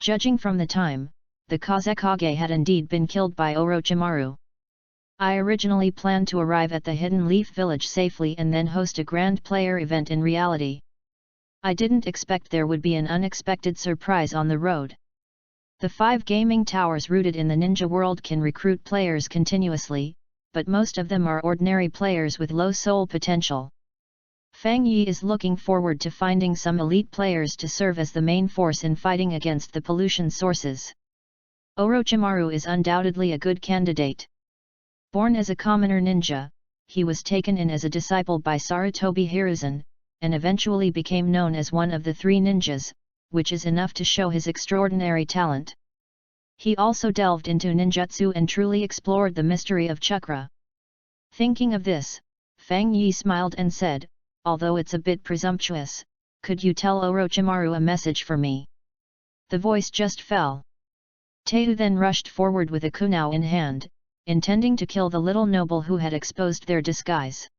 Judging from the time, the Kazekage had indeed been killed by Orochimaru. I originally planned to arrive at the Hidden Leaf Village safely and then host a grand player event in reality. I didn't expect there would be an unexpected surprise on the road. The 5 gaming towers rooted in the ninja world can recruit players continuously, but most of them are ordinary players with low soul potential. Fang Yi is looking forward to finding some elite players to serve as the main force in fighting against the pollution sources. Orochimaru is undoubtedly a good candidate. Born as a commoner ninja, he was taken in as a disciple by Sarutobi Hiruzen, and eventually became known as one of the 3 ninjas, which is enough to show his extraordinary talent. He also delved into ninjutsu and truly explored the mystery of chakra. Thinking of this, Fang Yi smiled and said, although it's a bit presumptuous, could you tell Orochimaru a message for me? The voice just fell. Teiu then rushed forward with a kunao in hand, intending to kill the little noble who had exposed their disguise.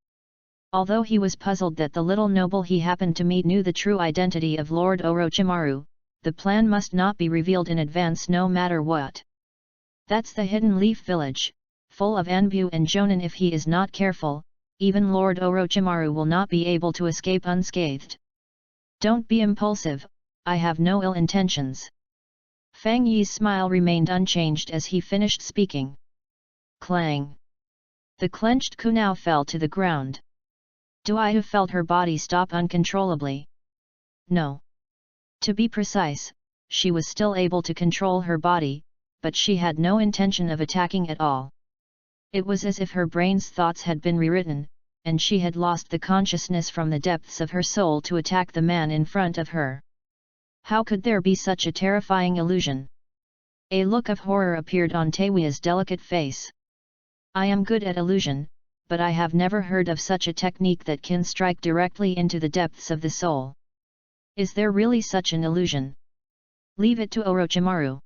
Although he was puzzled that the little noble he happened to meet knew the true identity of Lord Orochimaru, the plan must not be revealed in advance no matter what. That's the Hidden Leaf Village, full of Anbu and Jonin. If he is not careful, even Lord Orochimaru will not be able to escape unscathed. Don't be impulsive, I have no ill intentions. Fang Yi's smile remained unchanged as he finished speaking. Clang! The clenched kunao fell to the ground. Teiu felt her body stop uncontrollably. No. To be precise, she was still able to control her body, but she had no intention of attacking at all. It was as if her brain's thoughts had been rewritten, and she had lost the consciousness from the depths of her soul to attack the man in front of her. How could there be such a terrifying illusion? A look of horror appeared on Teiwa's delicate face. I am good at illusion, but I have never heard of such a technique that can strike directly into the depths of the soul. Is there really such an illusion? Leave it to Orochimaru.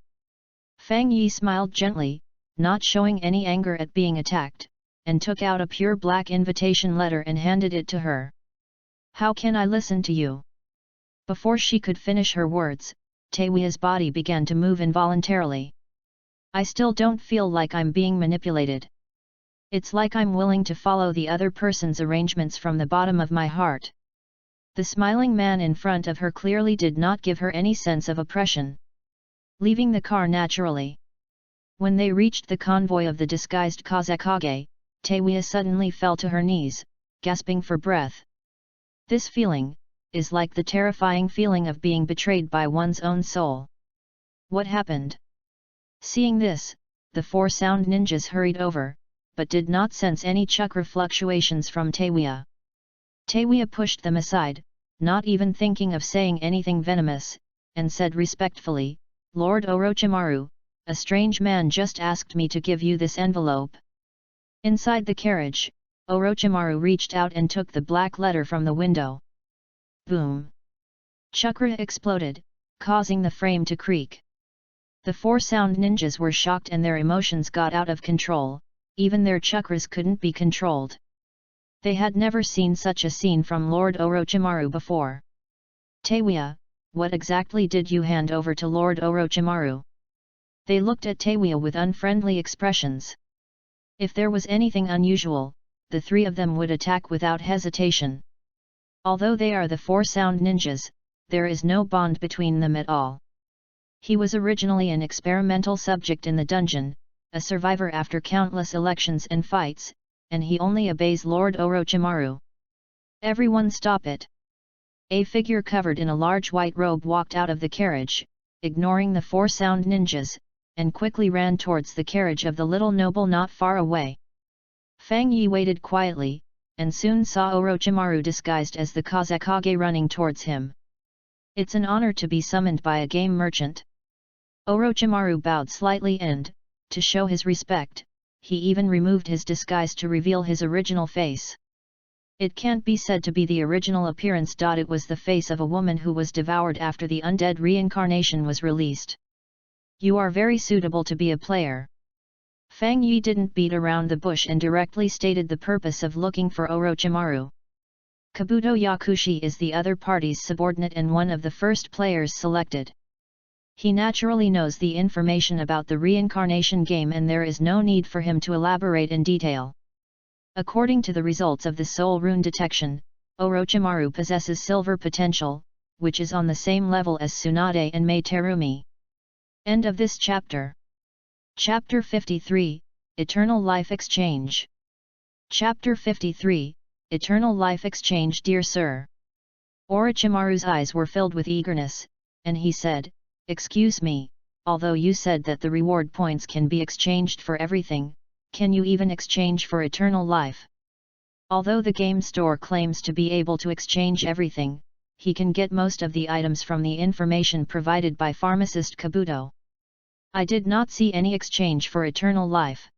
Fang Yi smiled gently, not showing any anger at being attacked, and took out a pure black invitation letter and handed it to her. How can I listen to you? Before she could finish her words, Teiwa's body began to move involuntarily. I still don't feel like I'm being manipulated. It's like I'm willing to follow the other person's arrangements from the bottom of my heart. The smiling man in front of her clearly did not give her any sense of oppression. Leaving the car naturally. When they reached the convoy of the disguised Kazekage, Teiwa suddenly fell to her knees, gasping for breath. This feeling is like the terrifying feeling of being betrayed by one's own soul. What happened? Seeing this, the 4 sound ninjas hurried over, but did not sense any chakra fluctuations from Teiwa. Teiwa pushed them aside, not even thinking of saying anything venomous, and said respectfully, Lord Orochimaru, a strange man just asked me to give you this envelope. Inside the carriage, Orochimaru reached out and took the black letter from the window. Boom! Chakra exploded, causing the frame to creak. The 4 sound ninjas were shocked and their emotions got out of control, even their chakras couldn't be controlled. They had never seen such a scene from Lord Orochimaru before. Teiwa, what exactly did you hand over to Lord Orochimaru? They looked at Teiwa with unfriendly expressions. If there was anything unusual, the 3 of them would attack without hesitation. Although they are the 4 sound ninjas, there is no bond between them at all. He was originally an experimental subject in the dungeon, a survivor after countless elections and fights, and he only obeys Lord Orochimaru. Everyone stop it! A figure covered in a large white robe walked out of the carriage, ignoring the 4 sound ninjas, and quickly ran towards the carriage of the little noble not far away. Fang Yi waited quietly, and soon saw Orochimaru disguised as the Kazekage running towards him. "It's an honor to be summoned by a game merchant." Orochimaru bowed slightly and, to show his respect, he even removed his disguise to reveal his original face. It can't be said to be the original appearance. It was the face of a woman who was devoured after the undead reincarnation was released. "You are very suitable to be a player." Fang Yi didn't beat around the bush and directly stated the purpose of looking for Orochimaru. Kabuto Yakushi is the other party's subordinate and one of the first players selected. He naturally knows the information about the reincarnation game and there is no need for him to elaborate in detail. According to the results of the soul rune detection, Orochimaru possesses silver potential, which is on the same level as Tsunade and Mei Terumi. End of this chapter. Chapter 53, Eternal Life Exchange. Chapter 53, Eternal Life Exchange. Dear Sir. Orochimaru's eyes were filled with eagerness, and he said, "Excuse me, although you said that the reward points can be exchanged for everything, can you even exchange for eternal life?" Although the game store claims to be able to exchange everything, he can get most of the items from the information provided by pharmacist Kabuto. "I did not see any exchange for eternal life."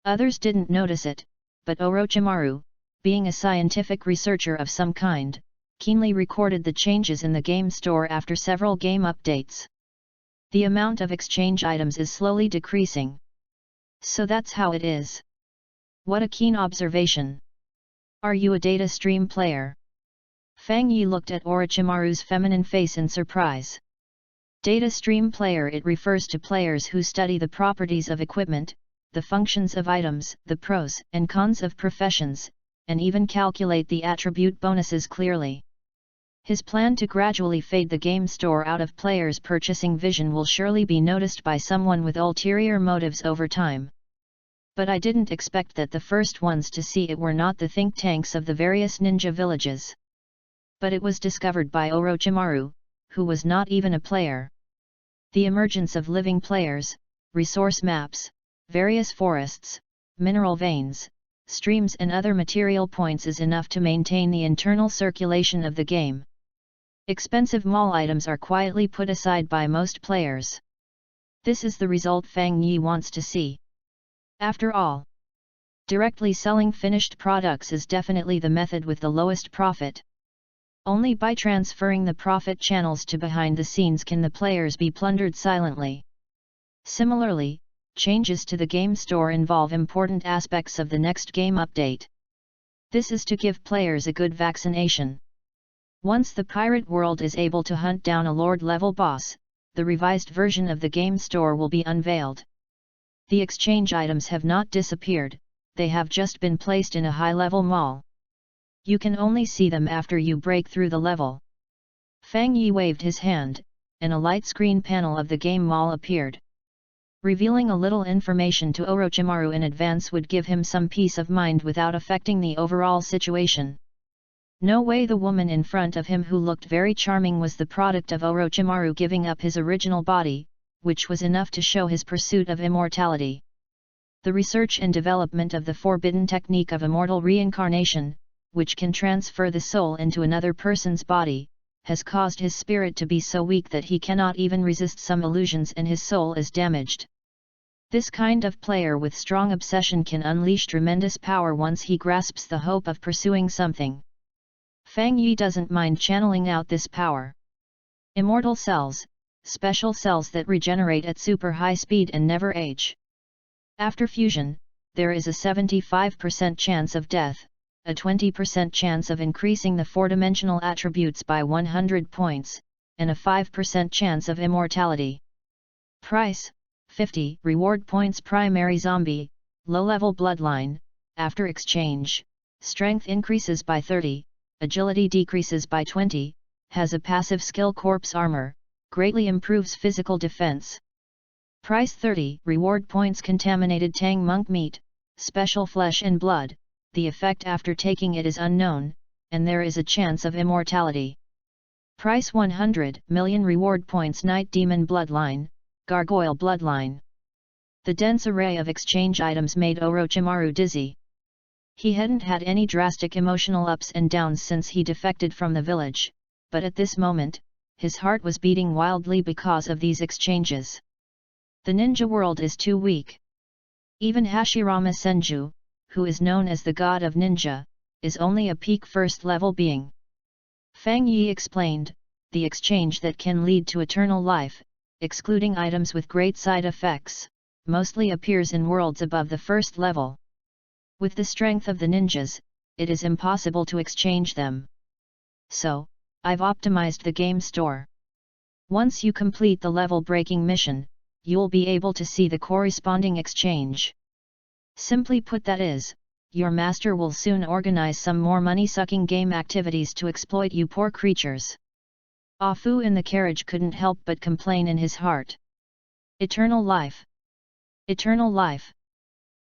Others didn't notice it, but Orochimaru, being a scientific researcher of some kind, keenly recorded the changes in the game store after several game updates. The amount of exchange items is slowly decreasing. So that's how it is. What a keen observation. Are you a data stream player? Fang Yi looked at Orochimaru's feminine face in surprise. Data stream player. It refers to players who study the properties of equipment, the functions of items, the pros and cons of professions, and even calculate the attribute bonuses clearly. His plan to gradually fade the game store out of players' purchasing vision will surely be noticed by someone with ulterior motives over time. But I didn't expect that the first ones to see it were not the think tanks of the various ninja villages. But it was discovered by Orochimaru, who was not even a player. The emergence of living players, resource maps, various forests, mineral veins, streams and other material points is enough to maintain the internal circulation of the game. Expensive mall items are quietly put aside by most players. This is the result Fang Yi wants to see. After all, directly selling finished products is definitely the method with the lowest profit. Only by transferring the profit channels to behind the scenes can the players be plundered silently. Similarly, changes to the game store involve important aspects of the next game update. This is to give players a good vaccination. Once the pirate world is able to hunt down a lord-level boss, the revised version of the game store will be unveiled. The exchange items have not disappeared, they have just been placed in a high-level mall. You can only see them after you break through the level. Fang Yi waved his hand, and a light screen panel of the game mall appeared. Revealing a little information to Orochimaru in advance would give him some peace of mind without affecting the overall situation. No way the woman in front of him who looked very charming was the product of Orochimaru giving up his original body, which was enough to show his pursuit of immortality. The research and development of the forbidden technique of immortal reincarnation, which can transfer the soul into another person's body, has caused his spirit to be so weak that he cannot even resist some illusions and his soul is damaged. This kind of player with strong obsession can unleash tremendous power once he grasps the hope of pursuing something. Fang Yi doesn't mind channeling out this power. Immortal cells, special cells that regenerate at super high speed and never age. After fusion, there is a 75% chance of death, a 20% chance of increasing the four-dimensional attributes by 100 points, and a 5% chance of immortality. Price, 50 reward points. Primary zombie, low-level bloodline, after exchange, strength increases by 30, agility decreases by 20, has a passive skill. Corpse armor, greatly improves physical defense. Price 30 reward points. Contaminated Tang monk meat, special flesh and blood, the effect after taking it is unknown, and there is a chance of immortality. Price 100 million reward points. Night Demon Bloodline, Gargoyle Bloodline. The dense array of exchange items made Orochimaru dizzy. He hadn't had any drastic emotional ups and downs since he defected from the village, but at this moment, his heart was beating wildly because of these exchanges. The ninja world is too weak. Even Hashirama Senju, who is known as the god of ninja, is only a peak first-level being. Fang Yi explained, the exchange that can lead to eternal life, excluding items with great side effects, mostly appears in worlds above the first level. With the strength of the ninjas, it is impossible to exchange them. So, I've optimized the game store. Once you complete the level-breaking mission, you'll be able to see the corresponding exchange. Simply put, that is, your master will soon organize some more money-sucking game activities to exploit you poor creatures. Afu in the carriage couldn't help but complain in his heart. Eternal life! Eternal life!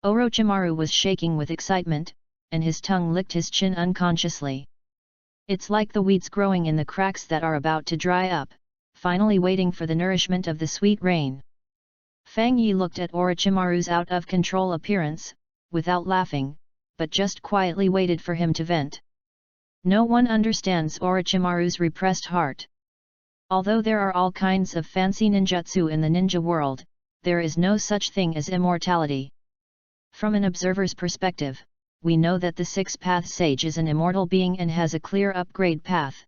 Orochimaru was shaking with excitement, and his tongue licked his chin unconsciously. It's like the weeds growing in the cracks that are about to dry up, finally waiting for the nourishment of the sweet rain. Fang Yi looked at Orochimaru's out-of-control appearance, without laughing, but just quietly waited for him to vent. No one understands Orochimaru's repressed heart. Although there are all kinds of fancy ninjutsu in the ninja world, there is no such thing as immortality. From an observer's perspective, we know that the Six-Path Sage is an immortal being and has a clear upgrade path.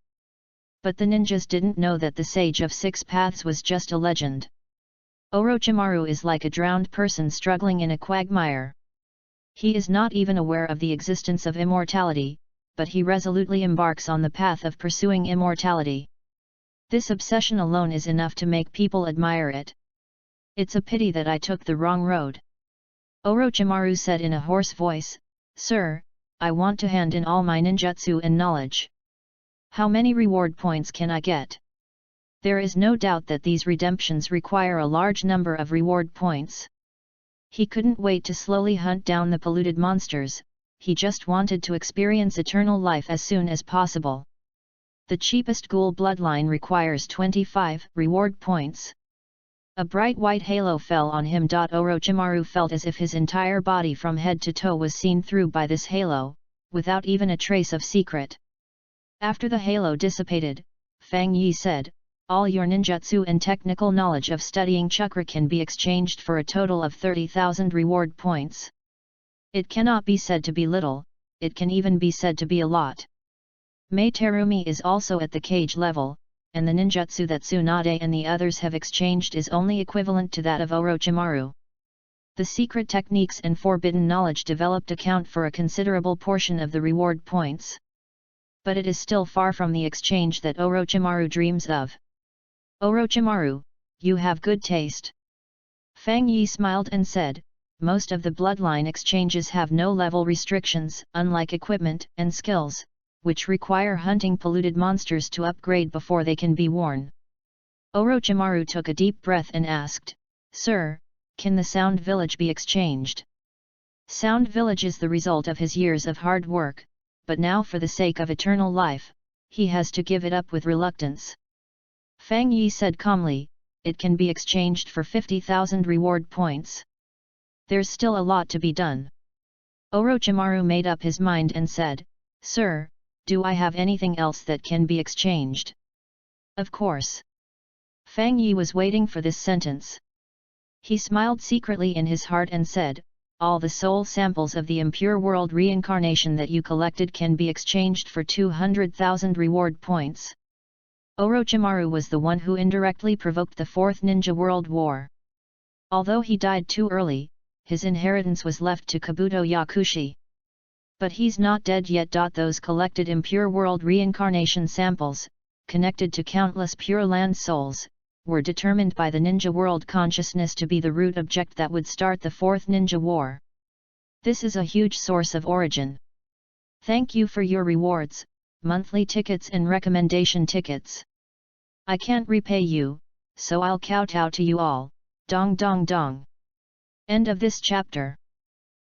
But the ninjas didn't know that the Sage of Six Paths was just a legend. Orochimaru is like a drowned person struggling in a quagmire. He is not even aware of the existence of immortality, but he resolutely embarks on the path of pursuing immortality. This obsession alone is enough to make people admire it. It's a pity that I took the wrong road. Orochimaru said in a hoarse voice, "Sir, I want to hand in all my ninjutsu and knowledge. How many reward points can I get?" There is no doubt that these redemptions require a large number of reward points. He couldn't wait to slowly hunt down the polluted monsters, he just wanted to experience eternal life as soon as possible. The cheapest ghoul bloodline requires 25 reward points. A bright white halo fell on him. Orochimaru felt as if his entire body from head to toe was seen through by this halo, without even a trace of secret. After the halo dissipated, Fang Yi said, "All your ninjutsu and technical knowledge of studying chakra can be exchanged for a total of 30,000 reward points. It cannot be said to be little, it can even be said to be a lot." Mei Terumi is also at the cage level, and the ninjutsu that Tsunade and the others have exchanged is only equivalent to that of Orochimaru. The secret techniques and forbidden knowledge developed account for a considerable portion of the reward points. But it is still far from the exchange that Orochimaru dreams of. "Orochimaru, you have good taste." Fang Yi smiled and said, "Most of the bloodline exchanges have no level restrictions, unlike equipment and skills, which require hunting polluted monsters to upgrade before they can be worn." Orochimaru took a deep breath and asked, "Sir, can the Sound Village be exchanged?" Sound Village is the result of his years of hard work, but now for the sake of eternal life, he has to give it up with reluctance. Fang Yi said calmly, "It can be exchanged for 50,000 reward points. There's still a lot to be done." Orochimaru made up his mind and said, "Sir, do I have anything else that can be exchanged?" "Of course." Fang Yi was waiting for this sentence. He smiled secretly in his heart and said, "All the soul samples of the impure world reincarnation that you collected can be exchanged for 200,000 reward points." Orochimaru was the one who indirectly provoked the Fourth Ninja World War. Although he died too early, his inheritance was left to Kabuto Yakushi. But he's not dead yet. Those collected impure world reincarnation samples, connected to countless Pure Land souls, were determined by the ninja world consciousness to be the root object that would start the Fourth Ninja War. This is a huge source of origin. Thank you for your rewards, monthly tickets and recommendation tickets. I can't repay you, so I'll kowtow to you all, dong dong dong. End of this chapter.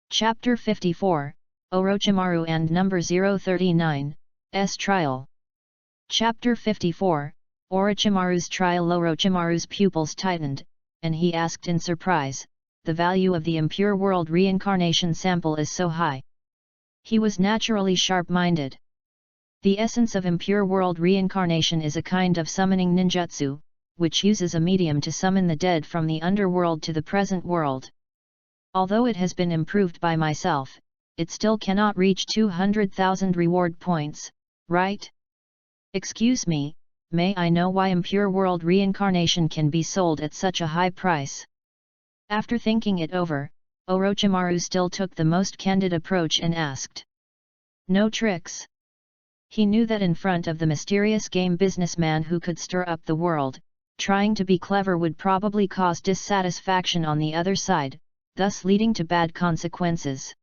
Chapter 54, Orochimaru and number 039, S Trial. Chapter 54, Orochimaru's trial. Orochimaru's pupils tightened, and he asked in surprise, "The value of the impure world reincarnation sample is so high?" He was naturally sharp-minded. The essence of impure world reincarnation is a kind of summoning ninjutsu, which uses a medium to summon the dead from the underworld to the present world. Although it has been improved by myself, it still cannot reach 200,000 reward points, right? Excuse me, may I know why impure world reincarnation can be sold at such a high price? After thinking it over, Orochimaru still took the most candid approach and asked. No tricks. He knew that in front of the mysterious game businessman who could stir up the world, trying to be clever would probably cause dissatisfaction on the other side, thus leading to bad consequences.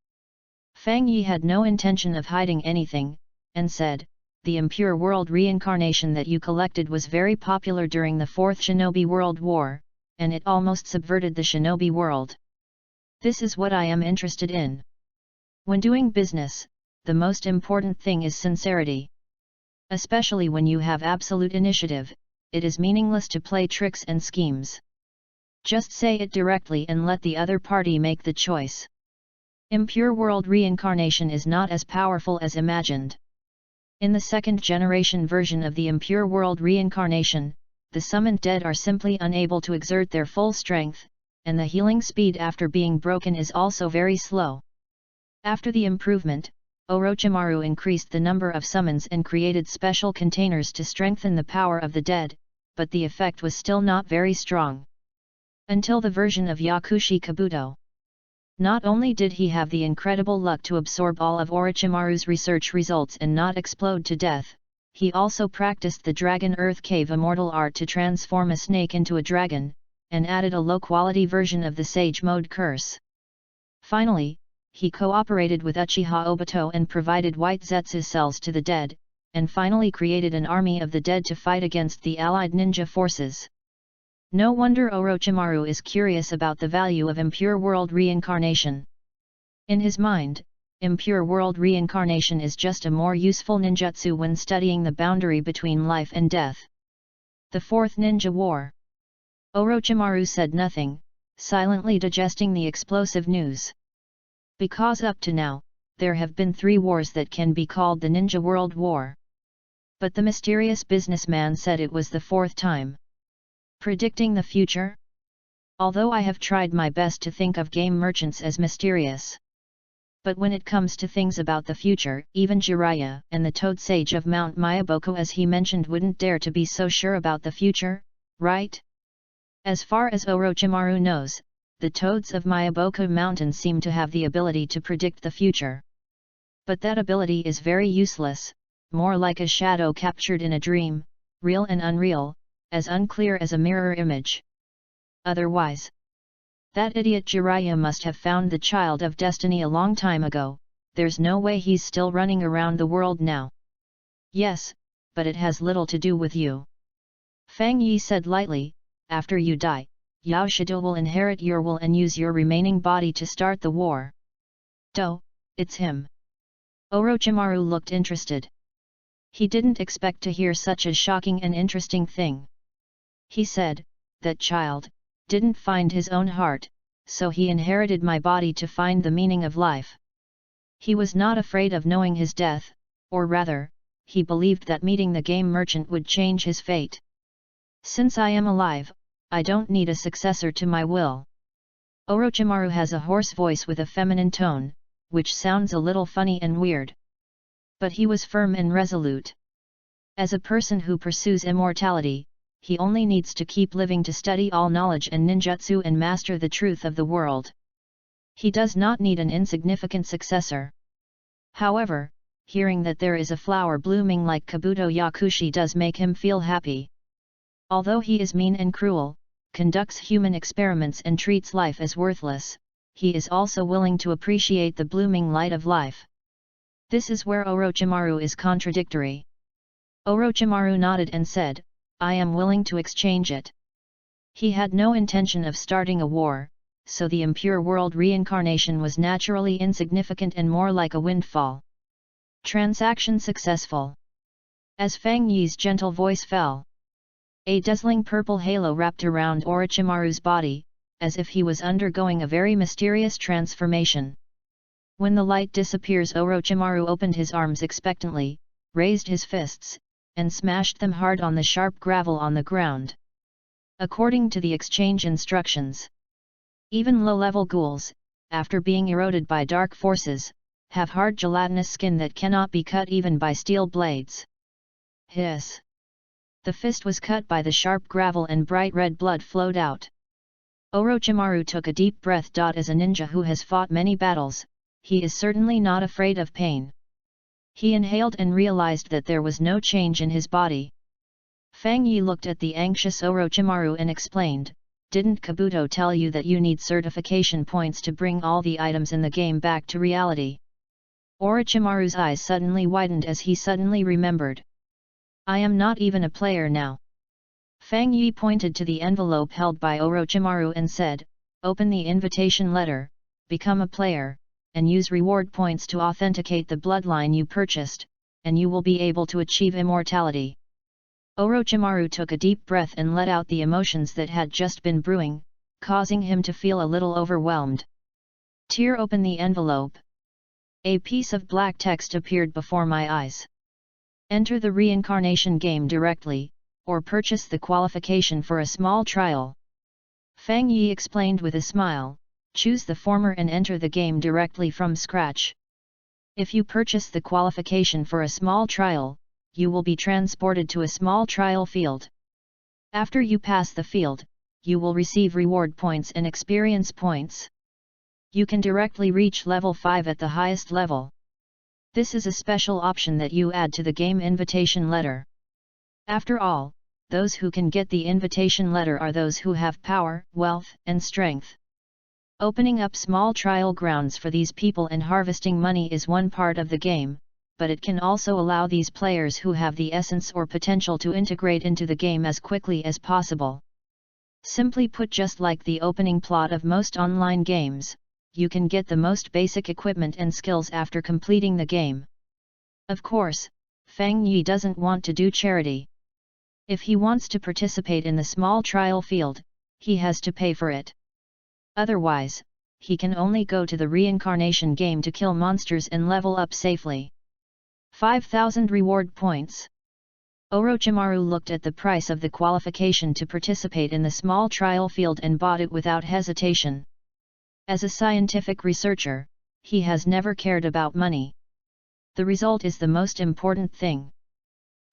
Fang Yi had no intention of hiding anything, and said, "The impure world reincarnation that you collected was very popular during the Fourth Shinobi World War, and it almost subverted the shinobi world. This is what I am interested in. When doing business, the most important thing is sincerity. Especially when you have absolute initiative, it is meaningless to play tricks and schemes. Just say it directly and let the other party make the choice. Impure world reincarnation is not as powerful as imagined. In the second-generation version of the impure world reincarnation, the summoned dead are simply unable to exert their full strength, and the healing speed after being broken is also very slow. After the improvement, Orochimaru increased the number of summons and created special containers to strengthen the power of the dead, but the effect was still not very strong. Until the version of Yakushi Kabuto. Not only did he have the incredible luck to absorb all of Orochimaru's research results and not explode to death, he also practiced the Dragon Earth Cave immortal art to transform a snake into a dragon, and added a low-quality version of the Sage Mode curse. Finally, he cooperated with Uchiha Obito and provided white Zetsu cells to the dead, and finally created an army of the dead to fight against the allied ninja forces. No wonder Orochimaru is curious about the value of impure world reincarnation. In his mind, impure world reincarnation is just a more useful ninjutsu when studying the boundary between life and death. The Fourth Ninja War. Orochimaru said nothing, silently digesting the explosive news. Because up to now, there have been 3 wars that can be called the Ninja World War. But the mysterious businessman said it was the 4th time. Predicting the future? Although I have tried my best to think of game merchants as mysterious. But when it comes to things about the future, even Jiraiya and the Toad Sage of Mount Myaboku as he mentioned wouldn't dare to be so sure about the future, right? As far as Orochimaru knows, the Toads of Myaboku Mountain seem to have the ability to predict the future. But that ability is very useless, more like a shadow captured in a dream, real and unreal, as unclear as a mirror image. Otherwise, that idiot Jiraiya must have found the Child of Destiny a long time ago, there's no way he's still running around the world now. Yes, but it has little to do with you. Fang Yi said lightly, after you die, Yao Shidou will inherit your will and use your remaining body to start the war. Do, it's him. Orochimaru looked interested. He didn't expect to hear such a shocking and interesting thing. He said, that child didn't find his own heart, so he inherited my body to find the meaning of life. He was not afraid of knowing his death, or rather, he believed that meeting the game merchant would change his fate. Since I am alive, I don't need a successor to my will. Orochimaru has a hoarse voice with a feminine tone, which sounds a little funny and weird. But he was firm and resolute. As a person who pursues immortality, he only needs to keep living to study all knowledge and ninjutsu and master the truth of the world. He does not need an insignificant successor. However, hearing that there is a flower blooming like Kabuto Yakushi does make him feel happy. Although he is mean and cruel, conducts human experiments and treats life as worthless, he is also willing to appreciate the blooming light of life. This is where Orochimaru is contradictory. Orochimaru nodded and said, I am willing to exchange it. He had no intention of starting a war, so the impure world reincarnation was naturally insignificant and more like a windfall. Transaction successful. As Fang Yi's gentle voice fell, a dazzling purple halo wrapped around Orochimaru's body, as if he was undergoing a very mysterious transformation. When the light disappears, Orochimaru opened his arms expectantly, raised his fists, and smashed them hard on the sharp gravel on the ground. According to the exchange instructions, even low-level ghouls, after being eroded by dark forces, have hard gelatinous skin that cannot be cut even by steel blades. Hiss! The fist was cut by the sharp gravel and bright red blood flowed out. Orochimaru took a deep breath. As a ninja who has fought many battles, he is certainly not afraid of pain. He inhaled and realized that there was no change in his body. Fang Yi looked at the anxious Orochimaru and explained, "Didn't Kabuto tell you that you need certification points to bring all the items in the game back to reality?" Orochimaru's eyes suddenly widened as he suddenly remembered. "I am not even a player now." Fang Yi pointed to the envelope held by Orochimaru and said, "Open the invitation letter, become a player, and use reward points to authenticate the bloodline you purchased, and you will be able to achieve immortality." Orochimaru took a deep breath and let out the emotions that had just been brewing, causing him to feel a little overwhelmed. "Tear open the envelope." A piece of black text appeared before my eyes. "Enter the reincarnation game directly, or purchase the qualification for a small trial." Fang Yi explained with a smile, "Choose the former and enter the game directly from scratch. If you purchase the qualification for a small trial, you will be transported to a small trial field. After you pass the field, you will receive reward points and experience points. You can directly reach level 5 at the highest level. This is a special option that you add to the game invitation letter. After all, those who can get the invitation letter are those who have power, wealth, and strength. Opening up small trial grounds for these people and harvesting money is one part of the game, but it can also allow these players who have the essence or potential to integrate into the game as quickly as possible. Simply put, just like the opening plot of most online games, you can get the most basic equipment and skills after completing the game. Of course, Fang Yi doesn't want to do charity. If he wants to participate in the small trial field, he has to pay for it. Otherwise, he can only go to the reincarnation game to kill monsters and level up safely. 5,000 reward points. Orochimaru looked at the price of the qualification to participate in the small trial field and bought it without hesitation. As a scientific researcher, he has never cared about money. The result is the most important thing.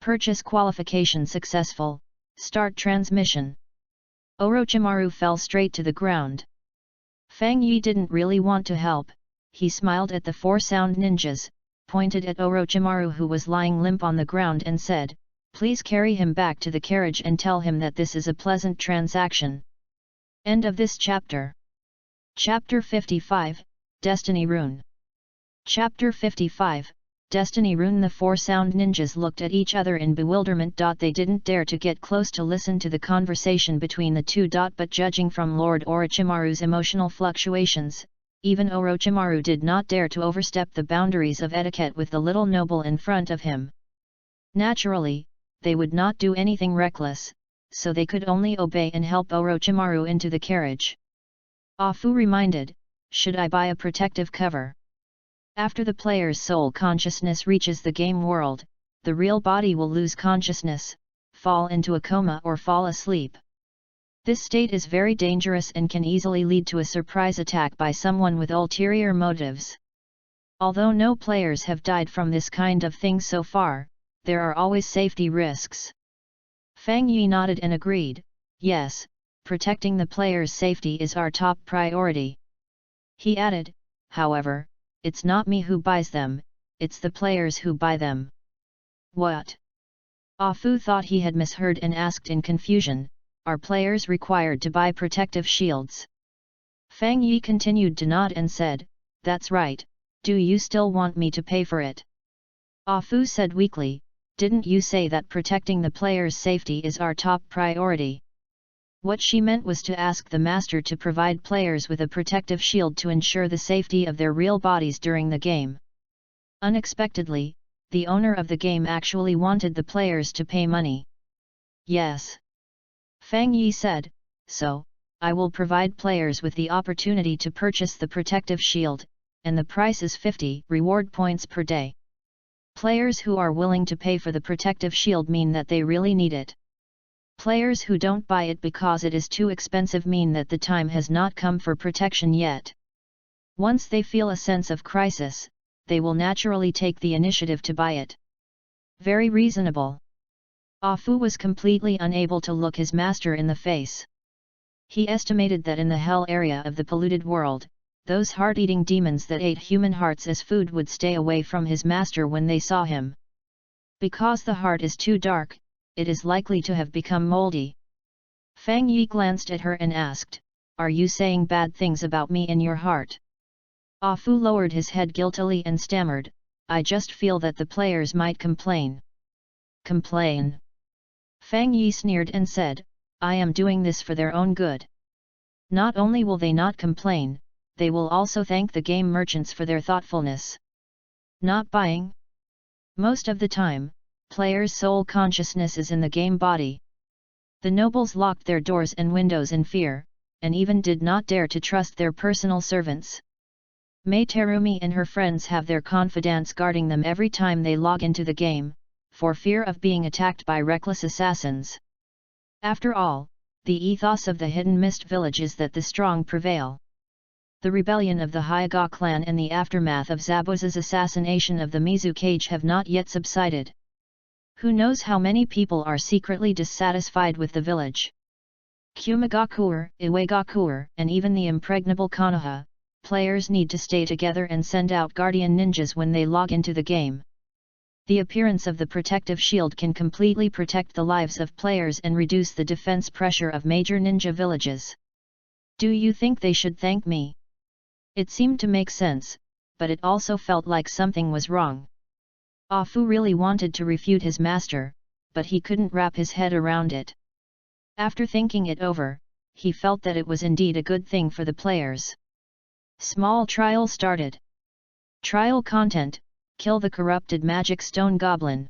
Purchase qualification successful, start transmission. Orochimaru fell straight to the ground. Fang Yi didn't really want to help. He smiled at the 4 sound ninjas, pointed at Orochimaru who was lying limp on the ground and said, "Please carry him back to the carriage and tell him that this is a pleasant transaction." End of this chapter. Chapter 55, Destiny Rune. Chapter 55, Destiny Rune. The 4 sound ninjas looked at each other in bewilderment. They didn't dare to get close to listen to the conversation between the two. But judging from Lord Orochimaru's emotional fluctuations, even Orochimaru did not dare to overstep the boundaries of etiquette with the little noble in front of him. Naturally, they would not do anything reckless, so they could only obey and help Orochimaru into the carriage. Afu reminded, "Should I buy a protective cover?" After the player's soul consciousness reaches the game world, the real body will lose consciousness, fall into a coma or fall asleep. This state is very dangerous and can easily lead to a surprise attack by someone with ulterior motives. Although no players have died from this kind of thing so far, there are always safety risks. Fang Yi nodded and agreed, "Yes, protecting the player's safety is our top priority." He added, "However, it's not me who buys them, it's the players who buy them." "What?" Afu thought he had misheard and asked in confusion, "Are players required to buy protective shields?" Fang Yi continued to nod and said, "That's right, do you still want me to pay for it?" Afu said weakly, "Didn't you say that protecting the player's safety is our top priority?" What she meant was to ask the master to provide players with a protective shield to ensure the safety of their real bodies during the game. Unexpectedly, the owner of the game actually wanted the players to pay money. Yes. Fang Yi said, so, I will provide players with the opportunity to purchase the protective shield, and the price is 50 reward points per day. Players who are willing to pay for the protective shield mean that they really need it. Players who don't buy it because it is too expensive mean that the time has not come for protection yet. Once they feel a sense of crisis, they will naturally take the initiative to buy it. Very reasonable. Afu was completely unable to look his master in the face. He estimated that in the hell area of the polluted world, those heart-eating demons that ate human hearts as food would stay away from his master when they saw him. Because the heart is too dark, it is likely to have become moldy. Fang Yi glanced at her and asked, "Are you saying bad things about me in your heart?" Afu lowered his head guiltily and stammered, "I just feel that the players might complain." Complain? Fang Yi sneered and said, "I am doing this for their own good. Not only will they not complain, they will also thank the game merchants for their thoughtfulness." Not buying? Most of the time, players' soul consciousness is in the game body. The nobles locked their doors and windows in fear, and even did not dare to trust their personal servants. Mei Terumi and her friends have their confidants guarding them every time they log into the game, for fear of being attacked by reckless assassins. After all, the ethos of the Hidden Mist Village is that the strong prevail. The rebellion of the Hyuga clan and the aftermath of Zabuza's assassination of the Mizukage have not yet subsided. Who knows how many people are secretly dissatisfied with the village? Kumigakuer, Iwagakuer, and even the impregnable Konoha, players need to stay together and send out guardian ninjas when they log into the game. The appearance of the protective shield can completely protect the lives of players and reduce the defense pressure of major ninja villages. Do you think they should thank me? It seemed to make sense, but it also felt like something was wrong. Afu really wanted to refute his master, but he couldn't wrap his head around it. After thinking it over, he felt that it was indeed a good thing for the players. Small trial started. Trial content: kill the corrupted magic stone goblin.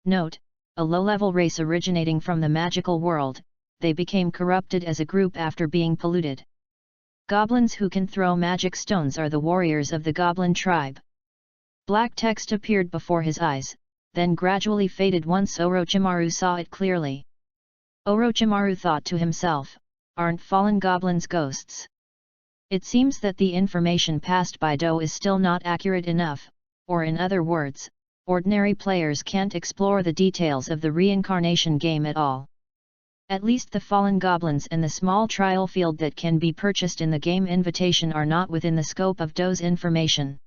Note: a low-level race originating from the magical world, they became corrupted as a group after being polluted. Goblins who can throw magic stones are the warriors of the goblin tribe. Black text appeared before his eyes, then gradually faded once Orochimaru saw it clearly. Orochimaru thought to himself, "Aren't fallen goblins ghosts?" It seems that the information passed by Do is still not accurate enough, or in other words, ordinary players can't explore the details of the reincarnation game at all. At least the fallen goblins and the small trial field that can be purchased in the game invitation are not within the scope of Do's information.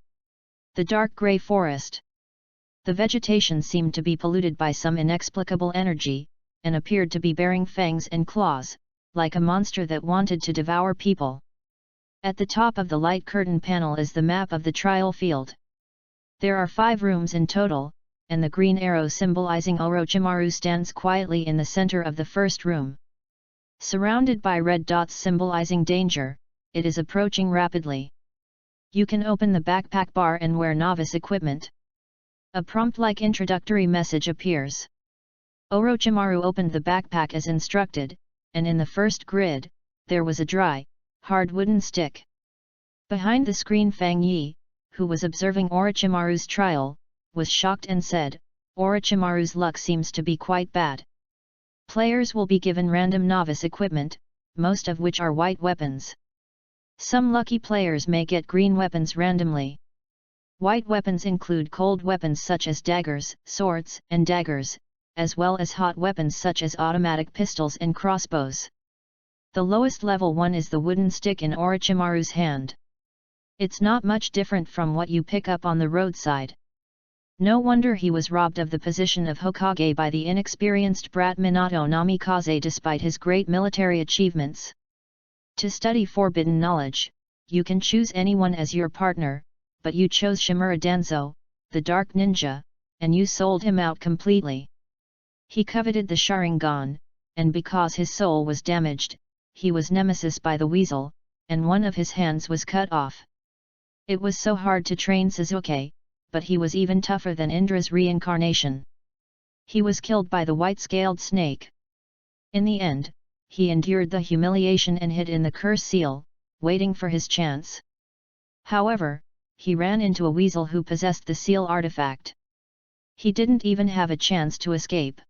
The dark grey forest. The vegetation seemed to be polluted by some inexplicable energy, and appeared to be bearing fangs and claws, like a monster that wanted to devour people. At the top of the light curtain panel is the map of the trial field. There are 5 rooms in total, and the green arrow symbolizing Orochimaru stands quietly in the center of the first room. Surrounded by red dots symbolizing danger, it is approaching rapidly. You can open the backpack bar and wear novice equipment. A prompt-like introductory message appears. Orochimaru opened the backpack as instructed, and in the first grid, there was a dry, hard wooden stick. Behind the screen Fang Yi, who was observing Orochimaru's trial, was shocked and said, "Orochimaru's luck seems to be quite bad. Players will be given random novice equipment, most of which are white weapons. Some lucky players may get green weapons randomly. White weapons include cold weapons such as daggers, swords, and daggers, as well as hot weapons such as automatic pistols and crossbows. The lowest level one is the wooden stick in Orochimaru's hand. It's not much different from what you pick up on the roadside. No wonder he was robbed of the position of Hokage by the inexperienced brat Minato Namikaze despite his great military achievements. To study forbidden knowledge, you can choose anyone as your partner, but you chose Shimura Danzo, the dark ninja, and you sold him out completely. He coveted the Sharingan, and because his soul was damaged, he was nemesis by the weasel, and one of his hands was cut off. It was so hard to train Sasuke, but he was even tougher than Indra's reincarnation. He was killed by the white-scaled snake. In the end, he endured the humiliation and hid in the curse seal, waiting for his chance. However, he ran into a weasel who possessed the seal artifact. He didn't even have a chance to escape.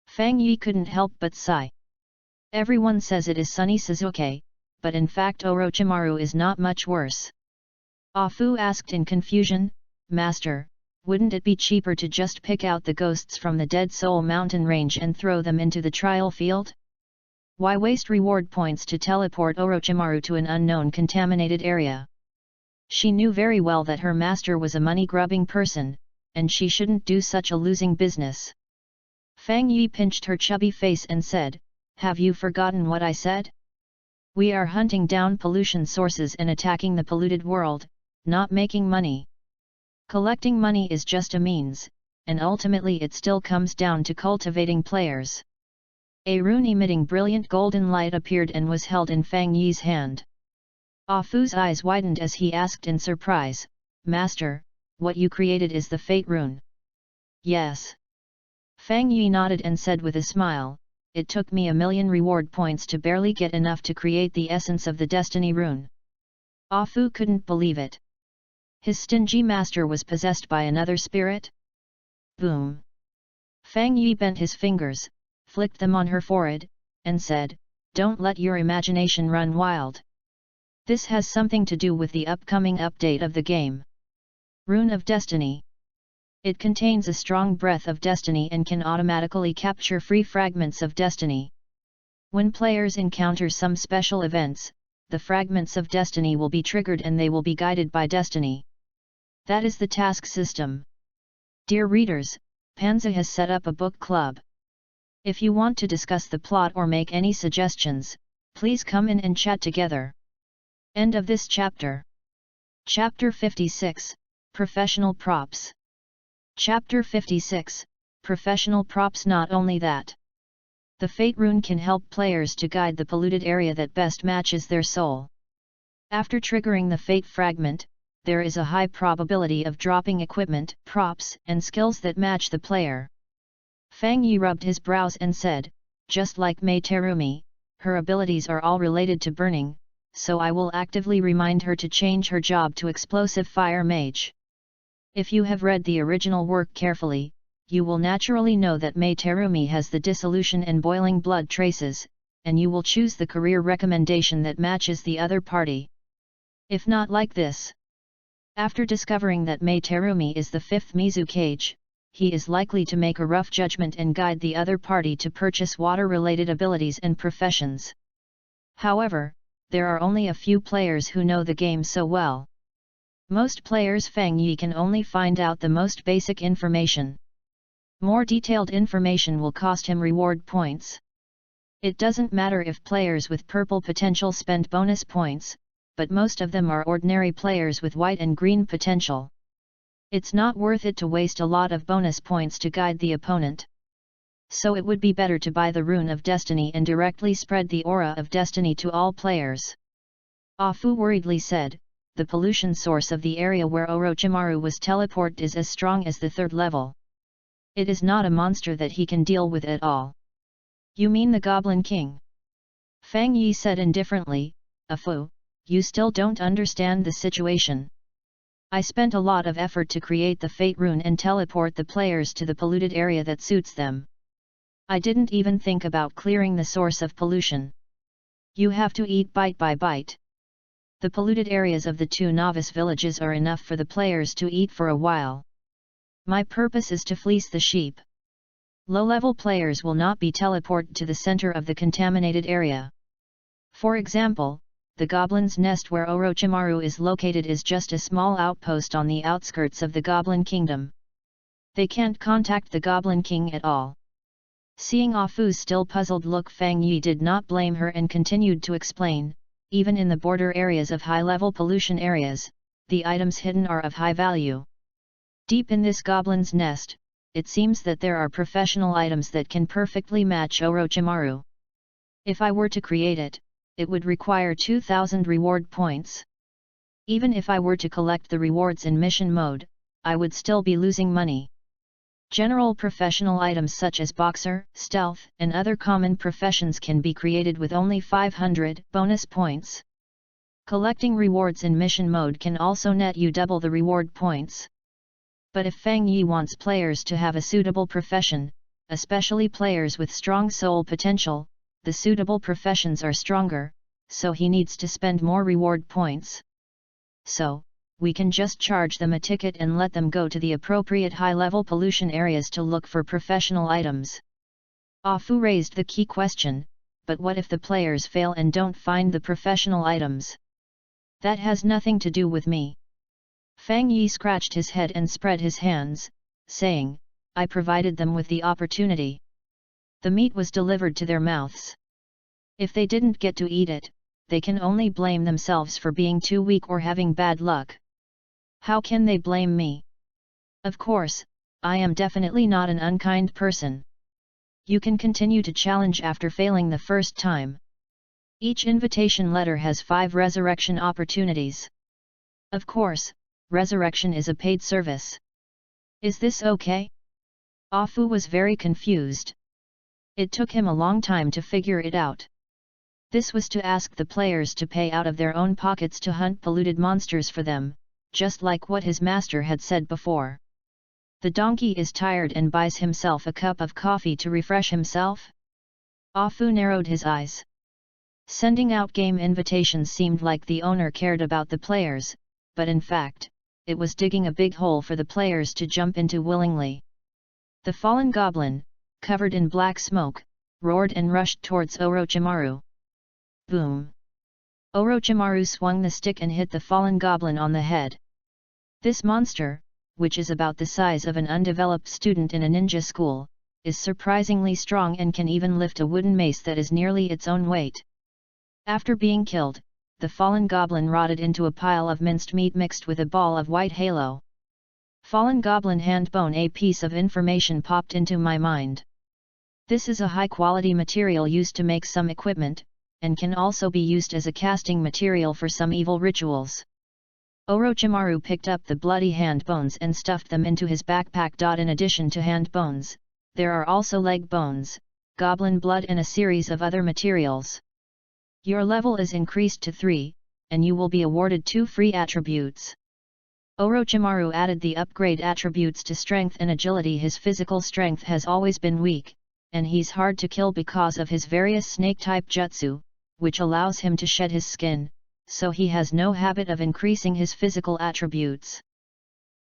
Fang Yi couldn't help but sigh. Everyone says it is Sunny Sasuke, but in fact Orochimaru is not much worse. Afu asked in confusion, Master, wouldn't it be cheaper to just pick out the ghosts from the Dead Soul Mountain range and throw them into the trial field? Why waste reward points to teleport Orochimaru to an unknown contaminated area? She knew very well that her master was a money-grubbing person, and she shouldn't do such a losing business. Fang Yi pinched her chubby face and said, Have you forgotten what I said? We are hunting down pollution sources and attacking the polluted world, not making money. Collecting money is just a means, and ultimately it still comes down to cultivating players. A rune emitting brilliant golden light appeared and was held in Fang Yi's hand. Afu's eyes widened as he asked in surprise, Master, what you created is the fate rune? Yes. Fang Yi nodded and said with a smile, It took me 1,000,000 reward points to barely get enough to create the essence of the destiny rune. Afu couldn't believe it. His stingy master was possessed by another spirit? Boom! Fang Yi bent his fingers, flicked them on her forehead, and said, Don't let your imagination run wild. This has something to do with the upcoming update of the game. Rune of Destiny. It contains a strong breath of destiny and can automatically capture free fragments of destiny. When players encounter some special events, the fragments of destiny will be triggered and they will be guided by destiny. That is the task system. Dear readers, Panza has set up a book club. If you want to discuss the plot or make any suggestions, please come in and chat together. End of this chapter. Chapter 56, Professional Props. Chapter 56, Professional Props. Not only that, the Fate Rune can help players to guide the polluted area that best matches their soul. After triggering the Fate Fragment, there is a high probability of dropping equipment, props, and skills that match the player. Fang Yi rubbed his brows and said, Just like Mei Terumi, her abilities are all related to burning, so I will actively remind her to change her job to Explosive Fire Mage. If you have read the original work carefully, you will naturally know that Mei Terumi has the dissolution and boiling blood traces, and you will choose the career recommendation that matches the other party. If not like this. After discovering that Mei Terumi is the 5th Mizukage, he is likely to make a rough judgment and guide the other party to purchase water-related abilities and professions. However, there are only a few players who know the game so well. Most players Fang Yi can only find out the most basic information. More detailed information will cost him reward points. It doesn't matter if players with purple potential spend bonus points, but most of them are ordinary players with white and green potential. It's not worth it to waste a lot of bonus points to guide the opponent. So it would be better to buy the Rune of Destiny and directly spread the Aura of Destiny to all players. Afu worriedly said, The pollution source of the area where Orochimaru was teleported is as strong as the 3rd level. It is not a monster that he can deal with at all. You mean the Goblin King? Fang Yi said indifferently, Afu, you still don't understand the situation. I spent a lot of effort to create the Fate Rune and teleport the players to the polluted area that suits them. I didn't even think about clearing the source of pollution. You have to eat bite by bite. The polluted areas of the 2 novice villages are enough for the players to eat for a while. My purpose is to fleece the sheep. Low-level players will not be teleported to the center of the contaminated area. For example, the Goblin's Nest where Orochimaru is located is just a small outpost on the outskirts of the Goblin Kingdom. They can't contact the Goblin King at all. Seeing Afu's still puzzled look, Fang Yi did not blame her and continued to explain, even in the border areas of high-level pollution areas, the items hidden are of high value. Deep in this Goblin's Nest, it seems that there are professional items that can perfectly match Orochimaru. If I were to create it, it would require 2,000 reward points. Even if I were to collect the rewards in mission mode, I would still be losing money. General professional items such as boxer, stealth, and other common professions can be created with only 500 bonus points. Collecting rewards in mission mode can also net you double the reward points. But if Fang Yi wants players to have a suitable profession, especially players with strong soul potential, the suitable professions are stronger, so he needs to spend more reward points. So, we can just charge them a ticket and let them go to the appropriate high-level pollution areas to look for professional items. Afu raised the key question, but what if the players fail and don't find the professional items? That has nothing to do with me. Fang Yi scratched his head and spread his hands, saying, I provided them with the opportunity. The meat was delivered to their mouths. If they didn't get to eat it, they can only blame themselves for being too weak or having bad luck. How can they blame me? Of course, I am definitely not an unkind person. You can continue to challenge after failing the first time. Each invitation letter has 5 resurrection opportunities. Of course, resurrection is a paid service. Is this okay? Afu was very confused. It took him a long time to figure it out. This was to ask the players to pay out of their own pockets to hunt polluted monsters for them, just like what his master had said before. The donkey is tired and buys himself a cup of coffee to refresh himself? Afu narrowed his eyes. Sending out game invitations seemed like the owner cared about the players, but in fact, it was digging a big hole for the players to jump into willingly. The fallen goblin, covered in black smoke, roared and rushed towards Orochimaru. Boom! Orochimaru swung the stick and hit the fallen goblin on the head. This monster, which is about the size of an undeveloped student in a ninja school, is surprisingly strong and can even lift a wooden mace that is nearly its own weight. After being killed, the fallen goblin rotted into a pile of minced meat mixed with a ball of white halo. Fallen goblin handbone. A piece of information popped into my mind. This is a high-quality material used to make some equipment, and can also be used as a casting material for some evil rituals. Orochimaru picked up the bloody hand bones and stuffed them into his backpack. In addition to hand bones, there are also leg bones, goblin blood and a series of other materials. Your level is increased to 3, and you will be awarded 2 free attributes. Orochimaru added the upgrade attributes to strength and agility. His physical strength has always been weak, and he's hard to kill because of his various snake-type jutsu, which allows him to shed his skin, so he has no habit of increasing his physical attributes.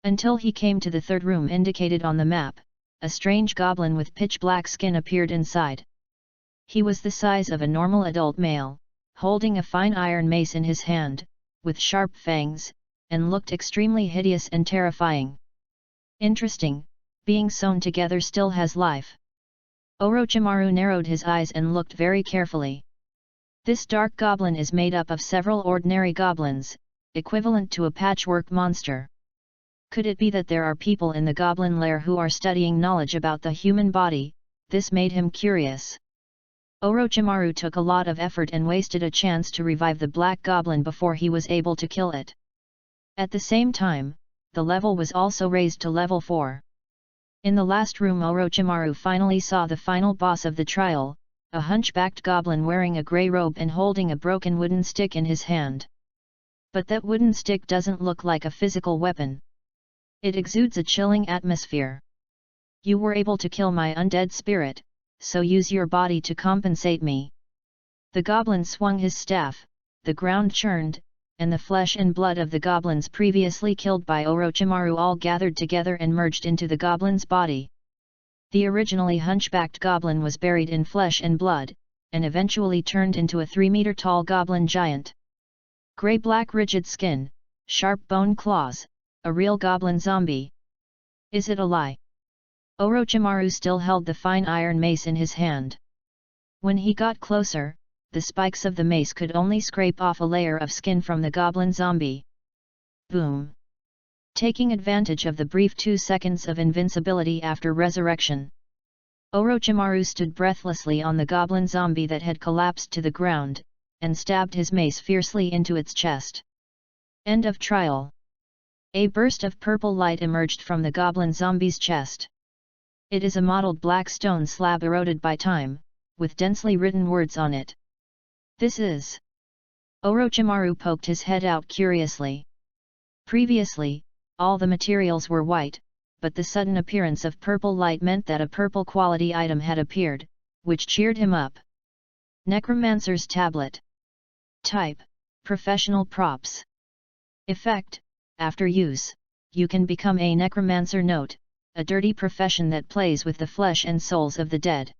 Until he came to the third room indicated on the map, a strange goblin with pitch-black skin appeared inside. He was the size of a normal adult male, holding a fine iron mace in his hand, with sharp fangs, and looked extremely hideous and terrifying. Interesting, being sewn together still has life. Orochimaru narrowed his eyes and looked very carefully. This dark goblin is made up of several ordinary goblins, equivalent to a patchwork monster. Could it be that there are people in the goblin lair who are studying knowledge about the human body? This made him curious. Orochimaru took a lot of effort and wasted a chance to revive the black goblin before he was able to kill it. At the same time, the level was also raised to level 4. In the last room Orochimaru finally saw the final boss of the trial, a hunchbacked goblin wearing a grey robe and holding a broken wooden stick in his hand. But that wooden stick doesn't look like a physical weapon. It exudes a chilling atmosphere. You were able to kill my undead spirit, so use your body to compensate me. The goblin swung his staff, the ground churned, and the flesh and blood of the goblins previously killed by Orochimaru all gathered together and merged into the goblin's body. The originally hunchbacked goblin was buried in flesh and blood, and eventually turned into a 3-meter-tall goblin giant. Grey-black rigid skin, sharp bone claws, a real goblin zombie. Is it a lie? Orochimaru still held the fine iron mace in his hand. When he got closer, the spikes of the mace could only scrape off a layer of skin from the goblin zombie. Boom! Taking advantage of the brief 2 seconds of invincibility after resurrection, Orochimaru stood breathlessly on the goblin zombie that had collapsed to the ground, and stabbed his mace fiercely into its chest. End of trial. A burst of purple light emerged from the goblin zombie's chest. It is a mottled black stone slab eroded by time, with densely written words on it. This is... Orochimaru poked his head out curiously. Previously, all the materials were white, but the sudden appearance of purple light meant that a purple quality item had appeared, which cheered him up. Necromancer's Tablet. Type: Professional Props. Effect: After use, you can become a necromancer. Note: a dirty profession that plays with the flesh and souls of the dead.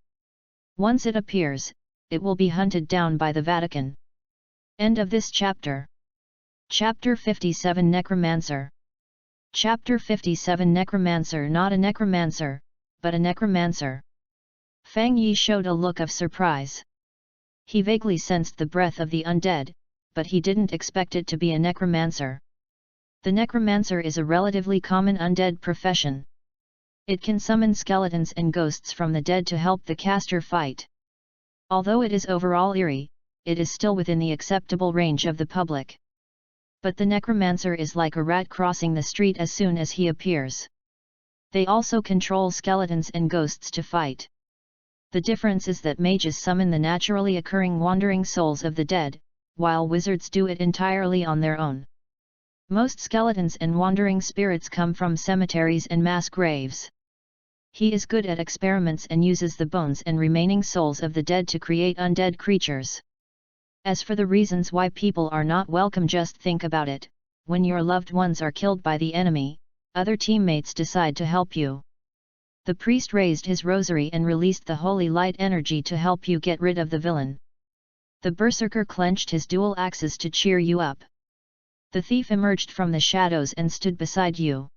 Once it appears, it will be hunted down by the Vatican. End of this chapter. Chapter 57 Necromancer. Chapter 57 Necromancer. Not a necromancer, but a necromancer. Fang Yi showed a look of surprise. He vaguely sensed the breath of the undead, but he didn't expect it to be a necromancer. The necromancer is a relatively common undead profession. It can summon skeletons and ghosts from the dead to help the caster fight. Although it is overall eerie, it is still within the acceptable range of the public. But the necromancer is like a rat crossing the street as soon as he appears. They also control skeletons and ghosts to fight. The difference is that mages summon the naturally occurring wandering souls of the dead, while wizards do it entirely on their own. Most skeletons and wandering spirits come from cemeteries and mass graves. He is good at experiments and uses the bones and remaining souls of the dead to create undead creatures. As for the reasons why people are not welcome, just think about it. When your loved ones are killed by the enemy, other teammates decide to help you. The priest raised his rosary and released the holy light energy to help you get rid of the villain. The berserker clenched his dual axes to cheer you up. The thief emerged from the shadows and stood beside you.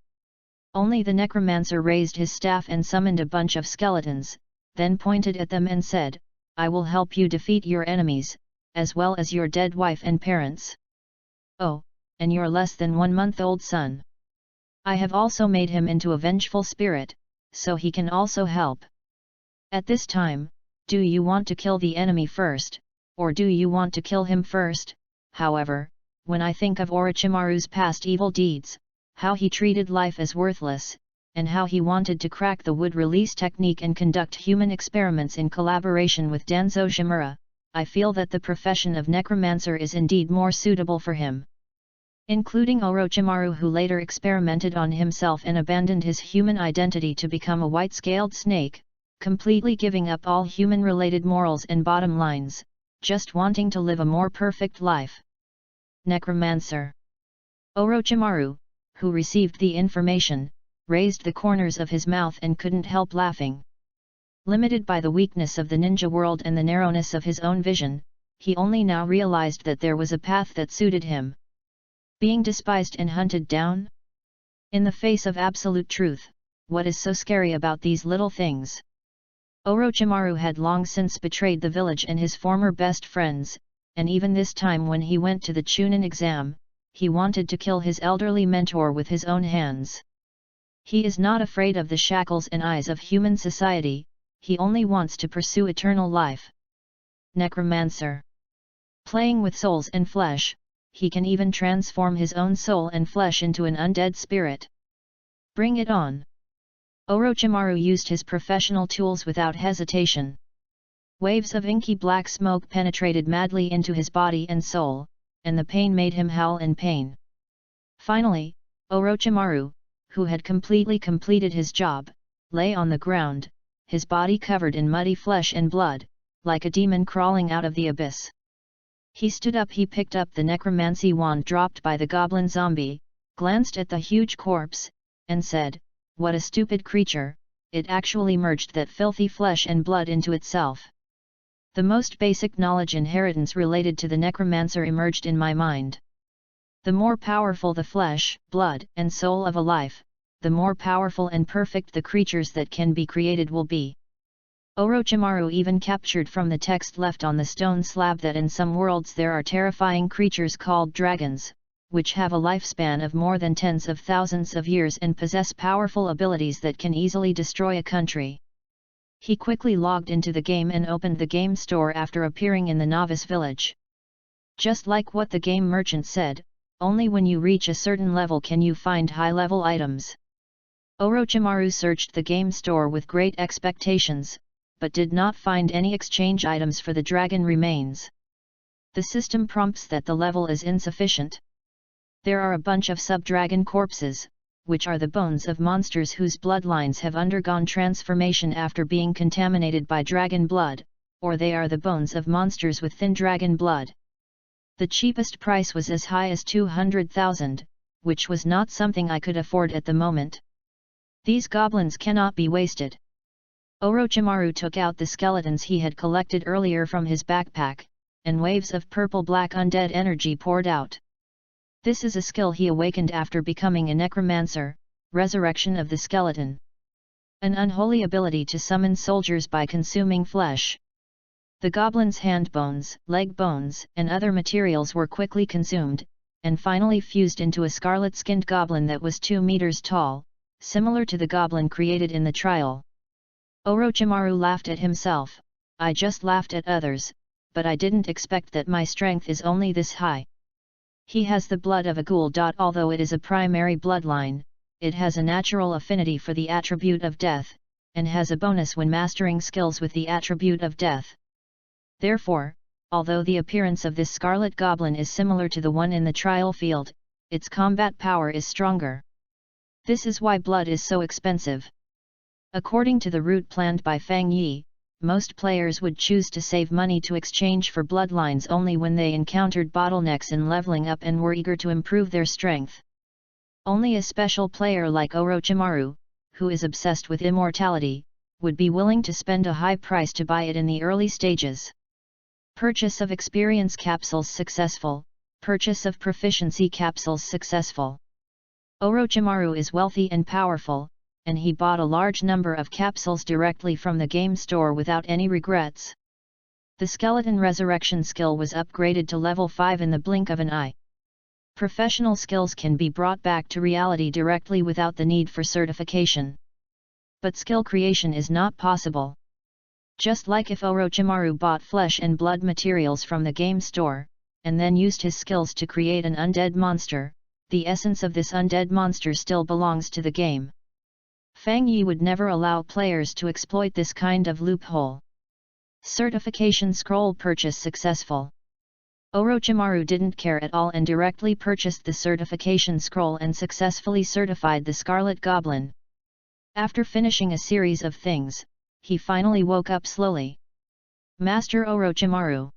Only the necromancer raised his staff and summoned a bunch of skeletons, then pointed at them and said, "I will help you defeat your enemies, as well as your dead wife and parents. Oh, and your less than 1 month-old son. I have also made him into a vengeful spirit, so he can also help. At this time, do you want to kill the enemy first, or do you want to kill him first?" However, when I think of Orochimaru's past evil deeds, how he treated life as worthless, and how he wanted to crack the wood release technique and conduct human experiments in collaboration with Danzo Shimura, I feel that the profession of necromancer is indeed more suitable for him. Including Orochimaru, who later experimented on himself and abandoned his human identity to become a white-scaled snake, completely giving up all human-related morals and bottom lines, just wanting to live a more perfect life. Necromancer. Orochimaru, who received the information, raised the corners of his mouth and couldn't help laughing. Limited by the weakness of the ninja world and the narrowness of his own vision, he only now realized that there was a path that suited him. Being despised and hunted down? In the face of absolute truth, what is so scary about these little things? Orochimaru had long since betrayed the village and his former best friends, and even this time when he went to the Chunin exam, he wanted to kill his elderly mentor with his own hands. He is not afraid of the shackles and eyes of human society, he only wants to pursue eternal life. Necromancer. Playing with souls and flesh, he can even transform his own soul and flesh into an undead spirit. Bring it on. Orochimaru used his professional tools without hesitation. Waves of inky black smoke penetrated madly into his body and soul, and the pain made him howl in pain. Finally, Orochimaru, who had completed his job, lay on the ground, his body covered in muddy flesh and blood, like a demon crawling out of the abyss. He stood up. He picked up the necromancy wand dropped by the goblin zombie, glanced at the huge corpse, and said, "What a stupid creature, it actually merged that filthy flesh and blood into itself." The most basic knowledge inheritance related to the necromancer emerged in my mind. The more powerful the flesh, blood, and soul of a life, the more powerful and perfect the creatures that can be created will be. Orochimaru even captured from the text left on the stone slab that in some worlds there are terrifying creatures called dragons, which have a lifespan of more than tens of thousands of years and possess powerful abilities that can easily destroy a country. He quickly logged into the game and opened the game store after appearing in the novice village. Just like what the game merchant said, only when you reach a certain level can you find high-level items. Orochimaru searched the game store with great expectations, but did not find any exchange items for the dragon remains. The system prompts that the level is insufficient. There are a bunch of sub-dragon corpses, which are the bones of monsters whose bloodlines have undergone transformation after being contaminated by dragon blood, or they are the bones of monsters with thin dragon blood. The cheapest price was as high as 200,000, which was not something I could afford at the moment. These goblins cannot be wasted. Orochimaru took out the skeletons he had collected earlier from his backpack, and waves of purple-black undead energy poured out. This is a skill he awakened after becoming a necromancer, resurrection of the skeleton. An unholy ability to summon soldiers by consuming flesh. The goblins' hand bones, leg bones, and other materials were quickly consumed, and finally fused into a scarlet-skinned goblin that was 2 meters tall, similar to the goblin created in the trial. Orochimaru laughed at himself. I just laughed at others, but I didn't expect that my strength is only this high. He has the blood of a ghoul. Although it is a primary bloodline, it has a natural affinity for the attribute of death, and has a bonus when mastering skills with the attribute of death. Therefore, although the appearance of this scarlet goblin is similar to the one in the trial field, its combat power is stronger. This is why blood is so expensive. According to the route planned by Fang Yi, most players would choose to save money to exchange for bloodlines only when they encountered bottlenecks in leveling up and were eager to improve their strength. Only a special player like Orochimaru, who is obsessed with immortality, would be willing to spend a high price to buy it in the early stages. Purchase of experience capsules successful, purchase of proficiency capsules successful. Orochimaru is wealthy and powerful, and he bought a large number of capsules directly from the game store without any regrets. The skeleton resurrection skill was upgraded to level 5 in the blink of an eye. Professional skills can be brought back to reality directly without the need for certification. But skill creation is not possible. Just like if Orochimaru bought flesh and blood materials from the game store, and then used his skills to create an undead monster, the essence of this undead monster still belongs to the game. Fang Yi would never allow players to exploit this kind of loophole. Certification scroll purchase successful. Orochimaru didn't care at all and directly purchased the certification scroll and successfully certified the Scarlet Goblin. After finishing a series of things, he finally woke up slowly. Master Orochimaru.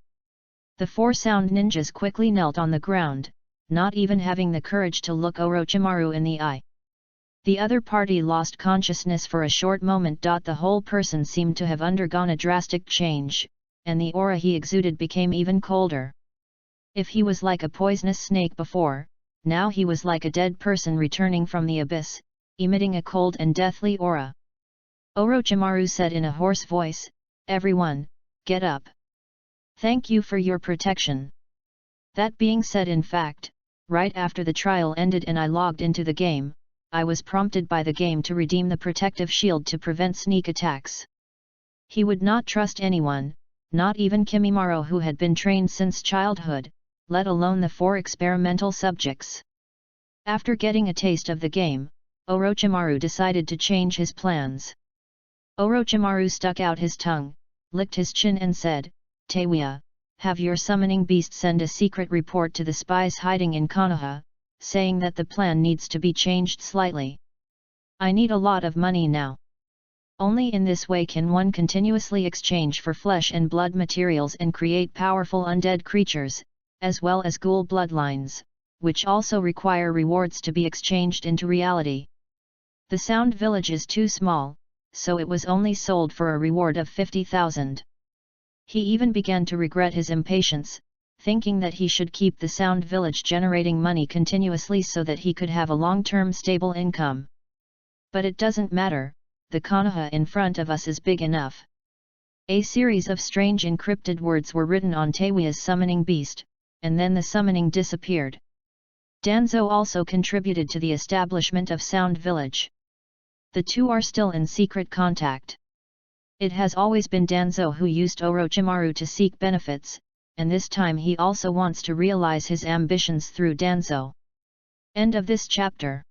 The 4 sound ninjas quickly knelt on the ground, not even having the courage to look Orochimaru in the eye. The other party lost consciousness for a short moment. The whole person seemed to have undergone a drastic change, and the aura he exuded became even colder. If he was like a poisonous snake before, now he was like a dead person returning from the abyss, emitting a cold and deathly aura. Orochimaru said in a hoarse voice, "Everyone, get up. Thank you for your protection." That being said, in fact, right after the trial ended and I logged into the game, I was prompted by the game to redeem the protective shield to prevent sneak attacks. He would not trust anyone, not even Kimimaro, who had been trained since childhood, let alone the 4 experimental subjects. After getting a taste of the game, Orochimaru decided to change his plans. Orochimaru stuck out his tongue, licked his chin and said, "Teiwa, have your summoning beast send a secret report to the spies hiding in Konoha, saying that the plan needs to be changed slightly. I need a lot of money now. Only in this way can one continuously exchange for flesh and blood materials and create powerful undead creatures, as well as ghoul bloodlines, which also require rewards to be exchanged into reality. The Sound Village is too small, so it was only sold for a reward of 50,000. He even began to regret his impatience, thinking that he should keep the Sound Village generating money continuously so that he could have a long-term stable income. But it doesn't matter, the Konoha in front of us is big enough. A series of strange encrypted words were written on Teiwa's summoning beast, and then the summoning disappeared. Danzo also contributed to the establishment of Sound Village. The two are still in secret contact. It has always been Danzo who used Orochimaru to seek benefits, and this time he also wants to realize his ambitions through Danzo. End of this chapter.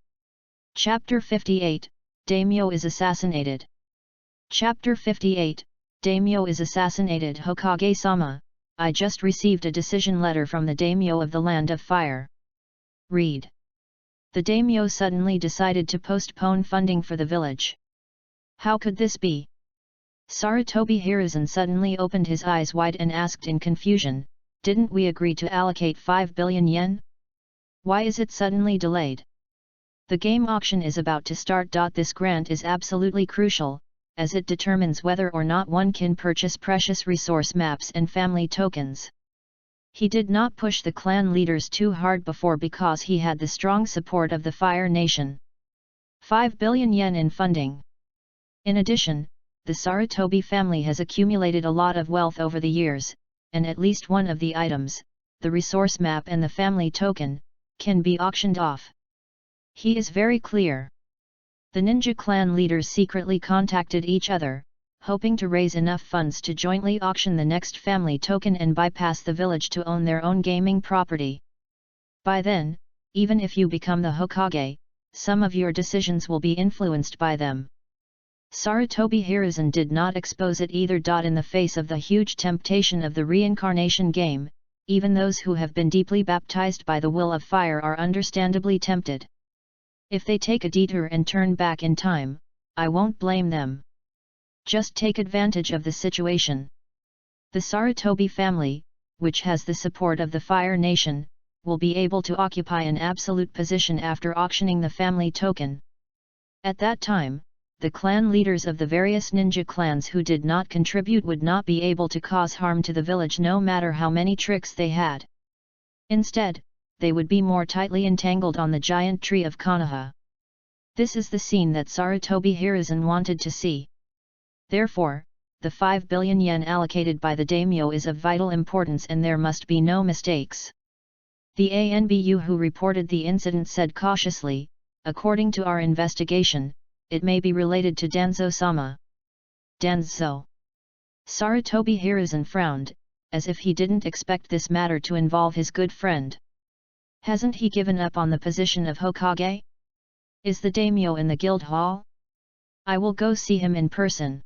Chapter 58, Daimyo is assassinated. Chapter 58, Daimyo is assassinated. Hokage-sama, I just received a decision letter from the Daimyo of the Land of Fire. Read. The Daimyo suddenly decided to postpone funding for the village. How could this be? Sarutobi Hiruzen suddenly opened his eyes wide and asked in confusion, didn't we agree to allocate 5 billion yen? Why is it suddenly delayed? The game auction is about to start. This grant is absolutely crucial, as it determines whether or not one can purchase precious resource maps and family tokens. He did not push the clan leaders too hard before because he had the strong support of the Fire Nation. 5 billion yen in funding. In addition, the Sarutobi family has accumulated a lot of wealth over the years, and at least one of the items, the resource map and the family token, can be auctioned off. He is very clear. The ninja clan leaders secretly contacted each other, hoping to raise enough funds to jointly auction the next family token and bypass the village to own their own gaming property. By then, even if you become the Hokage, some of your decisions will be influenced by them. Sarutobi Hiruzen did not expose it either. In the face of the huge temptation of the reincarnation game, even those who have been deeply baptized by the will of fire are understandably tempted. If they take a detour and turn back in time, I won't blame them. Just take advantage of the situation. The Sarutobi family, which has the support of the Fire Nation, will be able to occupy an absolute position after auctioning the family token. At that time, the clan leaders of the various ninja clans who did not contribute would not be able to cause harm to the village no matter how many tricks they had. Instead, they would be more tightly entangled on the giant tree of Konoha. This is the scene that Sarutobi Hiruzen wanted to see. Therefore, the 5 billion yen allocated by the daimyo is of vital importance and there must be no mistakes. The ANBU who reported the incident said cautiously, according to our investigation, it may be related to Danzo-sama. Danzo. Sarutobi Hiruzen frowned, as if he didn't expect this matter to involve his good friend. Hasn't he given up on the position of Hokage? Is the daimyo in the guild hall? I will go see him in person.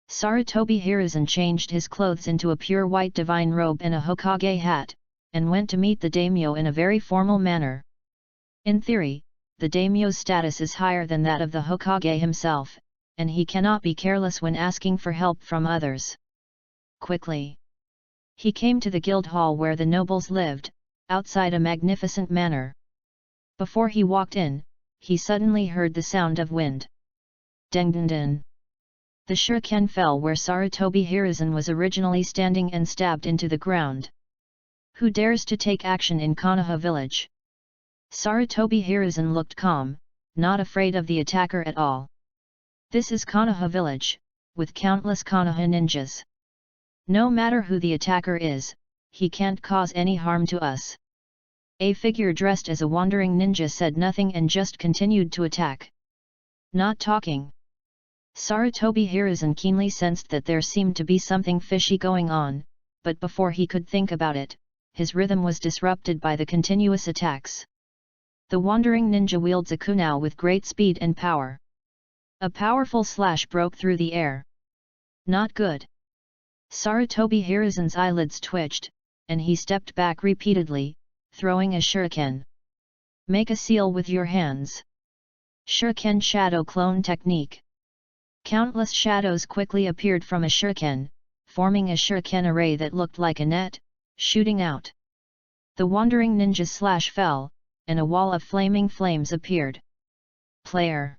Sarutobi Hiruzen changed his clothes into a pure white divine robe and a Hokage hat, and went to meet the daimyo in a very formal manner. In theory, the daimyo's status is higher than that of the Hokage himself, and he cannot be careless when asking for help from others. Quickly, he came to the guild hall where the nobles lived, outside a magnificent manor. Before he walked in, he suddenly heard the sound of wind. Deng-den-den. The shuriken fell where Sarutobi Hiruzen was originally standing and stabbed into the ground. Who dares to take action in Konoha village? Sarutobi Hiruzen looked calm, not afraid of the attacker at all. This is Konoha village, with countless Konoha ninjas. No matter who the attacker is, he can't cause any harm to us. A figure dressed as a wandering ninja said nothing and just continued to attack. Not talking. Sarutobi Hiruzen keenly sensed that there seemed to be something fishy going on, but before he could think about it, his rhythm was disrupted by the continuous attacks. The wandering ninja wields a kunai with great speed and power. A powerful slash broke through the air. Not good. Sarutobi Hiruzen's eyelids twitched, and he stepped back repeatedly, throwing a shuriken. Make a seal with your hands. Shuriken shadow clone technique. Countless shadows quickly appeared from a shuriken, forming a shuriken array that looked like a net, shooting out. The wandering ninja slash fell, and a wall of flaming flames appeared. Player.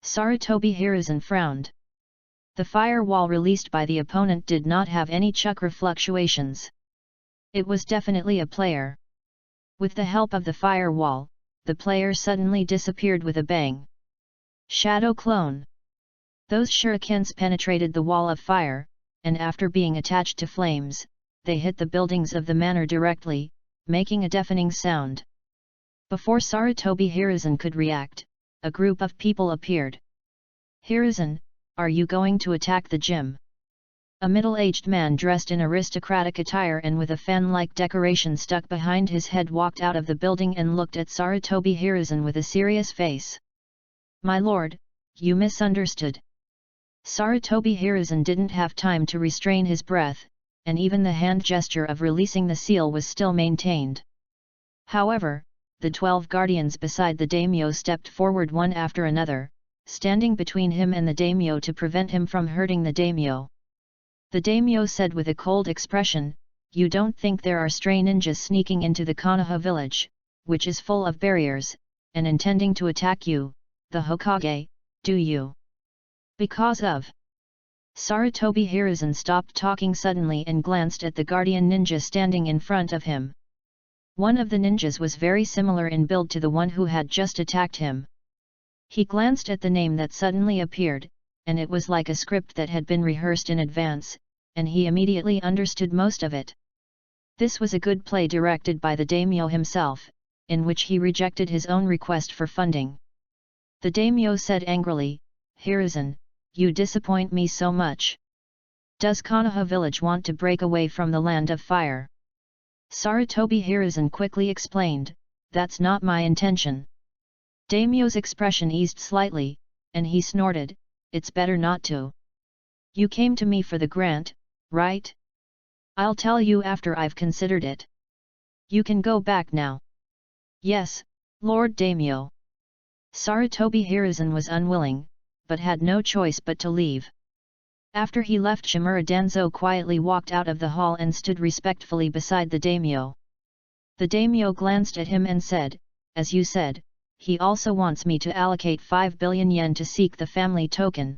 Sarutobi Hiruzen frowned. The fire wall released by the opponent did not have any chakra fluctuations. It was definitely a player. With the help of the fire wall, the player suddenly disappeared with a bang. Shadow clone. Those shurikens penetrated the wall of fire, and after being attached to flames, they hit the buildings of the manor directly, making a deafening sound. Before Sarutobi Hiruzen could react, a group of people appeared. Hiruzen, are you going to attack the gym? A middle-aged man dressed in aristocratic attire and with a fan-like decoration stuck behind his head walked out of the building and looked at Sarutobi Hiruzen with a serious face. "My lord, you misunderstood." Sarutobi Hiruzen didn't have time to restrain his breath, and even the hand gesture of releasing the seal was still maintained. However, the 12 guardians beside the daimyo stepped forward one after another, standing between him and the daimyo to prevent him from hurting the daimyo. The daimyo said with a cold expression, "You don't think there are stray ninjas sneaking into the Konoha village, which is full of barriers, and intending to attack you, the Hokage, do you?" "Because of..." Sarutobi Hiruzen stopped talking suddenly and glanced at the guardian ninja standing in front of him. One of the ninjas was very similar in build to the one who had just attacked him. He glanced at the name that suddenly appeared, and it was like a script that had been rehearsed in advance, and he immediately understood most of it. This was a good play directed by the daimyo himself, in which he rejected his own request for funding. The daimyo said angrily, "Hiruzen, you disappoint me so much. Does Konoha village want to break away from the land of fire?" Sarutobi Hiruzen quickly explained, "That's not my intention." Daimyo's expression eased slightly, and he snorted, "It's better not to. You came to me for the grant, right? I'll tell you after I've considered it. You can go back now." "Yes, Lord Daimyo." Sarutobi Hiruzen was unwilling, but had no choice but to leave. After he left, Shimura Danzo quietly walked out of the hall and stood respectfully beside the daimyo. The daimyo glanced at him and said, "As you said, he also wants me to allocate 5 billion yen to seek the family token."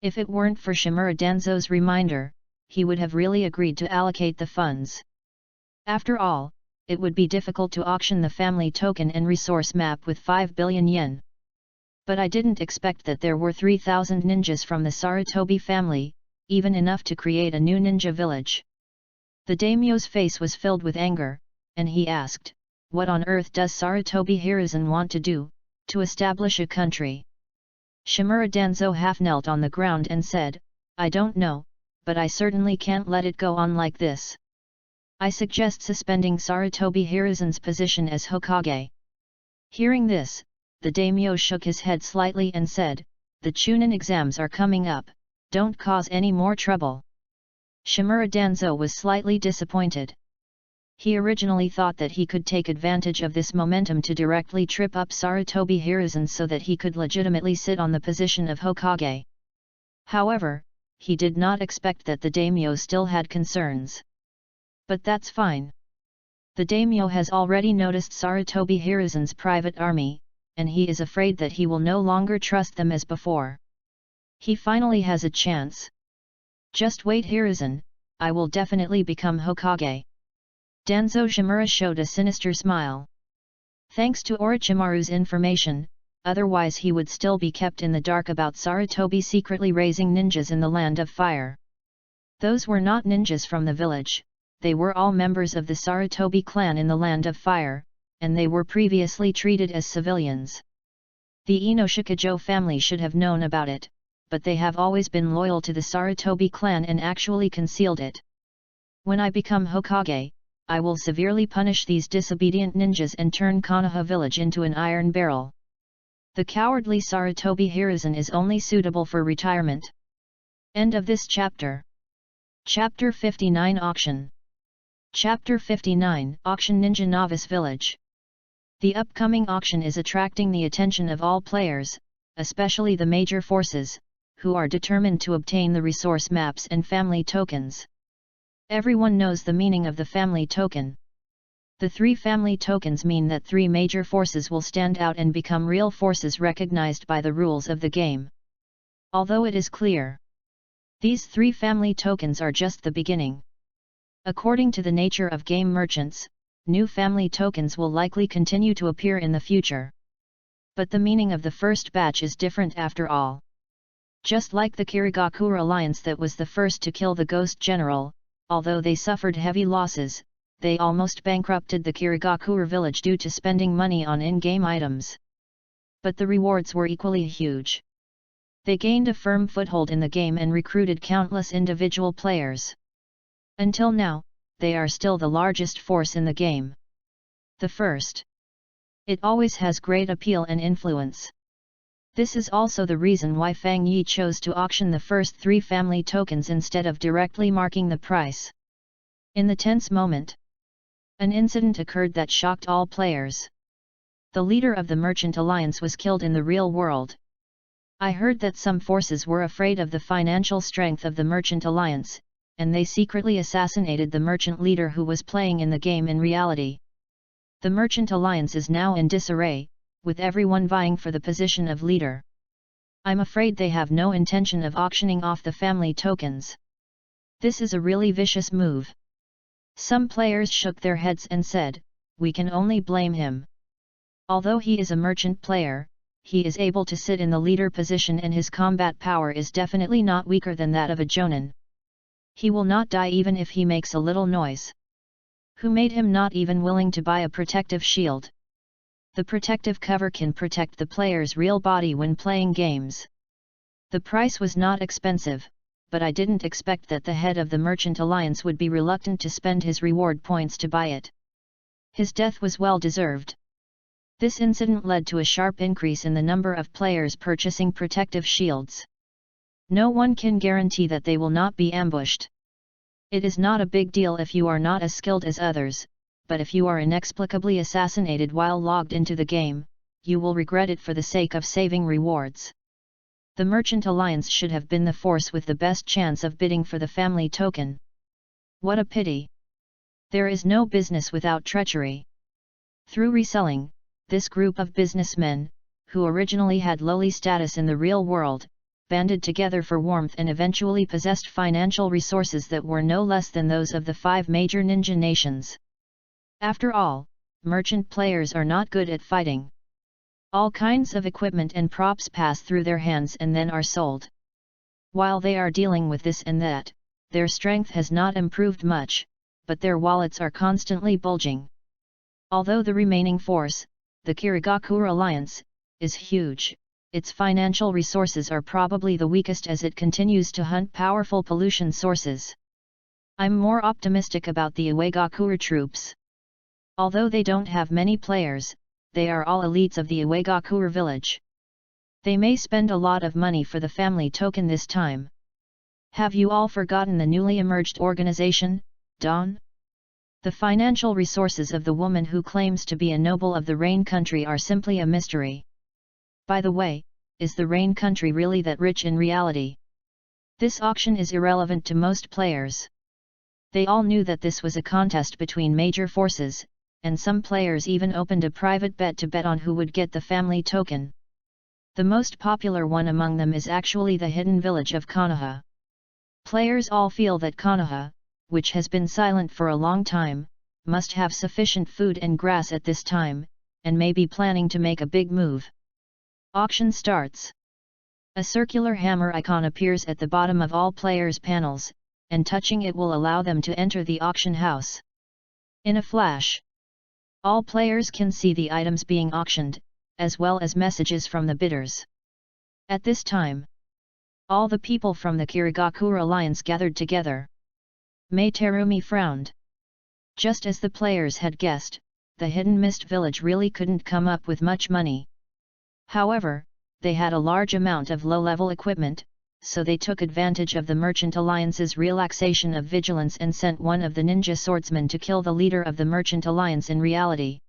If it weren't for Shimura Danzo's reminder, he would have really agreed to allocate the funds. After all, it would be difficult to auction the family token and resource map with 5 billion yen. "But I didn't expect that there were 3,000 ninjas from the Sarutobi family, even enough to create a new ninja village." The daimyo's face was filled with anger, and he asked, "What on earth does Sarutobi Hiruzen want to do, to establish a country?" Shimura Danzo half knelt on the ground and said, "I don't know, but I certainly can't let it go on like this. I suggest suspending Sarutobi Hiruzen's position as Hokage." Hearing this, the daimyo shook his head slightly and said, "The Chunin exams are coming up, don't cause any more trouble." Shimura Danzo was slightly disappointed. He originally thought that he could take advantage of this momentum to directly trip up Sarutobi Hiruzen so that he could legitimately sit on the position of Hokage. However, he did not expect that the daimyo still had concerns. But that's fine. The daimyo has already noticed Sarutobi Hiruzen's private army, and he is afraid that he will no longer trust them as before. He finally has a chance. "Just wait, Hiruzen, I will definitely become Hokage." Danzo Shimura showed a sinister smile. Thanks to Orochimaru's information, otherwise he would still be kept in the dark about Sarutobi secretly raising ninjas in the Land of Fire. Those were not ninjas from the village, they were all members of the Sarutobi clan in the Land of Fire, and they were previously treated as civilians. The Inoshikajo family should have known about it, but they have always been loyal to the Sarutobi clan and actually concealed it. "When I become Hokage, I will severely punish these disobedient ninjas and turn Konoha village into an iron barrel." The cowardly Sarutobi Hiruzen is only suitable for retirement. End of this chapter. Chapter 59 Auction. Chapter 59 Auction Ninja Novice Village. The upcoming auction is attracting the attention of all players, especially the major forces, who are determined to obtain the resource maps and family tokens. Everyone knows the meaning of the family token. The 3 family tokens mean that 3 major forces will stand out and become real forces recognized by the rules of the game. Although it is clear, these 3 family tokens are just the beginning. According to the nature of game merchants, new family tokens will likely continue to appear in the future. But the meaning of the first batch is different after all. Just like the Kirigakura alliance that was the first to kill the Ghost General, although they suffered heavy losses, they almost bankrupted the Kirigakura village due to spending money on in-game items. But the rewards were equally huge. They gained a firm foothold in the game and recruited countless individual players. Until now, they are still the largest force in the game. The first. It always has great appeal and influence. This is also the reason why Fang Yi chose to auction the first 3 family tokens instead of directly marking the price. In the tense moment, an incident occurred that shocked all players. The leader of the Merchant Alliance was killed in the real world. I heard that some forces were afraid of the financial strength of the Merchant Alliance, and they secretly assassinated the merchant leader who was playing in the game in reality. The Merchant Alliance is now in disarray, with everyone vying for the position of leader. I'm afraid they have no intention of auctioning off the family tokens. This is a really vicious move. Some players shook their heads and said, "We can only blame him. Although he is a merchant player, he is able to sit in the leader position and his combat power is definitely not weaker than that of a jonin. He will not die even if he makes a little noise. Who made him not even willing to buy a protective shield? The protective cover can protect the player's real body when playing games. The price was not expensive, but I didn't expect that the head of the Merchant Alliance would be reluctant to spend his reward points to buy it. His death was well deserved." This incident led to a sharp increase in the number of players purchasing protective shields. No one can guarantee that they will not be ambushed. It is not a big deal if you are not as skilled as others, but if you are inexplicably assassinated while logged into the game, you will regret it for the sake of saving rewards. The Merchant Alliance should have been the force with the best chance of bidding for the family token. What a pity! There is no business without treachery. Through reselling, this group of businessmen, who originally had lowly status in the real world, banded together for warmth and eventually possessed financial resources that were no less than those of the 5 major ninja nations. After all, merchant players are not good at fighting. All kinds of equipment and props pass through their hands and then are sold. While they are dealing with this and that, their strength has not improved much, but their wallets are constantly bulging. Although the remaining force, the Kirigakure Alliance, is huge, its financial resources are probably the weakest as it continues to hunt powerful pollution sources. I'm more optimistic about the Uegakure troops. Although they don't have many players, they are all elites of the Uegakure village. They may spend a lot of money for the family token this time. Have you all forgotten the newly emerged organization, Dawn? The financial resources of the woman who claims to be a noble of the Rain Country are simply a mystery. By the way, is the Rain Country really that rich in reality? This auction is irrelevant to most players. They all knew that this was a contest between major forces, and some players even opened a private bet to bet on who would get the family token. The most popular one among them is actually the hidden village of Konoha. Players all feel that Konoha, which has been silent for a long time, must have sufficient food and grass at this time, and may be planning to make a big move. Auction starts. A circular hammer icon appears at the bottom of all players' panels, and touching it will allow them to enter the auction house. In a flash, all players can see the items being auctioned, as well as messages from the bidders. At this time, all the people from the Kirigakure Alliance gathered together. Mei Terumi frowned. Just as the players had guessed, the Hidden Mist Village really couldn't come up with much money. However, they had a large amount of low-level equipment, so they took advantage of the Merchant Alliance's relaxation of vigilance and sent one of the ninja swordsmen to kill the leader of the Merchant Alliance in reality.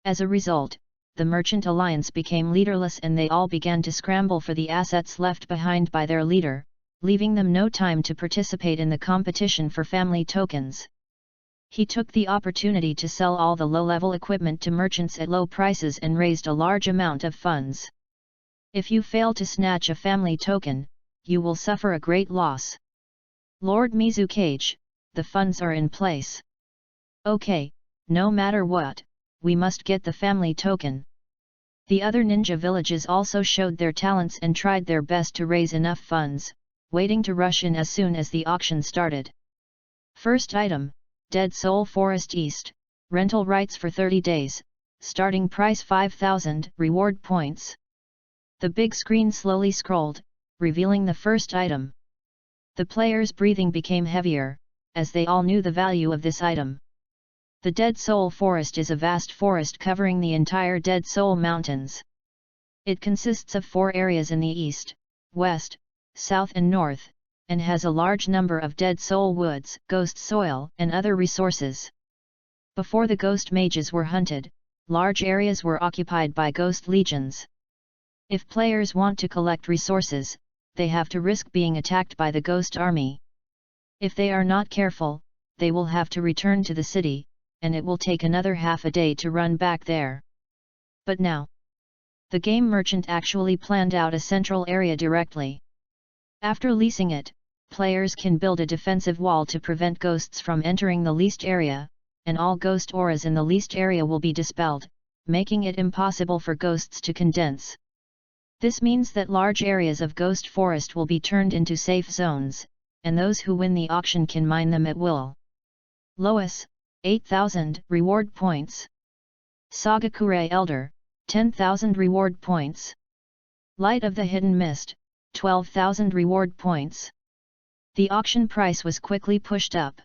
As a result, the Merchant Alliance became leaderless and they all began to scramble for the assets left behind by their leader, leaving them no time to participate in the competition for family tokens. He took the opportunity to sell all the low-level equipment to merchants at low prices and raised a large amount of funds. If you fail to snatch a family token, you will suffer a great loss. Lord Mizukage, the funds are in place. Okay, no matter what, we must get the family token. The other ninja villages also showed their talents and tried their best to raise enough funds, waiting to rush in as soon as the auction started. First item, Dead Soul Forest East, rental rights for 30 days, starting price 5,000, reward points. The big screen slowly scrolled, revealing the first item. The players' breathing became heavier, as they all knew the value of this item. The Dead Soul Forest is a vast forest covering the entire Dead Soul Mountains. It consists of 4 areas in the east, west, south and north, and has a large number of dead soul woods, ghost soil, and other resources. Before the ghost mages were hunted, large areas were occupied by ghost legions. If players want to collect resources, they have to risk being attacked by the ghost army. If they are not careful, they will have to return to the city, and it will take another half a day to run back there. But now, the game merchant actually planned out a central area directly. After leasing it, players can build a defensive wall to prevent ghosts from entering the leased area, and all ghost auras in the leased area will be dispelled, making it impossible for ghosts to condense. This means that large areas of ghost forest will be turned into safe zones, and those who win the auction can mine them at will. Lois, 8,000 reward points. Sagakure Elder, 10,000 reward points. Light of the Hidden Mist, 12,000 reward points. The auction price was quickly pushed up.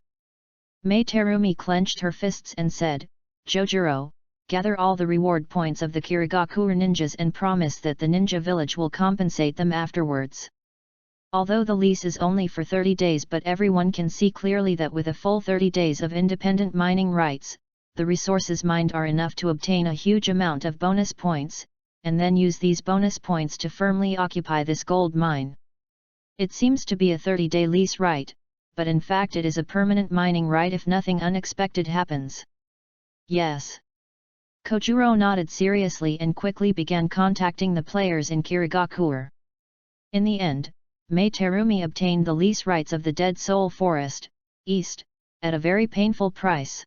Mei Terumi clenched her fists and said, "Jojuro, gather all the reward points of the Kirigakure ninjas and promise that the ninja village will compensate them afterwards." Although the lease is only for 30 days, but everyone can see clearly that with a full 30 days of independent mining rights, the resources mined are enough to obtain a huge amount of bonus points, and then use these bonus points to firmly occupy this gold mine. It seems to be a 30-day lease right, but in fact it is a permanent mining right if nothing unexpected happens. Yes. Kojuro nodded seriously and quickly began contacting the players in Kirigakure. In the end, Mei Terumi obtained the lease rights of the Dead Soul Forest, East, at a very painful price.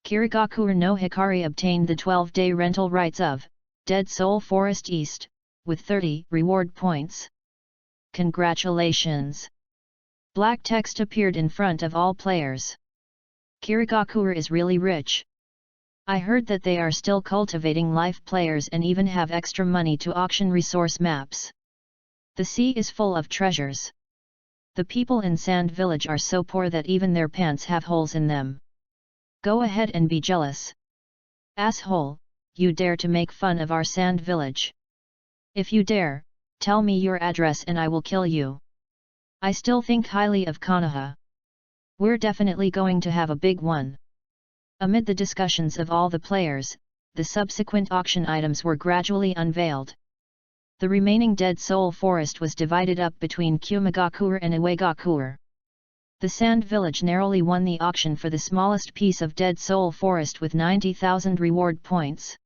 Kirigakure no Hikari obtained the 12-day rental rights of Dead Soul Forest East, with 30 reward points. Congratulations! Black text appeared in front of all players. Kirigakure is really rich. I heard that they are still cultivating life players and even have extra money to auction resource maps. The sea is full of treasures. The people in Sand Village are so poor that even their pants have holes in them. Go ahead and be jealous. Asshole, you dare to make fun of our Sand Village. If you dare, tell me your address and I will kill you. I still think highly of Konoha. We're definitely going to have a big one. Amid the discussions of all the players, the subsequent auction items were gradually unveiled. The remaining Dead Soul Forest was divided up between Kumigakure and Iwagakure. The Sand Village narrowly won the auction for the smallest piece of Dead Soul Forest with 90,000 reward points.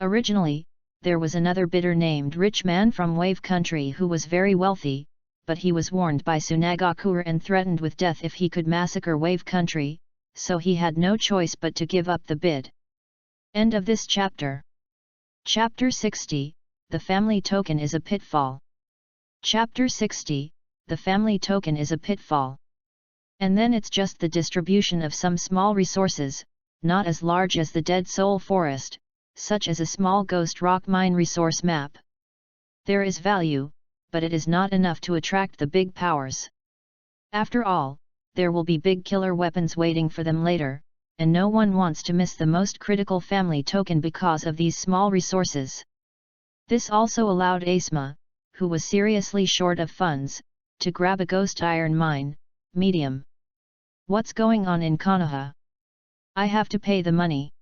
Originally, there was another bidder named Rich Man from Wave Country who was very wealthy, but he was warned by Tsunagakure and threatened with death if he could massacre Wave Country, so he had no choice but to give up the bid. End of this chapter. Chapter 60, The Family Token is a Pitfall. Chapter 60, The Family Token is a Pitfall. And then it's just the distribution of some small resources, not as large as the Dead Soul Forest, such as a small ghost rock mine resource map. There is value, but it is not enough to attract the big powers. After all, there will be big killer weapons waiting for them later, and no one wants to miss the most critical family token because of these small resources. This also allowed Asuma, who was seriously short of funds, to grab a ghost iron mine, medium. What's going on in Konoha? I have to pay the money.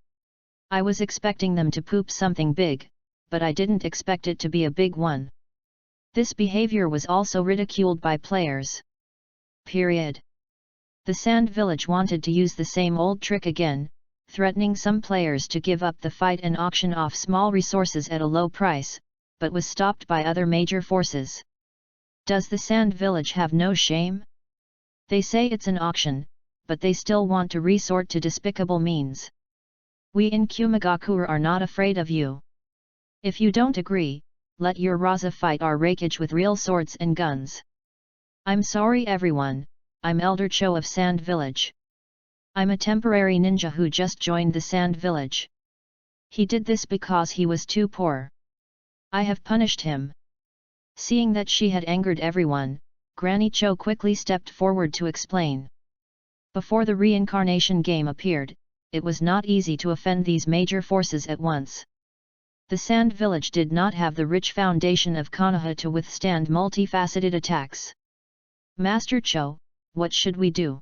I was expecting them to poop something big, but I didn't expect it to be a big one. This behavior was also ridiculed by players. Period. The Sand Village wanted to use the same old trick again, threatening some players to give up the fight and auction off small resources at a low price, but was stopped by other major forces. Does the Sand Village have no shame? They say it's an auction, but they still want to resort to despicable means. We in Kumigakure are not afraid of you. If you don't agree, let your Raza fight our Raikage with real swords and guns. I'm sorry everyone, I'm Elder Cho of Sand Village. I'm a temporary ninja who just joined the Sand Village. He did this because he was too poor. I have punished him. Seeing that she had angered everyone, Granny Cho quickly stepped forward to explain. Before the reincarnation game appeared, it was not easy to offend these major forces at once. The Sand Village did not have the rich foundation of Konoha to withstand multifaceted attacks. Master Cho, what should we do?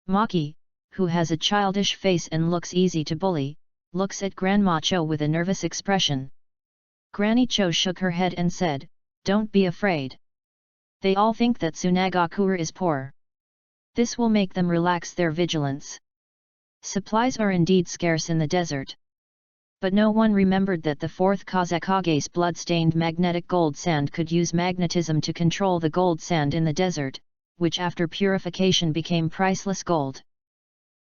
Maki, who has a childish face and looks easy to bully, looks at Grandma Cho with a nervous expression. Granny Cho shook her head and said, "Don't be afraid. They all think that Tsunagakure is poor. This will make them relax their vigilance. Supplies are indeed scarce in the desert." But no one remembered that the fourth Kazakage's blood-stained magnetic gold sand could use magnetism to control the gold sand in the desert, which after purification became priceless gold.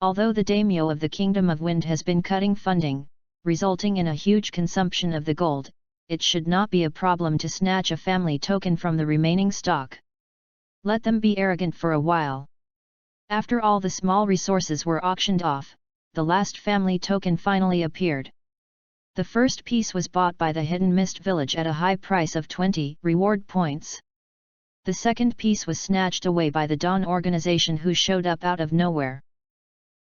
Although the daimyo of the Kingdom of Wind has been cutting funding, resulting in a huge consumption of the gold, it should not be a problem to snatch a family token from the remaining stock. Let them be arrogant for a while. After all the small resources were auctioned off, the last family token finally appeared. The first piece was bought by the Hidden Mist Village at a high price of 20 reward points. The second piece was snatched away by the Dawn organization, who showed up out of nowhere.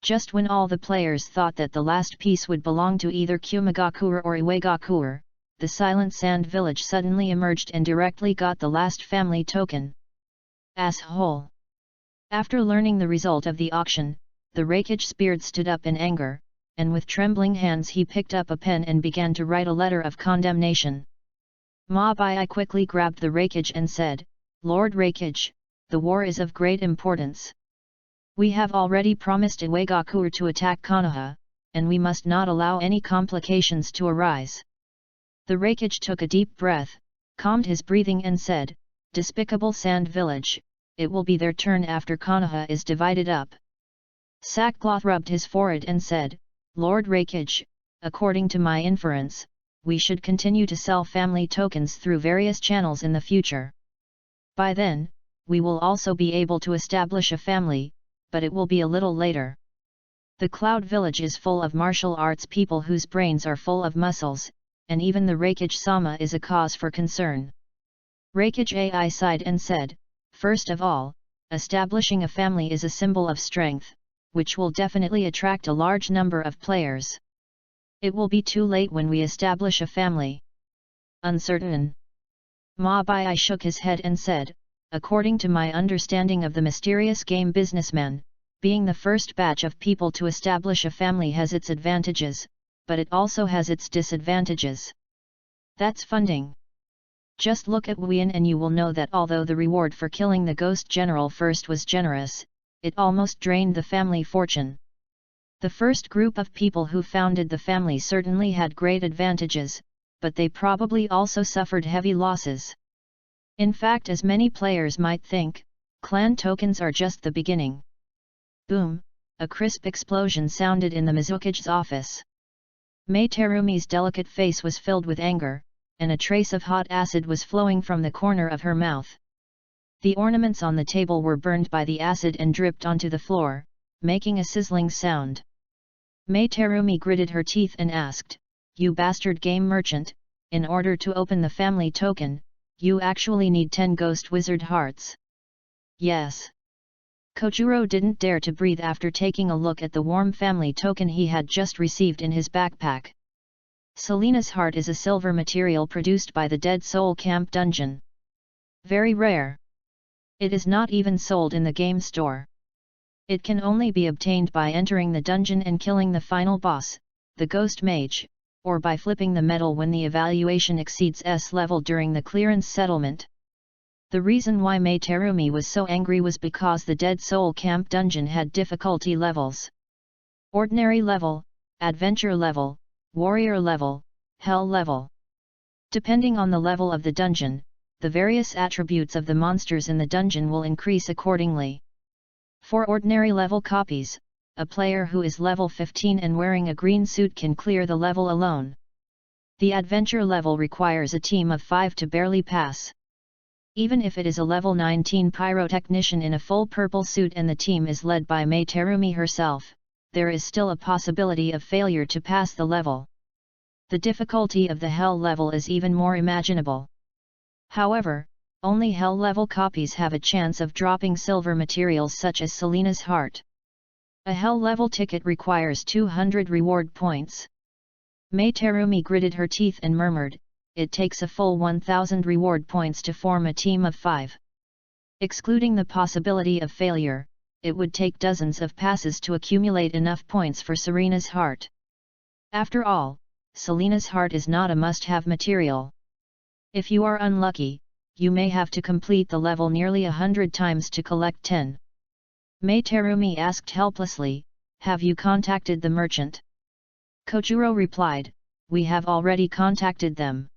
Just when all the players thought that the last piece would belong to either Kumagakure or Iwagakure, the Silent Sand Village suddenly emerged and directly got the last family token. Asshole! After learning the result of the auction, the Raikage Spirit stood up in anger, and with trembling hands he picked up a pen and began to write a letter of condemnation. Ma Bai quickly grabbed the Raikage and said, "Lord Raikage, the war is of great importance. We have already promised Iwagakure to attack Konoha, and we must not allow any complications to arise." The Raikage took a deep breath, calmed his breathing and said, "Despicable Sand Village, it will be their turn after Konoha is divided up." Sackcloth rubbed his forehead and said, "Lord Raikage, according to my inference, we should continue to sell family tokens through various channels in the future. By then, we will also be able to establish a family, but it will be a little later. The Cloud Village is full of martial arts people whose brains are full of muscles, and even the Raikage-sama is a cause for concern." Raikage Ai sighed and said, "First of all, establishing a family is a symbol of strength, which will definitely attract a large number of players. It will be too late when we establish a family." "Uncertain." Ma Bai shook his head and said, "According to my understanding of the mysterious game businessmen, being the first batch of people to establish a family has its advantages, but it also has its disadvantages. That's funding. Just look at Wien and you will know that although the reward for killing the Ghost General first was generous, it almost drained the family fortune. The first group of people who founded the family certainly had great advantages, but they probably also suffered heavy losses. In fact, as many players might think, clan tokens are just the beginning." Boom! A crisp explosion sounded in the Mizukage's office. Mei Terumi's delicate face was filled with anger, and a trace of hot acid was flowing from the corner of her mouth. The ornaments on the table were burned by the acid and dripped onto the floor, making a sizzling sound. Mei Terumi gritted her teeth and asked, "You bastard game merchant, in order to open the family token, you actually need 10 ghost wizard hearts?" "Yes." Kojuro didn't dare to breathe after taking a look at the warm family token he had just received in his backpack. Selena's heart is a silver material produced by the Dead Soul Camp Dungeon. Very rare. It is not even sold in the game store. It can only be obtained by entering the dungeon and killing the final boss, the Ghost Mage, or by flipping the medal when the evaluation exceeds S level during the clearance settlement. The reason why Mei Terumi was so angry was because the Dead Soul Camp Dungeon had difficulty levels. Ordinary level, Adventure level, Warrior level, Hell level. Depending on the level of the dungeon, the various attributes of the monsters in the dungeon will increase accordingly. For ordinary level copies, a player who is level 15 and wearing a green suit can clear the level alone. The adventure level requires a team of 5 to barely pass. Even if it is a level 19 pyrotechnician in a full purple suit and the team is led by Mei Terumi herself, there is still a possibility of failure to pass the level. The difficulty of the Hell level is even more imaginable. However, only hell-level copies have a chance of dropping silver materials such as Selena's heart. A hell-level ticket requires 200 reward points. Mei Terumi gritted her teeth and murmured, "It takes a full 1000 reward points to form a team of 5. Excluding the possibility of failure, it would take dozens of passes to accumulate enough points for Serena's heart. After all, Selena's heart is not a must-have material. If you are unlucky, you may have to complete the level nearly 100 times to collect 10. Mei Terumi asked helplessly, "Have you contacted the merchant?" Kojuro replied, "We have already contacted them.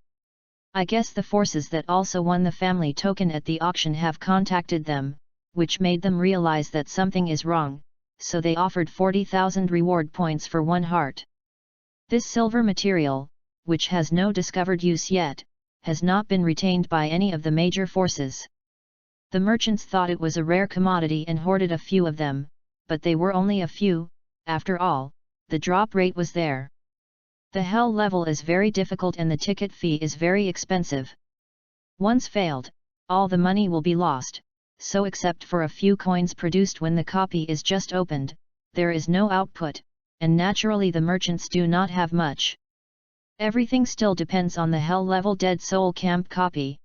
I guess the forces that also won the family token at the auction have contacted them, which made them realize that something is wrong, so they offered 40,000 reward points for one heart. This silver material, which has no discovered use yet, has not been retained by any of the major forces. The merchants thought it was a rare commodity and hoarded a few of them, but they were only a few. After all, the drop rate was there. The hell level is very difficult and the ticket fee is very expensive. Once failed, all the money will be lost, so except for a few coins produced when the copy is just opened, there is no output, and naturally the merchants do not have much. Everything still depends on the hell-level Dead Soul Camp copy."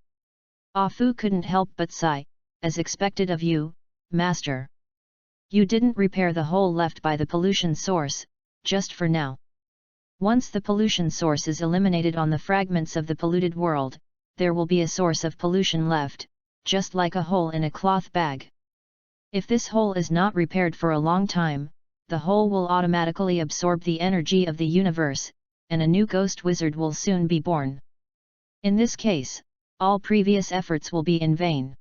Afu couldn't help but sigh, "As expected of you, Master. You didn't repair the hole left by the pollution source, just for now. Once the pollution source is eliminated on the fragments of the polluted world, there will be a source of pollution left, just like a hole in a cloth bag. If this hole is not repaired for a long time, the hole will automatically absorb the energy of the universe, and a new ghost wizard will soon be born. In this case, all previous efforts will be in vain."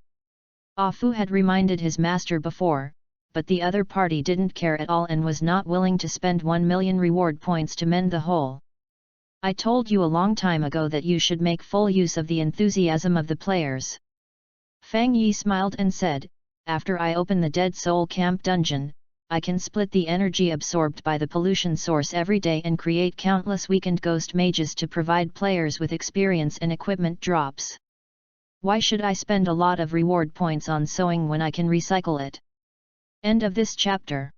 Afu had reminded his master before, but the other party didn't care at all and was not willing to spend 1 million reward points to mend the hole. "I told you a long time ago that you should make full use of the enthusiasm of the players." Fang Yi smiled and said, "After I open the Dead Soul Camp dungeon, I can split the energy absorbed by the pollution source every day and create countless weakened ghost mages to provide players with experience and equipment drops. Why should I spend a lot of reward points on sewing when I can recycle it?" End of this chapter.